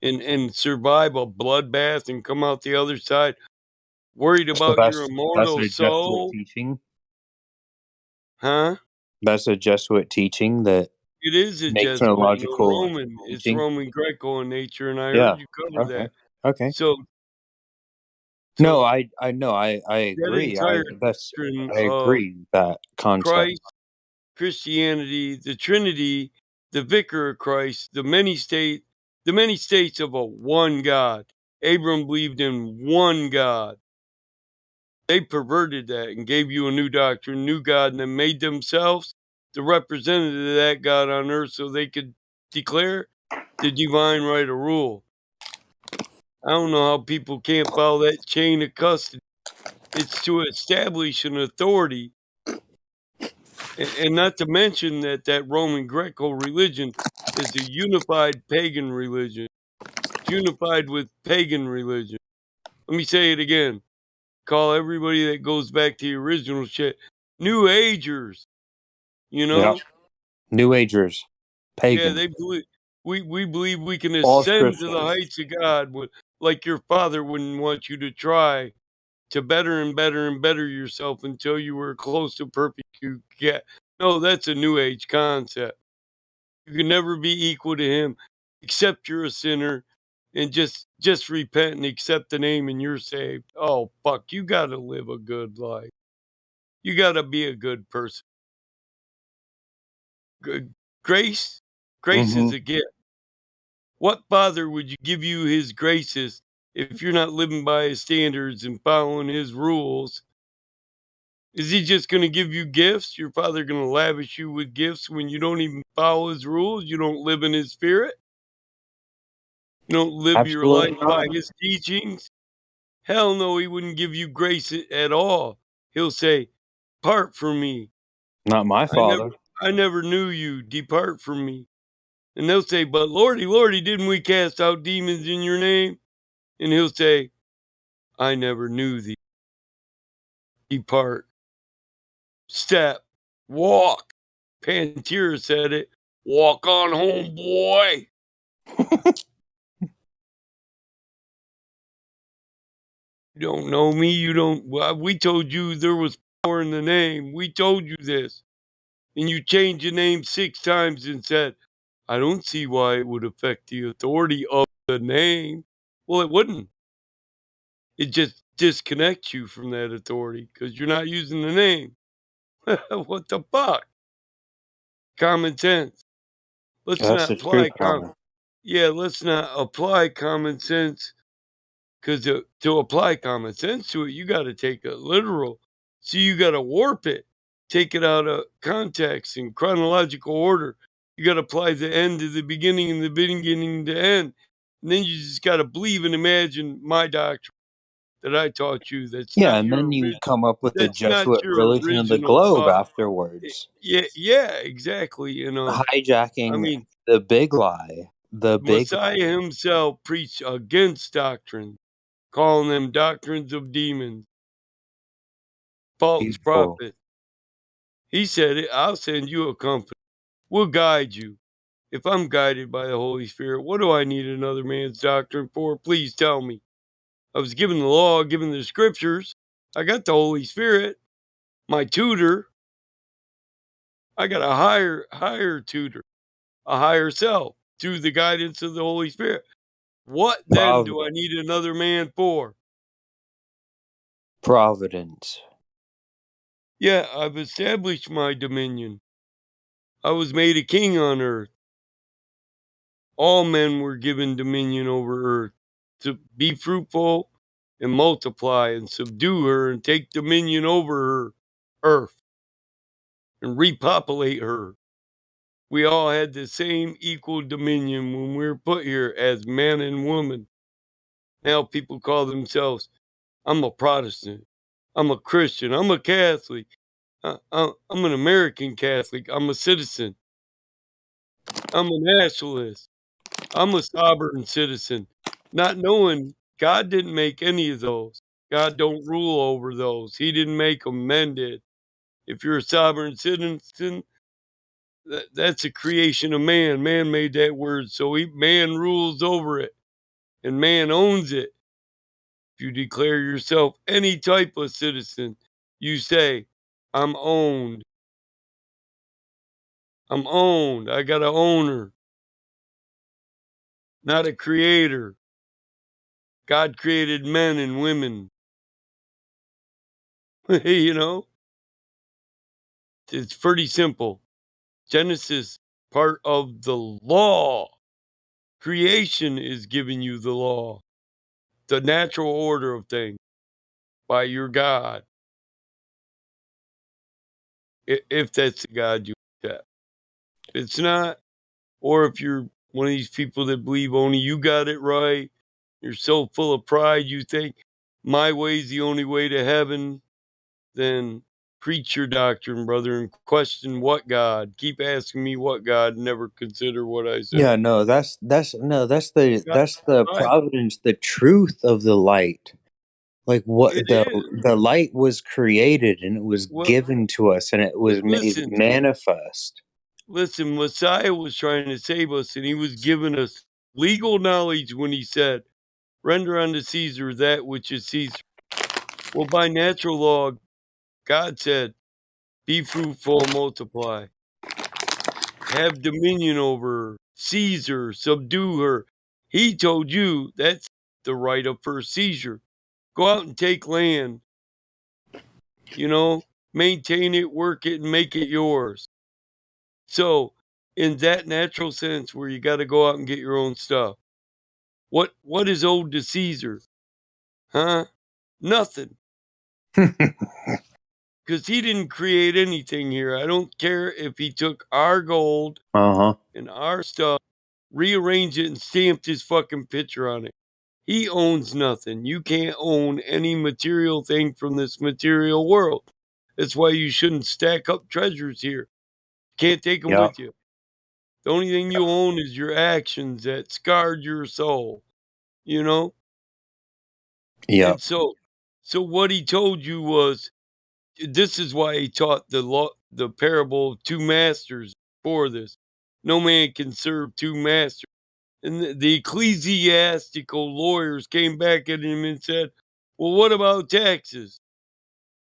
and survive a bloodbath and come out the other side worried So about your that's immortal a Jesuit soul? teaching. Huh? That's a Jesuit teaching that It is a makes Jesuit a and a logical Roman. It's teaching. Roman Greco in nature, and I Yeah. heard you cover Okay. that. Okay. So No, I know. I that agree. entire doctrine I of agree with that concept. Christ, Christianity, the Trinity, the Vicar of Christ, the many states of a one God. Abram believed in one God. They perverted that and gave you a new doctrine, new God, and then made themselves the representative of that God on earth so they could declare the divine right of rule. I don't know how people can't follow that chain of custody. It's to establish an authority, and not to mention that Roman Greco religion is a unified pagan religion. It's unified with pagan religion. Let me say it again. Call everybody that goes back to the original shit New Agers. You know? Yeah. New Agers. Pagan. Yeah, they believe we believe we can False ascend to the Christians. heights of God like your father wouldn't want you to try to better and better and better yourself until you were close to perfect you get. No, that's a new age concept. You can never be equal to him except you're a sinner and just repent and accept the name and you're saved. Oh fuck, you gotta live a good life. You gotta be a good person. Good grace is a gift. What father would you give you his graces if you're not living by his standards and following his rules? Is he just going to give you gifts? Your father going to lavish you with gifts when you don't even follow his rules? You don't live in his spirit? You don't live your life Absolutely by not. his teachings? Hell no, he wouldn't give you grace at all. He'll say, "Depart from me. Not my father. I never knew you. Depart from me." And they'll say, "But Lordy, Lordy, didn't we cast out demons in your name?" And he'll say, "I never knew thee. Depart. Step. Walk." Pantera said it. Walk on home, boy. You don't know me. You don't. Well, we told you there was power in the name. We told you this. And you changed your name 6 times and said, I don't see why it would affect the authority of the name. Well, it wouldn't. It just disconnects you from that authority because you're not using the name. What the fuck? Common sense. Let's That's not the truth, apply Colin. let's not apply common sense Because to apply common sense to it, you got to take it literal. So you got to warp it, take it out of context in chronological order. You got to apply the end to the beginning and the beginning to end. And then you just got to believe and imagine my doctrine that I taught you. That's Yeah, not and your then you come up with the that's not Jesuit your religion of the original globe thought. afterwards. Yeah, exactly. You know, Hijacking I mean, the big lie. The big Messiah lie. himself preached against doctrine, calling them doctrines of demons, false Beautiful. prophets. He said it, I'll send you a comforter. We'll guide you. If I'm guided by the Holy Spirit, what do I need another man's doctrine for? Please tell me. I was given the law, given the scriptures. I got the Holy Spirit, my tutor. I got a higher tutor, a higher self through the guidance of the Holy Spirit. What then do I need another man for? Providence. Yeah, I've established my dominion. I was made a king on earth. All men were given dominion over earth to be fruitful and multiply and subdue her and take dominion over her earth and repopulate her. We all had the same equal dominion when we were put here as man and woman. Now people call themselves, I'm a Protestant, I'm a Christian, I'm a Catholic, I'm an American Catholic, I'm a citizen, I'm a nationalist, I'm a sovereign citizen, not knowing God didn't make any of those. God don't rule over those. He didn't make them, men did. If you're a sovereign citizen, that's a creation of man. Man made that word, so man rules over it, and man owns it. If you declare yourself any type of citizen, you say, I'm owned. I'm owned. I got an owner, not a creator. God created men and women. You know, it's pretty simple. Genesis, part of the law. Creation is giving you the law, the natural order of things by your God. If that's the God you accept. If it's not, or if you're one of these people that believe only you got it right, you're so full of pride you think my way's the only way to heaven, then preach your doctrine, brother, and question what God. Keep asking me what God, never consider what I say. Yeah, no, that's God, the right. providence, the truth of the light. Like what It is. the light was created and it was Well, given to us and it was made listen, manifest. Messiah was trying to save us, and he was giving us legal knowledge when he said, render unto Caesar that which is Caesar. Well, by natural law, God said, be fruitful and multiply. Have dominion over her. Caesar, subdue her. He told you that's the right of first seizure. Go out and take land, maintain it, work it, and make it yours. So, in that natural sense where you got to go out and get your own stuff, what is owed to Caesar? Huh? Nothing. Because he didn't create anything here. I don't care if he took our gold and our stuff, rearranged it, and stamped his fucking picture on it. He owns nothing. You can't own any material thing from this material world. That's why you shouldn't stack up treasures here. Can't take them with you. The only thing you own is your actions that scarred your soul, you know? Yeah. And so what he told you was, this is why he taught the parable of two masters for this. No man can serve two masters. And the ecclesiastical lawyers came back at him and said, well, what about taxes?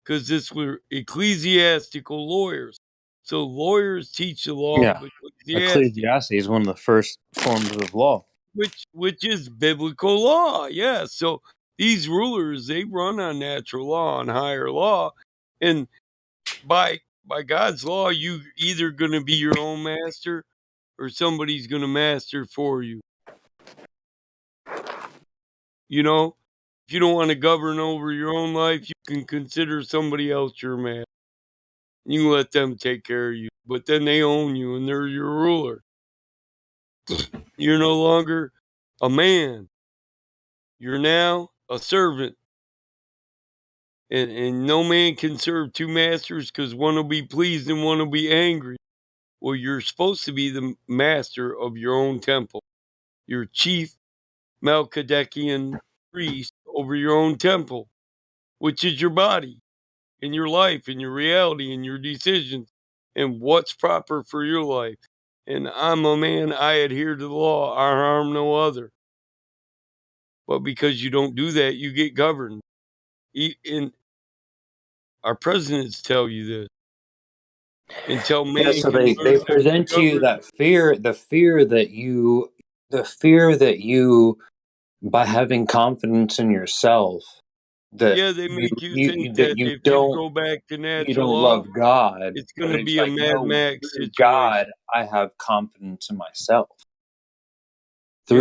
Because this were ecclesiastical lawyers. So lawyers teach the law Yeah. of Ecclesiastes. Ecclesiastes is one of the first forms of law. Which is biblical law, yeah. So these rulers, they run on natural law, on higher law, and by God's law, you either going to be your own master or somebody's going to master for you. You know, If you don't want to govern over your own life, you can consider somebody else your man. You can let them take care of you, but then they own you and they're your ruler. You're no longer a man. You're now a servant. And no man can serve two masters because one will be pleased and one will be angry. Well, you're supposed to be the master of your own temple. You're chief Melchizedekian priest over your own temple, which is your body and your life and your reality and your decisions and what's proper for your life. And I'm a man, I adhere to the law, I harm no other. But because you don't do that, you get governed. And our presidents tell you this. Until man Yeah, so can they learn to present to you govern. that fear, the fear that you, by having confidence in yourself, that Yeah, they make you think that if you go back to you natural don't law, love God, it's but going to it's be a like, Mad no, Max through situation. God, I have confidence in myself. Yeah.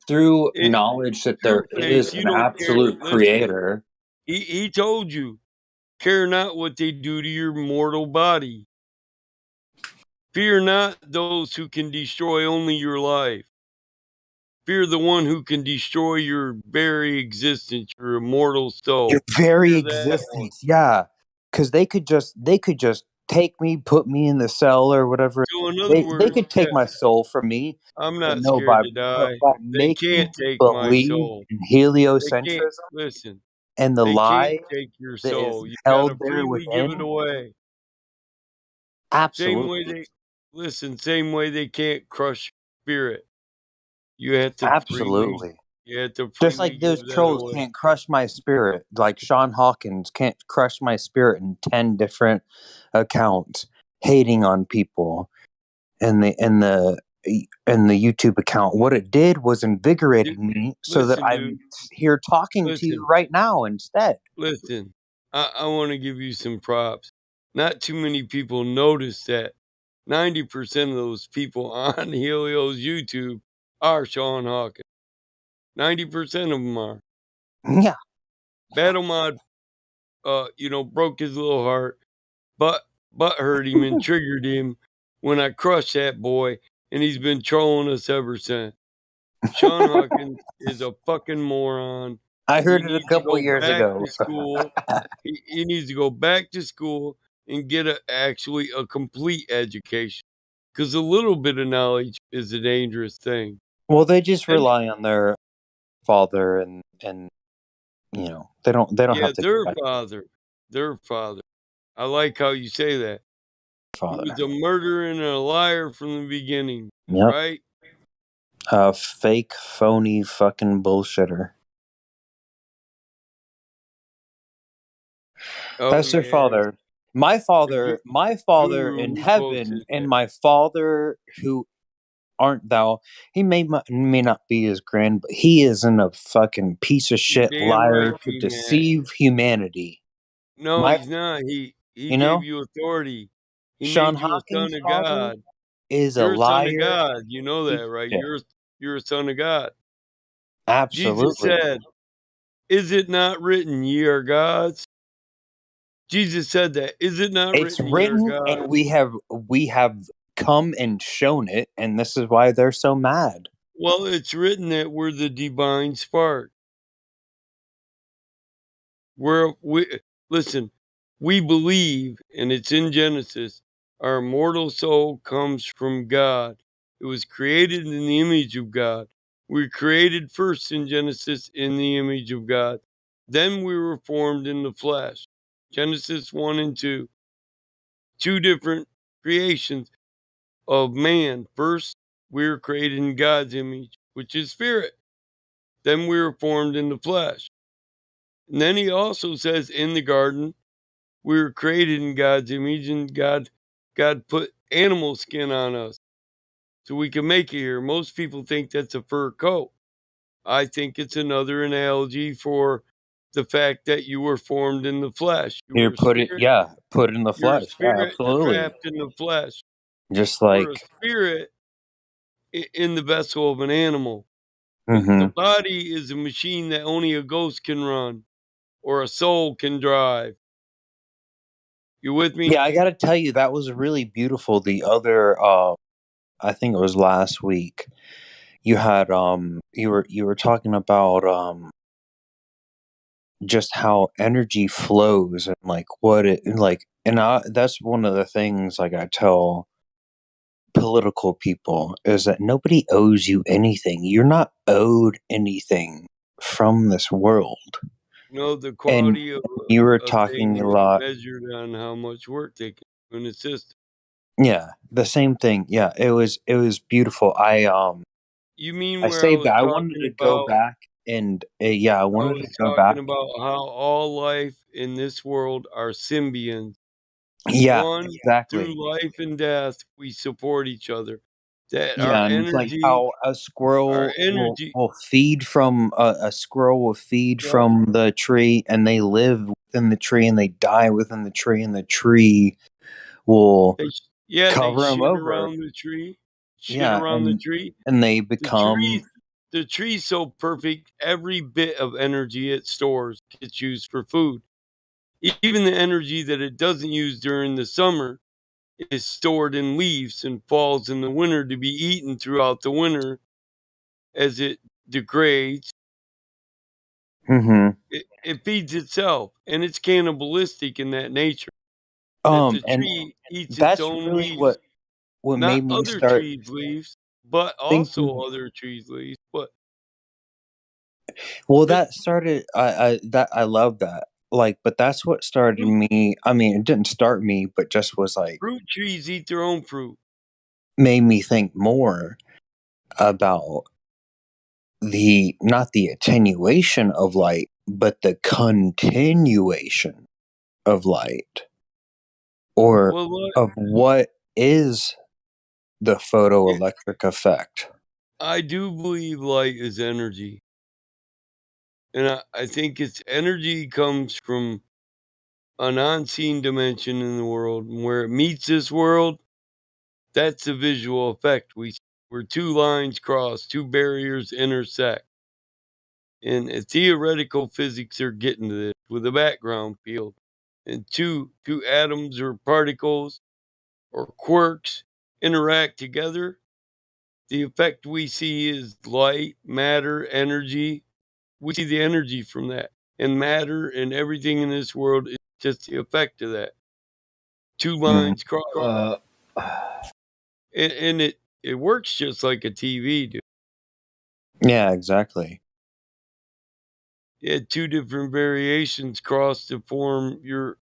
Through knowledge that there Two-Face, is you an don't care. absolute Listen, creator. he told you, care not what they do to your mortal body. Fear not those who can destroy only your life. Fear the one who can destroy your very existence, your immortal soul. Your very Fear that one. existence, yeah. Because they could just take me, put me in the cell or whatever. So in other They words, could take my soul from me. I'm But not no, scared to die. by They making can't me take my believe soul. in They can't. heliocentrism Listen, and the they can't lie take your that is soul. You got to held there freely give it within. away. Absolutely. Same way they can't crush spirit. You have to Absolutely. Just freely like those give that trolls away. can't crush my spirit, like Sean Hawkins can't crush my spirit in 10 different accounts, hating on people in the YouTube account. What it did was invigorated me so that I'm here talking to you right now instead. Listen, I want to give you some props. Not too many people notice that 90% of those people on Helio's YouTube are Sean Hawkins. 90% of them are. Yeah. Battle Mod, broke his little heart, but hurt him and triggered him when I crushed that boy, and he's been trolling us ever since. Sean Hawkins is a fucking moron. I He heard it a needs to couple go years back ago. to school. He needs to go back to school and get actually a complete education. Because a little bit of knowledge is a dangerous thing. Well, they just rely on their father and they don't have to their father. I like how you say that. father. He was a murderer and a liar from the beginning, Yep. right? Fake, phony, fucking bullshitter. That's their father. My father in heaven, and my father who aren't thou. He may not be his grand, but he isn't a fucking piece of shit liar to deceive humanity. No, he's not. He gave you authority. He Sean made you a son Hawkins' of father God. is You're a a son of liar. God. You know that, right? Yeah. You're a son of God. Absolutely. Jesus said, "Is it not written, ye are gods?" Jesus said that. Is it not It's written, ye are written, gods? and we have come and shown it, and this is why they're so mad. Well, it's written that we're the divine spark. Listen, we believe, and it's in Genesis, our immortal soul comes from God. It was created in the image of God. We were created first in Genesis in the image of God. Then we were formed in the flesh. Genesis 1 and 2. Two different creations of man. First, we were created in God's image, which is spirit. Then we were formed in the flesh. And then he also says in the garden, we were created in God's image, and God put animal skin on us so we can make it here. Most people think that's a fur coat. I think it's another analogy for the fact that you were formed in the flesh. You're put in the You're a flesh. Yeah, spirit absolutely. trapped in the Just we're a like spirit in the vessel of an animal. The body is a machine that only a ghost can run or a soul can drive. You with me? Yeah, I gotta tell you, that was really beautiful. The other, I think it was last week. You had, you were talking about, just how energy flows and like what it like, and that's one of the things like I tell political people is that nobody owes you anything. You're not owed anything from this world. No, the And quality of you were a thing talking a is lot. measured on how much work they can do in the system. Yeah, the same thing. Yeah, it was beautiful. You mean I where I saved it. was I wanted talking to go about? back and yeah, I I wanted to was go back. talking about how all life in this world are symbionts. Yeah, One, through exactly. life and death, we support each other. That our Yeah, and it's like energy, how a our squirrel energy. will feed from a squirrel will feed Yep. from the tree, and they live within the tree, and they die within the tree, and the tree will They cover them shit over. around the tree. Shit Yeah, around the tree. and they The become tree's so perfect, every bit of energy it stores gets used for food. Even the energy that it doesn't use during the summer is stored in leaves and falls in the winter to be eaten throughout the winter as it degrades. It feeds itself, and it's cannibalistic in that nature. That the and tree eats its that's own really leaves, what not made me other start trees' leaves, but also thinking. other trees' leaves. But Well, that started. I love that. Like, but that's what started me. I mean, it didn't start me, but just was like fruit trees eat their own fruit. made me think more about the not the attenuation of light, but the continuation of light, or of what is the photoelectric effect. I do believe light is energy. And I think its energy comes from an unseen dimension in the world. And where it meets this world, that's the visual effect we see. Where two lines cross, two barriers intersect. And theoretical physics are getting to this with a background field. And two atoms or particles or quarks interact together. The effect we see is light, matter, energy. We see the energy from that. And matter and everything in this world is just the effect of that. Two lines cross. And it works just like a TV, dude. Yeah, exactly. You had two different variations cross to form your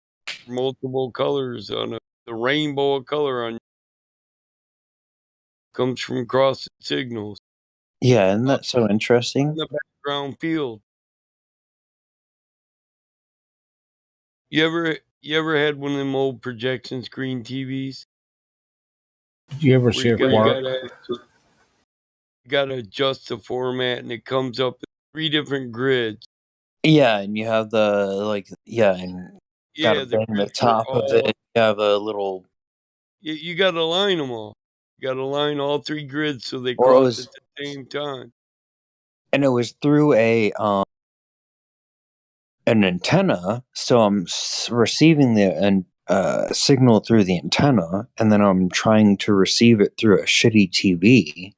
multiple colors on the rainbow of color on comes from crossing signals. Yeah, isn't that so In interesting? the background field. You ever had one of them old projection screen TVs? Did you ever Where see a quark? you gotta adjust the format and it comes up in 3 different grids. Yeah, and you have the and gotta Yeah, the bang the grids are top of all it. You have a little, you gotta align them all. You gotta align all 3 grids so they or it cross was, at the same time. and it was through an antenna. So I'm receiving the signal through the antenna, and then I'm trying to receive it through a shitty TV.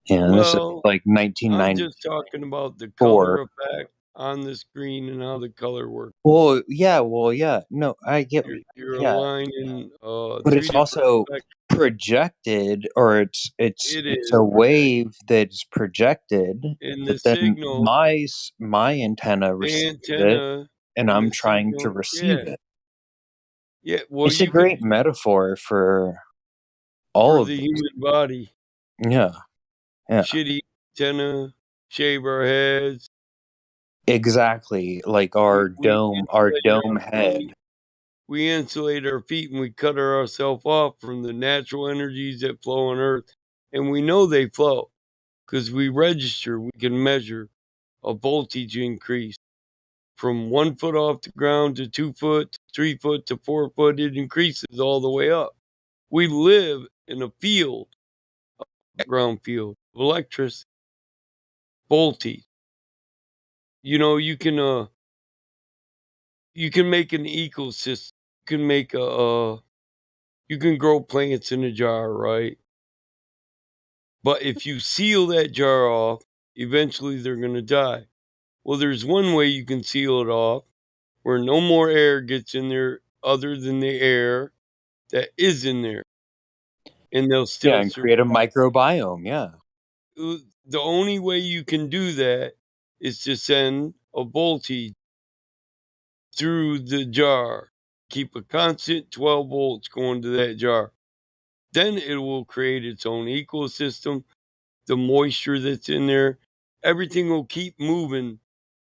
And this is Well, like I'm 1994. just talking about the color effect on the screen and how the color works. Well, yeah. No, I get. You're Yeah, aligning but 3 it's different also spectrums. projected, or it's It it's is a projected. wave that's projected, And but the then signal, my antenna the receives it, antenna and and I'm the trying to signal, receive yeah. it. Yeah, well, It's a you could great metaphor for all for of the this. human body. Yeah. Shitty antenna, shave our heads. Exactly, like our We insulate dome our head. feet. We insulate our feet and we cut ourselves off from the natural energies that flow on Earth. And we know they flow because we register, we can measure a voltage increase from 1 foot off the ground to 2 foot, 3 foot to 4 foot. It increases all the way up. We live in a field, a background field of electricity. voltage. You know, you can make an ecosystem. You can make you can grow plants in a jar, right? But if you seal that jar off, eventually they're going to die. Well, there's one way you can seal it off where no more air gets in there other than the air that is in there. And they'll still and create a microbiome. Yeah. The only way you can do that is to send a voltage through the jar. Keep a constant 12 volts going to that jar. Then it will create its own ecosystem. The moisture that's in there, everything will keep moving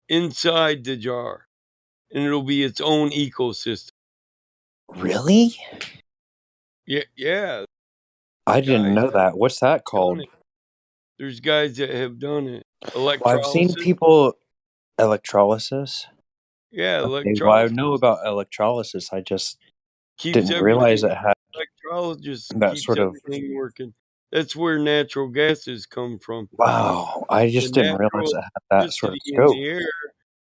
inside the jar, and it'll be its own ecosystem. Really? Yeah. I didn't know that. What's that called? There's guys that have done it. Well, I've seen people electrolysis. Yeah, okay, well, I know about electrolysis. I just didn't realize it had electrolysis that keeps sort of. everything working. That's where natural gases come from. Wow, I just didn't realize it had that sort of In scope. the air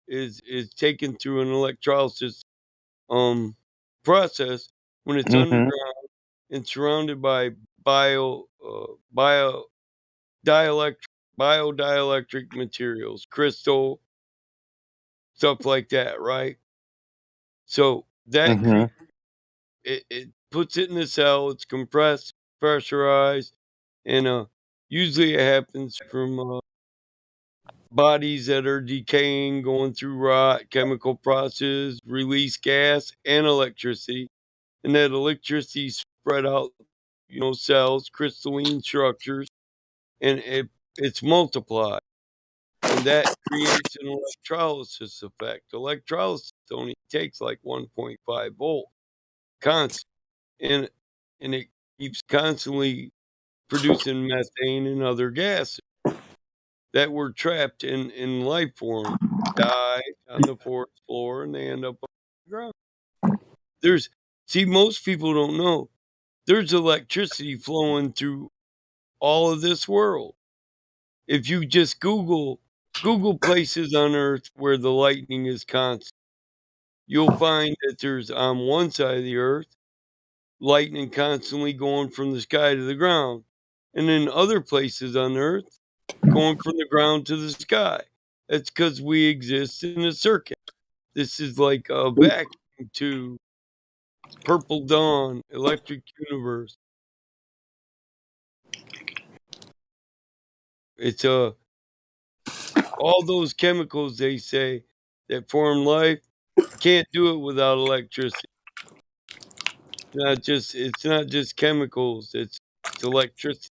is taken through an electrolysis process when it's underground and surrounded by biodielectric materials, crystal, stuff like that, right? So that it puts it in the cell. It's compressed, pressurized, and usually it happens from bodies that are decaying, going through rot, chemical process, release gas and electricity, and that electricity spread out, cells, crystalline structures, and it's multiplied, and that creates an electrolysis effect. Electrolysis only takes like 1.5 volt constant, and it keeps constantly producing methane and other gases that were trapped in life form, die on the forest floor, and they end up on the ground. Most people don't know there's electricity flowing through all of this world. If you just Google places on Earth where the lightning is constant, you'll find that there's on one side of the Earth lightning constantly going from the sky to the ground, and in other places on Earth going from the ground to the sky. That's because we exist in a circuit. This is like a vacuum to Purple Dawn, Electric Universe. It's all those chemicals they say that form life. You can't do it without electricity. It's not just chemicals, it's electricity.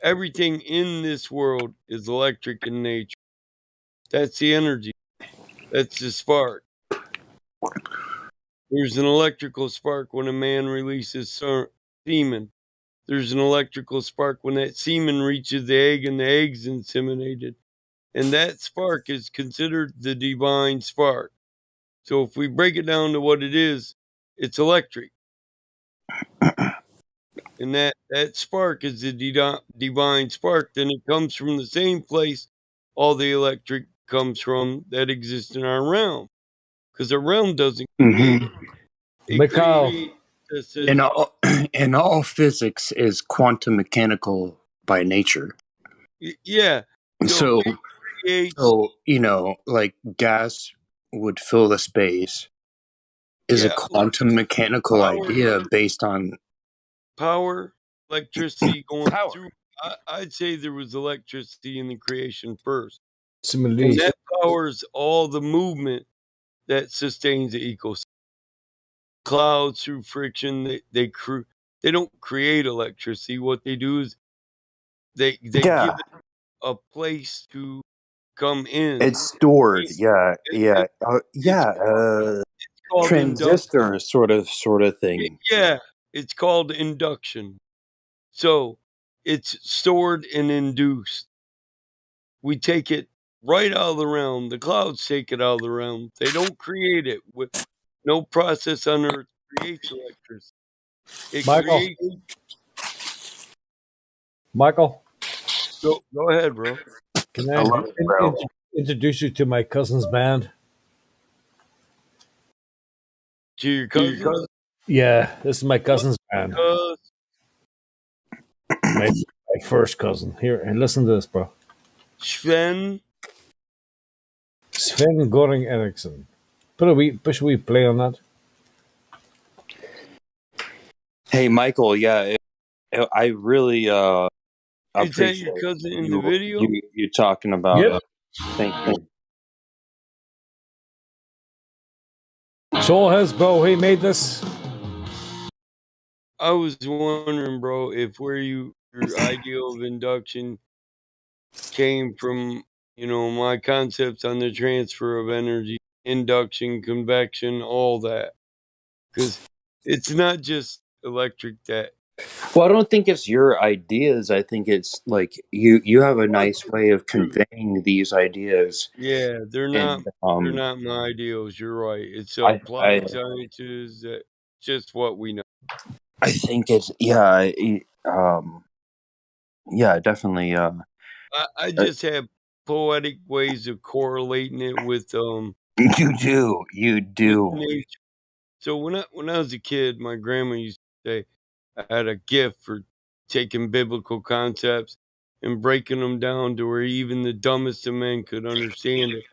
Everything in this world is electric in nature. That's the energy. That's the spark. There's an electrical spark when a man releases semen. There's an electrical spark when that semen reaches the egg and the egg's inseminated. And that spark is considered the divine spark. So if we break it down to what it is, it's electric. And that spark is the divine spark. Then it comes from the same place all the electric comes from that exists in our realm. Because our realm doesn't create. In all physics is quantum mechanical by nature. Yeah. So like gas would fill the space is a quantum mechanical idea based on power, electricity going through. I'd say there was electricity in the creation first. And that powers all the movement that sustains the ecosystem. Clouds through friction, they don't create electricity. What they do is they give it a place to come in. It's stored. Transistor sort of thing. Yeah, it's called induction. So it's stored and induced. We take it right out of the realm. The clouds take it out of the realm. They don't create it. With no process on Earth creates electricity. Michael. Go ahead, bro. Can I I love it, bro. introduce you to my cousin's band? To your cousin? Yeah, this is my cousin's band. My first cousin. Here, and listen to this, bro. Sven Goring Eriksson. Should we play on that? Hey, Michael. Yeah, I really Is that appreciate your cousin in the video? you talking about. Yep. Thank you. Joel has, bro. He made this. I was wondering, bro, if your idea of induction came from, my concepts on the transfer of energy, induction, convection, all that. Because it's not just electric that. Well, I don't think it's your ideas. I think it's like you have a nice way of conveying these ideas. Yeah, they're not. And, They're not my ideals. You're right. It's I applied sciences. That just what we know. I think it's definitely. I just have poetic ways of correlating it with You do. with nature. So when I was a kid, my grandma used to say I had a gift for taking biblical concepts and breaking them down to where even the dumbest of men could understand it.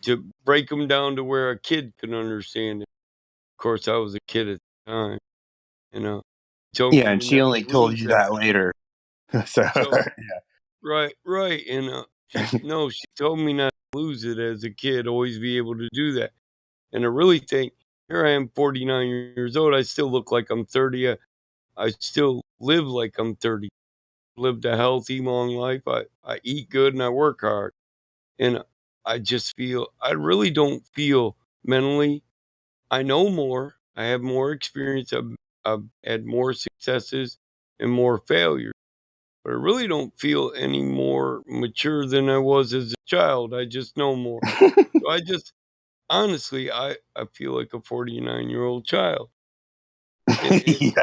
To break them down to where a kid could understand it. Of course, I was a kid at the time, you know. Told me Yeah, and to she never only told lose you that. that later. So Right, and she told me not to lose it as a kid, always be able to do that. And I really think here I am, 49 years old. I still look like I'm 30. I still live like I'm 30. Lived a healthy, long life. I eat good and I work hard. And I really don't feel mentally. I know more. I have more experience. I've had more successes and more failures. But I really don't feel any more mature than I was as a child. I just know more. So honestly, I feel like a 49-year-old child. And it's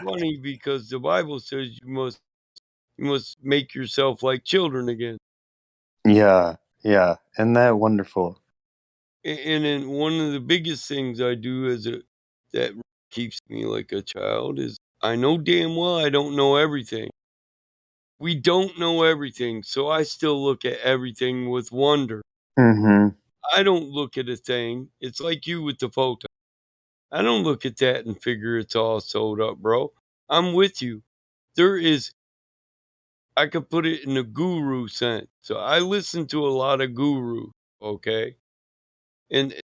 funny because the Bible says you must make yourself like children again. yeah. Isn't that wonderful? And then one of the biggest things I do that keeps me like a child is I know damn well I don't know everything. We don't know everything, so I still look at everything with wonder. Mm-hmm. I don't look at a thing. It's like you with the photon. I don't look at that and figure it's all sewed up, bro. I'm with you. I could put it in a guru sense. So I listen to a lot of gurus, okay? And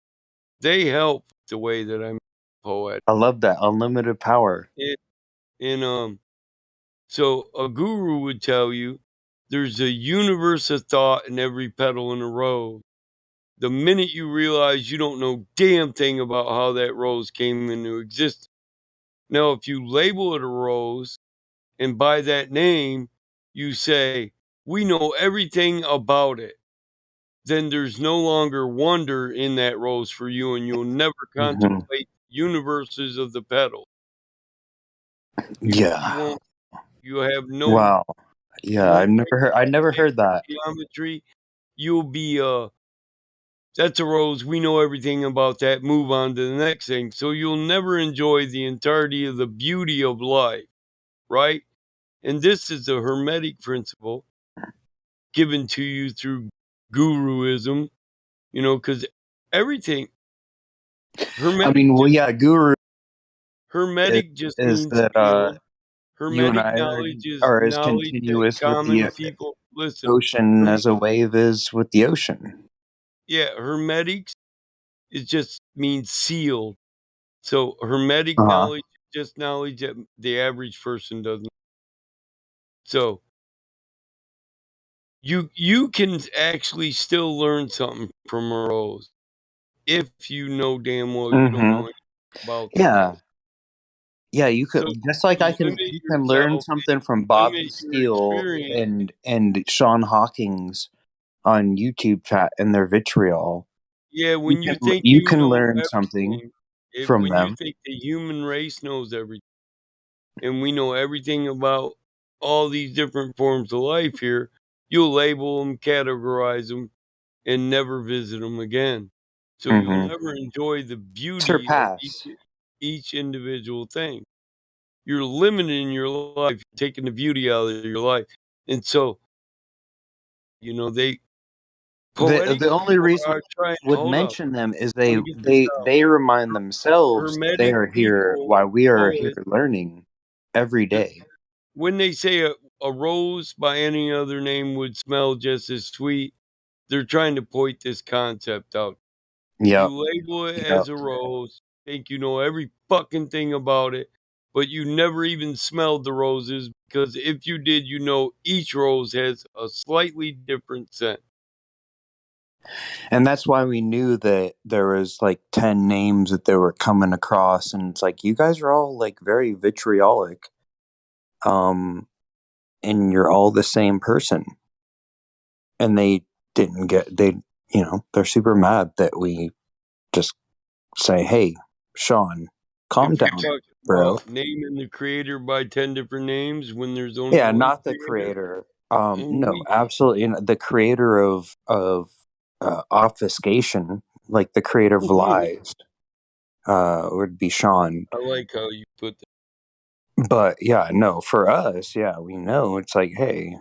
they help the way that I'm poet. I love that unlimited power. So a guru would tell you there's a universe of thought in every petal in a rose. The minute you realize you don't know damn thing about how that rose came into existence. Now, if you label it a rose and by that name you say, we know everything about it, then there's no longer wonder in that rose for you and you'll never contemplate universes of the petals. You have no. Wow. Yeah, I never heard that. Geometry. You'll be that's a rose. We know everything about that. Move on to the next thing. So you'll never enjoy the entirety of the beauty of life, right? And this is a hermetic principle given to you through guruism, because everything hermetic. Guru. Hermetic just is means that sealed. you and Hermetic I knowledge is are as knowledge that continuous with common the people listen. ocean as a wave is with the ocean. Yeah, hermetics it just means sealed. So hermetic knowledge is just knowledge that the average person doesn't. So you can actually still learn something from a rose if you know damn well you don't know anything about them. Yeah, you could just like You limit you can learn yourself, something from you Bobby limit your Steele experience. and Sean Hawkins on YouTube chat and their vitriol. Yeah, when you think you can know learn something everything, from when you them. think the human race knows everything, and we know everything about all these different forms of life here, you'll label them, categorize them, and never visit them again. So you'll Mm-hmm. never enjoy the beauty of Surpass. each individual thing. You're limiting your life, taking the beauty out of your life. And so, they poetic The only people reason are trying. I would Hold up. mention them is Let me get this out. they remind themselves that they Hermetic are here people, while we are here poets, learning every day. when they say a rose by any other name would smell just as sweet, they're trying to point this concept out. Yep. You label it Yep. as a rose, think you know every fucking thing about it, but you never even smelled the roses, because if you did, each rose has a slightly different scent. And that's why we knew that there was like 10 names that they were coming across, and it's like, you guys are all like very vitriolic. And you're all the same person. And they didn't get they're super mad that we just say, "Hey, Sean, calm If you're down, talking bro." about naming the creator by 10 different names when there's only Yeah, one not the creator, creator. No, absolutely. The creator of obfuscation, like the creator of lies, would be Sean. I like how you put that. But yeah, no, for us, yeah, we know it's like, hey,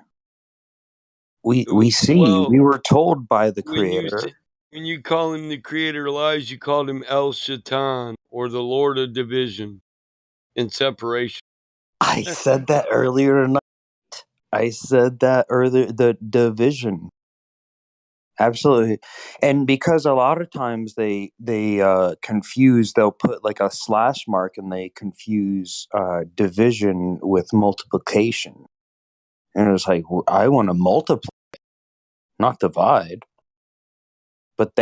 we see, we were told by the when creator. you call him the creator of lies, you called him El Shaitan, or the Lord of Division and Separation. I said that earlier tonight. I said that earlier. The division, absolutely, and because a lot of times they confuse. They'll put like a slash mark, and they confuse division with multiplication. And it's like, I want to multiply, not divide. But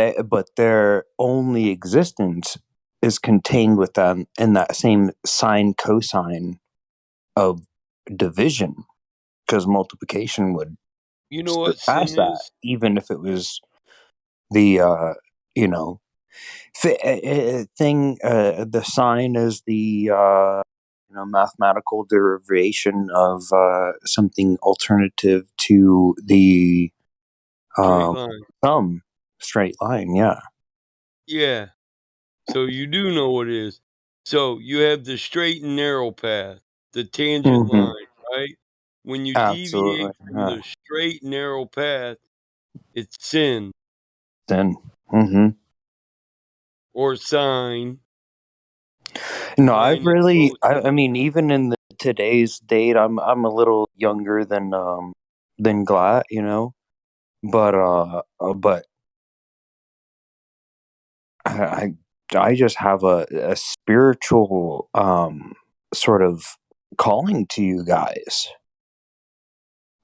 their only existence is contained with them in that same sine cosine of division, because multiplication would what sin surpass that, is? even if it was the thing. The sine is the mathematical derivation of something alternative to the Straight line. sum, straight line. Yeah. Yeah. So you do know what it is. So you have the straight and narrow path, the tangent Mm-hmm. line, right? When you Absolutely. deviate from the straight narrow path, it's sin. Sin. Mm-hmm. Or sign. No, I've really. I mean, even in today's date, I'm a little younger than Glatt, but I just have a spiritual sort of calling to you guys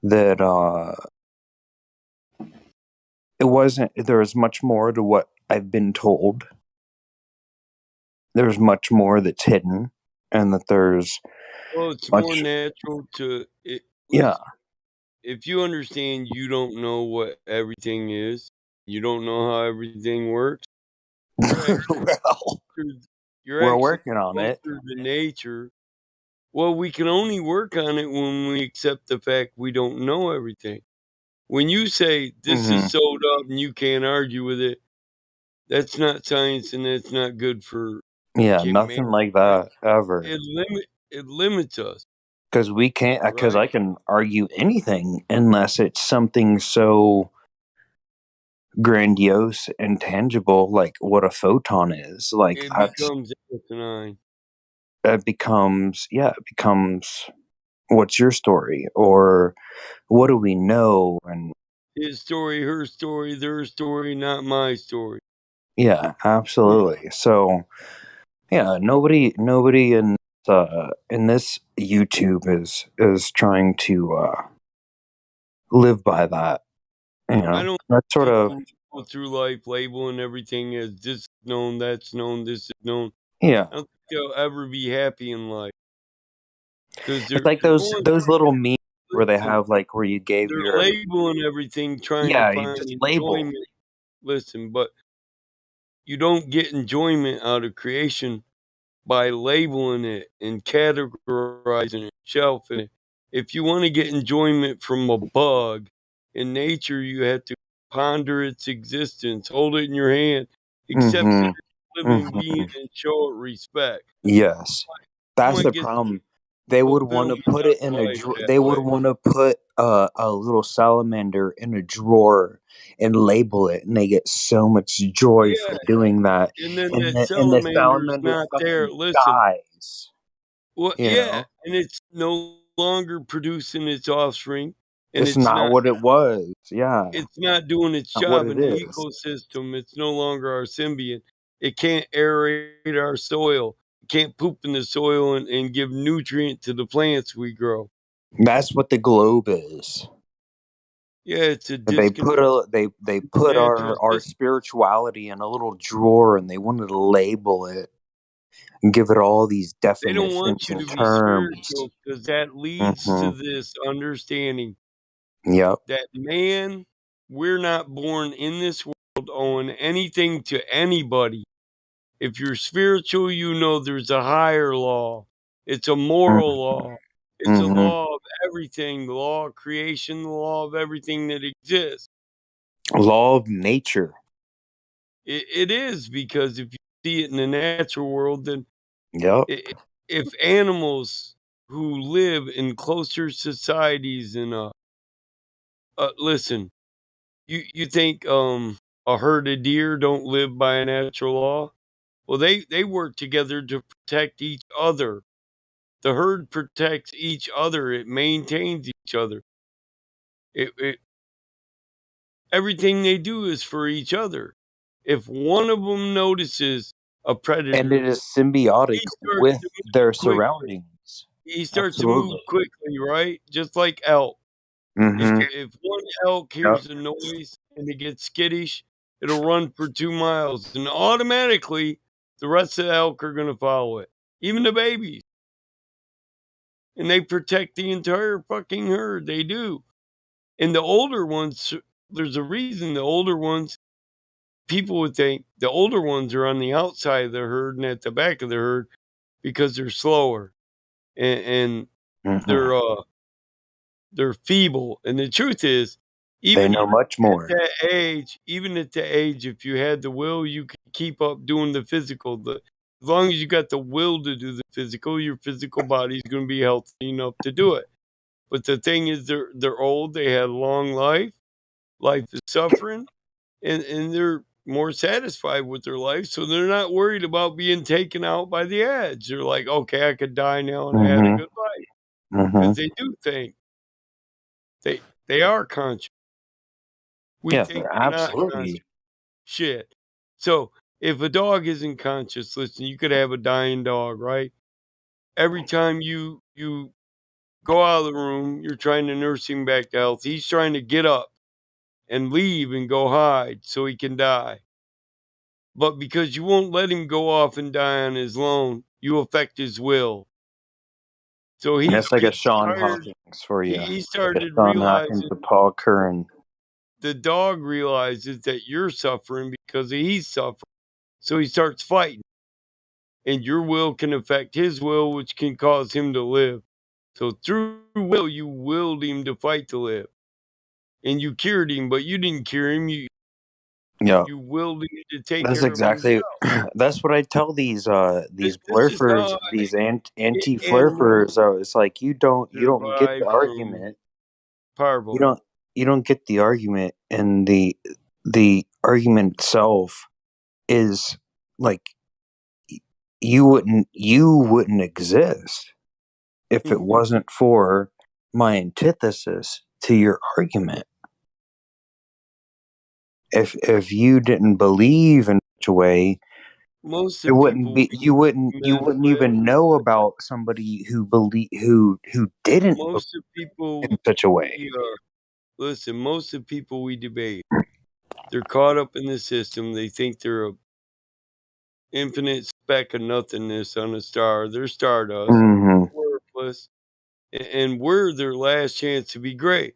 that it wasn't. There was much more to what I've been told. There's much more that's hidden, and that there's Well, it's much. more natural to it. Yeah. If you understand you don't know what everything is, you don't know how everything works, you're We're actually working on it. closer to nature. Well, we can only work on it when we accept the fact we don't know everything. When you say this is sewed up and you can't argue with it, that's not science, and that's not good for Nothing like that ever. It limits us. Because we can't. Because I can argue anything unless it's something so grandiose and tangible, like what a photon is. Like it becomes asinine. It becomes what's your story, or what do we know? And his story, her story, their story, not my story. Yeah, absolutely. So, yeah, nobody in this YouTube is trying to live by that. I don't That sort of go through life labeling everything as this is known, that's known, this is known. Yeah. I don't think they'll ever be happy in life. Because it's like those little memes where they have like where you gave they're your labeling everything, trying Yeah, to you find just label. enjoyment. Listen, but you don't get enjoyment out of creation by labeling it and categorizing it, shelving it. If you want to get enjoyment from a bug, In nature, you have to ponder its existence, hold it in your hand, accept it as a living being, and show it respect. Yes, that's Someone the gets problem. They would want to fulfillment put out it of in a life that they would way. want to put a little salamander in a drawer and label it, and they get so much joy Yeah, for doing that. and then And that the salamander's salamander not there. fucking Listen, dies. well, You yeah, know, and it's no longer producing its offspring, and it's it's not not what it was. Yeah, it's not doing its not what job it in the is. ecosystem. It's no longer our symbiont. It can't aerate our soil. It can't poop in the soil and give nutrient to the plants we grow. That's what the globe is. Yeah, it's a They put they put natural our system. spirituality in a little drawer, and they wanted to label it and give it all these They don't want definitions you and to be terms. spiritual because that leads to Hmm. this understanding Yep. that man, we're not born in this world owing anything to anybody. If you're spiritual, you know there's a higher law. It's a moral law. It's a Hmm. law of everything, the law of creation, the law of everything that exists. Law of nature. It is because if you see it in the natural world, then Yep. if animals who live in closer societies and listen, you think a herd of deer don't live by a natural law? Well, they work together to protect each other. The herd protects each other. It maintains each other. It everything they do is for each other. If one of them notices a And it predator, is symbiotic he starts with to their move quickly. surroundings. He starts to move Absolutely. quickly, right? Just like elk. Hmm. If one elk Yep. hears a noise and it gets skittish, it'll run for 2 miles, and automatically the rest of the elk are going to follow it, even the babies. And they protect the entire fucking herd. They do. And the older ones, there's a reason the older ones, people would think the older ones are on the outside of the herd and at the back of the herd because they're slower and Hmm. they're they're feeble. And the truth is, They even know much at more. that age, even at the age, if you had the will, you could keep up doing the physical. As long as you got the will to do the physical, your physical body is going to be healthy enough to do it. But the thing is, they're old. They had a long life. Life is suffering, and they're more satisfied with their life, so they're not worried about being taken out by the edge. They're like, okay, I could die now, and I had a Hmm. good life Hmm. because they do think they are conscious. We Yeah, think they're not conscious. absolutely. Shit. So if a dog isn't conscious, listen, you could have a dying dog, right? Every time you go out of the room, you're trying to nurse him back to health. He's trying to get up and leave and go hide so he can die. But because you won't let him go off and die on his own, you affect his will. So he That's like a gets Sean tired. Hawkins for you. He Like a started Sean Hawkins, realizing a Paul Curran. the dog realizes that you're suffering because he's suffering. So he starts fighting. And your will can affect his will, which can cause him to live. So through will, you willed him to fight to live. And you cured him, but you didn't cure him. Yeah, You willed him to take that's care of himself. exactly. That's what I tell these This is blurfers, how these anti animals flurfers. It's like you don't get survive the from argument. You parvo. don't you don't get the argument, and the argument itself is like you wouldn't exist if it wasn't for my antithesis to your argument. If you didn't believe in such a way, Most it of the wouldn't people be you met wouldn't with, even know about somebody who didn't believe most of the people in such a way. we listen, most of the people we debate, they're caught up in the system. They think they're a infinite speck of nothingness on a star. They're stardust. Hmm. They're worthless. And we're their last chance to be great.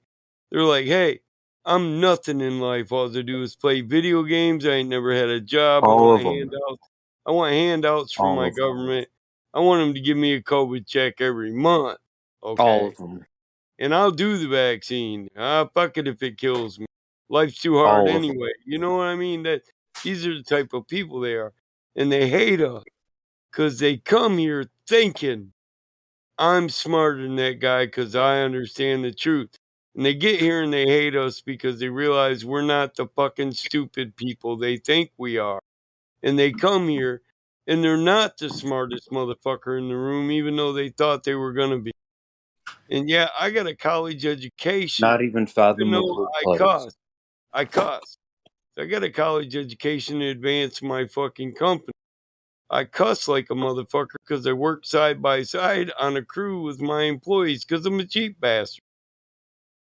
They're like, hey, I'm nothing in life. All I do is play video games. I ain't never had a job. I All want of them. handouts. I want handouts from All my of them. government. I want them to give me a COVID check every month. All Okay. of them. and I'll do the vaccine. Fuck it if it kills me. Life's too hard All of them. anyway. You know what I mean? That these are the type of people they are, and they hate us because they come here thinking I'm smarter than that guy because I understand the truth. And they get here and they hate us because they realize we're not the fucking stupid people they think we are. And they come here and they're not the smartest motherfucker in the room, even though they thought they were going to be. And yeah, I got a college education, Not even even fathomable though I close. cuss. I cuss. I got a college education to advance my fucking company. I cuss like a motherfucker because I work side by side on a crew with my employees because I'm a cheap bastard.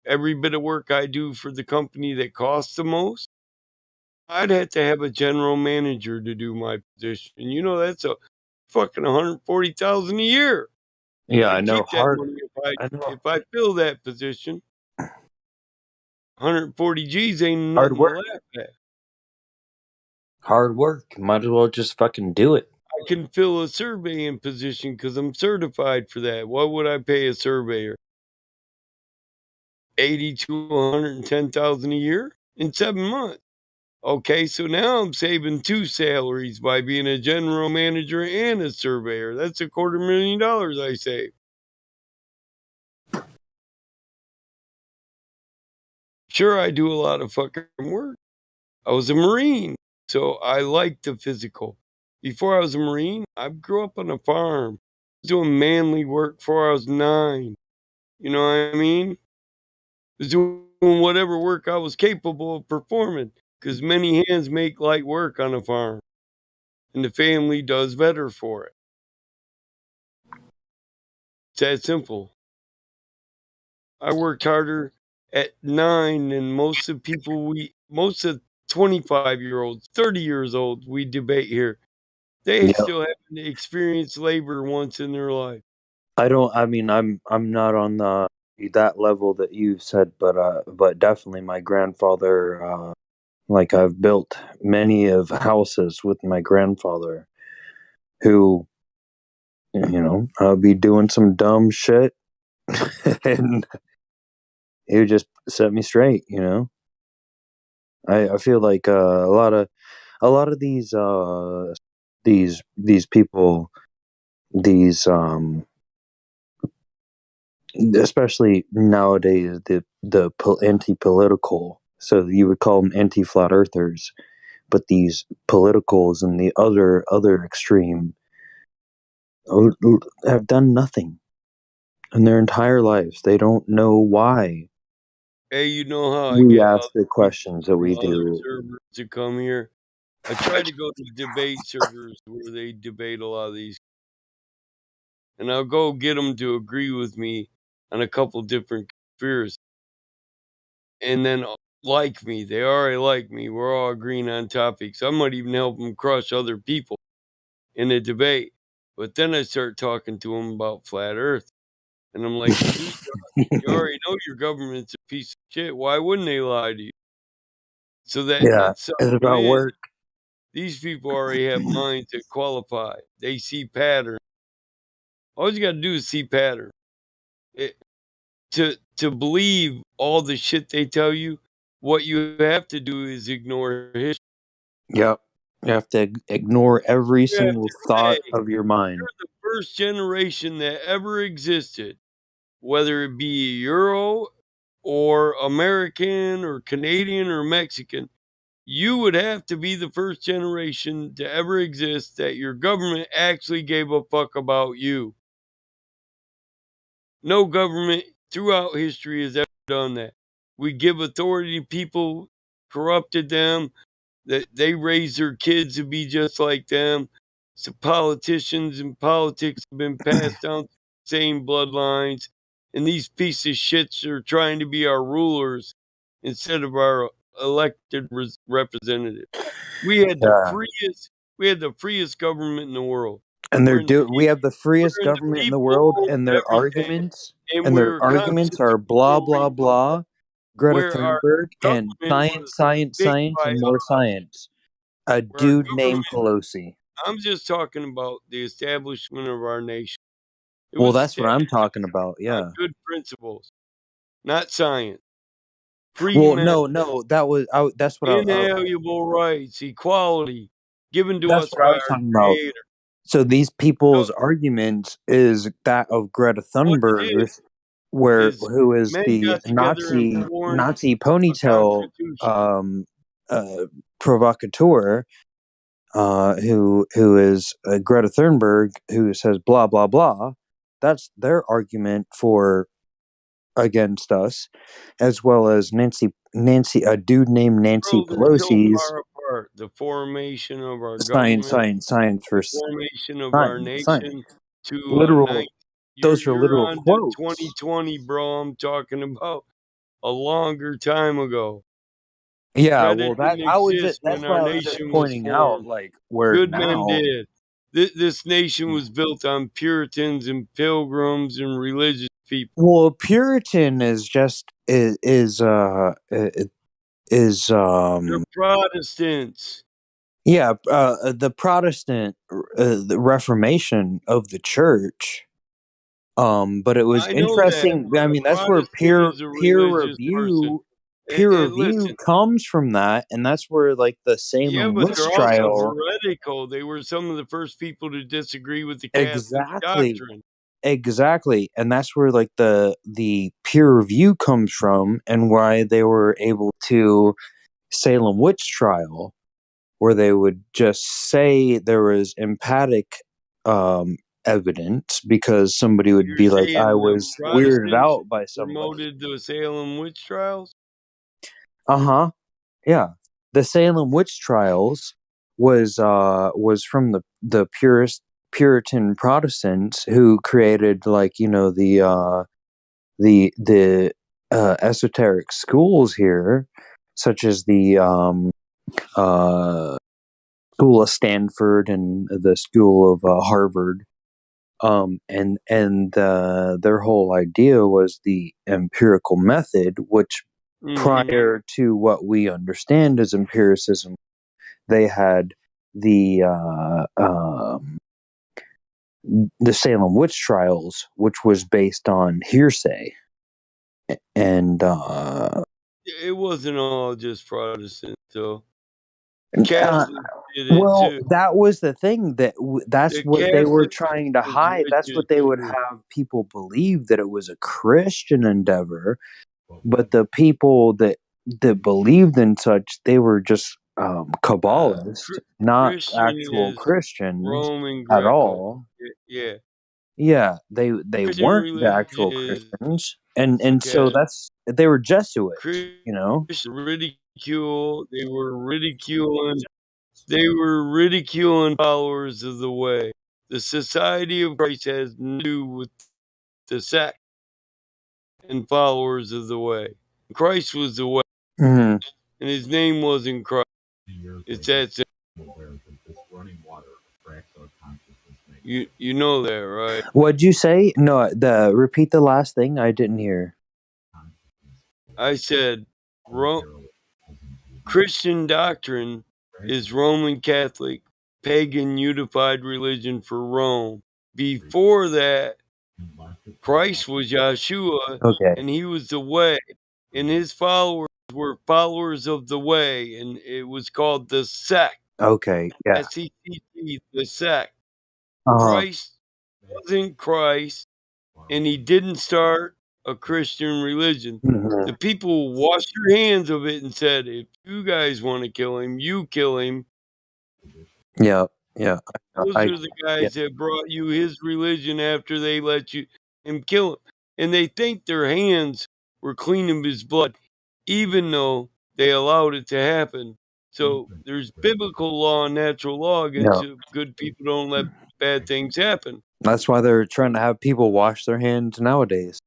Every bit of work I do for the company that costs the most, I'd have to have a general manager to do my position. And you know that's a fucking $140,000 a year. Yeah, I I know. keep that money if I fill that position. 140 G's ain't Hard nothing to work. laugh at. Hard work. Might as well just fucking do it. I can fill a surveying position because I'm certified for that. What would I pay a surveyor? 80 to 110,000 a year in 7 months. Okay, so now I'm saving 2 salaries by being a general manager and a surveyor. That's $250,000 I save. Sure, I do a lot of fucking work. I was a Marine, so I like the physical. Before I was a Marine, I grew up on a farm. I was doing manly work before I was 9. You know what I mean? I was doing whatever work I was capable of performing because many hands make light work on a farm, and the family does better for it. It's that simple. I worked harder at 9 than most of 25-year-olds, 30 years old we debate here. They Yep. still haven't experienced labor once in their life. I mean, I'm not on that level that you said, but definitely my grandfather. Like I've built many of houses with my grandfather, who, I'll be doing some dumb shit, and he would just set me straight. I feel like a lot of these people, especially nowadays, the anti-political, so you would call them anti-flat earthers, but these politicals and the other extreme have done nothing in their entire lives. They don't know why Hey, you know how I we get ask other the people questions that from we other do. servers to come here? I try to go to debate servers where they debate a lot of these, and I'll go get them to agree with me on a couple different conspiracies. And then like me. They already like me. We're all agreeing on topics. I might even help them crush other people in a debate. But then I start talking to them about flat Earth. And I'm like, well, dude, you already know your government's a piece of shit. Why wouldn't they lie to you? So that Yeah, it sucks it's you about in. work. These people already have minds that qualify. They see patterns. All you got to do is see patterns. To believe all the shit they tell you, what you have to do is ignore history. Yep. You have to ignore every You have single to thought say, of your mind. you're the first generation that ever existed, whether it be Euro or American or Canadian or Mexican. You would have to be the first generation to ever exist that your government actually gave a fuck about you. No government throughout history has ever done that. We give authority to people, corrupted them, that they raise their kids to be just like them. So politicians and politics have been passed down the same bloodlines, and these pieces of shits are trying to be our rulers instead of our elected representatives. We had the Yeah. freest government in the world. And We're we have the freest in the government in the world, people and everything, and their we're arguments constantly are blah being blah blah, Greta where our Thunberg, and government was science, science, picked science, by and more us. science. A Where our dude government, named Pelosi. I'm just talking about the establishment of our nation. It Well, was that's what I'm established talking about. on Yeah. good principles. not science. Well, no, that's what Inalienable rights, equality, given to that's us what by I our was talking about. Creator. So these people's argument is that of Greta What it Thunberg, is who is men the got together and formed Nazi a ponytail constitution. provocateur, who is Greta Thunberg, who says blah blah blah. That's their argument for against us, as well as a dude named Nancy Bro, they're so Pelosi's far apart. The formation of our science, government, the versus formation of our science, nation to literal. Those are you're literal on to quotes. 2020, bro. I'm talking about a longer time ago. Yeah, Greta well, didn't exist that's when why our I was just nation was pointing out, formed. like, where Good men now. did. This nation was built on Puritans and Pilgrims and religious people. Well, Puritan is just They're Protestants. yeah, the Protestant the Reformation of the church. But it was I know that, interesting. but I a mean, that's where Protestant is a religious person. peer And review listen, comes from that, and that's where like the yeah, Salem but witch they're also trial. heretical. They were some of the first people to disagree with the Catholic Exactly. doctrine. Exactly. And that's where like the peer review comes from, and why they were able to Salem witch trial, where they would just say there was emphatic evidence, because somebody would You're be like, I saying the was weirded Protestants out by somebody. promoted the Salem witch trials? Uh-huh. Yeah. The Salem witch trials was from the Puritan Protestants, who created, like, you know, the esoteric schools here, such as the School of Stanford and the School of Harvard. And their whole idea was the empirical method, which prior to what we understand as empiricism, they had the Salem witch trials, which was based on hearsay, and It wasn't all just Protestants, though. Catholics did it well, too. that was the thing, that's The what they were Catholic trying to was hide. That's witches what they would too. have people believe, that it was a Christian endeavor. But the people that believed in such, they were just Kabbalists, not Christian actual is Christians Roman at Greco. all. Yeah. Yeah, they Christian weren't the religion actual is Christians, and so they were Jesuits, you know. Christian ridicule. They were ridiculing followers of the way. The Society of Christ has nothing to do with the sect and followers of the way. Christ was the way, Mhm. and his name wasn't Christ. It's that simple. You know that, right? What'd you say? No, repeat the last thing. I didn't hear. I said, Christian doctrine is Roman Catholic, pagan, unified religion for Rome. Before that, Christ was Yeshua, Okay. and he was the way, and his followers were followers of the way, and it was called the sect. Okay. Yeah. SECT, the sect. Uh-huh. Christ wasn't Christ, and he didn't start a Christian religion. Mhm. The people washed their hands of it and said, if you guys want to kill him, you kill him. Yeah. Yeah. Those are the guys that brought you his religion after they let him kill him. And they think their hands were clean of his blood, even though they allowed it to happen. So there's biblical law and natural law against Yeah. it. Good people don't let bad things happen. That's why they're trying to have people wash their hands nowadays.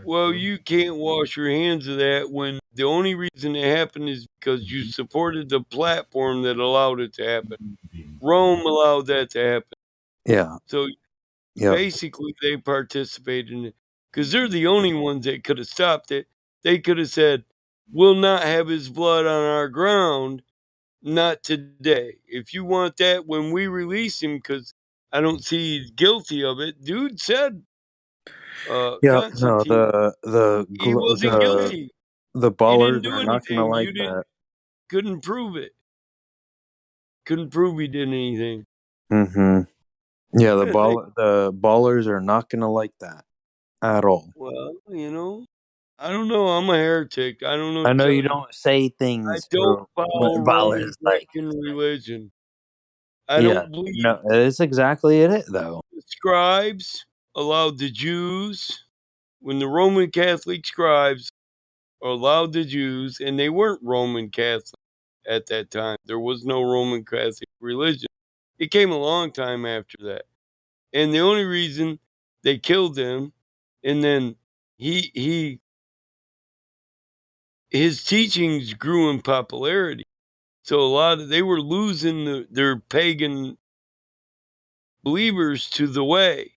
Well, you can't wash your hands of that when the only reason it happened is because you supported the platform that allowed it to happen. Rome allowed that to happen. Yeah. So Yeah. basically, they participated in it because they're the only ones that could have stopped it. They could have said, we'll not have his blood on our ground, not today. If you want that when we release him, because I don't see he's guilty of it. Dude said Yeah, no, Constantine, he wasn't guilty. the He didn't ballers do are not gonna anything. like You that. couldn't prove it. Couldn't prove he did anything. Mm-hmm. Yeah, the ballers are not gonna like that at all. Well, I don't know. I'm a heretic. I don't know I what to know tell you you. don't say I things don't for follow what Roman ballers like. Christian religion. I Yeah, don't believe no, it's exactly it though. the scribes allowed the Jews, when the Roman Catholic scribes allowed the Jews, and they weren't Roman Catholic at that time. There was no Roman Catholic religion. It came a long time after that. And the only reason they killed him, and then his teachings grew in popularity. So they were losing their pagan believers to the way.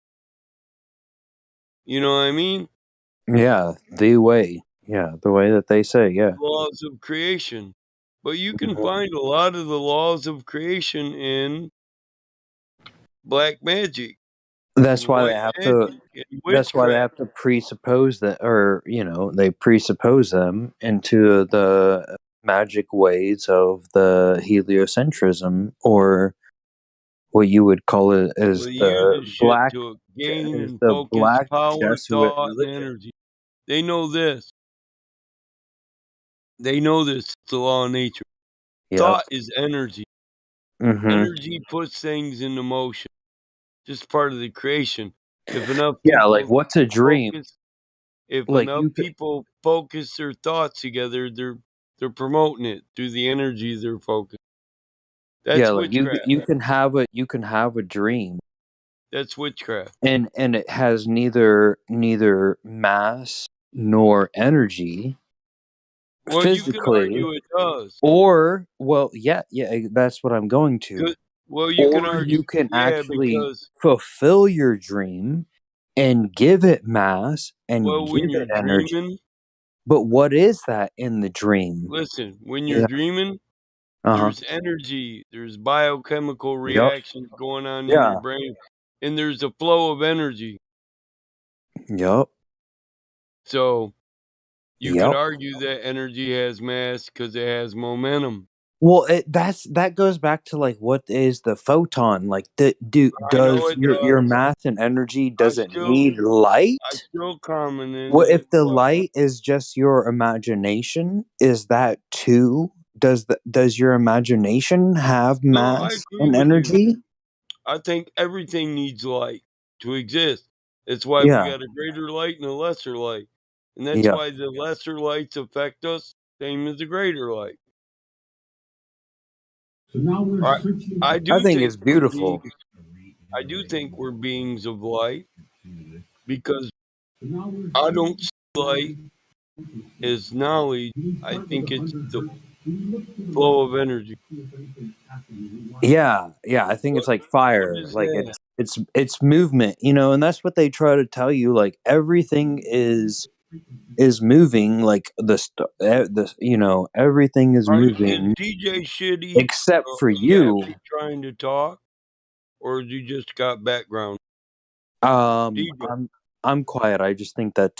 You know what I mean? Yeah, the way. Yeah, the way that they say. Yeah. Laws of creation. But you can Mhm. find a lot of the laws of creation in black magic. That's And why they white have to. magic and That's why they witchcraft. have to presuppose that, or they presuppose them into the magic ways of the heliocentrism, or what you would call it as Well, they use this shit to gain and the focus black power, Jesuit thought, and religion. energy. They know this. They know this. It's the law of nature. Yep. Thought is energy. Mm-hmm. Energy puts things into motion. Just part of the creation. If enough Yeah, people like what's a dream? if Like enough people focus their thoughts together, they're promoting it through the energy they're focused. That's like witchcraft. you can have a dream, That's witchcraft. and it has neither mass nor energy Well, you could physically, argue it does. or that's what I'm going to. Well, you can Or argue, you can yeah, actually because fulfill your dream and give it mass and when give you're it energy. dreaming, But what is that in the dream? listen, when you're dreaming, there's energy, there's biochemical Yep. reactions going on in your Yeah. brain, and there's a flow of energy. Yep. So you could Yep. argue that energy has mass because it has momentum. Well, that goes back to like, what is the photon? Like, I know does it your does. mass and energy, I does it need light? still commented What if the well, light is just your imagination? Is that too? Does your imagination have no, I mass agree and with you. energy? I think everything needs light to exist. That's why we Yeah. got a greater light and a lesser light. And that's Yeah. why the lesser lights affect us, same as the greater light. So now we're I, switching. I I do think think it's beautiful. we're beings of light because So now we're I don't see light as knowledge. I think it's the flow of energy. Yeah, I think it's like fire. is Like that? it's movement, and that's what they try to tell you. Like everything is moving. Like everything is Is moving DJ Shitty except for you. actually trying to talk, or you just got background? DJ. I'm quiet. I just think that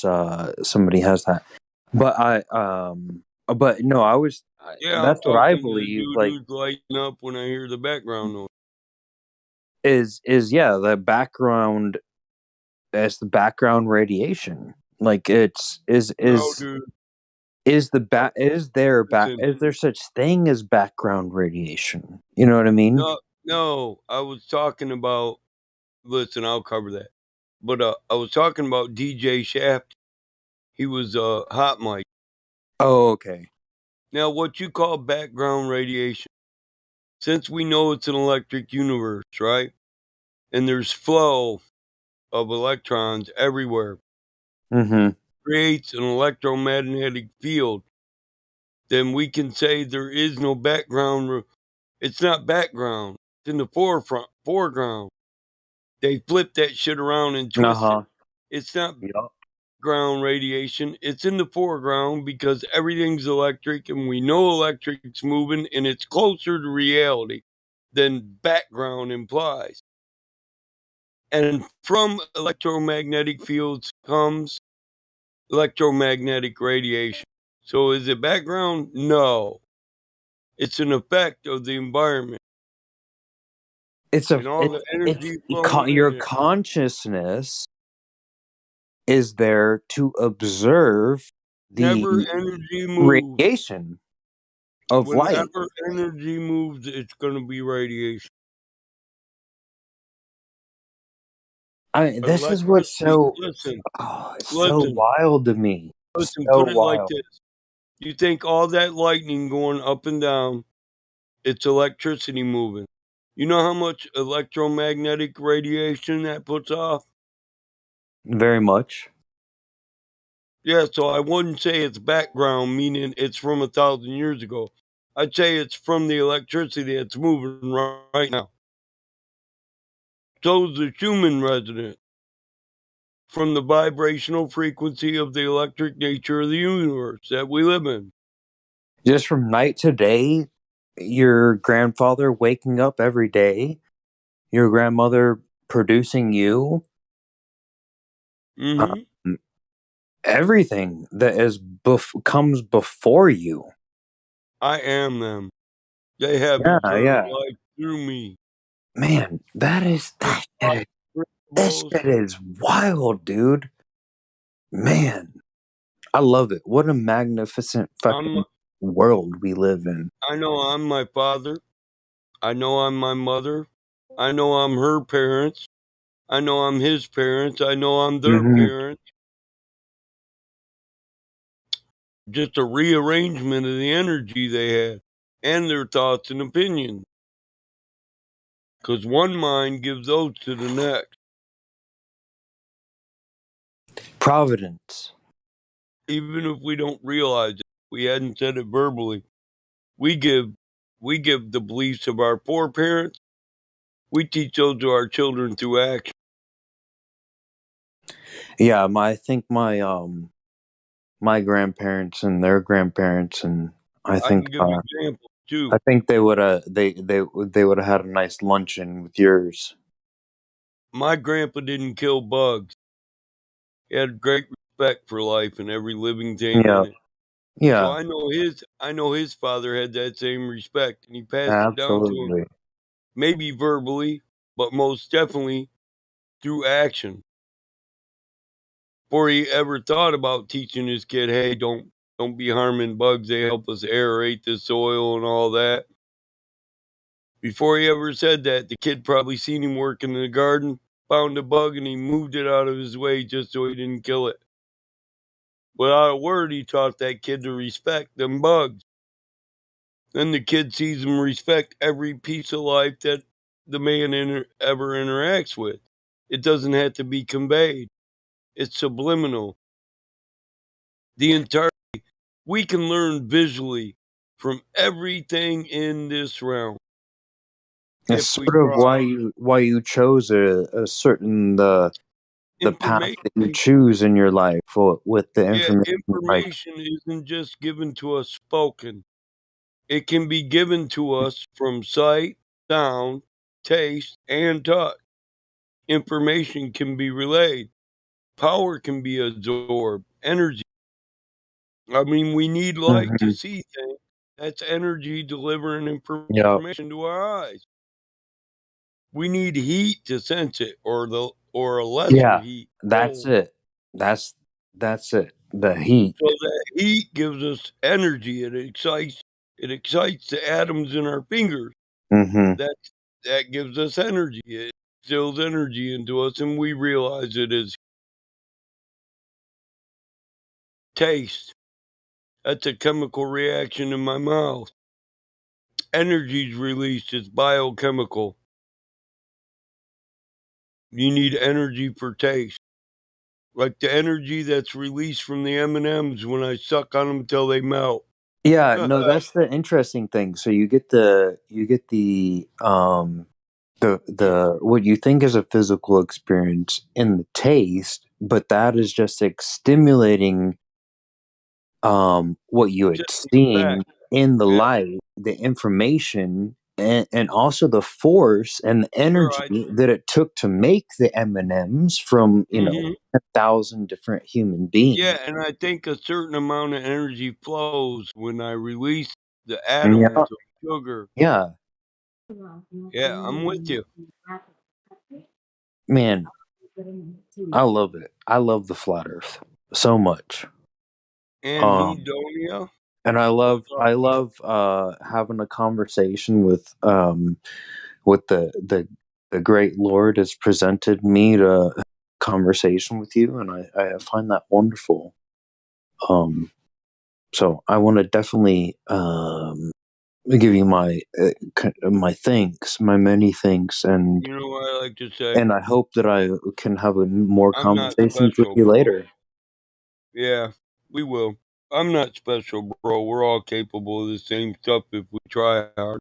somebody has that. But but no, Yeah, I'm that's what I talking to the believe. dude Like who's lighting up when I hear the background noise. is the background as the background radiation. Like it's No, dude. is there Listen. is there such thing as background radiation? You know what I mean? No, I was talking about. Listen, I'll cover that. But I was talking about DJ Shaft. He was hot mic. Oh, okay. Now, what you call background radiation, since we know it's an electric universe, right? And there's flow of electrons everywhere, Mm-hmm. creates an electromagnetic field, then we can say there is no background. It's not background. It's in the foreground. They flip that shit around and twist it. It's not ground radiation. It's in the foreground because everything's electric and we know electric's moving and it's closer to reality than background implies. And from electromagnetic fields comes electromagnetic radiation. So is it background? No. It's an effect of the environment. It's and all the energy flowing your in it. consciousness is there to observe Whenever the energy moves, radiation of light. whenever energy moves, it's going to be radiation. This is what's so Listen, it's so wild to me. Listen, So put it like wild. this. You think all that lightning going up and down, it's electricity moving. You know how much electromagnetic radiation that puts off? Very much. Yeah, so I wouldn't say it's background, meaning it's from 1,000 years ago. I'd say it's from the electricity that's moving right now. So is the Schumann resonance, from the vibrational frequency of the electric nature of the universe that we live in. Just from night to day, your grandfather waking up every day, your grandmother producing you, everything that is comes before you. I am them. They have eternal life through me. Man, that shit is wild, dude. Man, I love it. What a magnificent fucking world we live in. I know I'm my father. I know I'm my mother. I know I'm her parents. I know I'm his parents. I know I'm their parents. Just a rearrangement of the energy they had and their thoughts and opinions. Because one mind gives those to the next. Providence. Even if we don't realize it, we hadn't said it verbally. We give the beliefs of our foreparents. We teach those to our children through action. Yeah, I think my grandparents and their grandparents, and I think can give examples too. I think they would have had a nice luncheon with yours. My grandpa didn't kill bugs. He had great respect for life and every living thing in it. Yeah. So I know his father had that same respect, and he passed it down to him. Maybe verbally, but most definitely through action. Before he ever thought about teaching his kid, hey, don't be harming bugs. They help us aerate the soil and all that. Before he ever said that, the kid probably seen him working in the garden, found a bug, and he moved it out of his way just so he didn't kill it. Without a word, he taught that kid to respect them bugs. Then the kid sees him respect every piece of life that the man ever interacts with. It doesn't have to be conveyed. It's subliminal. We can learn visually from everything in this realm. It's sort of why you chose a certain the path that you choose in your life with the information. Information isn't just given to us spoken. It can be given to us from sight, sound, taste, and touch. Information can be relayed. Power can be absorbed. Energy. I mean, we need light to see things. That's energy delivering information to our eyes. We need heat to sense it, or a lesser heat. That's it. That's it. The heat. So that heat gives us energy. It excites the atoms in our fingers. That gives us energy. It instills energy into us, and we realize it is taste. That's a chemical reaction in my mouth. Energy's released. It's biochemical. You need energy for taste. Like the energy that's released from the M&Ms when I suck on them till they melt. Yeah, no, that's the interesting thing. So you get the what you think is a physical experience in the taste, but that is just stimulating what you had seen in the light, the information and also the force and the energy that it took to make the M&Ms from, you know, 1,000 different human beings. Yeah, and I think a certain amount of energy flows when I release the atoms of sugar. Yeah. Yeah, I'm with you. Man, I love it. I love the flat Earth so much. Anhedonia. And I love having a conversation with the great Lord has presented me to conversation with you, and I find that wonderful. So I want to definitely give you my thanks, my many thanks, and You know what I like to say? and I hope that I can have more I'm not conversations with special, you bro. later. Yeah, we will. I'm not special, bro. We're all capable of the same stuff if we try hard.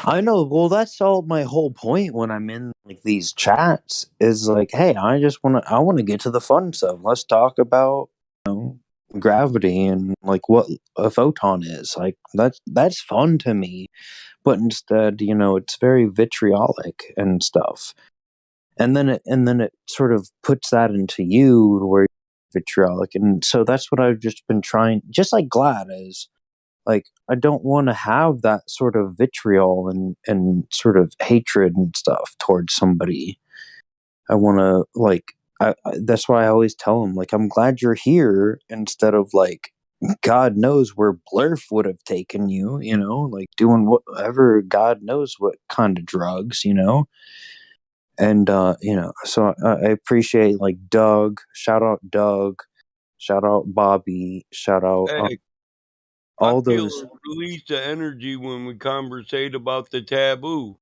I know. Well, that's all my whole point when I'm in like these chats is like, hey, I want to get to the fun stuff. Let's talk about, you know, gravity and like what a photon is. Like that's fun to me. But instead, you know, it's very vitriolic and stuff. And then it sort of puts that into you where you're vitriolic. And so that's what I've just been trying, just like Glad is. Like, I don't want to have that sort of vitriol and sort of hatred and stuff towards somebody. I want to, like, that's why I always tell them, like, I'm glad you're here instead of, like, God knows where Blurf would have taken you, you know, like doing whatever, God knows what kind of drugs, you know. And, you know, so I appreciate, like, Doug, shout out Bobby, shout out Hey, all I feel those. a release of energy when we conversate about the taboo.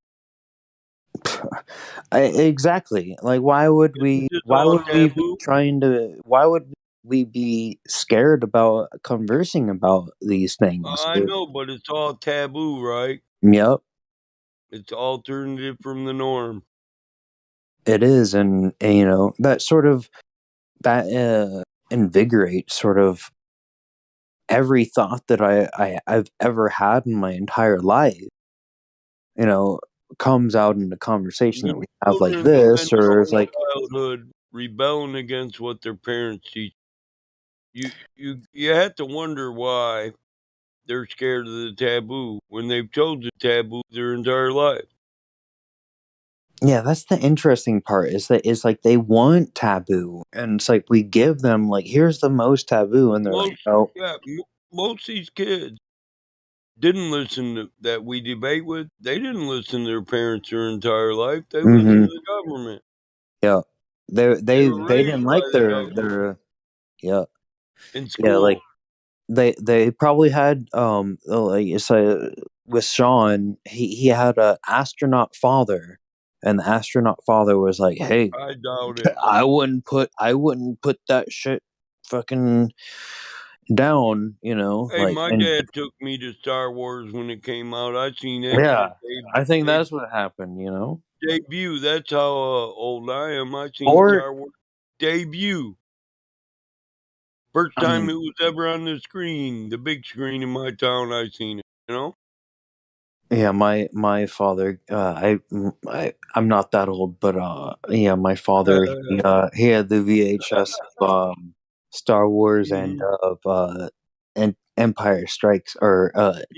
Exactly. Like, why would we be trying to, why would we be scared about conversing about these things? I know, but it's all taboo, right? Yep, It's alternative from the norm. it is. And you know, that sort of, that invigorates sort of every thought that I've ever had in my entire life, you know, comes out in the conversation that we have like Children this, spend their or it's whole like, childhood rebelling against what their parents teach. You have to wonder why they're scared of the taboo when they've chosen taboo their entire life. yeah, that's the interesting part, is that it's like they want taboo, and it's like we give them like, here's the most taboo, and they're like, no. Most of these kids didn't listen to that we debate with. They didn't listen to their parents their entire life. They listened to the government. Yeah, they were didn't raised by like the their government yeah in yeah, like school. they probably had like you say with Sean, he had a astronaut father, and the astronaut father was like, hey, I doubt it. I wouldn't put that shit fucking down, you know, Hey, like. my And dad took me to Star Wars when it came out. I seen it. yeah, I think that's what happened, you know. Debut. That's how old I am. I seen Or Star Wars debut. First I time mean, it was ever on the screen, the big screen in my town. I seen it. You know. yeah, my father, I'm not that old, but yeah, my father, he had the VHS of Star Wars and of and Empire Strikes, or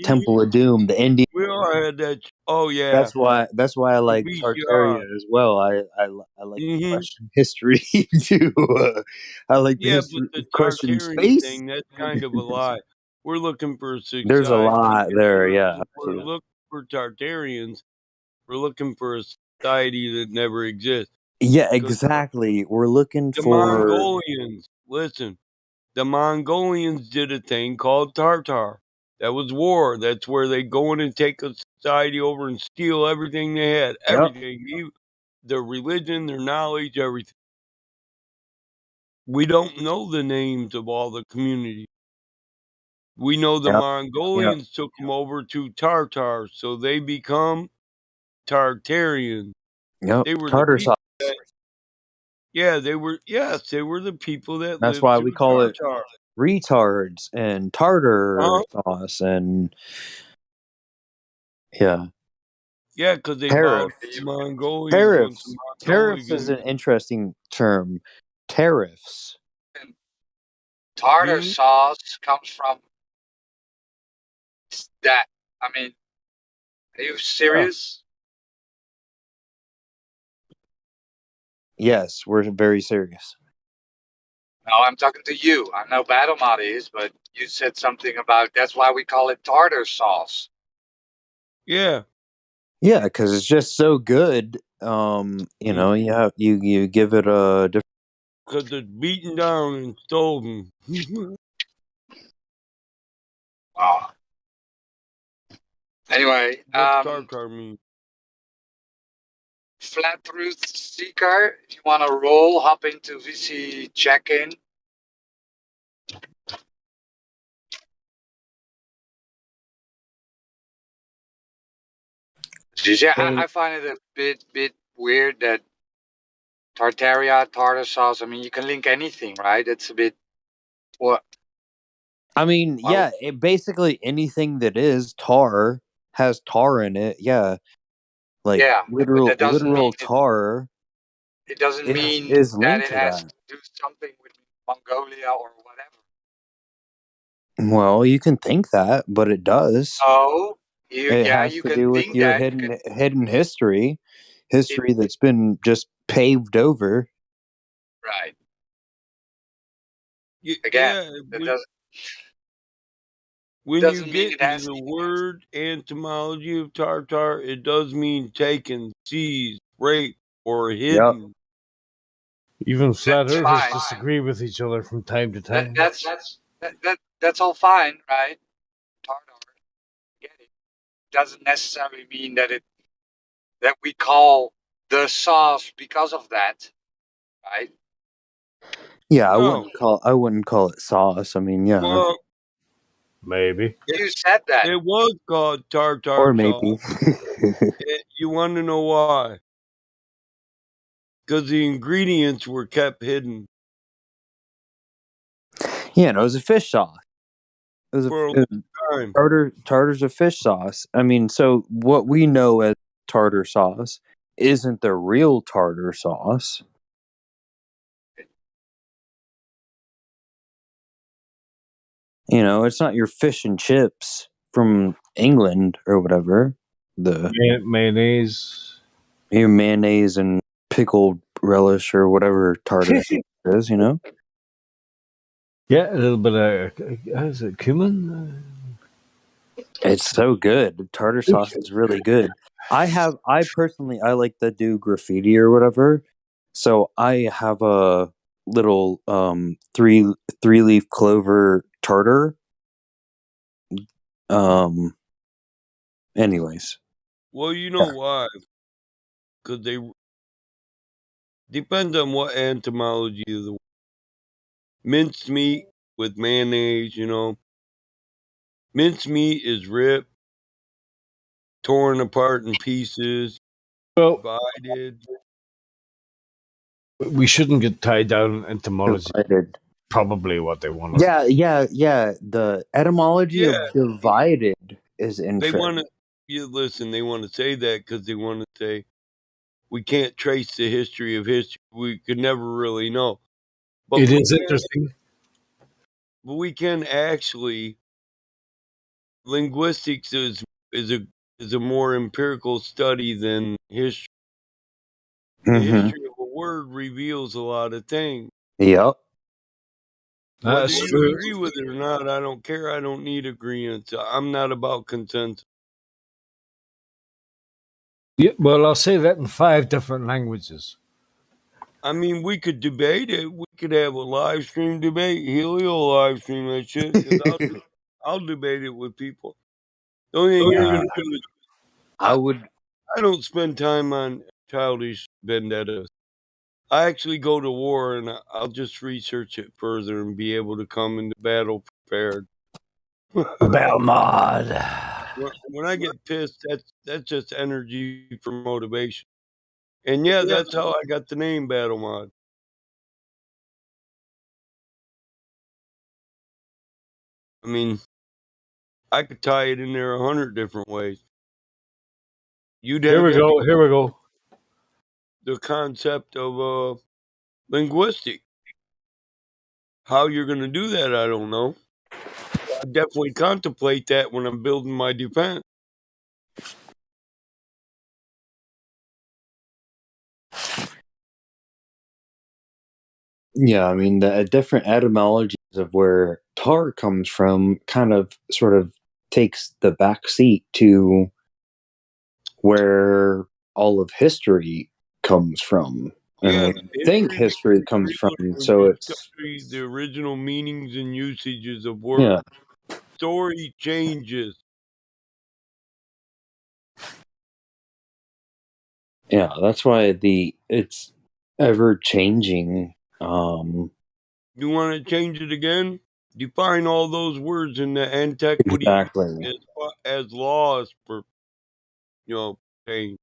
Temple of Doom, the Indian. We all had that. Oh yeah. That's why I The like VCR. Tartaria as well. I like to question history too. I like the Yeah, but history, the question Tartarian space. thing, that's kind of a lie. We're looking for a There's a society. lot there, yeah, We're too. looking for Tartarians. We're looking for a society that never exists. Yeah, exactly. We're looking The for. Mongolians, listen, the Mongolians did a thing called Tartar. That was war. That's where they go in and take a society over and steal everything they had. Everything. Their religion, their knowledge, everything. We don't know the names of all the communities. We know the Mongolians took them over to Tartar, so they become Tartarians. Yep, They were the tartar people sauce. that, yeah, they were the people that That's lived why through we call it Tartar. retards and tartar sauce, and yeah. Yeah, because they bowed Tariffs. to Mongolia once Tariffs. the Tariffs is Mongolians. an interesting term. Tariffs. Tartar You sauce comes from that. I mean, are you serious? Yes, we're very serious. No, I'm talking to you. I know battle mod is, but you said something about that's why we call it tartar sauce. Yeah. Yeah, because it's just so good. You know, you give it a different. Because it's beaten down and stolen. Oh. Anyway, What's tartar mean? Flat Truth Seeker, if you want to roll, hop into VC check-in. Yeah, I find it a bit weird that Tartaria, tartar sauce. I mean, you can link anything, right? It's a bit what? I mean, yeah, basically anything that is tar has tar in it. Yeah, like Yeah, but that doesn't mean literal tar it doesn't mean is that linked it to has that. to do something with Mongolia or whatever. Well, you can think that, but it does. Oh, It has you to can do with think your that. hidden history that's been just paved over. Right. Again, Yeah. that When you doesn't mean get it into has the word etymology of tartar, it does mean taken, seized, raped, or Yep. hidden. Even flat That's earthers fine. disagree with each other from time to time. That's all fine, right? Tartar, get it. Doesn't necessarily mean that we call the sauce because of that, right? Yeah, No. I wouldn't call it sauce. I mean, yeah. Well, maybe. You said that. It was called tartar Or sauce. maybe. You want to know why? Because the ingredients were kept hidden. Yeah, no, it was a fish sauce. It was For a long time. tartar's a fish sauce. I mean, so what we know as tartar sauce isn't the real tartar sauce. You know, it's not your fish and chips from England or whatever. The mayonnaise, your mayonnaise and pickled relish or whatever tartar is. You know. Yeah, a little bit of is it cumin? It's so good. Tartar sauce is really good. I personally like to do graffiti or whatever. So I have a little three leaf clover tartar. Anyways. Well, you know why? Because they depends on what etymology of the minced meat with mayonnaise. You know, minced meat is ripped, torn apart in pieces, divided. We shouldn't get tied down in etymology. Divided. Probably what they want us. Yeah. The etymology of divided is They interesting. want to. You listen. They want to say that because they want to say we can't trace the history of history. We could never really know. But It is interesting. But we can actually. Linguistics is a more empirical study than history. The history of a word reveals a lot of things. Yep. Whether That's you true. agree with it or not, I don't care. I don't need agreement. I'm not about consensus. Yeah, well, I'll say that in 5 different languages. I mean, we could debate it. We could have a live stream debate. Helio live stream that shit because I'll debate it with people. The only thing you're gonna do is I don't spend time on childish vendettas. I actually go to war and I'll just research it further and be able to come into battle prepared. Battle mod. When I get pissed, that's just energy for motivation. And yeah, that's how I got the name Battle Mod. I mean, I could tie it in there 100 different ways. You'd Here have we to go. Here we go. the concept of linguistic. How you're going to do that, I don't know. I definitely contemplate that when I'm building my defense. Yeah, I mean, the different etymologies of where tar comes from kind of sort of takes the back seat to where all of history comes from. And Yeah, I think history comes from, so it's, the original meanings and usages of yeah. words. Story changes. Yeah, that's why it's ever changing. You want to change it again? Define all those words in the antiquity Exactly. as laws for change.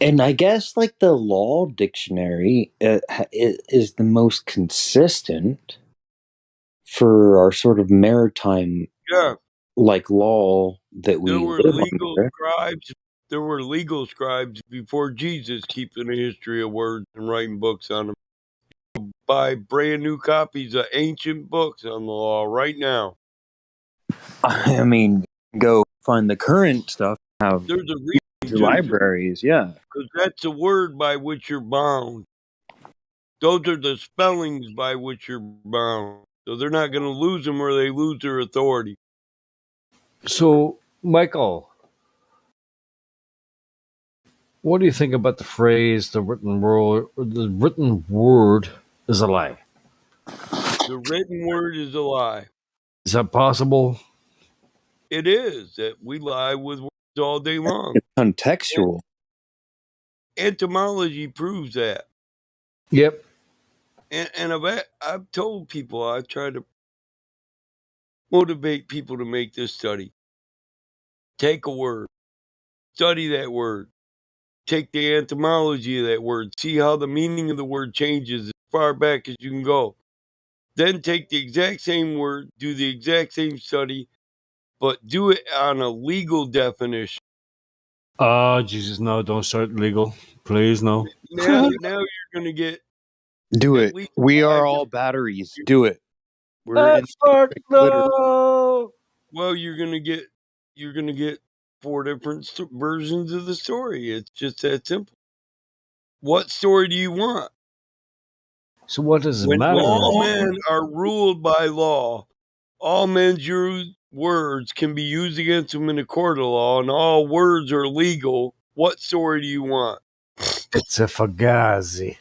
And I guess like the law dictionary is the most consistent for our sort of maritime Yeah. like law that we There were live legal under. scribes. There were legal scribes before Jesus keeping a history of words and writing books on them. Buy brand new copies of ancient books on the law right now. I mean, go find the current stuff. Have There's a reason libraries, yeah. because that's the word by which you're bound. Those are the spellings by which you're bound. So they're not going to lose them or they lose their authority. So, Michael, what do you think about the phrase "the written word is a lie"? The written word is a lie. Is that possible? It is that we lie with words all day long. Contextual. Etymology proves that. Yep. And I've told people, I try to motivate people to make this study. Take a word, study that word, take the etymology of that word, see how the meaning of the word changes as far back as you can go. Then take the exact same word, do the exact same study, but do it on a legal definition. Jesus, no, don't start legal. Please, no. Now you're going to get Do at it. least We are 5 all batteries. Do it. We're in Let's start no. Well, you're gonna get 4 different versions of the story. It's just that simple. What story do you want? So what does it When matter? all men are ruled by law, all men's words can be used against them in a court of law, and all words are legal. What story do you want? It's a Fugazi.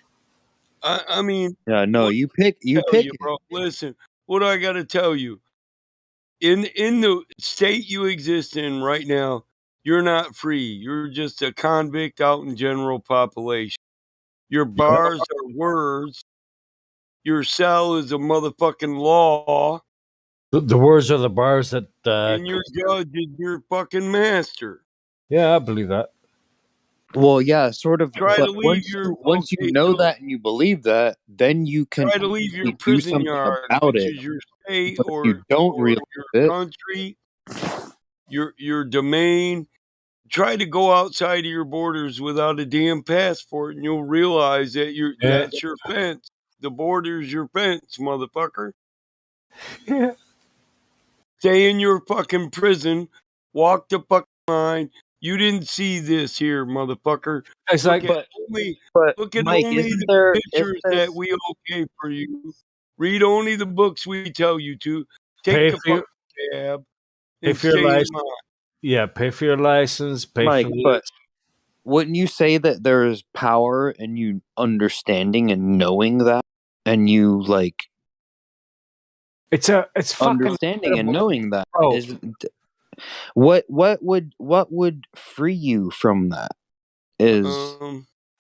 I mean, yeah, no, you pick it, bro. Listen, what do I got to tell you? In the state you exist in right now, you're not free. You're just a convict out in general population. Your bars are words. Your cell is a motherfucking law. The words are the bars that. And your judge is your fucking master. Yeah, I believe that. Well, yeah, sort of. Try But to leave once you know that and you believe that, then you can try to leave your do prison something yard, about which it. is your state But if or you don't realize your it, country, your domain. Try to go outside of your borders without a damn passport, and you'll realize that that's your fence. The border's your fence, motherfucker. Yeah. Stay in your fucking prison. Walk the fucking line. You didn't see this here, motherfucker. It's Look like, at only Mike, isn't there? pictures that we okay for you. Read only the books we tell you to. Take pay the for your, fucking tab pay and for your stay in license. line. Yeah, pay for your license. Pay Mike, for but wouldn't you say that there is power in you understanding and knowing that, and you like it's fucking understanding and knowing that bro. is what would free you from that is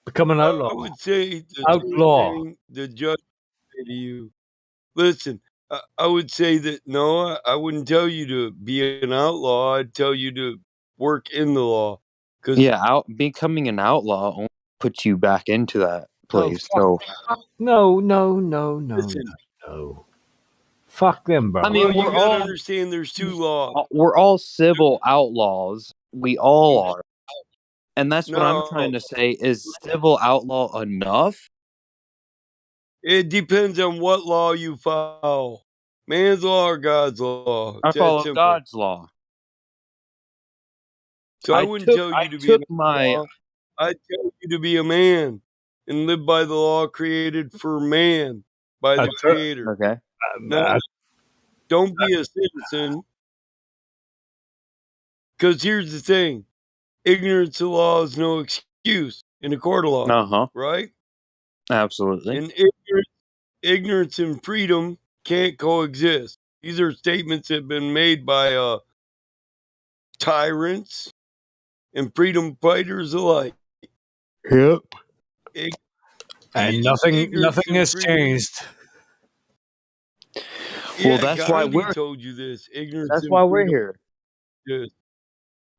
become an outlaw. I would say the Outlaw. same thing the judge would say to you. Listen, I would say that no, I wouldn't tell you to be an outlaw. I'd tell you to work in the law. Becoming an outlaw only puts you back into that place. Oh, no. Listen, No. Fuck them, bro. I mean, you gotta understand there's 2 laws. we're all civil outlaws. We all are. And that's what I'm trying to say. Is civil outlaw enough? It depends on what law you follow. Man's law or God's law. I It's that follow simple. God's law. So I wouldn't tell you to be an outlaw. I'd tell you to be a man and live by the law created for man by the Creator. Okay. Now, don't be a citizen, because here's the thing: ignorance of law is no excuse in a court of law, right? Absolutely. And ignorance and freedom can't coexist. These are statements that have been made by tyrants and freedom fighters alike. Yep. And nothing has changed. Yeah, that's why Gandhi we're told you this. Ignorance That's and why we're freedom. here. Yes.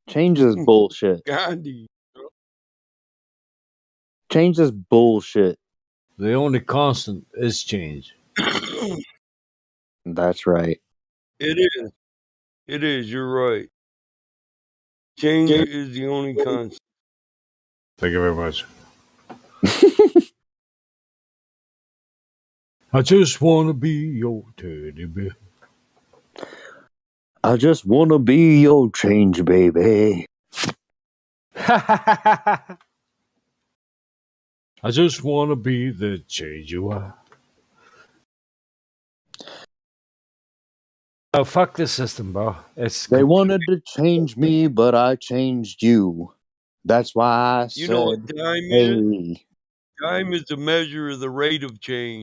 Change is bullshit. Gandhi. Change is bullshit. The only constant is change. That's right. It is. It is. You're right. Change is the only constant. Thank you very much. I just want to be your teddy bear. I just want to be your change, baby. I just want to be the change you are. Oh, fuck this system, bro. They wanted to change me, but I changed you. That's why I You know what said, time hey. is? Time is a measure of the rate of change.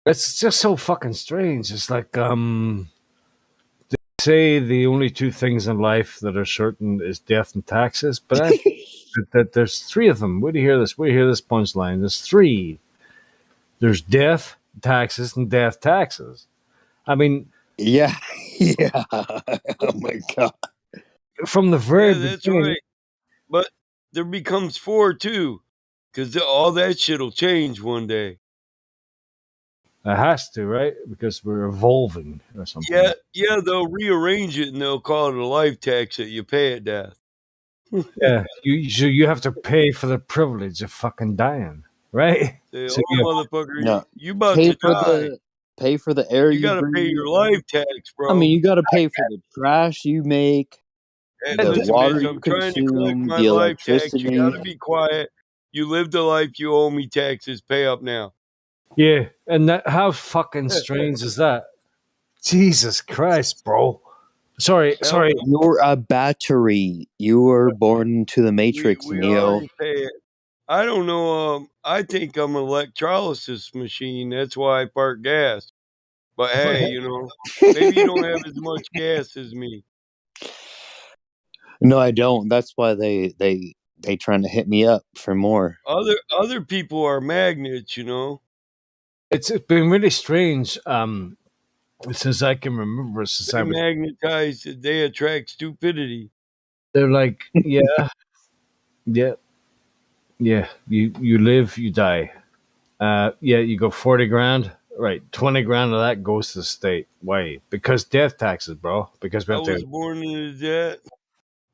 It's just so fucking strange. It's like, they say the only two things in life that are certain is death and taxes, but I think that there's three of them. Where do you hear this? Where do you hear this punchline? There's three. There's death, taxes, and death taxes. I mean, yeah. Oh my god. From the very that's beginning, right. But there becomes four too, because all that shit'll change one day. it has to, right? Because we're evolving or something. Yeah, they'll rearrange it and they'll call it a life tax that you pay at death. Yeah, you have to pay for the privilege of fucking dying, right? Say, So motherfucker, you about pay to for die. pay for the air You you got to pay breathe. your life tax, bro. I mean, you got to pay for the trash you make, Hey, the listen, water bitch, you I'm trying to collect consume, my the life tax. You electricity. got to be quiet. You lived a life. You owe me taxes. Pay up now. yeah, and how fucking strange is that? Jesus Christ, bro. Sorry. You're a battery. You were born into the Matrix, We Neo. already pay it. I don't know. I think I'm an electrolysis machine. That's why I park gas. But hey, maybe you don't have as much gas as me. No, I don't. That's why they trying to hit me up for more. Other people are magnets, It's been really strange. Since I can remember, since They I was, magnetize. They attract stupidity. they're like, yeah. You live, you die. You go 40 grand. Right, 20 grand of that goes to the state. Why? Because death taxes, bro. Because we I have was to. born into debt,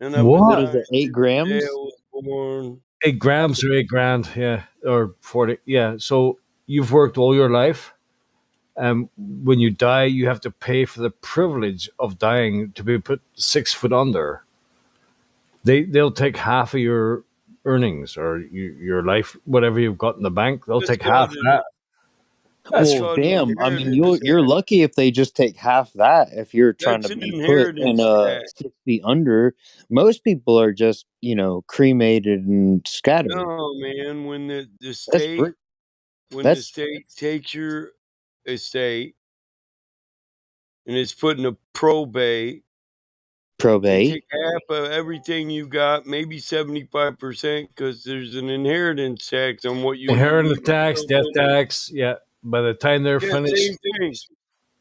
and What I is it? 8 grams? I was born. 8 grams or 8 grand? Yeah, or 40. Yeah. So you've worked all your life. When you die, you have to pay for the privilege of dying to be put 6 foot under. They'll take half of your earnings or your life, whatever you've got in the bank. They'll take half of that. Well, damn. I mean, you're lucky if they just take half that. If you're trying to be put in a 6 feet under, most people are just cremated and scattered. No, man. When the state the state takes your estate and it's put in a probate. They take half of everything you got, maybe 75%, because there's an inheritance tax on what you Inheritance tax, death tax. Yeah. By the time they're finished, same thing.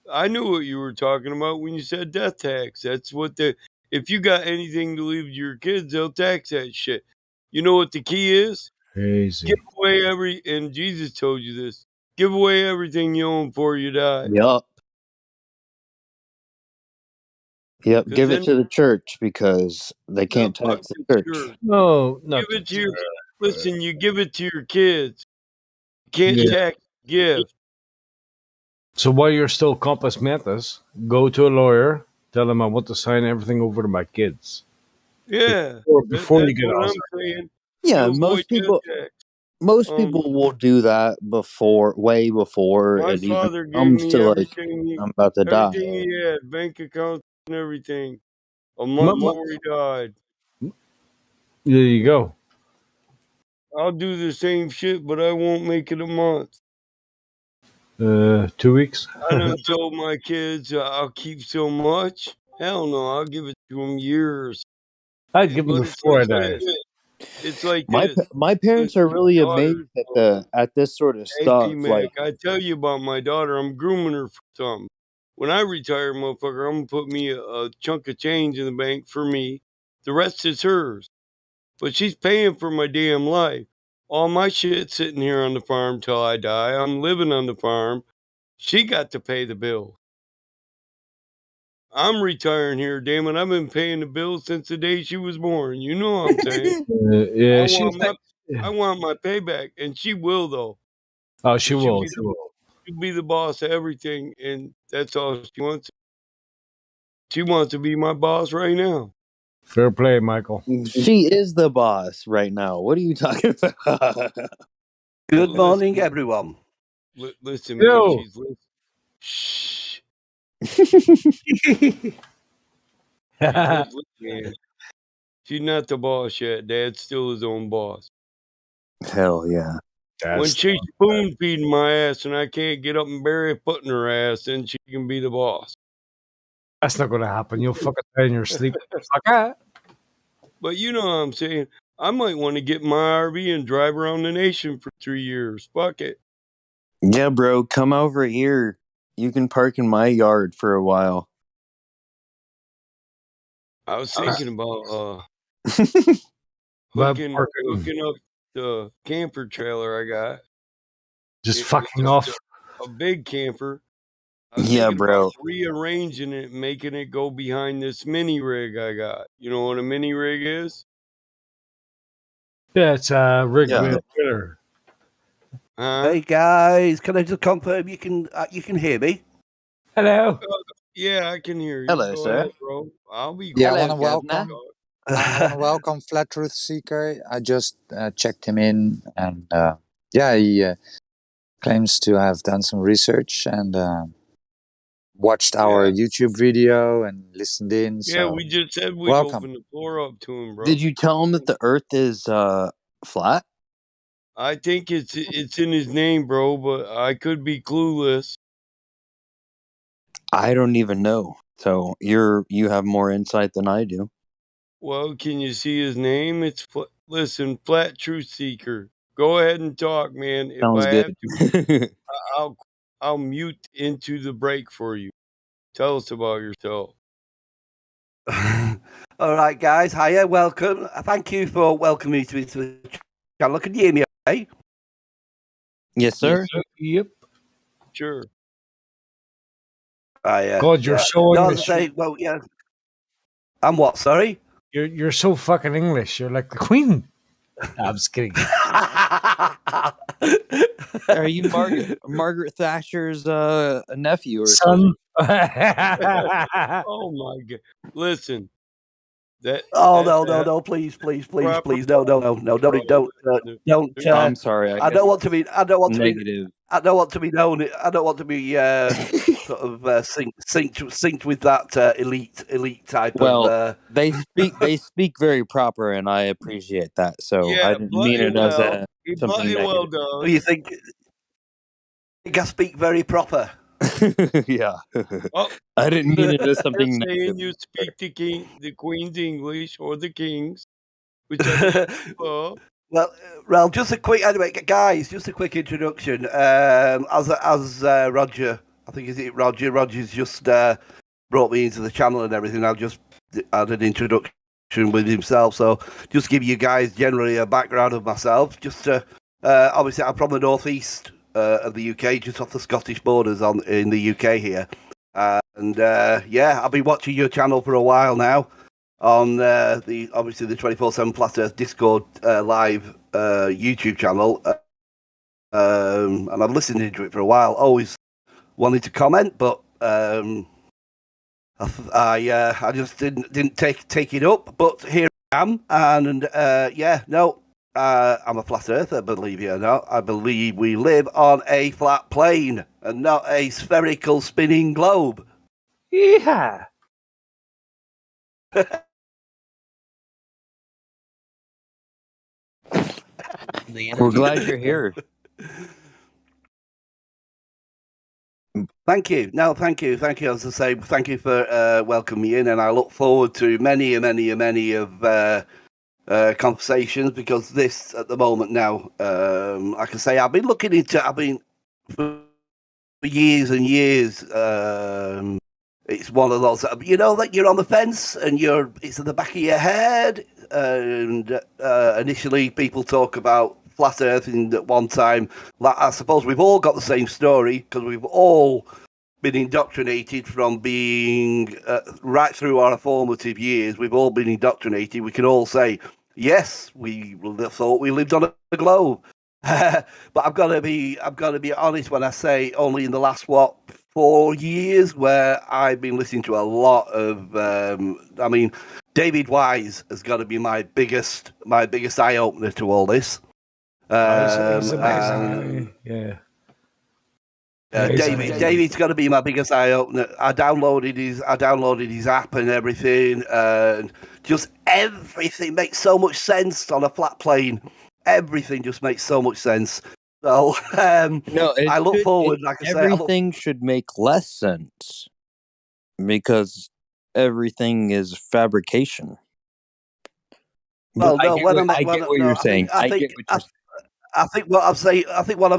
I knew what you were talking about when you said death tax. That's what if you got anything to leave to your kids, they'll tax that shit. You know what the key is? Crazy. Give away and Jesus told you this. Give away everything you own before you die. Yup. Yep, 'Cause give it then to the church because they no, can't fuck tax the the church. church. No, Give not it to your listen. You give it to your kids. You can't Yeah. tax gift. So while you're still compos mentis, go to a lawyer, tell them I want to sign everything over to my kids. Yeah, Before you that's get what I'm Alzheimer's. saying. Yeah, To avoid death tax. most people will do that way before My it even father gave comes me to like everything. I'm about to die. Everything he had, bank accounts and everything. A My- month my- before he died. There you go. I'll do the same shit, but I won't make it a month. 2 weeks. I done told my kids I'll keep so much. Hell no, I'll give it to them years. I'd give them But it's before I like die. this. It's like My this. my parents are Listen, really daughter, amazed at this sort of hey, stuff. P-Mac, Like, I tell you about my daughter. I'm grooming her for something. When I retire, motherfucker, I'm gonna put me a chunk of change in the bank for me. The rest is hers. But she's paying for my damn life. All my shit sitting here on the farm till I die. I'm living on the farm. She got to pay the bill. I'm retiring here, damn it. I've been paying the bills since the day she was born. You know what I'm saying? Yeah, I want my payback, and she will though. Oh, she She'll will. be She will. she'll be the boss of everything, and that's all she wants. She wants to be my boss right now. Fair play, Michael. she is the boss right now. What are you talking about? Good morning, everyone. Listen, man, Yo. she's listening. Shh. Man. She's not the boss yet. Dad's still his own boss. Hell yeah. When she's spoon feeding my ass and I can't get up and bury a foot in her ass, then she can be the boss. That's not going to happen. You'll fucking die in your sleep. Okay. But you know what I'm saying? I might want to get my RV and drive around the nation for 3 years. Fuck it. Yeah, bro, come over here. You can park in my yard for a while. I was thinking about But hooking up the camper trailer I got. Just fucking off. A big camper. I was Yeah, thinking bro. about rearranging it, making it go behind this mini rig I got. You know what a mini rig is? Yeah, it's a rig Yeah. with a trailer. Hey guys, can I just confirm you can hear me? Hello. Yeah, I can hear you. Hello, Go sir. ahead, bro. I'll be Yeah, I Hello, want to governor. welcome. I want to welcome Flat Truth Seeker. I just checked him in, and yeah, he claims to have done some research and watched our YouTube video and listened in. Yeah, So we just said we'd welcome. open the floor up to him, bro. Did you tell him that the Earth is flat? I think it's in his name, bro, but I could be clueless. I don't even know. So you have more insight than I do. Well, can you see his name? It's listen, Flat Truth Seeker. Go ahead and talk, man. If Sounds I good. have to, I'll mute into the break for you. Tell us about yourself. All right, guys. Hiya, welcome. Thank you for welcoming me to the channel. Can you hear me okay? Yes, sir. Yep. Sure. God, you're so No, English. well, yeah. I'm what? Sorry. You're so fucking English. You're like the Queen. No, I'm just kidding. Are you Margaret Thatcher's nephew or Son. Oh my god! Listen, that. Oh no! Please, no! Don't. I'm sorry. I don't want to be. I don't want to be. Negative. I don't want to be known. I don't want to be sort of synced with that elite type Well, of. they speak very proper, and I appreciate that. So Yeah, I didn't mean it as something negative. well done. Do you think? I speak very proper. Yeah. Oh, I didn't mean it as something saying negative. you speak the Queen's English or the King's, whichever. Well, just a quick anyway, guys. Just a quick introduction. As Roger, I think is it Roger. Roger's just brought me into the channel and everything. I'll just add an introduction with himself. So just give you guys generally a background of myself. Just obviously, I'm from the northeast of the UK, just off the Scottish borders in the UK here. And yeah, I've been watching your channel for a while now on the 24/7 Flat Earth Discord live YouTube channel, and I've listened into it for a while. Always wanted to comment, but I just didn't take it up. But here I am, and yeah, no. I'm a flat earther, believe it or not. I believe we live on a flat plane and not a spherical spinning globe. Yeah. We're glad you're here. Thank you. No, thank you. Thank you. As I say, thank you for welcoming me in, and I look forward to many of conversations, because this at the moment now, like I say, I've been for years and years. It's one of those, that you're on the fence and it's at the back of your head. And initially, people talk about flat Earth, and at one time, I suppose we've all got the same story, because we've all been indoctrinated from being right through our formative years. We've all been indoctrinated. We can all say, yes, we thought we lived on a globe. But I've got to be honest when I say only in the last 4 years, where I've been listening to a lot of. David Wise has got to be my biggest eye opener to all this. He's amazing. Yeah. David's got to be my biggest eye opener. I downloaded his app and everything, and just everything makes so much sense on a flat plane. Everything just makes so much sense. So I look forward. Like I say, everything should make less sense, because everything is fabrication. Well, I get what you're saying. I think what I'm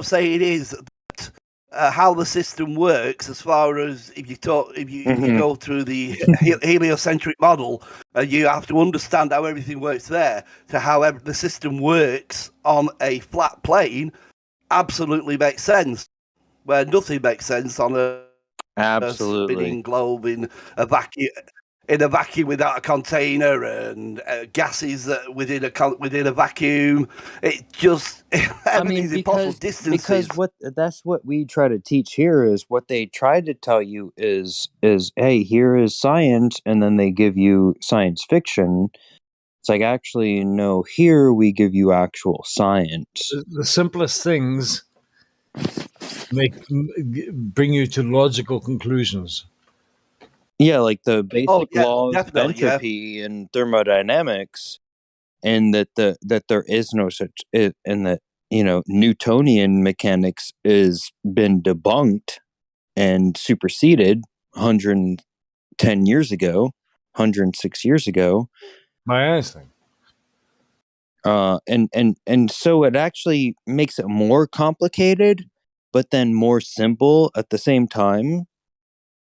saying is that how the system works, as far as if you go through the heliocentric model, you have to understand how everything works there, to how the system works on a flat plane. Absolutely makes sense, where nothing makes sense on a spinning globe in a vacuum without a container, and gases within a vacuum. It just everything's impossible. Distances. Because that's what we try to teach here, is what they try to tell you is hey, here is science, and then they give you science fiction. It's like, actually, no, here we give you actual science. The simplest things bring you to logical conclusions. Yeah, like the basic laws of entropy and thermodynamics, and that there is no such, and that Newtonian mechanics is been debunked and superseded 110 years ago, 106 years ago. My Einstein. And so it actually makes it more complicated, but then more simple at the same time.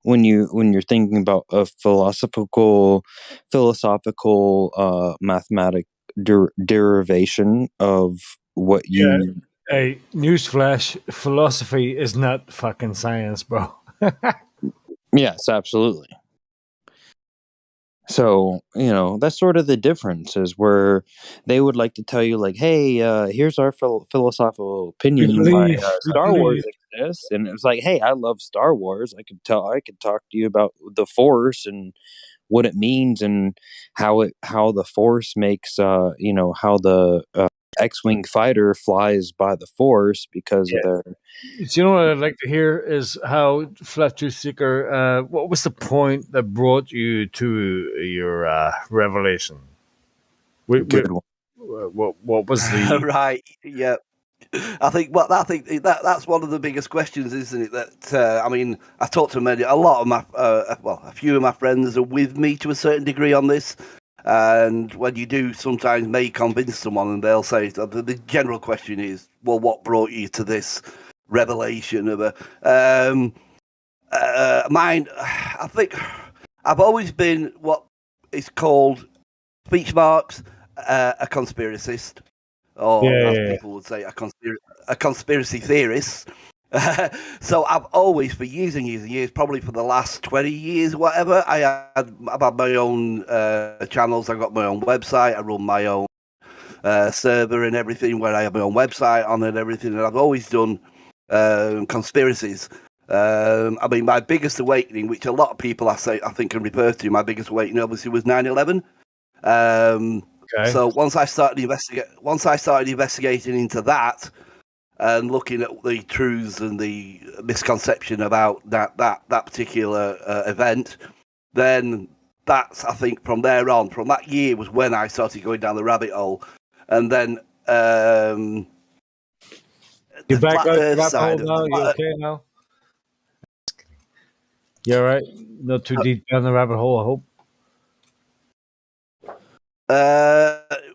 When you're thinking about a philosophical mathematic derivation of what you. Hey, newsflash: philosophy is not fucking science, bro. Yes, absolutely. So, that's sort of the difference, is where they would like to tell you, like, hey, here's our philosophical opinion why Star Wars exists. And it's like, hey, I love Star Wars. I could talk to you about the Force and what it means, and how the Force makes, how the X-Wing fighter flies by the Force because of their. You know what I'd like to hear is how Flat Truth Seeker. What was the point that brought you to your revelation? Good one. What was the right? Yeah, I think that's one of the biggest questions, isn't it? That I talked to a lot of my a few of my friends are with me to a certain degree on this. And when you do sometimes may convince someone, and they'll say, the general question is, well, what brought you to this revelation of mine? I think I've always been what is called speech marks a conspiracist, or as people would say, a conspiracy theorist. So I've always, for years and years and years, probably for the last 20 years, whatever, I've had my own channels. I've got my own website. I run my own server and everything, where I have my own website on and everything. And I've always done conspiracies. I mean, my biggest awakening, which a lot of people I think can refer to, my biggest awakening obviously was 9/11. Okay. So once I started investigating into that and looking at the truths and the misconception about that particular event, then that's, I think, from there on, from that year was when I started going down the rabbit hole, and then You back flat out Earth rabbit side hole of now? You okay now? You all right? Not too deep down the rabbit hole, I hope.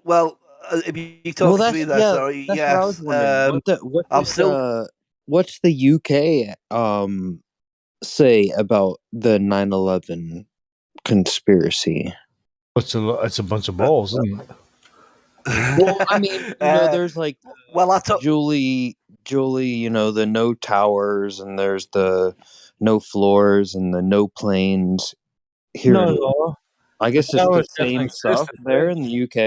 Well, if you talk to me there, sorry, that's yes. what I was wondering. I'm still. What's the UK say about the 9/11 conspiracy? It's a bunch of balls, isn't it? Well, I mean, there's like Julie, the no towers, and there's the no floors and the no planes here. No. I guess it's the same stuff there right? in the UK.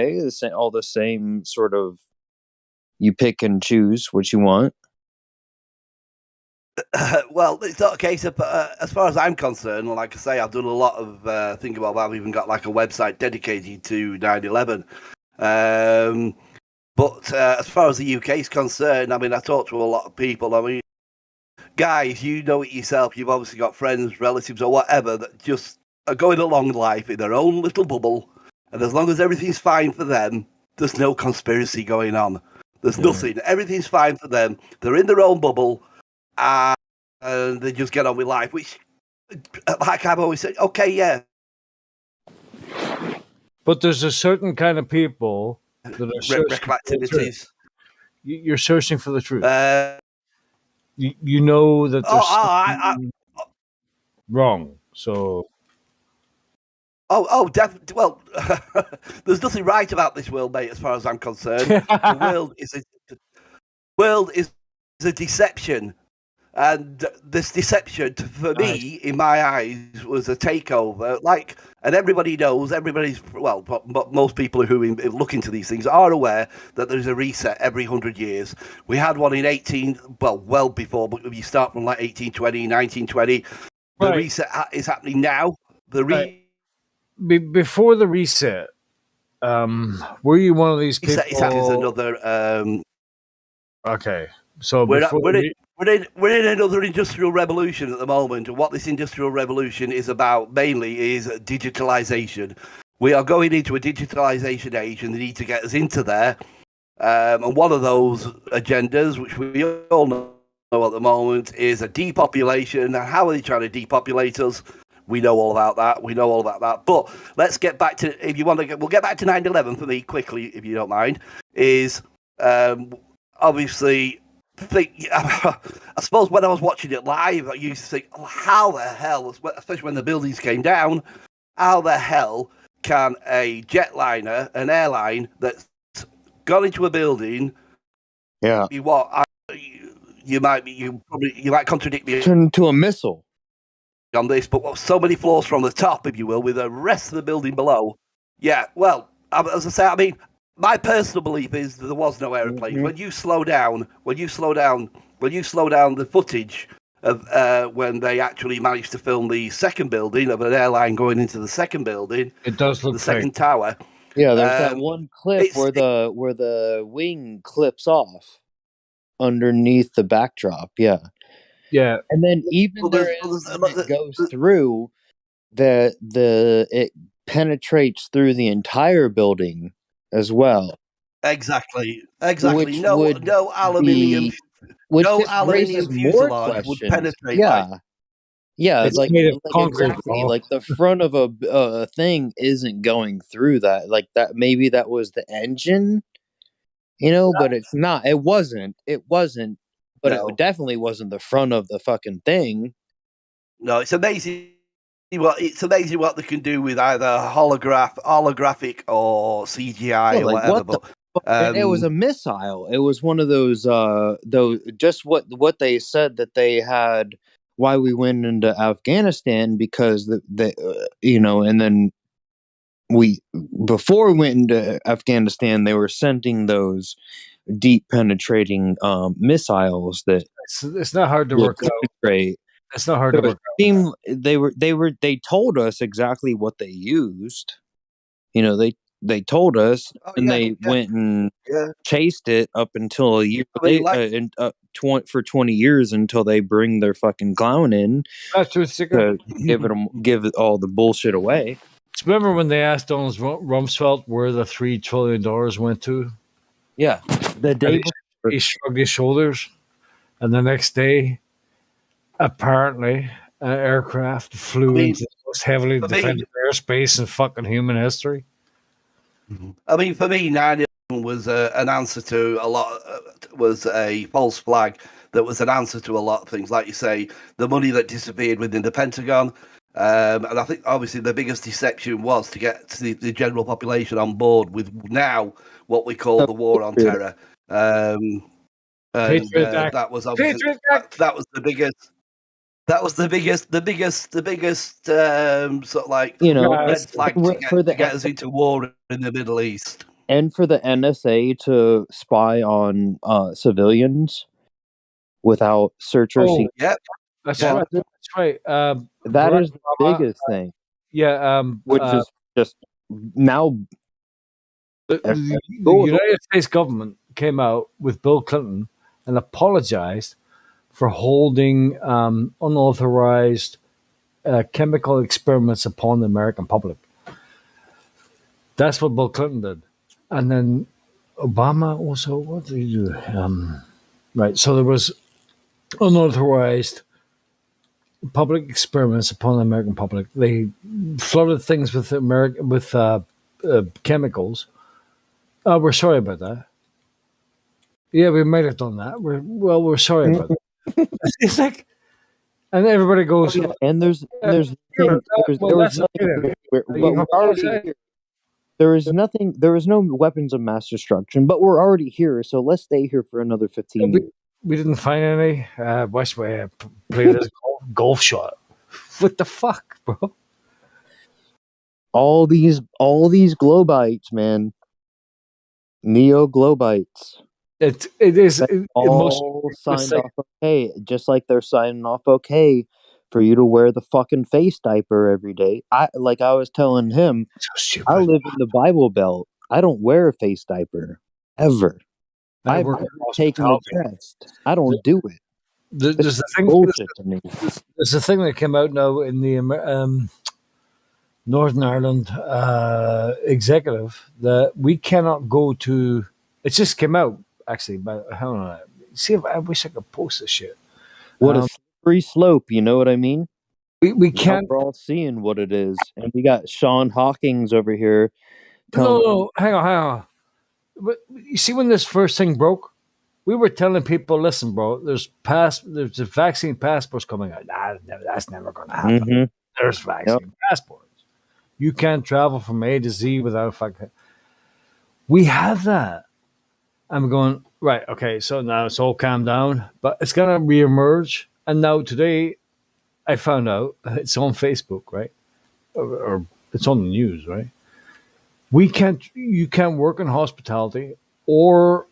All the same sort of. You pick and choose what you want. Well, it's not a case of, as far as I'm concerned, like I say, I've done a lot of thinking about that. I've even got like a website dedicated to 9/11. But as far as the UK is concerned, I mean, I talk to a lot of people. I mean, guys, you know it yourself. You've obviously got friends, relatives, or whatever that just are going along life in their own little bubble. And as long as everything's fine for them, there's no conspiracy going on. There's nothing. Everything's fine for them. They're in their own bubble. And they just get on with life, which, like I've always said, okay, yeah. But there's a certain kind of people that are searching activities. You're searching for the truth. You know that there's something wrong. So. Definitely. Well, there's nothing right about this world, mate, as far as I'm concerned. The world is a deception. And this deception, for me, in my eyes, was a takeover. And everybody knows, but most people who look into these things are aware that there's a reset every 100 years. We had one in well before, but if you start from like 1820, 1920, the reset is happening now. Before the reset, were you one of these people? Reset is another. Okay, so we're in another industrial revolution at the moment, and what this industrial revolution is about mainly is digitalization. We are going into a digitalization age, and they need to get us into there. And one of those agendas, which we all know at the moment, is a depopulation. Now, how are they trying to depopulate us? We know all about that. But let's get back to, if you want to, we'll get back to 9/11 for me quickly, if you don't mind. Is obviously, I suppose when I was watching it live, I used to think, how the hell, especially when the buildings came down, how the hell can a jetliner, an airline that's gone into a building, be what? You might contradict me. Turn into a missile. On this, but so many floors from the top, if you will, with the rest of the building below. Yeah, well, as I say, I mean, my personal belief is that there was no aeroplane. Mm-hmm. When you slow down the footage of when they actually managed to film the second building of an airline going into the second building, it does look the second tower. Yeah, there's that one clip where the wing clips off underneath the backdrop. Yeah. Yeah, and then even when it goes through, it penetrates through the entire building as well. Exactly. Which No aluminium. Which no just aluminium raises more fuselage would questions. penetrate. Yeah, it's made of concrete. Exactly. Like the front of a thing isn't going through that. Like that, maybe that was the engine. But it's not. It wasn't. But it definitely wasn't the front of the fucking thing. No, it's amazing. What they can do with either holographic or CGI or whatever. And it was a missile. It was one of those just what they said that they had why we went into Afghanistan, because and then before we went into Afghanistan, they were sending those deep penetrating missiles that it's not hard to would work out. penetrate. It's not hard to work out. They told us exactly what they used. They told us, and they went and chased it up until a year later, for 20 years, until they bring their fucking clown in to give it all the bullshit away. Remember when they asked Donald Rumsfeld where the $3 trillion went to? Yeah, the day before he shrugged his shoulders, and the next day, apparently, an aircraft flew into the most heavily defended airspace in fucking human history. I mean, for me, 9/11 was an answer to a lot. Was a false flag that was an answer to a lot of things, like you say, the money that disappeared within the Pentagon. And I think, obviously, the biggest deception was to get the general population on board with now what we call the war on terror. That was obviously that was the biggest. That was the biggest sort of like red flag to get us into war in the Middle East. And for the NSA to spy on civilians without search or seizure. Yep. That's right. That's right. That is the biggest thing. Yeah. Which is just now. The United States government came out with Bill Clinton and apologized for holding unauthorized chemical experiments upon the American public. That's what Bill Clinton did. And then Obama also, what did he do? Right, so there was unauthorized public experiments upon the American public. They flooded things with chemicals. We're sorry about that. Yeah, we might have done that. We're sorry about that. It's like, and everybody goes, and there was no weapons of mass destruction, but we're already here, so let's stay here for another 15 years. We didn't find any. Watch way I play this golf shot. What the fuck, bro? All these globites, man. Neo globites. It is all signed off okay, just like they're signing off okay for you to wear the fucking face diaper every day. I was telling him, I live in the Bible Belt. I don't wear a face diaper ever. I've taken the test. I don't do it. There's a thing. Bullshit to me. There's a thing that came out now in the Northern Ireland executive that we cannot go to. It just came out. Actually, but hold on. See if I wish I could post this shit. What a slippery slope, you know what I mean? We can't. We're all seeing what it is, and we got Sean Hawkings over here. No, hang on. But you see, when this first thing broke, we were telling people, "Listen, bro, there's a vaccine passports coming out. That's never going to happen. Mm-hmm. There's vaccine passports. You can't travel from A to Z without a fucking." We have that. I'm going, right, okay, so now it's all calmed down, but it's going to reemerge. And now today, I found out, it's on Facebook, right? Or it's on the news, right? You can't work in hospitality or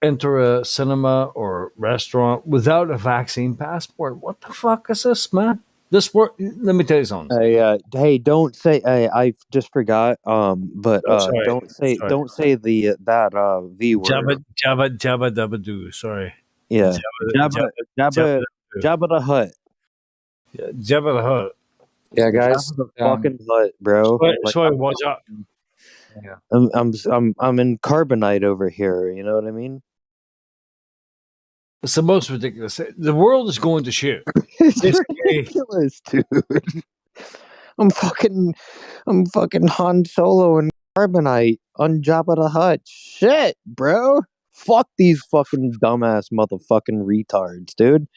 enter a cinema or restaurant without a vaccine passport. What the fuck is this, man? This work. Let me tell you something. Hey, don't say. I just forgot. But don't say that V word. Jabba dabba doo. Sorry. Yeah. Jabba the Hutt. Yeah, Jabba the Hutt. Yeah, guys. Jabba the fucking Hutt, bro. Sorry, watch out. Yeah. I'm in carbonite over here. You know what I mean? It's the most ridiculous. The world is going to shit. It's ridiculous, dude. I'm fucking Han Solo and carbonite on Jabba the Hutt. Shit, bro. Fuck these fucking dumbass motherfucking retards, dude.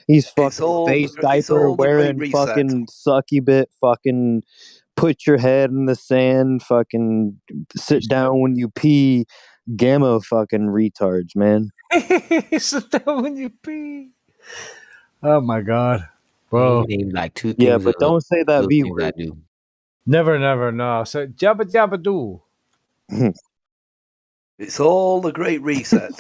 He's fucking face diaper wearing fucking sucky bit fucking put your head in the sand, fucking sit down when you pee. Gamma fucking retards, man. Sit down when you pee. Oh my god, bro. He named like two Yeah, things. but don't say that those V things I word. do. Never, no. So jabba jabba do. It's all the great reset.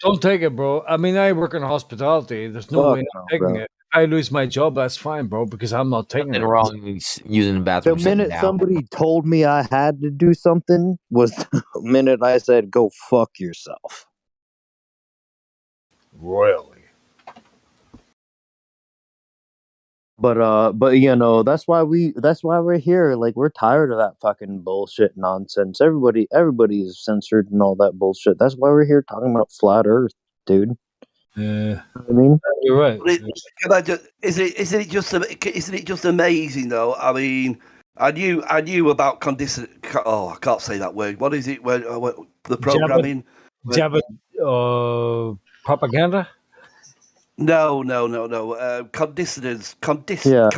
Don't take it, bro. I mean, I work in hospitality. There's no Fuck way no, I'm taking bro. it. If I lose my job, that's fine, bro, because I'm not taking Nothing it. wrong using the The bathroom sitting minute down. somebody told me I had to do something was the minute I said, "Go fuck yourself." Royally. But you know, that's why we're here. Like, we're tired of that fucking bullshit nonsense. Everybody is censored and all that bullshit. That's why we're here talking about flat Earth, dude. Yeah, You know what I mean, you're right. Can I just, isn't it just amazing though? I mean, I knew about I can't say that word. What is it? The programming? Jabba propaganda? No. Condisonance. yeah.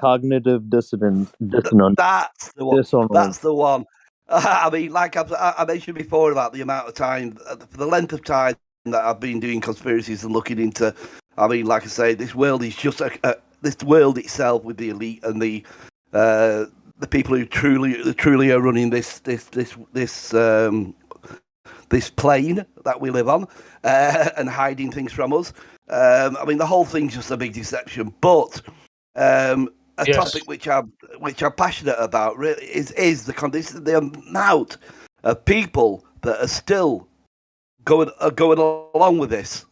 Cognitive dissonance. That's the one. Dissonance. That's the one. I mean, like I mentioned before about the amount of time, the length of time that I've been doing conspiracies and looking into. I mean, like I say, this world is just this world itself with the elite and the people who truly are running this plane that we live on and hiding things from us. I mean, the whole thing's just a big deception. But topic which I'm passionate about really is the amount of people that are still going along with this.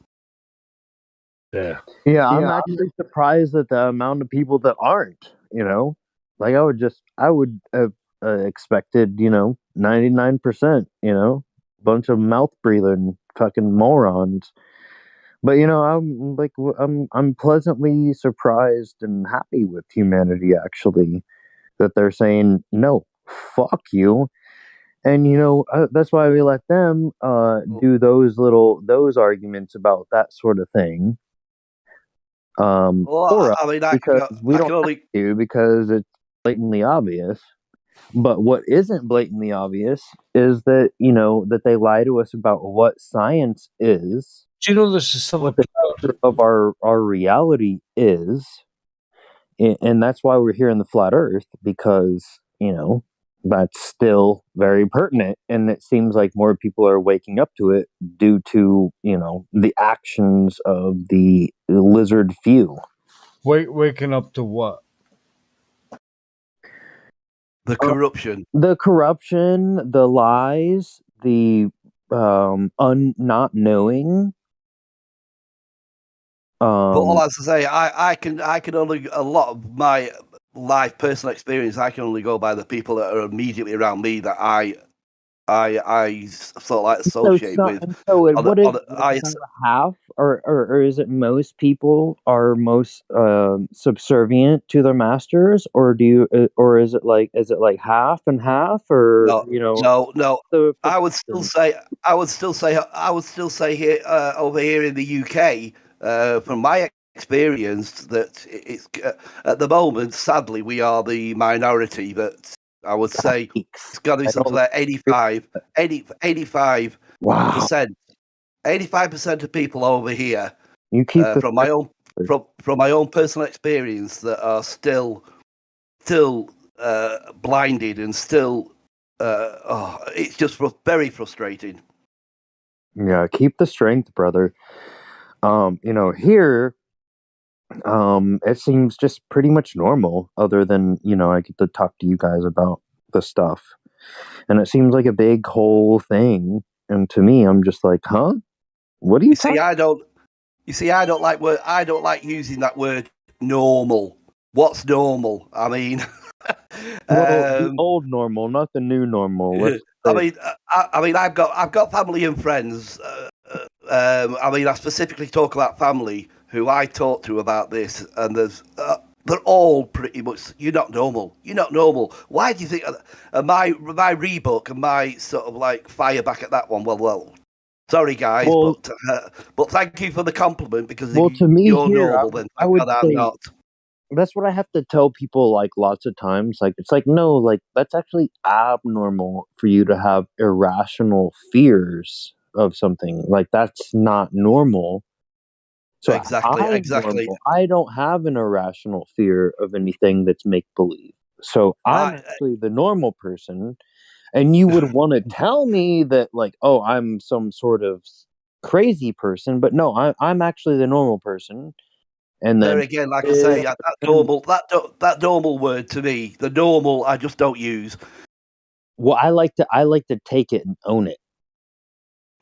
Yeah. Yeah, I'm actually surprised at the amount of people that aren't. You know, like I would have expected, 99%. Bunch of mouth breathing fucking morons. But I'm pleasantly surprised and happy with humanity actually, that they're saying no, fuck you. And that's why we let them do those arguments about that sort of thing. For us, I mean, because we don't have to, because it's blatantly obvious. But what isn't blatantly obvious is that that they lie to us about what science is. Do you know this is something what the nature of our reality is, and that's why we're here in the flat Earth, because that's still very pertinent, and it seems like more people are waking up to it due to the actions of the lizard few. Waking up to what? The corruption. The corruption, the lies, the not knowing. But all I have to say, I can only, a lot of my life personal experience, I can only go by the people that are immediately around me that I sort of like associate with. So what is half, or is it most people are most subservient to their masters, or or is it like half and half, or no? I would still say here over here in the UK, from my experience, that it's at the moment, sadly, we are the minority. But I would say it's got to be something like 85%. 85% of people over here. You keep from my own personal experience, that are still blinded and still. It's just very frustrating. Yeah, keep the strength, brother. Here, it seems just pretty much normal, other than I get to talk to you guys about the stuff, and it seems like a big whole thing. And to me, I'm just like, huh? What do you see? I don't like using that word normal. What's normal? I mean, the old normal, not the new normal. I mean, I've got family and friends. I mean, I specifically talk about family who I talk to about this, and they're all pretty much, you're not normal. You're not normal. Why do you think my rebook and my sort of like fire back at that one? Well, sorry guys, but thank you for the compliment, because if to me, you're here, normal, then I would God, say, I'm not. that's what I have to tell people like lots of times. Like it's like no, like that's actually abnormal for you to have irrational fears of something. Like that's not normal. So Exactly. I'm Exactly. normal. I don't have an irrational fear of anything that's make believe. So I'm actually the normal person. And you would want to tell me that, like, oh, I'm some sort of crazy person, but no, I'm actually the normal person. And There then, again, like I say, that normal word to me, the normal, I just don't use. well, I like to take it and own it.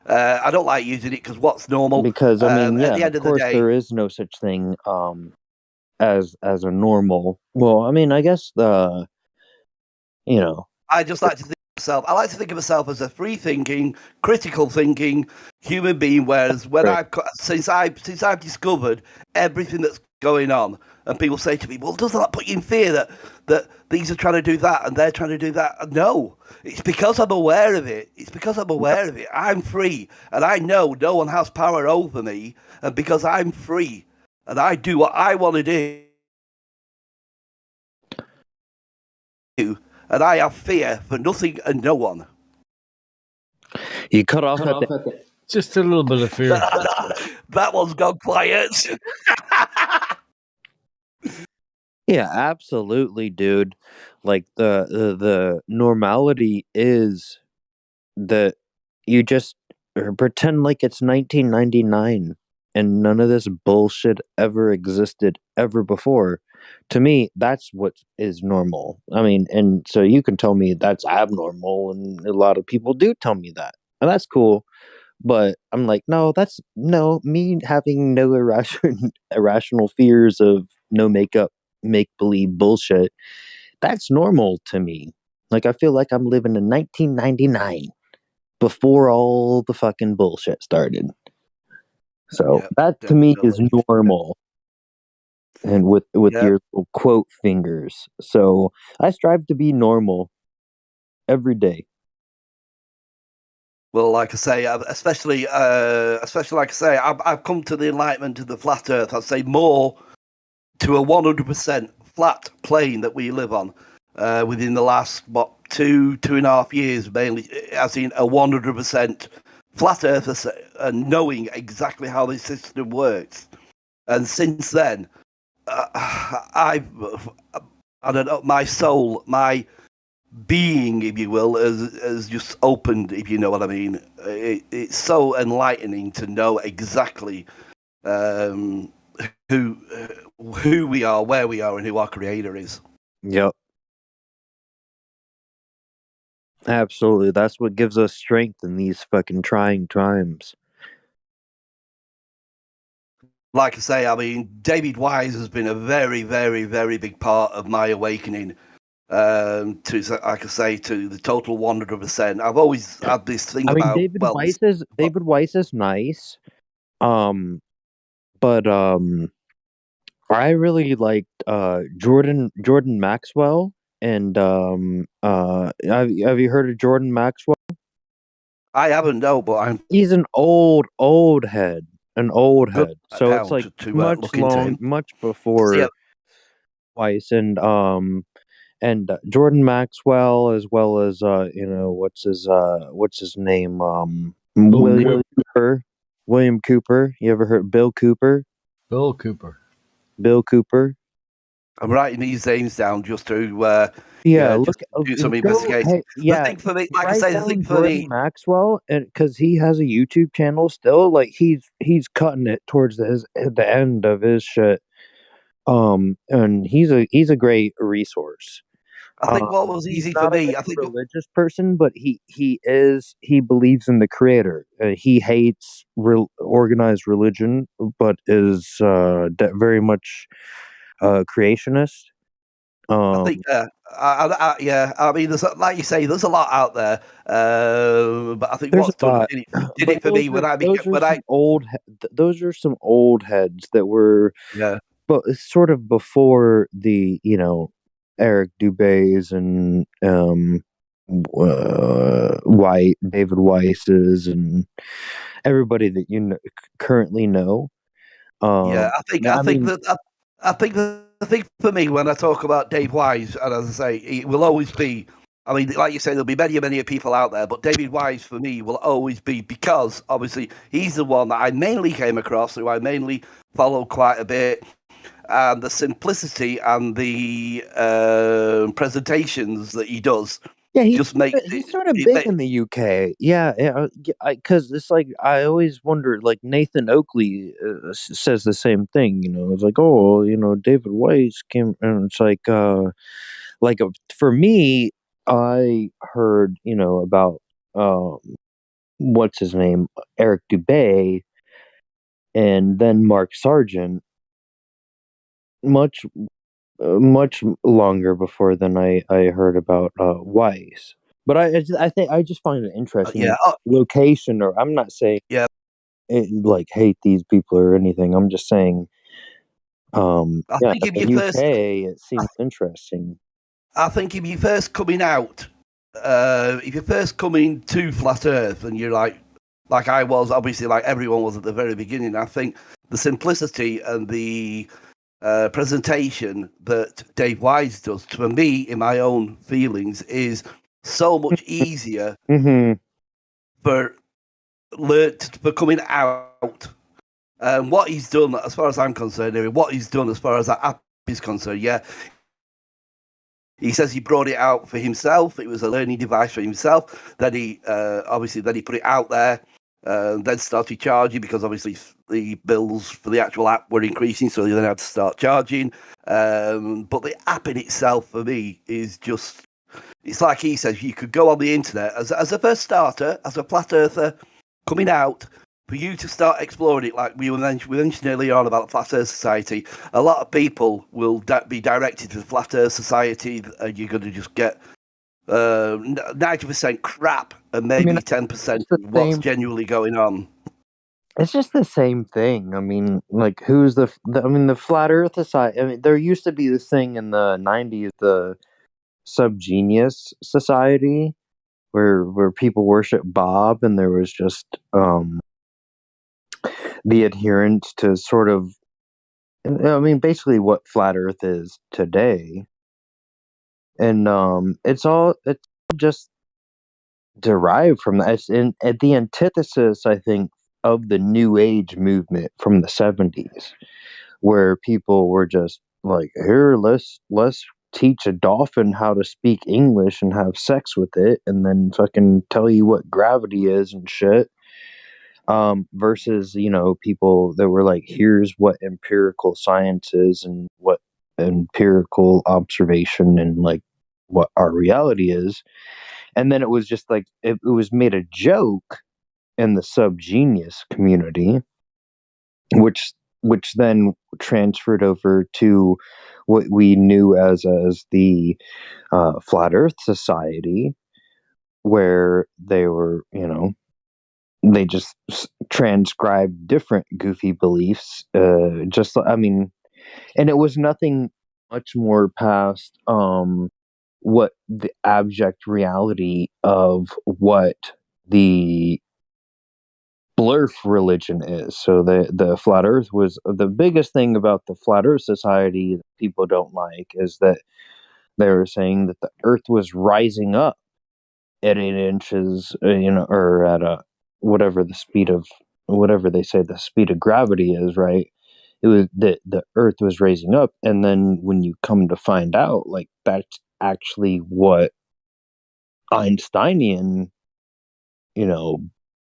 I don't like using it because what's normal? Because I mean, At yeah, the end of of the course, day, there is no such thing as a normal. Well, I mean, I guess you know, I just like to think of myself. I like to think of myself as a free-thinking, critical thinking human being. Whereas when right. since I've discovered everything that's going on, and people say to me, "Well, doesn't that put you in fear that these are trying to do that and they're trying to do that?" No, it's because I'm aware of it. It's because I'm aware of it. I'm free, and I know no one has power over me. And because I'm free, and I do what I want to do. And I have fear for nothing and no one. You cut off at just a little bit of fear. That one's gone quiet. Yeah, absolutely, dude. Like the normality is that you just pretend like it's 1999 and none of this bullshit ever existed ever before. To me, that's what is normal. I mean, and so you can tell me that's abnormal, and a lot of people do tell me that, and that's cool. But I'm like, no, that's no me having no irrational fears of no makeup, make believe bullshit. That's normal to me. Like I feel like I'm living in 1999 before all the fucking bullshit started. So Yep, that to me is definitely. normal. And with Yep. your little quote fingers. So I strive to be normal every day. Well, like I say, especially like I say, I've come to the enlightenment of the flat Earth. I'd say more to a 100% flat plane that we live on within the last 2.5 years, mainly as in a 100% flat Earth and knowing exactly how this system works. And since then, I don't know, my soul, my being, if you will, has just opened, if you know what I mean. It's so enlightening to know exactly who we are, where we are, and who our creator is. Yep. Absolutely. That's what gives us strength in these fucking trying times. Like I say, I mean, David Wise has been a very, very, very big part of my awakening. To, like I say, to the total 100%. I've always had this thing about. David Weiss is nice. But I really liked Jordan Maxwell, and have you heard of Jordan Maxwell? I haven't, no, but he's an old head, so it's like much before Weiss, and Jordan Maxwell, as well as what's his name, William Cooper. You ever heard Bill Cooper? Bill Cooper. I'm writing these names down just to look, do some investigation. The thing for me, like I say, the thing for me, Maxwell, and because he has a YouTube channel still, like he's cutting it towards the end of his shit. And he's a great resource. I think what was easy for me, I think religious person, but he believes in the creator. He hates organized religion, but is very much creationist. I think, I mean, there's, like you say, there's a lot out there, but I think There's what's a lot. did it for me when I became those are some old heads that were but sort of before the Eric Dubés and David Weiss's and everybody that currently know. I think that thing for me when I talk about Dave Wise, and as I say, it will always be. I mean, like you say, there'll be many people out there, but David Wise for me will always be, because obviously he's the one that I mainly came across, who I mainly follow quite a bit, and the simplicity and the presentations that he does just makes he's sort of big in the UK. Yeah, because it's like I always wonder. Like Nathan Oakley says the same thing. You know, it's like, oh, you know, David Weiss came, and it's like for me, I heard, you know, about what's his name, Eric Dubay, and then Mark Sargent much longer before than I heard about Weiss. But I think I just find it interesting. Yeah. Location, or I'm not saying like hate these people or anything. I'm just saying, I think if you UK, it seems interesting. I think if you're first coming out, if you're first coming to Flat Earth, and you're like I was, obviously, like everyone was at the very beginning, I think the simplicity and the presentation that Dave Wise does, for me, in my own feelings, is so much easier for coming out. What he's done, as far as I'm concerned, what he's done as far as that app is concerned, he says he brought it out for himself. It was a learning device for himself. Then he put it out there, then started charging, because obviously the bills for the actual app were increasing, so he then had to start charging. But the app in itself, for me, is just, it's like he says, you could go on the internet as a first starter, as a flat earther coming out, for you to start exploring it, like we mentioned earlier on about the Flat Earth Society. A lot of people will be directed to the Flat Earth Society, and you're going to just get 90% crap and maybe 10% what's genuinely going on. It's just the same thing. I mean, like, who's the Flat Earth Society? I mean, there used to be this thing in the 90s, the Subgenius Society, where people worship Bob, and there was just the adherents to sort of, I mean, basically what Flat Earth is today. And it's all just derived from that. It's at the antithesis, I think, of the New Age movement from the 70s, where people were just like, here, let's teach a dolphin how to speak English and have sex with it, and then fucking tell you what gravity is and shit. Versus, you know, people that were like, here's what empirical science is, and what empirical observation, and like what our reality is. And then it was just like, it was made a joke in the subgenius community, which then transferred over to what we knew as the Flat Earth Society, where they were, you know, they just transcribed different goofy beliefs. I mean, and it was nothing much more past what the abject reality of what the blurf religion is. So the Flat Earth was the biggest thing about the Flat Earth Society that people don't like, is that they were saying that the Earth was rising up at 8 inches, you know, or at whatever the speed of, whatever they say the speed of gravity is, right? It was the Earth was raising up, and then when you come to find out, like, that's actually what Einsteinian, you know,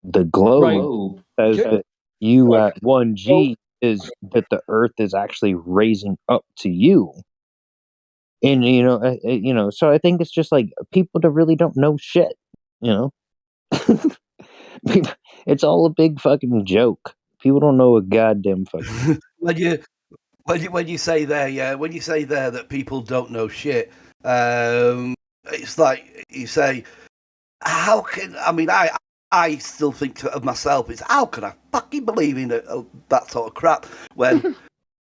the globe says, that you at 1G is that the Earth is actually raising up to you. And you know, so I think it's just like people that really don't know shit, you know. It's all a big fucking joke. People don't know a goddamn fucking. when you say there, when you say there that people don't know shit, it's like you say, how can, I mean, I still think of myself, it's how can I fucking believe in that sort of crap when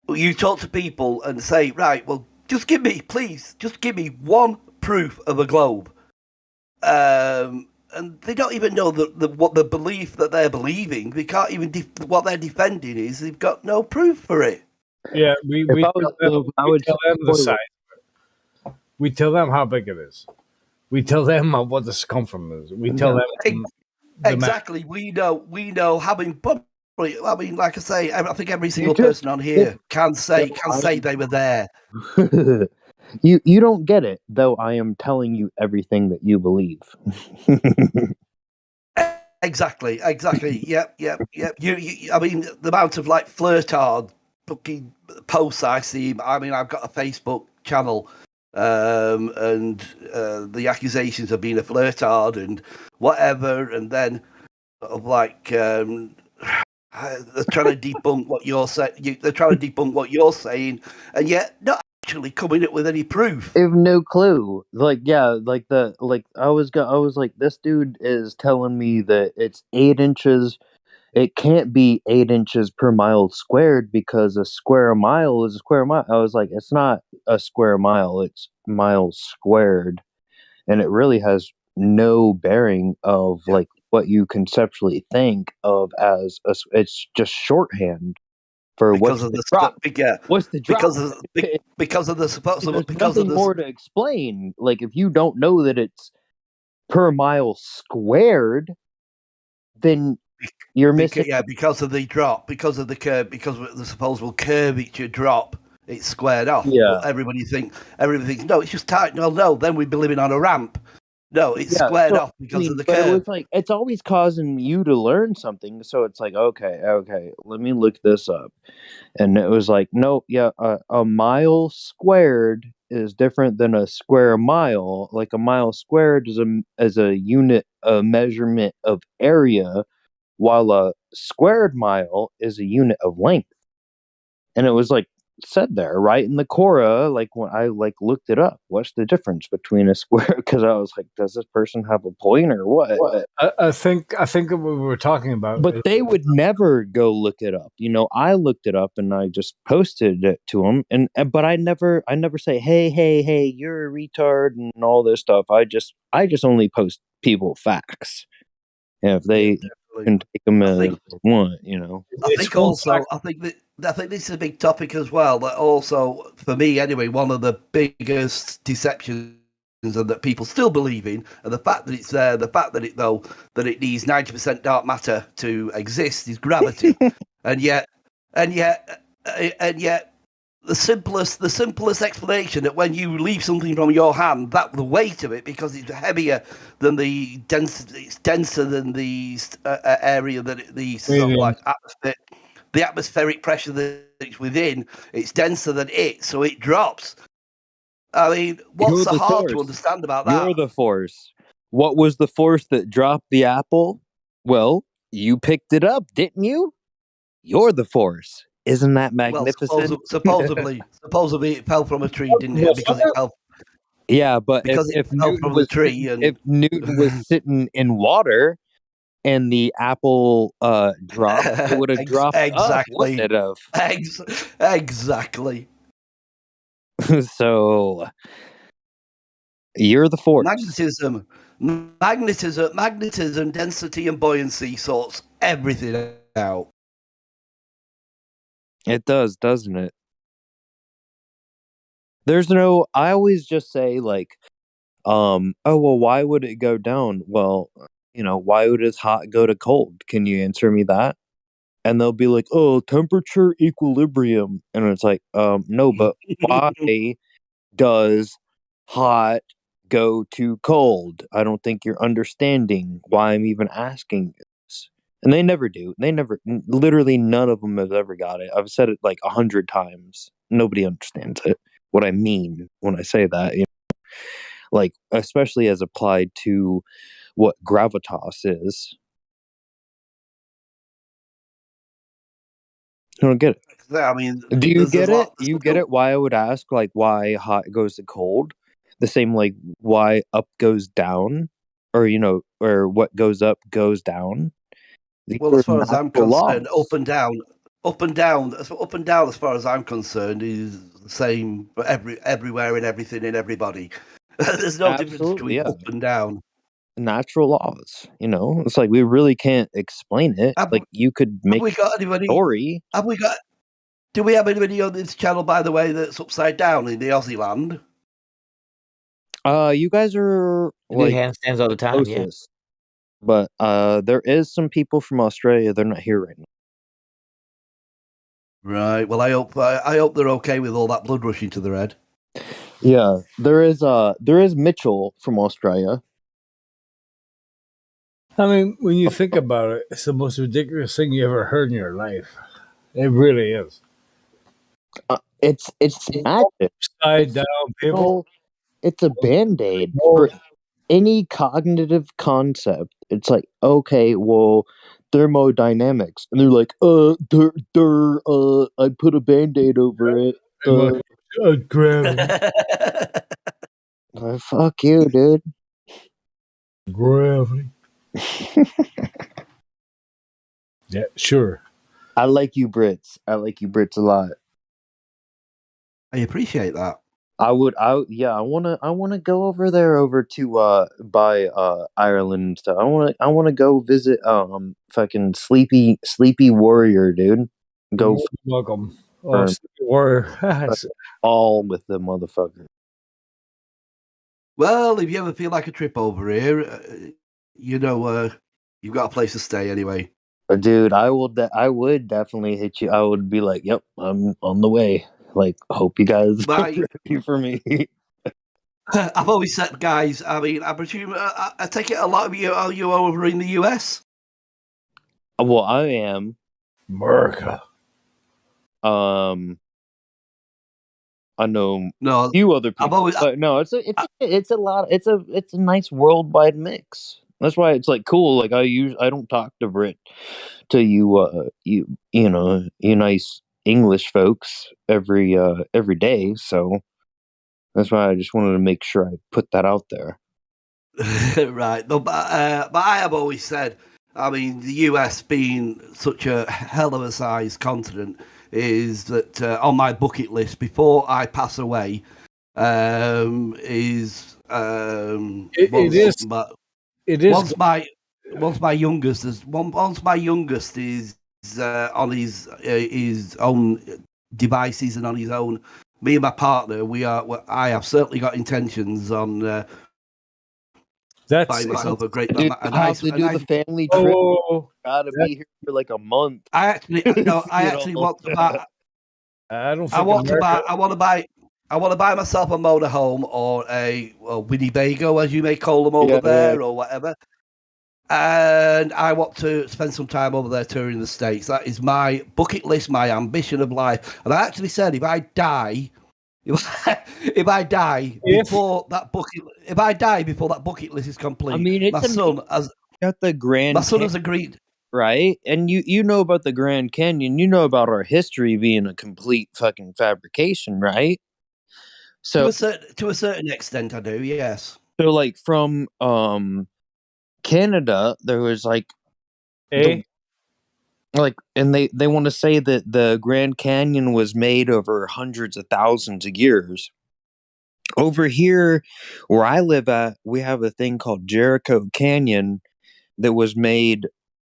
you talk to people and say, right, well, just give me one proof of a globe. And they don't even know what the belief that they're believing. They can't even what they're defending is. They've got no proof for it. Yeah, we If I tell was them, Luke, I we would tell say them the toilet. size. We tell them how big it is. We tell them what the circumference is. We tell them the mass. Exactly. We know. Having probably, I mean, like I say, I think every You single just person on get here it. can say Though they were there. you don't get it, though I am telling you everything that you believe. Exactly. Yep. You, I mean, the amount of like flirtard fucking posts I see. I mean, I've got a Facebook channel, and the accusations of being a flirtard and whatever, and then sort of like they're trying to debunk what you're saying. They're trying to debunk what you're saying, and yet not actually coming up with any proof. I have no clue. Like, yeah, I was like, this dude is telling me that it's 8 inches. It can't be 8 inches per mile squared because a square mile is a square mile. I was like, it's not a square mile, it's miles squared. And it really has no bearing of like what you conceptually think of as it's just shorthand for Because what's of the the drop. yeah, What's the drop? because of the supposed There's because of nothing the more to explain. Like if you don't know that it's per mile squared, then you're missing. because of the drop, because of the curve, because of the supposable curvature drop, it's squared off. Yeah. But everybody thinks no, it's just tight. No, then we'd be living on a ramp. No, it's Yeah, squared so off I because mean, of the but it curve. was like it's always causing you to learn something. So it's like, okay, let me look this up, and it was like, no, yeah, a mile squared is different than a square mile. Like a mile squared is a unit, a measurement of area, while a squared mile is a unit of length. And it was like said there right in the Quora, like when I like looked it up, what's the difference between a square? Because I was like, does this person have a point or what? I think what we were talking about. But they would never go look it up. You know, I looked it up and I just posted it to them. But I never say, hey, you're a retard and all this stuff. I just only post people facts. And if they can take them as they want, you know. I think also, I think this is a big topic as well. That also, for me anyway, one of the biggest deceptions and that people still believe in, and the fact that it's there, the fact that it needs 90% dark matter to exist is gravity, and yet the simplest explanation that when you leave something from your hand, that the weight of it, because it's heavier than the density, it's denser than the area that the sort of like atmosphere, the atmospheric pressure that it's within, it's denser than it, so it drops. I mean, what's so hard to understand about that? You're the force. What was the force that dropped the apple? Well, you picked it up, didn't you? You're the force. Isn't that magnificent? Well, supposedly it fell from a tree, didn't it? Because it fell. Yeah, but because if it fell Newton from was the tree, and if Newton was sitting in water and the apple dropped, it would have dropped up, wouldn't it have? Exactly. So you're the force. Magnetism, density, and buoyancy sorts everything out. It does, doesn't it? There's no. I always just say like, oh well, why would it go down? Well, you know, why would it hot go to cold? Can you answer me that? And they'll be like, oh, temperature equilibrium, and it's like, no, but why does hot go to cold? I don't think you're understanding why I'm even asking this. And they never do. Literally none of them have ever got it. I've said it like 100 times. Nobody understands it. What I mean when I say that, you know? Like, especially as applied to what gravitas is. I don't get it. I mean, do you get it? You get it? Why I would ask, like, why hot goes to cold? The same, like, why up goes down, or you know, or what goes up goes down. Well, as far as I'm concerned, up and down. As far as I'm concerned, is the same everywhere and everything and everybody. There's no difference between up and down. Natural laws, you know. It's like we really can't explain it. Like you could make have we got anybody? story. Have we got Do we have anybody on this channel, by the way, that's upside down in the Aussie land? You guys are Do like handstands all the time, yeah. closest, but there is some people from Australia. They're not here right now. Right. Well, I hope they're okay with all that blood rushing to their head. Yeah, there is Mitchell from Australia. I mean, when you think about it, it's the most ridiculous thing you ever heard in your life. It really is. It's magic. Upside down people. It's a band-aid for any cognitive concept. It's like, okay, well, thermodynamics, and they're like, I put a band-aid over it. Gravity. Fuck you, dude. Gravity. Yeah, sure. I like you Brits. I like you Brits a lot. I appreciate that. I wanna go over there over to by Ireland and stuff. I wanna go visit fucking sleepy warrior, dude. Go welcome. Oh, Sleepy Warrior. all with the motherfucker. Well, if you ever feel like a trip over here, you've got a place to stay anyway. Dude, I would definitely hit you. I would be like, "Yep, I'm on the way." Like, hope you guys are ready for me. I've always said, guys. I mean, I presume I take it a lot of you are over in the US. Well, I am. America. I know a few other people, but no, it's a lot. It's a nice worldwide mix. That's why it's like cool. Like I don't talk to you nice English folks every day. So that's why I just wanted to make sure I put that out there. Right. No, but I have always said, I mean, the US being such a hell of a sized continent, is that on my bucket list before I pass away is once my youngest is on his own devices and on his own. Me and my partner, I have certainly got intentions on buying myself a great, Dude, a nice, the family trip. Gotta be here for like a month. I actually want to buy. I don't. I want to buy myself a motorhome or a Winnebago, as you may call them over there, or whatever. And I want to spend some time over there touring the States. That is my bucket list, my ambition of life. And I actually said, if I die before that bucket list is complete, I mean, it's my son got the Grand. My son has agreed. Right? And you know about the Grand Canyon, you know about our history being a complete fucking fabrication, right? So to a certain extent, I do, yes. So like from Canada, there was like and they want to say that the Grand Canyon was made over hundreds of thousands of years. Over here where I live at, we have a thing called Jericho Canyon that was made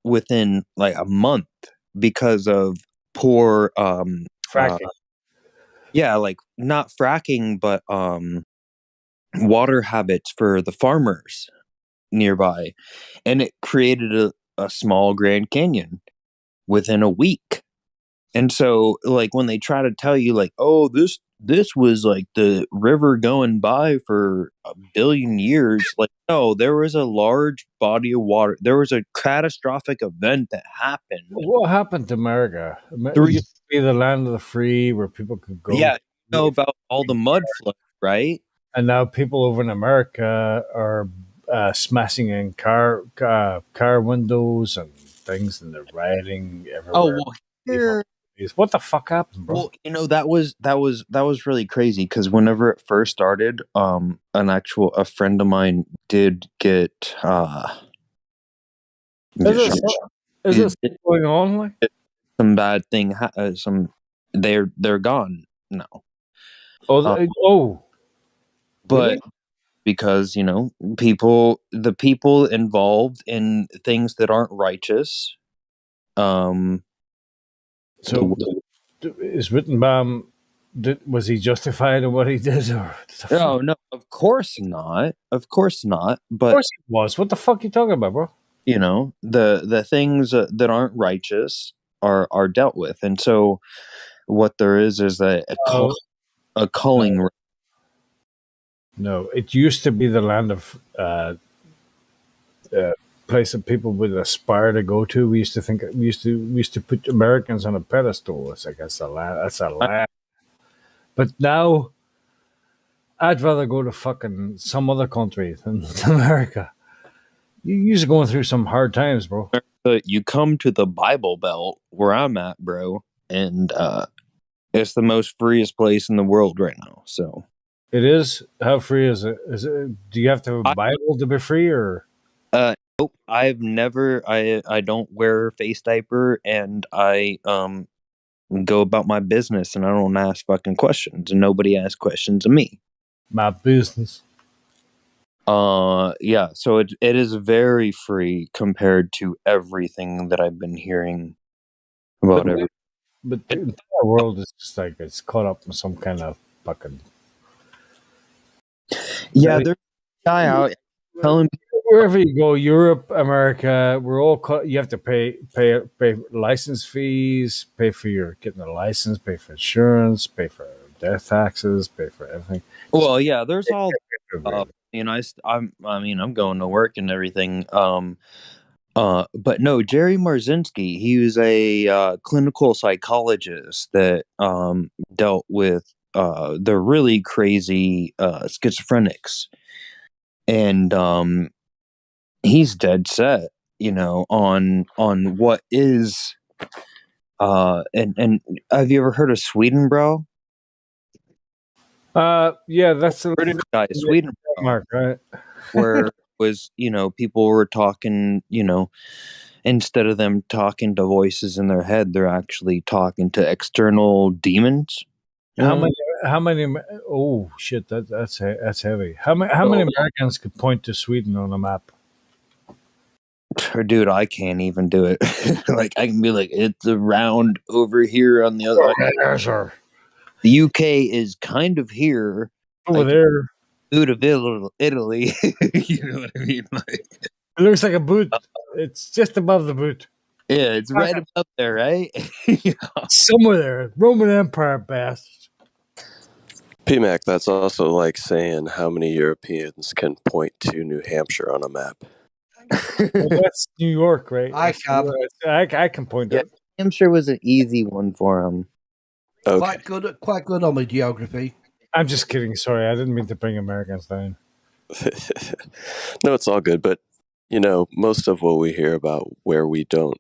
within like a month because of poor fracking. Like not fracking, but water habits for the farmers nearby, and it created a small Grand Canyon within a week. And so like when they try to tell you like, oh, this was like the river going by for 1 billion years, like no, there was a large body of water. There was a catastrophic event that happened. What happened to America? It used to be the land of the free, where people could go. Yeah, you know about all the mud flood, right? And now people over in America are smashing in car windows and things, and they're rioting everywhere. Oh, well, here, what the fuck happened, bro? Well, you know, that was really crazy because whenever it first started, a friend of mine did get is it going on like some bad thing? They're gone now. But really? Because the people involved in things that aren't righteous, is Rittenbaum? Was he justified in what he did, or No, of course not. Of course not. of But course he was. What the fuck you talking about, bro? the things that aren't righteous are dealt with, and so what there is that a culling. No, it used to be the land of place that people would aspire to go to. We used to put Americans on a pedestal. It's like that's a land. But now, I'd rather go to fucking some other country than America. You're going through some hard times, bro. You come to the Bible Belt where I'm at, bro, and it's the most freest place in the world right now. So it is. How free is it? Do you have to have a Bible to be free, or? Nope. I've never. I don't wear a face diaper, and I go about my business, and I don't ask fucking questions, and nobody asks questions of me. My business. Yeah. So it is very free compared to everything that I've been hearing about everything. But the entire world is just like it's caught up in some kind of fucking. Yeah, there's a guy out telling wherever you go, Europe, America, we're all you have to pay license fees, pay for your getting a license, pay for insurance, pay for death taxes, pay for everything. Well, yeah, there's all. I'm going to work and everything. But no, Jerry Marzinski, he was a clinical psychologist that dealt with the really crazy schizophrenics, and he's dead set, on what is. And have you ever heard of Sweden, bro? Yeah, that's a British guy, Sweden, Mark, right? Where was people were talking, instead of them talking to voices in their head, they're actually talking to external demons. How many? Oh shit, that's heavy. How many Americans could point to Sweden on a map? Dude, I can't even do it. Like I can be like, it's around over here on the other. Yeah, sure. The UK is kind of here over there. Boot of Italy. You know what I mean? Like, it looks like a boot. It's just above the boot. Yeah, it's right above there, right? Somewhere there. Roman Empire bastard. PMAC, that's also like saying how many Europeans can point to New Hampshire on a map. Well, that's New York, right? I can. I can point out. New Hampshire was an easy one for him. Okay. Quite good on my geography. I'm just kidding. Sorry, I didn't mean to bring Americans down. No, it's all good. But, most of what we hear about where we don't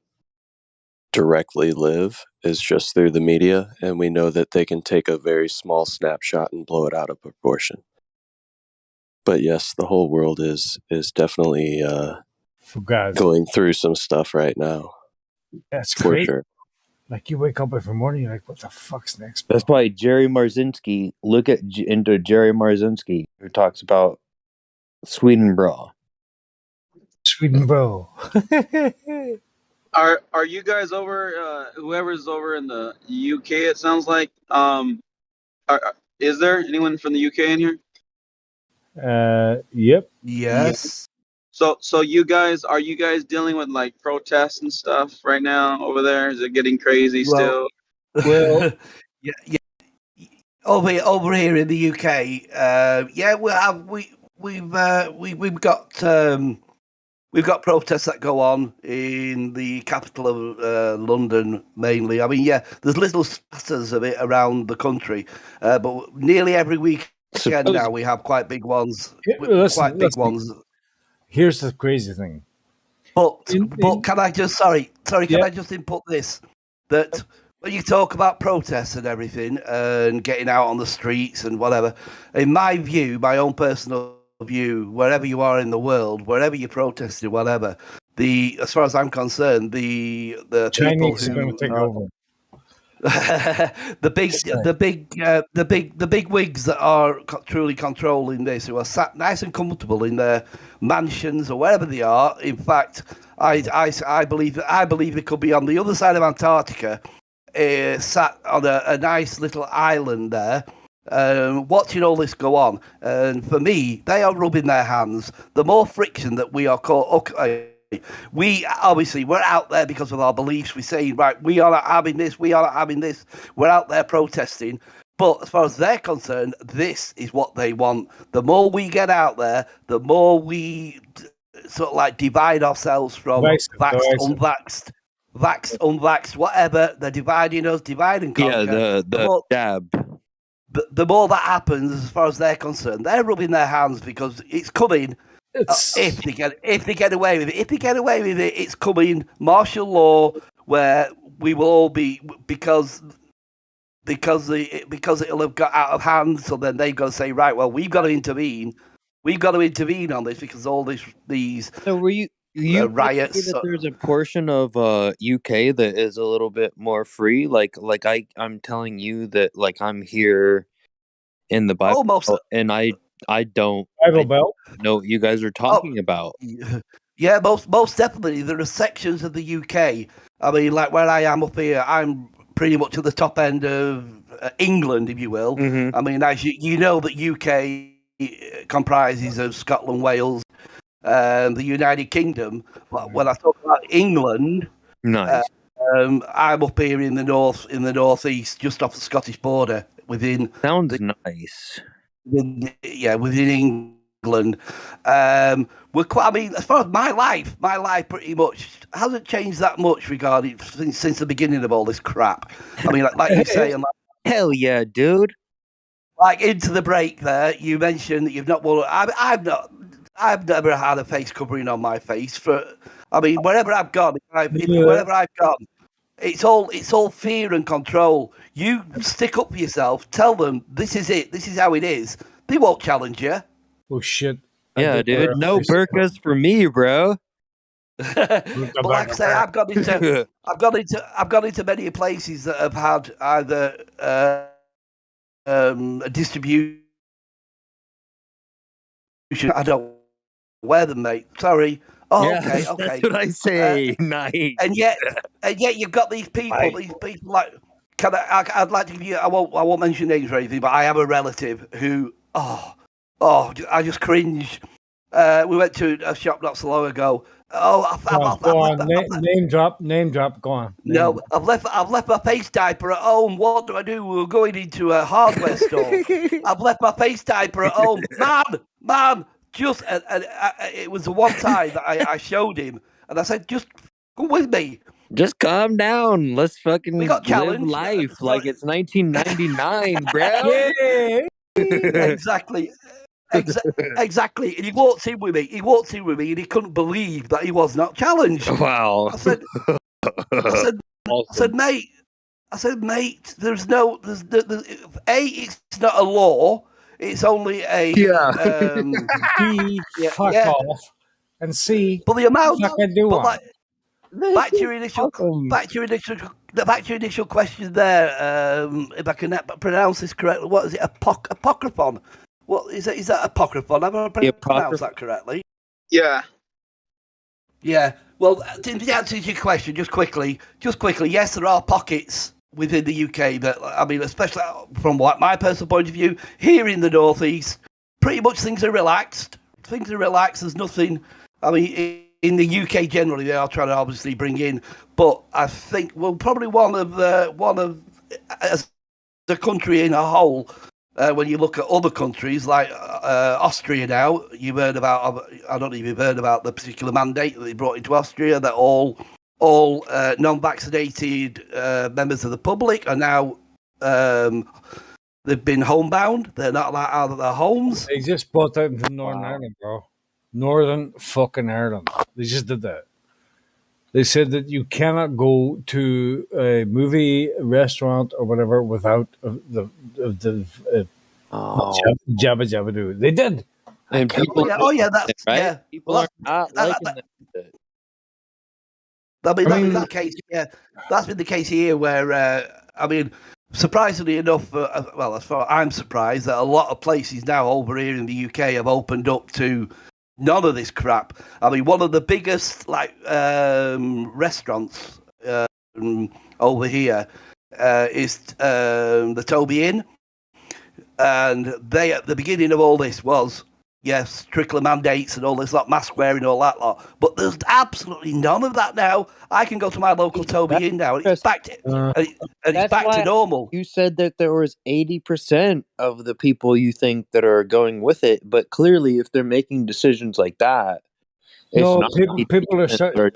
directly live is just through the media. And we know that they can take a very small snapshot and blow it out of proportion. But yes, the whole world is definitely going through some stuff right now. That's for great. sure. Like you wake up every morning, you're like, what the fuck's next? That's why Jerry Marzinski, look into Jerry Marzinski, who talks about Sweden bro. Sweden bro. Are you guys over? Whoever's over in the UK, it sounds like. Is there anyone from the UK in here? Yep. Yes. So you guys, are you guys dealing with like protests and stuff right now over there? Is it getting crazy still? Well, yeah. Over here in the UK, we've got protests that go on in the capital of London mainly. I mean, yeah, there's little spatters of it around the country, but nearly every weekend now we have quite big ones. Ones. Here's the crazy thing. But can I just I just input this? That when you talk about protests and everything and getting out on the streets and whatever, in my view, my own personal view, wherever you are in the world, wherever you're protesting, whatever, as far as I'm concerned, the Chinese people are going to take over. the big wigs that are truly controlling this, who are sat nice and comfortable in their mansions or wherever they are. In fact, I believe it could be on the other side of Antarctica, sat on a nice little island there, watching all this go on. And for me, they are rubbing their hands. The more friction that we are caught, we're out there because of our beliefs. We're saying, right, we are not having this, we are not having this. We're out there protesting. But as far as they're concerned, this is what they want. The more we get out there, the more we sort of like divide ourselves from vaxxed, unvaxxed, whatever. They're dividing us, divide and conquer. Yeah, the jab. The more that happens, as far as they're concerned, they're rubbing their hands because it's coming. If they get away with it, it's coming martial law where we will all be because it'll have got out of hand. So then they've got to say, right, well, we've got to intervene. We've got to intervene on this because all these. So were you riots? That there's a portion of UK that is a little bit more free. Like I'm telling you that like I'm here in the Bible Belt, and I don't know what you guys are talking about. Yeah, most definitely. There are sections of the UK. I mean, like where I am up here, I'm pretty much at the top end of England, if you will. Mm-hmm. I mean, as you know, that UK comprises of Scotland, Wales, the United Kingdom. But when I talk about England, nice. I'm up here in the northeast, just off the Scottish border. Sounds nice. Within England. We're quite. I mean, as far as my life pretty much hasn't changed that much regarding since the beginning of all this crap. I mean, like you say, and hell yeah, dude. Like into the break there, you mentioned that you've not worn. I've never had a face covering on my face I mean, wherever I've gone, wherever I've gone, it's all fear and control. You stick up for yourself. Tell them this is it. This is how it is. They won't challenge you. Oh shit! Yeah, dude. No burkas for me, bro. But like I say, I've gone into many places that have had either a distribution. I don't wear them, mate. Sorry. Oh, yeah, okay. That's what I say. Nice. And yet you've got these people. Right. These people like. I'd like to give you. I won't mention names or anything, but I have a relative who. I just cringe. We went to a shop not so long ago. Name drop. Go on. I've left my face diaper at home. What do I do? We were going into a hardware store. I've left my face diaper at home. Man. Just it was the one time that I showed him, and I said, "Just go with me. Just calm down. Let's fucking live life like it's 1999, bro." Exactly. Exactly. And he walked in with me, and he couldn't believe that he was not challenged. Wow. I said, mate, there's it's not a law. It's only a B, fuck off, and C. But the amount, back to your initial question there. If I can pronounce this correctly, what is it? Apocryphon. What is it? Is that apocryphon? Have I pronounced that correctly? Yeah. Yeah. Well, to answer your question, just quickly. Yes, there are pockets within the UK that, I mean, especially from my personal point of view, here in the northeast, pretty much things are relaxed. There's nothing. I mean, in the UK generally, they are trying to obviously bring in, but I think probably one of as the country in a whole. When you look at other countries like Austria now, you've heard about. I don't know if you've heard about the particular mandate that they brought into Austria that all non-vaccinated members of the public are now they've been homebound. They're not allowed out of their homes. They just brought that into Northern Ireland, bro. Northern fucking Ireland. They just did that. They said that you cannot go to a movie, restaurant, or whatever without the jabba jabba do. They did. And people, that's right. Yeah. People are not liking that. That's been the case. Yeah, that's been the case here. Where I mean, surprisingly enough, as far as I'm surprised that a lot of places now over here in the UK have opened up to none of this crap. I mean, one of the biggest restaurants over here the Toby Inn, and they at the beginning of all this was yes, trickler mandates and all this lot, mask wearing, all that lot. But there's absolutely none of that now. I can go to my local Toby Inn now, and it's back to it's back to normal. You said that there was 80% of the people you think that are going with it, but clearly, if they're making decisions like that, it's No, not people are starting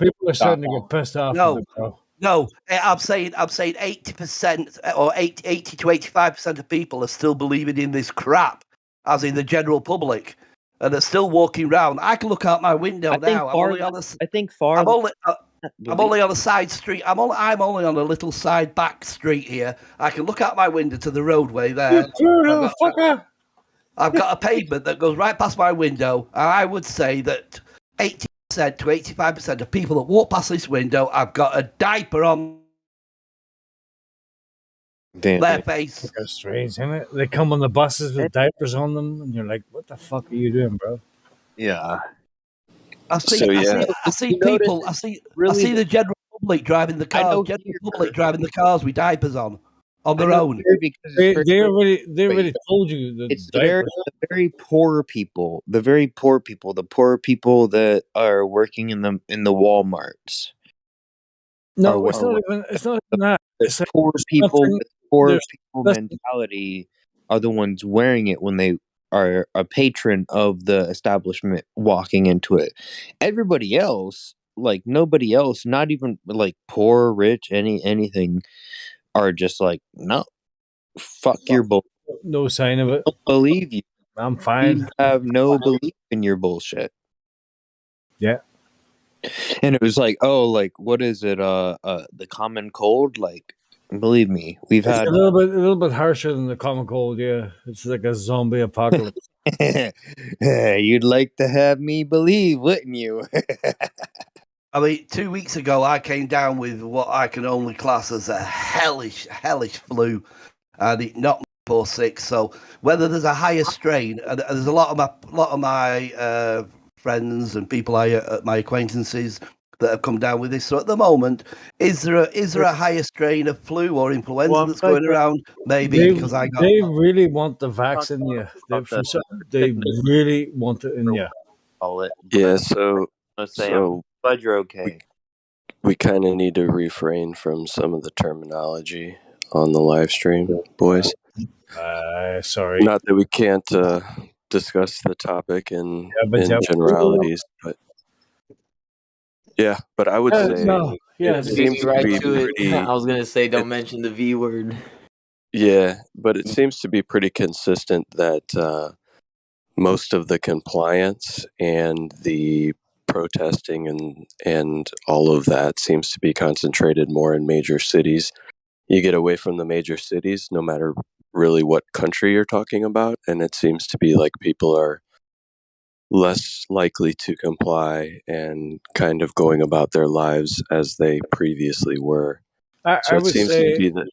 to get pissed off. No, with it, bro. no, I'm saying 80% or 80 to 85% of people are still believing in this crap, as in the general public, and are still walking around. I can look out my window now. I'm only on a side street. I'm only on a little side back street here. I can look out my window to the roadway there. I've got a pavement that goes right past my window, and I would say that 80% to 85% of people that walk past this window, I've got a diaper on their face. That's strange, isn't it? They come on the buses with diapers on them, and you're like, "What the fuck are you doing, bro?" Yeah. I see people. I see the general public driving the cars. General public driving the cars with diapers on their own. They already told you that it's the very poor people, the poor people that are working in the Walmarts. No, it's not even that. It's like poor people mentality are the ones wearing it when they are a patron of the establishment walking into it. Everybody else, like nobody else, not even like poor, rich, anything, are just like, no, fuck your bullshit. No sign of it. I don't believe you. I'm fine. You have no belief in your bullshit. Yeah. And it was like, oh, like what is it? The common cold? Like, believe me, we've It's had a little bit harsher than the common cold. Yeah, it's like a zombie apocalypse. You'd like to have me believe, wouldn't you? I mean, 2 weeks ago, I came down with what I can only class as a hellish flu, and it knocked me poor sick. So whether there's a higher strain, and there's a lot of my friends and people my acquaintances that have come down with this. So at the moment, is there a higher strain of flu or influenza that's going around? Maybe because they really want the vaccine. Yeah, they really want it in you. Yeah, so glad you're okay. We kind of need to refrain from some of the terminology on the live stream, boys. Sorry. Not that we can't discuss the topic in generalities, but yeah, but I would say it seems to be pretty. I was gonna say, don't mention the V word. Yeah, but it seems to be pretty consistent that most of the compliance and the protesting and all of that seems to be concentrated more in major cities. You get away from the major cities, no matter really what country you're talking about, and it seems to be like people are less likely to comply and kind of going about their lives as they previously were. So it seems to be that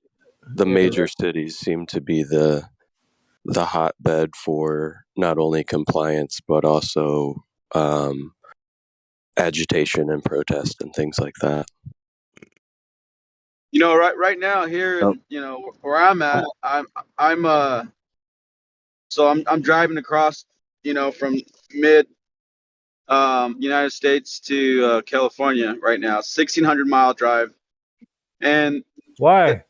the major cities seem to be the hotbed for not only compliance but also agitation and protest and things like that. You know, right now here, where I'm at, I'm driving across, from mid United States to California right now, 1,600-mile drive. And why?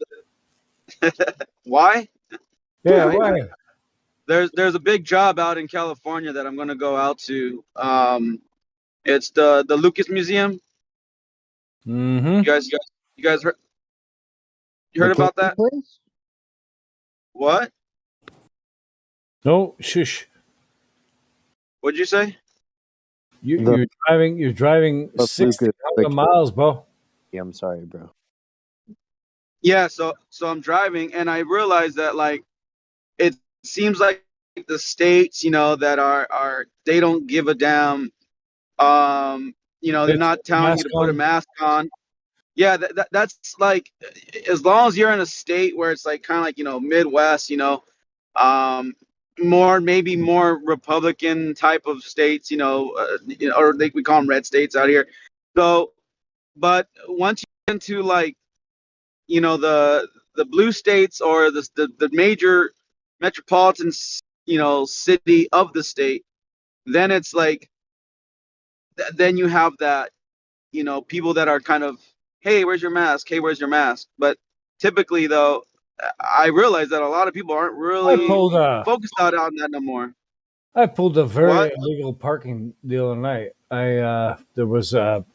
Why? Yeah, why? There's a big job out in California that I'm going to go out to. It's the Lucas Museum. Mm-hmm. You guys heard? You heard about that? What? No, shush. What'd you say? You're driving 1,600 miles, bro. Yeah, I'm sorry, bro. Yeah, so I'm driving and I realized that like it seems like the states, that are they don't give a damn. They're not telling you to put a mask on. Yeah, that's like as long as you're in a state where it's like kind of like Midwest, maybe more Republican type of states, or we call them red states out here. So, but once you get into like, the blue states or the major metropolitan city of the state, then it's like then you have that people that are kind of, hey, where's your mask? Hey, where's your mask? But typically, though, I realize that a lot of people aren't I really pulled a focused out on that no more. very What? illegal parking the other night. There was the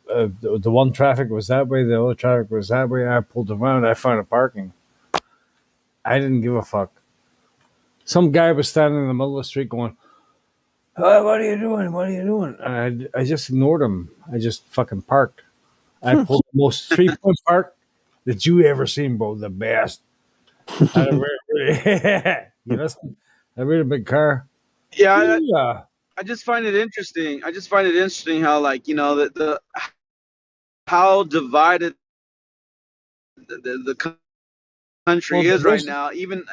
one traffic was that way, the other traffic was that way. I pulled around, I found a parking. I didn't give a fuck. Some guy was standing in the middle of the street going, "Oh, what are you doing? What are you doing?" And I just ignored him. I just fucking parked. I pulled the most 3-point park that you ever seen, bro. The best. I had a you know, a really big car. Yeah, Yeah. I just find it interesting. I just find it interesting how, like, the how divided the country Well, is right now. Even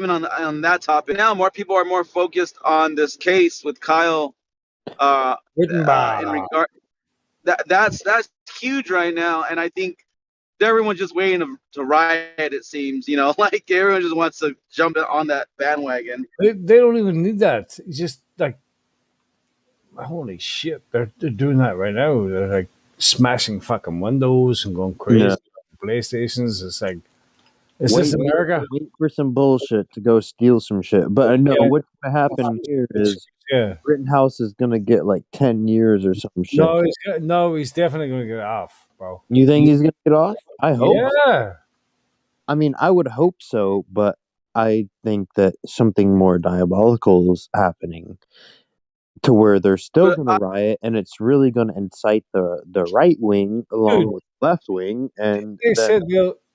on that topic, now more people are more focused on this case with Kyle. In regard that's huge right now, and I think everyone's just waiting to riot. It seems, like everyone just wants to jump on that bandwagon. They don't even need that. It's just like, holy shit, they're doing that right now. They're like smashing fucking windows and going crazy. Yeah. PlayStations. It's like, is this Wait, America? wait for some bullshit to go steal some shit. But I know Yeah. what's gonna happen here is Yeah. Rittenhouse is gonna get like 10 years or some shit. He's definitely going to get off, bro. You think he's gonna get off? I hope. Yeah. I mean, I would hope so, but I think that something more diabolical is happening to where they're still going to riot, and it's really going to incite the right wing along Dude, with the left wing, and They then said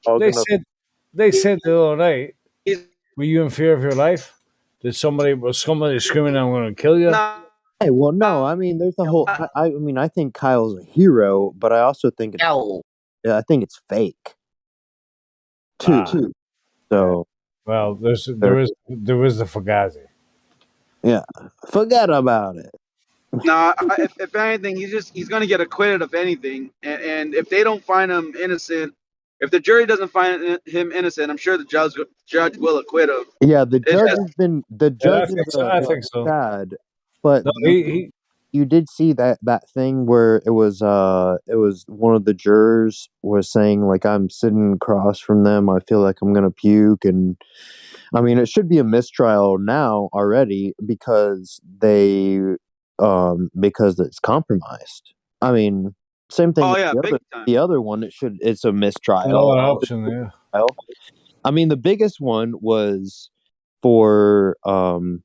all they gonna- said the other night, were you in fear of your life? Was somebody screaming, "I'm going to kill you"? Hey, well, no, I mean, there's a whole. I mean, I think Kyle's a hero, but I also think I think it's fake too. So, well, there was the Fugazi. Yeah, forget about it. No, if anything, he's going to get acquitted of anything, and if they don't find him innocent, if the jury doesn't find him innocent, I'm sure the judge will acquit him. Yeah, the It's judge just- has been the judge I think so. sad, but No, you did see that thing where it was one of the jurors was saying like, I'm sitting across from them, I feel like I'm gonna puke, and I mean it should be a mistrial now already because because it's compromised. I mean, same thing with the other one. It's a mistrial. Another option, yeah. I mean, the biggest one was for the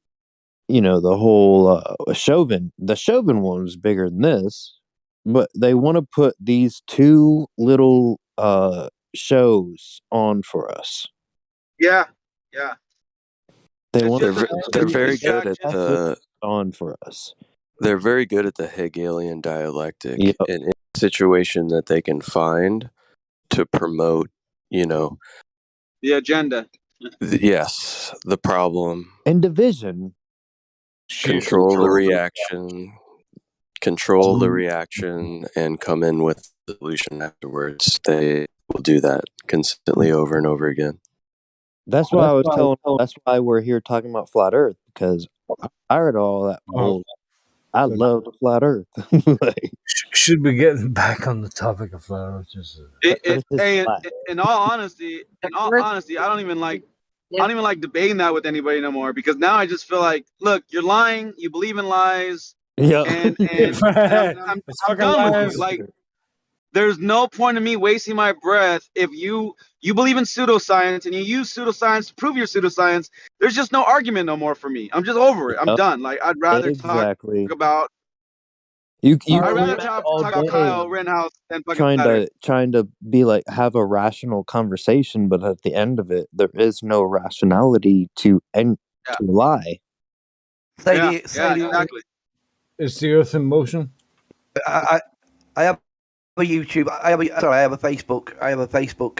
whole Chauvin. The Chauvin one was bigger than this, but they want to put these two little shows on for us. Yeah. They want They're very good at the on for us. They're very good at the Hegelian dialectic in any situation that they can find to promote, the agenda. Yes, the problem. And division. Control the reaction, and come in with the solution afterwards. They will do that consistently over and over again. That's why I was telling. That's why we're here talking about flat Earth, because I heard all that bull. I love the flat Earth. Should we get back on the topic of flat Earth? Hey, in all honesty, I don't even like debating that with anybody no more, because now I just feel like, look, you're lying, you believe in lies, yeah, and I'm done with you. Like, there's no point in me wasting my breath if you believe in pseudoscience and you use pseudoscience to prove your pseudoscience. There's just no argument no more for me. I'm just over it. I'm done. Like, I'd rather talk about. You I'd rather talk about Kyle Rittenhouse than fucking trying to be like have a rational conversation, but at the end of it, there is no rationality to lie. Exactly. Is the Earth in motion? I have a YouTube. I have a Facebook. I have a Facebook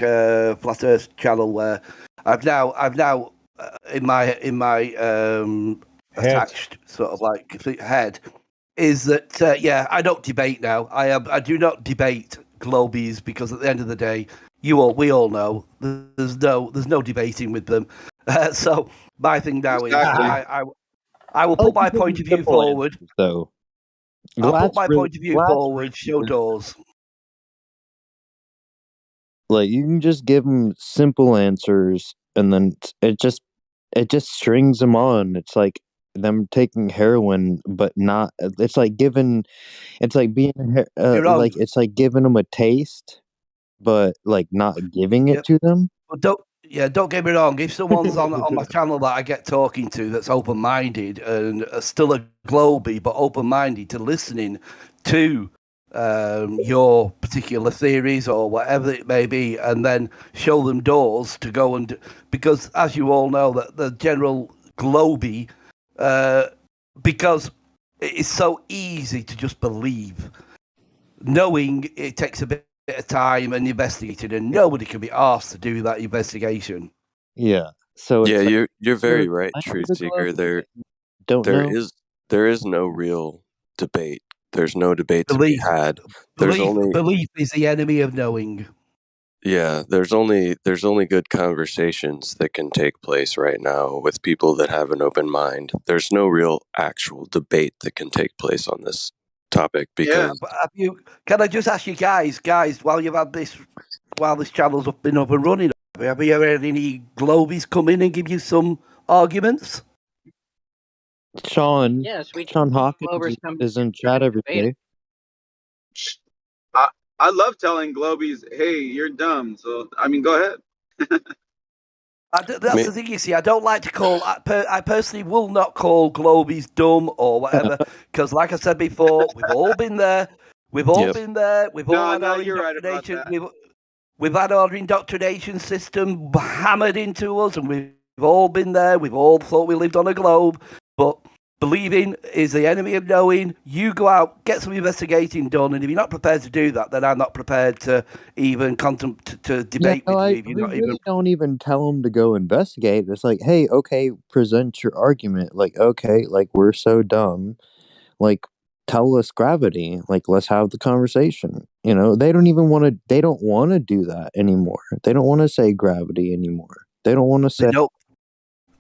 Flat Earth channel where I've now in my attached sort of like head is that I don't debate now. I do not debate globies, because at the end of the day, we all know there's no debating with them. So my thing now is I will put my point of view forward. So I'll put my point of view forward. Show doors. Like you can just give them simple answers, and then it just strings them on. It's like them taking heroin, but not. It's like giving. It's like being like it's like giving them a taste, but like not giving it to them. But don't get me wrong. If someone's on my channel that I get talking to that's open-minded and still a globie, but open-minded to listening to your particular theories or whatever it may be, and then show them doors to go and because, as you all know, that the general globie, because it's so easy to just believe, knowing it takes a bit of time and investigating, and nobody can be asked to do that investigation. Yeah. So yeah, it's you're very you're right, under Truth the Seeker. glove, don't know. There is no real debate. There's no debate to be had. There's only Belief is the enemy of knowing. Yeah, there's only good conversations that can take place right now with people that have an open mind. There's no real actual debate that can take place on this topic because But can I just ask you guys, while this channel's been up and running, have you ever had any globies come in and give you some arguments? Sean Hawkins Glovers come is in chat every day. I love telling globies, hey, you're dumb. So I mean, go ahead. That's the thing, you see. I don't like to call. I personally will not call globies dumb or whatever, because, like I said before, we've all been there. We've all been there. We've all had our indoctrination. We've had our indoctrination system hammered into us, and we've all been there. We've all thought we lived on a globe, but believing is the enemy of knowing. You go out, get some investigating done, and if you're not prepared to do that, then I'm not prepared to even to debate with you. We don't even tell them to go investigate. It's like, hey, okay, present your argument. Like, okay, like we're so dumb. Like, tell us gravity. Like, let's have the conversation. You know, they don't want to do that anymore. They don't want to say gravity anymore. They don't want to say.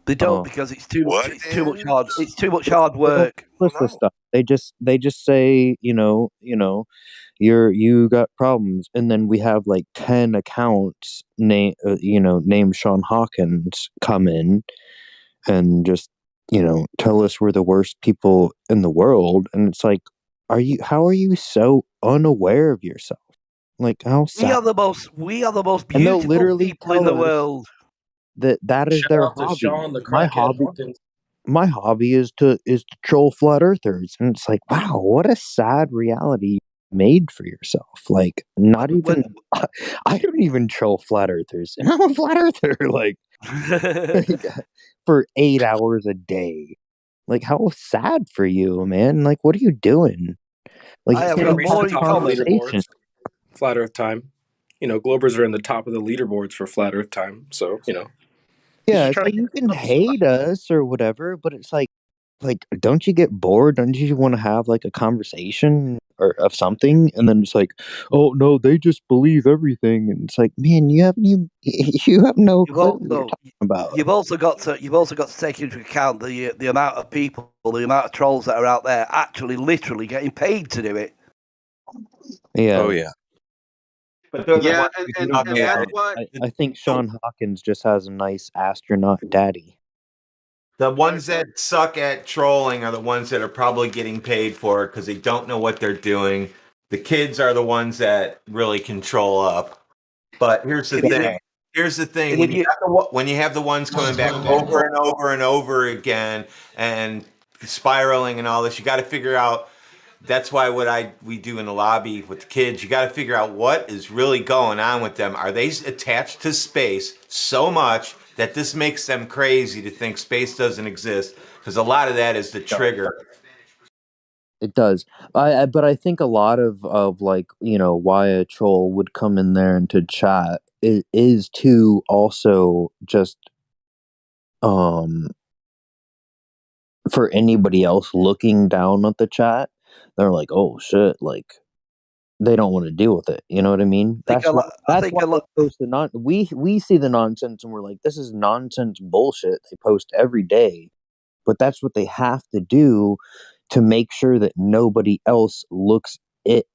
They don't because it's too much. It's too much hard. It's too much hard work. Stuff. They just say, you you got problems, and then we have like 10 accounts named Sean Hawkins come in and just tell us we're the worst people in the world, and it's like, how are you so unaware of yourself? Like, how sad. We are the most beautiful people in the world. That is Shout their out to hobby. Sean, the crackhead Hawkins. My hobby is to troll flat earthers, and it's like, wow, what a sad reality you made for yourself. Like, not even I don't even troll flat earthers, and I'm a flat earther like for 8 hours a day. Like, how sad for you, man. Like, what are you doing? Like, I you have can't got even have more a in common. conversation. Flat Earth time. Globers are in the top of the leaderboards for Flat Earth time. So, Yeah, it's like you can hate us or whatever, but it's like, don't you get bored? Don't you want to have like a conversation or of something? And then it's like, oh no, they just believe everything, and it's like, man, you have no clue what you're talking about. You've also got to take into account the amount of people, the amount of trolls that are out there actually, literally getting paid to do it. Yeah. Oh yeah. But they're Yeah, the ones who and I think Sean Hawkins just has a nice astronaut daddy. The ones that suck at trolling are the ones that are probably getting paid for it because they don't know what they're doing. The kids are the ones that really control up. But here's the thing. Here's the thing. When you have the ones coming back over and over and over again and spiraling and all this, you got to figure out. That's why we do in the lobby with the kids, you got to figure out what is really going on with them. Are they attached to space so much that this makes them crazy to think space doesn't exist? Because a lot of that is the trigger. It does. But I think a lot of like, why a troll would come in there into chat is to also just for anybody else looking down at the chat, they're like, oh shit, like they don't want to deal with it. You know what I mean? That's why they post the we see the nonsense and we're like, this is nonsense bullshit. They post every day, but that's what they have to do to make sure that nobody else looks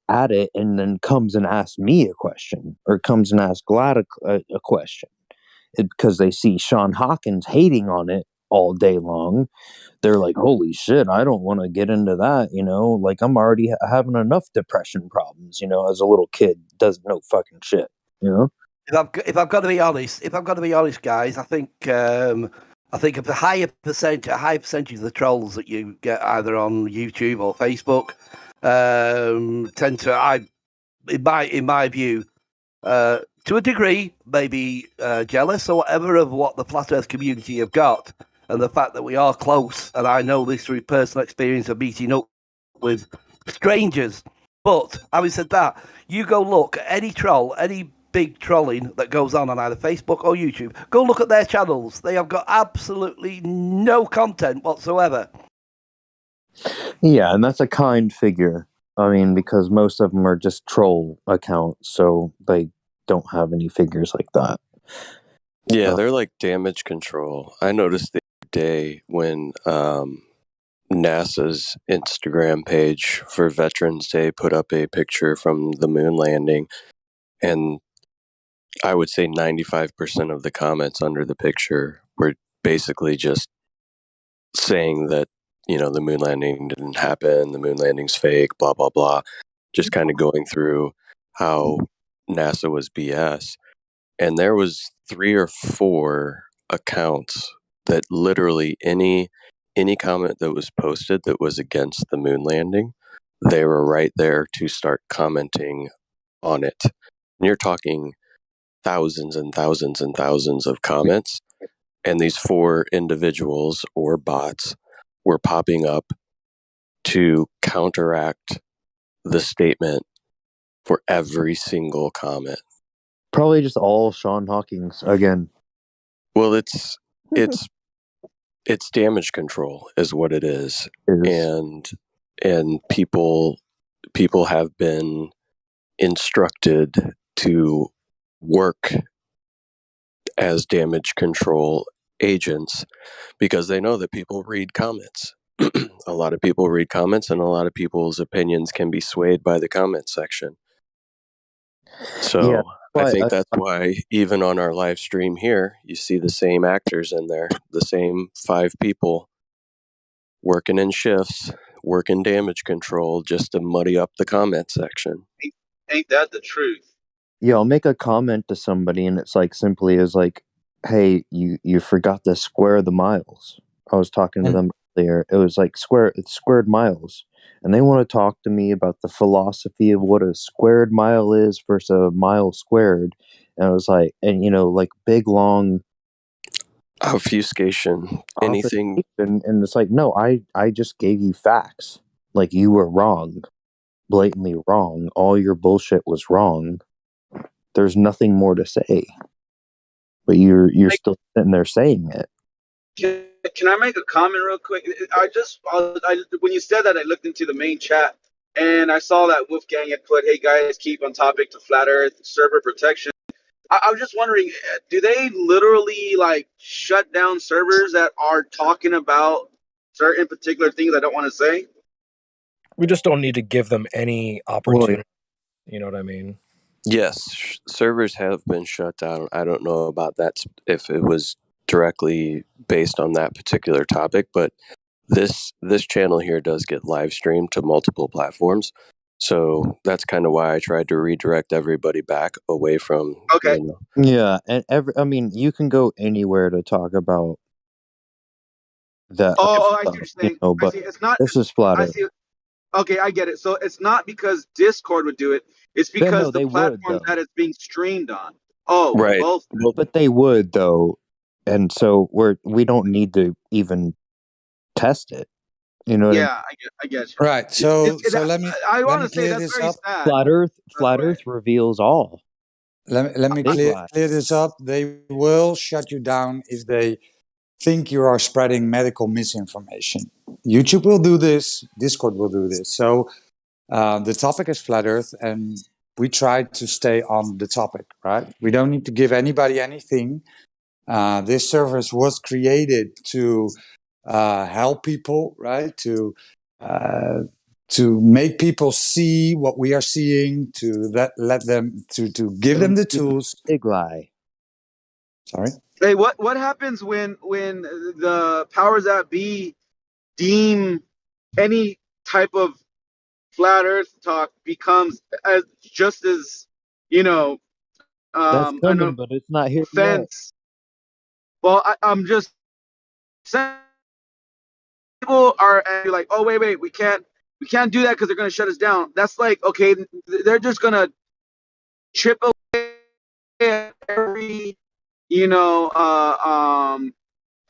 at it and then comes and asks me a question or comes and asks Glad a question. Because they see Sean Hawkins hating on it all day long. They're like, holy shit, I don't want to get into that, you know? Like, I'm already having enough depression problems, you know, as a little kid. Doesn't know fucking shit, you know? If I've got to be honest, guys, I think of the higher percentage of the trolls that you get either on YouTube or Facebook tend to, in my view, to a degree, maybe jealous or whatever of what the Flat Earth community have got, and the fact that we are close. And I know this through personal experience of meeting up with strangers. But having said that, you go look at any troll, any big trolling that goes on either Facebook or YouTube. Go look at their channels. They have got absolutely no content whatsoever. Yeah, and that's a kind figure. I mean, because most of them are just troll accounts, so they don't have any figures like that. Yeah, they're like damage control. I noticed the other day when NASA's Instagram page for Veterans Day put up a picture from the moon landing, and I would say 95% of the comments under the picture were basically just saying that, you know, the moon landing didn't happen, the moon landing's fake, blah, blah, blah. Just kind of going through how NASA was BS. And there was 3 or 4 accounts that literally any comment that was posted that was against the moon landing, they were right there to start commenting on it. And you're talking thousands and thousands and thousands of comments, and these 4 individuals or bots were popping up to counteract the statement for every single comment. Probably just all Sean Hawkins again. Well, it's damage control is what it is. And people have been instructed to work as damage control agents because they know that people read comments. A lot of people read comments, and a lot of people's opinions can be swayed by the comment section. So Yeah, I think that's why even on our live stream here, you see the same actors in there, the same 5 people working in shifts, working damage control just to muddy up the comment section. Ain't that the truth? Yeah, I'll make a comment to somebody and it's like simply as like, hey, you forgot the square the miles. I was talking to them earlier. It was like it's squared miles. And they want to talk to me about the philosophy of what a squared mile is versus a mile squared. And I was like, and you know, like big long obfuscation, anything. And it's like, no, I just gave you facts. Like you were wrong. Blatantly wrong. All your bullshit was wrong. There's nothing more to say. But you're still sitting there saying it. Can I make a comment real quick? When you said that, I looked into the main chat and I saw that Wolfgang had put, "Hey guys, keep on topic to flat Earth server protection." I was just wondering, do they literally like shut down servers that are talking about certain particular things I don't want to say? We just don't need to give them any opportunity. You know what I mean? Yes, servers have been shut down. I don't know about that if it was directly based on that particular topic, but this channel here does get live streamed to multiple platforms. So that's kind of why I tried to redirect everybody back away from. Okay. You know. Yeah, and you can go anywhere to talk about that. I see what you're saying. You know, but I see. It's not. this is flat I Earth. see. Okay, I get it. So it's not because Discord would do it. It's because the platform that it's being streamed on. Oh, right. both. But they would though, and so we don't need to even test it. You know what I mean? Yeah, I get you. Right. So let me say clear that's this very up. sad. Flat Earth reveals all. Let me clear this up. They will shut you down if they think you are spreading medical misinformation. YouTube will do this. Discord will do this. So The topic is flat Earth, and we try to stay on the topic, right? We don't need to give anybody anything. This service was created to help people, right? To make people see what we are seeing, to let them to give them the tools. Big lie. Sorry. Hey, what happens when the powers that be deem any type of flat Earth talk becomes as just as That's an coming, but it's not here yet. offense? Well, I'm just saying people are like, oh wait, we can't do that because they're going to shut us down. That's like, okay, they're just going to chip away at every you know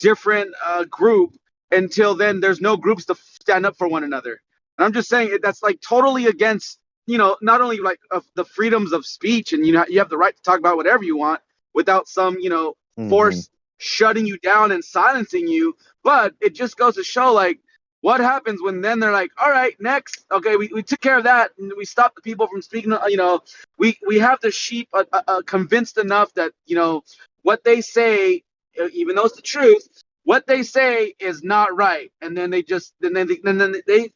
different group until then there's no groups to stand up for one another. And I'm just saying that's like totally against not only like the freedoms of speech, and you have the right to talk about whatever you want without some Mm-hmm. force shutting you down and silencing you, but it just goes to show like what happens when then they're like, all right, next, okay, we took care of that and we stopped the people from speaking. We have the sheep convinced enough that what they say, even though it's the truth, what they say is not right, and then they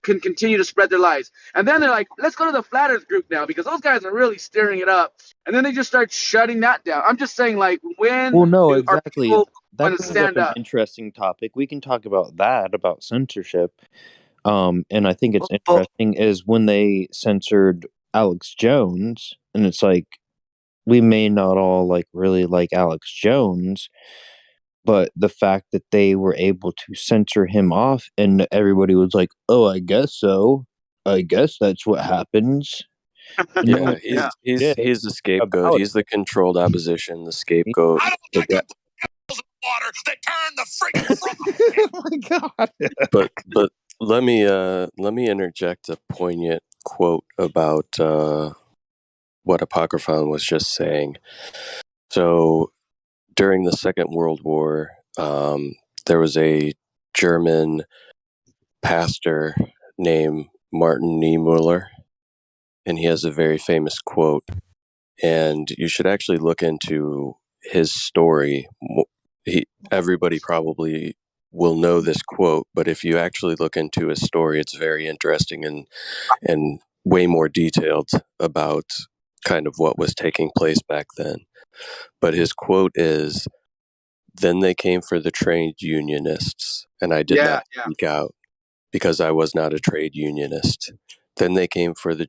can continue to spread their lies. And then they're like, let's go to the flat Earth group now because those guys are really stirring it up. And then they just start shutting that down. I'm just saying, like, when Well, no, are exactly. people That going to brings up stand an up? interesting topic. We can talk about that, about censorship. And I think it's interesting is when they censored Alex Jones, and it's like we may not all really like Alex Jones, but the fact that they were able to censor him off and everybody was like, "Oh, I guess so. I guess that's what happens." And no Yeah, one said shit he's the scapegoat. about He's the controlled opposition, the scapegoat. The guy. Water that turn the freaking it. Oh my god! But let me interject a poignant quote about what Apocryphon was just saying. So during the Second World War, there was a German pastor named Martin Niemöller, and he has a very famous quote. And you should actually look into his story. Everybody probably will know this quote, but if you actually look into his story, it's very interesting and way more detailed about kind of what was taking place back then. But his quote is, "Then they came for the trade unionists, and I did not speak out because I was not a trade unionist. Then they came for the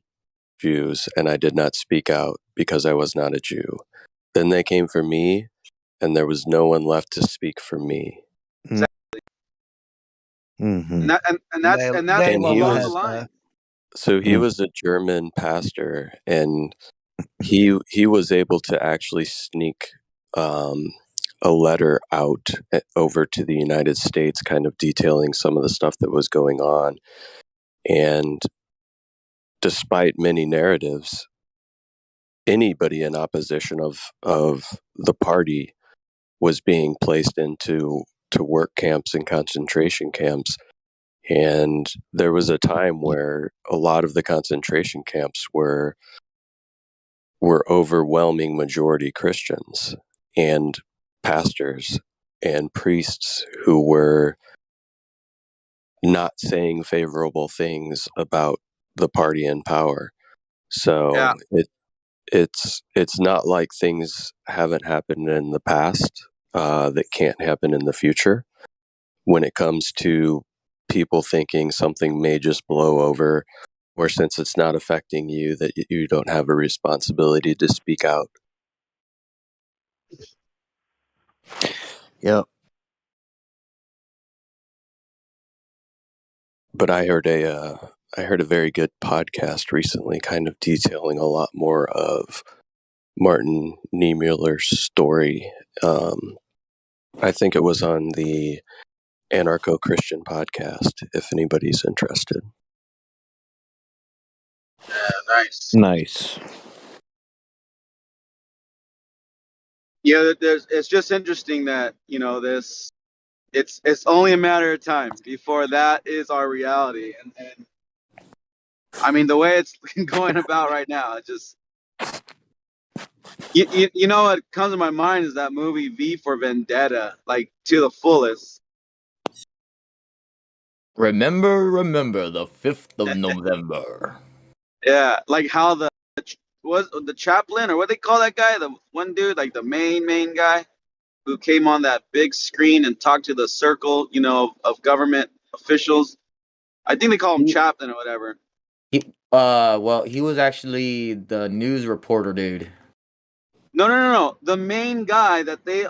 Jews, and I did not speak out because I was not a Jew. Then they came for me, and there was no one left to speak for me." Mm-hmm. And that's And he along was the line. so he was a German pastor, and he was able to actually sneak a letter out over to the United States, kind of detailing some of the stuff that was going on. And despite many narratives, anybody in opposition of the party was being placed into work camps and concentration camps. And there was a time where a lot of the concentration camps were overwhelming majority Christians and pastors and priests who were not saying favorable things about the party in power. So it's not like things haven't happened in the past that can't happen in the future. When it comes to people thinking something may just blow over, or since it's not affecting you, that you don't have a responsibility to speak out. Yep. But I heard a very good podcast recently, kind of detailing a lot more of Martin Niemöller's story. I think it was on the Anarcho-Christian podcast, if anybody's interested. Nice. Yeah, it's just interesting that it's only a matter of time before that is our reality, and I mean, the way it's going about right now, it just you know what comes to my mind is that movie V for Vendetta, like to the fullest. Remember the 5th of November. Yeah, like how was the chaplain or what they call that guy, the one dude, like the main guy who came on that big screen and talked to the circle, of government officials. I think they call him chaplain or whatever. Well, he was actually the news reporter dude. No. The main guy that they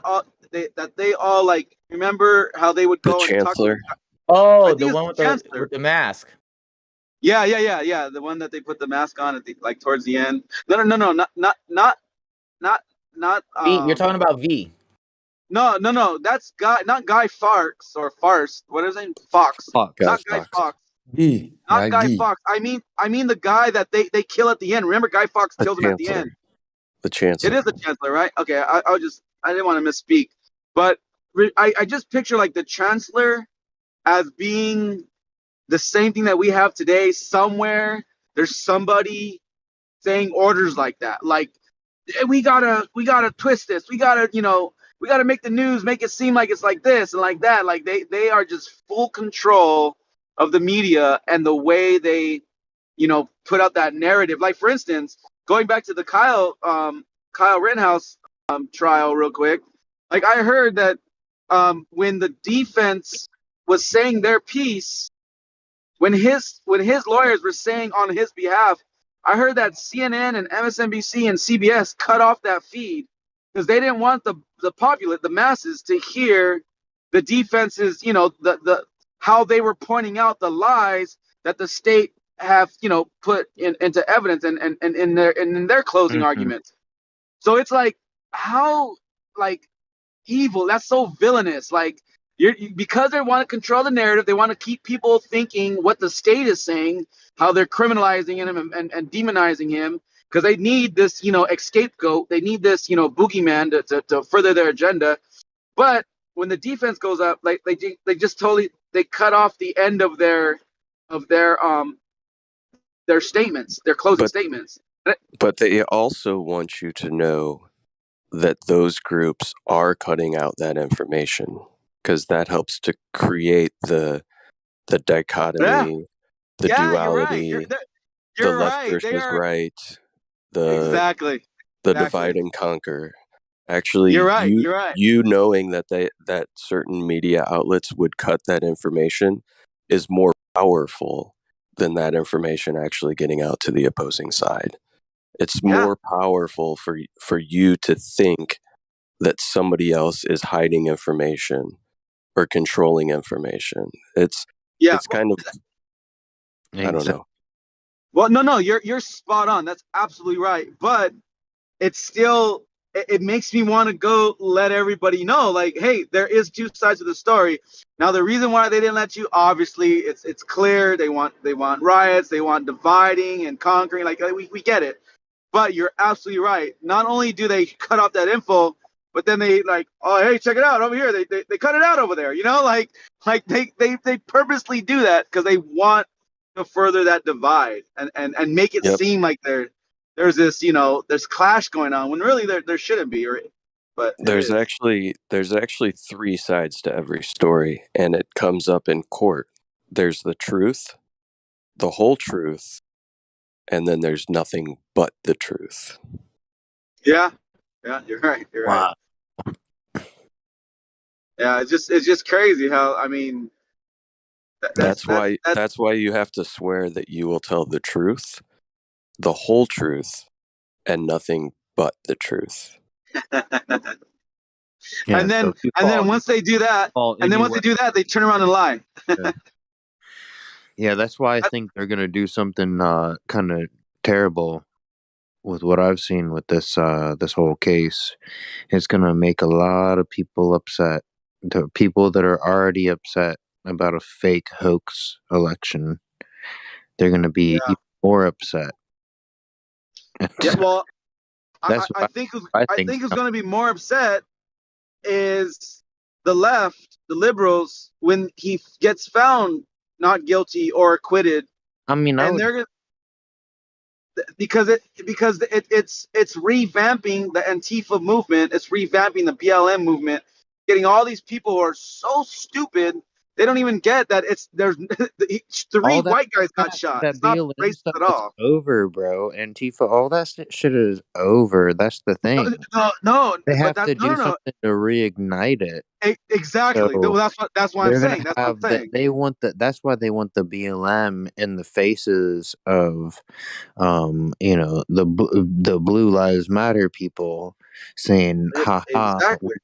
all like. Remember how they would The go and talk to? chancellor. Oh, I think the it's one the chancellor. with the mask. Yeah. The one that they put the mask on at like towards the end. No. Not. V, you're talking about V. No. That's not Guy Fawkes or Farce. What is his name? Fox. Guy Not Guy Fawkes. Fawkes. Guy. Not Guy Guy. Fawkes. I mean the guy that they kill at the end. Remember, Guy Fawkes The kills him at the end. chancellor. The chancellor. It is the chancellor, right? Okay, I didn't want to misspeak, but I just picture like the chancellor as being the same thing that we have today. Somewhere there's somebody saying orders like that, like "Hey, we gotta twist this. We gotta make the news, make it seem like it's like this and like that. Like they are just full control of the media and the way they put out that narrative. Like for instance, going back to the Kyle Rittenhouse trial real quick. Like I heard that when the defense was saying their piece, when his lawyers were saying on his behalf, I heard that CNN and MSNBC and CBS cut off that feed because they didn't want the populace, the masses, to hear the defense's, the how they were pointing out the lies that the state have, put into evidence and in their closing arguments. So it's like how like evil. That's so villainous. Like because they want to control the narrative, they want to keep people thinking what the state is saying, how they're criminalizing him and demonizing him, because they need this, scapegoat. They need this, boogeyman to further their agenda. But when the defense goes up, like they just totally they cut off the end of their statements, their closing statements. But they also want you to know that those groups are cutting out that information because that helps to create the dichotomy, the duality, the left Right. versus right, the Exactly. the divide and conquer. Actually, You're right. you knowing that that certain media outlets would cut that information is more powerful than that information actually getting out to the opposing side. It's more powerful for you to think that somebody else is hiding information or controlling information. It's kind of I don't know. Well, no, you're spot on. That's absolutely right. But it's still it makes me want to go let everybody know, like, hey, there is two sides of the story. Now, the reason why they didn't let you, obviously, it's clear. They want riots, they want dividing and conquering. Like we get it. But you're absolutely right. Not only do they cut off that info, but then they like, oh, hey, check it out over here. They cut it out over there. Like they purposely do that because they want to further that divide and make it seem like there's this, there's clash going on when really there shouldn't be. But there's actually three sides to every story, and it comes up in court. There's the truth, the whole truth, and then there's nothing but the truth. Yeah, you're right. Right. Yeah, it's just crazy how, I mean, that's why you have to swear that you will tell the truth, the whole truth, and nothing but the truth. And then once they do that, they turn around and lie. Yeah, that's why I think they're gonna do something kind of terrible with what I've seen with this this whole case. It's gonna make a lot of people upset. The people that are already upset about a fake hoax election, they're gonna be even more upset. Yeah, well, I think who's going to be more upset is the left, the liberals, when he gets found not guilty or acquitted. I mean, and they're because it's revamping the Antifa movement. It's revamping the BLM movement, getting all these people who are so stupid they don't even get that there's three All that white guys got shot. that It's not BLM racist stuff at is all. over, bro. Antifa, all that shit is over. That's the No, thing. no, They but have that to no, do no, no. something to reignite it. Exactly. So That's why I'm they're gonna saying. That's what I'm have that. saying. They want the. That's why they want the BLM in the faces of, the Blue Lives Matter people saying, "Ha ha, Exactly.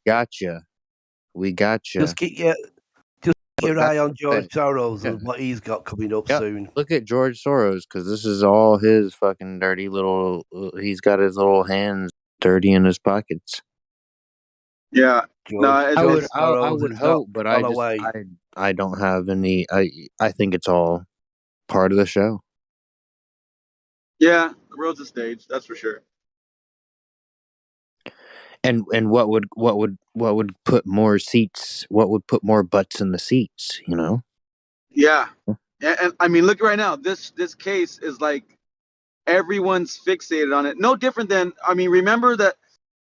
we gotcha." Just keep your That's eye on George it. Soros Yeah. and what he's got coming up Yep. soon. Look at George Soros, because this is all his fucking dirty little. He's got his little hands dirty in his pockets. Yeah. No, George I Soros would has not hope, but gone away. I don't have any. I think it's all part of the show. yeah. The road's a stage. That's for sure. And what would put more seats? What would put more butts in the seats? Yeah. And I mean, look right now. This case is like everyone's fixated on it. No different than remember that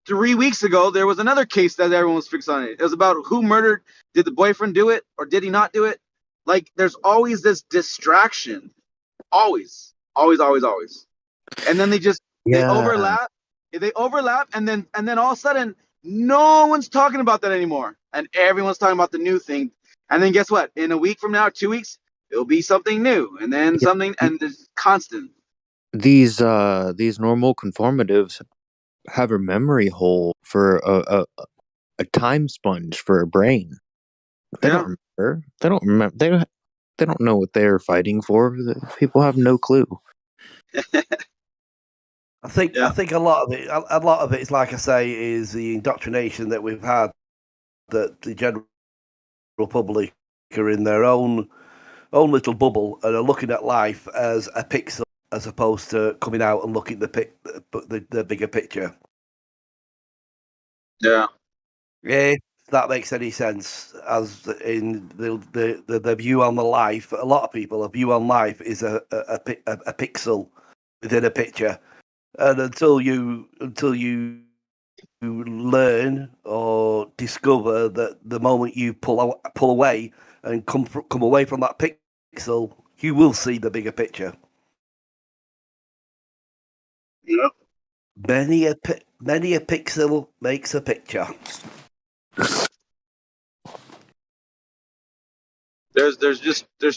3 weeks ago there was another case that everyone was fixed on it. It was about who murdered. Did the boyfriend do it or did he not do it? Like there's always this distraction. Always, always, always, always. And then they Yeah. overlap, and then all of a sudden no one's talking about that anymore, and everyone's talking about the new thing. And then guess what? In a week from now, 2 weeks, it'll be something new, and then Yeah. something, and it's constant. These normal conformatives have a memory hole for a time sponge for a brain. They Yeah. don't remember. They don't remember. They don't know what they're fighting for. The people have no clue. I think a lot of it is, like I say, is the indoctrination that we've had, that the general public are in their own little bubble and are looking at life as a pixel, as opposed to coming out and looking at the bigger picture. Yeah. If that makes any sense, as in the view on the life, a lot of people, a view on life is a pixel within a picture, and until you learn or discover that the moment you pull away and come away from that pixel, you will see the bigger picture. Yep. Many a pixel makes a picture. There's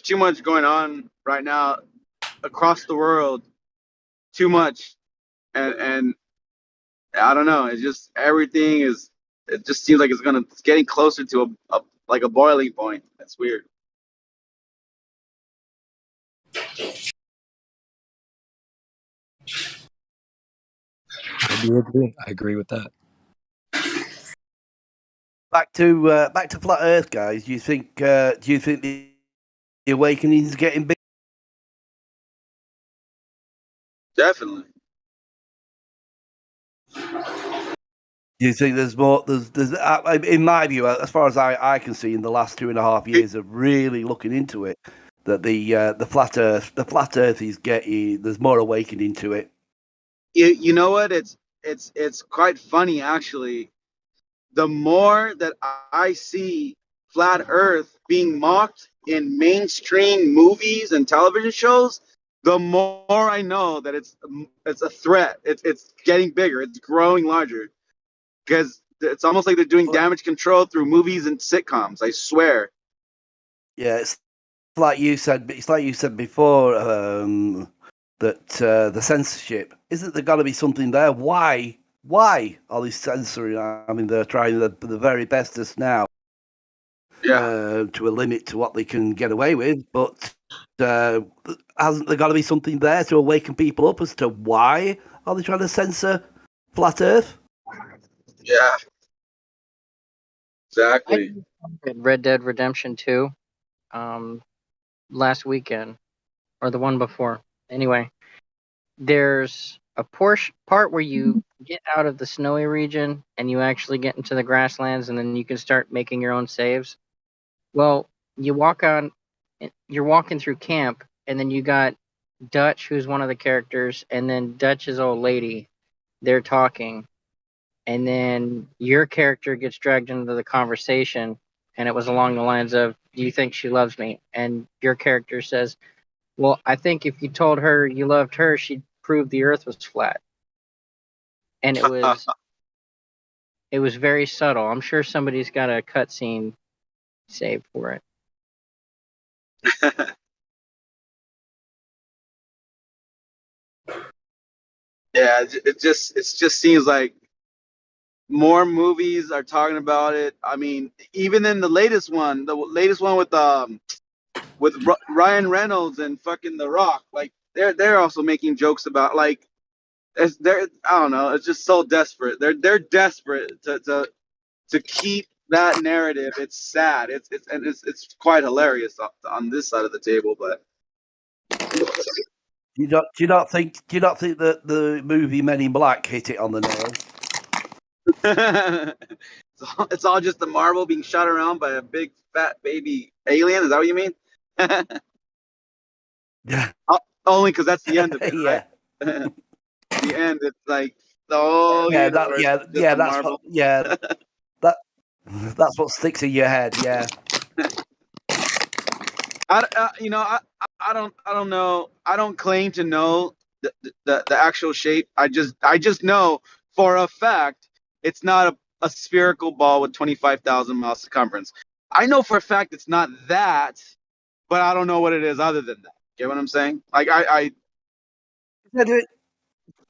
too much going on right now across the world. Too much, and I don't know. It's just everything is. It just seems like it's getting closer to a boiling point. That's weird. I do agree. I agree with that. Back to flat Earth, guys. Do you think the awakening is getting big? Definitely. Do you think there's more? There's in my view, as far as I can see, in the last 2.5 years of really looking into it, that the flat Earth is getting. There's more awakening to it. You know what? It's quite funny actually. The more that I see flat Earth being mocked in mainstream movies and television shows, the more I know that it's a threat. It's getting bigger. It's growing larger because it's almost like they're doing damage control through movies and sitcoms. I swear. Yeah, it's like you said. It's like you said before, that the censorship, isn't there got to be something there? Why are they censoring? I mean, they're trying the very bestest now, to a limit to what they can get away with. But hasn't there got to be something there to awaken people up as to why are they trying to censor flat Earth? Yeah, I did Red Dead Redemption 2 last weekend, or the one before. Anyway, there's a part where you get out of the snowy region and you actually get into the grasslands, and then you can start making your own saves. Well, you're walking through camp, and then you got Dutch, who's one of the characters, and then Dutch's old lady. They're talking, and then your character gets dragged into the conversation, and it was along the lines of, "Do you think she loves me?" And your character says, "Well, I think if you told her you loved her, she'd prove the Earth was flat." And it was very subtle. I'm sure somebody's got a cutscene saved for it. Yeah, it just seems like more movies are talking about it. I mean, even in the latest one with Ryan Reynolds and fucking The Rock, like they're also making jokes about like they're I don't know, it's just so desperate. They're desperate to keep that narrative. It's sad. It's quite hilarious on this side of the table, but Do you not think that the movie Men in Black hit it on the nail? it's all just the Marvel being shot around by a big fat baby alien. Is that what you mean? Yeah. Only because that's the end of it, Yeah. right? The end. It's like the whole Yeah, universe. that's Marvel. what. Yeah, that's what sticks in your head. Yeah. I don't know. I don't claim to know the actual shape. I just know for a fact it's not a spherical ball with 25,000 miles circumference. I know for a fact it's not that, but I don't know what it is other than that. Get what I'm saying? Like I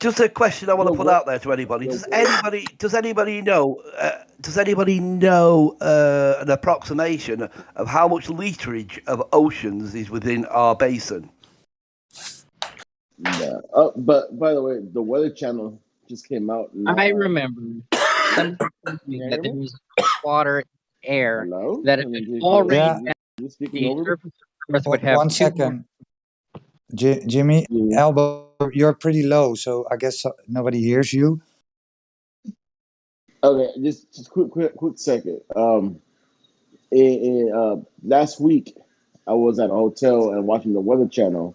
Just a question I want to put out there to anybody. Does anybody know? Does anybody know an approximation of how much literage of oceans is within our basin? Yeah. Oh, but by the way, the Weather Channel just came out. I remember somebody told me that there was water, air, Hello? that if it already Yeah. You speaking the over me? surface of Earth would have 1 two second. Jimmy, Elbow, you're pretty low, so I guess nobody hears you. Okay, just quick second. Last week I was at a hotel and watching the Weather Channel,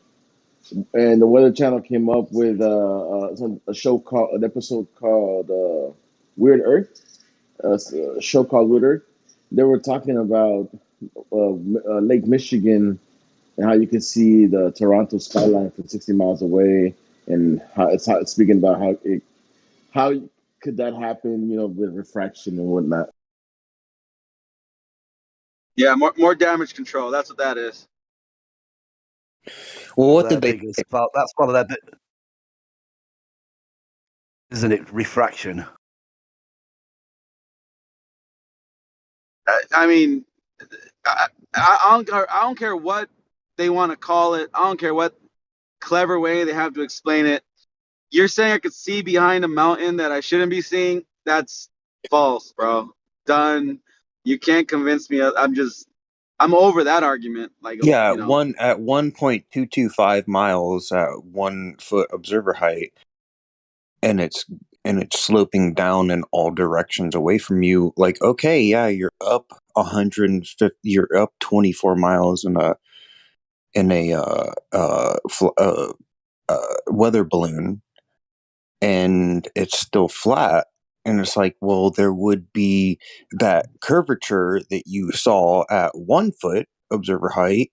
and the Weather Channel came up with an episode called Weird Earth, a show called Weird Earth. They were talking about Lake Michigan and how you can see the Toronto skyline from 60 miles away, and how it's speaking about how could that happen, with refraction and whatnot. yeah, more damage control. That's what that is. Well, what did they? That's one of their bit, isn't it? Refraction. I mean, I don't care what they want to call it. I don't care what clever way they have to explain it. You're saying I could see behind a mountain that I shouldn't be seeing? That's false, bro. Done. You can't convince me. I'm over that argument. Like, Yeah, at 1.225 miles at 1 foot observer height, and it's sloping down in all directions away from you. Like, okay, yeah, you're up 150, you're up 24 miles in a weather balloon, and it's still flat. And it's like, well, there would be that curvature that you saw at 1 foot observer height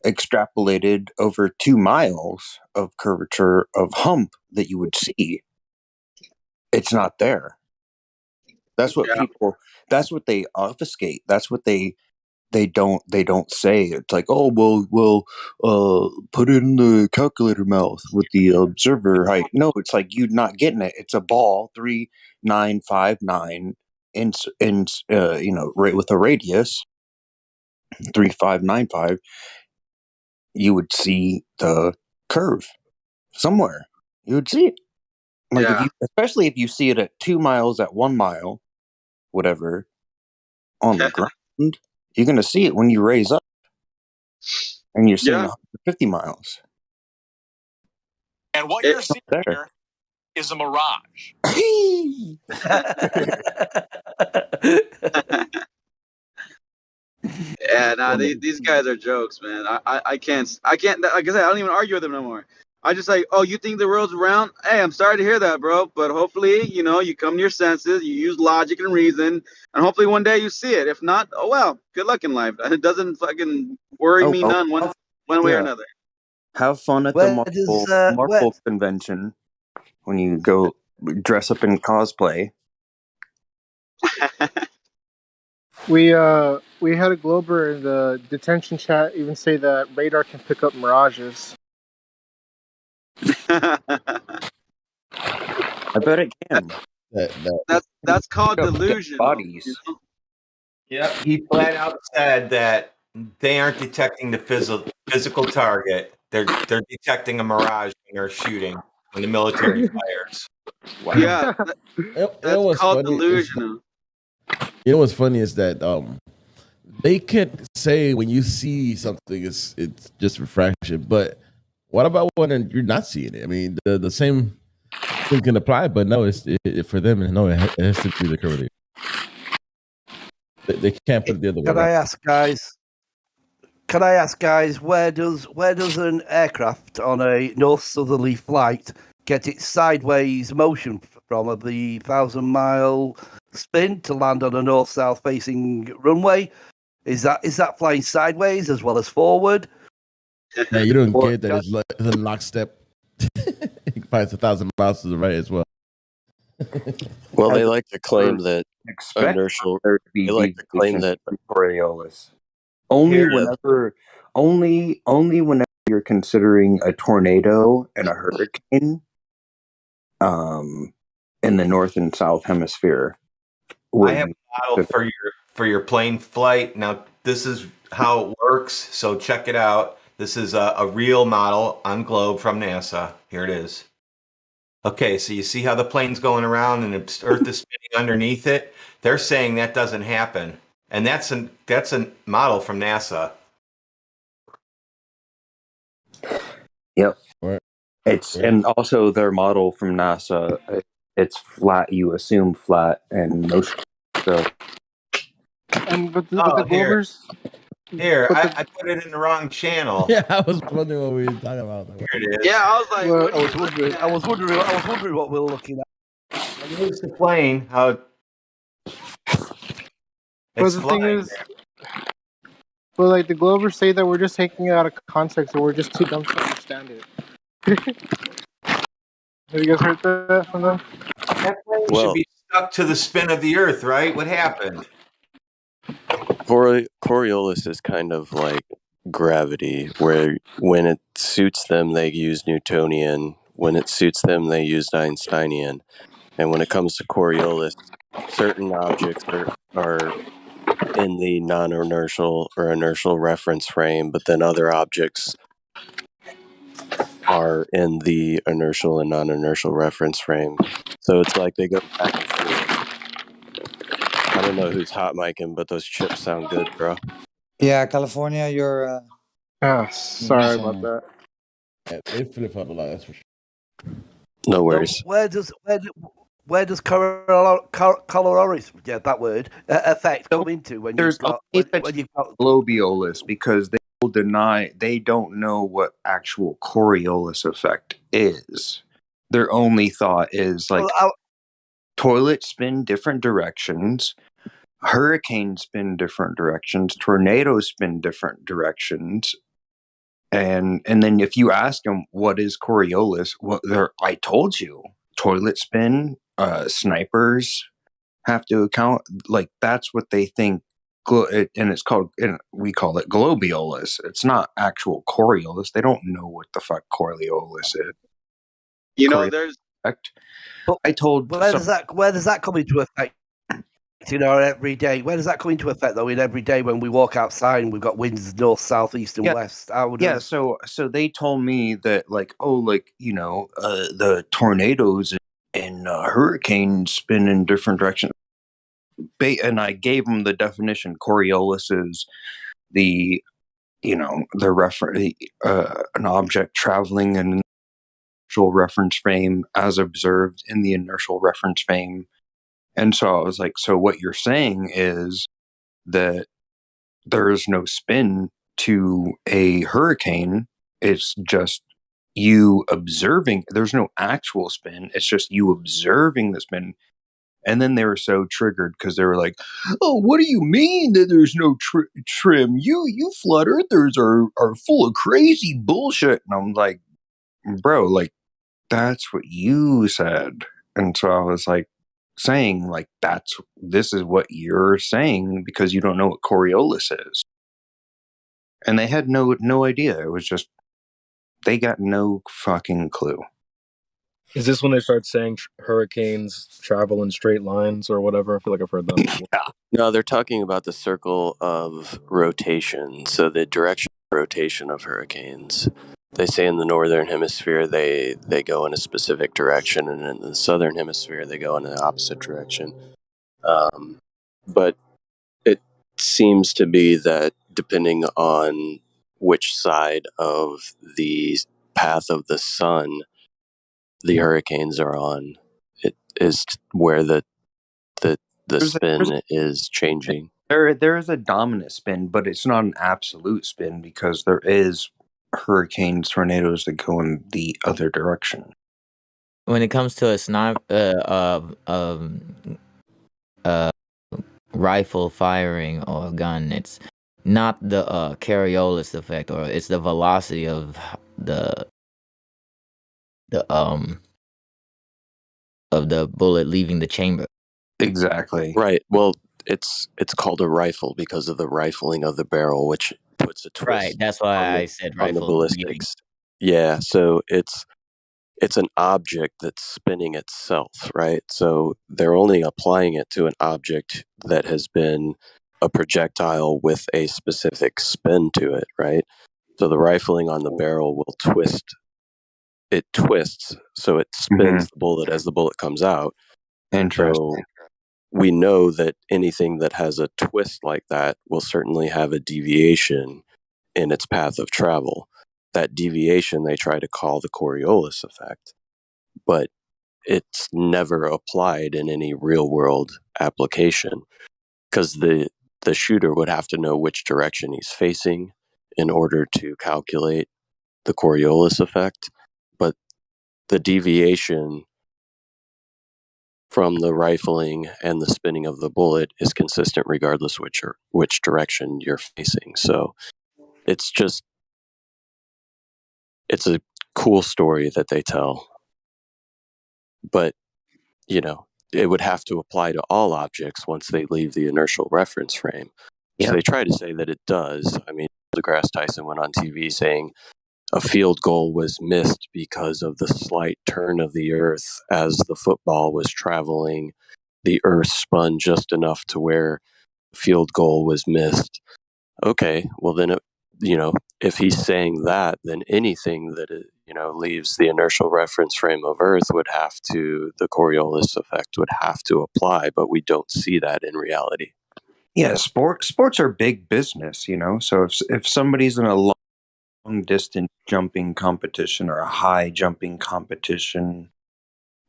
extrapolated over 2 miles of curvature of hump that you would see. It's not there. That's what that's what they obfuscate. That's what they don't say. It's like, oh, we'll put it in the calculator mouth with the observer height. No, it's like you're not getting it. It's a ball 3959 right, with a radius 3595. You would see the curve somewhere. You would see it. Like, especially if you see it at 2 miles, at 1 mile, whatever, on the ground, you're going to see it when you raise up. And you're seeing 150 miles. And what you're seeing here is a mirage. Yeah, nah, these guys are jokes, man. I can't, like I said, I don't even argue with them no more. I just like, oh, you think the world's round? Hey, I'm sorry to hear that, bro. But hopefully, you come to your senses, you use logic and reason, and hopefully one day you see it. If not, oh well, good luck in life. It doesn't fucking worry Oh me well, none one way or yeah. another. Have fun at the Marvel convention when you go dress up in cosplay. We had a Glober in the detention chat even say that radar can pick up mirages. I bet it can. That's called Pick up dead delusion. bodies. Yep, he flat out said that they aren't detecting the physical target. They're detecting a mirage when they're shooting when the military fires. Wow. Yeah, that's what's called funny is delusional. you know what's funny is that they can't say when you see something it's just refraction, but what about when you're not seeing it? I mean, the same thing can apply, but no, it's for them. No, it has to be the curvature. They can't put it the other way Can around. I ask, guys? Where does an aircraft on a north southerly flight get its sideways motion from? Of the 1,000-mile spin to land on a north south facing runway? Is that flying sideways as well as forward? Yeah, you don't get that it's in lockstep. It flies 1,000 miles to the right as well. Well, they like to claim that Expect inertial. there to be They like to claim deviation that from Coriolis. Only whenever you're considering a tornado and a hurricane, in the north and south hemisphere. I have a model for your plane flight. Now, this is how it works. So check it out. This is a real model on Globe from NASA. Here it is. Okay, so you see how the plane's going around and the Earth is spinning underneath it? They're saying that doesn't happen. And that's a model from NASA. Yep. Right. And also their model from NASA. It's flat. You assume flat and motion. So. And but the Globers. Here, I put it in the wrong channel. Yeah, I was wondering what we were talking about. Here it is. Yeah, I was like, Well, what are I you was looking wondering. at? I was wondering what we were looking at. And here's the plane. How But the thing is, well, like the Globers say that we're just taking it out of context, and we're just too dumb to understand it. Have you guys heard that from them? that plane should be stuck to the spin of the Earth, right? What happened? Coriolis is kind of like gravity, where when it suits them, they use Newtonian. When it suits them, they use Einsteinian. And when it comes to Coriolis, certain objects are in the non-inertial or inertial reference frame, but then other objects are in the inertial and non-inertial reference frame. So it's like they go back and forth. I don't know who's hot micing, but those chips sound good, bro. Yeah, California, you're. Sorry about that. Yeah, they flip up a lot. That's for sure. No worries. So where does Coloris, yeah, that word, effect come into when There's you've got globiolus because they will deny they don't know what actual Coriolis effect is. Their only thought is like toilets spin different directions, hurricanes spin different directions, tornadoes spin different directions. And then if you ask them what is Coriolis, I told you, toilet spin, snipers have to account, like that's what they think, and it's called, and we call it globiolus. It's not actual Coriolis. They don't know what the fuck Coriolis is. There's. I told. Where does that come into effect? In our everyday, where does that come into effect though? In every day when we walk outside and we've got winds north, south, east, and west. So they told me that like the tornadoes and hurricanes spin in different directions. And I gave them the definition. Coriolis is the reference, an object traveling in an inertial reference frame as observed in the inertial reference frame. And so I was like, so what you're saying is that there is no spin to a hurricane. It's just you observing. There's no actual spin. It's just you observing the spin. And then they were so triggered because they were like, "Oh, what do you mean that there's no trim? You flat earthers are full of crazy bullshit." And I'm like, "Bro, like that's what you said." And so I was like saying, like, this is what you're saying because you don't know what Coriolis is. And they had no idea. It was just they got no fucking clue. Is this when they start saying hurricanes travel in straight lines or whatever? I feel like I've heard that before. Yeah. No, they're talking about the circle of rotation. So the direction of rotation of hurricanes. They say in the northern hemisphere they go in a specific direction, and in the southern hemisphere they go in the opposite direction. But it seems to be that depending on which side of the path of the sun the hurricanes are on, it is where the spin is changing. There is a dominant spin, but it's not an absolute spin because there is hurricanes, tornadoes that go in the other direction. When it comes to a rifle firing or a gun, it's not the Coriolis effect, or it's the velocity of the bullet leaving the chamber. Exactly. Right. Well, it's called a rifle because of the rifling of the barrel, which puts a twist. Right. That's why I said on the rifle. ballistics. Yeah. So it's an object that's spinning itself, right? So they're only applying it to an object that has been a projectile with a specific spin to it, right? So the rifling on the barrel will twist. It twists, so it spins the bullet as the bullet comes out. Interesting. So we know that anything that has a twist like that will certainly have a deviation in its path of travel. That deviation they try to call the Coriolis effect, but it's never applied in any real world application because the shooter would have to know which direction he's facing in order to calculate the Coriolis effect. But the deviation from the rifling and the spinning of the bullet is consistent regardless which direction you're facing. So it's a cool story that they tell. But, it would have to apply to all objects once they leave the inertial reference frame. So they try to say that it does. I mean, DeGrasse Tyson went on TV saying a field goal was missed because of the slight turn of the earth as the football was traveling. The earth spun just enough to where field goal was missed. Okay, well then, if he's saying that, then anything that leaves the inertial reference frame of Earth the Coriolis effect would have to apply, but we don't see that in reality. Yeah, sports are big business, So if somebody's in a long distance jumping competition or a high jumping competition,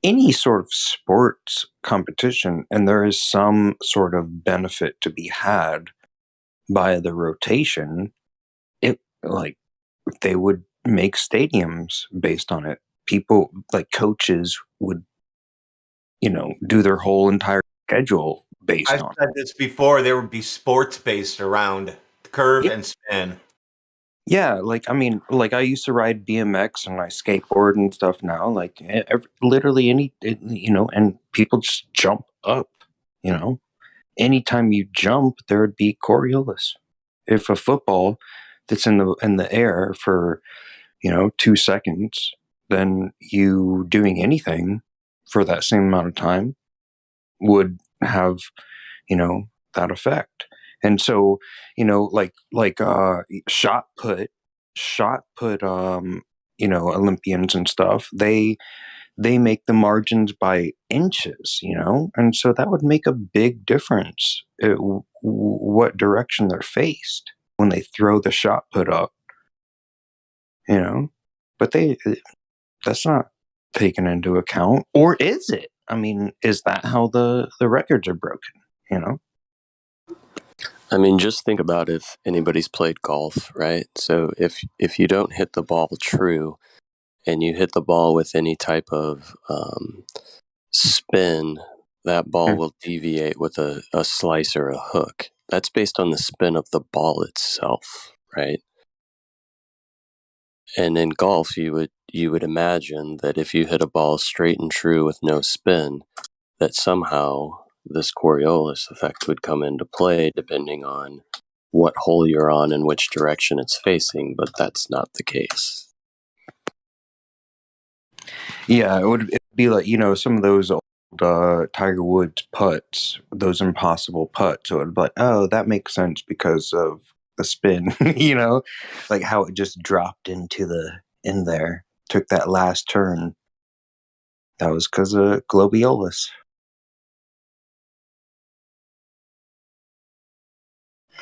any sort of sports competition, and there is some sort of benefit to be had by the rotation, they would make stadiums based on it. People, like coaches, would do their whole entire schedule based I've on said this before. There would be sports based around curve and spin. Yeah, I used to ride BMX and I skateboard and stuff now. Literally and people just jump up. Anytime you jump, there would be Coriolis. If a football that's in the air for 2 seconds, then you doing anything for that same amount of time would have that effect. And so shot put Olympians and stuff, they make the margins by inches, and so that would make a big difference what direction they're faced when they throw the shot put up, but that's not taken into account. Or is it? I mean, is that how the records are broken? I mean, just think about if anybody's played golf, right? So if you don't hit the ball true and you hit the ball with any type of spin, that ball will deviate with a slice or a hook. That's based on the spin of the ball itself, right? And in golf, you would imagine that if you hit a ball straight and true with no spin, that somehow this Coriolis effect would come into play depending on what hole you're on and which direction it's facing, but that's not the case. Yeah, it'd be like, some of those old Tiger Woods putts, those impossible putts. So it'd be like, oh, that makes sense because of the spin, like how it just dropped in there, took that last turn. That was because of Globiolis.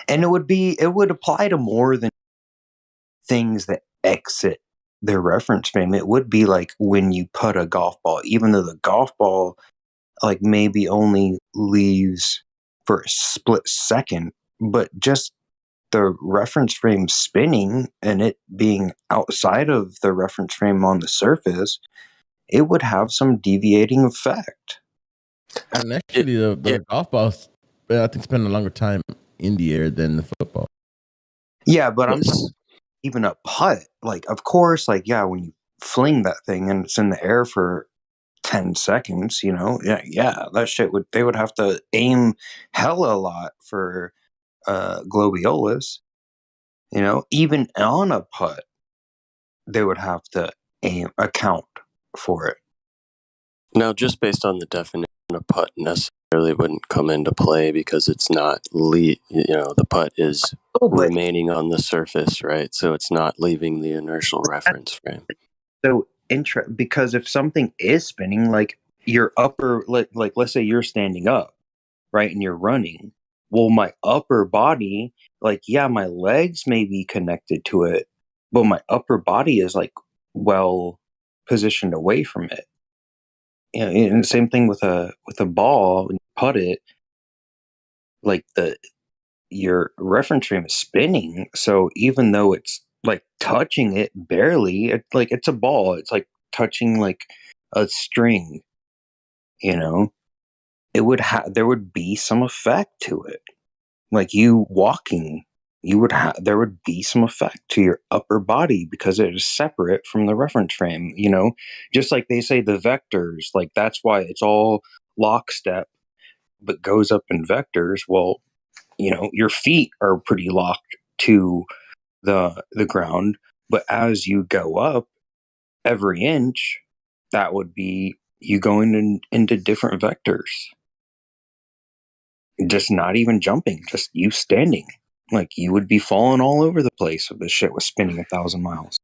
And it would apply to more than things that exit their reference frame. It would be like when you put a golf ball, even though the golf ball like maybe only leaves for a split second, but just the reference frame spinning and it being outside of the reference frame on the surface, it would have some deviating effect. And actually, the golf balls, I think, spend a longer time in the air than the football. Yeah, but I'm even a putt. Like, of course, like, yeah, when you fling that thing and it's in the air for 10 seconds, that shit they would have to aim hella a lot for Globiolis. Even on a putt, they would have to account for it. Now, just based on the definition, a putt necessarily wouldn't come into play because it's not the putt is remaining on the surface, right? So it's not leaving the inertial reference frame. So because if something is spinning, like your upper, like let's say you're standing up, right, and you're running. Well, my upper body, like, yeah, my legs may be connected to it, but my upper body is like well positioned away from it. And the same thing with a ball. When you putt it, like your reference frame is spinning. So even though it's like touching it barely, it's a ball. It's like touching like a string. It would there would be some effect to it. Like you walking, there would be some effect to your upper body because it is separate from the reference frame. Just like they say the vectors, like that's why it's all lockstep, but goes up in vectors. Well, your feet are pretty locked to the ground, but as you go up every inch, that would be you going into different vectors. Just not even jumping, just you standing. Like you would be falling all over the place if this shit was spinning 1,000 miles.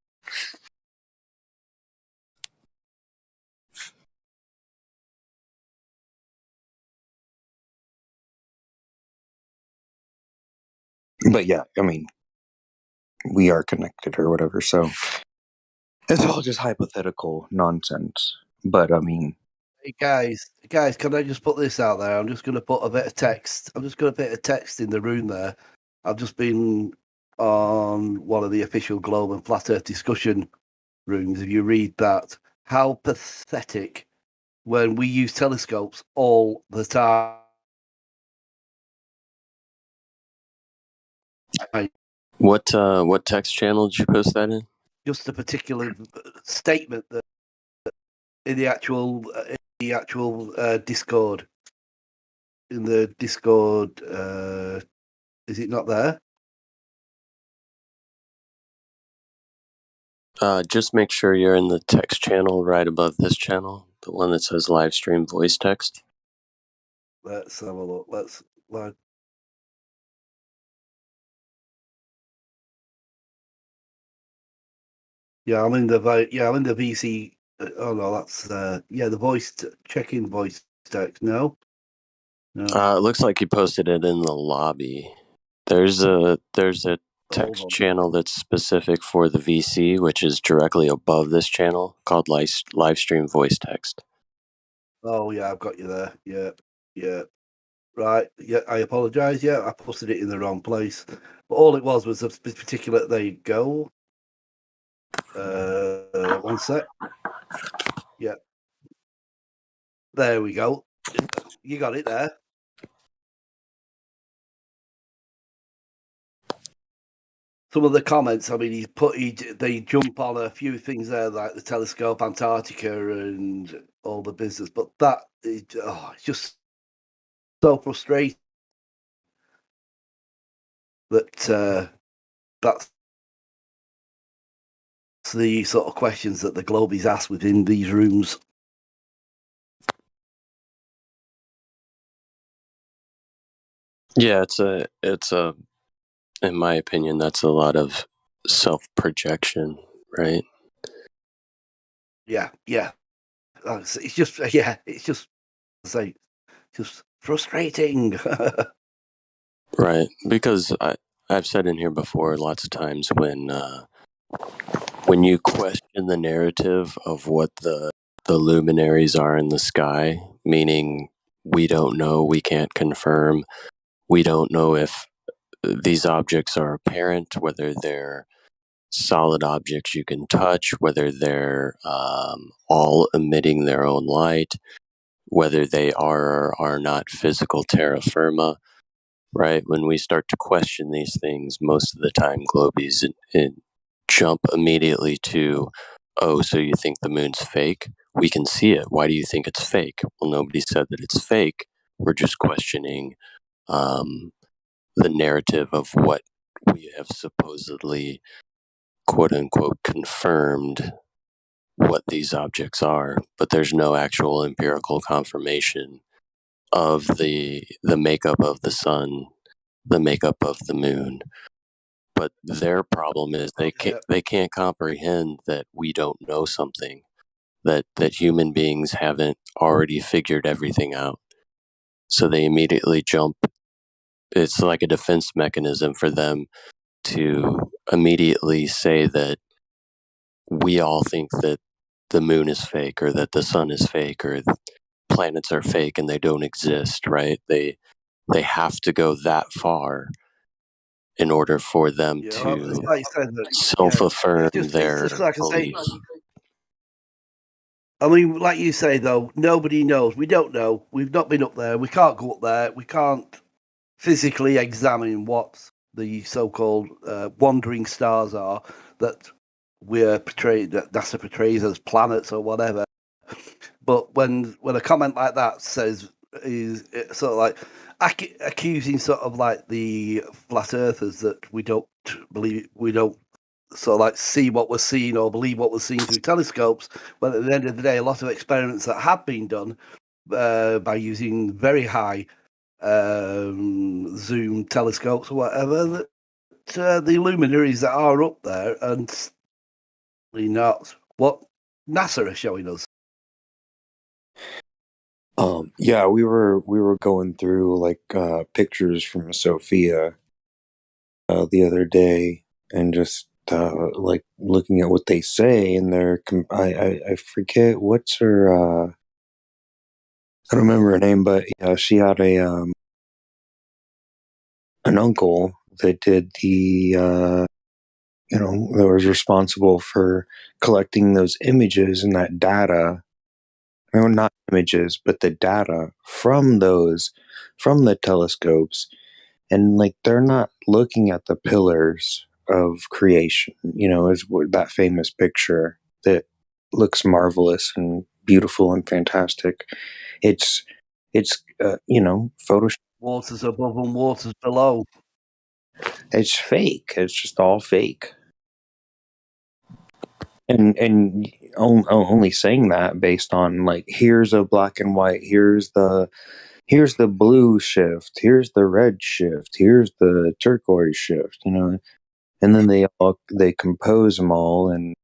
But yeah, I mean, we are connected or whatever, so it's all just hypothetical nonsense. But I mean, hey guys, can I just put this out there? I'm just going to put a bit of text. I'm just going to put a text in the room there. I've just been on one of the official Globe and Flat Earth discussion rooms. If you read that, how pathetic when we use telescopes all the time. What text channel did you post that in? Just a particular statement that in the actual Discord. In the Discord, is it not there? Just make sure you're in the text channel right above this channel, the one that says Livestream voice text. Let's have a look. Yeah, I'm in the VC. Oh no, that's the voice check-in voice text. No. It looks like you posted it in the lobby. There's a text channel that's specific for the VC, which is directly above this channel, called Livestream voice text. Oh yeah, I've got you there. Yeah. Right, yeah, I apologise. Yeah, I posted it in the wrong place. But all it was a particular. There you go. One sec. Yeah, there we go. You got it there. Some of the comments, I mean, they jump on a few things there, like the telescope, Antarctica, and all the business. But it's just so frustrating that that's the sort of questions that the Globies ask within these rooms. Yeah, it's a in my opinion, that's a lot of self-projection, right? Yeah. It's just it's just say just frustrating. Right, because I've said in here before lots of times when you question the narrative of what the luminaries are in the sky, meaning we don't know, we can't confirm, we don't know if these objects are apparent, whether they're solid objects you can touch, whether they're all emitting their own light, whether they are or are not physical terra firma, right? When we start to question these things, most of the time, Globies jump immediately to, oh, so you think the moon's fake? We can see it. Why do you think it's fake? Well, nobody said that it's fake. We're just questioning the narrative of what we have supposedly, quote unquote, confirmed what these objects are, but there's no actual empirical confirmation of the makeup of the sun, the makeup of the moon. But their problem is they can't comprehend that we don't know something, that human beings haven't already figured everything out. So they immediately jump. It's like a defense mechanism for them to immediately say that we all think that the moon is fake or that the sun is fake or planets are fake and they don't exist, right? They have to go that far in order for them It's to like you said, self-affirm it's their just like I say. belief. I mean, like you say though, nobody knows. We don't know. We've not been up there. We can't go up there. We can't physically examine what the so-called wandering stars are that we're portrayed, that NASA portrays as planets or whatever. But when a comment like that says is sort of like accusing sort of like the flat earthers that we don't sort of like see what we're seeing or believe what we're seeing through telescopes, but at the end of the day, a lot of experiments that have been done by using very high zoom telescopes or whatever, that the luminaries that are up there and not what NASA are showing us. Yeah, we were going through like pictures from Sophia the other day, and just like looking at what they say, and I forget what's her I don't remember her name, but yeah, she had an uncle that did that was responsible for collecting those images and that data. No, not images, but the data from the telescopes. And like they're not looking at the pillars of creation, is that famous picture that looks marvelous and beautiful and fantastic. It's Photoshop. Waters above and waters below. It's fake. It's just all fake. And only saying that based on like, here's a black and white, here's the blue shift, here's the red shift, here's the turquoise shift, and then they compose them all and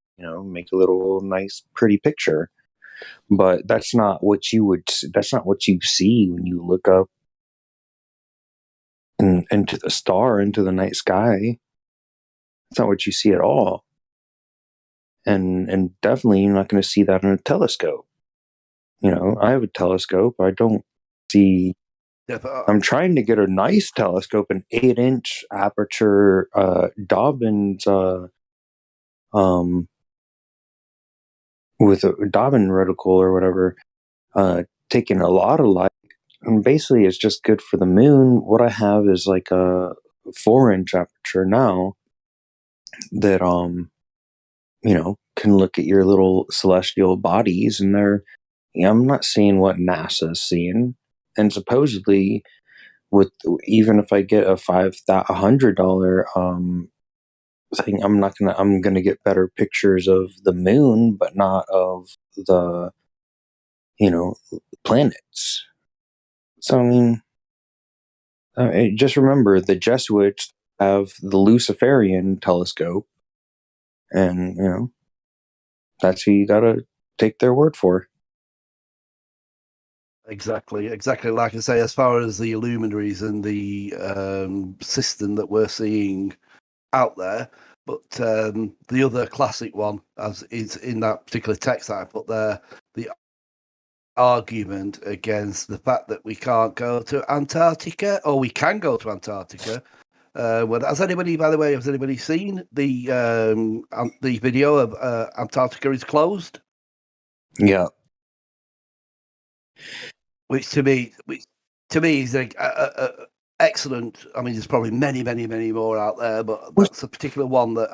make a little nice pretty picture. But that's not what you see when you look up into the star, into the night sky. It's not what you see at all. And definitely you're not going to see that in a telescope. I have a telescope. I don't see I'm trying to get a nice telescope, an 8-inch aperture Dobbins with a Dobbin reticle or whatever, taking a lot of light. And basically, it's just good for the moon. What I have is like a 4-inch aperture now that can look at your little celestial bodies, and I'm not seeing what NASA's seeing. And supposedly, even if I get a $500 thing, I'm gonna get better pictures of the moon, but not of the planets. So just remember the Jesuits have the Luciferian telescope, and that's who you gotta take their word for. Exactly. Like I say, as far as the luminaries and the system that we're seeing out there, but the other classic one, as is in that particular text that I put there, the argument against the fact that we can't go to Antarctica, or we can go to Antarctica. Has anybody seen the video of Antarctica is closed? Yeah. Which to me is excellent. I mean, there's probably many, many, many more out there, but that's a particular one that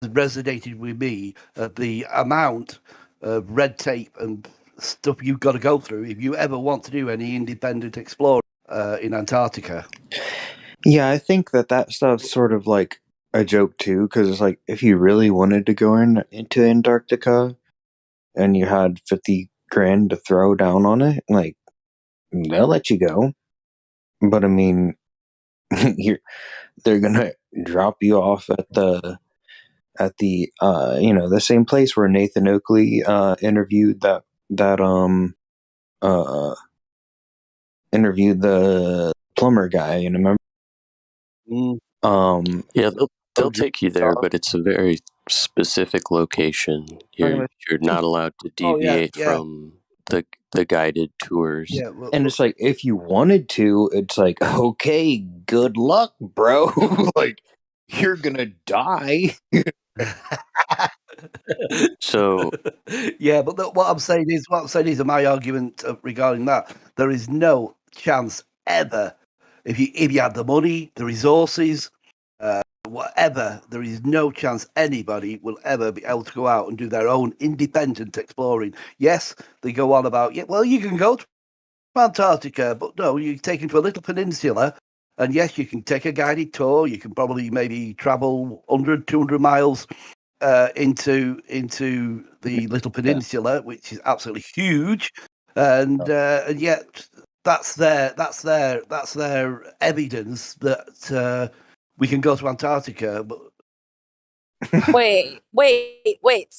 resonated with me. The amount of red tape and stuff you've got to go through if you ever want to do any independent exploring in Antarctica. Yeah, I think that stuff's sort of like a joke too, because it's like if you really wanted to go into Antarctica and you had 50 grand to throw down on it, like they'll let you go. But I mean, they're gonna drop you off at the the same place where Nathan Oakley interviewed interviewed the plumber guy, and remember. Yeah, they'll take you there, but it's a very specific location. You're not allowed to deviate from the guided tours. Yeah, and it's like if you wanted to, it's like, okay, good luck, bro. Like you're gonna die. So yeah, but what I'm saying is, my argument regarding that, there is no chance ever, if you had the money, the resources, whatever, there is no chance anybody will ever be able to go out and do their own independent exploring. Yes, they go on about, you can go to Antarctica, but no, you take into a little peninsula, and yes, you can take a guided tour. You can probably maybe travel 100, 200 miles into the little peninsula, which is absolutely huge, and yet that's their evidence that we can go to Antarctica. But wait.